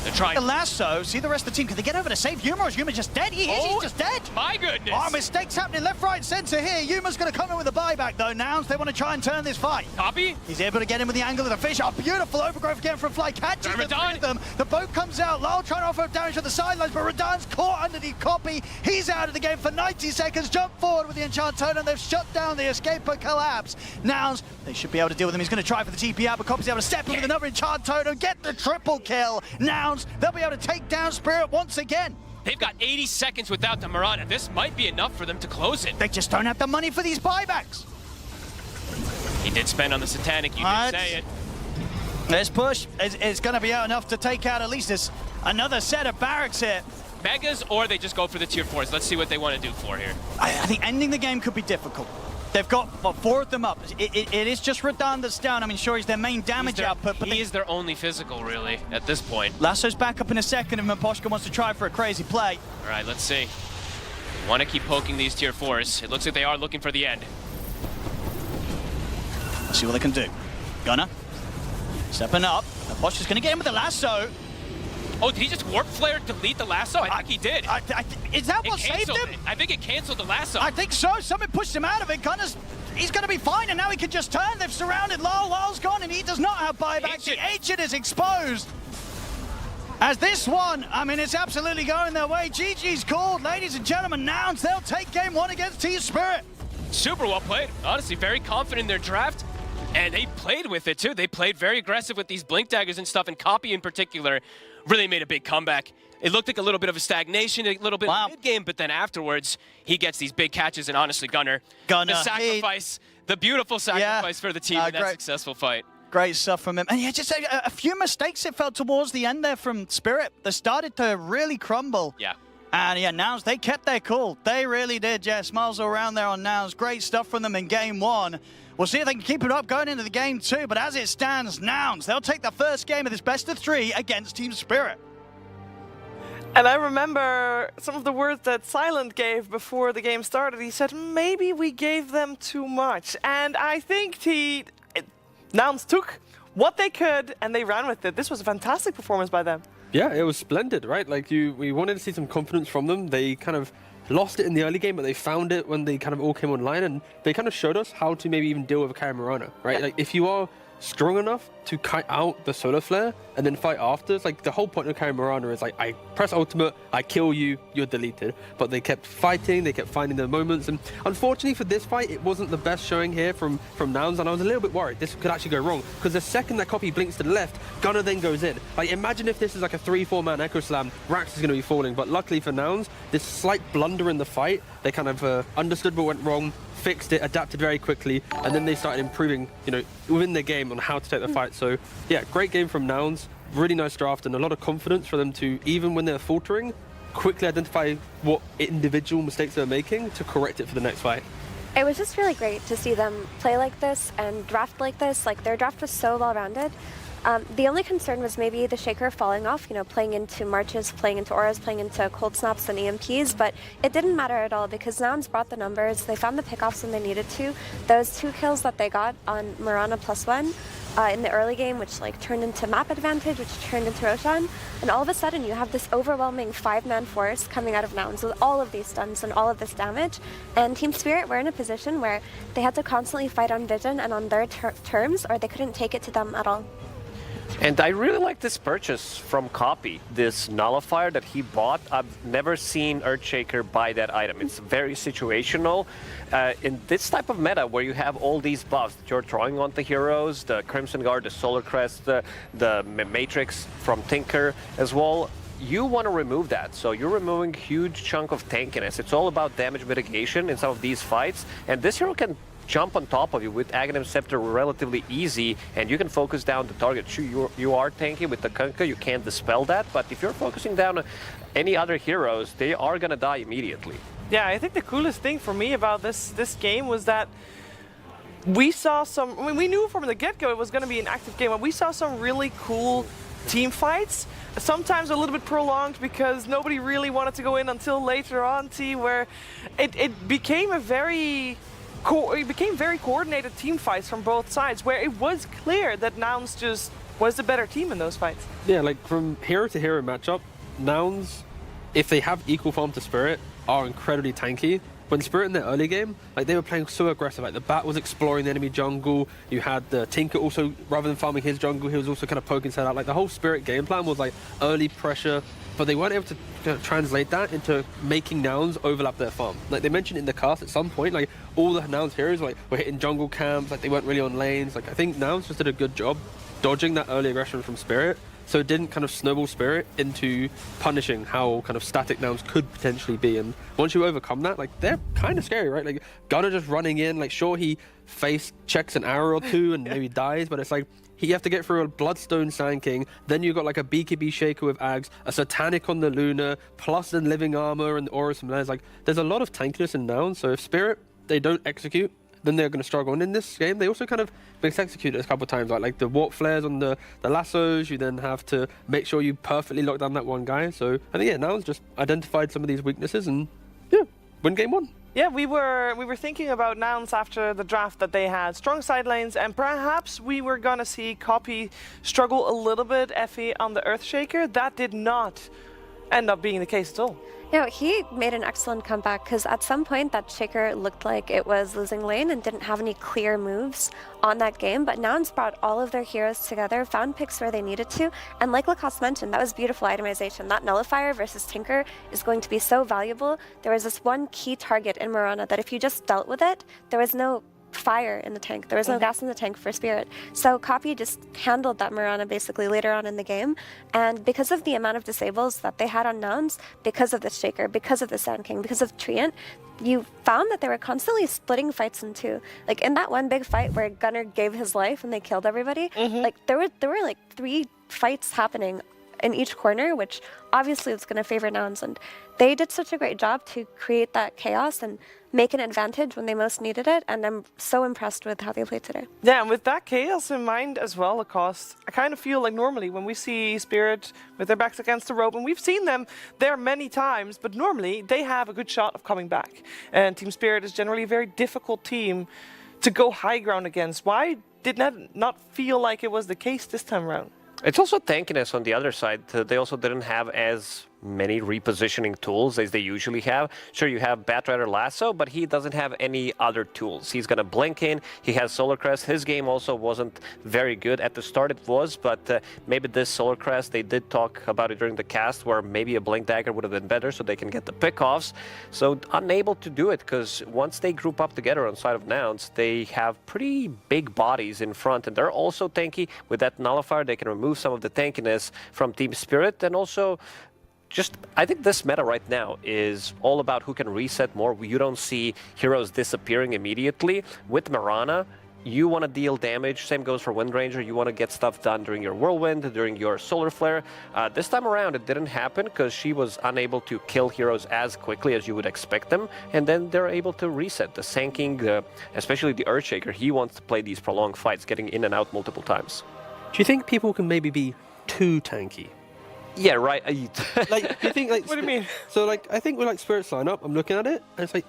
They're trying. The lasso, see the rest of the team. Can they get over to save Yuma, or is Yuma just dead? He is, he's just dead. My goodness. Oh, mistakes happening left, right, center here. Yuma's going to come in with a buyback, though. Nouns, they want to try and turn this fight. Copy. He's able to get in with the angle of the fish. Oh, beautiful overgrowth again from Fly. Catches the three of them. The boat comes out. Lyle trying to offer damage to the sidelines, but Radon's caught underneath Copy. He's out of the game for 90 seconds. Jump forward with the Enchantona, and they've shut down the escape per collapse. Nouns, they should be able to deal with him. He's going to try for the TP out, but Copy's able to step in with another Enchantona and get the triple kill. Nouns, they'll be able to take down Spirit once again. They've got 80 seconds without the Marana. This might be enough for them to close it. They just don't have the money for these buybacks. He did spend on the Satanic, you did say it. This push is going to be out enough to take out at least another set of barracks here. Megas, or they just go for the tier 4s. Let's see what they want to do for here. I think ending the game could be difficult. They've got 4 of them up. It is just Radon that's down. I mean, sure, he's their main damage output, but he is their only physical, really, at this point. Lasso's back up in a second if Miposhka wants to try for a crazy play. All right, let's see. Want to keep poking these tier 4s. It looks like they are looking for the end. Let's see what they can do. Gunner stepping up. Miposhka's going to get him with the lasso. Oh, did he just warp flare delete the lasso? I think he did. Is that what saved him? I think it canceled the lasso. I think so. Something pushed him out of it. He's going to be fine, and now he can just turn. They've surrounded Lyle. Lyle's gone, and he does not have buyback. The Ancient is exposed. As this one, I mean, it's absolutely going their way. GG's called, ladies and gentlemen. Nouns, they'll take game 1 against Team Spirit. Super well played. Honestly, very confident in their draft. And they played with it, too. They played very aggressive with these blink daggers and stuff, and Copy in particular really made a big comeback. It looked like a little bit of a stagnation, a little bit of mid-game, but then afterwards, he gets these big catches, and honestly, Gunner, the sacrifice, the beautiful sacrifice for the team in that successful fight. Great stuff from him. And yeah, just a few mistakes it felt towards the end there from Spirit. They started to really crumble. Yeah. And yeah, Nouns, they kept their cool. They really did, yeah. Smiles all around there on Nouns. Great stuff from them in game 1. We'll see if they can keep it up going into the game 2, but as it stands, Nouns, they'll take the first game of this best of 3 against Team Spirit. And I remember some of the words that Silent gave before the game started. He said, maybe we gave them too much. And I think Nouns took what they could and they ran with it. This was a fantastic performance by them. Yeah, it was splendid, right? Like, we wanted to see some confidence from them. They kind of lost it in the early game, but they found it when they kind of all came online, and they kind of showed us how to maybe even deal with a Karamarana, right? Yeah. Like, if you are strong enough to kite out the solar flare and then fight after, it's like the whole point of Karamarana is like, I press ultimate, I kill you, you're deleted. But they kept fighting, they kept finding their moments, and unfortunately for this fight, it wasn't the best showing here from Nouns, and I was a little bit worried this could actually go wrong, because the second that Copy blinks to the left, Gunner then goes in. Like, imagine if this is like a 3-4 man Echo Slam, Rax is going to be falling, but luckily for Nouns, this slight blunder in the fight, they kind of understood what went wrong, fixed it, adapted very quickly, and then they started improving, you know, within their game on how to take the fight. So yeah, great game from Nouns, really nice draft, and a lot of confidence for them to, even when they're faltering, quickly identify what individual mistakes they're making to correct it for the next fight. It was just really great to see them play like this and draft like this. Like, their draft was so well-rounded. The only concern was maybe the Shaker falling off, playing into Marches, playing into Auras, playing into Cold Snaps and EMPs, but it didn't matter at all because Nouns brought the numbers, they found the pickoffs when they needed to. Those 2 kills that they got on Mirana +1 in the early game, which turned into map advantage, which turned into Roshan, and all of a sudden you have this overwhelming 5-man force coming out of Nouns with all of these stuns and all of this damage, and Team Spirit were in a position where they had to constantly fight on vision and on their terms, or they couldn't take it to them at all. And I really like this purchase from Copy, this nullifier that he bought. I've never seen Earthshaker buy that item. It's very situational. In this type of meta where you have all these buffs that you're throwing on the heroes, the Crimson Guard, the Solar Crest, the Matrix from Tinker as well, you want to remove that. So you're removing a huge chunk of tankiness. It's all about damage mitigation in some of these fights, and this hero can jump on top of you with Aghanim Scepter relatively easy, and you can focus down the target. Sure, you are tanky with the Kunkka, you can't dispel that, but if you're focusing down on any other heroes, they are gonna die immediately. Yeah, I think the coolest thing for me about this game was that we saw some, we knew from the get-go it was gonna be an active game, but we saw some really cool team fights, sometimes a little bit prolonged because nobody really wanted to go in until later on, where it became a very coordinated team fights from both sides, where it was clear that Nouns just was the better team in those fights. Yeah, from hero to hero matchup, Nouns, if they have equal farm to Spirit, are incredibly tanky. When Spirit in their early game, they were playing so aggressive. The Bat was exploring the enemy jungle. You had the Tinker also, rather than farming his jungle, he was also kind of poking his head out. The whole Spirit game plan was early pressure, but they weren't able to translate that into making Nouns overlap their farm. They mentioned in the cast at some point, all the Nouns heroes were hitting jungle camps, they weren't really on lanes. I think Nouns just did a good job dodging that early aggression from Spirit, so it didn't kind of snowball Spirit into punishing how kind of static Nouns could potentially be. And once you overcome that, they're kind of scary, right? Gunnar just running in, sure, he face checks an arrow or two and maybe dies, but it's you have to get through a Bloodstone Sand King, then you've got a BKB Shaker with Ags, a Satanic on the Luna, plus the Living Armor and the Auras from Layers. There's a lot of tankiness in Nouns, so if Spirit, they don't execute, then they're going to struggle. And in this game, they also kind of execute it a couple of times, like the Warp Flares on the lassos, you then have to make sure you perfectly lock down that one guy. So I think, Nouns just identified some of these weaknesses and, win game 1. Yeah, we were thinking about Nouns after the draft that they had strong side lanes, and perhaps we were gonna see Copy struggle a little bit, Effie, on the Earthshaker. That did not end up being the case at all. He made an excellent comeback because at some point that Shaker looked like it was losing lane and didn't have any clear moves on that game, but Nouns brought all of their heroes together, found picks where they needed to, and like Lacoste mentioned, that was beautiful itemization. That nullifier versus Tinker is going to be so valuable. There was this one key target in Mirana that if you just dealt with it, there was no fire in the tank. There was no gas in the tank for Spirit. So Copy just handled that Mirana basically later on in the game. And because of the amount of disables that they had on Nouns, because of the Shaker, because of the Sand King, because of Treant, you found that they were constantly splitting fights in two. In that one big fight where Gunnar gave his life and they killed everybody, there were 3 fights happening in each corner, which obviously was going to favor Nouns, and they did such a great job to create that chaos and make an advantage when they most needed it, and I'm so impressed with how they played today. Yeah, and with that chaos in mind as well, Lacoste, I kind of feel like normally when we see Spirit with their backs against the rope, and we've seen them there many times, but normally they have a good shot of coming back. And Team Spirit is generally a very difficult team to go high ground against. Why did that not feel like it was the case this time around? It's also tankiness on the other side. They also didn't have as many repositioning tools as they usually have. Sure, you have Batrider Lasso, but he doesn't have any other tools. He's gonna blink in, he has Solar Crest. His game also wasn't very good. At the start it was, but maybe this Solar Crest, they did talk about it during the cast, where maybe a Blink Dagger would have been better so they can get the pickoffs. So unable to do it, because once they group up together on side of Nouns, they have pretty big bodies in front, and they're also tanky. With that Nullifier, they can remove some of the tankiness from Team Spirit, and also I think this meta right now is all about who can reset more. You don't see heroes disappearing immediately. With Mirana, you want to deal damage. Same goes for Wind Ranger. You want to get stuff done during your Whirlwind, during your Solar Flare. This time around, it didn't happen because she was unable to kill heroes as quickly as you would expect them. And then they're able to reset. The Sand King, especially the Earthshaker, he wants to play these prolonged fights, getting in and out multiple times. Do you think people can maybe be too tanky? Yeah, right. Like, do you think, like, What do you mean? So, like, I think with like Spirit's lineup, I'm looking at it, and it's like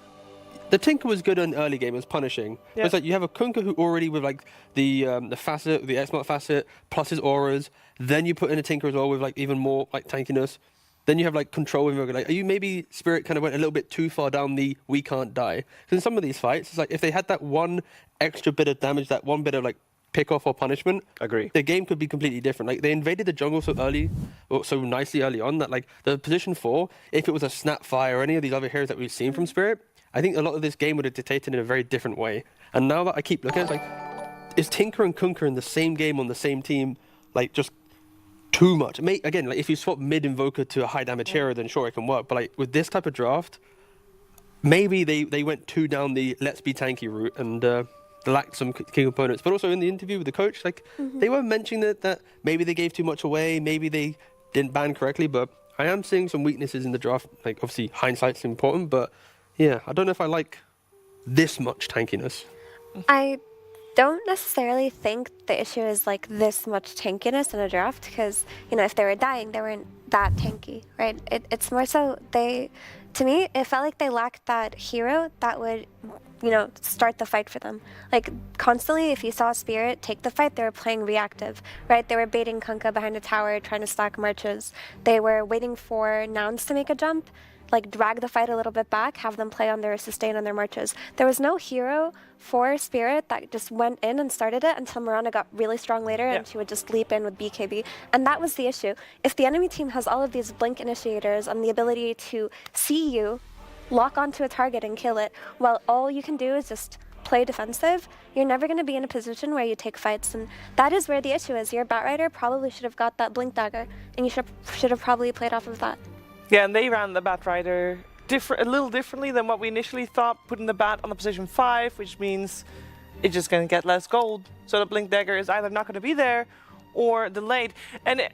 the Tinker was good in early game, it was punishing. But it's like you have a Kunkka who already with like the facet, the X-Mark facet, plus his auras. Then you put in a Tinker as well with like even more like tankiness. Then you have like control with like, are you maybe Spirit kind of went a little bit too far down the we can't die? Because in some of these fights, it's like if they had that one extra bit of damage, that one bit of like pick off or punishment, agree, the game could be completely different. Like they invaded the jungle so early, or so nicely early on that like the position 4, if it was a Snapfire or any of these other heroes that we've seen from Spirit, I think a lot of this game would have dictated in a very different way. And now that I keep looking, it's like, is Tinker and Kunkka in the same game on the same team, like just too much? Again, like if you swap mid Invoker to a high damage hero, then sure it can work. But like with this type of draft, maybe they went too down the let's be tanky route and lacked some key components. But also in the interview with the coach, like they were mentioning that maybe they gave too much away, maybe they didn't ban correctly. But I am seeing some weaknesses in the draft. Like obviously hindsight's important, but yeah, I don't know if I like this much tankiness. I don't necessarily think the issue is like this much tankiness in a draft because, you know, if they were dying, they weren't that tanky, right? It's more so to me, it felt like they lacked that hero that would, you know, start the fight for them. Like constantly, if you saw Spirit take the fight, they were playing reactive, right? They were baiting Kunkka behind a tower, trying to stack marches. They were waiting for Nouns to make a jump, like drag the fight a little bit back, have them play on their sustain on their marches. There was no hero for Spirit that just went in and started it until Mirana got really strong later and she would just leap in with BKB. And that was the issue. If the enemy team has all of these blink initiators and the ability to see you, lock onto a target and kill it, while all you can do is just play defensive, you're never going to be in a position where you take fights. And that is where the issue is. Your Batrider probably should have got that blink dagger and you should have probably played off of that. Yeah, and they ran the Batrider a little differently than what we initially thought, putting the Bat on the position 5, which means it's just going to get less gold. So the Blink Dagger is either not going to be there or delayed. And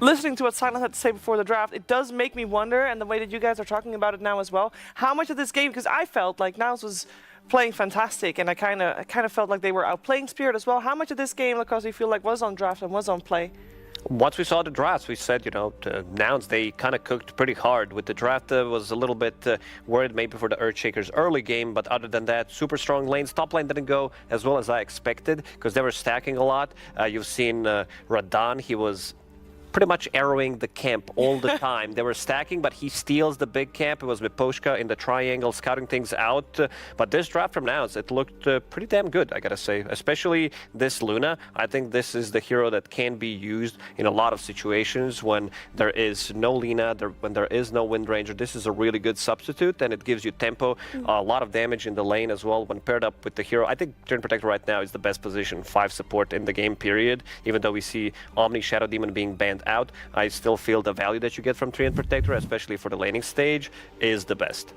listening to what Silent had to say before the draft, it does make me wonder, and the way that you guys are talking about it now as well, how much of this game, because I felt like Niles was playing fantastic, and I kind of felt like they were outplaying Spirit as well. How much of this game, because you feel like was on draft and was on play? Once we saw the drafts, we said, you know, Nouns, they kind of cooked pretty hard. With the draft, was a little bit worried maybe for the Earthshakers early game, but other than that, super strong lanes. Top lane didn't go as well as I expected because they were stacking a lot. You've seen Radan, he was pretty much arrowing the camp all the time. They were stacking, but he steals the big camp. It was Miposhka in the triangle, scouting things out. But this draft from Nouns, it looked pretty damn good, I gotta say. Especially this Luna. I think this is the hero that can be used in a lot of situations when there is no Lina, when there is no Wind Ranger. This is a really good substitute, and it gives you tempo, a lot of damage in the lane as well when paired up with the hero. I think Treant Protector right now is the best position 5 support in the game, period. Even though we see Omni Shadow Demon being banned out, I still feel the value that you get from Treant Protector, especially for the laning stage, is the best.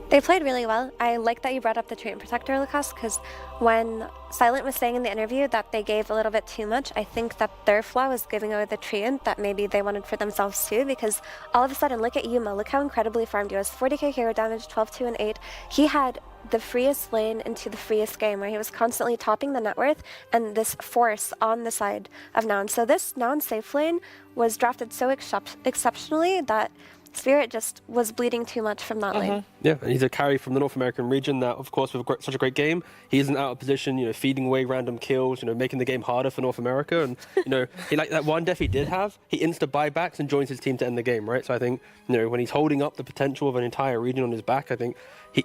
They played really well. I like that you brought up the Treant Protector, Lucas, because when Silent was saying in the interview that they gave a little bit too much, I think that their flaw was giving away the Treant that maybe they wanted for themselves too, because all of a sudden, look at Yuma, look how incredibly farmed he was. 40k hero damage, 12, 2, and 8. He had the freest lane into the freest game where he was constantly topping the net worth and this force on the side of Noun. So this Noun safe lane was drafted so exceptionally that Spirit just was bleeding too much from that lane. Yeah, and he's a carry from the North American region that, of course, with such a great game, he isn't out of position, you know, feeding away random kills, you know, making the game harder for North America. And, you know, he like that one def he did have, he insta-buybacks and joins his team to end the game, right? So I think, you know, when he's holding up the potential of an entire region on his back, I think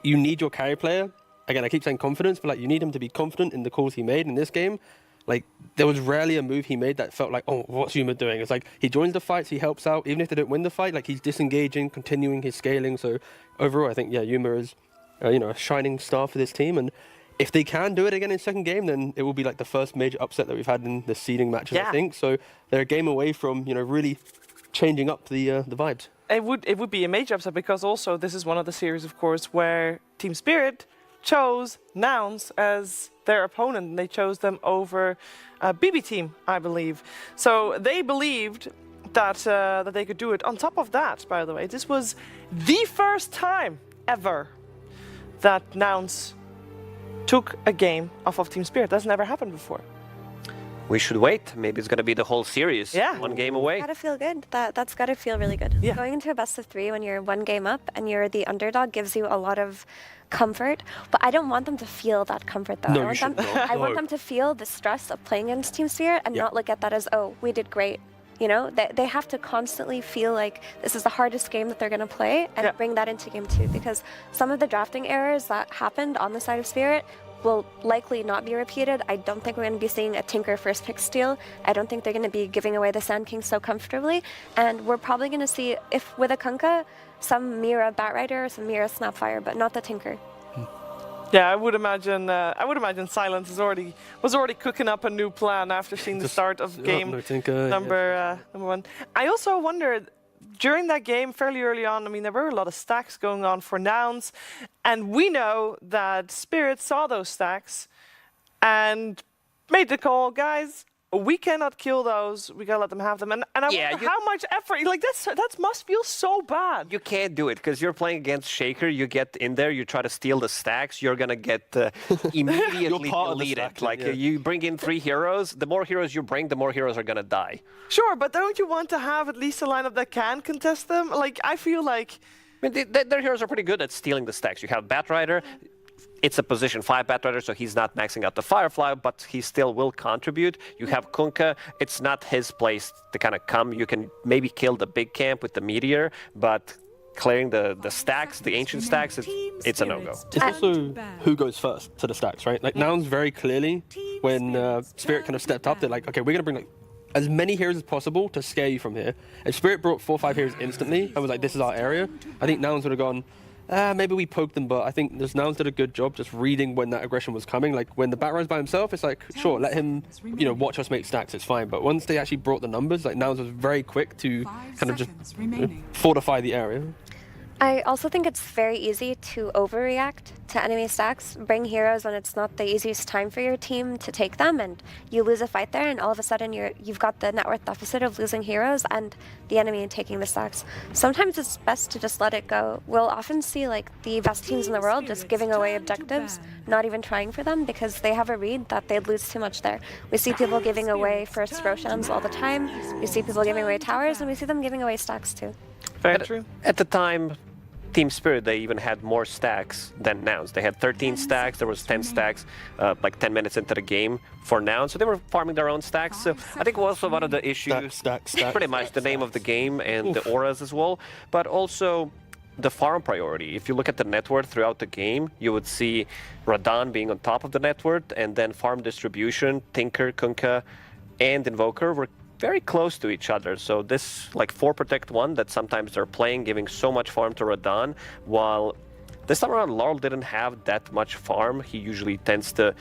you need your carry player. Again, I keep saying confidence, but like you need him to be confident in the calls he made in this game. Like, there was rarely a move he made that felt like, oh, what's Yuma doing? It's like, he joins the fights, he helps out. Even if they don't win the fight, like, he's disengaging, continuing his scaling. So, overall, I think, yeah, Yuma is, you know, a shining star for this team. And if they can do it again in second game, then it will be, like, the first major upset that we've had in the seeding matches, I think. So, they're a game away from, you know, really changing up the vibes. It would be a major upset because also this is one of the series, of course, where Team Spirit chose Nouns as their opponent, and they chose them over BB Team, I believe. So they believed that that they could do it. On top of that, by the way, this was the first time ever that Nouns took a game off of Team Spirit. That's never happened before. We should wait. Maybe it's going to be the whole series. Yeah. One game away. Gotta feel good. That's gotta feel really good. Yeah. Going into a best of 3 when you're 1 game up and you're the underdog gives you a lot of comfort. But I don't want them to feel that comfort though. No, I you want shouldn't. I want No. them to feel the stress of playing against Team Spirit and Yeah. not look at that as, oh, we did great. You know, they have to constantly feel like this is the hardest game that they're going to play and bring that into game 2 because some of the drafting errors that happened on the side of Spirit will likely not be repeated. I don't think we're going to be seeing a Tinker first pick steal. I don't think they're going to be giving away the Sand King so comfortably. And we're probably going to see, if with a Kunkka, some Mira Batrider or some Mira Snapfire, but not the Tinker. Yeah, I would imagine Silence was already cooking up a new plan after seeing the start of game number 1. I also wondered, during that game, fairly early on, I mean, there were a lot of stacks going on for Nouns, and we know that Spirit saw those stacks and made the call, guys, we cannot kill those. We gotta let them have them. And I wonder how much effort, like that must feel so bad. You can't do it because you're playing against Shaker. You get in there, you try to steal the stacks. You're gonna get immediately deleted. Like you bring in 3 heroes. The more heroes you bring, the more heroes are gonna die. Sure, but don't you want to have at least a lineup that can contest them? Like I feel like, I mean, their heroes are pretty good at stealing the stacks. You have Batrider. It's a position 5 Batrider, so he's not maxing out the Firefly, but he still will contribute. You have Kunkka. It's not his place to kind of come. You can maybe kill the big camp with the Meteor, but clearing the stacks, the ancient stacks, it's a no-go. It's also who goes first to the stacks, right? Like Nouns very clearly, when Spirit kind of stepped up, they're like, okay, we're going to bring like as many heroes as possible to scare you from here. If Spirit brought 4 or 5 heroes instantly and was like, this is our area, I think Nouns would have gone, maybe we poked them, but I think this Nouns did a good job just reading when that aggression was coming. Like when the Batrider's by himself, it's like, sure, let him, watch us make stacks, it's fine. But once they actually brought the numbers, like Nouns was very quick to kind of just fortify the area. I also think it's very easy to overreact to enemy stacks, bring heroes when it's not the easiest time for your team to take them, and you lose a fight there, and all of a sudden you've got the net worth deficit of losing heroes and the enemy taking the stacks. Sometimes it's best to just let it go. We'll often see like the best teams in the world just giving away objectives, not even trying for them because they have a read that they'd lose too much there. We see people giving away first Roshans all the time, we see people giving away towers, and we see them giving away stacks too. Very true. At the time, Team Spirit, they even had more stacks than Nouns. They had 13 stacks, there was 10 stacks, like 10 minutes into the game for Nouns, so they were farming their own stacks. So I think also one of the issues, pretty much the name of the game and the auras as well, but also the farm priority. If you look at the net worth throughout the game, you would see Radahn being on top of the net worth, and then farm distribution, Tinker, Kunkka, and Invoker were very close to each other. So this like 4 protect 1 that sometimes they're playing, giving so much farm to Radahn, while this time around Laurel didn't have that much farm. He usually tends to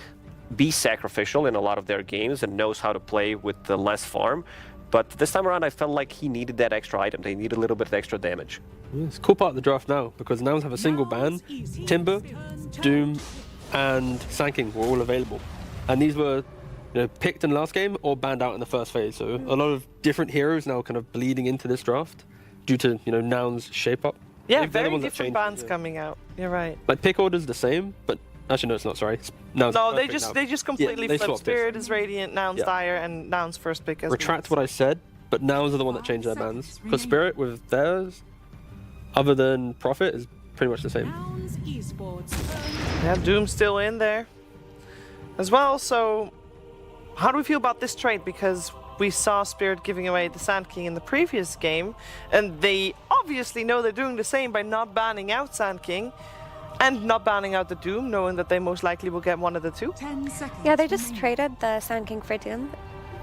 be sacrificial in a lot of their games and knows how to play with the less farm. But this time around I felt like he needed that extra item. They needed a little bit of extra damage. Yeah, it's a cool part of the draft now because Nouns have a single ban. Timber, Doom, and Sand King were all available. And these were picked in the last game or banned out in the first phase. So a lot of different heroes now kind of bleeding into this draft due to, Nouns shape up. Yeah, very different bans coming out. You're right. Like pick order's the same, but actually no, it's not. Sorry. Nouns no, they just completely they flipped. swapped Spirit is Radiant, Nouns Dire, and Nouns first pick as Retract what I said, but Nouns are the one that changed their bans. Because Spirit with theirs, other than Prophet, is pretty much the same. Yeah, Doom's still in there as well. So how do we feel about this trade? Because we saw Spirit giving away the Sand King in the previous game, and they obviously know they're doing the same by not banning out Sand King and not banning out the Doom, knowing that they most likely will get one of the two. Yeah, they just traded the Sand King for Doom.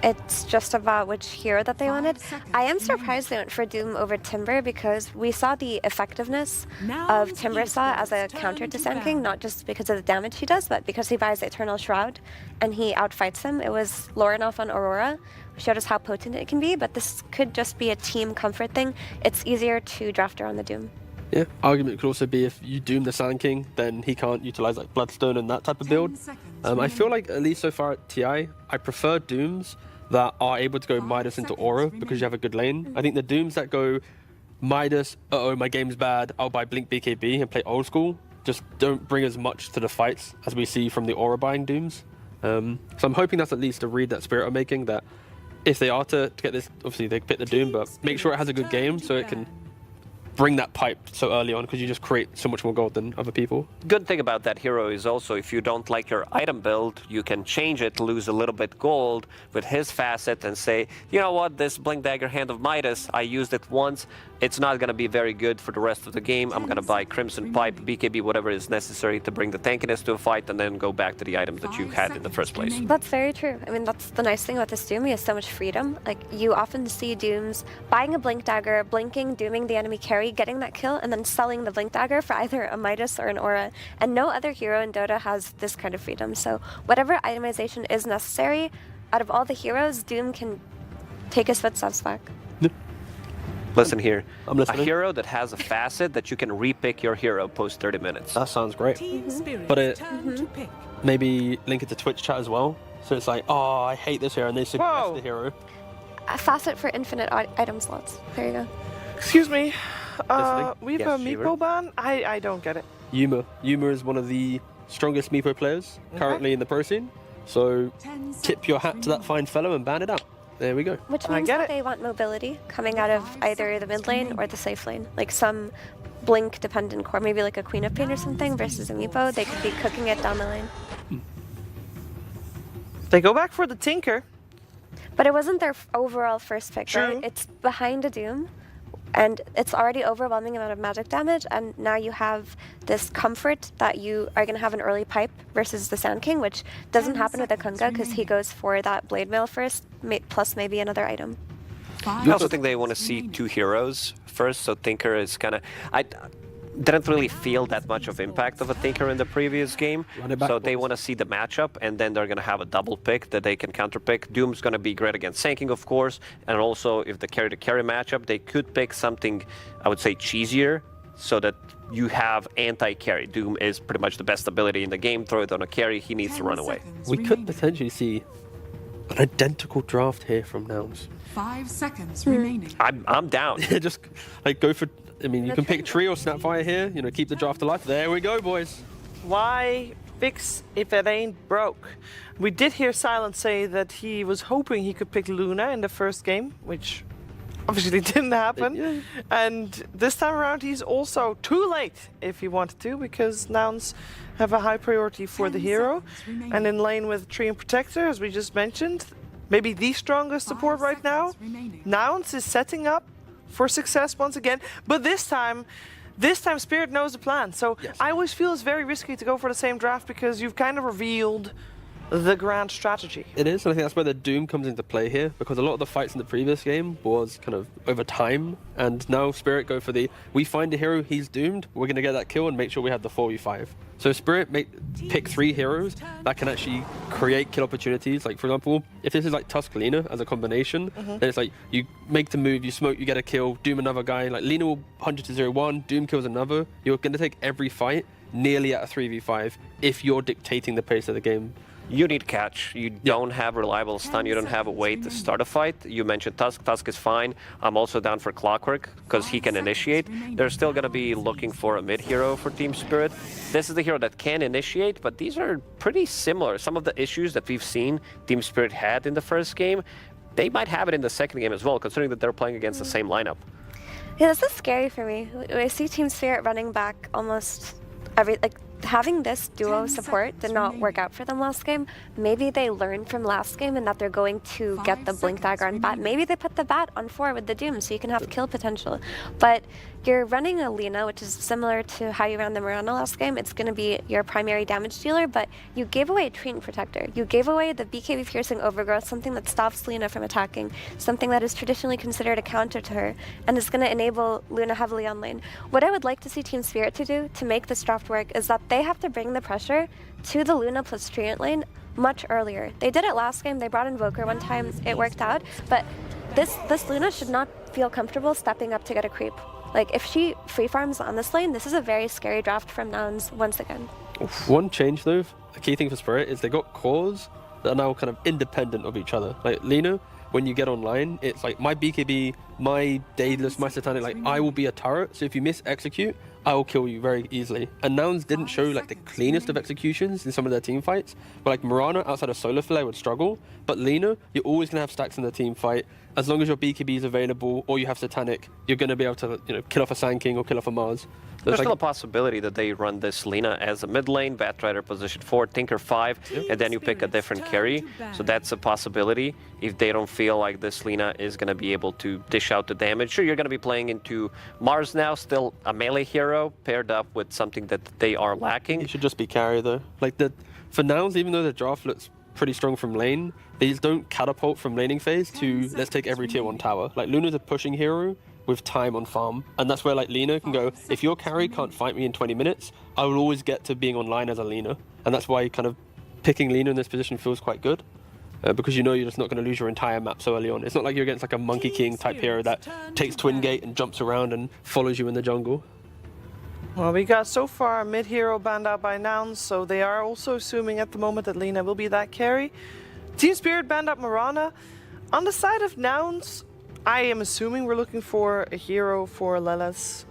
It's just about which hero that they wanted. I am surprised they went for Doom over Timber because we saw the effectiveness of Timber Saw as a counter to Sand King, not just because of the damage he does, but because he buys the Eternal Shroud and he outfights him. It was Lorinov on Aurora, who showed us how potent it can be, but this could just be a team comfort thing. It's easier to draft around the Doom. Yeah, argument could also be if you Doom the Sand King, then he can't utilize like Bloodstone and that type of build. I feel like, at least so far at TI, I prefer Dooms that are able to go Midas into Aura because you have a good lane. I think the Dooms that go Midas, uh-oh, my game's bad, I'll buy Blink BKB and play old school, just don't bring as much to the fights as we see from the Aura buying Dooms. So I'm hoping that's at least a read that Spirit are making, that if they are to get this, obviously they pick the Doom, but make sure it has a good game so it can bring that pipe so early on, because you just create so much more gold than other people. Good thing about that hero is also if you don't like your item build, you can change it, lose a little bit gold with his facet and say, you know what, this Blink Dagger Hand of Midas, I used it once, it's not going to be very good for the rest of the game. I'm going to buy Crimson Pipe, BKB, whatever is necessary to bring the tankiness to a fight, and then go back to the items that you had in the first place. That's very true. I mean, that's the nice thing about this Doom. He has so much freedom. Like, you often see Dooms buying a Blink Dagger, blinking, dooming the enemy carry, getting that kill, and then selling the Blink Dagger for either a Midas or an Aura. And no other hero in Dota has this kind of freedom. So whatever itemization is necessary, out of all the heroes, Doom can take his footsteps back. Listen here, a hero that has a facet that you can repick your hero post 30 minutes. That sounds great. But it maybe link it to Twitch chat as well. So it's like, oh, I hate this hero, and they suggest the hero. A facet for infinite item slots. There you go. Excuse me. We have Yes, a Shiver. Meepo ban? I don't get it. Yuma. Yuma is one of the strongest Meepo players currently in the pro scene. So tip your hat to that fine fellow and ban it out. There we go. Which means that they want mobility coming out of either the mid lane or the safe lane. Like some blink dependent core, maybe like a Queen of Pain or something versus a Meepo. They could be cooking it down the lane. They go back for the Tinker. But it wasn't their overall first pick, True. right? It's behind a Doom, and it's already overwhelming amount of magic damage, and now you have this comfort that you are going to have an early pipe versus the Sand King, which doesn't happen with the Kunga because he goes for that Blade Mail first, plus maybe another item. I also think they want to see two heroes first, so Tinker is kind of... I didn't really feel that much of impact of a Tinker in the previous game, so they want to see the matchup, and then they're going to have a double pick that they can counter pick. Doom's going to be great against Sanking, of course, and also if the carry-to-carry matchup, they could pick something, I would say, cheesier, so that you have anti-carry. Doom is pretty much the best ability in the game. Throw it on a carry, he needs to run away. We could potentially see an identical draft here from Nouns. 5 seconds remaining. I'm down. Just like go for... I mean, you can pick Tree or Snapfire here, you know, keep the draft alive. There we go, boys. Why fix if it ain't broke? We did hear Silent say that he was hoping he could pick Luna in the first game, which obviously didn't happen. And this time around, he's also too late if he wanted to, because Nouns have a high priority for the hero. And in lane with Treant Protector, as we just mentioned, maybe the strongest support right now. Nouns is setting up for success once again, but this time Spirit knows the plan. So I always feel it's very risky to go for the same draft because you've kind of revealed the grand strategy. It is, and I think that's where the Doom comes into play here, because a lot of the fights in the previous game was kind of over time, and now Spirit go for the, we find a hero, he's doomed, we're going to get that kill and make sure we have the 4v5. So Spirit pick 3 heroes that can actually create kill opportunities. Like, for example, if this is like Tusk Lina as a combination, then it's like you make the move, you smoke, you get a kill, Doom another guy. Like Lina will 100 to 0-1, Doom kills another. You're going to take every fight nearly at a 3v5 if you're dictating the pace of the game. You need catch. You don't have reliable stun. You don't have a way to start a fight. You mentioned Tusk. Tusk is fine. I'm also down for Clockwork because he can initiate. They're still going to be looking for a mid hero for Team Spirit. This is the hero that can initiate, but these are pretty similar. Some of the issues that we've seen Team Spirit had in the first game, they might have it in the second game as well, considering that they're playing against the same lineup. Yeah, this is scary for me. I see Team Spirit running back almost every... Having this duo support did not work out for them last game. Maybe they learned from last game and that they're going to get the Blink Dagger on bat. Maybe they put the bat on 4 with the Doom so you can have kill potential. But you're running a Lina, which is similar to how you ran the Mirana last game. It's going to be your primary damage dealer, but you gave away a Treant Protector. You gave away the BKB Piercing Overgrowth, something that stops Lina from attacking, something that is traditionally considered a counter to her, and is going to enable Luna heavily on lane. What I would like to see Team Spirit to do to make this draft work is that they have to bring the pressure to the Luna plus Treant lane much earlier. They did it last game. They brought Invoker one time. It worked out. But this Luna should not feel comfortable stepping up to get a creep. Like, if she free farms on this lane, this is a very scary draft from Nouns once again. One change, though, a key thing for Spirit is they got cores that are now kind of independent of each other. Like, Lina, when you get online, it's like my BKB, my Daedalus, my Satanic, like, I will be a turret. So if you miss execute, I'll kill you very easily. And Nouns didn't show like the cleanest of executions in some of their team fights. But like Mirana outside of Solar Flare would struggle. But Lena, you're always gonna have stacks in the team fight. As long as your BKB is available or you have Satanic, you're gonna be able to kill off a Sand King or kill off a Mars. There's still a possibility that they run this Lena as a mid lane, Batrider position 4, Tinker 5, and then you pick a different carry. So that's a possibility if they don't feel like this Lena is going to be able to dish out the damage. Sure, you're going to be playing into Mars now, still a melee hero paired up with something that they are lacking. It should just be carry though. Like for Nouns, even though the draft looks pretty strong from lane, these don't catapult from laning phase to let's take every tier 1 tower. Like Luna's a pushing hero with time on farm, and that's where like Lena can go, if your carry can't fight me in 20 minutes, I will always get to being online as a Lena. And that's why kind of picking Lena in this position feels quite good, because you know you're just not going to lose your entire map so early on. It's not like you're against like a Monkey King type hero that takes Twin Gate and jumps around and follows you in the jungle. Well, we got so far a mid-hero banned out by Nouns, so they are also assuming at the moment that Lena will be that carry. Team Spirit banned out Mirana. On the side of Nouns, I am assuming we're looking for a hero for Lelas.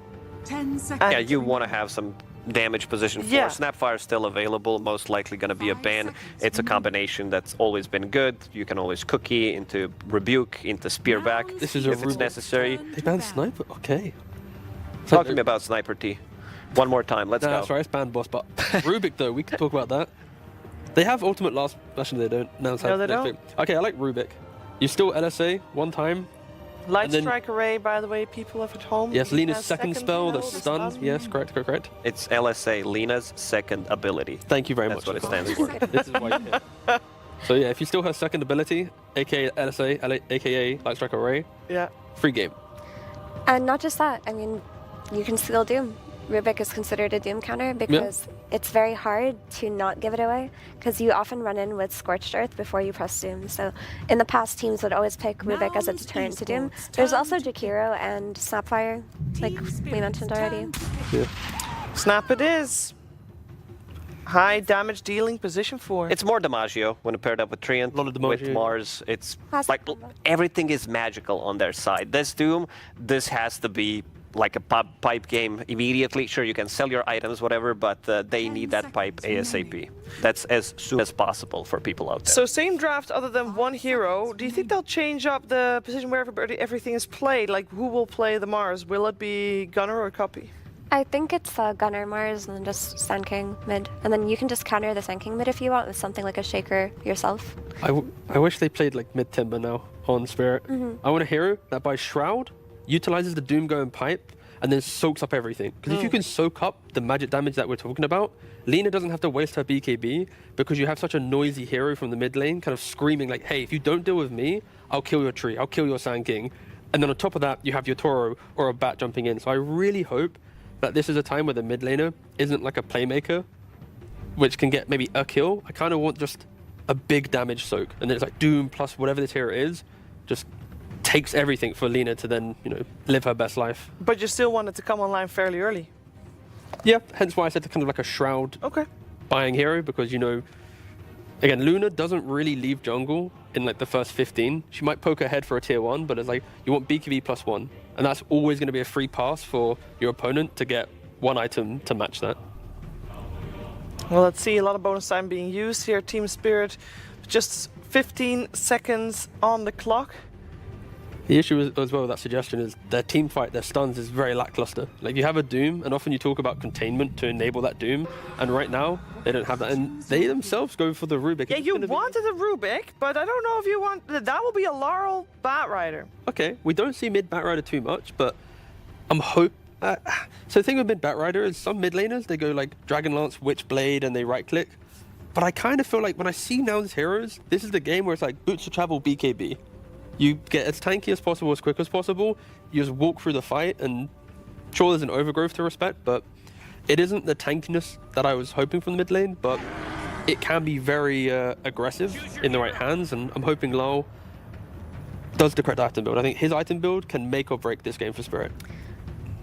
10 seconds. Yeah, you want to have some damage position 4. Yeah. Snapfire is still available, most likely going to be a ban. It's a combination that's always been good. You can always cookie into Rebuke, into Spear back This is if it's necessary. They banned Sniper? Okay. Talk to me about Sniper T. One more time, let's go. Sorry, it's banned boss, but Rubik though, we can talk about that. They have ultimate last, actually they don't. No, they don't. Okay, I like Rubik. You still LSA one time. Light Strike Array, by the way, people at home. Yes, Lena's second spell, the stun. Yes, correct. It's LSA, Lena's second ability. Thank you very That's much. what it stands for. This is why you're here. So yeah, if you still have second ability, aka LSA, aka Light Strike Array, yeah, free game. And not just that, I mean, you can steal Doom. Rubik is considered a Doom counter because it's very hard to not give it away because you often run in with Scorched Earth before you press Doom. So in the past, teams would always pick Rubik as a deterrent to Doom. There's also Jakiro and Snapfire, like we mentioned already. Yeah. Snap it is. High damage dealing position 4. It's more Damaggio when paired up with Treant. With Mars, it's like everything is magical on their side. This Doom, this has to be like a pipe game immediately. Sure, you can sell your items, whatever, but they need that pipe ASAP. That's as soon as possible for people out there. So same draft other than one hero. Do you think they'll change up the position where everything is played? Like who will play the Mars? Will it be Gunner or Copy? I think it's Gunner, Mars, and then just Sand King mid. And then you can just counter the Sand King mid if you want with something like a Shaker yourself. I wish they played like mid Timber now on Spirit. I want a hero that by Shroud utilizes the Doom going pipe and then soaks up everything. Because if you can soak up the magic damage that we're talking about, Lena doesn't have to waste her BKB because you have such a noisy hero from the mid lane kind of screaming like, hey, if you don't deal with me, I'll kill your tree, I'll kill your Sand King. And then on top of that, you have your Toro or a Bat jumping in. So I really hope that this is a time where the mid laner isn't like a playmaker, which can get maybe a kill. I kind of want just a big damage soak. And then it's like Doom plus whatever this hero is, just takes everything for Lena to then, live her best life. But you still want it to come online fairly early. Yeah, hence why I said kind of like a Shroud buying hero, because, again, Luna doesn't really leave jungle in like the first 15. She might poke ahead for a tier 1, but it's like you want BKB +1. And that's always going to be a free pass for your opponent to get one item to match that. Well, let's see, a lot of bonus time being used here. Team Spirit, just 15 seconds on the clock. The issue as well with that suggestion is their team fight, their stuns is very lackluster. Like you have a Doom, and often you talk about containment to enable that Doom, and right now they don't have that, and they themselves go for the Rubik. Yeah, you wanted a Rubik, but I don't know if you want, that will be a Laurel Batrider. Okay, we don't see mid Batrider too much, but I'm so the thing with mid Batrider is some mid laners, they go like Dragonlance, Witchblade, and they right click. But I kind of feel like when I see Nouns heroes, this is the game where it's like boots to travel BKB. You get as tanky as possible, as quick as possible. You just walk through the fight, and sure, there's an overgrowth to respect, but it isn't the tankiness that I was hoping from the mid lane, but it can be very aggressive in the right hands, and I'm hoping Lau does the correct item build. I think his item build can make or break this game for Spirit.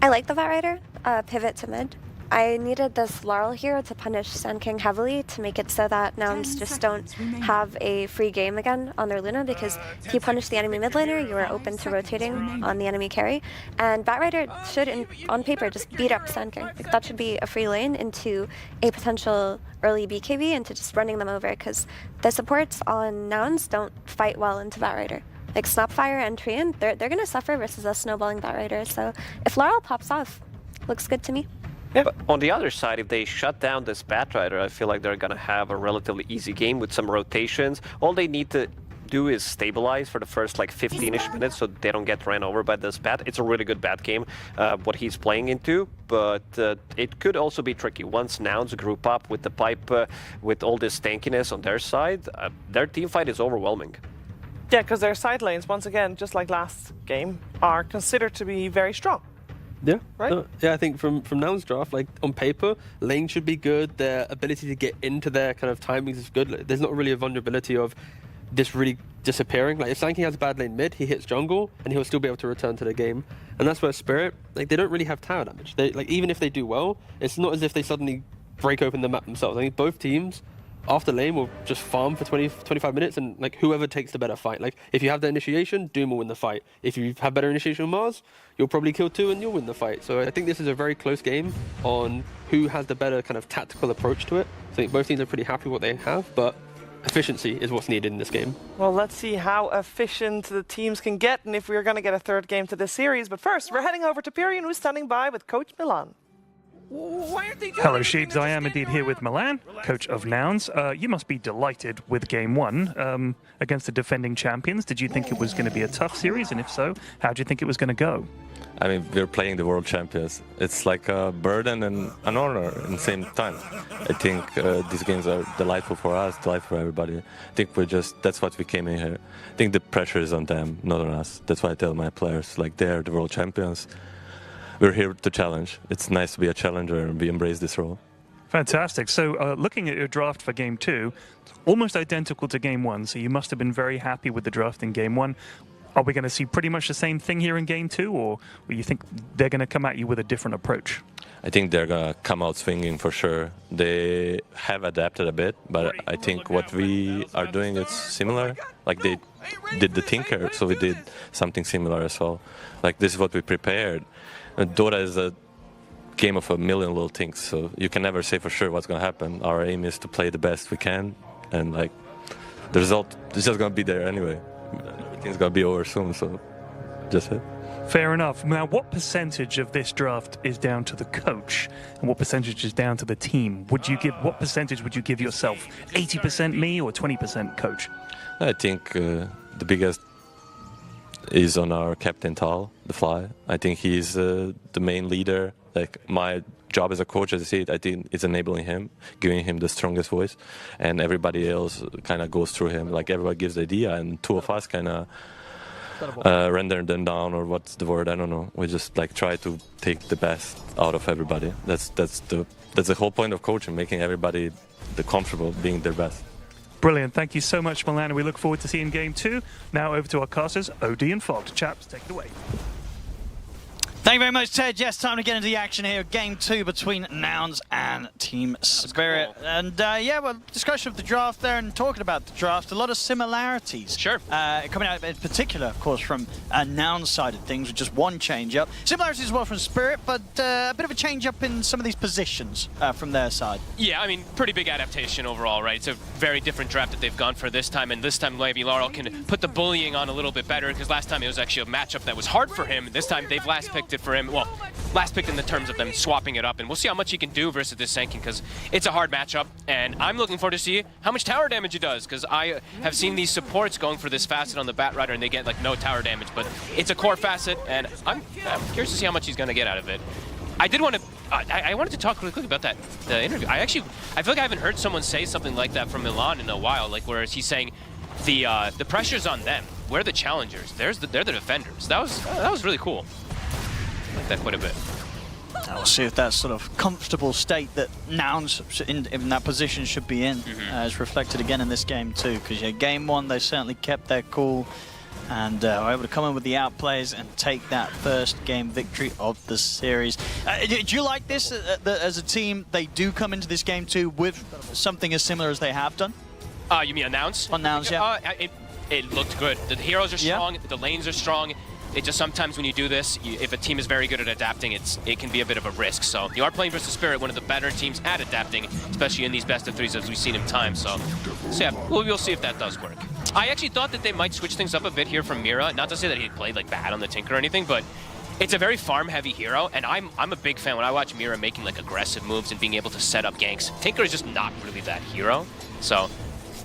I like the Batrider, pivot to mid. I needed this Laurel hero to punish Sand King heavily to make it so that Nouns just don't have a free game again on their Luna, because if you punish the enemy mid laner, you are open to rotating on the enemy carry. And Batrider should, on paper, just beat up Sand King. Like, that should be a free lane into a potential early BKB into just running them over, because the supports on Nouns don't fight well into Batrider. Like Snapfire and Treant, they're going to suffer versus a snowballing Batrider. So if Laurel pops off, looks good to me. Yeah, but on the other side, if they shut down this Batrider, I feel like they're going to have a relatively easy game with some rotations. All they need to do is stabilize for the first like 15-ish minutes so they don't get ran over by this Bat. It's a really good Bat game, what he's playing into, but it could also be tricky. Once Nouns group up with the pipe, with all this tankiness on their side, their team fight is overwhelming. Yeah, because their side lanes, once again, just like last game, are considered to be very strong. Yeah, right. Yeah, I think from Nouns draft, like on paper, lane should be good. Their ability to get into their kind of timings is good. There's not really a vulnerability of this really disappearing. Like if Sand King has a bad lane mid, he hits jungle and he'll still be able to return to the game. And that's where Spirit, like they don't really have tower damage. They like even if they do well, it's not as if they suddenly break open the map themselves. I think both teams after lane will just farm for 20-25 minutes and like whoever takes the better fight. Like if you have the initiation, Doom will win the fight. If you have better initiation on Mars, you'll probably kill 2 and you'll win the fight. So I think this is a very close game on who has the better kind of tactical approach to it. I think both teams are pretty happy with what they have, but efficiency is what's needed in this game. Well, let's see how efficient the teams can get and if we're going to get a third game to this series. But first, we're heading over to Pyrian, who's standing by with Coach Milan. Hello, Sheebs. I am indeed here with Milan, coach of Nouns. You must be delighted with Game 1 against the defending champions. Did you think it was going to be a tough series? And if so, how do you think it was going to go? I mean, we're playing the world champions. It's like a burden and an honor at the same time. I think these games are delightful for us, delightful for everybody. I think that's what we came in here. I think the pressure is on them, not on us. That's why I tell my players, like, they're the world champions. We're here to challenge. It's nice to be a challenger and we embrace this role. Fantastic. So looking at your draft for Game 2, almost identical to Game 1, so you must have been very happy with the draft in Game 1. Are we going to see pretty much the same thing here in Game 2, or you think they're going to come at you with a different approach? I think they're going to come out swinging for sure. They have adapted a bit, but I think what we are doing is similar. Like they did the Tinker, so we did something similar as well. Like this is what we prepared. Dota is a game of a million little things, so you can never say for sure what's going to happen. Our aim is to play the best we can, and like the result is just going to be there anyway. Everything's going to be over soon, so just it. Fair enough. Now, what percentage of this draft is down to the coach, and what percentage is down to the team? What percentage would you give yourself? 80% me or 20% coach? I think the biggest is on our captain Tal, the Fly. I think he's the main leader. Like my job as a coach, as I see it, I think it's enabling him, giving him the strongest voice, and everybody else kind of goes through him. Like everybody gives the idea, and two of us kind of render them down, or what's the word? I don't know. We just like try to take the best out of everybody. That's the whole point of coaching, making everybody comfortable being their best. Brilliant. Thank you so much, Milan. We look forward to seeing Game 2. Now over to our casters, OD and Fog. Chaps, take it away. Thank you very much, Ted. Yes, time to get into the action here. Game 2 between Nouns and Team Spirit. Cool. And yeah, well, discussion of the draft there and talking about the draft, a lot of similarities. Sure. Coming out in particular, of course, from Nouns side of things with just one change-up. Similarities as well from Spirit, but a bit of a change-up in some of these positions from their side. Yeah, I mean, pretty big adaptation overall, right? It's a very different draft that they've gone for this time, and this time maybe Laurel can put the bullying on a little bit better, because last time it was actually a matchup that was hard for him. This time they've last picked it for him. Well, last picked in the terms of them swapping it up, and we'll see how much he can do versus this Sand King, because it's a hard matchup, and I'm looking forward to see how much tower damage he does, because I have seen these supports going for this facet on the Batrider, and they get like no tower damage, but it's a core facet, and I'm curious to see how much he's going to get out of it. I did want to, I wanted to talk really quick about that, the interview. I feel like I haven't heard someone say something like that from Milan in a while, like where he's saying the pressure's on them. We're the challengers. They're the defenders. That was really cool. I like that quite a bit. We'll see if that sort of comfortable state that Nouns in that position should be in is reflected again in this game too. Because yeah, Game 1 they certainly kept their cool. and are able to come in with the outplays and take that first game victory of the series. Do you like this as a team? They do come into this game too with something as similar as they have done? You mean announce? Announce, yeah. It looked good. The heroes are strong, the lanes are strong. It just sometimes when you do this, if a team is very good at adapting, it can be a bit of a risk. So you are playing versus Spirit, one of the better teams at adapting, especially in these best of threes as we've seen in time. So yeah, we'll see if that does work. I actually thought that they might switch things up a bit here from Mira. Not to say that he played like bad on the Tinker or anything, but it's a very farm-heavy hero, and I'm a big fan when I watch Mira making like aggressive moves and being able to set up ganks. Tinker is just not really that hero. So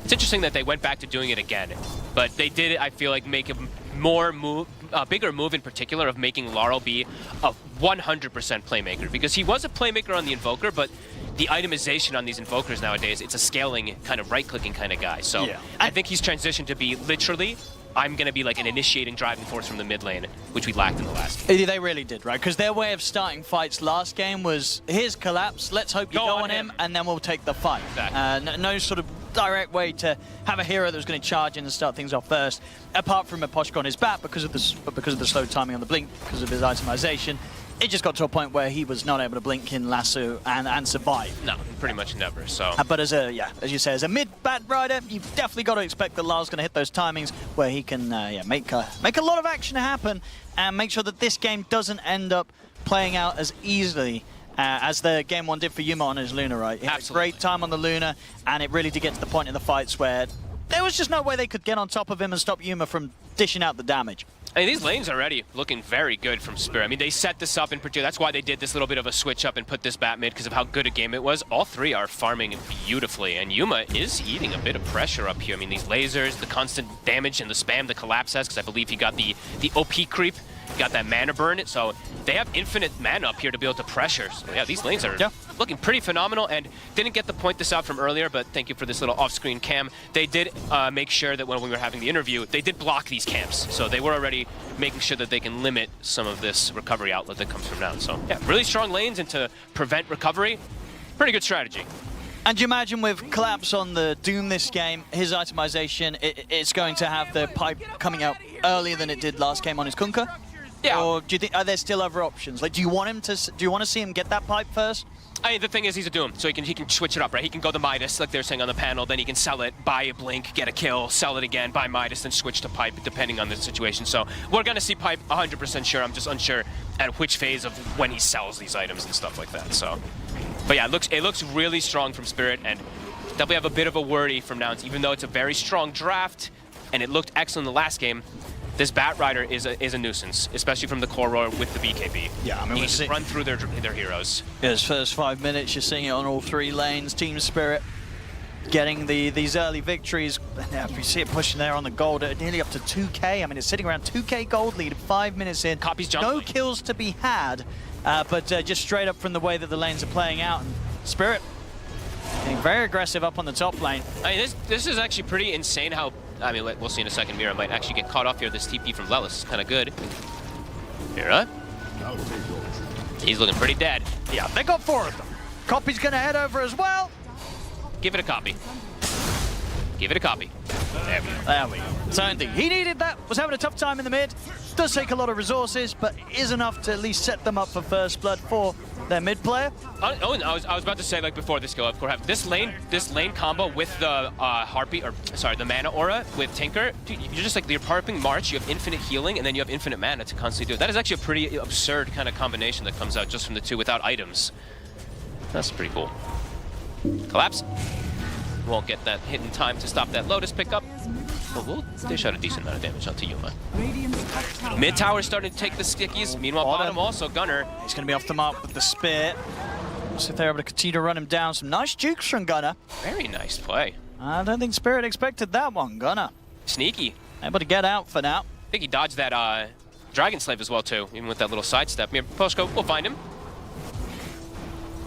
it's interesting that they went back to doing it again, but they did, I feel like, make a bigger move in particular of making Laurel be a 100% playmaker, because he was a playmaker on the Invoker, but the itemization on these Invokers nowadays, it's a scaling kind of right-clicking kind of guy. So yeah. I think he's transitioned to be literally, I'm going to be like an initiating driving force from the mid lane, which we lacked in the last game. They really did, right? Because their way of starting fights last game was, here's Collapse, let's hope you go on him, and then we'll take the fight. Exactly. No sort of direct way to have a hero that was going to charge in and start things off first, apart from a Poshka on his back because of the slow timing on the blink, because of his itemization. It just got to a point where he was not able to blink in lasso and survive. No, pretty much never. So, but as you say, as a mid-bat rider, you've definitely got to expect that Lar's going to hit those timings where he can make a lot of action happen and make sure that this game doesn't end up playing out as easily as the game one did for Yuma on his Luna, right? He had a great time on the Luna, and it really did get to the point in the fights where there was just no way they could get on top of him and stop Yuma from dishing out the damage. I mean, these lanes already looking very good from Spirit. I mean, they set this up in particular. That's why they did this little bit of a switch up and put this bat mid, because of how good a game it was. All three are farming beautifully, and Yuma is eating a bit of pressure up here. I mean, these lasers, the constant damage and the spam the Collapse has, because I believe he got the OP creep. Got that mana burn, so they have infinite mana up here to be able to pressure. So yeah, these lanes are looking pretty phenomenal, and didn't get to point this out from earlier, but thank you for this little off-screen cam. They did make sure that when we were having the interview, they did block these camps. So they were already making sure that they can limit some of this recovery outlet that comes from now. So yeah, really strong lanes, and to prevent recovery, pretty good strategy. And you imagine with Collapse on the Doom this game, his itemization, it's going to have the pipe coming out earlier than it did last game on his Kunkka? Yeah. Or do you think, are there still other options? Like, do you want to see him get that pipe first? I mean, the thing is, he's a Doom, so he can switch it up, right? He can go to Midas, like they were saying on the panel, then he can sell it, buy a blink, get a kill, sell it again, buy Midas, then switch to pipe, depending on the situation. So we're gonna see pipe 100% sure. I'm just unsure at which phase of when he sells these items and stuff like that. So, but yeah, it looks really strong from Spirit, and definitely have a bit of a worry from now. Even though it's a very strong draft, and it looked excellent in the last game, this Bat Rider is a nuisance, especially from the core row with the BKB. Yeah, I mean, he can just run through their heroes. His first 5 minutes, you're seeing it on all three lanes. Team Spirit getting these early victories. Now, you see it pushing there on the gold, nearly up to 2K. I mean, it's sitting around 2K gold lead 5 minutes in. Copies jump. No kills to be had, but just straight up from the way that the lanes are playing out. And Spirit getting very aggressive up on the top lane. I mean, this is actually pretty insane how. I mean, we'll see in a second. Mira might actually get caught off here. This TP from Lelis is kind of good. Mira? He's looking pretty dead. Yeah, they got 4 of them. Copy's going to head over as well. Give it a copy. Give it a copy. There we go. There we go. So indeed, he needed that. Was having a tough time in the mid. Does take a lot of resources, but is enough to at least set them up for first blood for their mid player. Oh, and I was about to say, like before this go, of course, this lane combo with the the mana aura with Tinker, dude, you're just like, you're harping March, you have infinite healing, and then you have infinite mana to constantly do it. That is actually a pretty absurd kind of combination that comes out just from the two without items. That's pretty cool. Collapse. Won't get that hit in time to stop that Lotus pickup, but we'll dish out a decent amount of damage onto Yuma. Mid tower starting to take the stickies. Meanwhile, bottom also Gunner. He's going to be off the mark with the spear. So if they're able to continue to run him down, some nice jukes from Gunner. Very nice play. I don't think Spirit expected that one. Gunner. Sneaky. Able to get out for now. I think he dodged that Dragon Slave as well too, even with that little sidestep. Here, Postco, we'll find him.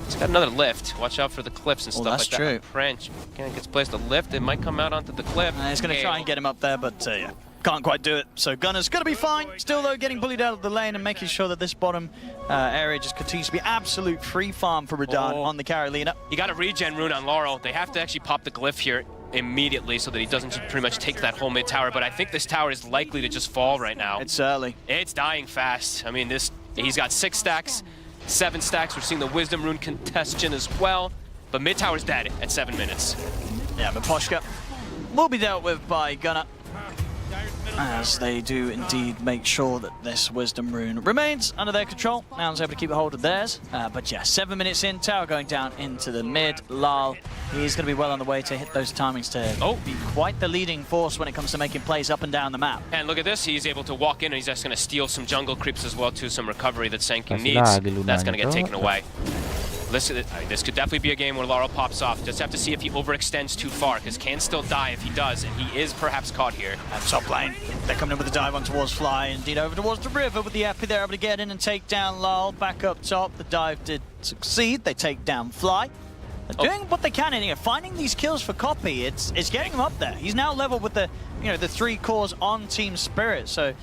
He's got another lift. Watch out for the cliffs and stuff like that. That's true. French gets placed a lift. It might come out onto the cliff. He's going to try and get him up there, but yeah, can't quite do it. So Gunner's going to be fine. Still, though, getting bullied out of the lane and making sure that this bottom area just continues to be absolute free farm for Radan on the Carolina. You got a regen rune on Laurel. They have to actually pop the glyph here. immediately so that he doesn't just pretty much take that whole mid tower, but I think this tower is likely to just fall right now. It's early. It's dying fast. I mean, he's got 6 stacks, 7 stacks. We're seeing the Wisdom Rune congestion as well, but mid tower's dead at 7 minutes. Yeah, but Poshka will be dealt with by Gunnar, as they do indeed make sure that this Wisdom Rune remains under their control. Noun's able to keep a hold of theirs. But yeah, 7 minutes in, tower going down into the mid. Lal, he's going to be well on the way to hit those timings to be quite the leading force when it comes to making plays up and down the map. And look at this, he's able to walk in and he's just going to steal some jungle creeps as well, too, some recovery that Sanking needs. That's going to get taken away. Listen, this could definitely be a game where Laurel pops off. Just have to see if he overextends too far, because can still die if he does, and he is perhaps caught here. And top lane, they're coming in with the dive on towards Fly, indeed over towards the river with the Epi. They're able to get in and take down Lal. Back up top, the dive did succeed. They take down Fly. They're doing what they can in here, finding these kills for Copy. It's getting him up there. He's now level with the the 3 cores on Team Spirit. So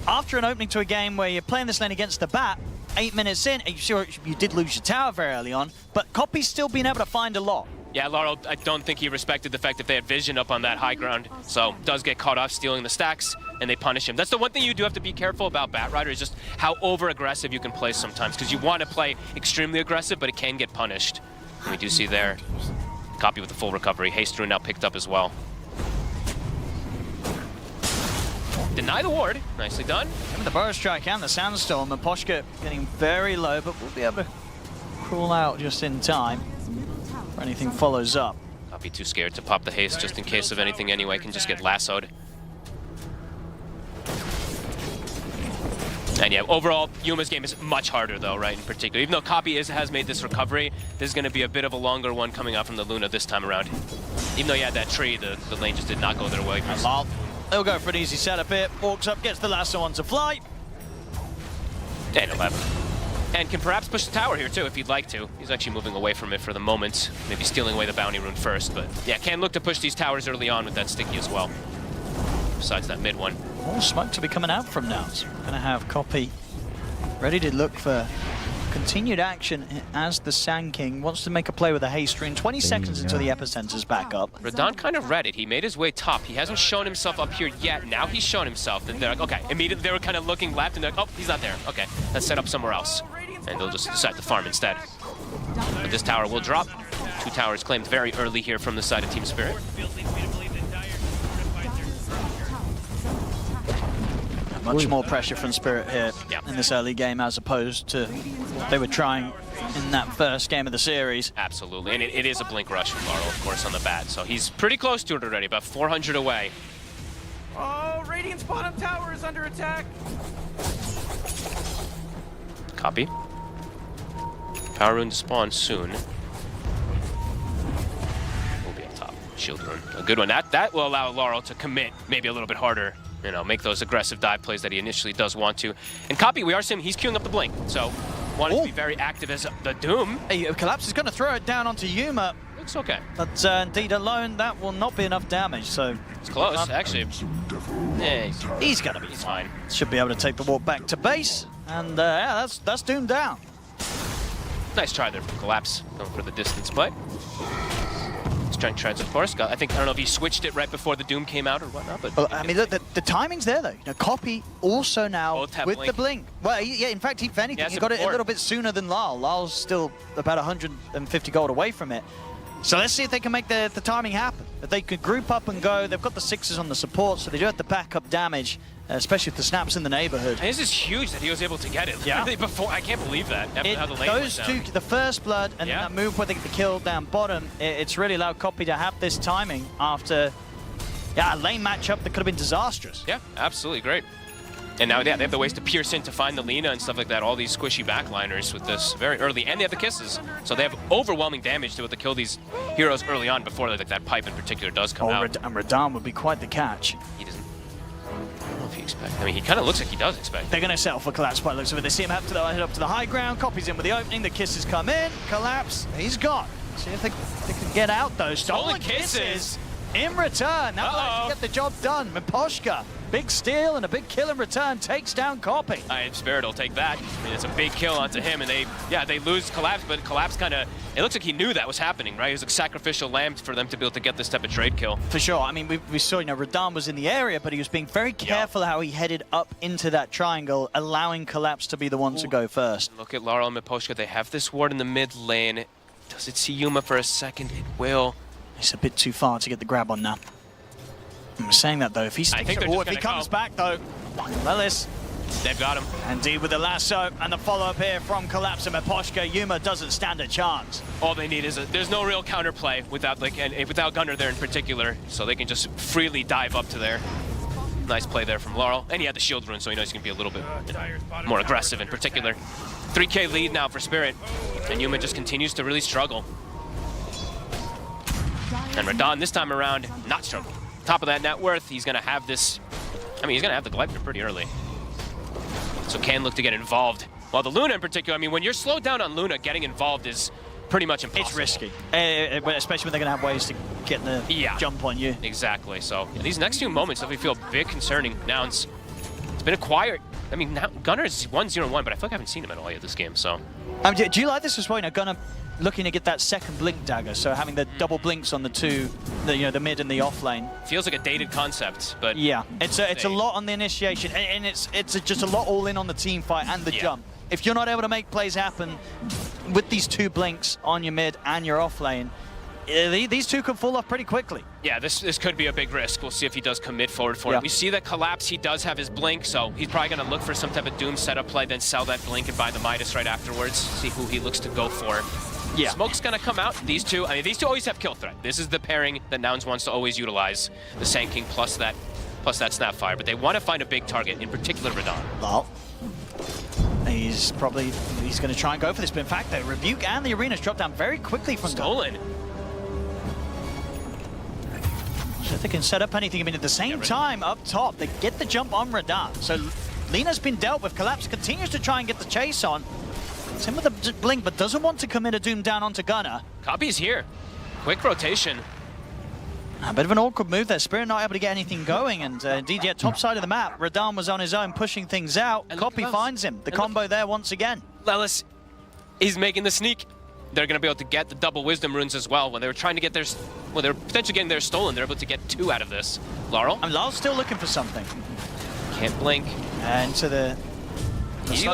after an opening to a game where you're playing this lane against the Bat, 8 minutes in, sure, you did lose your tower very early on, but Copy's still been able to find a lot. Yeah, Laurel, I don't think he respected the fact that they had vision up on that high ground, so does get caught off stealing the stacks, and they punish him. That's the one thing you do have to be careful about, Batrider, is just how over-aggressive you can play sometimes, because you want to play extremely aggressive, but it can get punished. And we do see there, Copy with the full recovery. Haste Rune now picked up as well. Deny the ward. Nicely done. And the Burrow Strike and the Sandstorm, and Poshka getting very low, but we'll be able to crawl out just in time for anything follows up. Not be too scared to pop the haste just in case of anything anyway. Can just get lassoed. And yeah, overall, Yuma's game is much harder though, right, in particular. Even though Copy has made this recovery, this is going to be a bit of a longer one coming out from the Luna this time around. Even though you had that tree, the lane just did not go their way. They'll go for an easy setup here. Walks up, gets the lasso onto Fly. And 11. And can perhaps push the tower here too, if he'd like to. He's actually moving away from it for the moment. Maybe stealing away the bounty rune first, but yeah, can look to push these towers early on with that sticky as well. Besides that mid one. More smoke to be coming out from now. So we're gonna have Copy ready to look for continued action as the Sand King wants to make a play with a haste rune. 20 seconds until the epicenter's back up. Radon kind of read it. He made his way top. He hasn't shown himself up here yet. Now he's shown himself. They're like, okay, immediately they were kind of looking left and they're like, oh, he's not there. Okay, let's set up somewhere else. And they'll just decide to farm instead. But this tower will drop. 2 towers claimed very early here from the side of Team Spirit. Much more pressure from Spirit here in this early game as opposed to what they were trying in that first game of the series. Absolutely, and it is a blink rush from Laurel, of course, on the bat. So he's pretty close to it already, about 400 away. Oh, Radiant's bottom tower is under attack. Copy. Power rune to spawn soon. We'll be up top. Shield rune, a good one. That will allow Laurel to commit maybe a little bit harder. Make those aggressive dive plays that he initially does want to. And Copy, we are seeing he's queuing up the blink, so wanted to be very active as the Doom. Hey, Collapse is going to throw it down onto Yuma. Looks okay. But indeed alone, that will not be enough damage, so... It's close, actually. Yeah, he's going to be fine. Should be able to take the walk back to base, and yeah, that's Doom down. Nice try there from Collapse, going for the distance play. Strength treads, of course. I don't know if he switched it right before the Doom came out or whatnot, but... Well, I mean, look, the timing's there, though. Copy also now with the blink. Well, yeah, in fact, if anything, he got it a little bit sooner than Lal. Lal's still about 150 gold away from it. So let's see if they can make the timing happen. If they could group up and go, they've got the 6s on the support, so they do have to back up damage, especially if the snap's in the neighborhood. And this is huge that he was able to get it. Yeah. Before, I can't believe that. After how the lane those went two, down. the first blood and then that move where they get the kill down bottom, it's really allowed Copy to have this timing after a lane matchup that could have been disastrous. Yeah, absolutely great. And now, yeah, they have the ways to pierce in to find the Lina and stuff like that, all these squishy backliners with this very early, and they have the kisses. So they have overwhelming damage to be able to kill these heroes early on before like that pipe in particular does come out. And Radon would be quite the catch. He doesn't. I don't know if he expects. I mean, he kind of looks like he does expect. They're going to settle for Collapse by the looks of it. They see him head up to the high ground. Copy's in with the opening. The kisses come in. Collapse. He's gone. See if they can get out, though. Stolen kisses. in return. That will actually get the job done. Miposhka, big steal and a big kill in return, takes down Copy. Spirit will take that. I mean, it's a big kill onto him, and they lose Collapse, but Collapse kind of, it looks like he knew that was happening, right? He was a sacrificial lamb for them to be able to get this type of trade kill. For sure. I mean, we saw, Radahn was in the area, but he was being very careful how he headed up into that triangle, allowing Collapse to be the one to go first. Look at Laurel and Miposhka. They have this ward in the mid lane. Does it see Yuma for a second? It will. It's a bit too far to get the grab on now. I'm saying that though, if he sticks if he comes back though, Lelis. They've got him. Indeed, with the lasso and the follow-up here from Collapse and Miposhka, Yuma doesn't stand a chance. All they need is there's no real counterplay without without Gunnar there in particular, so they can just freely dive up to there. Nice play there from Laurel, and he had the shield rune, so he knows he can be a little bit more aggressive in particular. 3K lead now for Spirit, and Yuma just continues to really struggle. And Radahn this time around, not struggling. Top of that net worth, he's gonna have this, he's gonna have the Gleipnir pretty early. So can look to get involved. While the Luna in particular, when you're slowed down on Luna, getting involved is pretty much impossible. It's risky, especially when they're gonna have ways to get the jump on you. Exactly, so these next few moments definitely feel a bit concerning. Nouns, it's been acquired. Now Gunnar is 1-0-1, but I feel like I haven't seen him at all yet this game, so. Do you like this as well? Gunnar looking to get that second blink dagger, so having the double blinks on the two, the mid and the off lane. Feels like a dated concept, but yeah, it's a lot on the initiation, and it's just a lot all in on the team fight and the jump. If you're not able to make plays happen with these two blinks on your mid and your off lane, these two could fall off pretty quickly. Yeah, this could be a big risk. We'll see if he does commit forward for it. We see that Collapse, he does have his blink, so he's probably going to look for some type of Doom setup play, then sell that blink and buy the Midas right afterwards, see who he looks to go for. Yeah. Smoke's gonna come out. These two always have kill threat. This is the pairing that Nouns wants to always utilize. The Sand King plus that Snapfire, but they want to find a big target, in particular Radahn. Well, he's gonna try and go for this, but in fact, the Rebuke and the Arena's dropped down very quickly from Stolen. So if they can set up anything, at the same time, up top, they get the jump on Radahn. So Lena's been dealt with. Collapse continues to try and get the chase on. Him with the blink, but doesn't want to commit a Doom down onto Gunnar. Copy's here. Quick rotation. A bit of an awkward move there. Spirit not able to get anything going, and indeed, top side of the map, Radahn was on his own, pushing things out. And Copy finds him. The combo there once again. Lelis, he's making the sneak. They're going to be able to get the double Wisdom runes as well. When they were trying to get theirs, they were potentially getting theirs stolen, they're able to get 2 out of this. Laurel? Laurel's still looking for something. Can't blink. And to the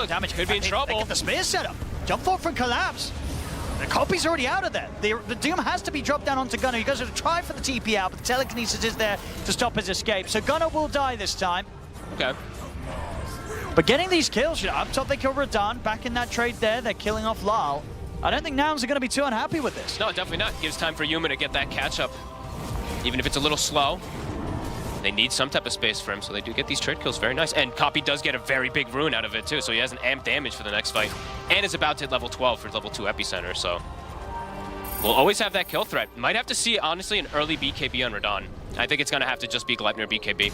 damage could be in trouble. They get the spear set up. Jump forward from Collapse. The Copy's already out of there. The Doom has to be dropped down onto Gunnar. He goes to try for the TP out, but the telekinesis is there to stop his escape. So Gunnar will die this time. Okay. But getting these kills, up top they kill Radahn. Back in that trade there, they're killing off Lal. I don't think Nouns are going to be too unhappy with this. No, definitely not. Gives time for Yuma to get that catch up. Even if it's a little slow. They need some type of space for him, so they do get these trade kills. Very nice. And Copy does get a very big rune out of it, too, so he has an amp damage for the next fight. And is about to hit level 12 for level 2 Epicenter, so... We'll always have that kill threat. Might have to see, honestly, an early BKB on Radahn. I think it's going to have to just be Gleipnir BKB.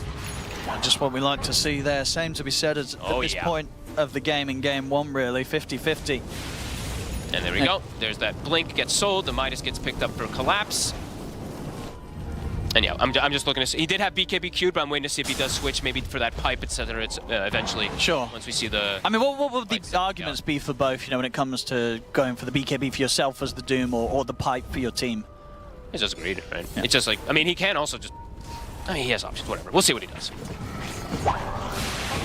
Just what we like to see there. Same to be said at this point of the game in Game 1, really. 50-50. And there we go. There's that blink gets sold. The Midas gets picked up for Collapse. And yeah, I'm just looking to see. He did have BKB queued, but I'm waiting to see if he does switch maybe for that pipe, etc. It's eventually. Sure. Once we see the. What would the arguments be for both? When it comes to going for the BKB for yourself as the Doom or the pipe for your team. It's just greed, right? Yeah. It's just like he can also just. He has options. Whatever. We'll see what he does.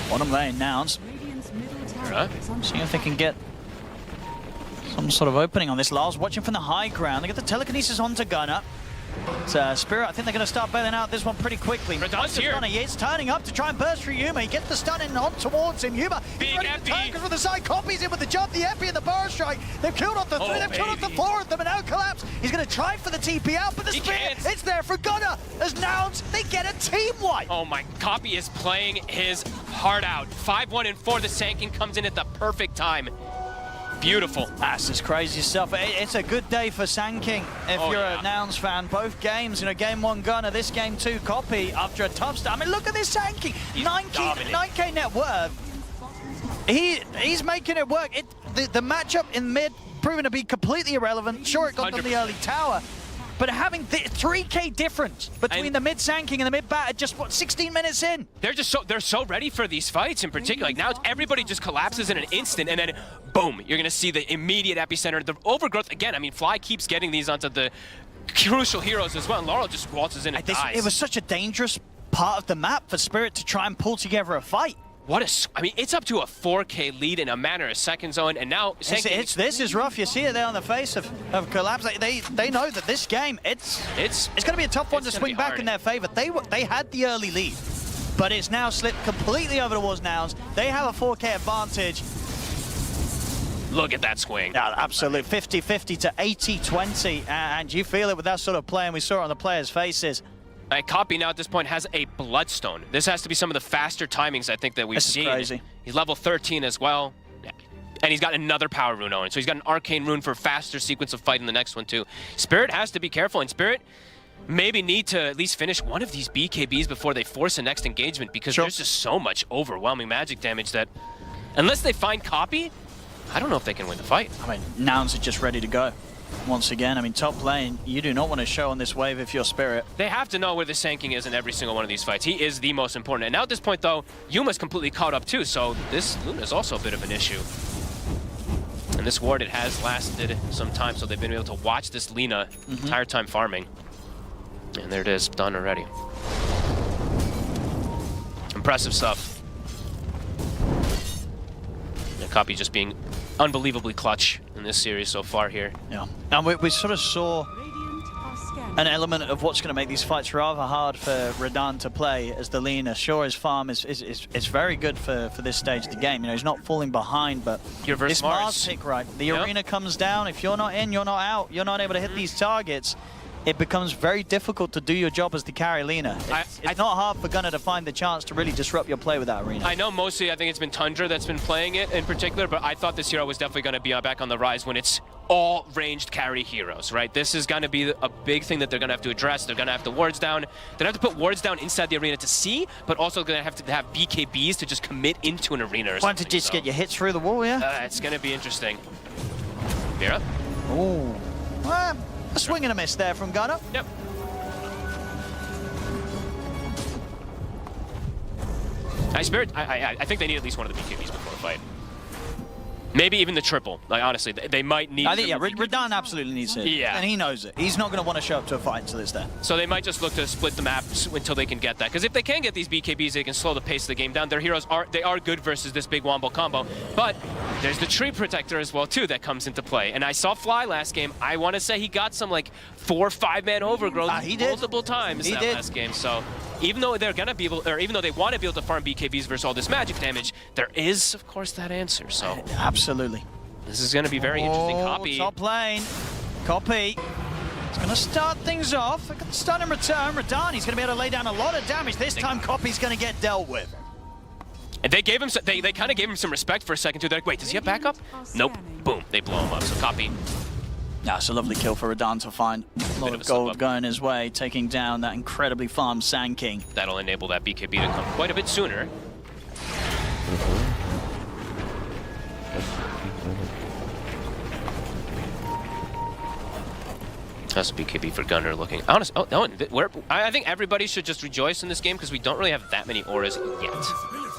Bottom lane, Nouns. Right. Seeing if they can get some sort of opening on this. Lars watching from the high ground. They get the telekinesis onto Gunnar. Spirit, I think they're going to start bailing out this one pretty quickly. Radah's here. He's turning up to try and burst through Yuma. He gets the stun in on towards him. Yuma, big Epi. From the side, Copy's in with the jump, the Epi and the burst strike. They've killed off the three, they've killed off the 4 of them, and now Collapse. He's going to try for the TP out, but the spear, it's there for Gunnar. As Nouns, they get a team wipe. Oh my, Copy is playing his heart out. 5-1 and 4, the Sand King comes in at the perfect time. Beautiful. That's just crazy stuff. It's a good day for Sand King if you're a Nouns fan. Both games, Game 1 Gunnar, this game 2 Copy after a tough start. Look at this Sand King. 9K net worth. He's making it work. The matchup in mid proven to be completely irrelevant. Sure, it got them the early tower, But having the 3K difference between the mid Sand King and the mid Bat, just what 16 minutes in. They're so ready for these fights in particular. Like now everybody just collapses in an instant, and then boom, you're gonna see the immediate epicenter. The overgrowth again. I mean, Fly keeps getting these onto the crucial heroes as well, and Laurel just waltzes in and dies. It was such a dangerous part of the map for Spirit to try and pull together a fight. I mean, it's up to a 4K lead in a matter of seconds, Owen, and now... This is rough. You see it there on the face of Collapse. They know that this game, it's going to be a tough one to swing back in their favor. They had the early lead, but it's now slipped completely over towards Nouns. They have a 4K advantage. Look at that swing. Yeah, absolutely. 50-50 to 80-20, and you feel it with that sort of play, and we saw it on the players' faces. Copy now at this point has a Bloodstone. This has to be some of the faster timings I think that we've seen. This is crazy. He's level 13 as well. And he's got another power rune on it. So he's got an arcane rune for faster sequence of fight in the next one too. Spirit has to be careful, and Spirit maybe need to at least finish one of these BKBs before they force a next engagement, because there's just so much overwhelming magic damage that unless they find Copy, I don't know if they can win the fight. I mean, Nouns are just ready to go. Once again, I mean, top lane, you do not want to show on this wave if you're Spirit. They have to know where the Sand King is in every single one of these fights. He is the most important. And now at this point, though, Yuma's completely caught up too, so this Luna is also a bit of an issue. And this ward, it has lasted some time, so they've been able to watch this Lina entire time farming. And there it is, done already. Impressive stuff. And Copy just being unbelievably clutch in this series so far here. Yeah, and we sort of saw an element of what's going to make these fights rather hard for Radan to play as the Lina. Sure, his farm is very good for this stage of the game. You know, he's not falling behind, but this Mars pick, right? The arena comes down. If you're not in, you're not out. You're not able to hit these targets. It becomes very difficult to do your job as the carry Lina. It's not hard for Gunnar to find the chance to really disrupt your play with that arena. I know mostly I think it's been Tundra that's been playing it in particular, but I thought this hero was definitely going to be back on the rise when it's all ranged carry heroes, right? This is going to be a big thing that they're going to have to address. They're going to have to wards down. They're going to have to put wards down inside the arena to see, but also going to have BKBs to just commit into an arena or something. Want to just get your hits through the wall, yeah? It's going to be interesting. Mira? Oh. A swing and a miss there from Gunnar. Yep. Spirit, I think they need at least one of the BKBs before the fight. Maybe even the triple. Like, honestly, they might need... I think, Radan absolutely needs it. Yeah. And he knows it. He's not going to want to show up to a fight until it's there. So they might just look to split the map until they can get that. Because if they can get these BKBs, they can slow the pace of the game down. Their heroes are good versus this big Wombo combo. But there's the Treant Protector as well, too, that comes into play. And I saw Fly last game. I want to say he got some, like, 4 or 5-man overgrowth multiple times last game. So even though they're going to be able, or even though they want to be able to farm BKBs versus all this magic damage, there is, of course, that answer. So absolutely. This is going to be very interesting. Copy. Top lane. Copy. It's going to start things off. They're going to start in return. Radan, he's going to be able to lay down a lot of damage. This time, Copy's going to get dealt with. And they gave him, they kind of gave him some respect for a second, too. They're like, wait, does he have backup? Nope. Boom. They blow him up. So Copy. Yeah, it's a lovely kill for Radan to find. A lot of gold going his way, taking down that incredibly farmed Sand King. That'll enable that BKB to come quite a bit sooner. That's BKB for Gunnar looking. Honest, I think everybody should just rejoice in this game because we don't really have that many auras yet.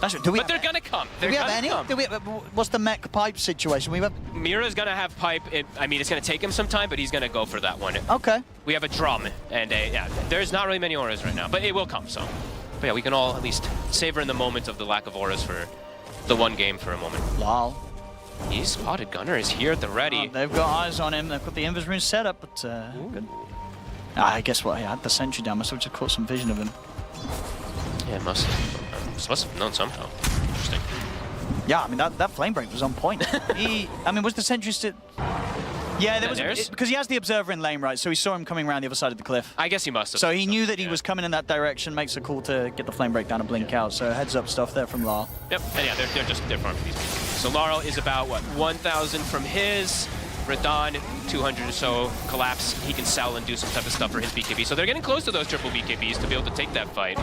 But they're gonna come. Do we have any? What's the mech pipe situation? Mira's gonna have pipe. I mean, it's gonna take him some time, but he's gonna go for that one. Okay. We have a drum and there's not really many auras right now, but it will come. So, but yeah, we can all at least savor in the moment of the lack of auras for the one game for a moment. Lol. He's spotted. Gunnar is here at the ready. They've got eyes on him. They've got the invis rune set up, but good. I guess what? He had the sentry down. Must have just caught some vision of him. Yeah, must have known somehow. Interesting. Yeah, I mean that flame break was on point. Was the sentry still? Yeah, there was because he has the observer in lane, right? So he saw him coming around the other side of the cliff. I guess he must have. So he knew that he was coming in that direction. Makes a call to get the flame break down and blink out. So heads up stuff there from Laurel. Yep, and yeah, they're farming these BKBs. So Laurel is about what 1,000 from his. Radan 200 or so collapse. He can sell and do some type of stuff for his BKB. So they're getting close to those triple BKBs to be able to take that fight.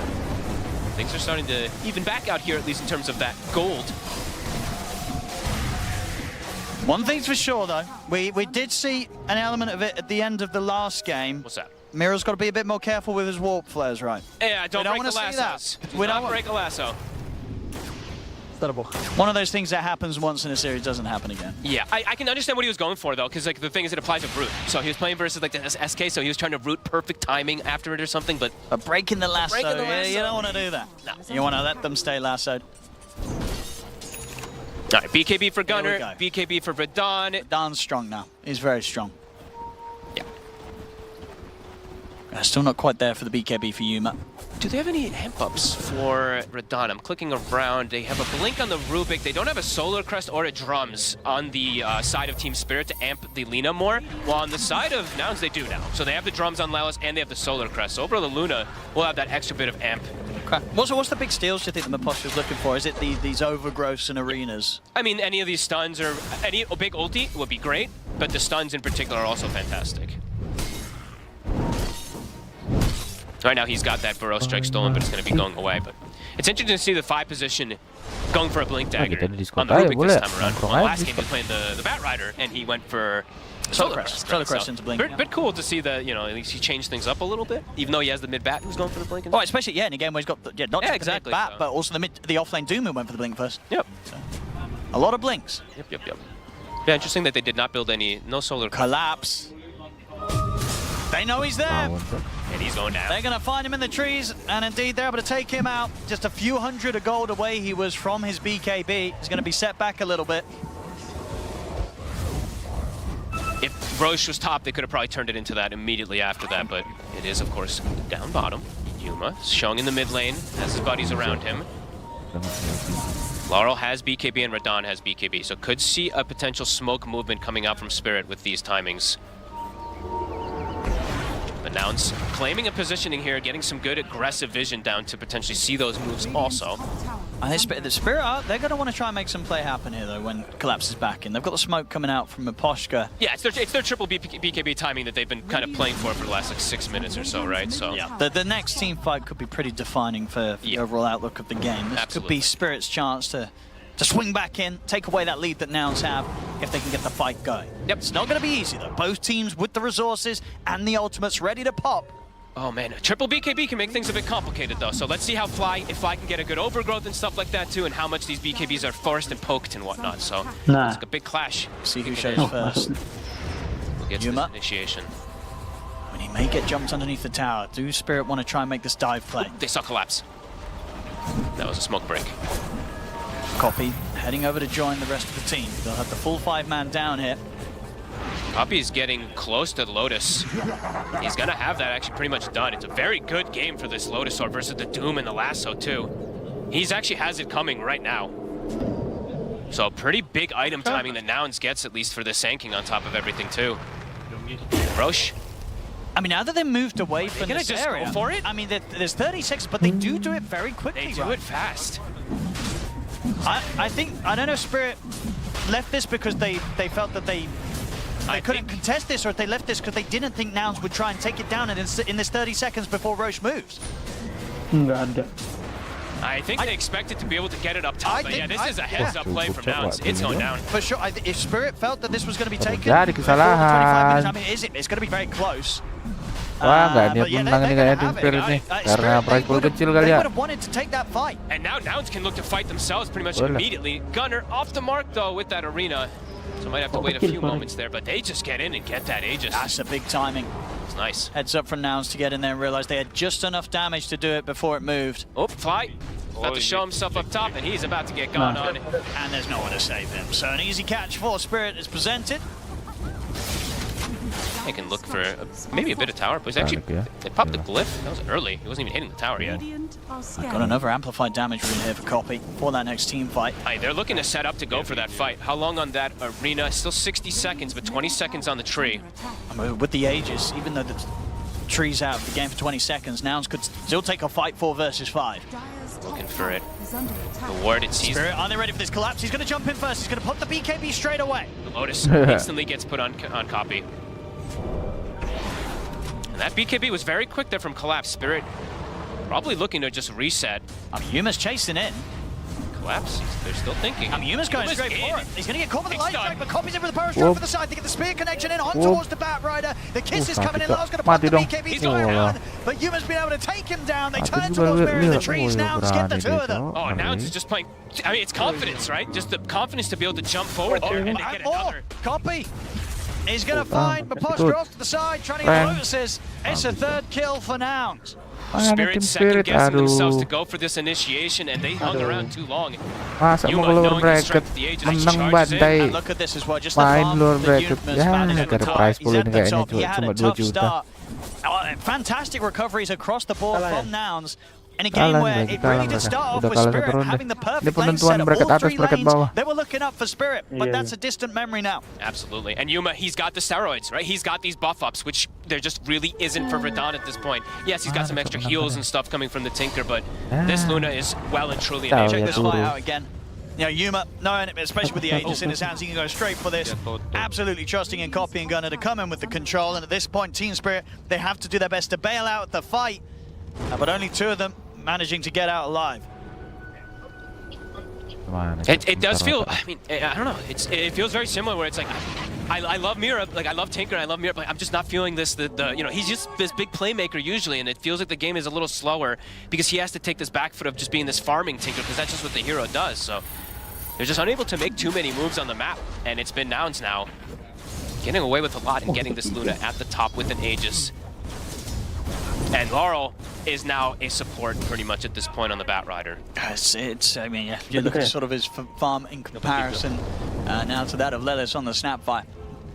Things are starting to even back out here, at least in terms of that gold. One thing's for sure, though. We did see an element of it at the end of the last game. What's that? Miro's got to be a bit more careful with his warp flares, right? Yeah, don't break want the to see lassos. that. Do not break a lasso. One of those things that happens once in a series doesn't happen again. Yeah, I can understand what he was going for, though, because like the thing is it applies to root. So he was playing versus like the SK, so he was trying to root perfect timing after it or something, but... breaking the lasso, yeah, you don't want to do that. No. You want to let them stay lassoed. All right, BKB for Gunner, BKB for Verdun. Verdun's strong now. He's very strong. Yeah. Still not quite there for the BKB for Yuma. Do they have any amp ups for Radon? I'm clicking around. They have a blink on the Rubik. They don't have a Solar Crest or a Drums on the side of Team Spirit to amp the Lina more. While on the side of Nouns, they do now. So they have the Drums on Lelis and they have the Solar Crest. So over the Luna, we'll have that extra bit of amp. Okay. What's the big steals do you think the Maposhu's looking for? Is it these overgrowths and arenas? I mean, any of these stuns or any big ulti would be great, but the stuns in particular are also fantastic. Right now he's got that Burrow Strike stolen, but it's going to be going away. But it's interesting to see the 5 position going for a Blink Dagger on the Rubik this time around. Well, last game he was playing the Bat Rider, and he went for Solar Crest. Solar Crest into Blink. Bit cool to see that, you know, at least he changed things up a little bit, even though he has the mid-bat who's going for the Blink. Oh, especially, in a game where he's got not just the mid-bat, but also the offlane Doom who went for the Blink first. Yep. So, a lot of Blinks. Yep. Yeah, interesting that they did not build no Solar Crest. Collapse. They know he's there. And he's going down. They're going to find him in the trees, and indeed they're able to take him out. Just a few hundred of gold away he was from his BKB. He's going to be set back a little bit. If Roche was top, they could have probably turned it into that immediately after that, but it is, of course, down bottom. Yuma showing in the mid lane, has his buddies around him. Laurel has BKB and Radon has BKB, so could see a potential smoke movement coming out from Spirit with these timings. But Nouns claiming a positioning here, getting some good aggressive vision down to potentially see those moves also. The Spirit, they're going to want to try and make some play happen here, though, when Collapse is back in. They've got the smoke coming out from Maposhka. Yeah, it's their triple BKB timing that they've been kind of playing for the last like 6 minutes or so, right? So yeah, the next team fight could be pretty defining for the overall outlook of the game. This could be Spirit's chance to swing back in, take away that lead that Nouns have if they can get the fight going. Yep. It's not going to be easy, though. Both teams with the resources and the ultimates ready to pop. Oh man, triple BKB can make things a bit complicated though, so let's see how if Fly can get a good overgrowth and stuff like that too, and how much these BKBs are forced and poked and whatnot, so it's like a big clash. See who shows first. We'll get to this initiation. When he may get jumped underneath the tower, do Spirit want to try and make this dive play? Ooh, they saw Collapse. That was a smoke break. Copy, heading over to join the rest of the team. They'll have the full 5-man down here. Copy's getting close to Lotus. He's gonna have that actually pretty much done. It's a very good game for this Lotus Sword versus the Doom and the Lasso too. He's actually has it coming right now. So pretty big item timing that Nouns gets, at least for the Sanking on top of everything too. Roche. I mean, now that they've moved away from this just area, go for it? I mean, there's 30 seconds, but they do it very quickly. They do it fast. I think, I don't know if Spirit left this because they felt that they couldn't contest this, or if they left this because they didn't think Nouns would try and take it down in this 30 seconds before Roche moves. I think they expected to be able to get it up top, but yeah, this is a heads-up play from Nouns. It's going down. For sure, if Spirit felt that this was going to be taken before the 25 minutes, I mean, it's going to be very close. Wah, nggak niat menang nih kayaknya Spirit nih, karena prize pool kecil kali ya. They would have wanted to take that fight. And now Nouns can look to fight themselves pretty much immediately. Gunner off the mark though with that arena. So might have to wait a few moments there, but they just get in and get that Aegis. That's a big timing. It's nice. Heads up from Nouns to get in there and realize they had just enough damage to do it before it moved. Oh, Fly. About to show himself up top, and he's about to get gone on. And there's no one to save him. So an easy catch for Spirit is presented. They can look for maybe a bit of tower push. Actually, they popped the glyph. That was early. He wasn't even hitting the tower yet. Got another amplified damage rune here for Copy for that next team fight. They're looking to set up to go for that fight. How long on that arena? Still 60 seconds, but 20 seconds on the tree. I mean, with the Aegis, even though the tree's out of the game for 20 seconds, Nouns could still take a fight 4 versus 5. Looking for it. The warded season. Spirit, are they ready for this collapse? He's going to jump in first. He's going to put the BKB straight away. The Lotus instantly gets put on Copy. And that BKB was very quick there from Collapse. Spirit probably looking to just reset. I mean, Yuma's chasing in. Weps, they're still thinking. Yuma's going straight for it. He's going to get caught with the light strike, but copies in for the power Whoop. strike for the side. They get the spear connection in on Whoop. towards the Bat Rider. The kiss is coming in. Lars going to Mati put the dong. BKB Oh, down, but Yuma's been able to take him down. They Mati turn juga towards Mirror in the lihat. trees Oh, now. Get the berani two dia, of them. Cok. Oh, now Ngeri. it's just playing. I mean, it's confidence, right? Just the confidence to be able to jump forward there and get another. Copy. He's going to find Micepad off to the side, trying to get Bang. Lotuses. It's a third kill for Nouns. Spirit second guessing aduh. themselves to go for this initiation, and they hung around too long. Masa mau Yuma keluar knowing the bracket, strength of the Aegis, menang charges in. bantai, And look at this as well, just the main farm keluar that bracket. Yuma's Ya, managed at the gara top. prize He's pool at ini the kayaknya top. He had cuma a 2 tough juta. start. Fantastic recoveries across the board from Nouns. In a game Kalah where nih, it really kalah did mereka. start off Udah with kalah Spirit satu ronde. having the Ini perfect lane penentuan setup. bracket All atas, three bracket lanes, bawah. they were looking up for Spirit, but that's a distant memory now. Absolutely. And Yuma, he's got the steroids, right? He's got these buff ups, which there just really isn't for Verdun at this point. Yes, he's got some extra heals and stuff coming from the Tinker, but this Luna is well and truly an Check Aegis. this fight out again. You know, Yuma, knowing, especially with the Aegis in his hands, he can go straight for this. Absolutely trusting in Copy and Gunner to come in with the control. And at this point, Team Spirit, they have to do their best to bail out the fight. But only 2 of them managing to get out alive. It does feel, I mean, I don't know, it feels very similar where it's like, I love Mira, like I love Tinker, I love Mira, but I'm just not feeling this, you know, he's just this big playmaker usually, and it feels like the game is a little slower because he has to take this back foot of just being this farming Tinker, because that's just what the hero does, so they're just unable to make too many moves on the map, and it's been Nouns now getting away with a lot and getting this Luna at the top with an Aegis. And Laurel is now a support pretty much at this point on the Bat Rider. I mean, yeah, you look at sort of his farm in comparison now to that of Lelis on the Snapfire.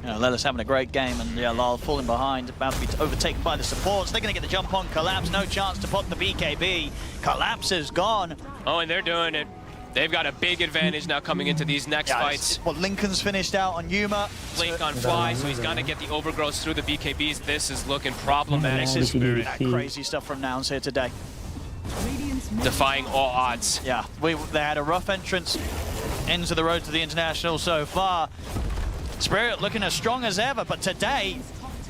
You know, Lelis having a great game, and yeah, Lyle falling behind, about to be overtaken by the supports. They're going to get the jump on Collapse, no chance to pop the BKB. Collapse is gone. Oh, and they're doing it. They've got a big advantage now coming into these next fights. Well, Lincoln's finished out on Yuma. Blink on Fly, so he's got to get the overgrowths through the BKBs. This is looking problematic. This is crazy stuff from Nouns here today. Defying all odds. Yeah, they had a rough entrance into the road to the International so far. Spirit looking as strong as ever, but today,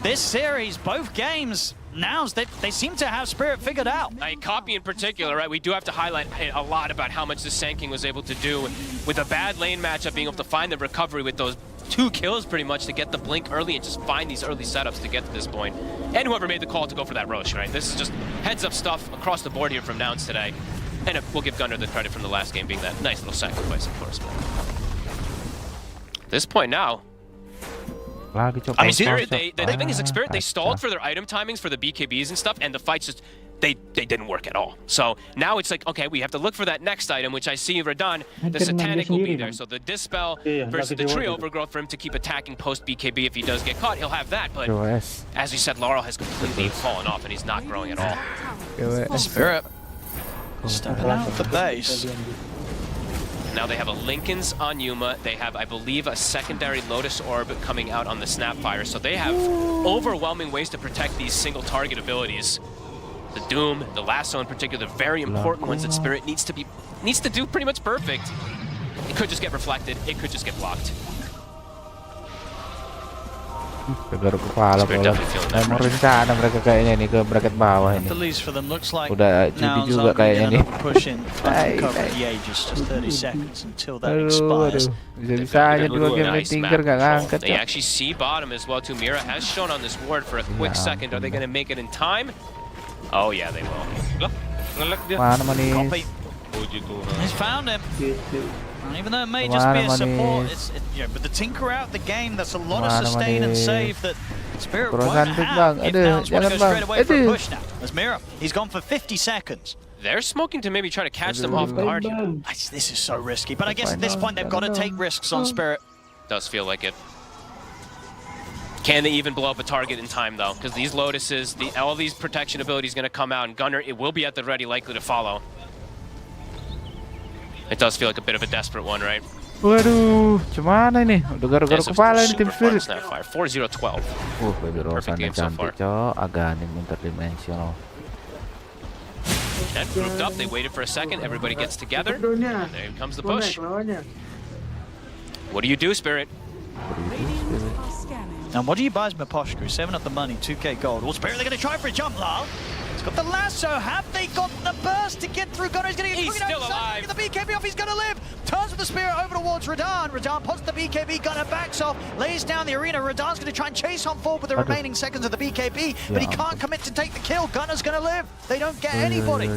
this series, both games, Nouns, they seem to have Spirit figured out. Copy in particular, right? We do have to highlight a lot about how much the Sand King was able to do with a bad lane matchup, being able to find the recovery with those 2 kills pretty much to get the blink early and just find these early setups to get to this point. And whoever made the call to go for that Roshan, right? This is just heads up stuff across the board here from Nouns today. And we'll give Gunnar the credit from the last game being that nice little sacrifice, of course. But at this point now, I mean, Spirit, the thing is, like, Spirit, they stalled for their item timings for the BKBs and stuff, and the fights just, they didn't work at all. So now it's like, okay, we have to look for that next item, which I see Radon, the Satanic will be there. So the Dispel versus the Tree Overgrowth for him to keep attacking post-BKB. If he does get caught, he'll have that. But as we said, Laurel has completely fallen off, and he's not growing at all. Spirit stepping out of the base. Now they have a Lincoln's on Yuma. They have, I believe, a secondary Lotus Orb coming out on the Snapfire. So they have overwhelming ways to protect these single target abilities. The Doom, the Lasso in particular, very important ones that Spirit needs to do pretty much perfect. It could just get reflected. It could just get blocked. Tegar kepala kalau memang rencana mereka kayaknya nih ke bracket bawah ini. The least for them looks like udah GP juga kayaknya nih. Push in cover the Aegis, just 30 seconds until that expires. Bisa-bisanya 2 game Tinker gak ngangkat. They actually see bottom as well too. Mira has shown on this ward for a quick second. Are they going to make it in time? Oh yeah, they will. Mana manis? He's found him. And even though it may just be a support, with the Tinker out the game, that's a lot of sustain and save that Spirit won't have if Nouns want to go straight away for a push now. As Mira, he's gone for 50 seconds. They're smoking to maybe try to catch them off guard. This is so risky, but I guess at this point they've got to take risks on Spirit. Does feel like it. Can they even blow up a target in time though? Because these Lotuses, all these protection abilities going to come out, and Gunnar, it will be at the ready, likely to follow. It does feel like a bit of a desperate one, right? Waduh, gimana ini? Udah garu-garu kepala ini tim Spirit. 4-0-12. Baby Roshan yang cantik, cok. Aganim interdimensional. And grouped up, they waited for a second. Everybody gets together. And there comes the push. What do you do, Spirit? And what do you buy as Miposhku? 7 up the money, 2k gold. Well, Spirit, they're going to try for a jump, Lal. Got the lasso. Have they got the burst to get through? Gunner's going to get still alive. The BKB off. He's going to live. turns with the Spirit over towards Radan. Radan pots the BKB, Gunner backs off, lays down the arena. Radan's going to try and chase on forward with the remaining seconds of the BKB, but he can't commit to take the kill. Gunner's going to live. They don't get anybody.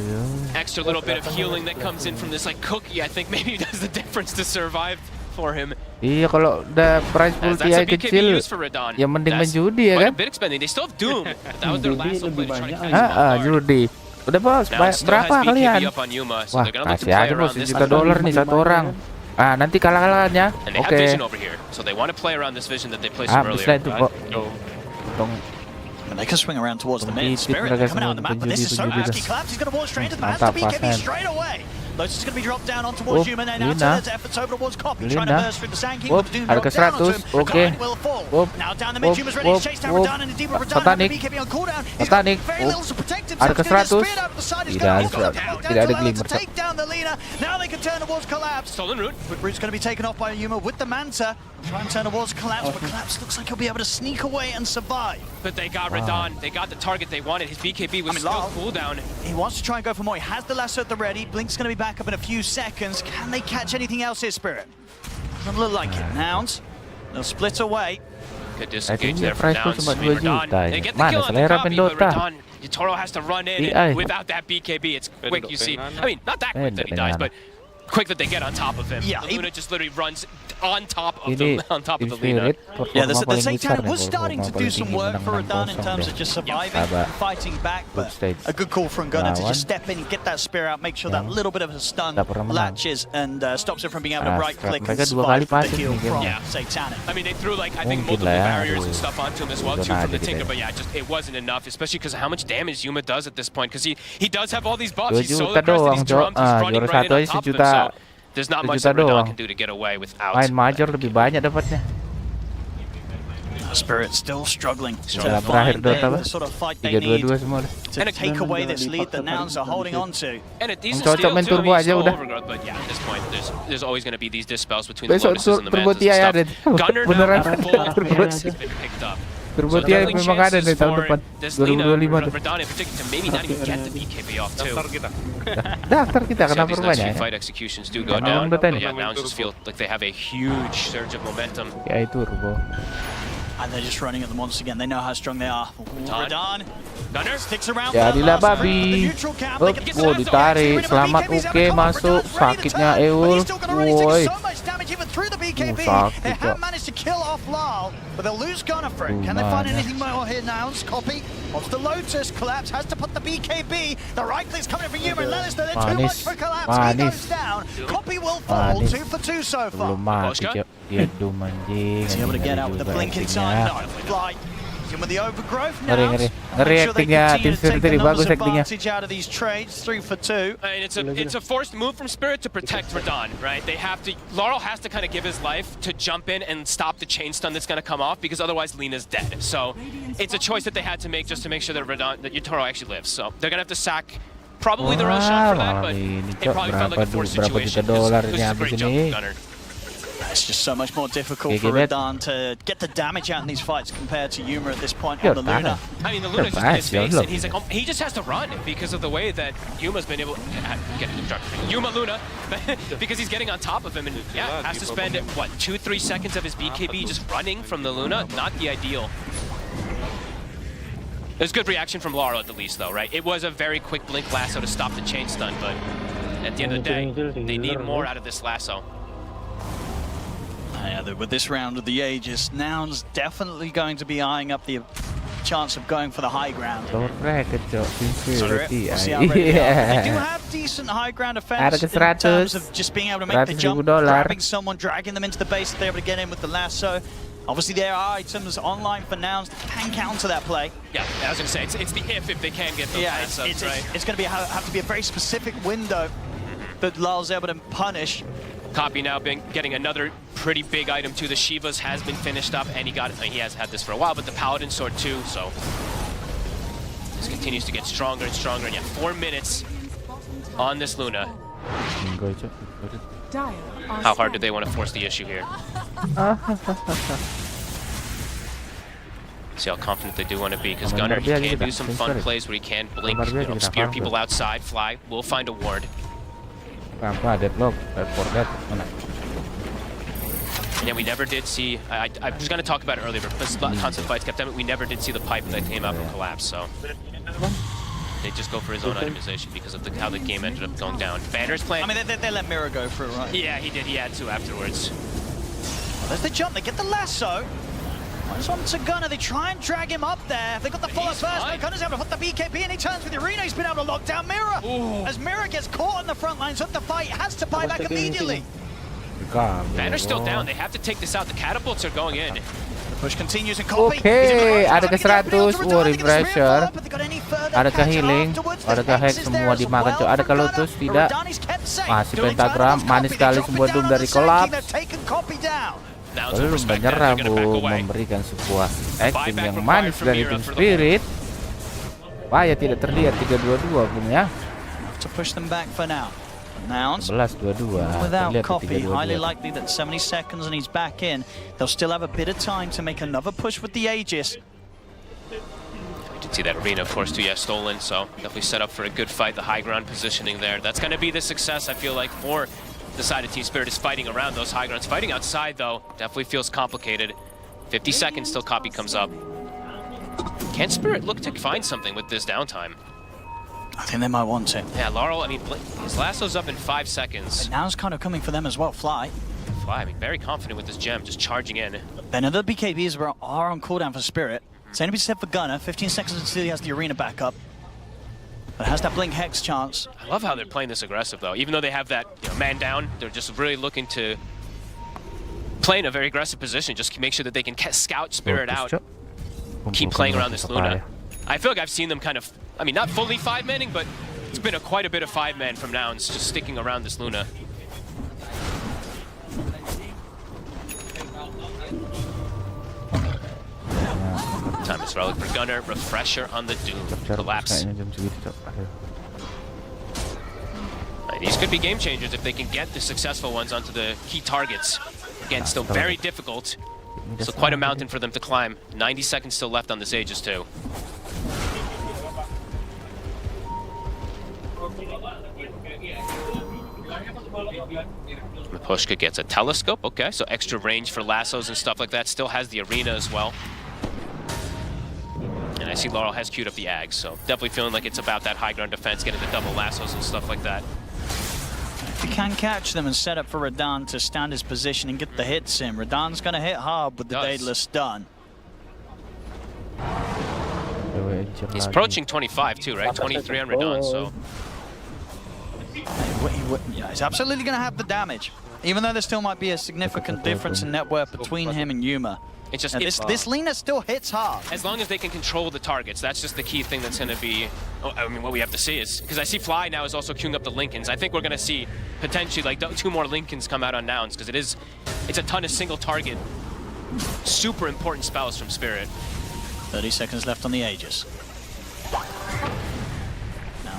Extra little bit of healing that comes in from this like cookie, I think maybe does the difference to survive for him. Iya, kalau udah price pool TI kecil, ya mending main judi ya kan? Bit expanding. They still have Doom. That was their last play trying to catch judi. Udah bos, berapa kalian? Wah, kasih aja bos, $1 nih satu orang. Ah, nanti kalah-kalahan ya. Oke. Bisa itu kok. Dong. And they can swing around towards the mid. Spirit coming out on the map, but this is so risky. Collapse, he's going to walk straight into the hands of the BKB straight away. Lotus is going to be dropped down on towards Human, and now turns efforts over towards Copy, trying to burst through the Sand King, but Doom dropped down onto him. Guard will fall. Now down the mid, Human's ready to chase down Radan, and indeed with Radan and the BKB on cooldown, he's got very little to protect himself. He's going to get Spirit out of the side, he's going to down to learn to take down the Lina. Now they can turn towards Collapse. Stolen root. But Root's going to be taken off by Yuma with the Manta. Try and turn towards Collapse, but Collapse looks like he'll be able to sneak away and survive. But they got Radan. They got the target they wanted. His BKB was still cooldown. He wants to try and go for more. He has the lasso at the ready. Blink's going to be back up in a few seconds. Can they catch anything else here, Spirit? Doesn't look like it. Nouns, they'll split away. Good disengage there from Nouns. They get the kill on the copy, but Radan, Toro has to run in without that BKB. It's quick, you see. I mean, not that quick that he dies, but quick that they get on top of him. Yeah, Luna just literally runs on top of the Lina. Yeah, the Satan was starting to do some work for Radan in terms of just surviving and fighting back, but a good call from Gunner to just step in, get that spear out, make sure that little bit of a stun latches and stops it from being able to right-click and survive the heal from Satanic. I mean, they threw like, I think, multiple barriers and stuff onto him as well, too, from the Tinker, but yeah, just it wasn't enough, especially because of how much damage Yuma does at this point, because he does have all these buffs, he's solo crested, he's drummed, he's running right in on top of him, so there's not much that Radan can do to get away without. Main major lebih banyak dapatnya. Spirit still struggling to find the sort of fight they need to take away this lead that Nouns are holding on to. And a decent steal too, he's still overgrowth, but yeah, at this point, there's always going to be these dispels between the Lotuses and the Mantas and stuff. Gunner now full hits has been picked up. Turbo TI memang ada nih tahun depan 2025 tuh. Radan in particular to maybe not even get the BKB off too. Daftar kita kenapa rupanya? Fight executions do go down, but yeah, Nouns just feel like they have a huge surge of momentum. Ya turbo. And they're just running at them once again. They know how strong they are. Radan, Gunner sticks around. Jadilah babi. Oh, ditarik. Selamat, oke, masuk. Sakitnya Eul. Woi. They have managed to kill off Lal, but they'll lose Gunner for it. Can they find anything more here now? Copy. Wants the Lotus. Collapse has to put the BKB. The right click's coming from Human. Lannister, they're too much for Collapse. He goes down. Copy will fall. 2 for 2 so far. Belum mati, dia dum anjing. He's able to get out with the blink inside. No, fly. With the overgrowth now. Ngeri actingnya tim Spirit tadi bagus actingnya. Out of these trades, 3 for 2. And it's a forced move from Spirit to protect Radan, right? They have to. Laurel has to kind of give his life to jump in and stop the chain stun that's going to come off because otherwise Lina's dead. So it's a choice that they had to make just to make sure that Yutaro actually lives. So they're going to have to sack probably the Roshan for that, but it probably felt like a forced situation. This is a great jump from Gunner. It's just so much more difficult for Radan to get the damage out in these fights compared to Yuma at this point on the Luna. I mean, the Luna's just in his face, and he's like, he just has to run because of the way that Yuma's been able to get Yuma Luna, because he's getting on top of him, and yeah, has to spend, what, 2-3 seconds of his BKB just running from the Luna? Not the ideal. There's good reaction from Laurel at the least, though, right? It was a very quick blink lasso to stop the chain stun, but at the end of the day, they need more out of this lasso. Yeah, with this round of the Aegis, Nouns definitely going to be eyeing up the chance of going for the high ground. They do have decent high ground offense in terms of just being able to make the jump, grabbing someone, dragging them into the base if they're able to get in with the lasso. Obviously, there are items online for Nouns that can counter that play. Yeah, I was going to say, it's the if they can get those lassos, right? It's going to have to be a very specific window that Lal's able to punish. Copy now getting another pretty big item too. The Shivas has been finished up, and he has had this for a while, but the Paladin Sword too, so this continues to get stronger and stronger, and yeah, 4 minutes on this Luna. How hard do they want to force the issue here? See how confident they do want to be, because Gunner, he can do some fun plays where he can blink, spear people outside, fly, will find a ward. deadlock. For that. And yeah, we never did see. I was going to talk about it earlier, but constant fights kept we never did see the pipe that came out from Collapse. So they just go for his own itemization because of how the game ended up going down. Banner's playing. I mean, they let Mira go through, right? Yeah, he did. He had to afterwards. There's the jump. They get the lasso. Once on to Gunner, they try and drag him up there. They got the follow first, but Gunner's able to put the BKB, and he turns with the arena. He's been able to lock down Mira. As Mira gets caught on the front lines of the fight, has to buy back immediately. Banner's still down. They have to take this out. The catapults are going in. The push continues and copy. Oke, ada ke 100, refresher. Adakah healing? Adakah hack semua dimakan? Adakah Lotus? Tidak. Masih pentagram. Manis sekali semua Doom dari Collapse. Belum menyerah, memberikan sebuah action yang manis dari tim Spirit. Bahaya tidak terlihat 3-2-2 Bung ya. To push them back for now. Nouns 11-2-2. Without copy, highly likely that 70 seconds and he's back in. They'll still have a bit of time to make another push with the Aegis. We did see that arena, of course, too. Yeah, stolen. So definitely set up for a good fight. The high ground positioning there. That's going to be the success, I feel like, for the side of Team Spirit is fighting around those high grounds. Fighting outside, though, definitely feels complicated. 50 seconds till copy comes up. Can Spirit look to find something with this downtime? I think they might want to. Yeah, Laurel, I mean, his lasso's up in 5 seconds. But now it's kind of coming for them as well. Fly, I mean, very confident with this gem, just charging in. Then another BKBs are on cooldown for Spirit. It's only be set for Gunner. 15 seconds until he has the arena back up. But has that Blink Hex chance. I love how they're playing this aggressive, though. Even though they have that man down, they're just really looking to play in a very aggressive position. Just make sure that they can scout Spirit out. Keep playing around this Luna. I feel like I've seen them kind of, I mean, not fully 5-manning, but it's been quite a bit of 5-man from Nouns, just sticking around this Luna. Time is Relic for Gunner. Refresher on the Doom. Collapse. And these could be game changers if they can get the successful ones onto the key targets. Again, still very difficult. So quite a mountain for them to climb. 90 seconds still left on this Aegis too. Mipushka gets a telescope. Okay, so extra range for lassos and stuff like that. Still has the arena as well. And I see Laurel has queued up the Ags, so definitely feeling like it's about that high ground defense, getting the double lassos and stuff like that. If he can catch them and set up for Radan to stand his position and get the hits in, Radan's going to hit hard with the Daedalus stun. He's approaching 25 too, right? 23 on Radan, so... Yeah, he's absolutely going to have the damage, even though there still might be a significant difference in net worth between him and Yuma. It's just this Lena still hits hard. As long as they can control the targets, that's just the key thing that's going to be. I mean, what we have to see is because I see Fly now is also queuing up the Lincolns. I think we're going to see potentially like 2 more Lincolns come out on Nouns because it's a ton of single target, super important spells from Spirit. 30 seconds left on the Aegis.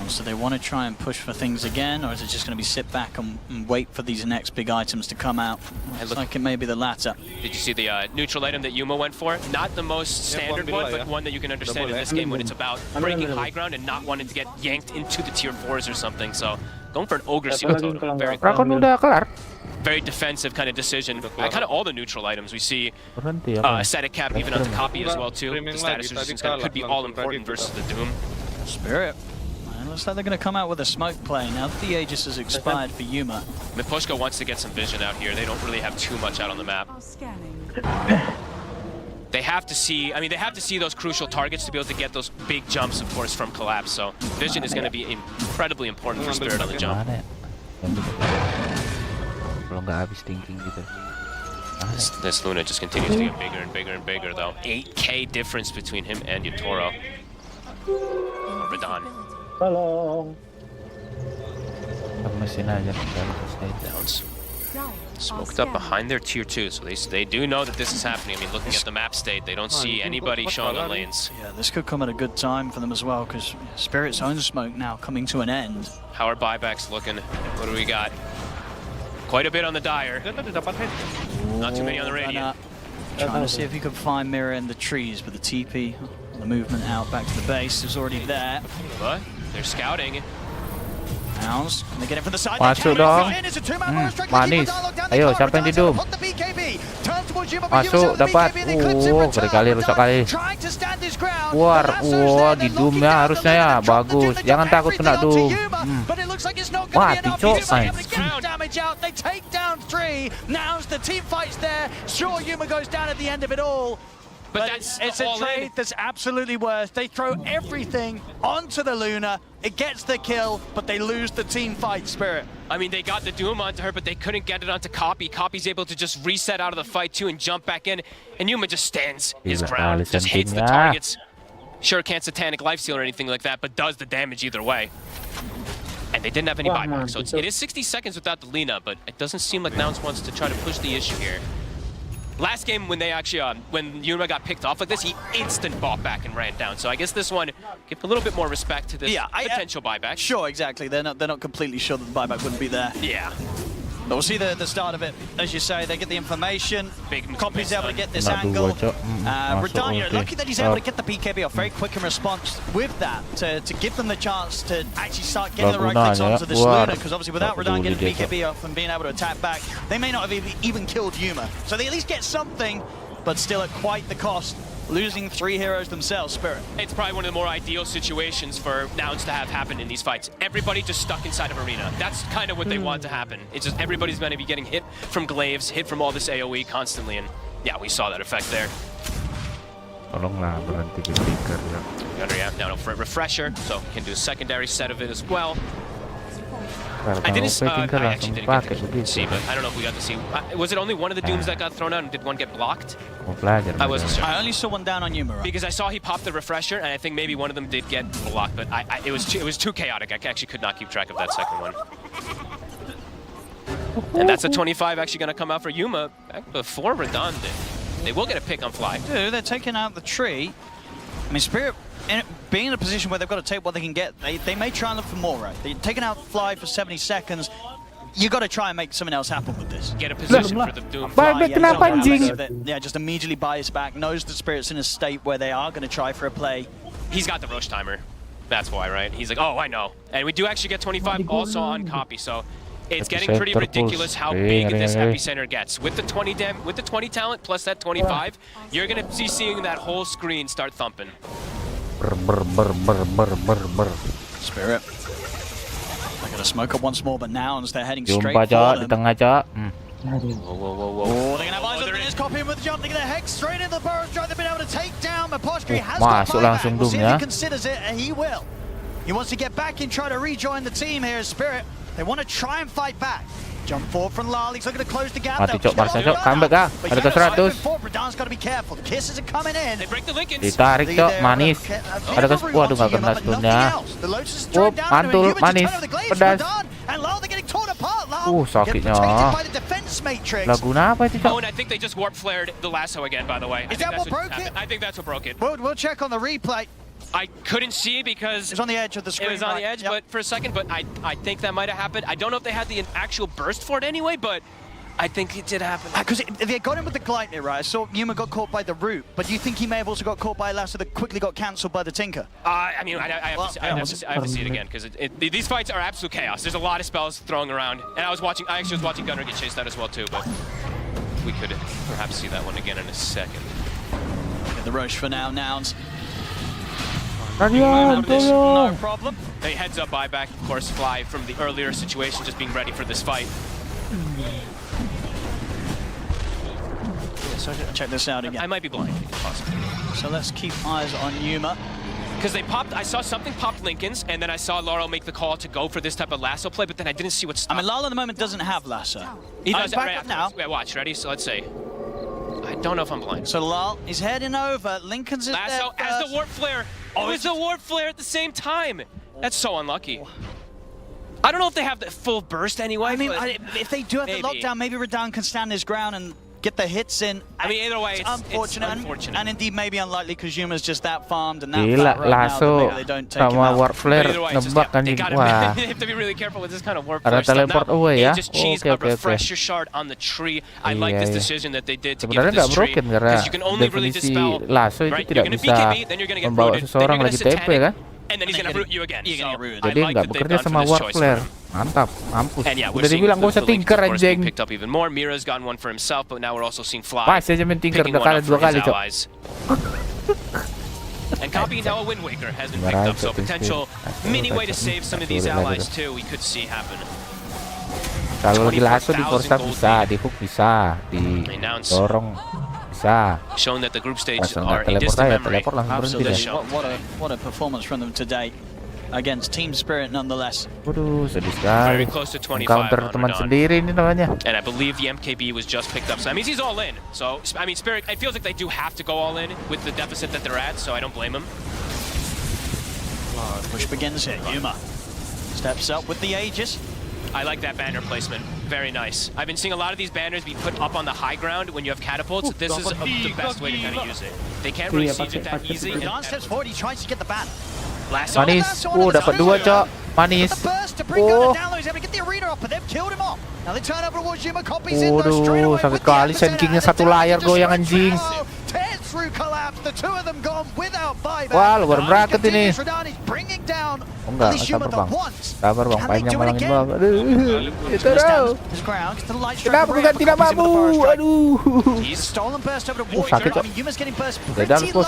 So they want to try and push for things again, or is it just going to be sit back and wait for these next big items to come out? Looks like it may be the latter. Did you see the neutral item that Yuma went for? Not the most standard one, but one that you can understand in this game when it's about breaking high ground and not wanting to get yanked into the tier 4s or something. So going for an Ogre Seal Totem. Very defensive kind of decision. Kind of all the neutral items we see. Static cap even onto copy as well too. The status resistance could be all important versus the Doom. Spirit. Looks like they're going to come out with a smoke play now that the Aegis has expired for Yuma. Mipushka wants to get some vision out here. They don't really have too much out on the map. They have to see, I mean, they have to see those crucial targets to be able to get those big jumps, of course, from Collapse. So vision is going to be incredibly important for Spirit on the jump. This Luna just continues to get bigger and bigger and bigger, though. 8K difference between him and Yatoro. Radan. Tolong. Downs. Smoked up behind their tier 2, so they do know that this is happening. I mean, looking at the map state, they don't see anybody showing on lanes. Yeah, this could come at a good time for them as well, because Spirit's own smoke now coming to an end. How are buybacks looking? What do we got? Quite a bit on the Dire. Not too many on the Radiant. Trying to see if he could find Mirror in the trees, but the TP, the movement out back to the base is already there. But they're scouting. Nouns, can they get it from the side? Masuk dong. Manis. Ayo, siapa yang di Doom? Masuk, dapat. Kali rusak kali. Keluar. Di Doom-nya harusnya ya. Bagus. Jangan takut kena Doom. Mati, cok. Damage out. They take down 3. Nouns, the team fights there. Sure, Yuma goes down at the end of it all. But it's a trade that's absolutely worth. They throw everything onto the Luna. It gets the kill, but they lose the team fight, Spirit. I mean, they got the Doom onto her, but they couldn't get it onto Copy. Copy's able to just reset out of the fight too and jump back in. And Yuma just stands his ground, just hits the targets. Sure, can't Satanic Lifesteal or anything like that, but does the damage either way. And they didn't have any buyback, so it is 60 seconds without the Lina, but it doesn't seem like Nouns wants to try to push the issue here. Last game, when they actually, when Yuma got picked off like this, he instant bought back and ran down. So I guess this one, give a little bit more respect to this potential buyback. Sure, exactly. They're not completely sure that the buyback wouldn't be there. Yeah. But we'll see the start of it. As you say, they get the information. Copy's able to get this angle. Radanya, lucky that he's able to get the BKB off very quick in response with that to give them the chance to actually start getting the right clicks onto this Luna. Because obviously without Radanya getting the BKB off and being able to attack back, they may not have even killed Yuma. So they at least get something, but still at quite the cost. Losing 3 heroes themselves, Spirit. It's probably one of the more ideal situations for Nouns to have happen in these fights. Everybody just stuck inside of Arena. That's kind of what they want to happen. It's just everybody's going to be getting hit from glaives, hit from all this AoE constantly, and yeah, we saw that effect there. Tolonglah berhenti speaker ya. Gunner, yeah, now for a refresher, so can do a secondary set of it as well. I actually didn't get to see, but I don't know if we got to see. Was it only one of the Dooms that got thrown out, and did one get blocked? I wasn't sure. I only saw one down on Yuma, right? Because I saw he popped the refresher, and I think maybe one of them did get blocked, but it was too chaotic. I actually could not keep track of that second one. And that's a 25 actually going to come out for Yuma before Redundant. They will get a pick on Fly. Dude, they're taking out the tree. I mean, Spirit, being in a position where they've got to take what they can get, they may try and look for more, right? They're taking out Fly for 70 seconds. You got to try and make something else happen with this. Get a position for the Doom. Yeah, just immediately buys back, knows the Spirit's in a state where they are going to try for a play. He's got the Roche timer. That's why, right? He's like, oh, I know. And we do actually get 25 also on Copy, so it's getting pretty ridiculous how big this epicenter gets. With the 20 talent plus that 25, you're going to be seeing that whole screen start thumping. They're going to smoke up once more, but Nouns, they're heading Jumpa, straight for them. Di tengah, Cok. Oh, they're going to have eyes on this. Copy him with the jump. They're going to hex straight into the burrow strike. They've been able to take down Maposhki. Has got buyback. We'll see if he considers it, and he will. He wants to get back and try to rejoin the team here as Spirit. They want to try and fight back. Jump forward from Lal. He's looking to close the gap. Mati, Cok. Barca, Cok. Comeback kah? Ada ke 100. Radan's got to be careful. The kisses are coming in. They break the Lincolns. Ditarik, Cok. Manis. Ada ke... Waduh, nggak kena stunnya. Mantul. Manis. Pedas. Sakitnya. Laguna apa itu, Cok? Oh, and I think they just warp flared the lasso again, by the way. Is that what broke it? I think that's what broke it. We'll check on the replay. I couldn't see because it was on the edge of the screen. It was on the edge, but for a second, but I think that might have happened. I don't know if they had the actual burst for it anyway, but I think it did happen. Because they got him with the Gleipnir, right? I saw Yuma got caught by the root, but you think he may have also got caught by Lasso that quickly got cancelled by the Tinker? I mean, I have to see it again, because these fights are absolute chaos. There's a lot of spells throwing around, and I actually was watching Gunner get chased out as well too, but we could perhaps see that one again in a second. Get the Roche for now, Nouns. No problem. They heads up buyback, of course, Fly from the earlier situation, just being ready for this fight. So check this out again. I might be blind, possibly. So let's keep eyes on Yuma. Because they popped, I saw something pop Lincolns, and then I saw Laurel make the call to go for this type of lasso play, but then I didn't see what stopped. I mean, Laurel at the moment doesn't have lasso. He does back up now. Yeah, watch, ready? So let's see. I don't know if I'm blind. So Lal is heading over. Lincoln's is lasso there as the warp flare. Oh, it's the warp flare at the same time. That's so unlucky. I don't know if they have the full burst anyway. I mean, if they do have the lockdown, maybe Radan can stand his ground and get the hits in. I mean, either way, it's unfortunate. And indeed maybe unlikely because Yuma's just that farmed and that Gila, lasso they don't take him sama out. warp flare nebak kan they wah. have to be really careful with this kind of warp flare. Ada teleport away ya. Just cheese a refresher shard on the tree. I like this decision that they did to give this tree because you can only really dispel. Lasso itu tidak bisa membawa seseorang lagi TP kan? And then he's gonna root you again. You're So gonna root. I Jadi like nggak that they've bekerja gone for sama this war choice player. for him. Mantap, mampus. And yeah, we're Udah seeing dibilang gak usah the Lynx, tinker of course, being anjing. picked up even more. Mira's gotten one for himself, but now we're also seeing Fly Pas aja main tinker picking udah one up dua for his kali, Cok. allies. And copying now a Wind Waker has been picked up, so a potential mini way to save some of these allies too we could see happen. Kalau lagi lasso di force up bisa, di hook bisa, di dorong bisa. Showing that the group stage Langsung are nggak a distant teleport aja, memory. teleport langsung berhenti deh. What a performance from them today against Team Spirit nonetheless. Waduh, sedih sekali. Very close to 25 Counter on teman Roshan. sendiri ini namanya. And I believe the MKB was just picked up, so that means he's all in. So, I mean, Spirit, it feels like they do have to go all in with the deficit that they're at, so I don't blame them. Push begins here. Yuma steps up with the Aegis. I like that banner placement. Very nice. I've been seeing a lot of these banners be put up on the high ground when you have catapults. This is the best way to kind of use it. They can't really siege it that easy. Don steps forward. He tries to get the ban. Manis. Dapat dua, Cok. Manis. Oh. Waduh, sakit kali Senkingnya satu layar goyang anjing. Wah, luar bracket ini. Oh enggak sabar bang. Sabar bang, panjang malangin bang. Aduh, itu dong. Kenapa gue ganti namamu? Aduh. Sakit kok. Beda bos.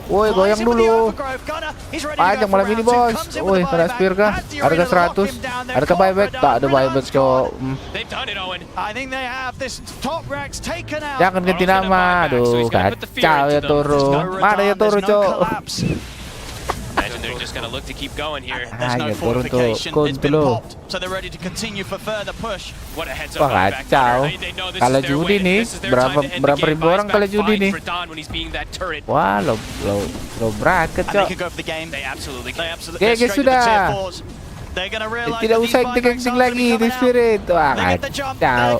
Woi, goyang dulu. Panjang malam ini bos. Woi, kena spear kah? Harga 100. Harga buyback? Tak ada buyback cok. Jangan ganti nama. Aduh, kacau ya Toro. Mana ya Toro cok? Imagine they're just gonna look to keep going here. There's no fortification. It's been popped, so they're ready to continue for further push. What a heads up. Wah kacau. Kalau judi nih, berapa ribu orang kalau judi nih? Wah, lo bracket cok. GG sudah. Tidak usah acting lagi di Spirit. Wah kacau.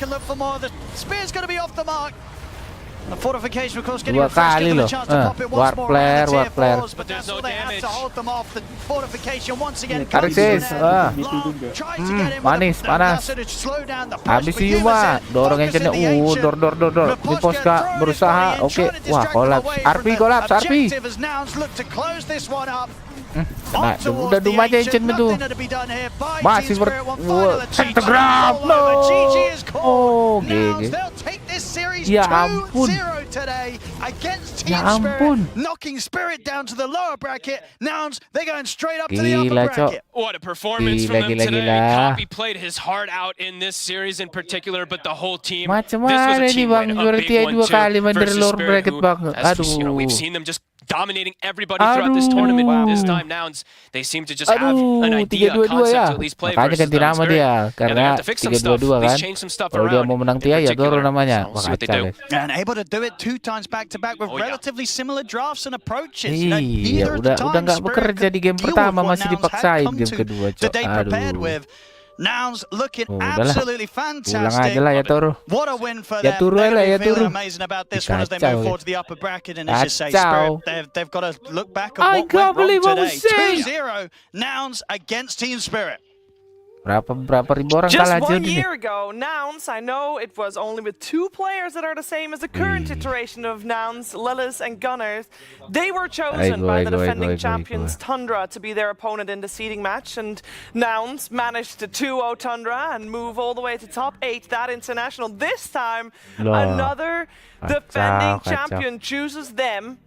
Dua kali loh. War player. Rexus. Manis, panas. Habis Yuma. Dorong yang kena. Dor. Di Poska berusaha. Oke. Wah, kolaps. Kolaps. Nah, udah duma aja engine itu. Masih Pentagram. No. Oh, GG. Ya ampun. Ya ampun. Gila, Cok. What a performance from them today. Copy played his heart out in this series in particular, but the whole team. Macam mana nih Bang? Juara tiga dua kali main dari luar bracket Bang. Aduh. We've seen them just dominating everybody throughout this tournament. This time Nouns, they seem to just have an idea, a concept to at least play versus ganti nama dia karena 3-2-2 kan. Kalau dia mau menang Tia ya Toro namanya. Wah kacau. And able to do it 2 times back to back with relatively similar drafts and approaches. Iya, udah nggak bekerja di game pertama masih dipaksain game kedua, Cok. Aduh. Nouns looking absolutely fantastic. Pulang aja lah ya Toro. What a win for ya them. Turu lah ya Turu. Amazing about this one as they move forward to the upper bracket, and as you say, Spirit, they've got to look back at what went wrong today. 2-0 Nouns against Team Spirit. Berapa ribu orang Just kalah aja 1 year ago, Nouns, I know it was only with 2 players that are the same as the current iteration of Nouns, Lilith and Gunners. They were chosen by the defending champions Tundra to be their opponent in the seeding match, and Nouns managed to 2-0 Tundra and move all the way to top 8 that international. This time, another defending champion chooses them.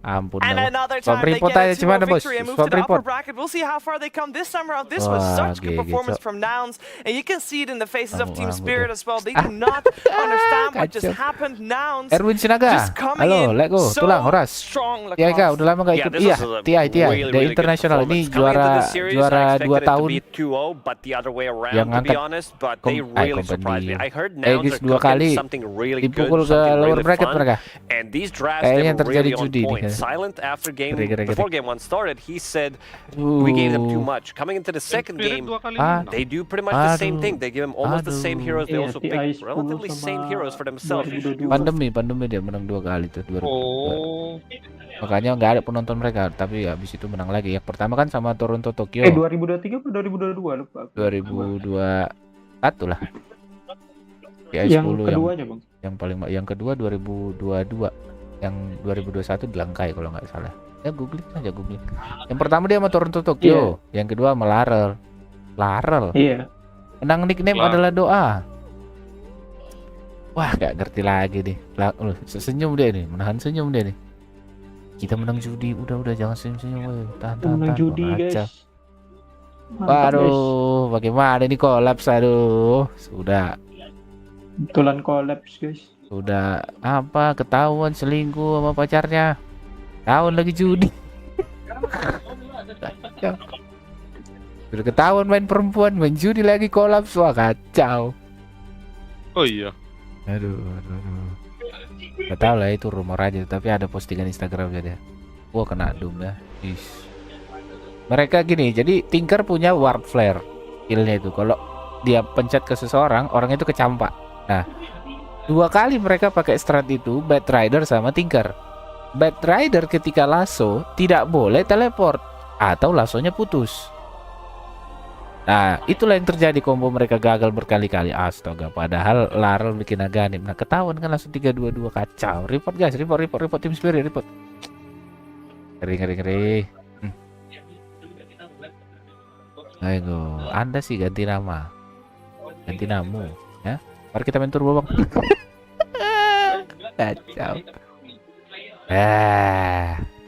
Ampun and another time they get a 2-0 victory and move to the upper bracket. We'll see how far they come this time around. This was such good performance from Nouns, and you can see it in the faces of Team Spirit as well. They do not understand what just happened. Nouns Erwin Sinaga, halo, let go, tulang, Horas. Tia Ika, udah lama gak ikut. Iya, Tia, The International ini juara 2 tahun. Yang ngangkat company. Aegis 2 kali dipukul ke lower bracket mereka. Kayaknya yang terjadi judi. Point. Silent after before game 1 started, he said we gave them too much. Coming into the second game, they do pretty much the same thing. They give them almost the same heroes. They also pick relatively same heroes for themselves. Pandemi dia menang 2 kali tuh 2002. Makanya nggak ada penonton mereka, tapi habis itu menang lagi. Yang pertama kan sama Toronto Tokyo. 2023 atau 2022 lupa. 2021 lah. Yang keduanya Bang. Yang kedua 2022. Yang 2021 dilangkai kalau nggak salah. Ya googling aja googling. Yang pertama dia sama Toronto Tokyo, yang kedua sama Larel. Iya. Menang nickname adalah doa. Wah, gak ngerti lagi nih. Senyum dia nih, menahan senyum dia nih. Kita menang judi, udah jangan senyum-senyum, woy. Tahan. Menang judi, guys. Waduh, Mantap, guys. bagaimana ini kolaps, aduh. Sudah. Betulan kolaps, guys. Sudah apa ketahuan selingkuh sama pacarnya. Tahun lagi judi. Sudah ketahuan main perempuan, main judi lagi kolaps, wah kacau. Oh iya. Aduh. Gak tau lah itu rumor aja, tapi ada postingan Instagram dia. Wah kena doom ya. Mereka gini, jadi Tinker punya ward flare skillnya itu. Kalau dia pencet ke seseorang, orang itu kecampak. Nah, 2 kali mereka pakai strat itu, Bad Rider sama Tinker. Bad Rider ketika lasso tidak boleh teleport atau lassonya putus. Nah, itulah yang terjadi, combo mereka gagal berkali-kali. Astaga, padahal Larel bikin Aganim. Nah, ketahuan kan langsung 3-2-2, kacau. Report guys, report Team Spirit, report. Ngeri. Ayo, Anda sih ganti nama. Ganti namu, ya. Mari kita main turbo, Bang. Kacau.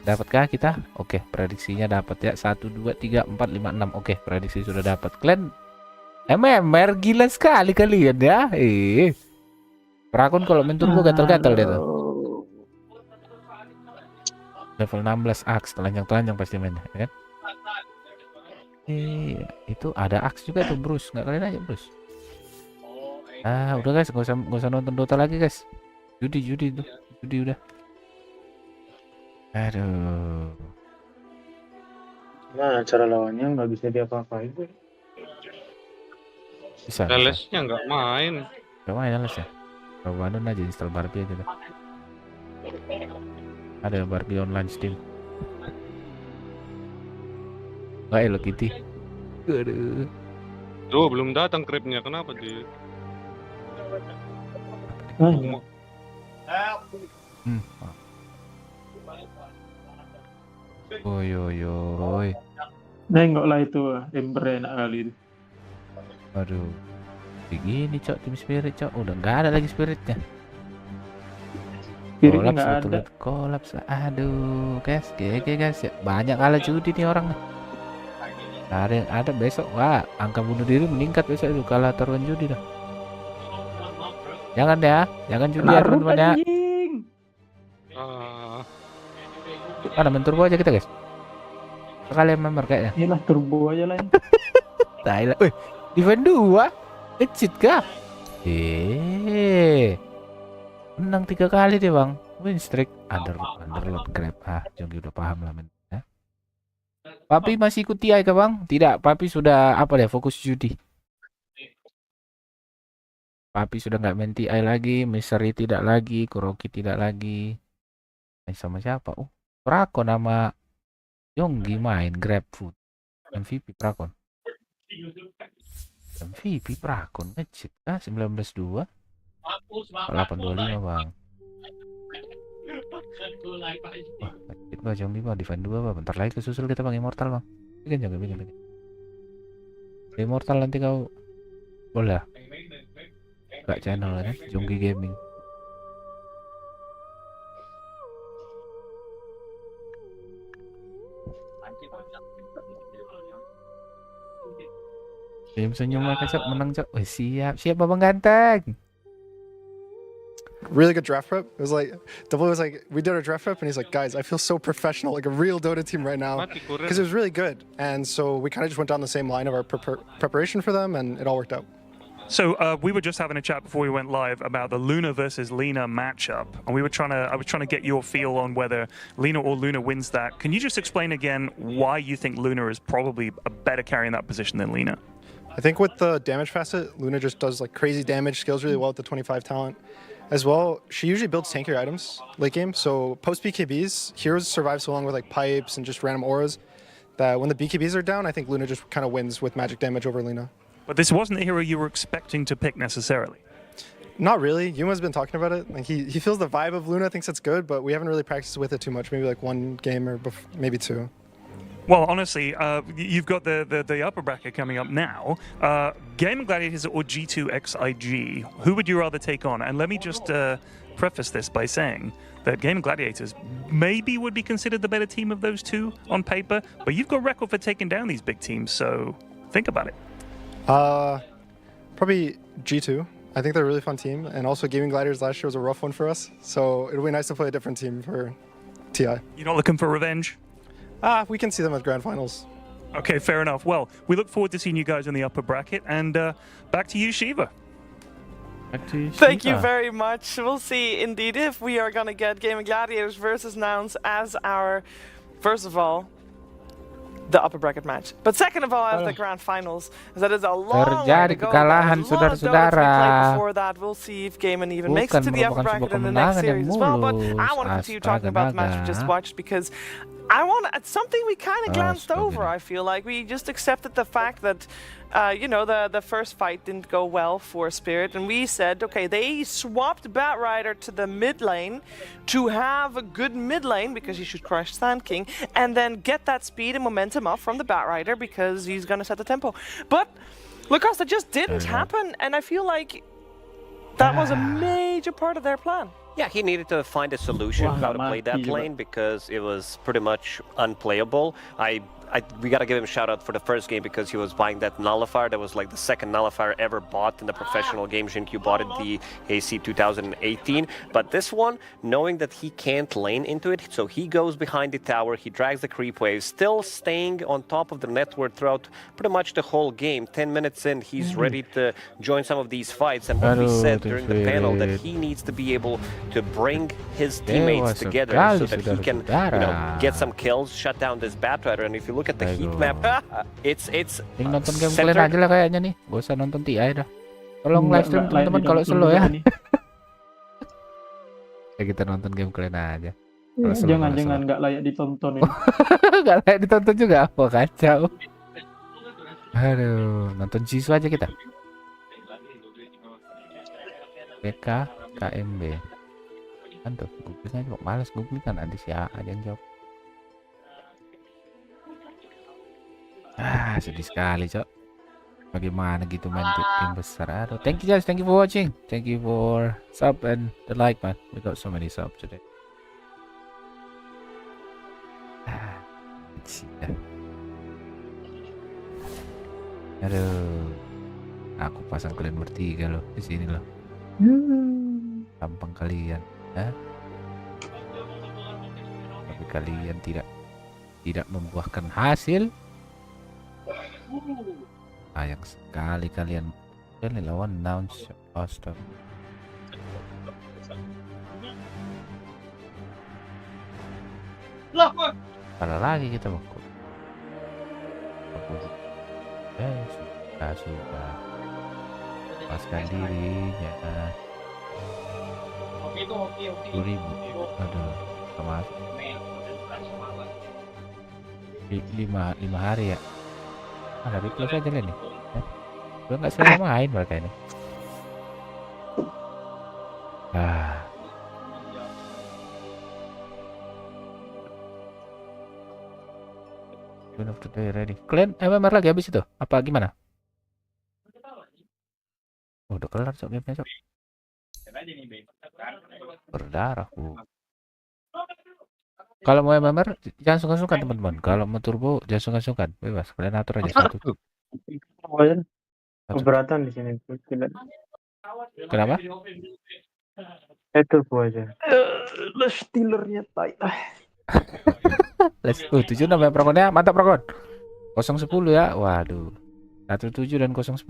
Dapatkah kita? Oke, prediksinya dapat ya. 1 2 3 4 5 6. Oke, prediksi sudah dapat. Kalian MMR gila sekali kalian ya. Rakun kalau main turbo gatal-gatal deh tuh. Level 16 Axe, telanjang pasti mainnya, ya kan? Itu ada Axe juga tuh, Bruce. Nggak kalian aja, Bruce. Udah guys, nggak usah nonton Dota lagi guys. Judi itu, judi udah. Aduh. Nah, cara lawannya nggak bisa diapa-apain. Bisa. LS-nya nggak main. Nggak main LS ya. Coba aja install Barbie aja deh. Ada Barbie online Steam. Nggak Hello Kitty. Aduh. Duh, belum datang kripnya. Kenapa dia? Oi. Nengok lah itu Ember enak kali itu. Aduh. Begini cok tim spirit cok. Udah nggak ada lagi spiritnya. Spiritnya nggak ada. Kolaps. Aduh guys, GG guys ya. Banyak kalah judi nih orang. Ada besok. Wah, angka bunuh diri meningkat besok itu kalah taruhan judi dah. Jangan ya, jangan judi ya teman-teman ya. Mana main turbo aja kita guys. Sekalian member kayaknya. Iyalah turbo aja lah. Thailand. Wih, event 2. Cheat kah? Menang 3 kali deh bang. Win streak. Underlord grab. Jonggi udah paham lah men. Papi masih ikut TI kah bang? Tidak, Papi sudah fokus judi. Papi sudah nggak main TI lagi, Misery tidak lagi, Kuroki tidak lagi. Sama siapa? Prakon nama Yonggi main Grab Food. MVP Prakon. MVP Prakon ngecit 19-2 8-25 bang. Wah, ngecit bang Yonggi bang, defend 2 bang. Bentar lagi kesusul kita bang, Immortal bang. Bikin. Immortal nanti kau boleh gak channel kan? Yonggi Gaming. Senyum mereka cok, menang cok. Siap abang ganteng. Really good draft prep. It was like Double was like, we did our draft prep and he's like, guys, I feel so professional, like a real Dota team right now, because it was really good. And so we kind of just went down the same line of our preparation for them, and it all worked out. So we were just having a chat before we went live about the Luna versus Lena matchup, and I was trying to get your feel on whether Lena or Luna wins that. Can you just explain again why you think Luna is probably a better carry in that position than Lena? I think with the damage facet, Luna just does like crazy damage, scales really well with the 25 talent. As well, she usually builds tankier items late game, so post BKBs, heroes survive so long with like pipes and just random auras that when the BKBs are down, I think Luna just kind of wins with magic damage over Lena. But this wasn't a hero you were expecting to pick necessarily. Not really. Yuma's been talking about it. Like he feels the vibe of Luna, thinks it's good, but we haven't really practiced with it too much. Maybe like one game or maybe two. Well, honestly, you've got the upper bracket coming up now. Game Gladiators or G2XIG? Who would you rather take on? And let me just preface this by saying that Game Gladiators maybe would be considered the better team of those two on paper, but you've got record for taking down these big teams, so think about it. Probably G2. I think they're a really fun team, and also Gaming Gladiators last year was a rough one for us, so it'll be nice to play a different team for TI. You're not looking for revenge? We can see them at Grand Finals. Okay, fair enough. Well, we look forward to seeing you guys in the upper bracket, and back to you, Shiva. Thank you very much. We'll see indeed if we are going to get Gaming Gladiators versus Nouns as our, first of all, the upper bracket match. But second of all, as the grand finals, that is a long way to go. Kekalahan, saudara-saudara. Before that, we'll see if Gaiman even makes it to the upper bracket in the next series as well. But I want to continue talking about the match we just watched because it's something we kind of glanced over. I feel like we just accepted the fact that the first fight didn't go well for Spirit, and we said, okay, they swapped Batrider to the mid lane to have a good mid lane because he should crush Sand King, and then get that speed and momentum up from the Batrider because he's gonna set the tempo. But Lucas, that just didn't happen, and I feel like that was a major part of their plan. Yeah, he needed to find a solution how to play that lane because it was pretty much unplayable. We gotta give him a shout out for the first game because he was buying that nullifier. That was like the second nullifier ever bought in the professional game. Jinkyu bought it the AC 2018. But this one, knowing that he can't lane into it, so he goes behind the tower, he drags the creep wave, still staying on top of the network throughout pretty much the whole game. 10 minutes in, he's ready to join some of these fights. And what we said during the panel, that he needs to be able to bring his teammates together so that he can get some kills, shut down this Batrider. And if you look at the heat map, it's nonton game kalian aja lah kayaknya nih, bosan nonton TI dah. Tolong live stream teman-teman kalau slow ya. Ya kita nonton game kalian aja. Jangan nggak layak ditonton ini. Nggak layak ditonton juga, apa kacau. Aduh, nonton Jisoo aja kita. PK KMB. Kan tuh, googlingnya kok males googling kan ada si A aja yang jawab. Sedih sekali, Cok. Bagaimana gitu main tim besar. Aduh, thank you guys, thank you for watching. Thank you for sub and the like, man. We got so many subs today. Aduh. Aku pasang kalian bertiga loh di sini loh. Tampang kalian, tapi kalian tidak membuahkan hasil. Sayang sekali kalian lawan Nouns. Astaga. Kalah lagi kita bang. Sudah. Lepaskan dirinya. 10.000. Aduh, sama 5 hari ya. Tapi close aja nih. Gue nggak selesai main mereka ini. Win of the day ready. Kalian MMR lagi habis itu? Apa gimana? Udah kelar sok gamenya sok. Berdarah. Kalau mau MMR jangan sungkan-sungkan teman-teman. Kalau mau turbo jangan sungkan-sungkan. Bebas, kalian atur aja satu. Keberatan di sini. Kenapa? Turbo aja. Stealernya tight. Let's go. 7 namanya Prokonnya. Mantap Prokon. 010 ya. Waduh. 17 dan 010.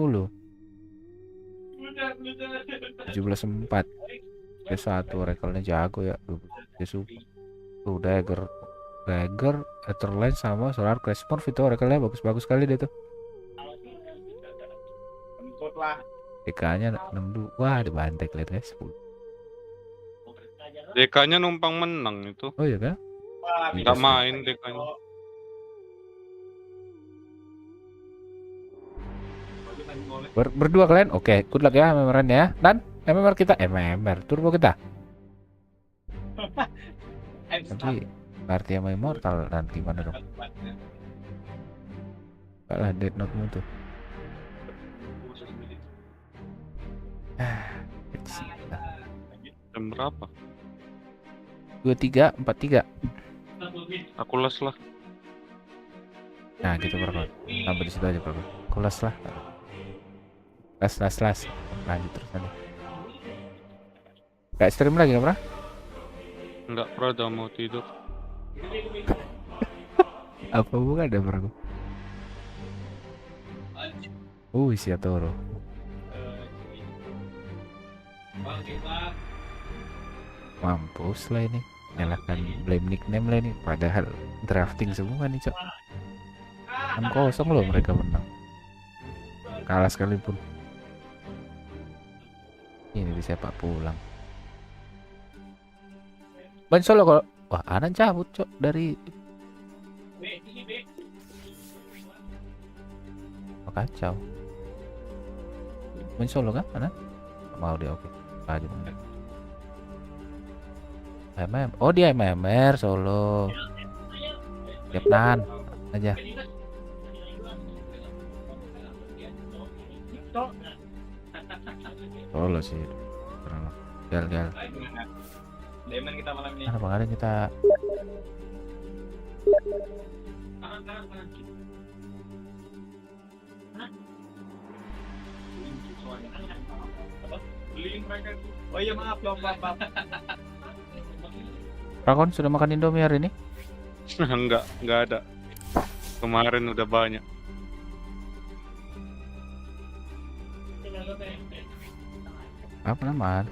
17-4. P1 rekolnya jago ya. Tuh dagger, Etherline sama Solar Crash Morph itu rekolnya bagus-bagus sekali deh tuh. DK-nya 62. Wah, dibantai kelihatannya 10. DK-nya numpang menang itu. Oh iya kan? Nggak main DK-nya. Berdua kalian? Oke, good luck ya memerannya. Dan MMR kita, MMR turbo kita. Tapi berarti sama immortal dan gimana dong? Kalah dead note mu tuh. Jam berapa? 23:43. Aku les lah. Nah gitu bro, sampai di situ aja bro. Aku les lah. Les. Lanjut terus aja. Gak stream lagi nggak bro? Enggak, bro, udah mau tidur. Apa bukan ada bro? Isi Toro. Mampus lah ini. Nyalakan blame nickname lah ini. Padahal drafting semua nih cok. 6-0 loh mereka menang. Kalah sekalipun. Ini disepak pulang. Ban solo kalau wah anak cabut cok dari kacau. Ban solo kan anak mau dia oke. Aja. Oh dia MMR solo. Siap nan aja. Solo sih. Gal. Diamond kita malam ini. Apa ada kita? Oh iya maaf. Falcons sudah makan Indomie hari ini? Enggak ada. Kemarin udah banyak. Apa namanya?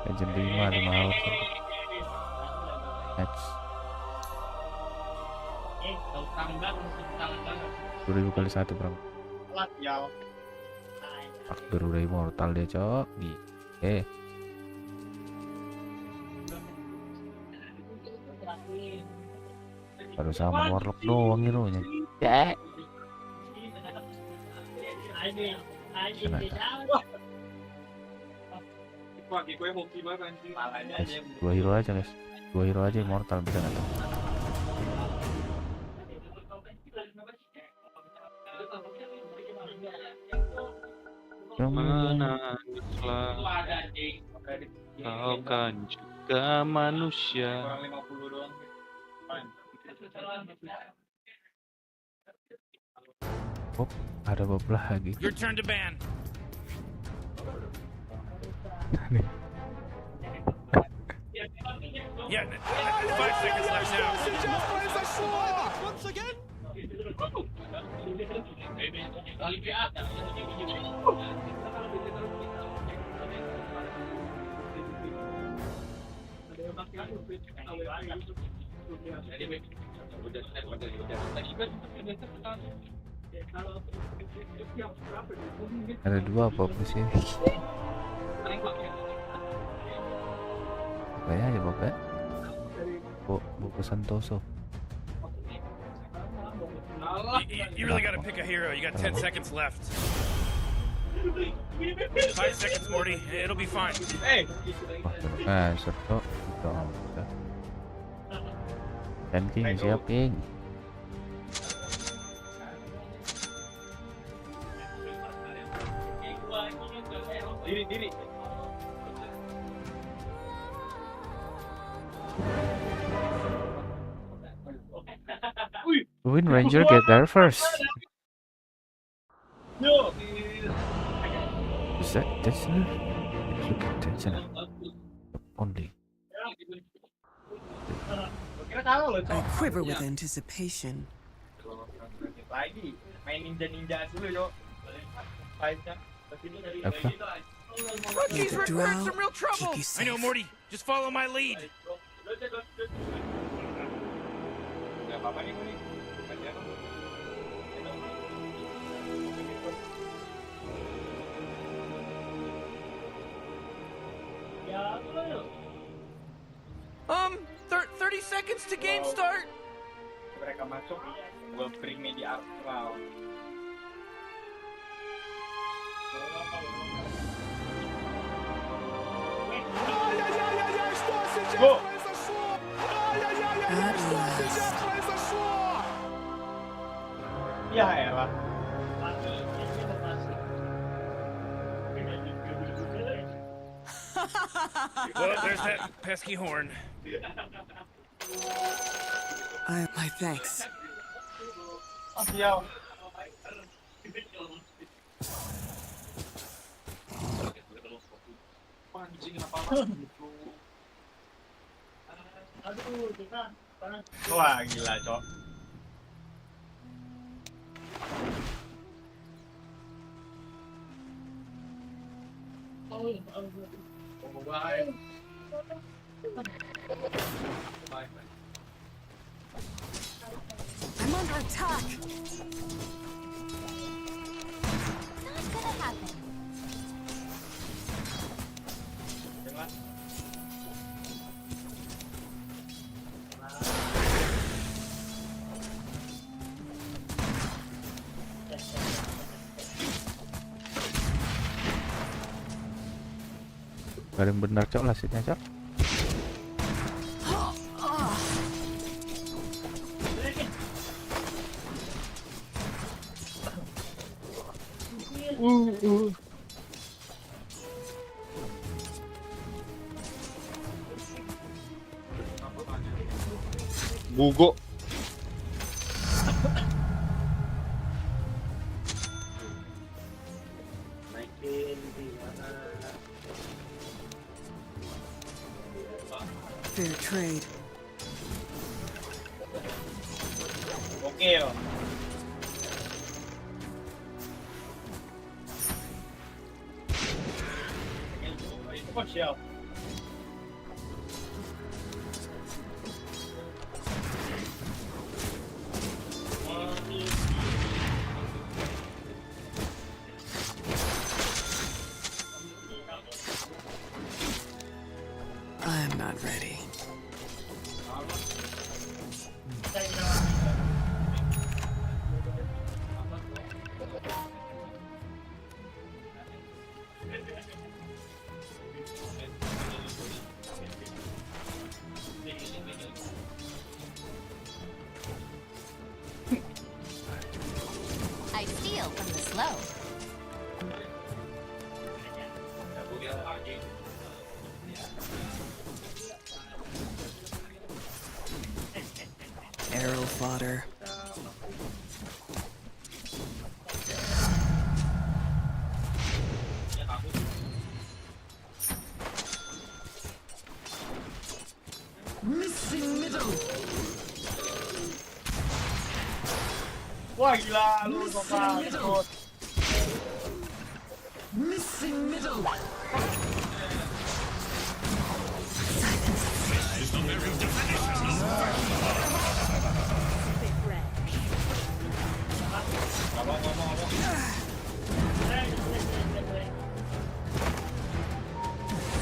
Legend 5 hours. Match 2000 kali 1 bro. Baru udah immortal dia cok. Baru sama warlock doang hero-nya. Dua hero aja guys. 2 hero aja immortal bisa nggak? Menangislah, kau kan juga manusia. Oh, ada Bob lagi. Your turn to ban. Yeah, 5 seconds left now. Once again. Ada 2 Bob di sini. Kayaknya aja Bob ya. Bob Santoso. You really gotta pick a hero. You got 10 seconds left. 5 seconds, Morty. It'll be fine. Hey. Serto. Dan King siap King. Diri. Win Ranger get there first. No. That's only. I quiver with anticipation. Lagi main ninja dulu yuk. Apa? These are in some real trouble. I know, Morty. Just follow my lead. 30 seconds to game start. Mereka masuk, gue bring media arsenal. Go! Ya elah. Well, there's that pesky horn. My thanks. Wah, gila, Cok. Bye. I'm under attack. Not gonna happen. Paling benar Cok lasitnya Cok. Gugo. Fair trade. Oke. Siap. I'm not ready. I steal from the slow. Arrow fodder. Missing middle. Wah gila, lu bakal. Missing middle.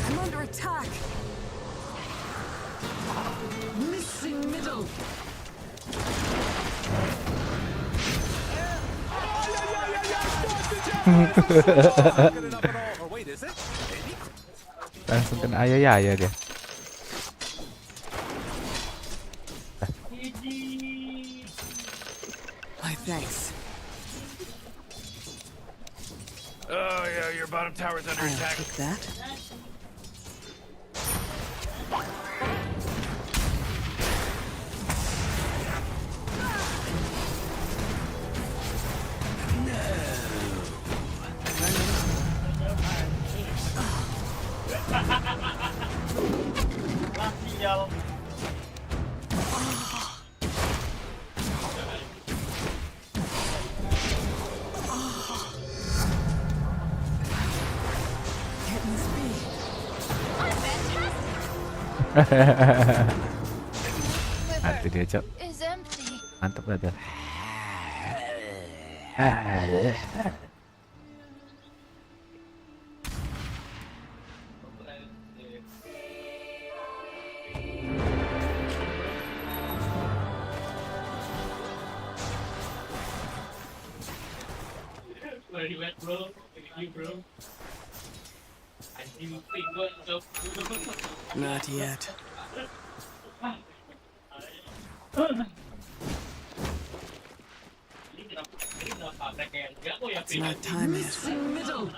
I'm under attack. Missing middle. Langsung kena ayah dia. My thanks. Oh yeah, your bottom tower's under attack. Take that. Itu dia Cok. Is empty. Mantap banget. already went, bro. You, bro. Not yet. It's not time yet. Middle.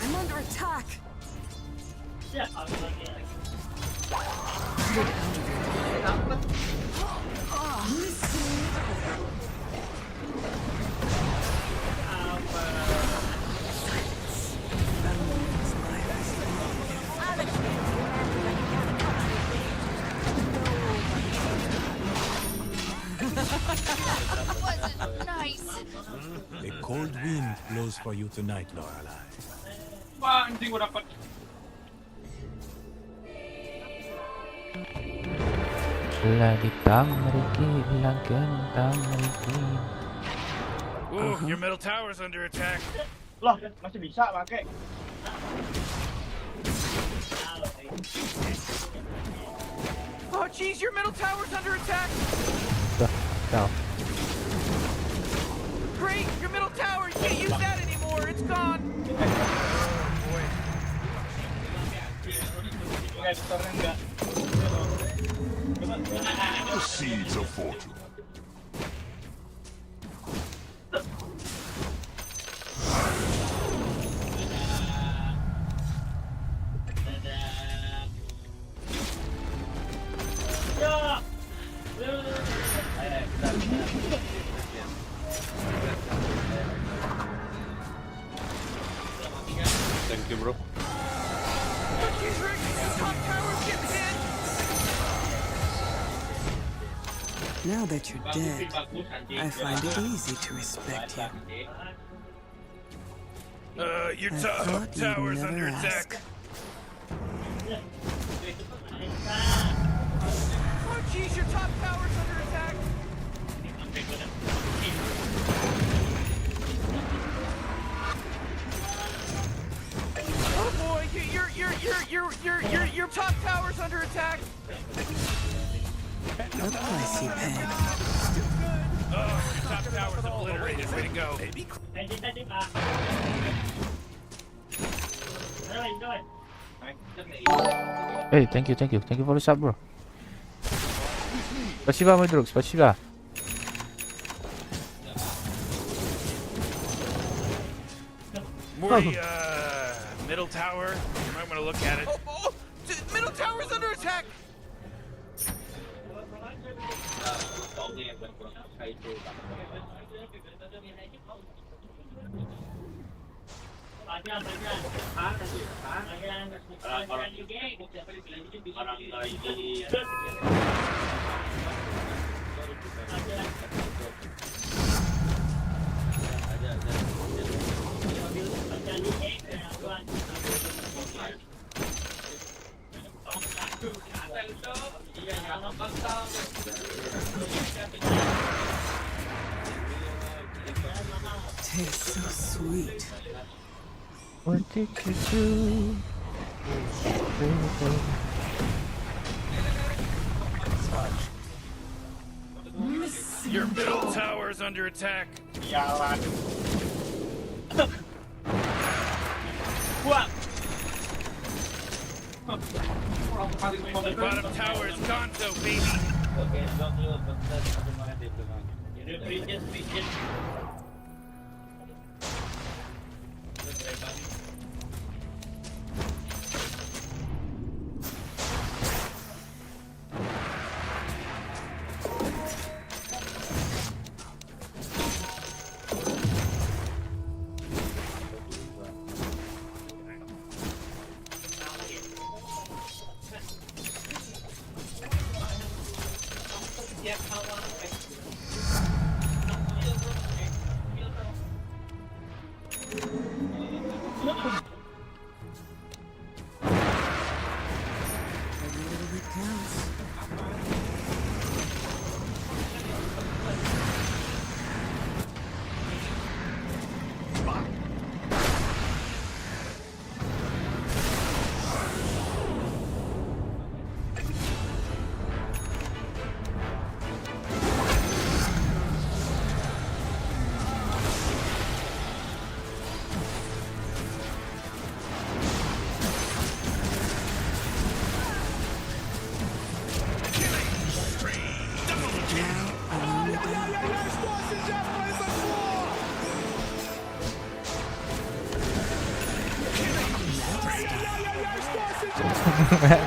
I'm under attack. Wasn't nice. A cold wind blows for you tonight, Lorelai. Wah, anjing gua dapat. Lagi tang meriki, lagen tang meriki. Ooh, your middle tower's under attack. Loh, masih bisa pakai. Oh, jeez, your middle tower's under attack. Down. Great, your middle tower. You can't use that anymore. It's gone. The seeds of fortune. Thank you, bro. Now that you're dead, I find it easy to respect you. Your I thought you'd tower's never under ask. attack. Oh, jeez, your top tower's under attack. Oh boy, your top tower's under attack. A price you pay. Oh, your top tower's obliterated. Way to go. Hey, thank you for the sub, bro. Спасибо, мой друг, спасибо. Morty, middle tower. You might want to look at it. Oh, middle tower's under attack. Tastes so sweet. What did you do? Your middle tower's under attack. What? The bottom tower is gonzo, baby.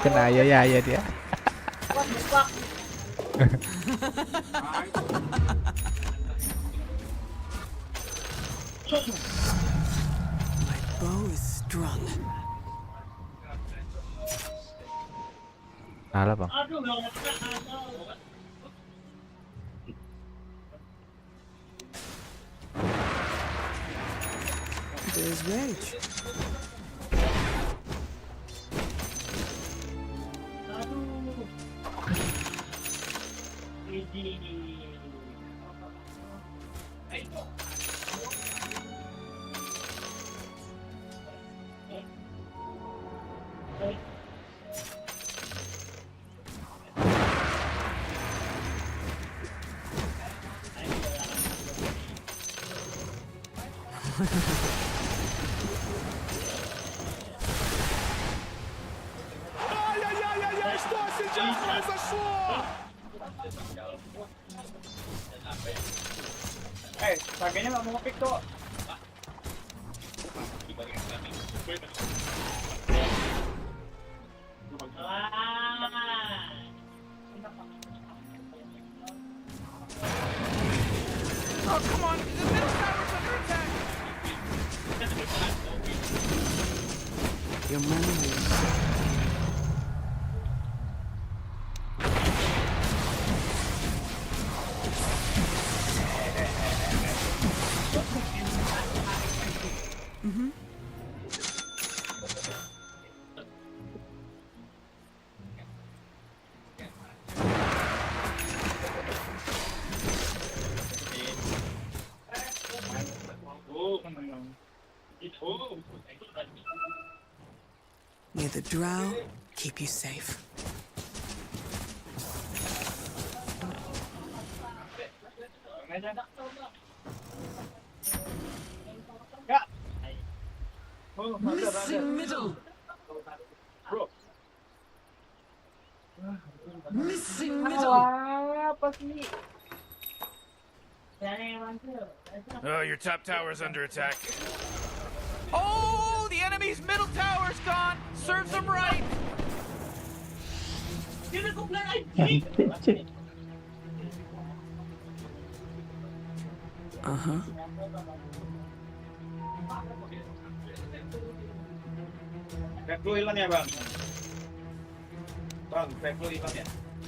Kena ya dia. My bow is strung. Salah bang. There's rage. Harganya nggak mau nge-pick tuh. Oh, come on! The middle tower's under attack! Your money is. May the drow keep you safe. Missing middle. Missing middle. Oh, your top tower's under attack. Oh, the enemy's middle tower's gone. Serves them right. Ilan ya bang? Bang, ilan ya?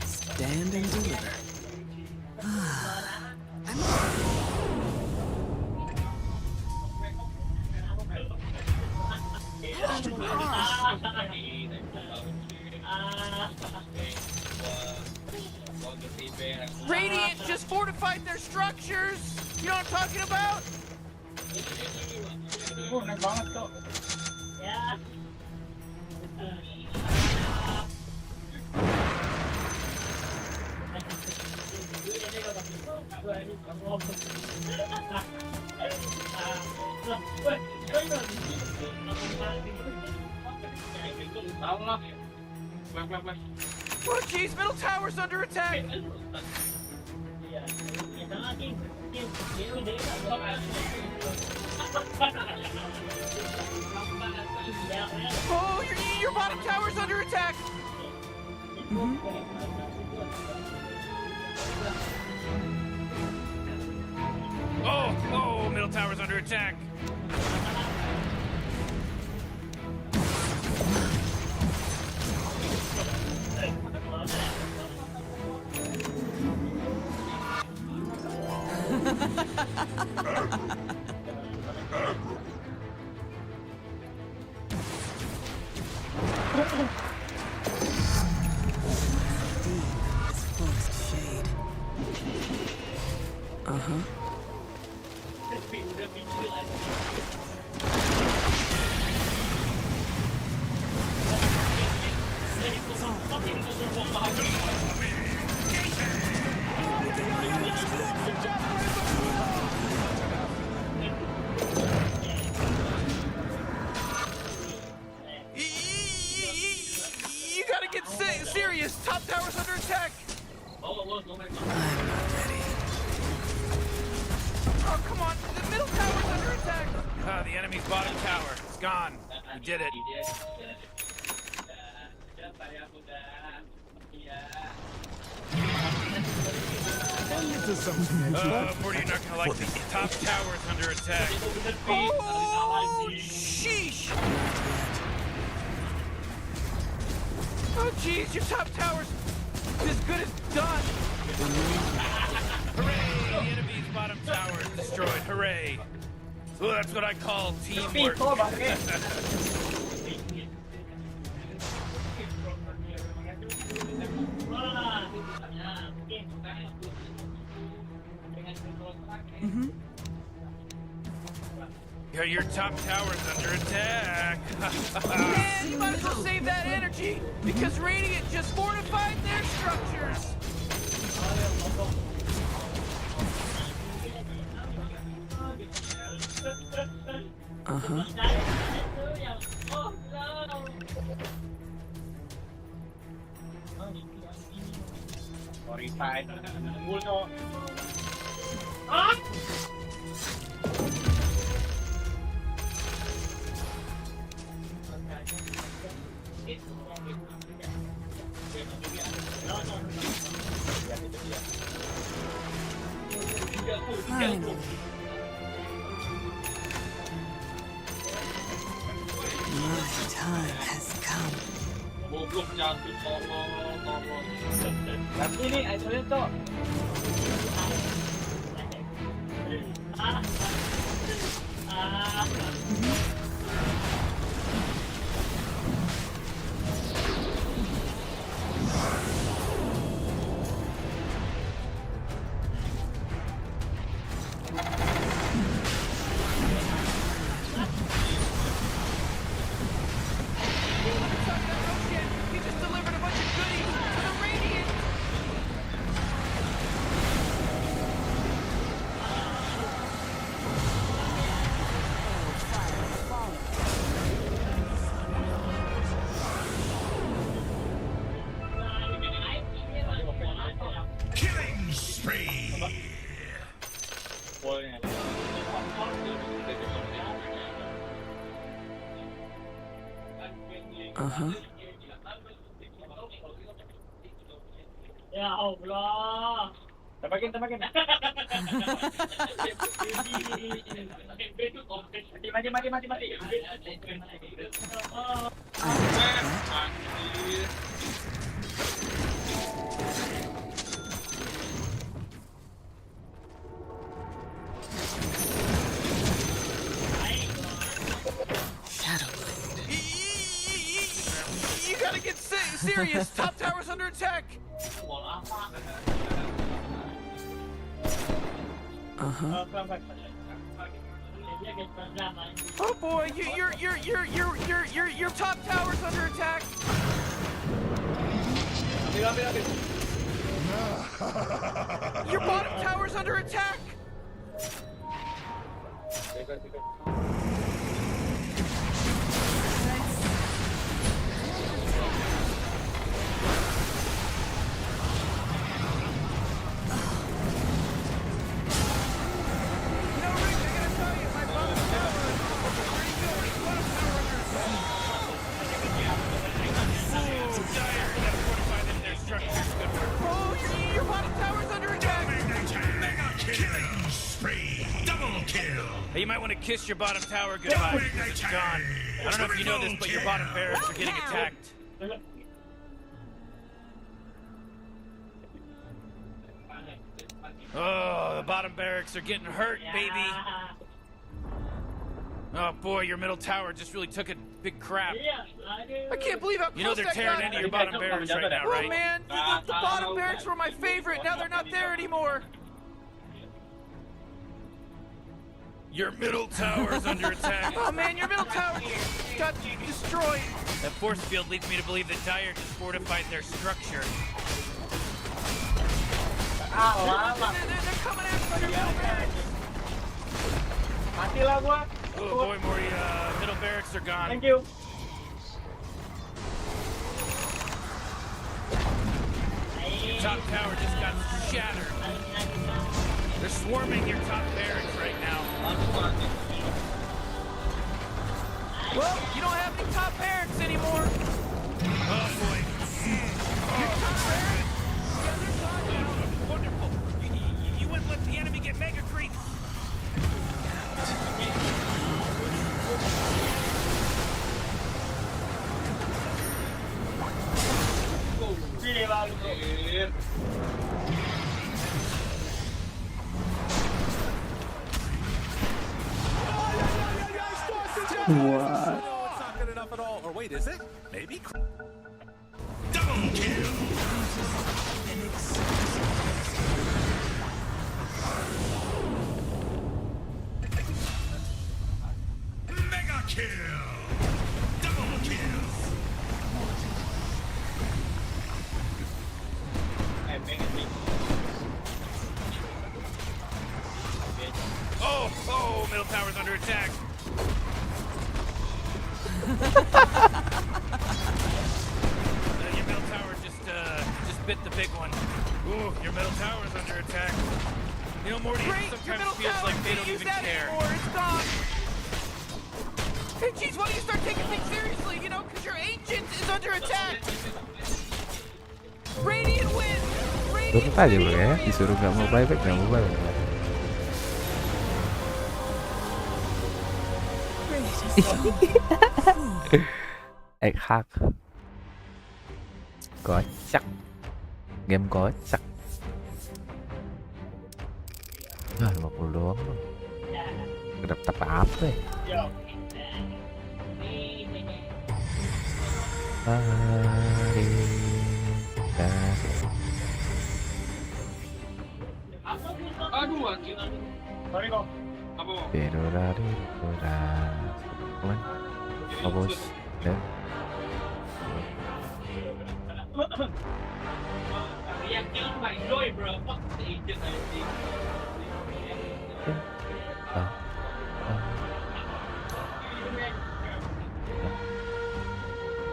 Stand and deliver. Radiant just fortified their structures. You know what I'm talking about? Naik banget kok. Oh, jeez, middle tower's under attack. Oh, your bottom tower's under attack. Oh, middle tower's under attack. You gotta get serious. Top tower's under attack. Oh, come on. The middle tower's under attack. The enemy's bottom tower. It's gone. We did it. Morty, you're not gonna like this. Top tower's under attack. Oh, sheesh! Oh, jeez, your top tower's as good as done. Hooray! The enemy's bottom tower is destroyed. Hooray! Well, that's what I call teamwork. Your top tower's under attack. Man, you might as well save that energy because Radiant just fortified their structures. Finally. My time has come. You just delivered a bunch of goodies to the Radiant. Killing spree. Ya Allah. Tabakin. Mati. You gotta get serious. Top tower's under attack. Oh boy, your top tower's under attack. Your bottom tower's under attack. Your bottom tower's under attack! Killing spree. Double kill. Hey, you might want to kiss your bottom tower goodbye because it's gone. I don't know if you know this, but your bottom barracks are getting attacked. Oh, the bottom barracks are getting hurt, baby. Oh boy, your middle tower just really took a big crap. I can't believe how close they're tearing into your bottom barracks right now, right? Oh man, the bottom barracks were my favorite. Now they're not there anymore. Your middle tower's under attack. Oh man, your middle tower got destroyed. That force field leads me to believe that Dire just fortified their structure. They're coming after your middle barracks. Matilah gua. Oh boy, Morty, middle barracks are gone. Thank you. Your top tower just got shattered. They're swarming your top barracks right now. Well, you don't have any top barracks anymore. Oh boy. Wah. Oh, middle tower's under attack. Your middle tower just bit the big one. Ooh, your middle tower's under attack. You know, Morty, it sometimes feels like they don't even care. It's gone. Hey, geez, why don't you start taking things seriously, you know, because your ancient is under attack. Radiant wins. Turut aja bro ya, disuruh nggak mau buyback nggak mau buyback. Hack kocak, game kocak. Nah 50 doang bro, kedapet apa ya? Mari kita Bos dan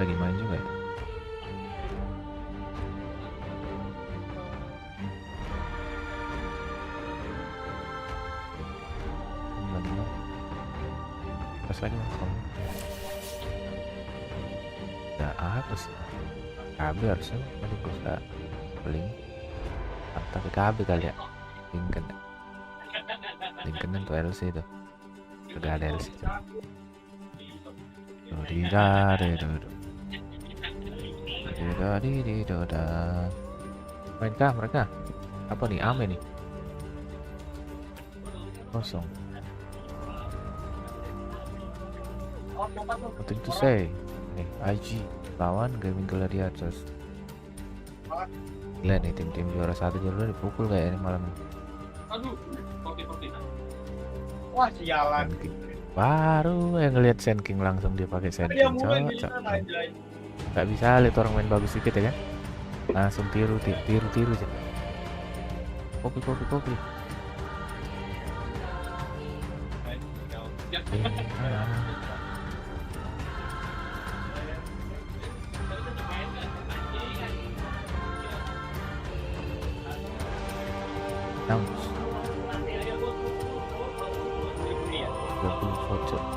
lagi main juga ya. Pas lagi langsung. Udah apa sih? KB harusnya tadi gue bisa beli. Tapi KB kali ya. Lincoln. Lincoln untuk LC itu. Gak ada LC. Mereka apa nih? Ame nih. Kosong. Nothing to say. Nih, IG lawan Gaming Gladiators. Gila nih tim-tim juara satu juara dipukul kayak ini malam ini. Aduh, oke. Wah, sialan. Baru yang ngelihat Sand King langsung dia pakai Sand King, cocok. Gak bisa lihat orang main bagus dikit ya kan? Langsung tiru aja. Kopi.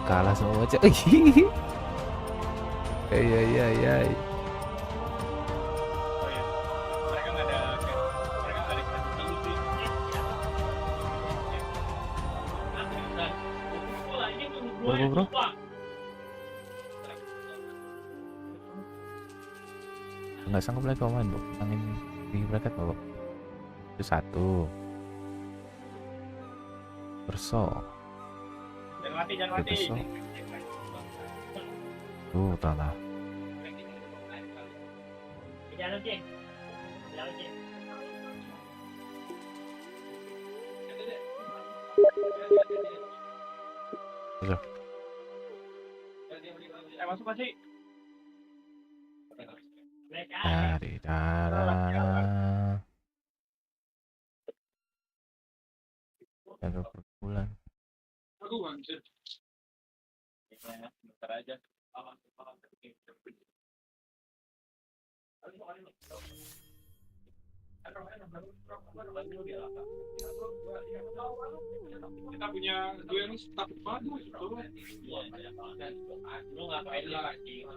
Kalah semua aja. Iya. Bro. Nggak sanggup lagi kau main bro. Angin di bracket bro. Itu satu. Perso. Jangan mati. Tanah. Masuk masih. Dari darah. Jaga perbulan. Aduh, anjir. Bentar aja. Kita punya duel staff bagus tuh. Lu ngapain lagi?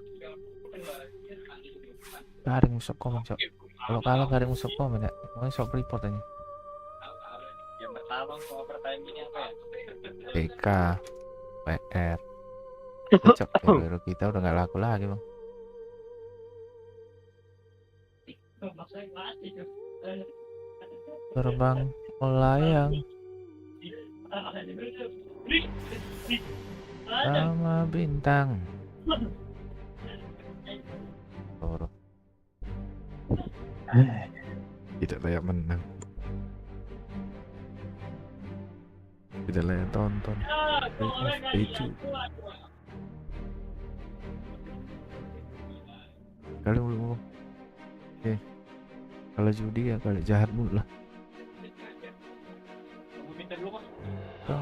Garing musuh komen cok. Kalau kalah garing musuh komen ya. Mau shop report aja. Yang pertama soal pertanyaan ini apa ya? PK PR cocok ya, baru kita udah nggak laku lagi bang. Terbang melayang sama bintang. Tidak layak menang. Tidak layak tonton. Itu. Kali mulu. Oke. Kalau judi ya kalau jahat mulu lah. Yo.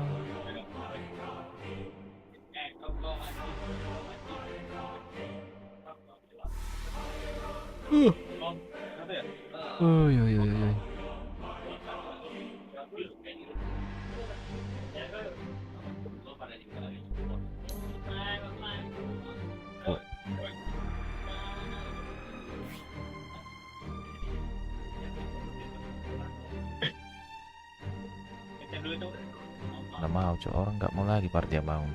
Nggak mau, cok, orang nggak mau lagi party bang.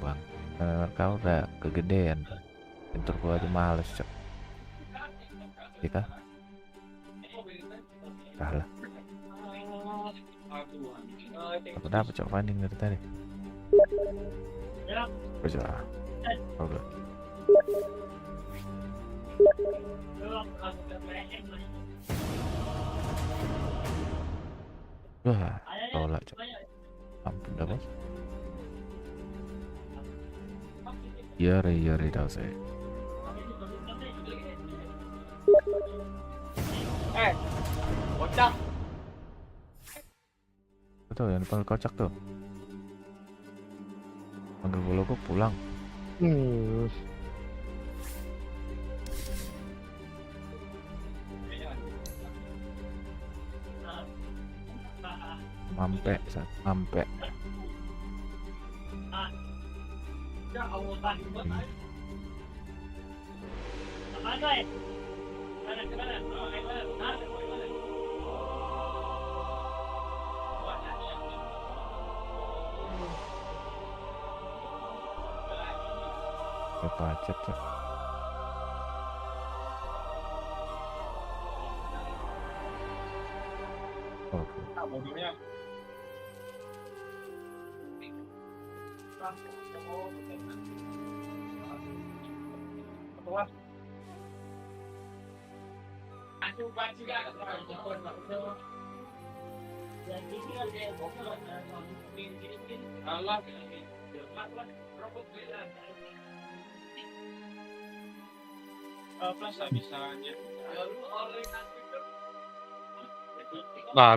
Kau udah kegedean, pintur gua aja males, cok. Kita kalah. Aku dapat cok finding dari tadi. Coba. Oke. Wah, tolak cok. Ampun dah bos. Yari tahu saya. Kocak. Betul yang paling kocak tuh. Panggil bola kok pulang. Mampe. Pacet ya. Oke.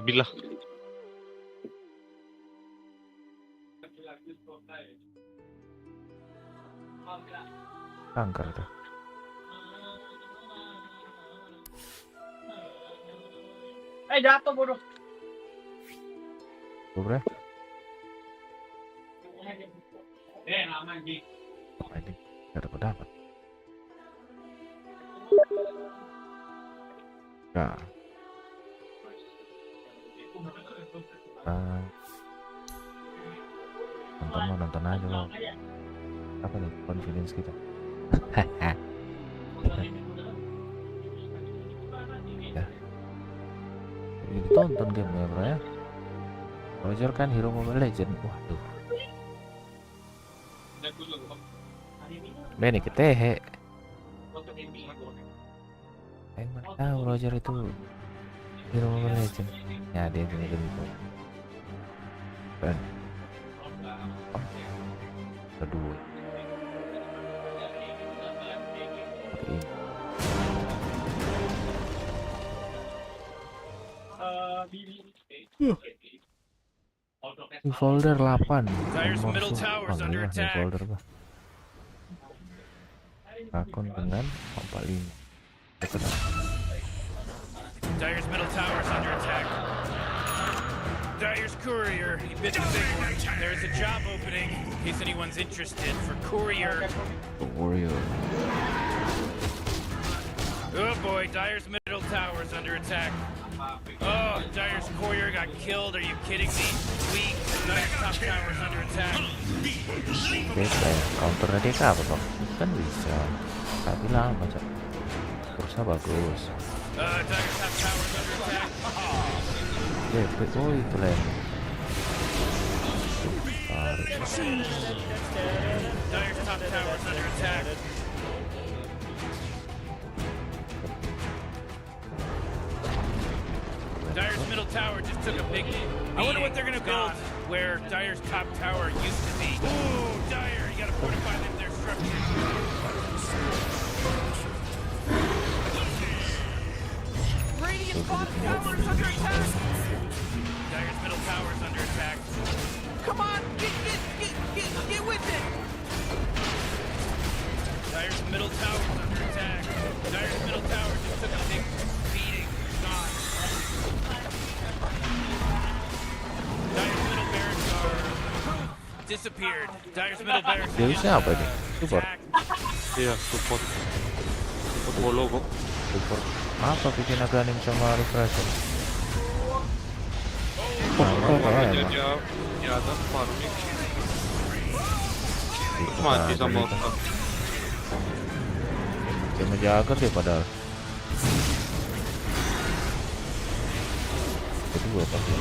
Bila kanker tuh. Jatuh bodoh. Gue lama Ji. ini gak dapat. Nah. Nonton aja loh. Apa nih confidence kita? Ya. Ditonton game-nya bro ya. Roger kan hero Mobile Legend. Waduh. Bene ketehe. Mana tahu Roger itu hero Mobile Legend. Ya dia gini gitu. Ben. Kedua. Folder 8. Folder bah. Akun dengan 45. Dire's middle tower is under attack. Dire's courier, he bit the big one. There's a job opening in case anyone's interested for courier. Warrior. Oh boy, Dire's middle tower is under attack. Oh, Dire's courier got killed. Are you kidding me? Weak. Dire's top tower is under attack. Beda ya, counternya dia apa toh? Kan bisa. Tapi lama cak. Kursa bagus. Dire's top tower Oh itu lain. Dire's top tower is under attack. Dire's middle tower just took a big hit. I wonder what they're gonna build where Dire's top tower used to be. Ooh, Dire, you gotta fortify them their structure. Radiant's bottom tower is under attack. Dire's middle tower is under attack. Come on, get with it. Dire's middle tower is under attack. Dire's middle tower just took a big beating. Gone. Dire's middle barracks are disappeared. Dire's middle barracks Dia siapa ini? Support. Iya, support. Support Mobo kok. Support. Apa bikin Agranim sama refresher? Di atas farming. Mati sama Otak. Dia menjaga dia padahal. Kedua pasti.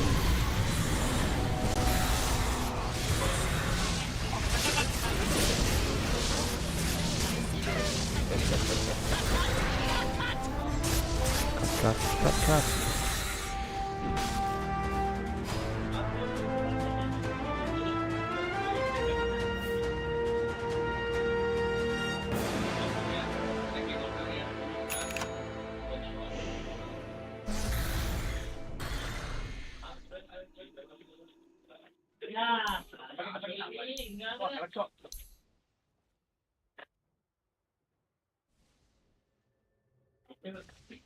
Cut.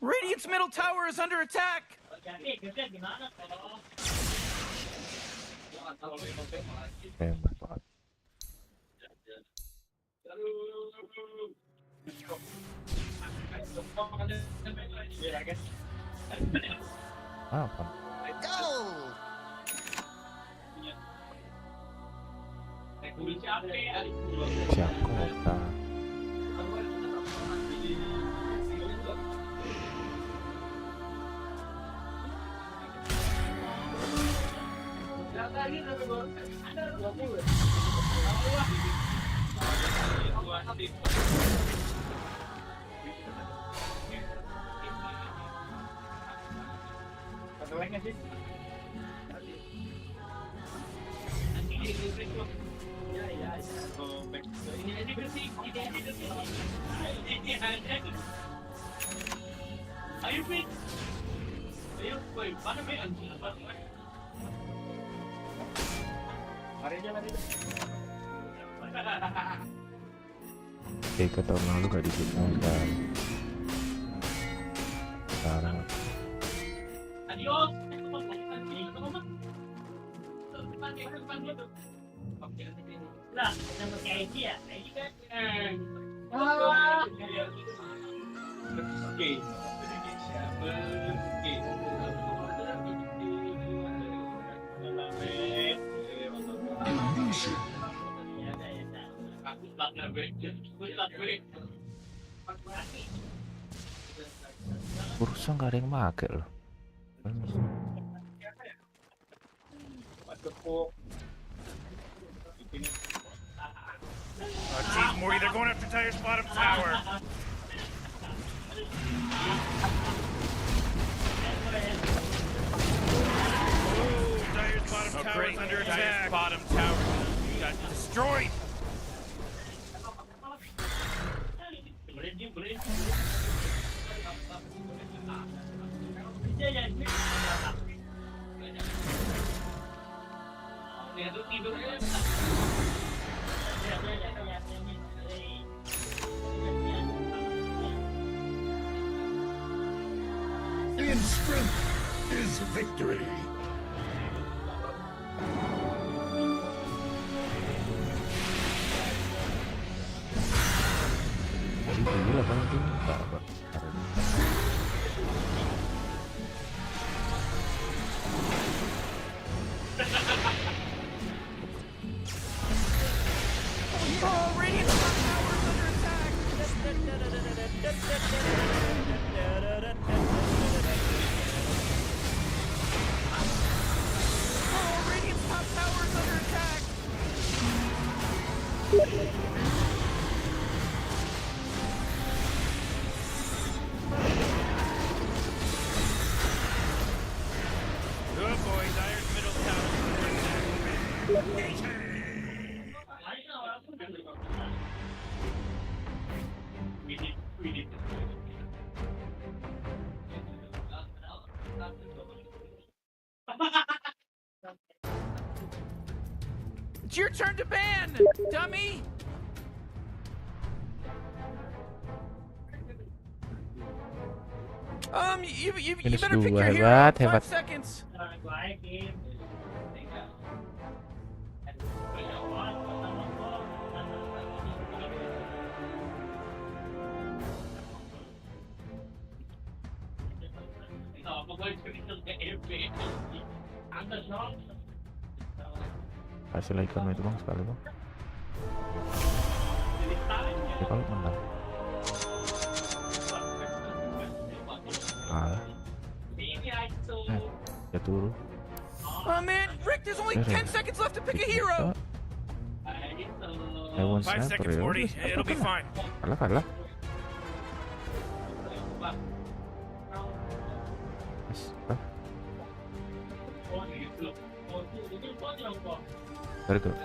Radiant's middle tower is under attack. Apa? Siapa? Ke tahun lalu gak digunakan. Sekarang Bursa nggak ada yang make loh. Geez, Morty, they're going after Dire's bottom tower. Dire's bottom tower is under attack. Dire's bottom tower got destroyed. In strength is victory. It's your turn to ban, dummy! You better pick your hero. 5 seconds. Hasil ikon itu bang sekali bang. Ya kalau menang. Ya turun. Oh man, Rick, there's only 10 seconds left to pick a hero. 5 seconds, Morty. It'll be fine. Kalah. Very good.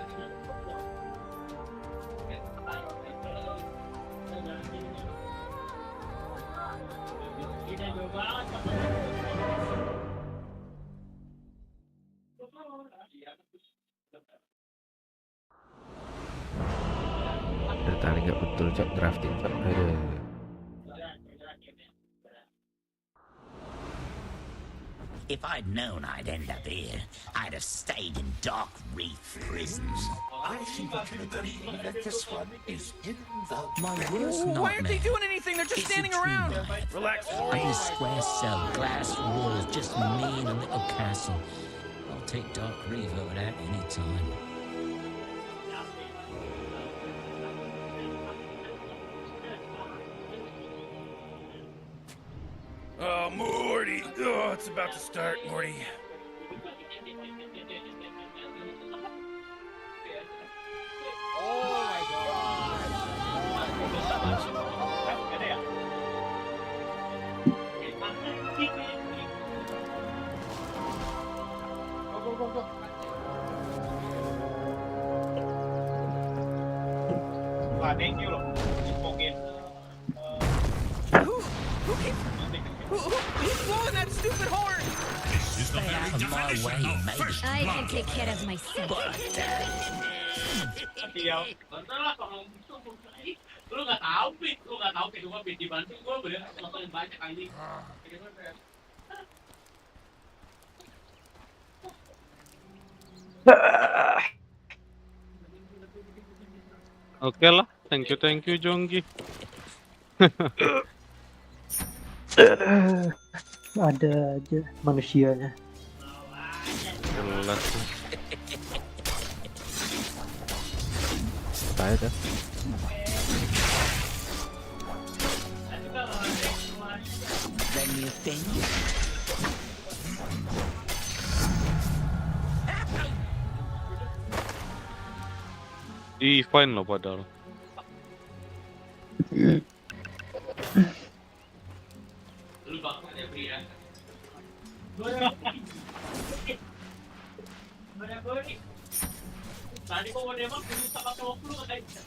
Dari tadi nggak betul cok drafting cok. If I'd known I'd end up here, I'd have stayed in Dark Reef prisons. I think that this one is in the my worst nightmare. Why aren't they doing anything? They're just standing around. Relax. In a square cell, glass walls, just me and a little castle. I'll take Dark Reef over that any time. Oh, Morty. Oh, it's about to start, Morty. Oh my god. Go. Thank you. Who's blowing that stupid horn? Stay out of my way, mate. I can take care of myself. Lu nggak tahu kayak cuma di Bandung gue bener nonton banyak anjing. Oke lah, thank you Jonggi. Ada aja manusianya. Jelas. Saya dah. Then you think? Fine loh padahal. Lu bakal ada pria. Tadi kok mau nembak bisa pakai 20 katanya.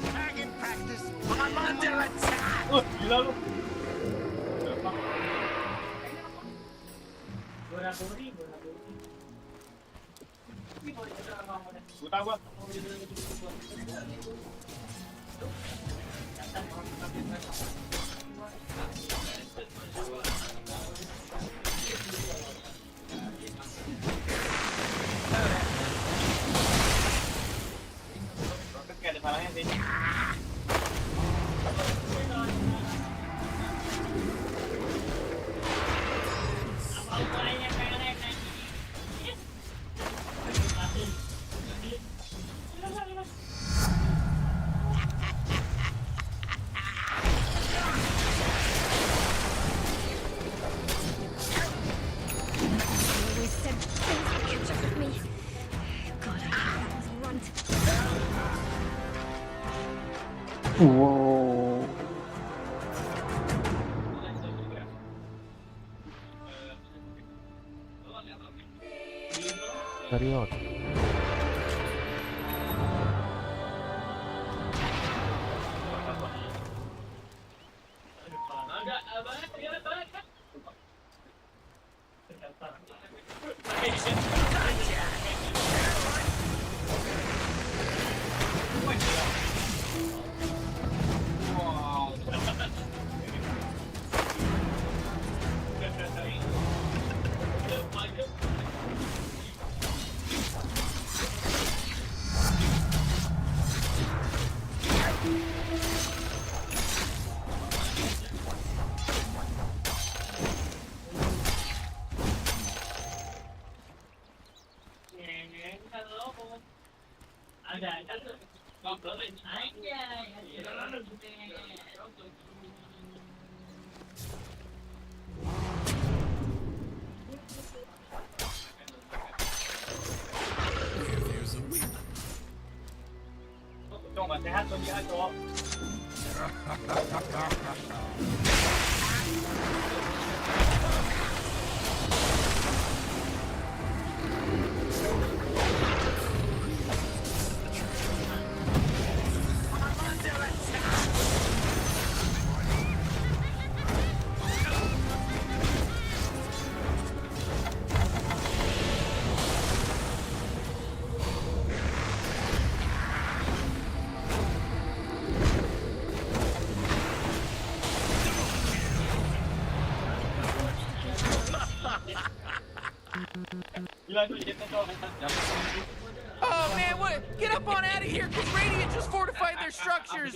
Target practice. I'm under attack. Gila lu. Whoa. Period. Oh man, what? Get up on out of here, because Radiant just fortified their structures!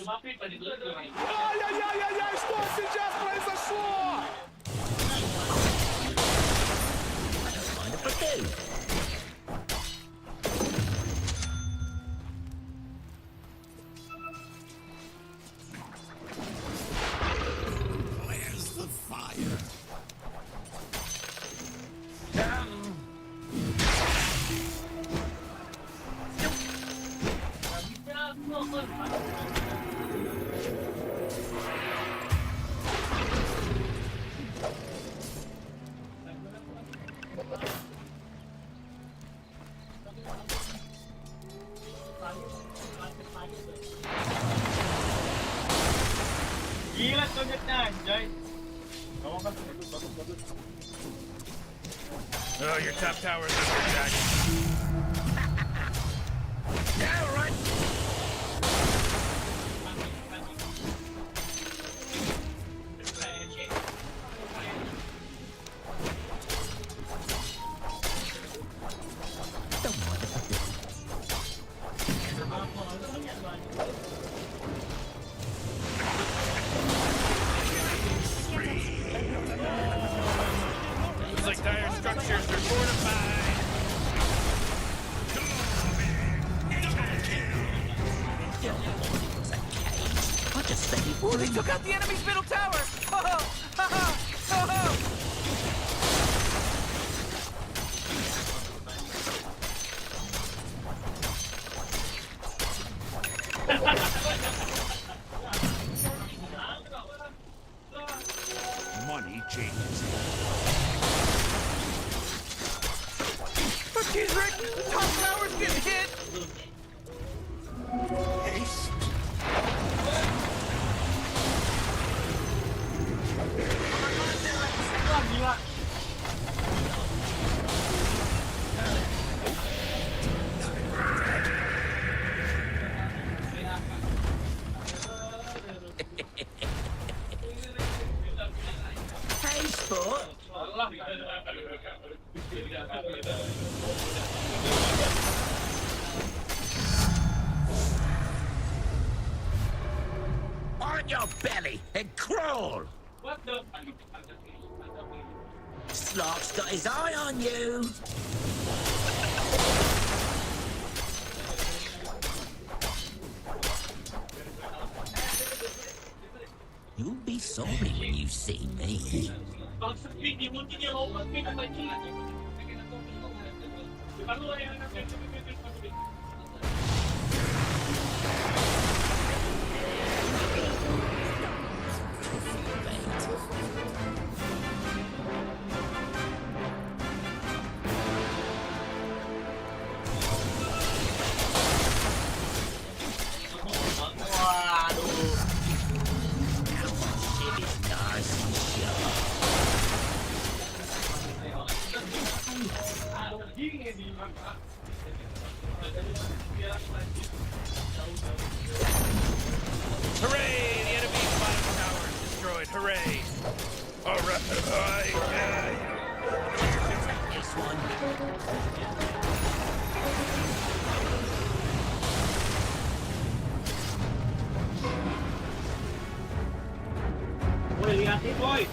Where's the fire? Oh, your top tower is under attack. Yeah, all right. Looks like dire structures are fortified. Ooh, they took out the enemy's middle tower! Ho ho! Ha ha! Ho ho! Money changes. But geez, Rick, the top tower's getting hit! Haste. Hey, sport. On your belly and crawl. What the? Slark's got his eye on you. You'll be sorry when you see me. Hooray! The enemy's bottom tower is destroyed. Hooray! All right. This one. Voy, Ligati, voy.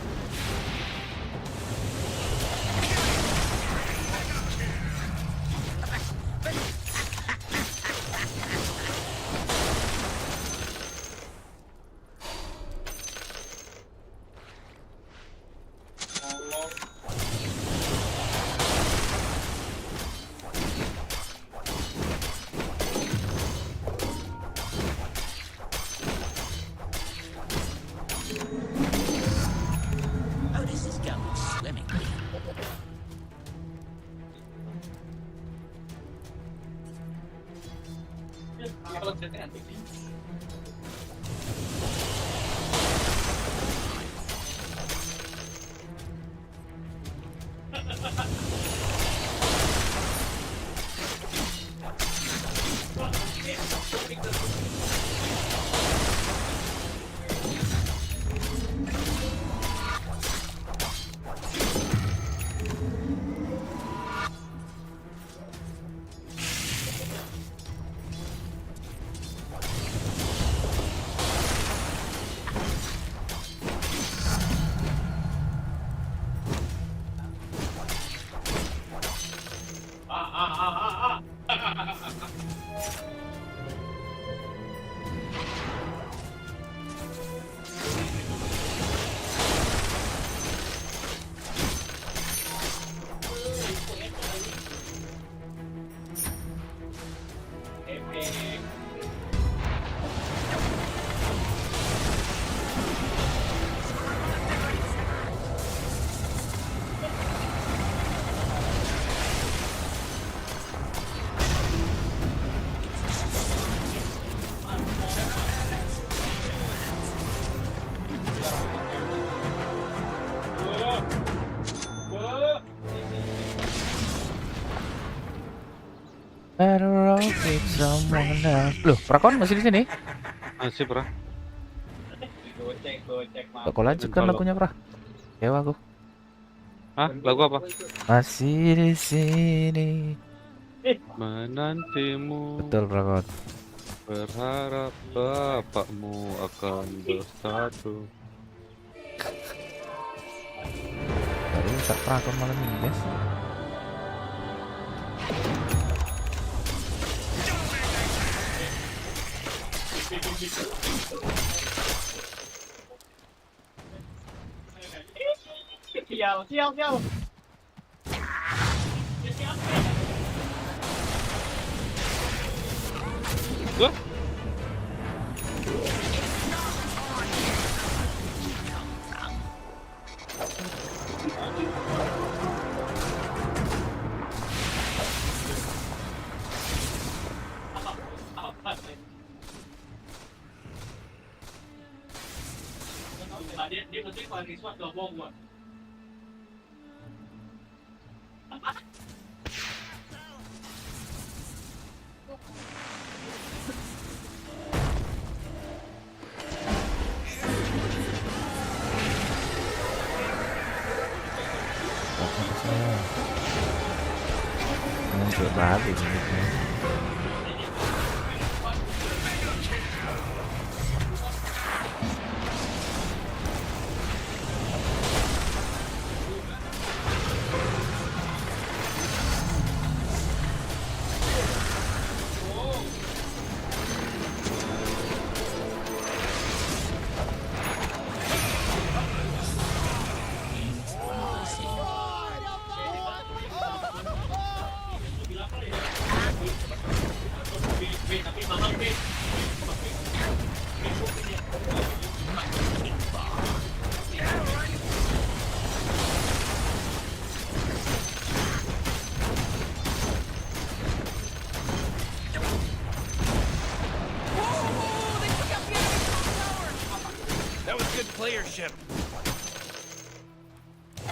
Oh, this is going swimmingly. Better off with someone else. Loh, Prakon masih di sini? Masih, Pra. Kok lanjutkan lagunya, Pra? Kecewa aku. Hah? Lagu apa? Masih di sini. Menantimu. Betul, Prakon. Berharap bapakmu akan bersatu. Baru bisa Prakon malam ini, guys. Siap. Loh? Dia mesti pakai sesuatu dobong buat. Bagus ini. Playership.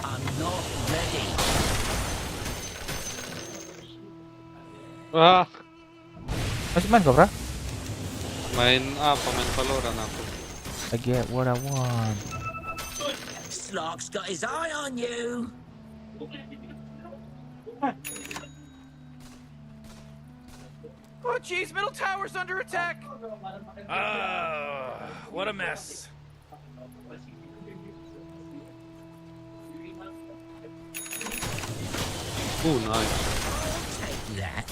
I'm not ready. Ah, Masih main kau, Bra? main apa? Main Valorant aku. I get what I want. Slock's got his eye on you. Oh, jeez, middle tower's under attack. What a mess. Oh, nice. Take that.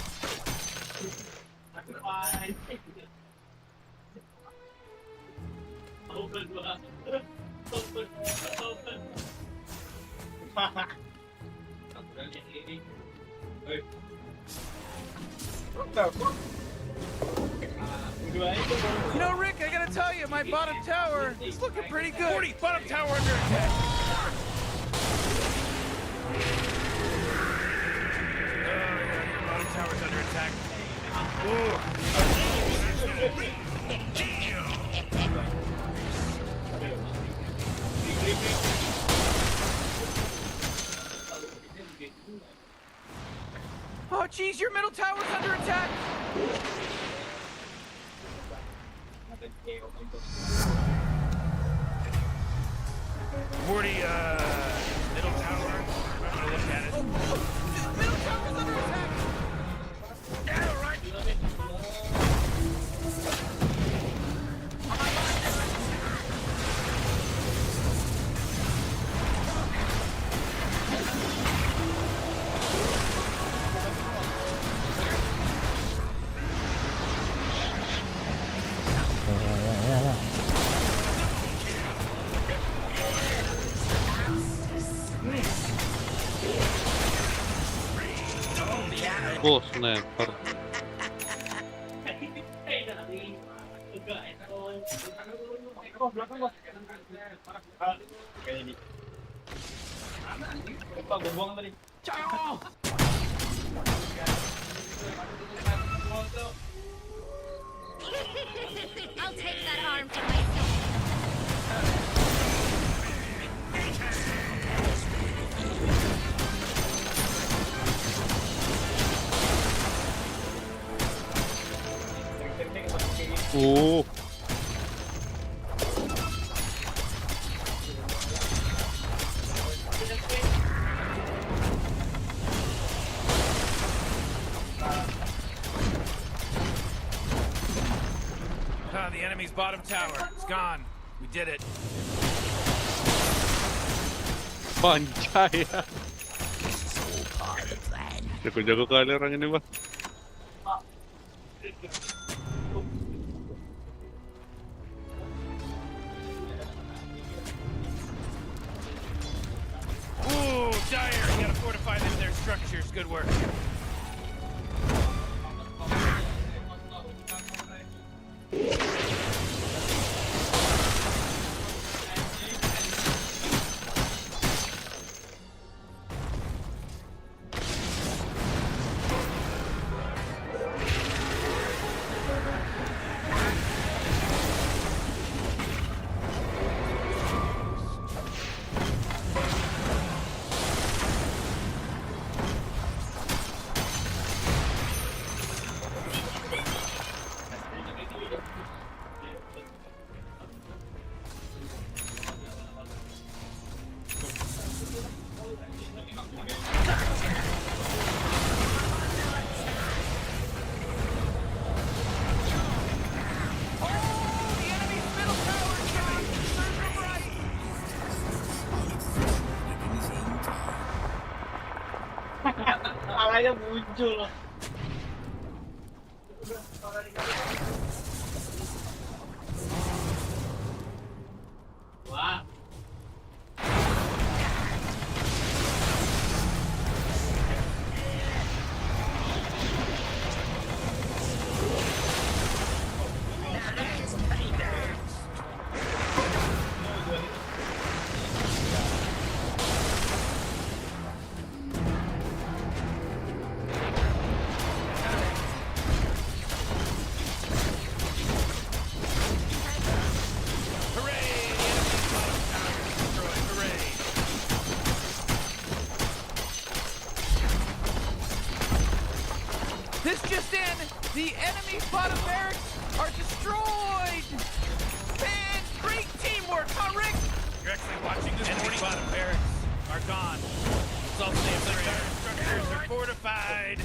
You know, Rick, I gotta tell you, my bottom tower is looking pretty good. 40, bottom tower under attack. Bottom tower's under attack. Oh, geez, your middle tower's under attack. Morty, middle tower. I'm gonna look at it. Middle tower's under attack. Yeah, right. Oh, sniper. I'll take that arm for myself. Oh. The enemy's bottom tower. It's gone. We did it. Pancay. Jago-jago kali orang ini, Bang. Ooh, Dire, you gotta fortify their structures. Good work. Alanya muncul. Wah. This just in, the enemy's bottom barracks are destroyed! Man, great teamwork, huh, Rick? You're actually watching this enemy bottom barracks are gone. It's all safe. The structures are fortified.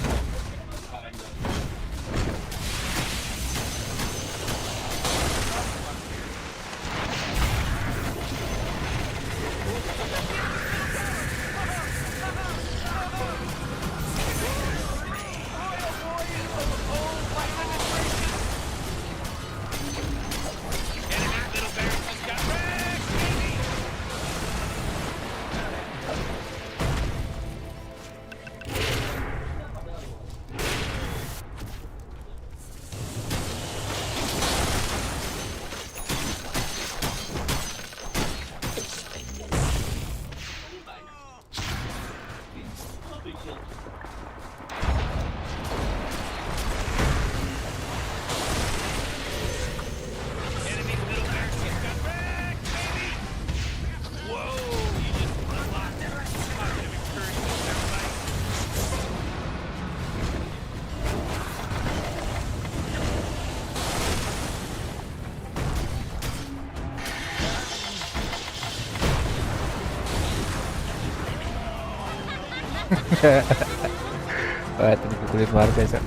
Wah, itu dipukulin warga ya.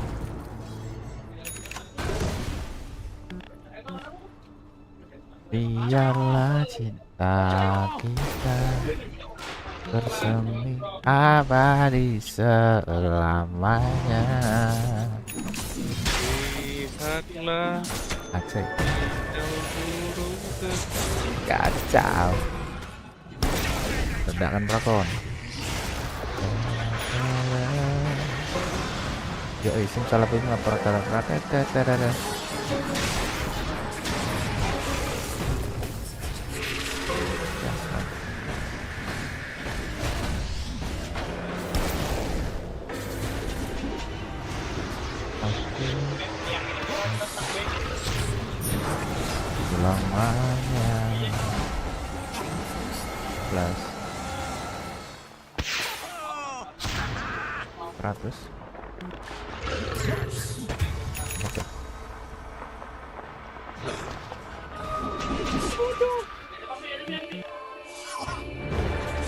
Biarlah cinta kita bersemi abadi selamanya. Lihatlah Aceh. yang burung Kacau. Ledakan drakon. Yo, isim salah pun lapor rakyat. Selamanya. Plus 100. Oke.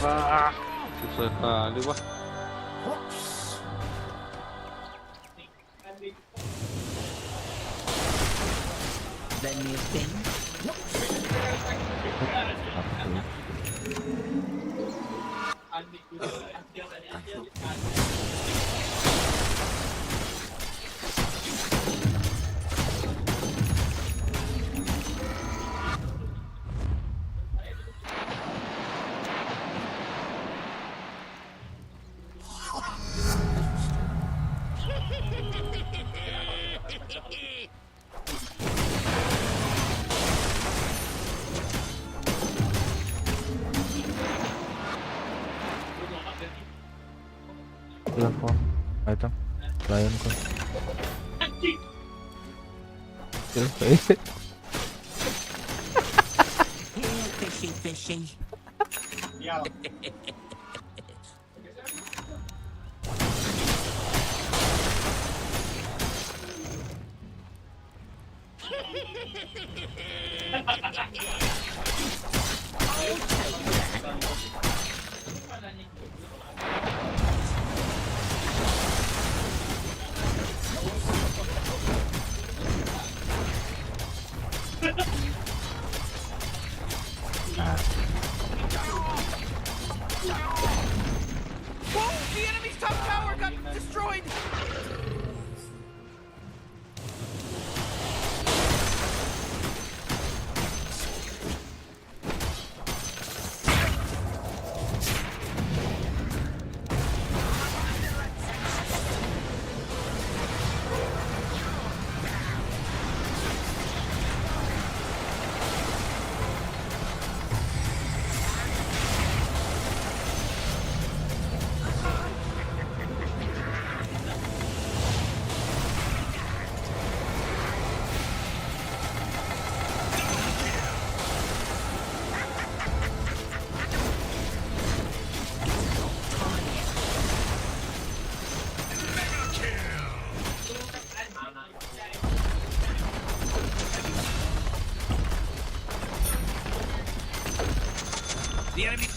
Wah, susah kali wah. Then you think? Platform item lion ko. Fishy. Yeah. Whoa! The enemy's top tower got destroyed!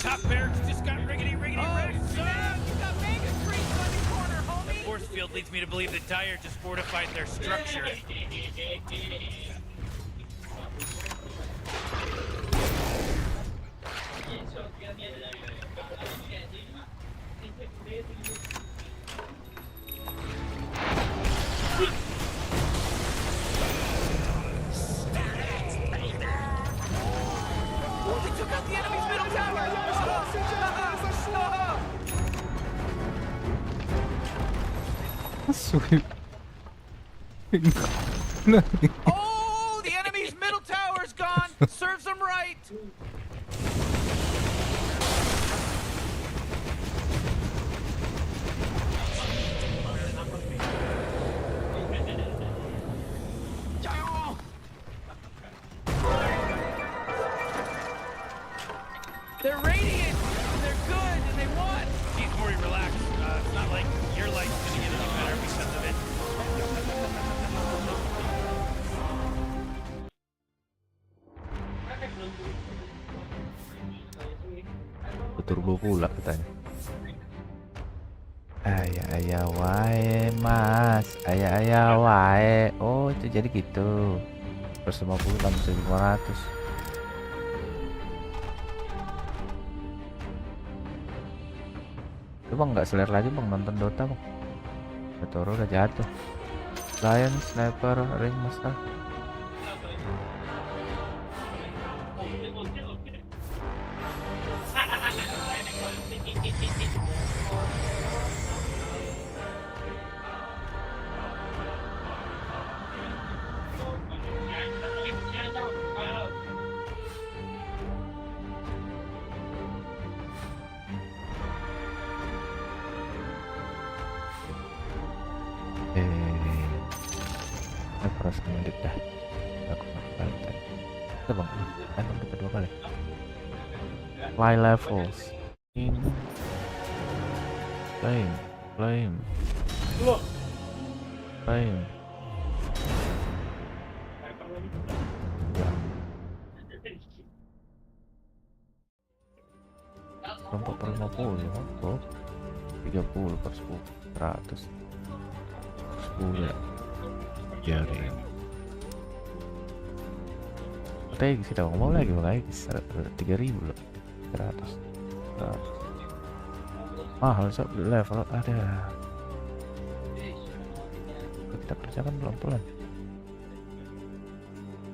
Top barracks just got riggedy wrecked. You got mega creeps on the corner, homie. The force field leads me to believe that Dire just fortified their structure. They took out the enemy's middle tower! Oh, the enemy's middle tower's gone! Serves them right! They're radiant, they're good, and they won. Geez, Maury, relax. It's not like your life's gonna get any better because of it. Turbo pula katanya. Ayah wae mas, ayah wae. Oh itu jadi gitu. 150 tambah 1500. Bang nggak seler lagi bang nonton Dota bang. Toro udah jatuh. Lion, sniper, ring master. Terus menit dah. Aku balik tadi. Itu bang, kan kita 2 kali. Fly levels. Ini. Flame. Ya. 4/50 ya, mantap. 30/10, 100. 10 ya. Jaring. Tapi kita ngomong lagi guys, 3.000 loh, 100. Mahal sob level ada. Kita kerjakan pelan-pelan.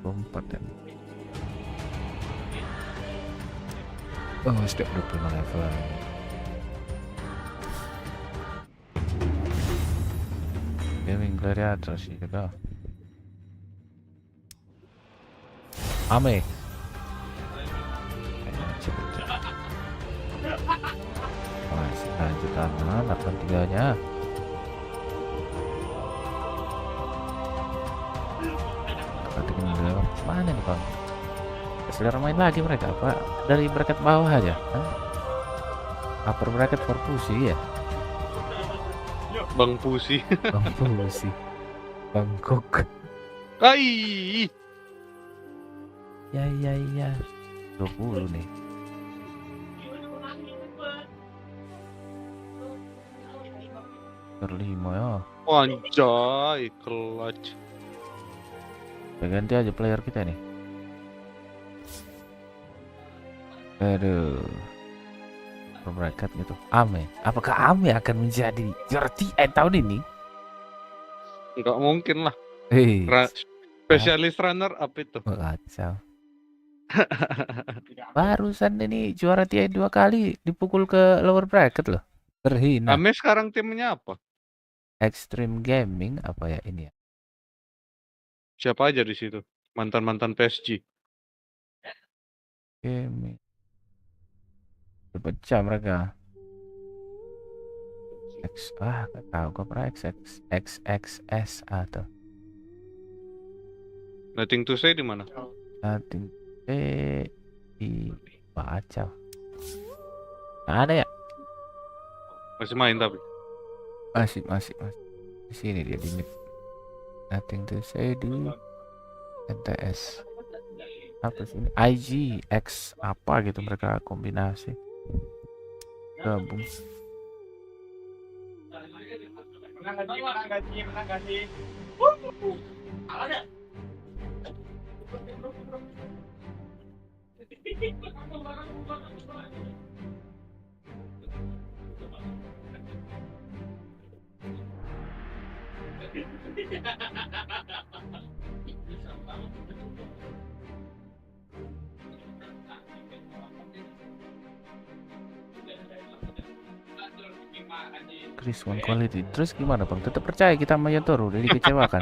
4 ya. Oh sudah 25 level. Gaming gladiator sih juga. Ame. Masih lanjut aman, 83-nya. Mana nih bang? Selera main lagi mereka apa? Dari bracket bawah aja? Upper bracket for pussy ya? Bang Pusi. Bang Pusi. Bangkok. Ai. Ya. 20 nih. Terlima ya. Anjay, clutch. Ganti aja player kita nih. Aduh. Berberkat gitu. Ame. Apakah Ame akan menjadi juara TN tahun ini? Enggak mungkin lah. Spesialis runner up itu. Kacau. Barusan ini juara TN 2 kali dipukul ke lower bracket loh. Terhina. Ame sekarang timnya apa? Extreme Gaming apa ya ini ya? Siapa aja di situ? Mantan-mantan PSG. Gaming. Berpecah mereka. Gak tahu gue pernah XXS atau Nothing to say di mana? Nothing to say di baca. Nah, ada ya? Masih main tapi. Masih di sini dia di mid. Nothing to say di NTS. Apa sih ini? IG X apa gitu mereka kombinasi. Gabung. Menang gak sih? Ada. Chris one quality. Terus gimana bang? Tetap percaya kita sama Yotoro? Udah dikecewakan.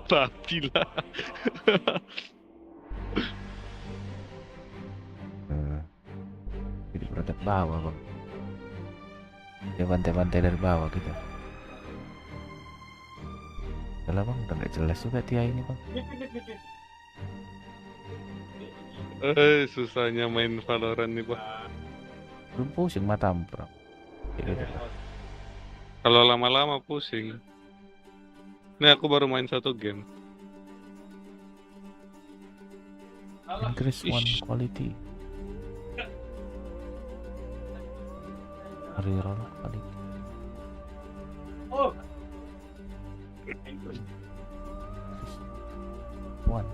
Babi lah. Jadi produk bawah bang. Dia bantai-bantai dari bawah gitu. Udah bang, udah gak jelas juga TI ini bang. Susahnya main Valorant nih bang. Belum pusing matamu bro. Gitu. Kalau lama-lama pusing. Ini aku baru main 1 game. Increase one quality. Reroll quality. Oh. One.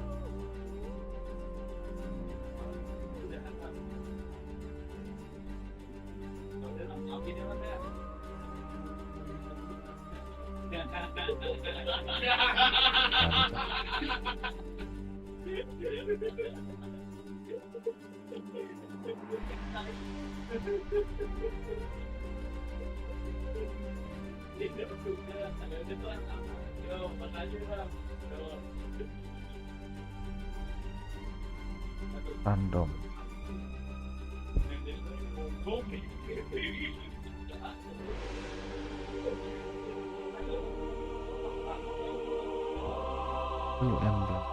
Random. Blue emblem.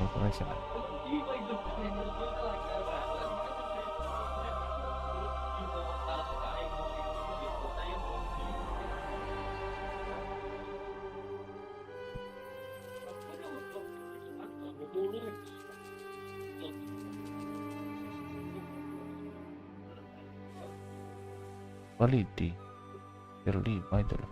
Operation. Quality. Early, itu loh.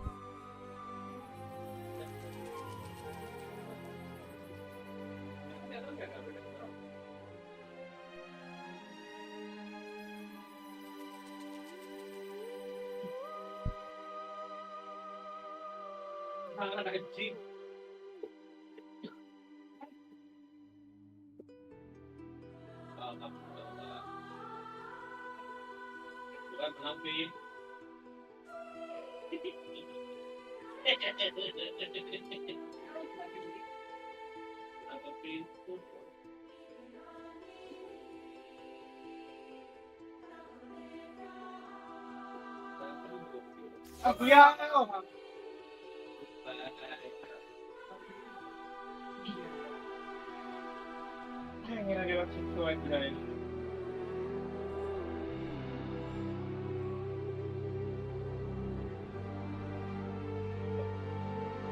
Aku ya.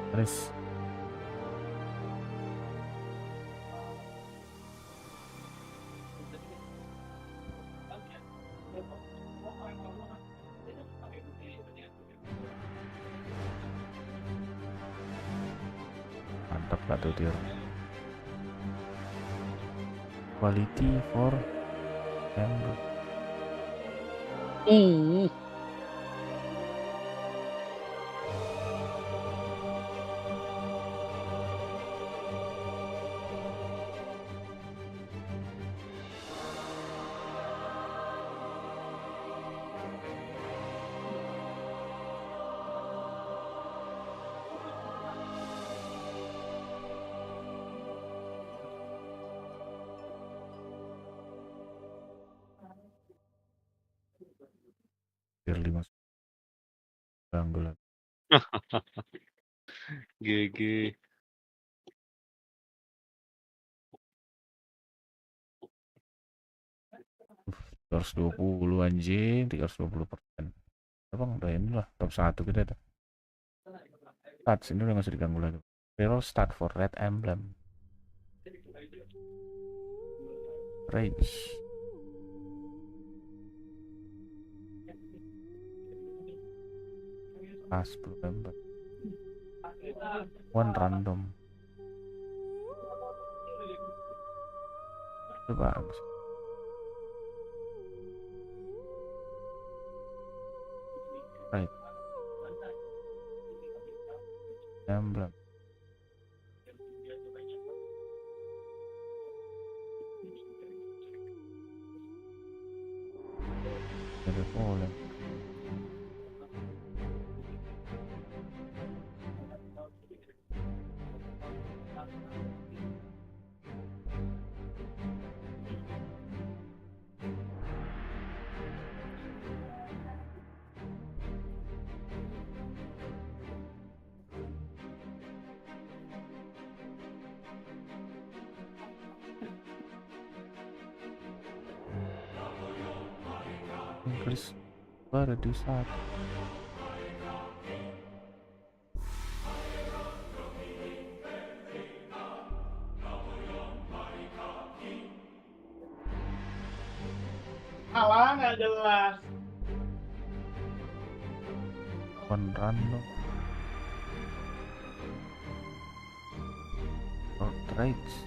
Terus mantap lah tuh dia. Quality for member. Biar 5 Angular. GG. Harus 20 anjing, 320%. Abang udah inilah top 1 kita dah. Stats ini udah nggak usah diganggu lagi. Reroll stat for red emblem. Rage. Pas 10 member. One random. Itu bagus. Right. Emblem. Ada boleh. Inggris baru di saat Alah, nggak jelas. one random or traits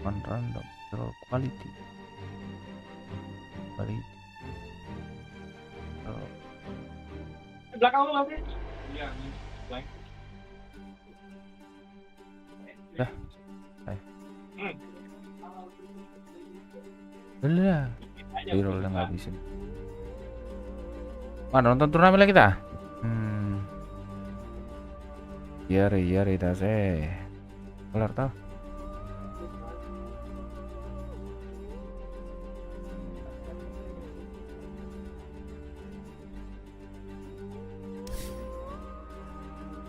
one random roll quality Belakang lu lagi? Iya, blank. Dah. Udah. Reroll udah ngabisin. Nonton turnamen lagi kita? Yari dah sih. Kelar tau.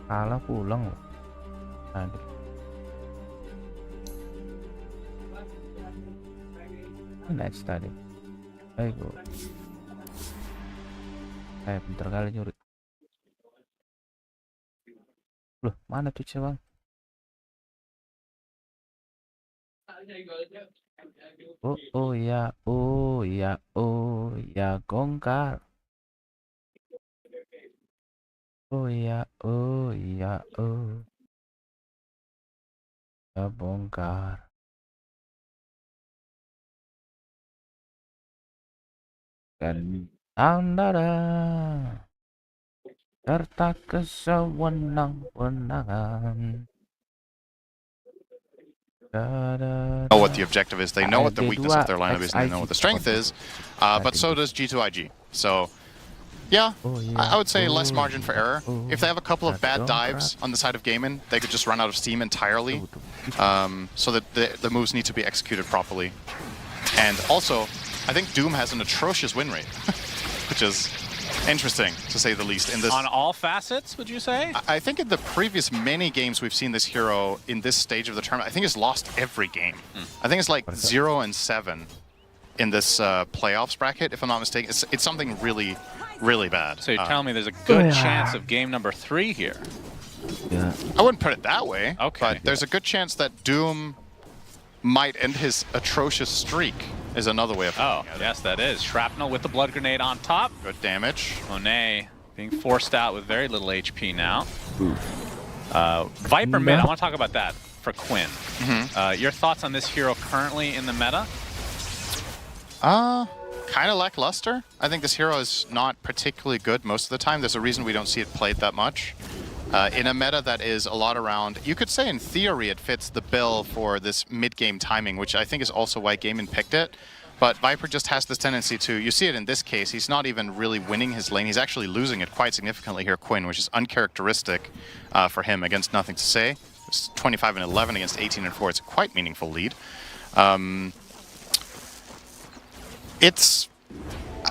Kalah pulang loh. Aduh. Next tadi. Ayo. Bentar kali nyuri. Loh, mana tuh bang? Oh ya, gongkar. Ya bongkar. Dan Tundra serta kesewenang-wenangan. Know what the objective is, they know what the weakness of their lineup is, and they know what the strength is, but so does G2IG. So yeah, I would say less margin for error. If they have a couple of bad dives on the side of Gaimin, they could just run out of steam entirely, so that the moves need to be executed properly. And also, I think Doom has an atrocious win rate, which is interesting, to say the least. In this, on all facets, would you say? I think in the previous many games we've seen this hero in this stage of the tournament, I think he's lost every game. I think it's like 0-7 in this playoffs bracket, if I'm not mistaken. It's something really bad. So you're telling me there's a good chance of game number 3 here? Yeah. I wouldn't put it that way, okay. But there's a good chance that Doom might end his atrocious streak, is another way of looking at it. Yes, that is. Shrapnel with the blood grenade on top. Good damage. Monet being forced out with very little HP now. Viper mid, I want to talk about that for Quinn. Your thoughts on this hero currently in the meta? Kind of lackluster. I think this hero is not particularly good most of the time. There's a reason we don't see it played that much. In a meta that is a lot around, you could say in theory it fits the bill for this mid-game timing, which I think is also why Gaimin picked it. But Viper just has this tendency to, you see it in this case, he's not even really winning his lane, he's actually losing it quite significantly here, Quinn, which is uncharacteristic for him against Nothing to Say. It's 25-11 against 18-4, it's a quite meaningful lead. It's,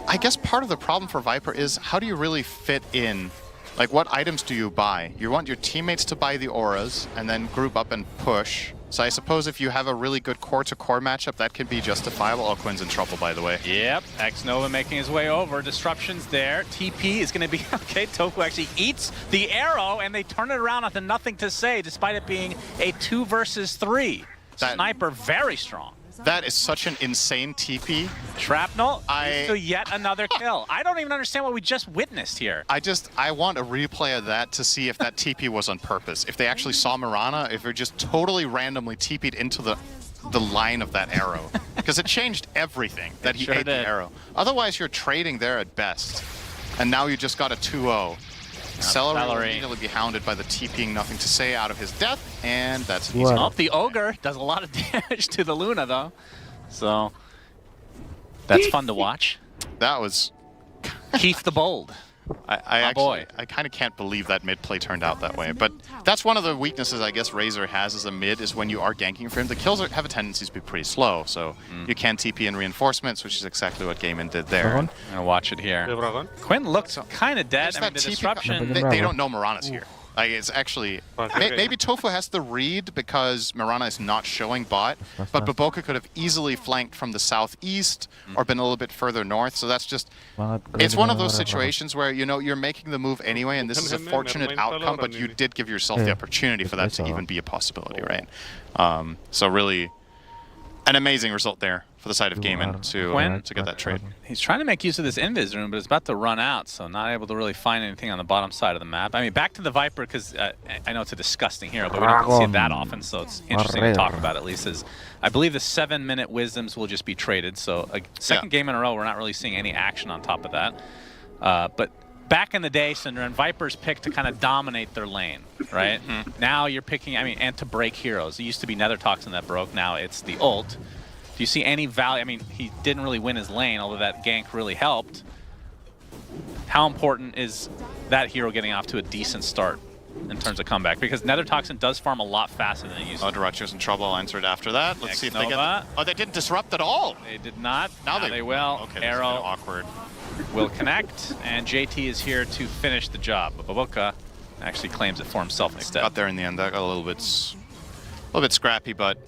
I guess part of the problem for Viper is, how do you really fit in? Like, what items do you buy? You want your teammates to buy the auras and then group up and push, So I suppose if you have a really good core-to-core matchup, that can be justifiable. Oh, Quinn's in trouble, by the way. Yep, X-Nova making his way over. Disruptions there. TP is going to be... Okay, Tofu actually eats the arrow, and they turn it around onto nothing to say, despite it being a 2 versus 3. Sniper very strong. That is such an insane TP. Shrapnel to yet another kill. I don't even understand what we just witnessed here. I want a replay of that to see if that TP was on purpose. If they actually saw Mirana, if they're just totally randomly TP'd into the line of that arrow. Because it changed everything that he ate the arrow. Otherwise, you're trading there at best. And now you just got a 2-0. Celery will immediately be hounded by the TPing nothing to say out of his death, and that's an easy. Oh, the Ogre does a lot of damage to the Luna, though. So, that's fun to watch. That was... Keith the Bold. I kind of can't believe that mid play turned out that way, but that's one of the weaknesses I guess Razor has as a mid is when you are ganking for him. The kills have a tendency to be pretty slow, so you can TP in reinforcements, which is exactly what Gaiman did there. I'm gonna watch it here. Quinn looks kind of dead. I mean, the disruption. They don't know Mirana's here. Like, it's actually... maybe Tofu has the read because Mirana is not showing bot, but Baboka could have easily flanked from the southeast or been a little bit further north, so that's just... It's one of those situations where, you know, you're making the move anyway, and this is a fortunate outcome, but you did give yourself the opportunity for that to even be a possibility, right? So really, an amazing result there for the side of Gaiman to get that trade. He's trying to make use of this invis room, but it's about to run out, so not able to really find anything on the bottom side of the map. I mean, back to the Viper, because I know it's a disgusting hero, but we don't see it that often, so it's interesting to talk about at least. Is I believe the 7-minute wisdoms will just be traded, so a second game in a row, we're not really seeing any action on top of that. But back in the day, Syndra, Vipers picked to kind of dominate their lane, right? Now you're picking, I mean, and to break heroes. It used to be Nether Toxin that broke, now it's the ult. Do you see any value? I mean, he didn't really win his lane, although that gank really helped. How important is that hero getting off to a decent start in terms of comeback? Because Nether Toxin does farm a lot faster than it used to. Oh, Duracho's in trouble. I'll answer it after that. Let's see if they get... Oh, they didn't disrupt at all. They did not. Now they will. Okay, Arrow awkward. Will connect, and JT is here to finish the job. But Baboka actually claims it for himself instead. Got there in the end. That got a little bit scrappy, but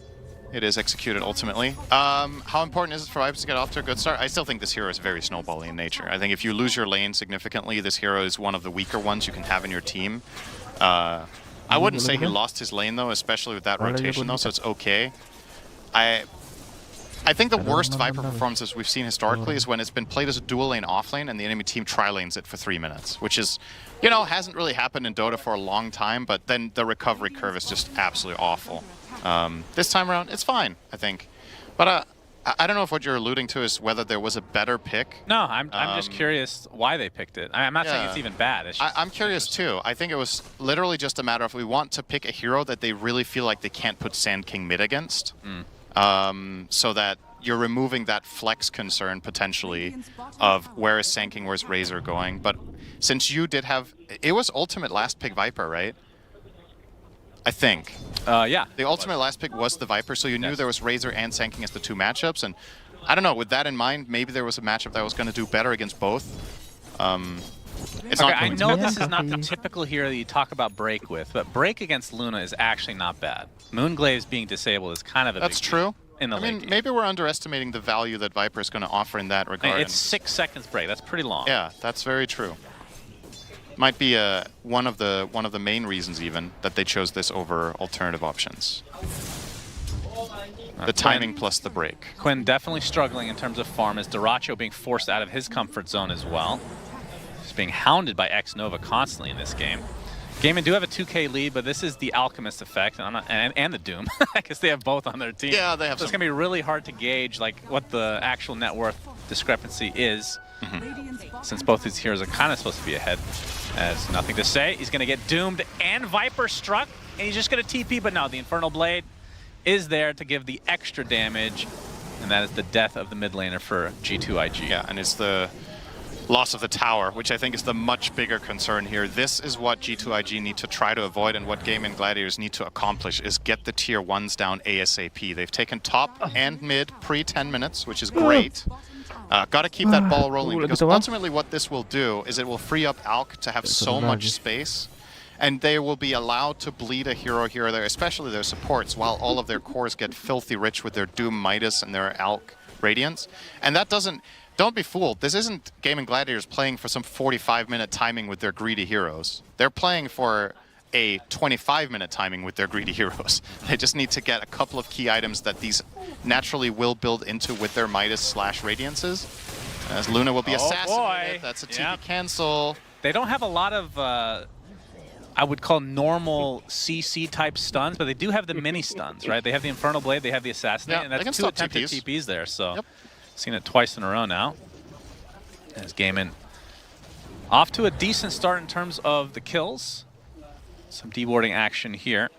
it is executed ultimately. How important is it for Vipers to get off to a good start? I still think this hero is very snowbally in nature. I think if you lose your lane significantly, this hero is one of the weaker ones you can have in your team. I wouldn't say he lost his lane though, especially with that rotation though, so it's okay. I think the worst Viper performances we've seen historically is when it's been played as a dual lane off lane and the enemy team tri-lanes it for 3 minutes, which is, you know, hasn't really happened in Dota for a long time, but then the recovery curve is just absolutely awful. This time around, it's fine, I think. But I don't know if what you're alluding to is whether there was a better pick. No, I'm just curious why they picked it. I'm not saying it's even bad. It's just I'm curious too. I think it was literally just a matter of we want to pick a hero that they really feel like they can't put Sand King mid against. So that you're removing that flex concern potentially of where is Sand King, where's Razor going. But since you did have... It was ultimate last pick Viper, right? I think. Yeah. The ultimate last pick was the Viper, so you knew there was Razor and Sand King as the two matchups, and I don't know, with that in mind, maybe there was a matchup that was going to do better against both. It's not I know this is not the typical hero that you talk about Break with, but Break against Luna is actually not bad. Moonglaze being disabled is kind of a That's big true. In the I mean, maybe we're underestimating the value that Viper is going to offer in that regard. It's 6 seconds break. That's pretty long. Yeah, that's very true. Might be one of the main reasons even that they chose this over alternative options. The timing plus the break. Quinn definitely struggling in terms of farm, as Duracho being forced out of his comfort zone as well. He's being hounded by X-Nova constantly in this game. Gaiman do have a 2K lead, but this is the Alchemist effect, and the Doom. I guess they have both on their team. Yeah, they have. So it's gonna be really hard to gauge like what the actual net worth discrepancy is, since both these heroes are kind of supposed to be ahead. Has nothing to say. He's gonna get doomed and Viper struck, and he's just gonna TP. But no, the Infernal Blade is there to give the extra damage, and that is the death of the mid laner for G2IG. Yeah, and it's the loss of the tower, which I think is the much bigger concern here. This is what G2IG need to try to avoid, and what Game and Gladiators need to accomplish is get the tier 1s down ASAP. They've taken top and mid pre-10 minutes, which is great. Got to keep that ball rolling, because ultimately what this will do is it will free up Alk to have so much space. And they will be allowed to bleed a hero here or there, especially their supports, while all of their cores get filthy rich with their Doom Midas and their Alk Radiance. And that doesn't... Don't be fooled. This isn't Gaming Gladiators playing for some 45-minute timing with their greedy heroes. They're playing for a 25-minute timing with their greedy heroes. They just need to get a couple of key items that these naturally will build into with their Midas/Radiances. As Luna will be assassinated. That's a TP cancel. They don't have a lot of, I would call normal CC type stuns, but they do have the mini stuns, right? They have the Infernal Blade, they have the Assassinate, and that's 2 attempted TPs there, so seen it twice in a row now. As Gaimin off to a decent start in terms of the kills. Some dewarding action here.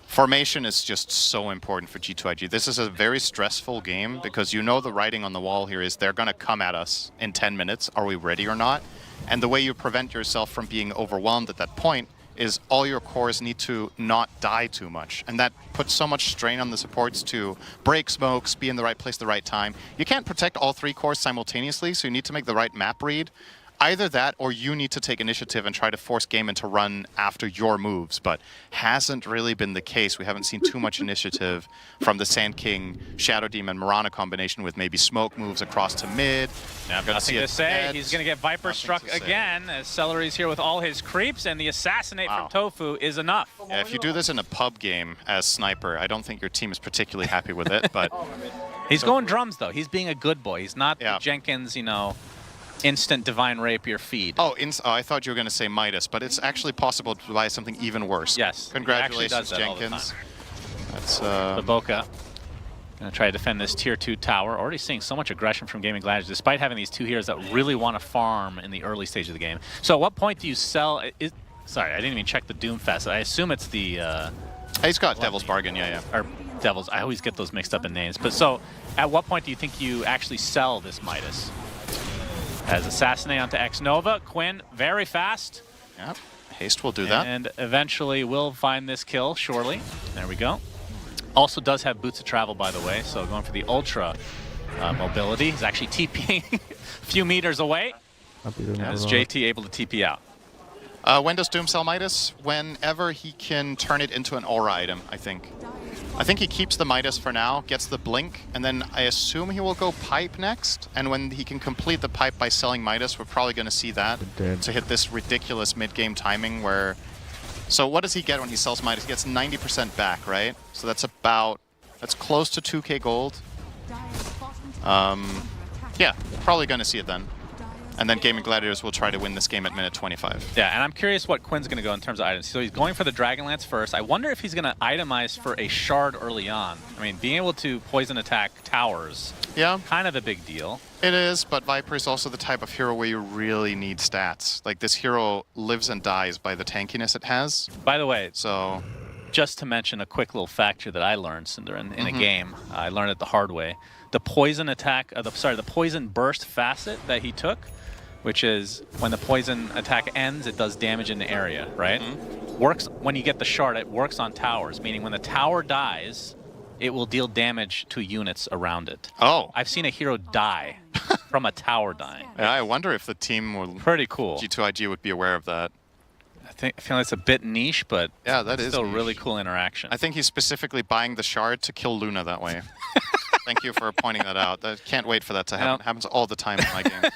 Formation is just so important for G2IG. This is a very stressful game because you know the writing on the wall here is they're going to come at us in 10 minutes. Are we ready or not? And the way you prevent yourself from being overwhelmed at that point is all your cores need to not die too much. And that puts so much strain on the supports to break smokes, be in the right place at the right time. You can't protect all 3 cores simultaneously, so you need to make the right map read. Either that or you need to take initiative and try to force Gaimin to run after your moves, but hasn't really been the case. We haven't seen too much initiative from the Sand King, Shadow Demon, Mirana combination with maybe smoke moves across to mid. Now, nothing to say. He's going to get Viper struck again as Celery's here with all his creeps, and the Assassinate from Tofu is enough. Yeah, if you do this in a pub game as Sniper, I don't think your team is particularly happy with it, but... He's going drums, though. He's being a good boy. He's not the Jenkins, you know... Instant Divine Rapier feed. Oh, I thought you were going to say Midas, but it's actually possible to buy something even worse. Yes. Congratulations, Jenkins. That's Baboka going to try to defend this tier 2 tower. Already seeing so much aggression from Gaming Gladiators, despite having these 2 heroes that really want to farm in the early stage of the game. So at what point do you sell... Sorry, I didn't even check the Doomfest. I assume it's the... He's got Devil's Bargain, yeah. Or Devil's... I always get those mixed up in names. But so, at what point do you think you actually sell this Midas? As Assassinate onto X-Nova. Quinn, very fast. Yep, Haste will do that. And eventually will find this kill, surely. There we go. Also does have Boots of Travel, by the way, so going for the Ultra mobility. He's actually TPing a few meters away. As JT able to TP out. When does Doom sell Midas? Whenever he can turn it into an aura item, I think. I think he keeps the Midas for now, gets the Blink, and then I assume he will go Pipe next. And when he can complete the Pipe by selling Midas, we're probably going to see that to hit this ridiculous mid-game timing where... So what does he get when he sells Midas? He gets 90% back, right? So that's close to 2k gold. Yeah, probably going to see it then. And then Gaming Gladiators will try to win this game at minute 25. Yeah, and I'm curious what Quinn's going to go in terms of items. So he's going for the Dragonlance first. I wonder if he's going to itemize for a shard early on. I mean, being able to poison attack towers, kind of a big deal. It is, but Viper is also the type of hero where you really need stats. Like, this hero lives and dies by the tankiness it has. By the way, so just to mention a quick little factor that I learned, Cinder, in a game. I learned it the hard way. The poison attack, the poison burst facet that he took, which is when the poison attack ends, it does damage in the area, right? Works when you get the shard, it works on towers, meaning when the tower dies, it will deal damage to units around it. Oh. I've seen a hero die from a tower dying. Yeah, I wonder if the team will... Pretty cool. G2IG would be aware of that. I feel like it's a bit niche, but yeah, that is still niche. Really cool interaction. I think he's specifically buying the shard to kill Luna that way. Thank you for pointing that out. I can't wait for that to happen. It happens all the time in my game.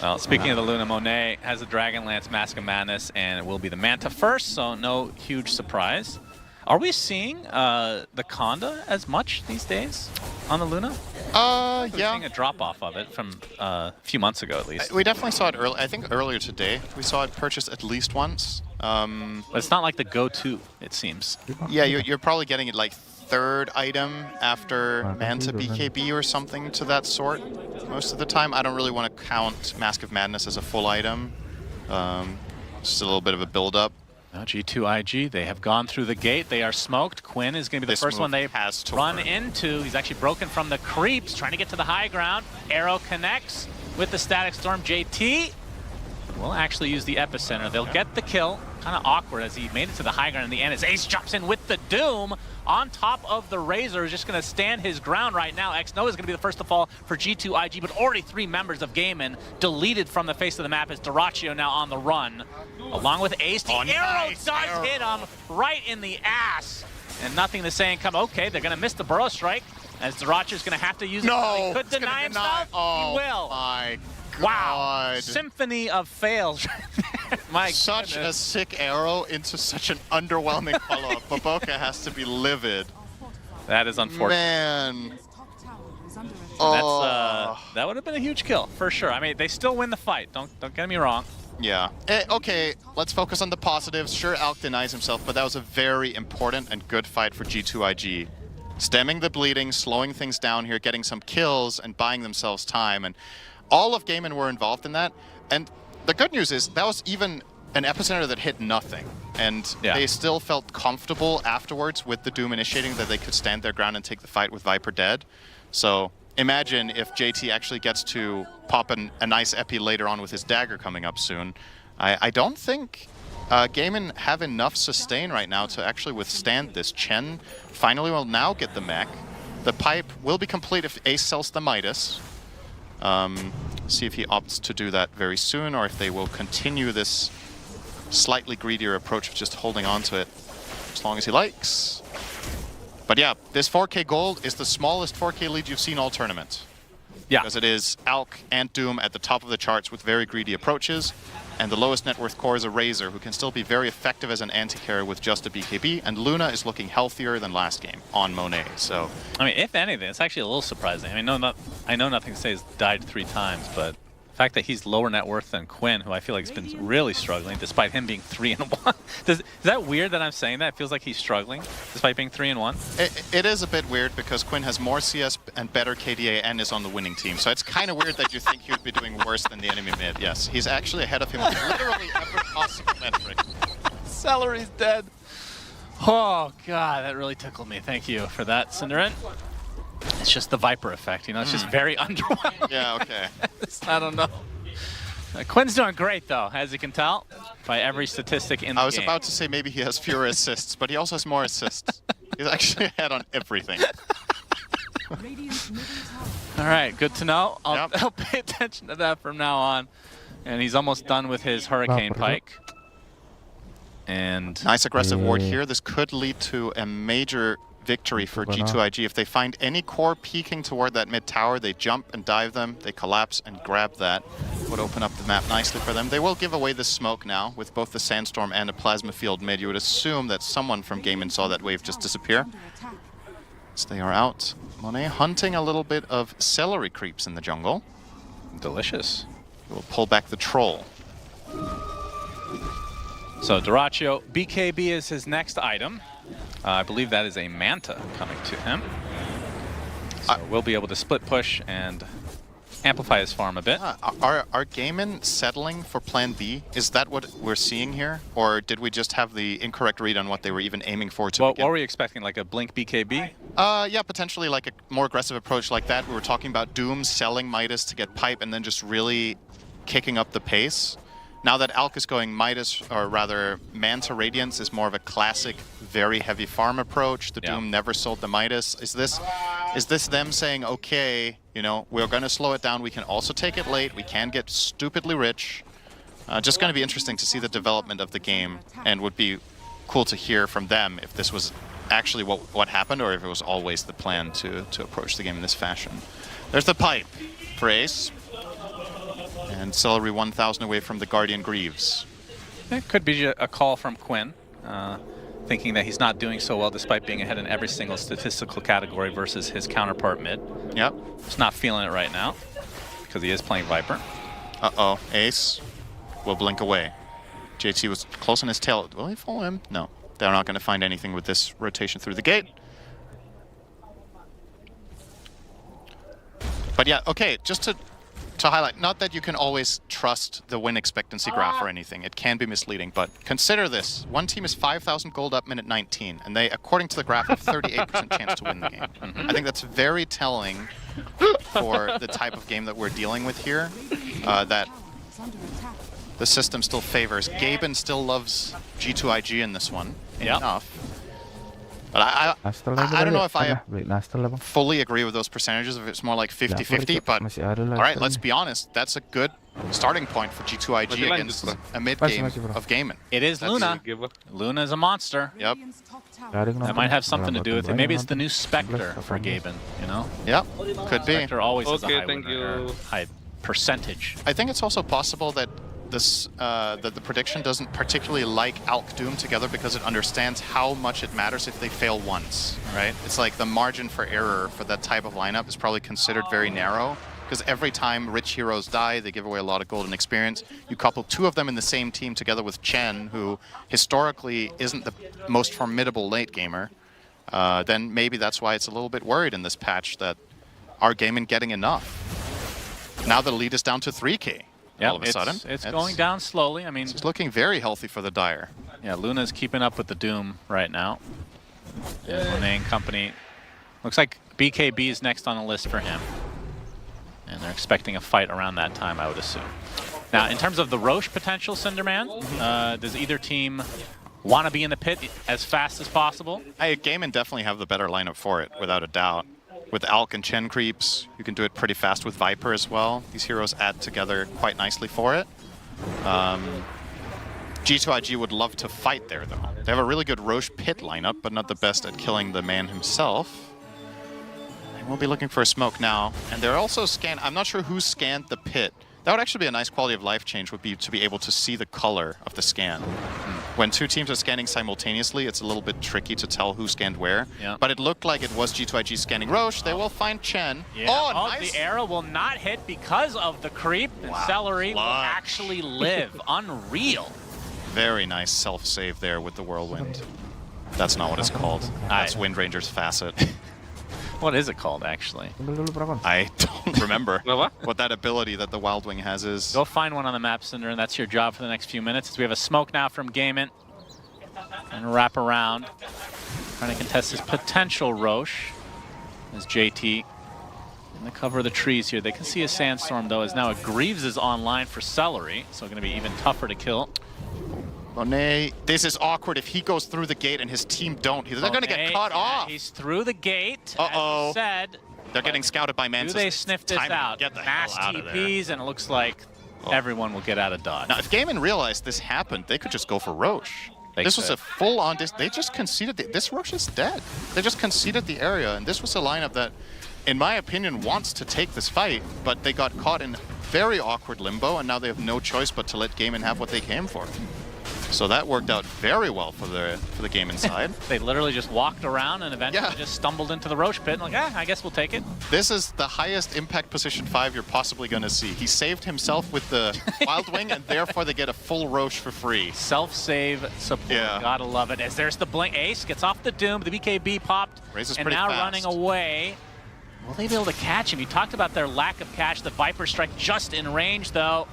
Well, speaking of the Luna, Monet has a Dragonlance, Mask of Madness, and it will be the Manta first, so no huge surprise. Are we seeing the Conda as much these days on the Luna? Yeah. We're seeing a drop-off of it from a few months ago, at least. We definitely saw it early. I think earlier today, we saw it purchased at least once. But it's not like the go-to, it seems. Yeah, you're probably getting it like third item after Manta BKB or something to that sort most of the time. I don't really want to count Mask of Madness as a full item. Just a little bit of a build-up. Now G2IG, they have gone through the gate. They are smoked. Quinn is going to be the first one they run into. He's actually broken from the creeps, trying to get to the high ground. Arrow connects with the Static Storm. JT will actually use the Epicenter. They'll get the kill. kind of awkward as he made it to the high ground in the end as Ace jumps in with the Doom on top of the Razor. Is just going to stand his ground right now. XNO is going to be the first to fall for G2IG, but already 3 members of Gaimin deleted from the face of the map as Dyrachyo now on the run. Along with Ace, the arrow does hit him right in the ass. And nothing to say and come, okay, they're going to miss the Burrow Strike as Dyrachyo is going to have to use it. He could deny himself. Oh, he will. My God. Wow. Symphony of fails. Such a sick arrow into such an underwhelming follow-up. Baboka has to be livid. That is unfortunate. Man. That would have been a huge kill, for sure. I mean, they still win the fight. Don't get me wrong. Yeah. Okay, let's focus on the positives. Sure, Alk denies himself, but that was a very important and good fight for G2IG. Stemming the bleeding, slowing things down here, getting some kills, and buying themselves time. And all of Gaimin were involved in that. And the good news is that was even an epicenter that hit nothing. And they still felt comfortable afterwards with the Doom initiating that they could stand their ground and take the fight with Viper dead. So imagine if JT actually gets to pop a nice epi later on with his dagger coming up soon. I don't think Gaimin have enough sustain right now to actually withstand this. Chen finally will now get the mech. The pipe will be complete if Ace sells the Midas. See if he opts to do that very soon, or if they will continue this slightly greedier approach of just holding on to it as long as he likes. But yeah, this 4K gold is the smallest 4K lead you've seen all tournament. Yeah. Because it is Alk and Doom at the top of the charts with very greedy approaches, and the lowest net worth core is a Razor, who can still be very effective as an anti-carry with just a BKB, and Luna is looking healthier than last game on Monet, so... I mean, if anything, it's actually a little surprising. I mean, I know Nothing to Say has died 3 times, but the fact that he's lower net worth than Quinn, who I feel like has been really struggling, despite him being 3-1. Is that weird that I'm saying that? It feels like he's struggling, despite being 3-1? It is a bit weird, because Quinn has more CS and better KDA and is on the winning team. So it's kind of weird that you think he would be doing worse than the enemy mid. Yes, he's actually ahead of him on literally every possible metric. Celery's dead. Oh, God, that really tickled me. Thank you for that, Cinderin. It's just the Viper effect, you know? It's just very underwhelming. Yeah, okay. I don't know. Quinn's doing great, though, as you can tell, by every statistic in the game. I was about to say maybe he has fewer assists, but he also has more assists. He's actually ahead on everything. All right, good to know. I'll pay attention to that from now on. And he's almost done with his Hurricane Pike. And nice aggressive ward here. This could lead to a major victory for G2IG. If they find any core peeking toward that mid tower, they jump and dive them, they collapse and grab that. Would open up the map nicely for them. They will give away the smoke now with both the Sandstorm and a Plasma Field mid. You would assume that someone from Gaimin saw that wave just disappear. So they are out. Monet hunting a little bit of celery creeps in the jungle. Delicious. We'll pull back the troll. So Dyrachyo, BKB is his next item. I believe that is a Manta coming to him. So we'll be able to split push and amplify his farm a bit. Are Gaimin settling for plan B? Is that what we're seeing here? Or did we just have the incorrect read on what they were even aiming for to begin? What were we expecting, like a Blink BKB? Yeah, potentially like a more aggressive approach like that. We were talking about Doom selling Midas to get pipe and then just really kicking up the pace. Now that Alk is going Midas, or rather Manta Radiance is more of a classic, very heavy farm approach. The Doom never sold the Midas. Is this them saying, okay, you know, we're going to slow it down. We can also take it late. We can get stupidly rich. Just going to be interesting to see the development of the game, and would be cool to hear from them if this was actually what happened, or if it was always the plan to approach the game in this fashion. There's the pipe for Ace. And Celery 1000 away from the Guardian Greaves. It could be a call from Quinn, thinking that he's not doing so well despite being ahead in every single statistical category versus his counterpart mid. Yep. He's not feeling it right now because he is playing Viper. Uh-oh, Ace will blink away. JT was close on his tail. Will he follow him? No. They're not going to find anything with this rotation through the gate. But yeah, okay, just to highlight, not that you can always trust the win expectancy graph or anything. It can be misleading, but consider this. One team is 5,000 gold up minute 19, and they, according to the graph, have 38% chance to win the game. I think that's very telling for the type of game that we're dealing with here, that the system still favors. Gaben still loves G2IG in this one enough. But I don't know if I fully agree with those percentages, if it's more like 50-50, but alright, let's be honest, that's a good starting point for G2IG against a mid-game of Gaming. It is Luna. Luna is a monster. Yep. That might have something to do with it. Maybe it's the new Spectre for Gaben, you know? Yep, could be. Spectre always has a high winner, high percentage. I think it's also possible that this that the prediction doesn't particularly like Alk Doom together because it understands how much it matters if they fail once, right? It's like the margin for error for that type of lineup is probably considered very narrow because every time rich heroes die, they give away a lot of golden experience. You couple two of them in the same team together with Chen, who historically isn't the most formidable late gamer, then maybe that's why it's a little bit worried in this patch that are Gaming getting enough? Now the lead is down to 3K. All of a sudden. It's going down slowly. I mean, it's looking very healthy for the Dire. Yeah, Luna's keeping up with the Doom right now. And Monet and company. Looks like BKB is next on the list for him. And they're expecting a fight around that time, I would assume. Now, in terms of the Roche potential, Cinderman, does either team want to be in the pit as fast as possible? Gaimin definitely have the better lineup for it, without a doubt. With Alk and Chen creeps, you can do it pretty fast with Viper as well. These heroes add together quite nicely for it. G2IG would love to fight there, though. They have a really good Roche pit lineup, but not the best at killing the man himself. They will be looking for a smoke now. And they're also I'm not sure who scanned the pit. That would actually be a nice quality of life change, would be to be able to see the color of the scan. When two teams are scanning simultaneously, it's a little bit tricky to tell who scanned where. Yeah. But it looked like it was G2IG scanning Roche. They will find Chen. Yeah. Nice. The arrow will not hit because of the creep. And Celery will actually live. Unreal. Very nice self-save there with the Whirlwind. That's not what it's called. That's Wind Ranger's Facet. What is it called, actually? I don't remember what that ability that the Wild Wing has is. Go find one on the map, Cinder, and that's your job for the next few minutes. As we have a smoke now from Gaimin. And wrap around. Trying to contest this potential Roche. As JT in the cover of the trees here. They can see a Sandstorm, though, as now a Greaves is online for Celery. So going to be even tougher to kill. Monet, this is awkward. If he goes through the gate and his team don't, they're going to get caught off. He's through the gate. Uh-oh. As said. They're getting scouted by Mantis. Do they sniff this out? Get the Mass hell out of there. TPs, and it looks like everyone will get out of dodge. Now, if Gaimin realized this happened, they could just go for Roche. This was a full-on... They just conceded... This Roche is dead. They just conceded the area, and this was a lineup that, in my opinion, wants to take this fight, but they got caught in very awkward limbo, and now they have no choice but to let Gaimin have what they came for. So that worked out very well for the game inside. They literally just walked around and eventually just stumbled into the Roche pit and like, I guess we'll take it. This is the highest impact position 5 you're possibly going to see. He saved himself with the Wild Wing, and therefore they get a full Roche for free. Self-save support. Yeah. Gotta love it. As there's the blink. Ace gets off the Doom. The BKB popped. Raises and pretty now fast. running away. Will they be able to catch him? You talked about their lack of catch. The Viper Strike just in range, though.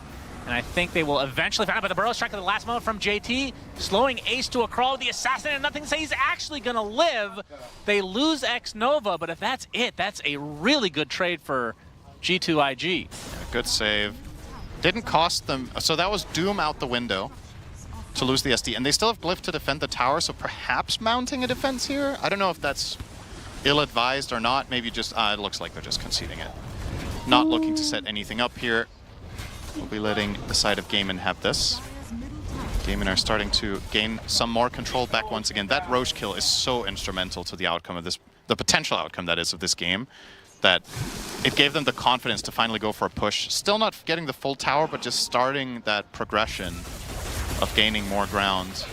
And I think they will eventually find out. But the Burrow Strike at the last moment from JT, slowing Ace to a crawl. The Assassin and nothing to say he's actually going to live. They lose X Nova, but if that's it, that's a really good trade for G2IG. Yeah, good save. Didn't cost them. So that was Doom out the window to lose the SD. And they still have Glyph to defend the tower, so perhaps mounting a defense here? I don't know if that's ill-advised or not. Maybe just, it looks like they're just conceding it. Not looking to set anything up here. We'll be letting the side of Gaimin have this. Gaimin are starting to gain some more control back once again. That Roche kill is so instrumental to the outcome of this, the potential outcome that is of this game, that it gave them the confidence to finally go for a push. Still not getting the full tower, but just starting that progression of gaining more ground.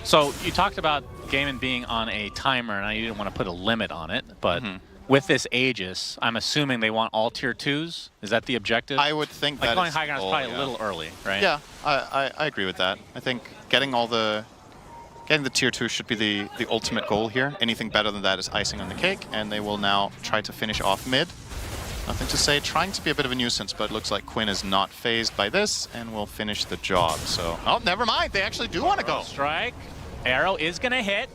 So you talked about Gaimin being on a timer, and I didn't want to put a limit on it, but with this Aegis, I'm assuming they want all tier 2s? Is that the objective? I would think that going high ground is probably a little early, right? Yeah, I agree with that. I think getting the tier 2 should be the ultimate goal here. Anything better than that is icing on the cake, and they will now try to finish off mid. Nothing to say, trying to be a bit of a nuisance, but it looks like Quinn is not phased by this and will finish the job. So, oh, never mind. They actually do want to go. Strike. Arrow is going to hit.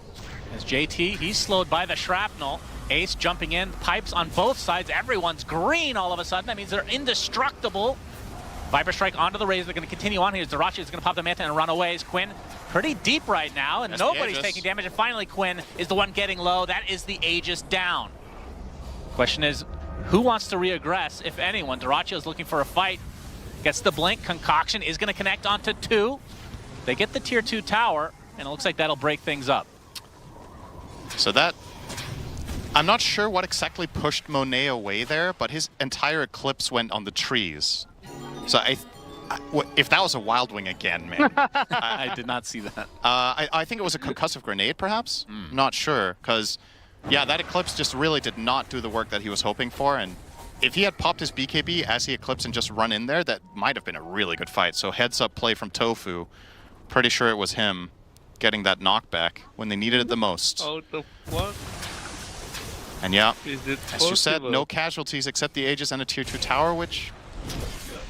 As JT, he's slowed by the shrapnel. Ace jumping in, pipes on both sides. Everyone's green all of a sudden. That means they're indestructible. Viper Strike onto the Razor. They're going to continue on here. Dirachi is going to pop the Manta and run away. As Quinn pretty deep right now, and nobody's taking damage. And finally, Quinn is the one getting low. That is the Aegis down. Question is, who wants to reaggress, if anyone? Dirachi is looking for a fight. Gets the blink. Concoction is going to connect onto 2. They get the tier 2 tower, and it looks like that'll break things up. So that... I'm not sure what exactly pushed Monet away there, but his entire Eclipse went on the trees. So if that was a Wild Wing again, man. I did not see that. I think it was a concussive grenade, perhaps? Not sure, because, yeah, that Eclipse just really did not do the work that he was hoping for, and if he had popped his BKB as he Eclipsed and just run in there, that might have been a really good fight. So heads-up play from Tofu. Pretty sure it was him getting that knockback when they needed it the most. Oh, the what? And yeah, Is it as you said, no casualties except the Aegis and a tier 2 tower, which,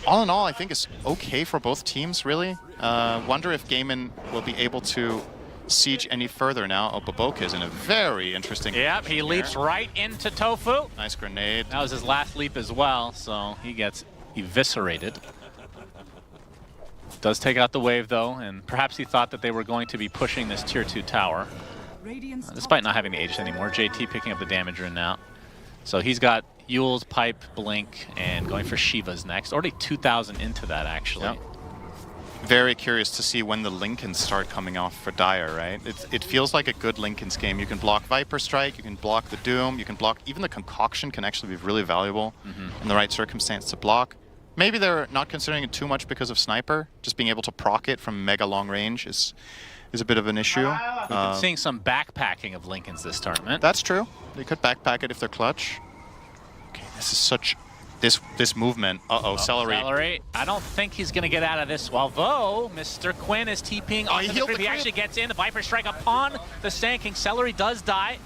all in all, I think is okay for both teams, really. Wonder if Gaimin will be able to siege any further now. Oh, Baboka is in a very interesting Yep, he leaps right into Tofu. Nice grenade. That was his last leap as well, so he gets eviscerated. Does take out the wave, though, and perhaps he thought that they were going to be pushing this tier 2 tower. Despite not having the Aegis anymore, JT picking up the damage rune now. So he's got Yule's, Pipe, Blink, and going for Shiva's next. Already 2,000 into that, actually. Yep. Very curious to see when the Lincolns start coming off for Dire, right? It feels like a good Lincolns game. You can block Viper Strike, you can block the Doom, you can block... Even the Concoction can actually be really valuable in the right circumstance to block. Maybe they're not considering it too much because of Sniper. Just being able to proc it from mega long range is a bit of an issue. We've been seeing some backpacking of Lincolns this tournament. That's true. They could backpack it if they're clutch. Okay, this is such... This movement. Uh-oh, Celery. Celery. I don't think he's going to get out of this. Although, Mr. Quinn is TPing on the creep. He actually gets in. The Viper Strike upon the Sand King. Celery does die.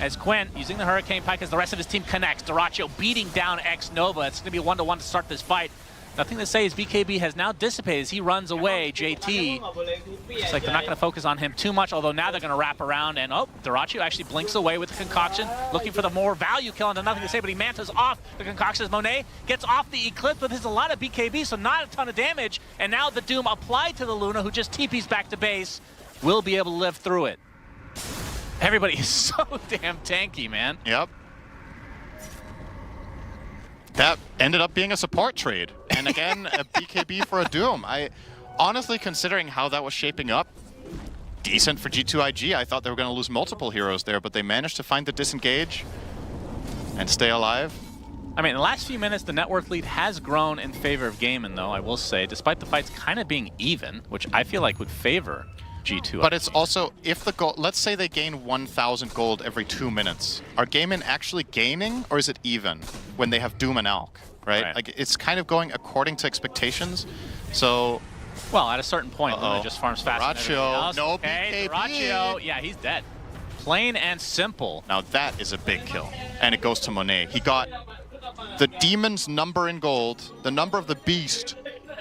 As Quinn, using the Hurricane Pike as the rest of his team connects. Dirachi beating down X-Nova. It's going to be a 1-to-1 to start this fight. Nothing to say as BKB has now dissipated as he runs away. JT, looks like they're not going to focus on him too much, although now they're going to wrap around. And oh, Dirachi actually blinks away with the Concoction, looking for the more value kill, and nothing to say, but he mantas off the Concoction as Monet gets off the Eclipse, but there's a lot of BKB, so not a ton of damage. And now the Doom applied to the Luna, who just TPs back to base, will be able to live through it. Everybody is so damn tanky, man. Yep. That ended up being a support trade. And again, a BKB for a Doom. Honestly, considering how that was shaping up, decent for G2IG. I thought they were going to lose multiple heroes there, but they managed to find the disengage and stay alive. I mean, in the last few minutes, the net worth lead has grown in favor of Gaimin, though, I will say, despite the fights kind of being even, which I feel like would favor G2. But it's also, if the gold, let's say they gain 1,000 gold every 2 minutes, are Gaimin actually gaining, or is it even when they have Doom and Alk, right? Like, it's kind of going according to expectations, so... Well, at a certain point, Luna just farms faster than everything else. No okay, Dirachi, yeah, he's dead. Plain and simple. Now that is a big kill, and it goes to Monet. He got the Demon's number in gold, the number of the Beast.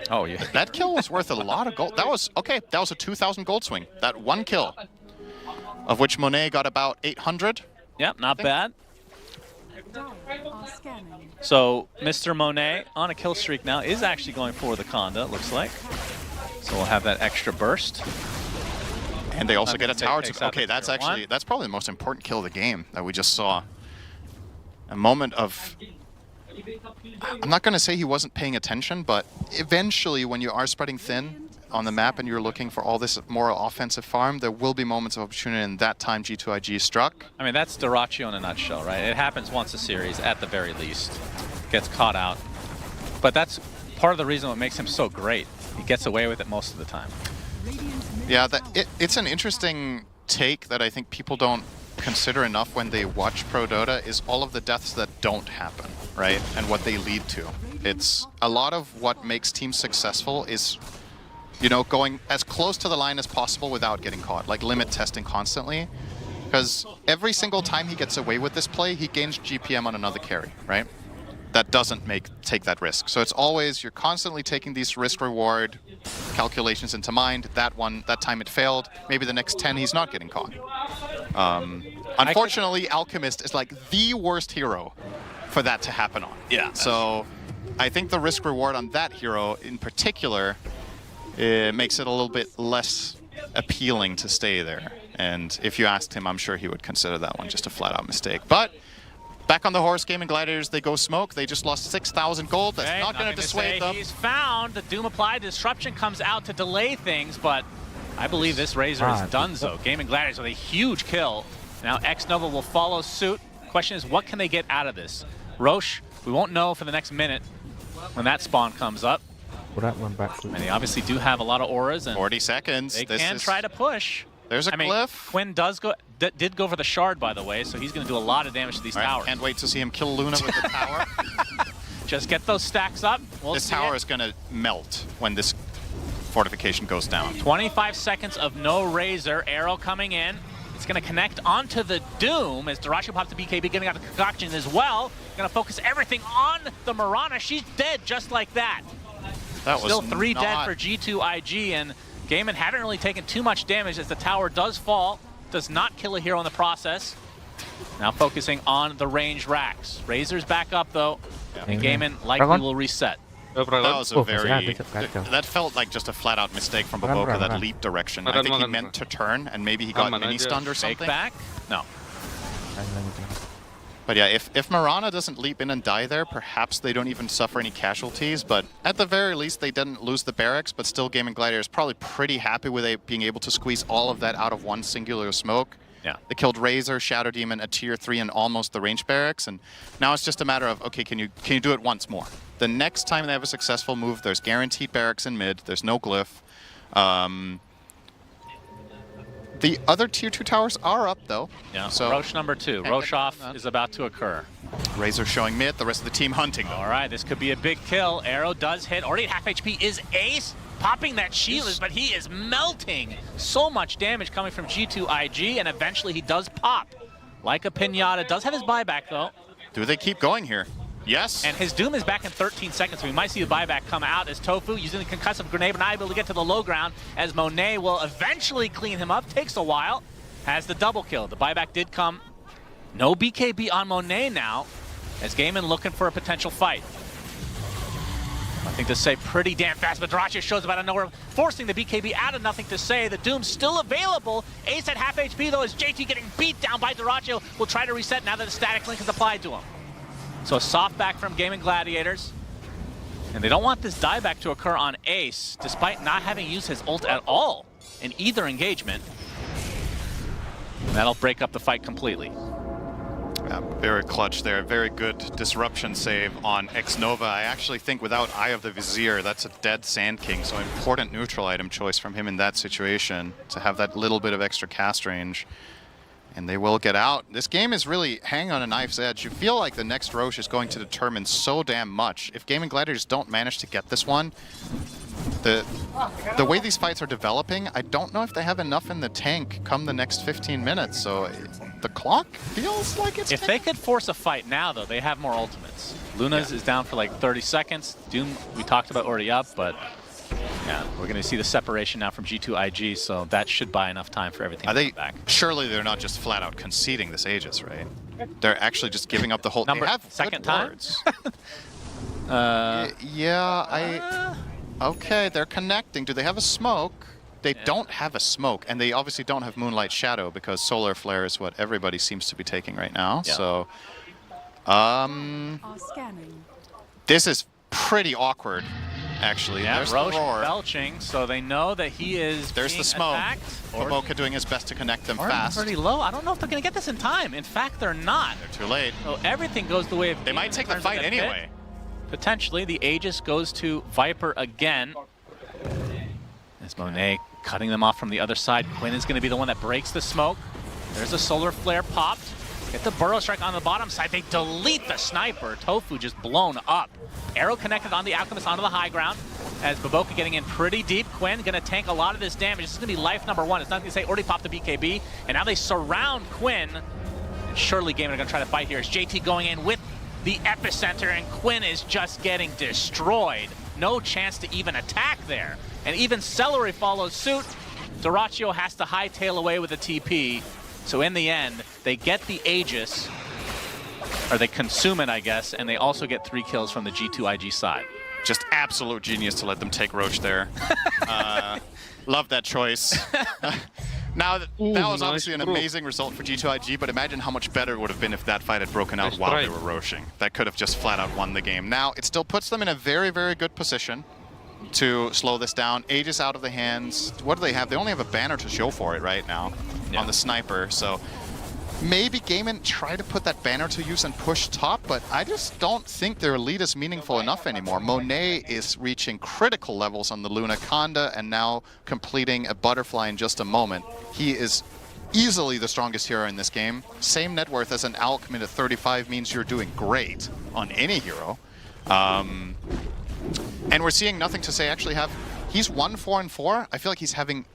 Oh, yeah. That kill was worth a lot of gold. That was, okay, that was a 2,000 gold swing. That one kill, of which Monet got about 800. Yep, not bad. So, Mr. Monet, on a kill streak now, is actually going for the Conda, it looks like. So we'll have that extra burst. And they also get a tower to... Okay, that's probably the most important kill of the game that we just saw. A moment of... I'm not going to say he wasn't paying attention, but eventually when you are spreading thin on the map and you're looking for all this more offensive farm, there will be moments of opportunity, and that time G2IG struck. I mean, that's Dirachi in a nutshell, right? It happens once a series, at the very least. Gets caught out. But that's part of the reason what makes him so great. He gets away with it most of the time. Yeah, it's an interesting take that I think people don't consider enough when they watch Pro Dota, is all of the deaths that don't happen, right? And what they lead to. It's a lot of what makes teams successful is, you know, going as close to the line as possible without getting caught, like limit testing constantly. Because every single time he gets away with this play, he gains GPM on another carry, right? That doesn't take that risk. So it's always, you're constantly taking these risk-reward calculations into mind. That time it failed. Maybe the next 10 he's not getting caught. Unfortunately, Alchemist is like the worst hero for that to happen on. Yeah. So I think the risk reward on that hero in particular makes it a little bit less appealing to stay there. And if you asked him, I'm sure he would consider that one just a flat out mistake. But back on the horse game and Gladiators, they go smoke. They just lost 6,000 gold. That's not going to dissuade them. He's found the Doom applied. Disruption comes out to delay things, but I believe this Razor is donezo. Game and Gladiators with a huge kill. Now X-Nova will follow suit. Question is, what can they get out of this? Roche, we won't know for the next minute when that spawn comes up. And they obviously do have a lot of auras. And 40 seconds. They can try to push. There's a glyph. Quinn did go for the shard, by the way, so he's going to do a lot of damage to these towers. Can't wait to see him kill Luna with the tower. Just get those stacks up. This tower is going to melt when this fortification goes down. 25 seconds of no Razor. Arrow coming in. It's going to connect onto the Doom as Dyrachyo pops the BKB, getting out the concoction as well. Going to focus everything on the Mirana. She's dead just like that. That was still 3 dead for G2IG, and Gaiman hadn't really taken too much damage as the tower does fall. Does not kill a hero in the process. Now focusing on the range racks. Razor's back up though, and Gaiman likely will reset. That was a very... That felt like just a flat-out mistake from Boboka, that leap direction. I think he meant to turn, and maybe he got mini-stunned or something. Fake back? No. But yeah, if Mirana doesn't leap in and die there, perhaps they don't even suffer any casualties. But at the very least, they didn't lose the barracks, but still Game and Gladiator is probably pretty happy with being able to squeeze all of that out of one singular smoke. Yeah. They killed Razor, Shadow Demon, a tier 3, and almost the range barracks. And now it's just a matter of, okay, can you do it once more? The next time they have a successful move, there's guaranteed barracks in mid. There's no glyph. The other tier 2 towers are up though. Yeah. So Roche number 2. Roche off is about to occur. Razor showing mid. The rest of the team hunting. All right, this could be a big kill. Arrow does hit. Already at half HP is Ace. Popping that shield, but he is melting. So much damage coming from G2IG, and eventually he does pop. Like a pinata. Does have his buyback though. Do they keep going here? Yes. And his Doom is back in 13 seconds, so we might see the buyback come out as Tofu using the concussive grenade, but not able to get to the low ground as Monet will eventually clean him up. Takes a while. Has the double kill. The buyback did come. No BKB on Monet now as Gaiman looking for a potential fight. Nothing to say, pretty damn fast, but Dyrachyo shows up out of nowhere, forcing the BKB out of nothing to say. The Doom's still available. Ace at half HP though, as JT getting beat down by Dyrachyo. Will try to reset now that the static link is applied to him. So a soft back from Game and Gladiators. And they don't want this dieback to occur on Ace, despite not having used his ult at all in either engagement. And that'll break up the fight completely. Yeah, very clutch there. Very good disruption save on X-Nova. I actually think without Eye of the Vizier, that's a dead Sand King. So important neutral item choice from him in that situation to have that little bit of extra cast range. And they will get out. This game is really hanging on a knife's edge. You feel like the next Roche is going to determine so damn much. If Game and Gladiators don't manage to get this one, the way these fights are developing, I don't know if they have enough in the tank come the next 15 minutes. So the clock feels like it's... If they could force a fight now, though, they have more ultimates. Luna's is down for like 30 seconds. Doom, we talked about already up, but yeah, we're going to see the separation now from G2IG, so that should buy enough time for everything to come back. Surely they're not just flat out conceding this Aegis, right? They're actually just giving up the whole... They have second good time? words. Okay, they're connecting. Do they have a smoke? They don't have a smoke, and they obviously don't have Moonlight Shadow because Solar Flare is what everybody seems to be taking right now. Yeah. So, this is pretty awkward, actually. Yeah, There's Roche the roar. belching, so they know that he is There's being the smoke. attacked. Boboka doing his best to connect them fast. Pretty low. I don't know if they're going to get this in time. In fact, they're not. They're too late. So everything goes the way of... They might take the fight anyway. Potentially, the Aegis goes to Viper again. As Monet cutting them off from the other side. Quinn is going to be the one that breaks the smoke. There's a Solar Flare popped. Get the Burrow Strike on the bottom side. They delete the sniper. Tofu just blown up. Arrow connected on the Alchemist onto the high ground. As Boboka getting in pretty deep. Quinn going to tank a lot of this damage. This is going to be life number 1. It's not going to say already popped the BKB. And now they surround Quinn. And surely Game are going to try to fight here. As JT going in with the epicenter, and Quinn is just getting destroyed. No chance to even attack there. And even Celery follows suit. Dyrachyo has to hightail away with a TP. So in the end, they get the Aegis. or they consume it, I guess, and they also get 3 kills from the G2IG side. Just absolute genius to let them take Roche there. Love that choice. Now, that was obviously an amazing result for G2IG, but imagine how much better it would have been if that fight had broken out while they were roaching. That could have just flat out won the game. Now, it still puts them in a very, very good position to slow this down. Aegis out of the hands. What do they have? They only have a banner to show for it right now on the sniper, so maybe Gaimin try to put that banner to use and push top, but I just don't think their lead is meaningful enough anymore. Monet is reaching critical levels on the Luna Conda and now completing a butterfly in just a moment. He is easily the strongest hero in this game. Same net worth as an Alchemist at 35 means you're doing great on any hero. And we're seeing Nothing to Say actually have... He's 1-4-4. I feel like he's having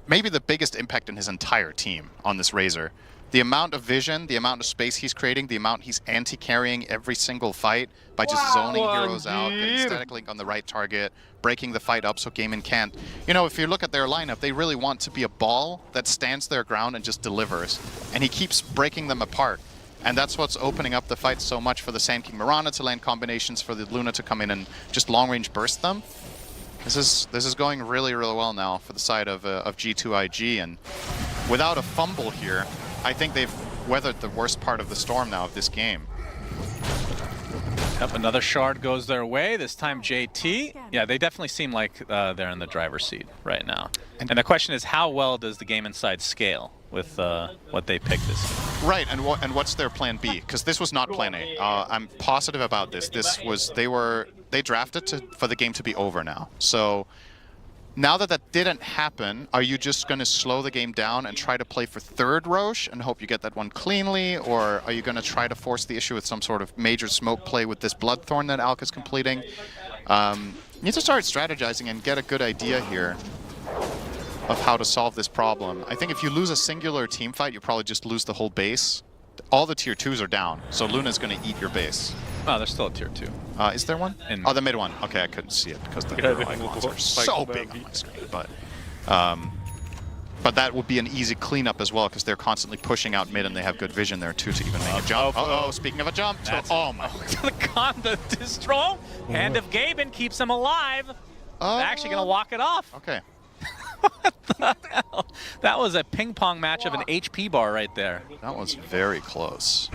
maybe the biggest impact in his entire team on this Razor. The amount of vision, the amount of space he's creating, the amount he's anti-carrying every single fight by just zoning heroes out, getting static link on the right target, breaking the fight up so Gaimin can't. You know, if you look at their lineup, they really want to be a ball that stands their ground and just delivers. And he keeps breaking them apart. And that's what's opening up the fight so much for the Sand King Mirana to land combinations, for the Luna to come in and just long-range burst them. This is going really, really well now for the side of G2IG, and without a fumble here, I think they've weathered the worst part of the storm now of this game. Yep, another shard goes their way, this time JT. Yeah, they definitely seem like they're in the driver's seat right now. And the question is, how well does the game inside scale with what they picked this game? Right, and what's their plan B? Because this was not plan A. I'm positive about this. This was, they drafted for the game to be over now. So now that that didn't happen, are you just going to slow the game down and try to play for third Roche and hope you get that one cleanly? Or are you going to try to force the issue with some sort of major smoke play with this Bloodthorn that Alk is completing? You need to start strategizing and get a good idea here of how to solve this problem. I think if you lose a singular team fight, you probably just lose the whole base. All the tier 2s are down, so Luna's going to eat your base. Oh, there's still a tier 2. Is there one? Oh, the mid one. Okay, I couldn't see it because the hero icons are so big on my screen. But that would be an easy cleanup as well because they're constantly pushing out mid and they have good vision there too to even make a jump. Oh, speaking of a jump. Oh my. The Conda Distro. Hand of Gaben keeps him alive. They're actually going to walk it off. Okay. What the hell? That was a ping pong match of an HP bar right there. That was very close.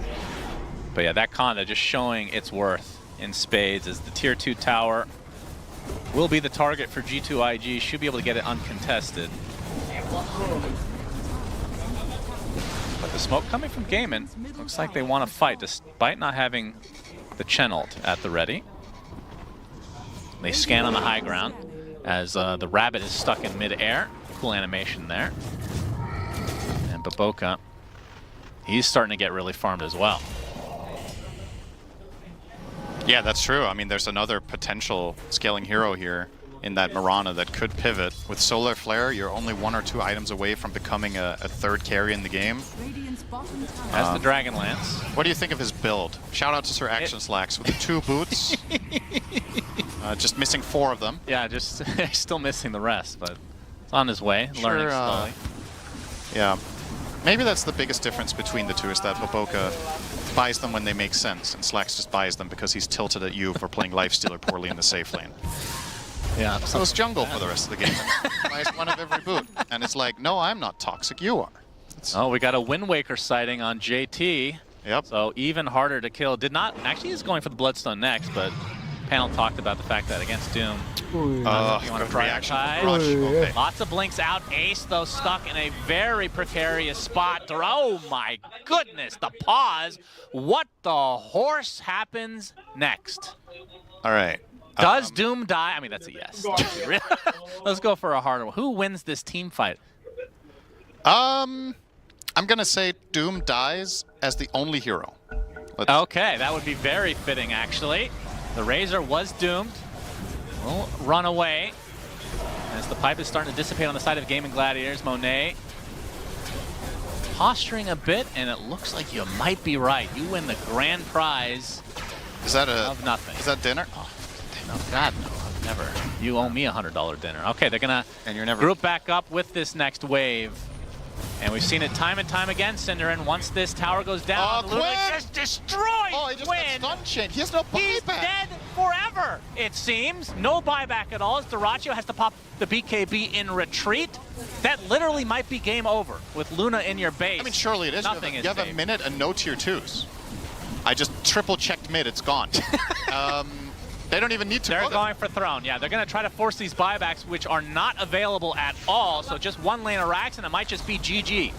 But yeah, that Conda just showing its worth in spades as the tier 2 tower will be the target for G2IG. Should be able to get it uncontested. But the smoke coming from Gaimin looks like they want to fight despite not having the Chen ult at the ready. They scan on the high ground as the rabbit is stuck in mid-air. Cool animation there. And Baboka, he's starting to get really farmed as well. Yeah, that's true. I mean, there's another potential scaling hero here in that Mirana that could pivot. With Solar Flare, you're only 1 or 2 items away from becoming a third carry in the game. That's the Dragonlance. What do you think of his build? Shout out to Sir Action Slacks with the 2 boots. Just missing 4 of them. Yeah, just still missing the rest, but it's on his way, learning slowly. Yeah, maybe that's the biggest difference between the two, is that Baboka buys them when they make sense, and Slacks just buys them because he's tilted at you for playing Lifestealer poorly in the safe lane. Yeah, so it's jungle for the rest of the game. Buys one of every boot, and it's like, no, I'm not toxic, you are. Oh, we got a Wind Waker sighting on JT. Yep. So even harder to kill. Did not, actually he's going for the Bloodstone next, but panel talked about the fact that against Doom, you want to prioritize. Okay. Lots of blinks out. Ace, though, stuck in a very precarious spot. Oh my goodness, the pause. What the horse happens next? All right. Does Doom die? I mean, that's a yes. Let's go for a harder one. Who wins this team fight? I'm going to say Doom dies as the only hero. Okay, that would be very fitting, actually. The Razor was doomed. Will run away. As the pipe is starting to dissipate on the side of Gaming Gladiators, Monet posturing a bit, and it looks like you might be right. You win the grand prize of nothing. Is that dinner? Oh, no, God, no. Never. You owe me $100 dinner. Okay, they're going to group back up with this next wave. And we've seen it time and time again, Cinderin. Once this tower goes down, Luna just destroys Quinn. He has no buyback. He's dead forever, it seems. No buyback at all as Dyrachyo has to pop the BKB in retreat. That literally might be game over with Luna in your base. I mean, surely it is. Nothing you have a minute and no tier 2s. I just triple checked mid, it's gone. They don't even need to. They're going for Throne, yeah. They're going to try to force these buybacks, which are not available at all. So just one lane of racks, and it might just be GG.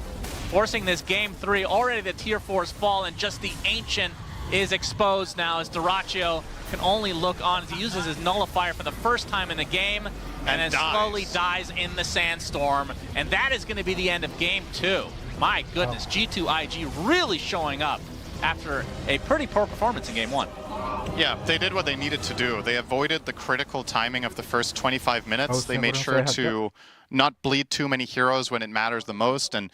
Forcing this game 3. Already the tier 4s fall, and just the Ancient is exposed now as Dyrachyo can only look on as he uses his Nullifier for the first time in the game, and then slowly dies in the Sandstorm. And that is going to be the end of game 2. My goodness, G2IG really showing up after a pretty poor performance in game 1. Yeah, they did what they needed to do. They avoided the critical timing of the first 25 minutes. They made sure to not bleed too many heroes when it matters the most. And,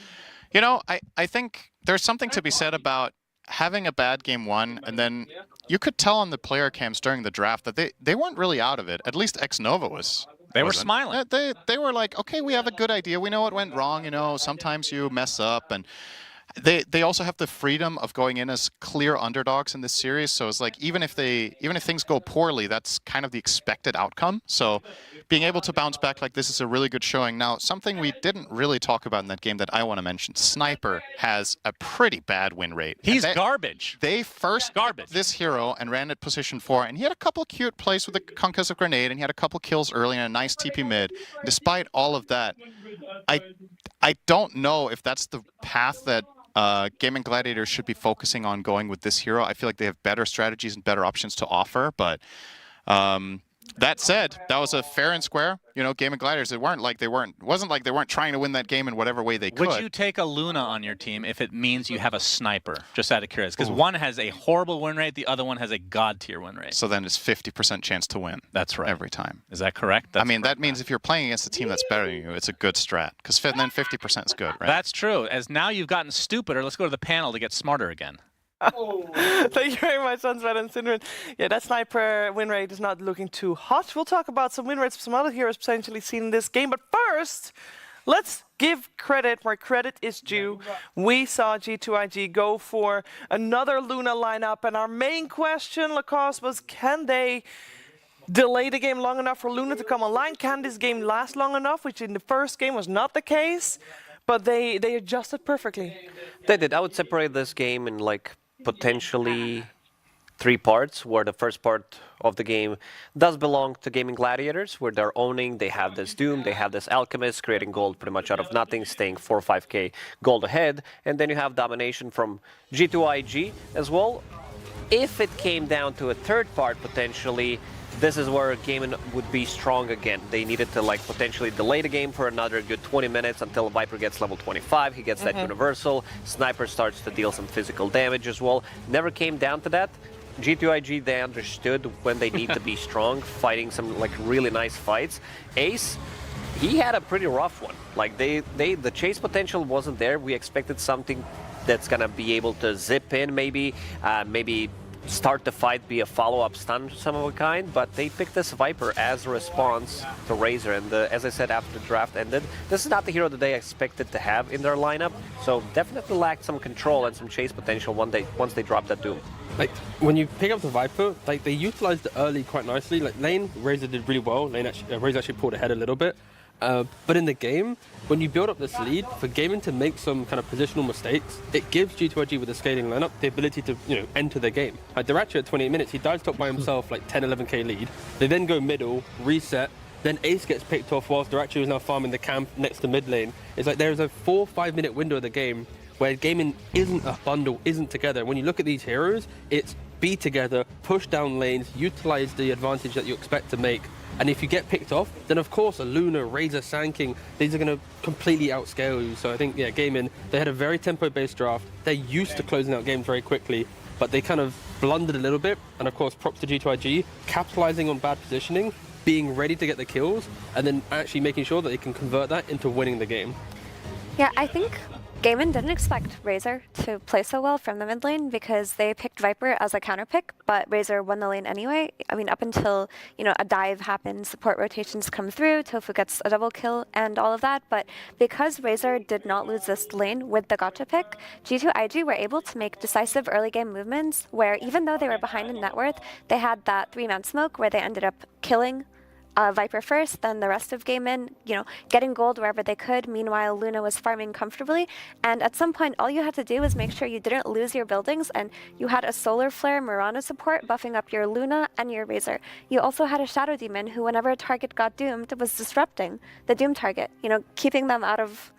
you know, I think there's something to be said about having a bad game 1, and then you could tell on the player cams during the draft that they weren't really out of it. At least X-Nova was. They were smiling. They were like, okay, we have a good idea. We know what went wrong. You know, sometimes you mess up, and they also have the freedom of going in as clear underdogs in this series. So it's like even if things go poorly, that's kind of the expected outcome. So being able to bounce back like this is a really good showing. Now, something we didn't really talk about in that game that I want to mention: Sniper has a pretty bad win rate. He's garbage. They first garbage this hero and ran at position 4, and he had a couple cute plays with the concussive grenade, and he had a couple kills early and a nice TP mid. Despite all of that, I don't know if that's the path that Gaming Gladiators should be focusing on going with this hero. I feel like they have better strategies and better options to offer, but that said, that was a fair and square. You know, Gaming Gladiators, it wasn't like they weren't trying to win that game in whatever way they could. Would you take a Luna on your team if it means you have a Sniper? Just out of curiosity, because one has a horrible win rate, the other one has a god tier win rate. So then it's 50% chance to win. That's right. Every time. Is that correct? I mean, that means if you're playing against a team that's better than you, it's a good strat. Because then 50% is good, right? That's true. As now you've gotten stupider, let's go to the panel to get smarter again. Thank you very much, Sunsvet and Cinderin. Yeah, that Sniper win rate is not looking too hot. We'll talk about some win rates of some other heroes potentially seen in this game. But first, let's give credit where credit is due. We saw G2IG go for another Luna lineup, and our main question, Lacoste, was can they delay the game long enough for Luna to come online? Can this game last long enough, which in the first game was not the case? But they adjusted perfectly. They did. I would separate this game in like potentially 3 parts, where the first part of the game does belong to Gaming Gladiators, where they're owning, they have this Doom, they have this Alchemist, creating gold pretty much out of nothing, staying 4 or 5k gold ahead, and then you have domination from G2IG as well. If it came down to a third part, potentially, this is where Gaming would be strong again. They needed to like potentially delay the game for another good 20 minutes until Viper gets level 25. He gets that universal. Sniper starts to deal some physical damage as well. Never came down to that. G2IG, they understood when they need to be strong, fighting some like really nice fights. Ace, he had a pretty rough one. Like the chase potential wasn't there. We expected something that's gonna be able to zip in, maybe start the fight, be a follow-up stun of some of a kind, but they picked this Viper as a response to Razor, and as I said after the draft ended, this is not the hero that they expected to have in their lineup, so definitely lacked some control and some chase potential once they dropped that Doom. Like, when you pick up the Viper, like, they utilized it early quite nicely. Like, lane, Razor did really well. Razor actually pulled ahead a little bit. But in the game, when you build up this lead, for Gaming to make some kind of positional mistakes, it gives G2IG with the scaling lineup the ability to, you know, enter the game. Like Dyrachyo at 28 minutes, he dives top by himself, like 10, 11k lead. They then go middle, reset, then Ace gets picked off whilst Dyrachyo is now farming the camp next to mid lane. It's like there's a 4 or 5 minute window of the game where Gaming isn't a bundle, isn't together. When you look at these heroes, it's be together, push down lanes, utilize the advantage that you expect to make. And if you get picked off, then of course a Luna, Razor, Sand, these are going to completely outscale you. So I think, yeah, Gaming, they had a very tempo-based draft. They're used to closing out games very quickly, but they kind of blundered a little bit. And of course, props to G2IG, capitalizing on bad positioning, being ready to get the kills, and then actually making sure that they can convert that into winning the game. Yeah, I think Gaimin didn't expect Razor to play so well from the mid lane because they picked Viper as a counter pick, but Razor won the lane anyway. I mean, up until, you know, a dive happens, support rotations come through, Tofu gets a double kill and all of that, but because Razor did not lose this lane with the gotcha pick, G2IG were able to make decisive early game movements where even though they were behind in net worth, they had that 3-man smoke where they ended up killing Viper first, then the rest of Gaimin, you know, getting gold wherever they could. Meanwhile, Luna was farming comfortably, and at some point, all you had to do was make sure you didn't lose your buildings, and you had a Solar Flare Mirana support buffing up your Luna and your Razor. You also had a Shadow Demon who, whenever a target got doomed, was disrupting the doom target, you know, keeping them out of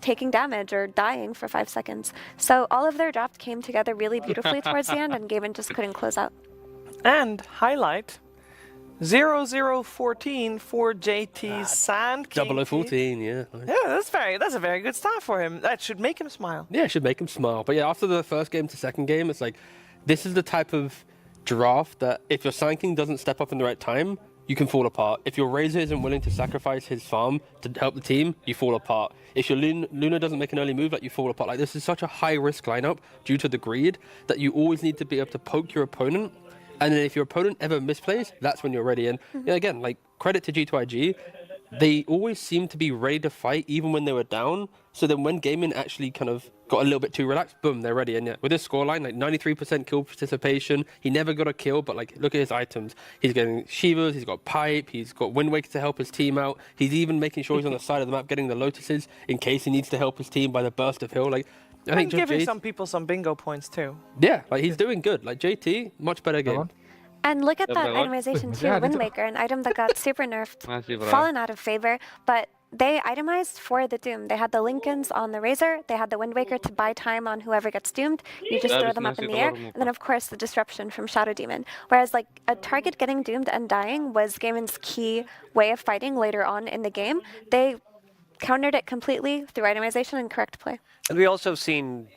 taking damage or dying for 5 seconds. So all of their draft came together really beautifully towards the end, and Gaimin just couldn't close out. And highlight 0014 for JT's Sand King. 0014, yeah. Yeah, that's a very good start for him. That should make him smile. Yeah, it should make him smile. But yeah, after the first game to second game, it's like, this is the type of draft that if your Sand King doesn't step up in the right time, you can fall apart. If your Razor isn't willing to sacrifice his farm to help the team, you fall apart. If your Luna doesn't make an early move, like, you fall apart. Like, this is such a high-risk lineup due to the greed that you always need to be able to poke your opponent. And then if your opponent ever misplays, that's when you're ready. And yeah, again, like, credit to G2IG, they always seem to be ready to fight even when they were down. So then when Gaimin actually kind of got a little bit too relaxed, boom, they're ready. And yeah, with this scoreline, like 93% kill participation, he never got a kill, but like, look at his items. He's getting Shivas, he's got Pipe, he's got Wind Waker to help his team out. He's even making sure he's on the side of the map getting the Lotuses in case he needs to help his team by the burst of heal. Like, I think giving some people some bingo points too. Yeah, like, he's doing good. Like, JT, much better game. And look at that itemization too, Wind Waker, an item that got super nerfed, fallen out of favor, but they itemized for the Doom. They had the Lincolns on the Razor, they had the Wind Waker to buy time on whoever gets doomed. You just throw them up in the air, and then of course the disruption from Shadow Demon. Whereas like a target getting doomed and dying was Gaimin's key way of fighting later on in the game. They countered it completely through itemization and correct play. And we also seen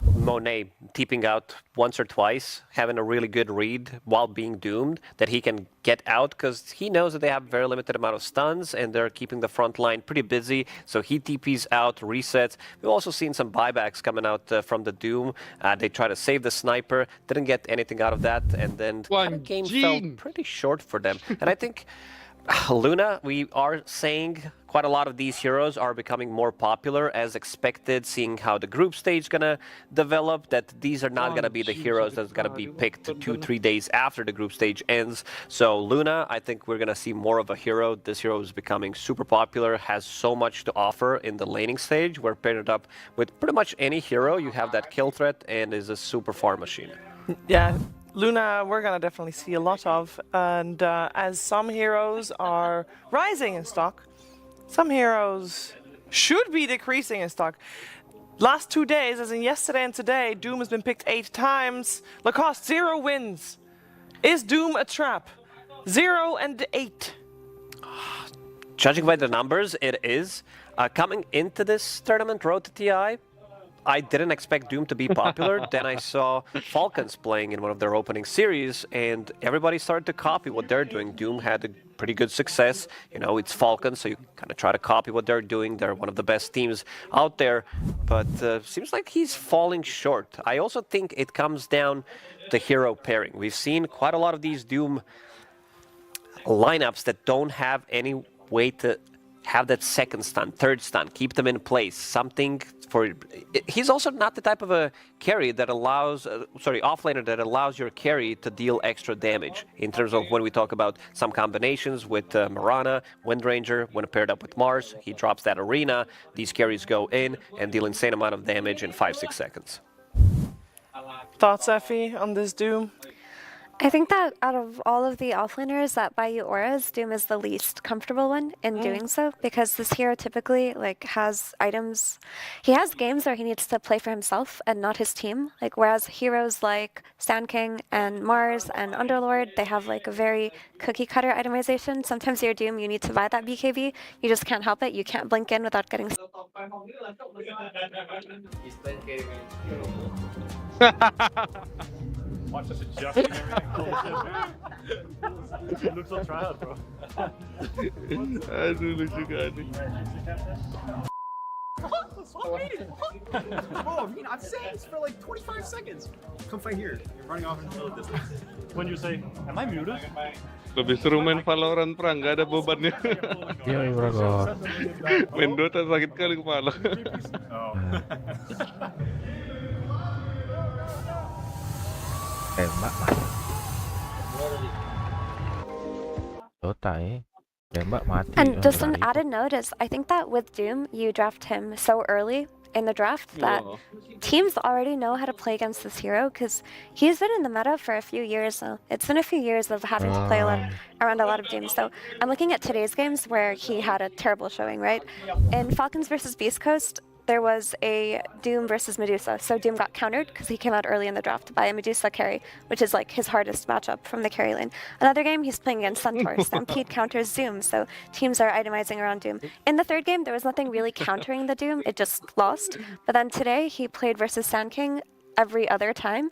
Monet teeping out once or twice, having a really good read while being doomed, that he can get out because he knows that they have very limited amount of stuns and they're keeping the front line pretty busy. So he TPs out, resets. We've also seen some buybacks coming out from the Doom. They try to save the sniper, didn't get anything out of that, and then the game fell pretty short for them. And I think Luna, we are saying quite a lot of these heroes are becoming more popular as expected, seeing how the group stage is going to develop, that these are not going to be the heroes that's going to be picked 2-3 days after the group stage ends. So Luna, I think we're going to see more of a hero. This hero is becoming super popular, has so much to offer in the laning stage. We're paired it up with pretty much any hero. You have that kill threat and is a super farm machine. Yeah. Luna, we're going to definitely see a lot of, and as some heroes are rising in stock, some heroes should be decreasing in stock. Last 2 days, as in yesterday and today, Doom has been picked 8 times. Lacoste, 0 wins. Is Doom a trap? 0 and 8. Judging by the numbers, it is. Coming into this tournament, Road to TI, I didn't expect Doom to be popular. Then I saw Falcons playing in one of their opening series, and everybody started to copy what they're doing. Doom had a pretty good success. You know, it's Falcons, so you kind of try to copy what they're doing. They're one of the best teams out there, but seems like he's falling short. I also think it comes down to hero pairing. We've seen quite a lot of these Doom lineups that don't have any way to have that second stun, third stun, keep them in place, something for... He's also not the type of a carry that allows, offlaner that allows your carry to deal extra damage. In terms of when we talk about some combinations with Mirana, Wind Ranger, when paired up with Mars, he drops that arena, these carries go in and deal insane amount of damage in 5-6 seconds. Thoughts, Effie, on this Doom? I think that out of all of the offlaners that buy you auras, Doom is the least comfortable one in doing so, because this hero typically like has items. He has games where he needs to play for himself and not his team. Like whereas heroes like Sand King and Mars and Underlord, they have like a very cookie cutter itemization. Sometimes your Doom, you need to buy that BKB. You just can't help it. You can't blink in without getting. Watch us adjusting everything. It looks so try out, bro. Aduh, lucu kali. Follow me! Oh, I've said this for like 25 seconds. Come fight here. You're running off into the distance. When you say, am I muted? Lebih seru main Valorant perang, nggak ada bebannya. Iya, bro. Main Dota sakit kali kepala. Tembak Dota Tembak mati. And just an added note is, I think that with Doom, you draft him so early in the draft that teams already know how to play against this hero because he's been in the meta for a few years now. It's been a few years of having to play around a lot of Doom. So I'm looking at today's games where he had a terrible showing, right? In Falcons versus Beastcoast, there was a Doom versus Medusa. So Doom got countered because he came out early in the draft by a Medusa carry, which is like his hardest matchup from the carry lane. Another game, he's playing against Centaur. Stampede counters Doom, so teams are itemizing around Doom. In the third game, there was nothing really countering the Doom. It just lost. But then today, he played versus Sand King every other time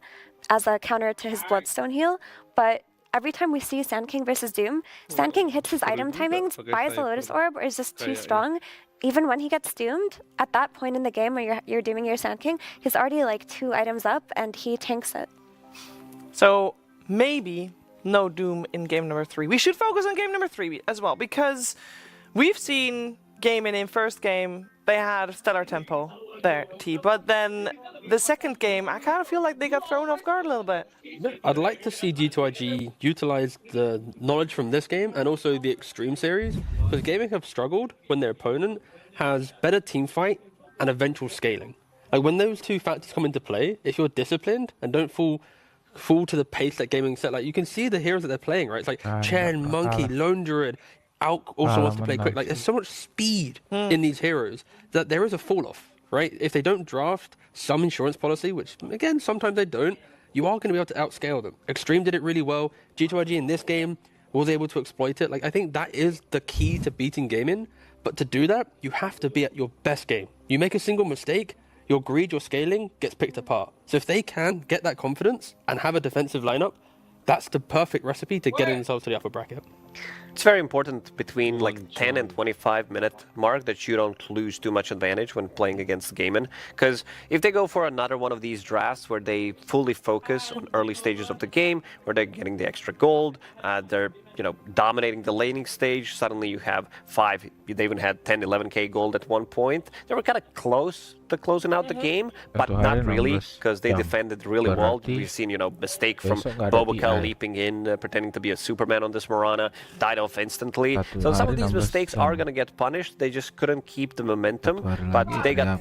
as a counter to his Bloodstone heal. But every time we see Sand King versus Doom, Sand King hits his item timings, buys the Lotus Orb, or is just too strong. Even when he gets doomed, at that point in the game where you're dooming your Sand King, he's already like 2 items up and he tanks it. So maybe no Doom in game number 3. We should focus on game number 3 as well, because we've seen gaming in first game, they had stellar tempo there, but then the second game, I kind of feel like they got thrown off guard a little bit. I'd like to see G2IG utilize the knowledge from this game and also the Extreme series, because gaming have struggled when their opponent has better team fight and eventual scaling. Like when those two factors come into play, if you're disciplined and don't fall to the pace that gaming set, like you can see the heroes that they're playing, right? It's like Chen, Monkey, Lone Druid, Alk also wants to play quick. Like there's so much speed in these heroes that there is a fall off, right? If they don't draft some insurance policy, which again sometimes they don't, you are going to be able to outscale them. Extreme did it really well. G2IG in this game was able to exploit it. Like I think that is the key to beating gaming. But to do that, you have to be at your best game. You make a single mistake, your greed, your scaling gets picked apart. So if they can get that confidence and have a defensive lineup, that's the perfect recipe to get themselves to the upper bracket. It's very important between like 10 and 25 minute mark that you don't lose too much advantage when playing against Gaiman. Because if they go for another one of these drafts where they fully focus on early stages of the game, where they're getting the extra gold, they're dominating the laning stage, suddenly you have 5, they even had 10, 11k gold at one point. They were kind of close to closing out the game, but not really, because they defended really well. We've seen, mistake from Bobocal leaping in, pretending to be a Superman on this Morana, died off instantly. So some of these mistakes are going to get punished. They just couldn't keep the momentum, but they got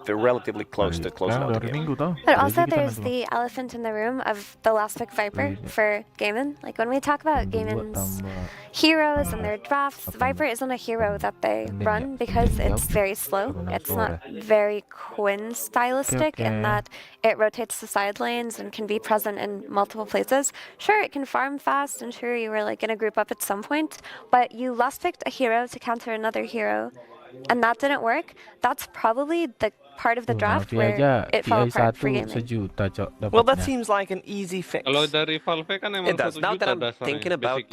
relatively close to closing out the game. But also there's the elephant in the room of the last pick Viper for Gaiman. Like when we talk about Gaiman's heroes and their drafts, Viper isn't a hero that they run because it's very slow. It's not very Quinn stylistic in that it rotates the side lanes and can be present in multiple places. Sure, it can farm fast, and sure, you were like going to group up at some point, but you last picked a hero to counter another hero, and that didn't work. That's probably the part of the draft where it fell apart for gaming. Well, that seems like an easy fix. It does. Now that I'm thinking about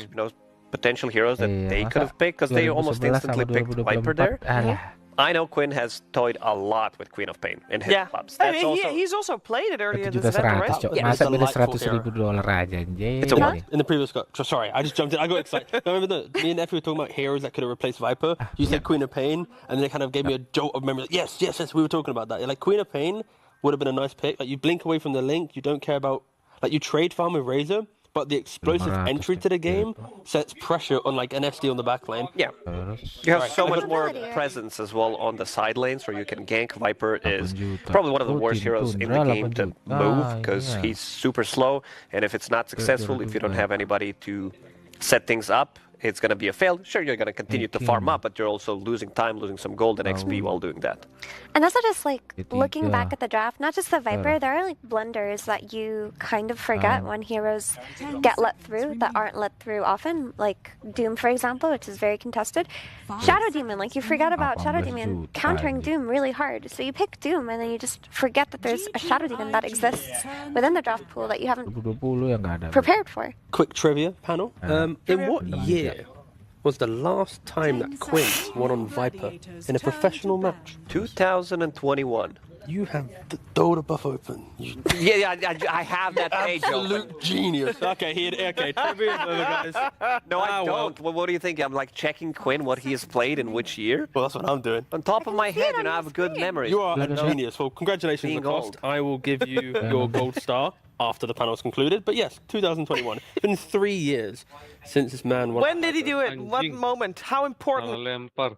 potential heroes that they could have picked, because they almost instantly picked Viper there. I know Quinn has toyed a lot with Queen of Pain in his clubs. He's also played it earlier this event, right? Masa beda $100,000 aja, anjay. It's a what? In the previous cut. Sorry, I just jumped in. I got excited. Remember me and Effie were talking about heroes that could have replaced Viper? You said Queen of Pain, and then it kind of gave me a jolt of memory. Like, yes, we were talking about that. Like, Queen of Pain would have been a nice pick. Like, you blink away from the link, you don't care about... Like, you trade farm with Razor, but the explosive entry to the game sets pressure on like an SD on the back lane. Yeah. You have so much more presence as well on the side lanes where you can gank. Viper is probably one of the worst heroes in the game to move because he's super slow, and if it's not successful, if you don't have anybody to set things up, it's going to be a fail. Sure, you're going to continue to farm up, but you're also losing time, losing some gold and XP while doing that. And also just like looking back at the draft, not just the Viper, there are like blunders that you kind of forget when heroes get let through that aren't let through often, like Doom, for example, which is very contested. Shadow Demon, like you forget about Shadow Demon countering Doom really hard. So you pick Doom and then you just forget that there's a Shadow Demon that exists within the draft pool that you haven't prepared for. Quick trivia panel. In what year was the last time that Quinn won on Viper in a professional match? 2021. You have the Dota buff open. Yeah, I have that page open. Absolute genius. Okay, trivia over, guys. No, I don't. Well, what do you think? I'm like checking Quinn, what he has played in which year? Well, that's what I'm doing. On top of my head, I have a good memory. You are a genius. Well, congratulations, Being Lacoste. old. I will give you your gold star after the panel's concluded. But yes, 2021. It's been 3 years since this man won. When did he do it? What moment? How important? Lempar.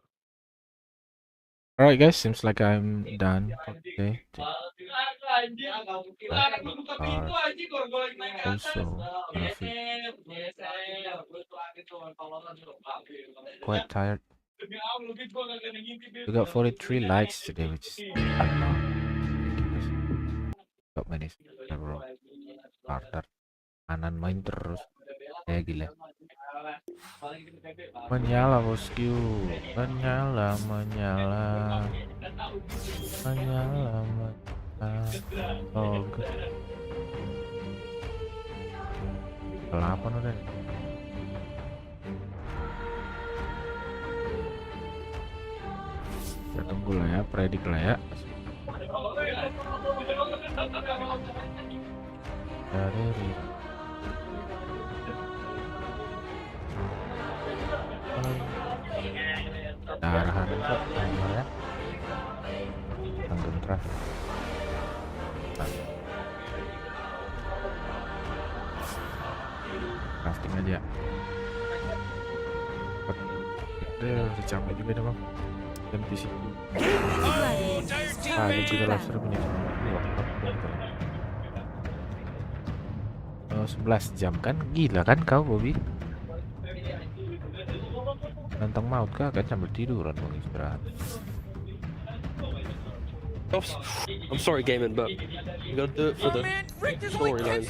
Alright guys, seems like I'm done for today. Also, quite tired. We got 43 likes today, which is got many several starter. Kanan main terus. Gila. Menyala bosku, menyala. Oh, good. Kelapa udah. Kita tunggu lah ya, predik lah ya. Dari arahan ya. Tundra. Crafting aja. Udah capek juga dah bang. Dan PC. Ini juga laser punya. 11 jam kan? Gila kan kau, Bobby? Nantang maut kah kan sambil tiduran bang istirahat. I'm sorry, Gaming, but you gotta do it for the storylines.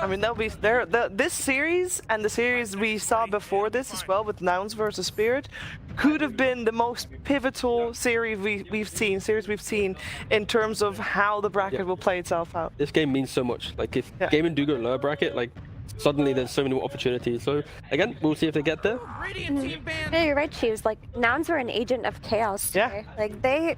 I mean, that'll be there. This series and the series we saw before this as well with Nouns versus Spirit could have been the most pivotal series we've seen in terms of how the bracket will play itself out. This game means so much. Like if Gaming do go lower bracket, like suddenly there's so many more opportunities. So again, we'll see if they get there. Yeah, you're right, Cheese. Like Nouns are an agent of chaos. Today. Like they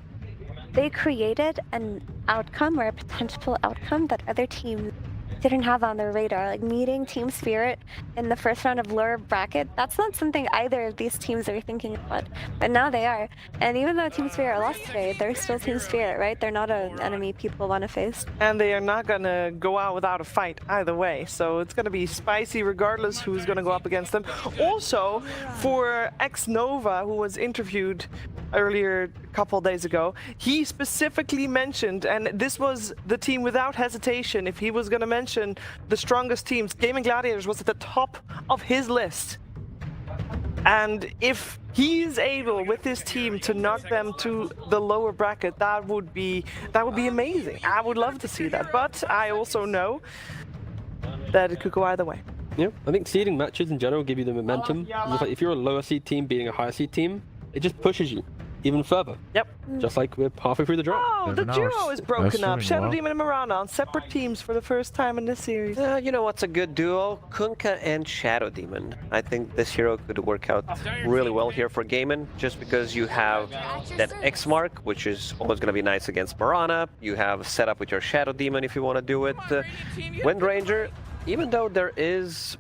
created an outcome or a potential outcome that other teams didn't have on their radar. Like meeting Team Spirit in the first round of lower bracket, that's not something either of these teams are thinking about. But now they are. And even though Team Spirit lost today, they're still Team Spirit, right? They're not an enemy people want to face. And they are not going to go out without a fight either way. So it's going to be spicy regardless who's going to go up against them. Also, for X-Nova, who was interviewed earlier a couple days ago, he specifically mentioned, and this was the team without hesitation, if he was going to mention the strongest teams, Gaming Gladiators was at the top of his list. And if he is able with his team to knock them to the lower bracket, that would be amazing. I would love to see that. But I also know that it could go either way. Yeah, I think seeding matches in general give you the momentum. If you're a lower seed team beating a higher seed team, it just pushes you even further. Yep. Just like we're halfway through the draw. Oh, the duo is broken up. Shadow Demon and Mirana on separate teams for the first time in this series. You know what's a good duo? Kunkka and Shadow Demon. I think this hero could work out really well here for Gaiman, just because you have that X mark, which is always going to be nice against Mirana. You have set up with your Shadow Demon if you want to do it. Wind Ranger, even though there is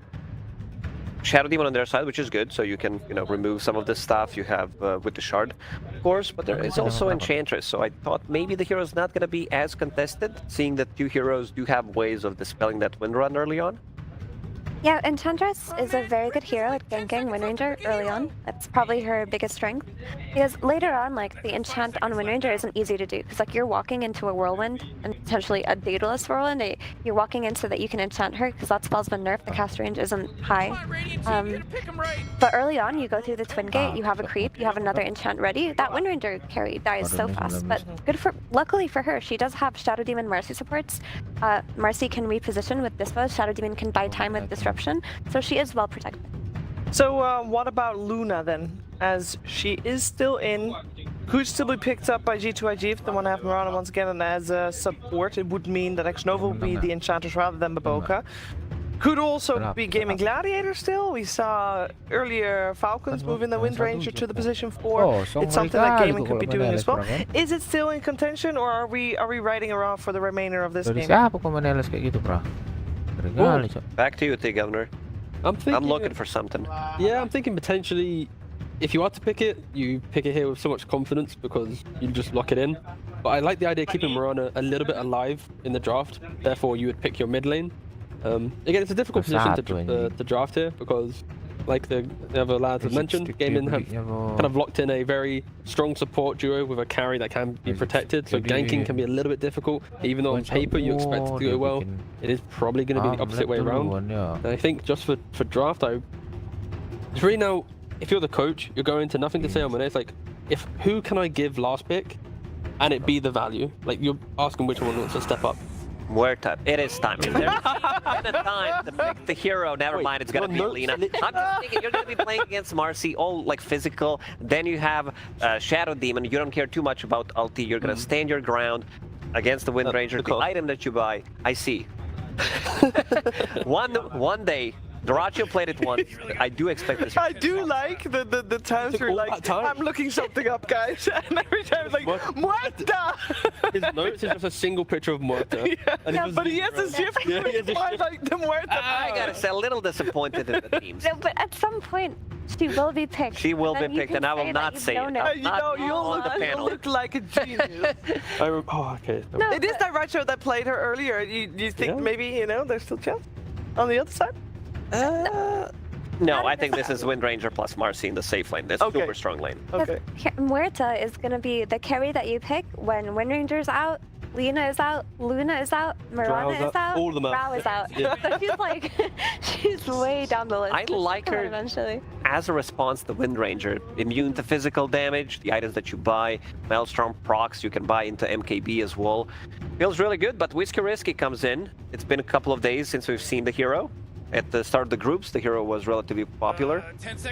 Shadow Demon on their side, which is good, so you can, remove some of the stuff you have with the shard, of course, but there is also Enchantress, so I thought maybe the hero is not going to be as contested, seeing that two heroes do have ways of dispelling that Wind Run early on. Yeah, Enchantress is a very good hero at ganking Wind Ranger early on. That's probably her biggest strength. Because later on, the enchant on Wind Ranger isn't easy to do. Because, you're walking into a whirlwind, and potentially a dataless whirlwind. You're walking in so that you can enchant her, because that spell's been nerfed. The cast range isn't high. But early on, you go through the Twin Gate, you have a creep, you have another enchant ready. That Wind Ranger carry dies so fast. But luckily for her, she does have Shadow Demon Marcy supports. Marcy can reposition with Dispo. Shadow Demon can buy time with Disruption. So she is well protected. So what about Luna then? As she is still in, could still be picked up by G2IG if they want to have Mirana once again, and as a support it would mean that X-Nova will be the Enchantress rather than Baboka. Could also be gaming Gladiator still. We saw earlier Falcons moving the Wind Ranger to the position 4. It's something that gaming could be doing as well. Is it still in contention, or are we riding around for the remainder of this game? Back to you, T Governor. I'm looking for something. Yeah, I'm thinking potentially, if you are to pick it, you pick it here with so much confidence because you just lock it in. But I like the idea of keeping Mirana a little bit alive in the draft. Therefore, you would pick your mid lane. Again, it's a difficult position to draft here because, like the other lads have mentioned, Gaming have kind of locked in a very strong support duo with a carry that can be protected. So ganking can be a little bit difficult. Even though on paper you expect it to go well, it is probably going to be the opposite way around. And I think just for draft, it's really now, if you're the coach, you're going to nothing to say on Monet. It's like, who can I give last pick and it be the value? Like, you're asking which one wants to step up. Muerta. It is time. There's been a time to pick the hero. Never mind, it's going to be Lena. I'm just thinking you're going to be playing against Marcy, all like physical. Then you have Shadow Demon. You don't care too much about ulti. You're going to stand your ground against the Wind Ranger. The item that you buy, I see. One day, Doracio played it once. I do expect this. I do like the times where like, I'm looking something up, guys. And every time it's like, Muerta! His notes is just a single picture of Muerta. Yeah, but he has a shift like the Muerta. I gotta say, a little disappointed in the teams. No, but at some point, she will be picked. She will be picked, and I will not say it. You'll look like a genius. Okay. No, it is that Racho that played her earlier. You think maybe, there's still chance on the other side? No, I think this is Wind Ranger plus Marcy in the safe lane. That's super strong lane. Okay. Muerta is going to be the carry that you pick when Wind Ranger's out, Lena is out, Luna is out, Mirana is out, all of them out. Rao is out. Yeah. So she's like, she's way down the list. I like her eventually. as a response to Wind Ranger. Immune to physical damage, the items that you buy, Maelstrom procs you can buy into MKB as well. Feels really good, but Whiskey Risky comes in. It's been a couple of days since we've seen the hero. At the start of the groups, the hero was relatively popular.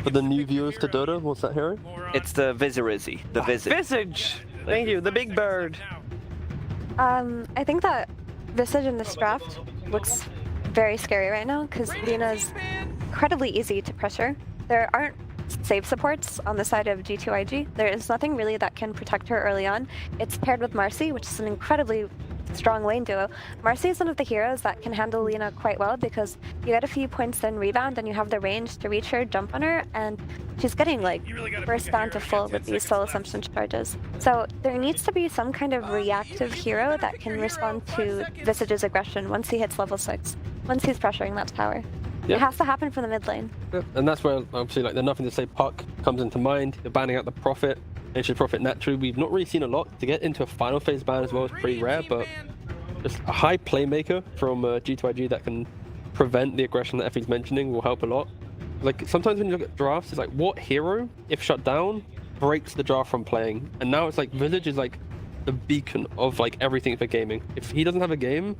For the new viewers to Dota, what's that hero? It's the Vizirizi, the Visage. Visage! Thank you, the big bird. I think that Visage in this draft looks very scary right now because Lena's incredibly easy to pressure. There aren't save supports on the side of G2IG. There is nothing really that can protect her early on. It's paired with Marcy, which is an incredibly strong lane duo. Marcy is one of the heroes that can handle Lena quite well because you get a few points in rebound and you have the range to reach her, jump on her, and she's getting like burst down to full with these soul assumption charges. So there needs to be some kind of reactive hero that can respond to Visage's aggression once he hits level 6, once he's pressuring that tower. Yep. It has to happen from the mid lane. Yep. And that's where obviously like the nothing to say puck comes into mind. You're banning out the Prophet. It should Prophet naturally. We've not really seen a lot. To get into a final phase ban as well is pretty rare, but just a high playmaker from G2IG that can prevent the aggression that Effie's mentioning will help a lot. Like sometimes when you look at drafts, it's like what hero, if shut down, breaks the draft from playing? And now it's like Village is like the beacon of like everything for gaming. If he doesn't have a game,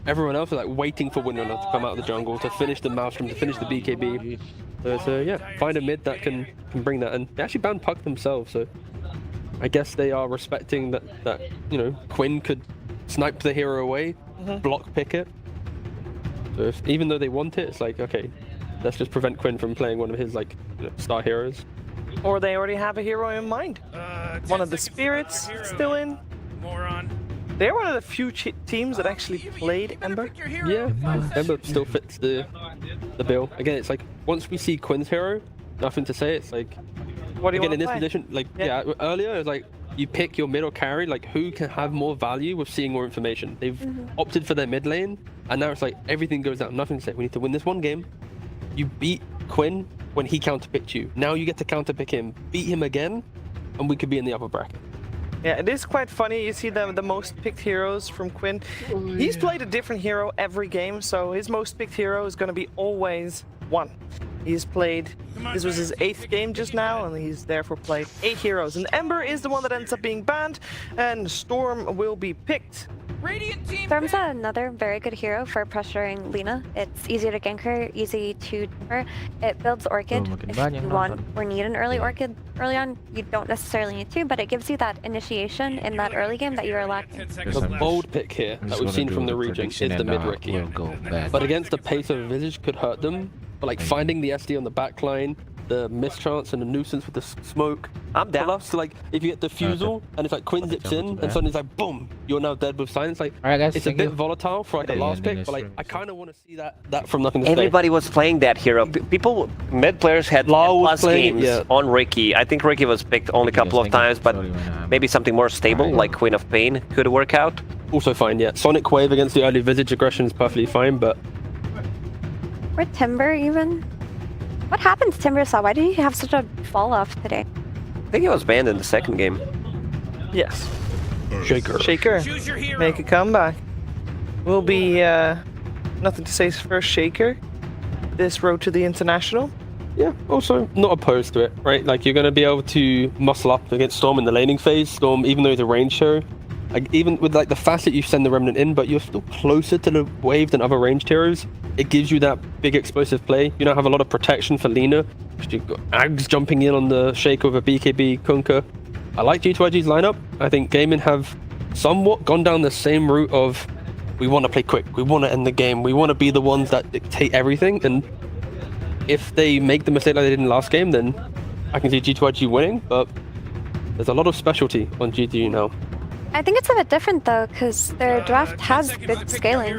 everyone else is like waiting for Windrunner to come out of the jungle, to finish the Maelstrom, to finish the BKB. So yeah, find a mid that can bring that. And they actually banned Puck themselves, so I guess they are respecting that Quinn could snipe the hero away, block pick it. So even though they want it, it's like, okay, let's just prevent Quinn from playing one of his like star heroes. Or they already have a hero in mind. One of the spirits still in. Moron. They're one of the few teams that actually played Ember. Yeah, Ember still fits the bill. Again, it's like once we see Quinn's hero, nothing to say. It's like, what do you again in this play? position, like earlier it was like you pick your mid or carry, like who can have more value with seeing more information. They've opted for their mid lane, and now it's like everything goes down. Nothing to say. We need to win this one game. You beat Quinn when he counterpicked you. Now you get to counterpick him, beat him again, and we could be in the upper bracket. Yeah, it is quite funny. You see the most picked heroes from Quinn. He's played a different hero every game, so his most picked hero is going to be always one. He's played, this was his 8th game just now, and he's therefore played 8 heroes. And Ember is the one that ends up being banned, and Storm will be picked. Storm's another very good hero for pressuring Lina. It's easy to gank her, easy to her. It builds Orchid. If you want or need an early Orchid early on, you don't necessarily need to, but it gives you that initiation in that early game that you are lacking. The bold pick here that we've seen from the region is the mid Ricky. But against the pace of Visage could hurt them. But like finding the SD on the backline, the mischance and the nuisance with the smoke. I'm down. Plus, like if you get defusal and it's like Quinn zips in and suddenly it's like boom, you're now dead with silence. Like it's a bit volatile for like a last pick, but like I kind of want to see that from Nothing to Say. Everybody was playing that hero. People, mid players had plus games on Ricky. I think Ricky was picked only a couple of times, but maybe something more stable like Queen of Pain could work out. Also fine, yeah. Sonic Wave against the early Visage aggression is perfectly fine, but Or Timber even. What happened to Timber Saw? Why did he have such a fall off today? I think he was banned in the second game. Yes. Shaker. Make a comeback. Will be Nothing to Say's first Shaker this road to the international. Yeah, also not opposed to it, right? Like you're going to be able to muscle up against Storm in the laning phase. Storm, even though he's a range hero, like even with like the fact that you send the Remnant in, but you're still closer to the wave than other ranged heroes, it gives you that big explosive play. You don't have a lot of protection for Lina. You've got Ags jumping in on the Shaker with a BKB Kunkka. I like G2IG's lineup. I think Gaming have somewhat gone down the same route of we want to play quick, we want to end the game, we want to be the ones that dictate everything, and if they make the mistake like they did in the last game, then I can see G2IG winning, but there's a lot of specialty on G2 now. I think it's a bit different though, because their draft has good scaling.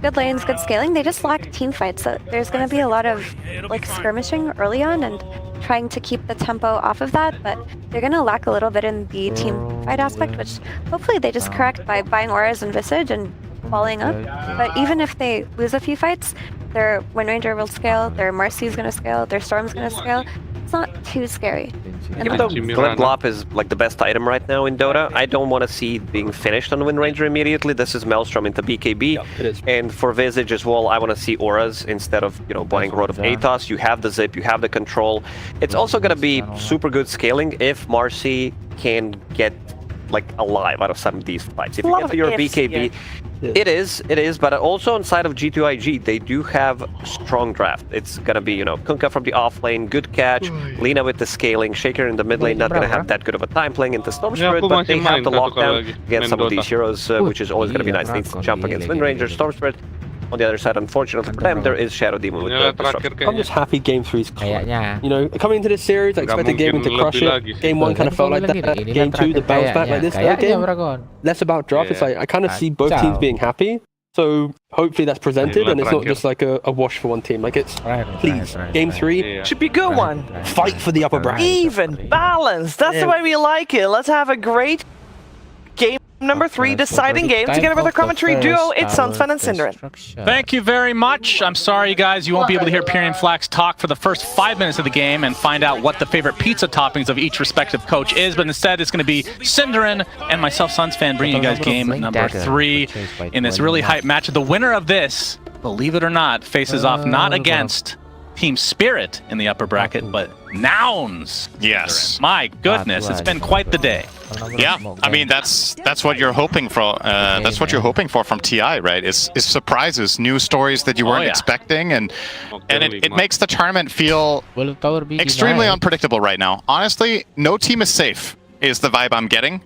Good lanes, good scaling, they just lack team fights. So there's going to be a lot of like skirmishing early on and trying to keep the tempo off of that, but they're going to lack a little bit in the team fight aspect, which hopefully they just correct by buying auras and Visage and following up. But even if they lose a few fights, their Wind Ranger will scale, their Marcy is going to scale, their Storm's going to scale. It's not too scary. Even though Glop is like the best item right now in Dota, I don't want to see it being finished on Wind Ranger immediately. This is Maelstrom into BKB. Yeah, it is. And for Visage as well, I want to see auras instead of, you know, buying Road of Athos. You have the zip, you have the control. It's also going to be super good scaling if Marcy can get like alive out of some of these fights. If you get to your BKB, it is, but also on side of G2IG, they do have strong draft. It's gonna be, you know, Kunkka from the off lane, good catch, Lina with the scaling, Shaker in the mid lane, not gonna have that good of a time playing into Storm Spirit, but they have the lockdown against some of these heroes, which is always gonna be nice. They need to jump against Wind Ranger, Storm Spirit. On the other side, unfortunately for them, there is Shadow Demon with the disruption. I'm just happy Game 3's close. You know, coming into this series, I expected Gaming to crush it. Game 1 kind of felt like that. Game 2, the bounce back like this third game. Less about draft. It's like I kind of see both teams being happy. So hopefully that's presented and it's not just like a wash for one team. Like it's, please, Game 3 should be a good one. Fight for the upper bracket. Even, balanced. That's the way we like it. Let's have a great game number 3 deciding game together with our commentary duo. It's Sunsfan and Synderen. Thank you very much. I'm sorry, guys, you won't be able to hear Pyrian and Flax talk for the first 5 minutes of the game and find out what the favorite pizza toppings of each respective coach is, but instead it's going to be Synderen and myself, Sunsfan, bringing you guys game number 3 in this really hype match. The winner of this, believe it or not, faces off not against Team Spirit in the upper bracket, but Nouns. Yes. My goodness, it's been quite the day. Yeah, I mean that's what you're hoping for. That's what you're hoping for from TI, right? Is surprises, new stories that you weren't expecting, and it makes the tournament feel extremely unpredictable right now. Honestly, no team is safe, is the vibe I'm getting.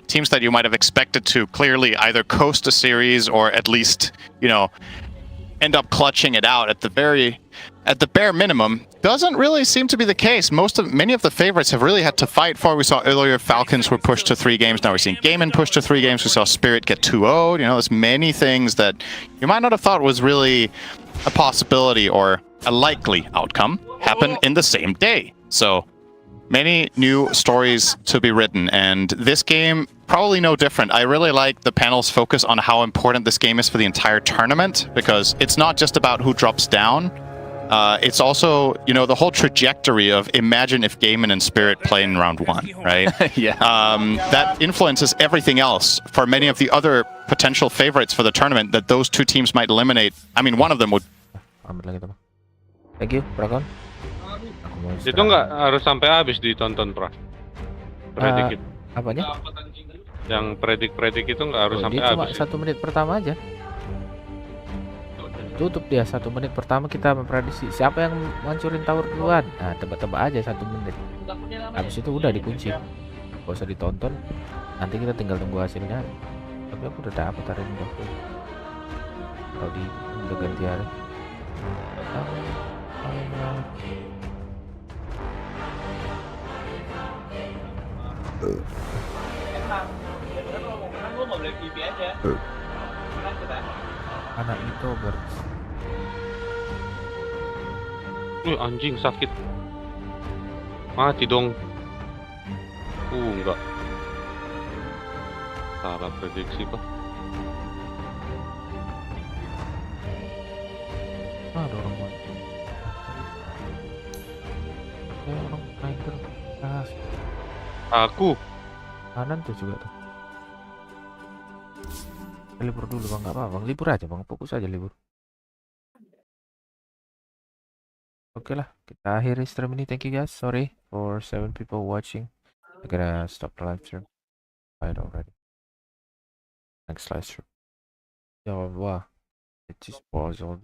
Teams that you might have expected to clearly either coast a series or at least, you know, end up clutching it out at the bare minimum, doesn't really seem to be the case. Many of the favorites have really had to fight for. We saw earlier Falcons were pushed to 3 games. Now we're seeing Gaimin pushed to 3 games. We saw Spirit get 2-0'd. You know, there's many things that you might not have thought was really a possibility or a likely outcome happen in the same day. So many new stories to be written, and this game probably no different. I really like the panel's focus on how important this game is for the entire tournament, because it's not just about who drops down. It's also, you know, the whole trajectory of imagine if Gaimin and Spirit play in round 1, right? Yeah. That influences everything else for many of the other potential favorites for the tournament that those 2 teams might eliminate. I mean, one of them would... Thank you, Dragon. Itu nggak harus sampai habis ditonton, Pra. Dikit. Apanya? Yang predik itu nggak harus sampai dia cuma habis. 1 menit pertama aja. Tutup dia 1 menit pertama kita memprediksi siapa yang ngancurin tower duluan. Nah, tebak-tebak aja 1 menit. Habis itu udah dikunci. Gak usah ditonton. Nanti kita tinggal tunggu hasilnya. Tapi aku udah dapet hari ini dong. Kalau di udah ganti hari. Anak itu Anjing sakit. Mati dong. Enggak. Salah prediksi, Pak. Ada orang mati. Orang naik terus. Aku. Kanan tuh juga tuh. Libur dulu bang, nggak apa-apa bang, libur aja bang, fokus aja libur. Oke lah, kita akhiri stream ini. Thank you guys, sorry for 7 people watching. I'm gonna stop the live stream. Right already. Next live stream. Ya wah, it just pause all.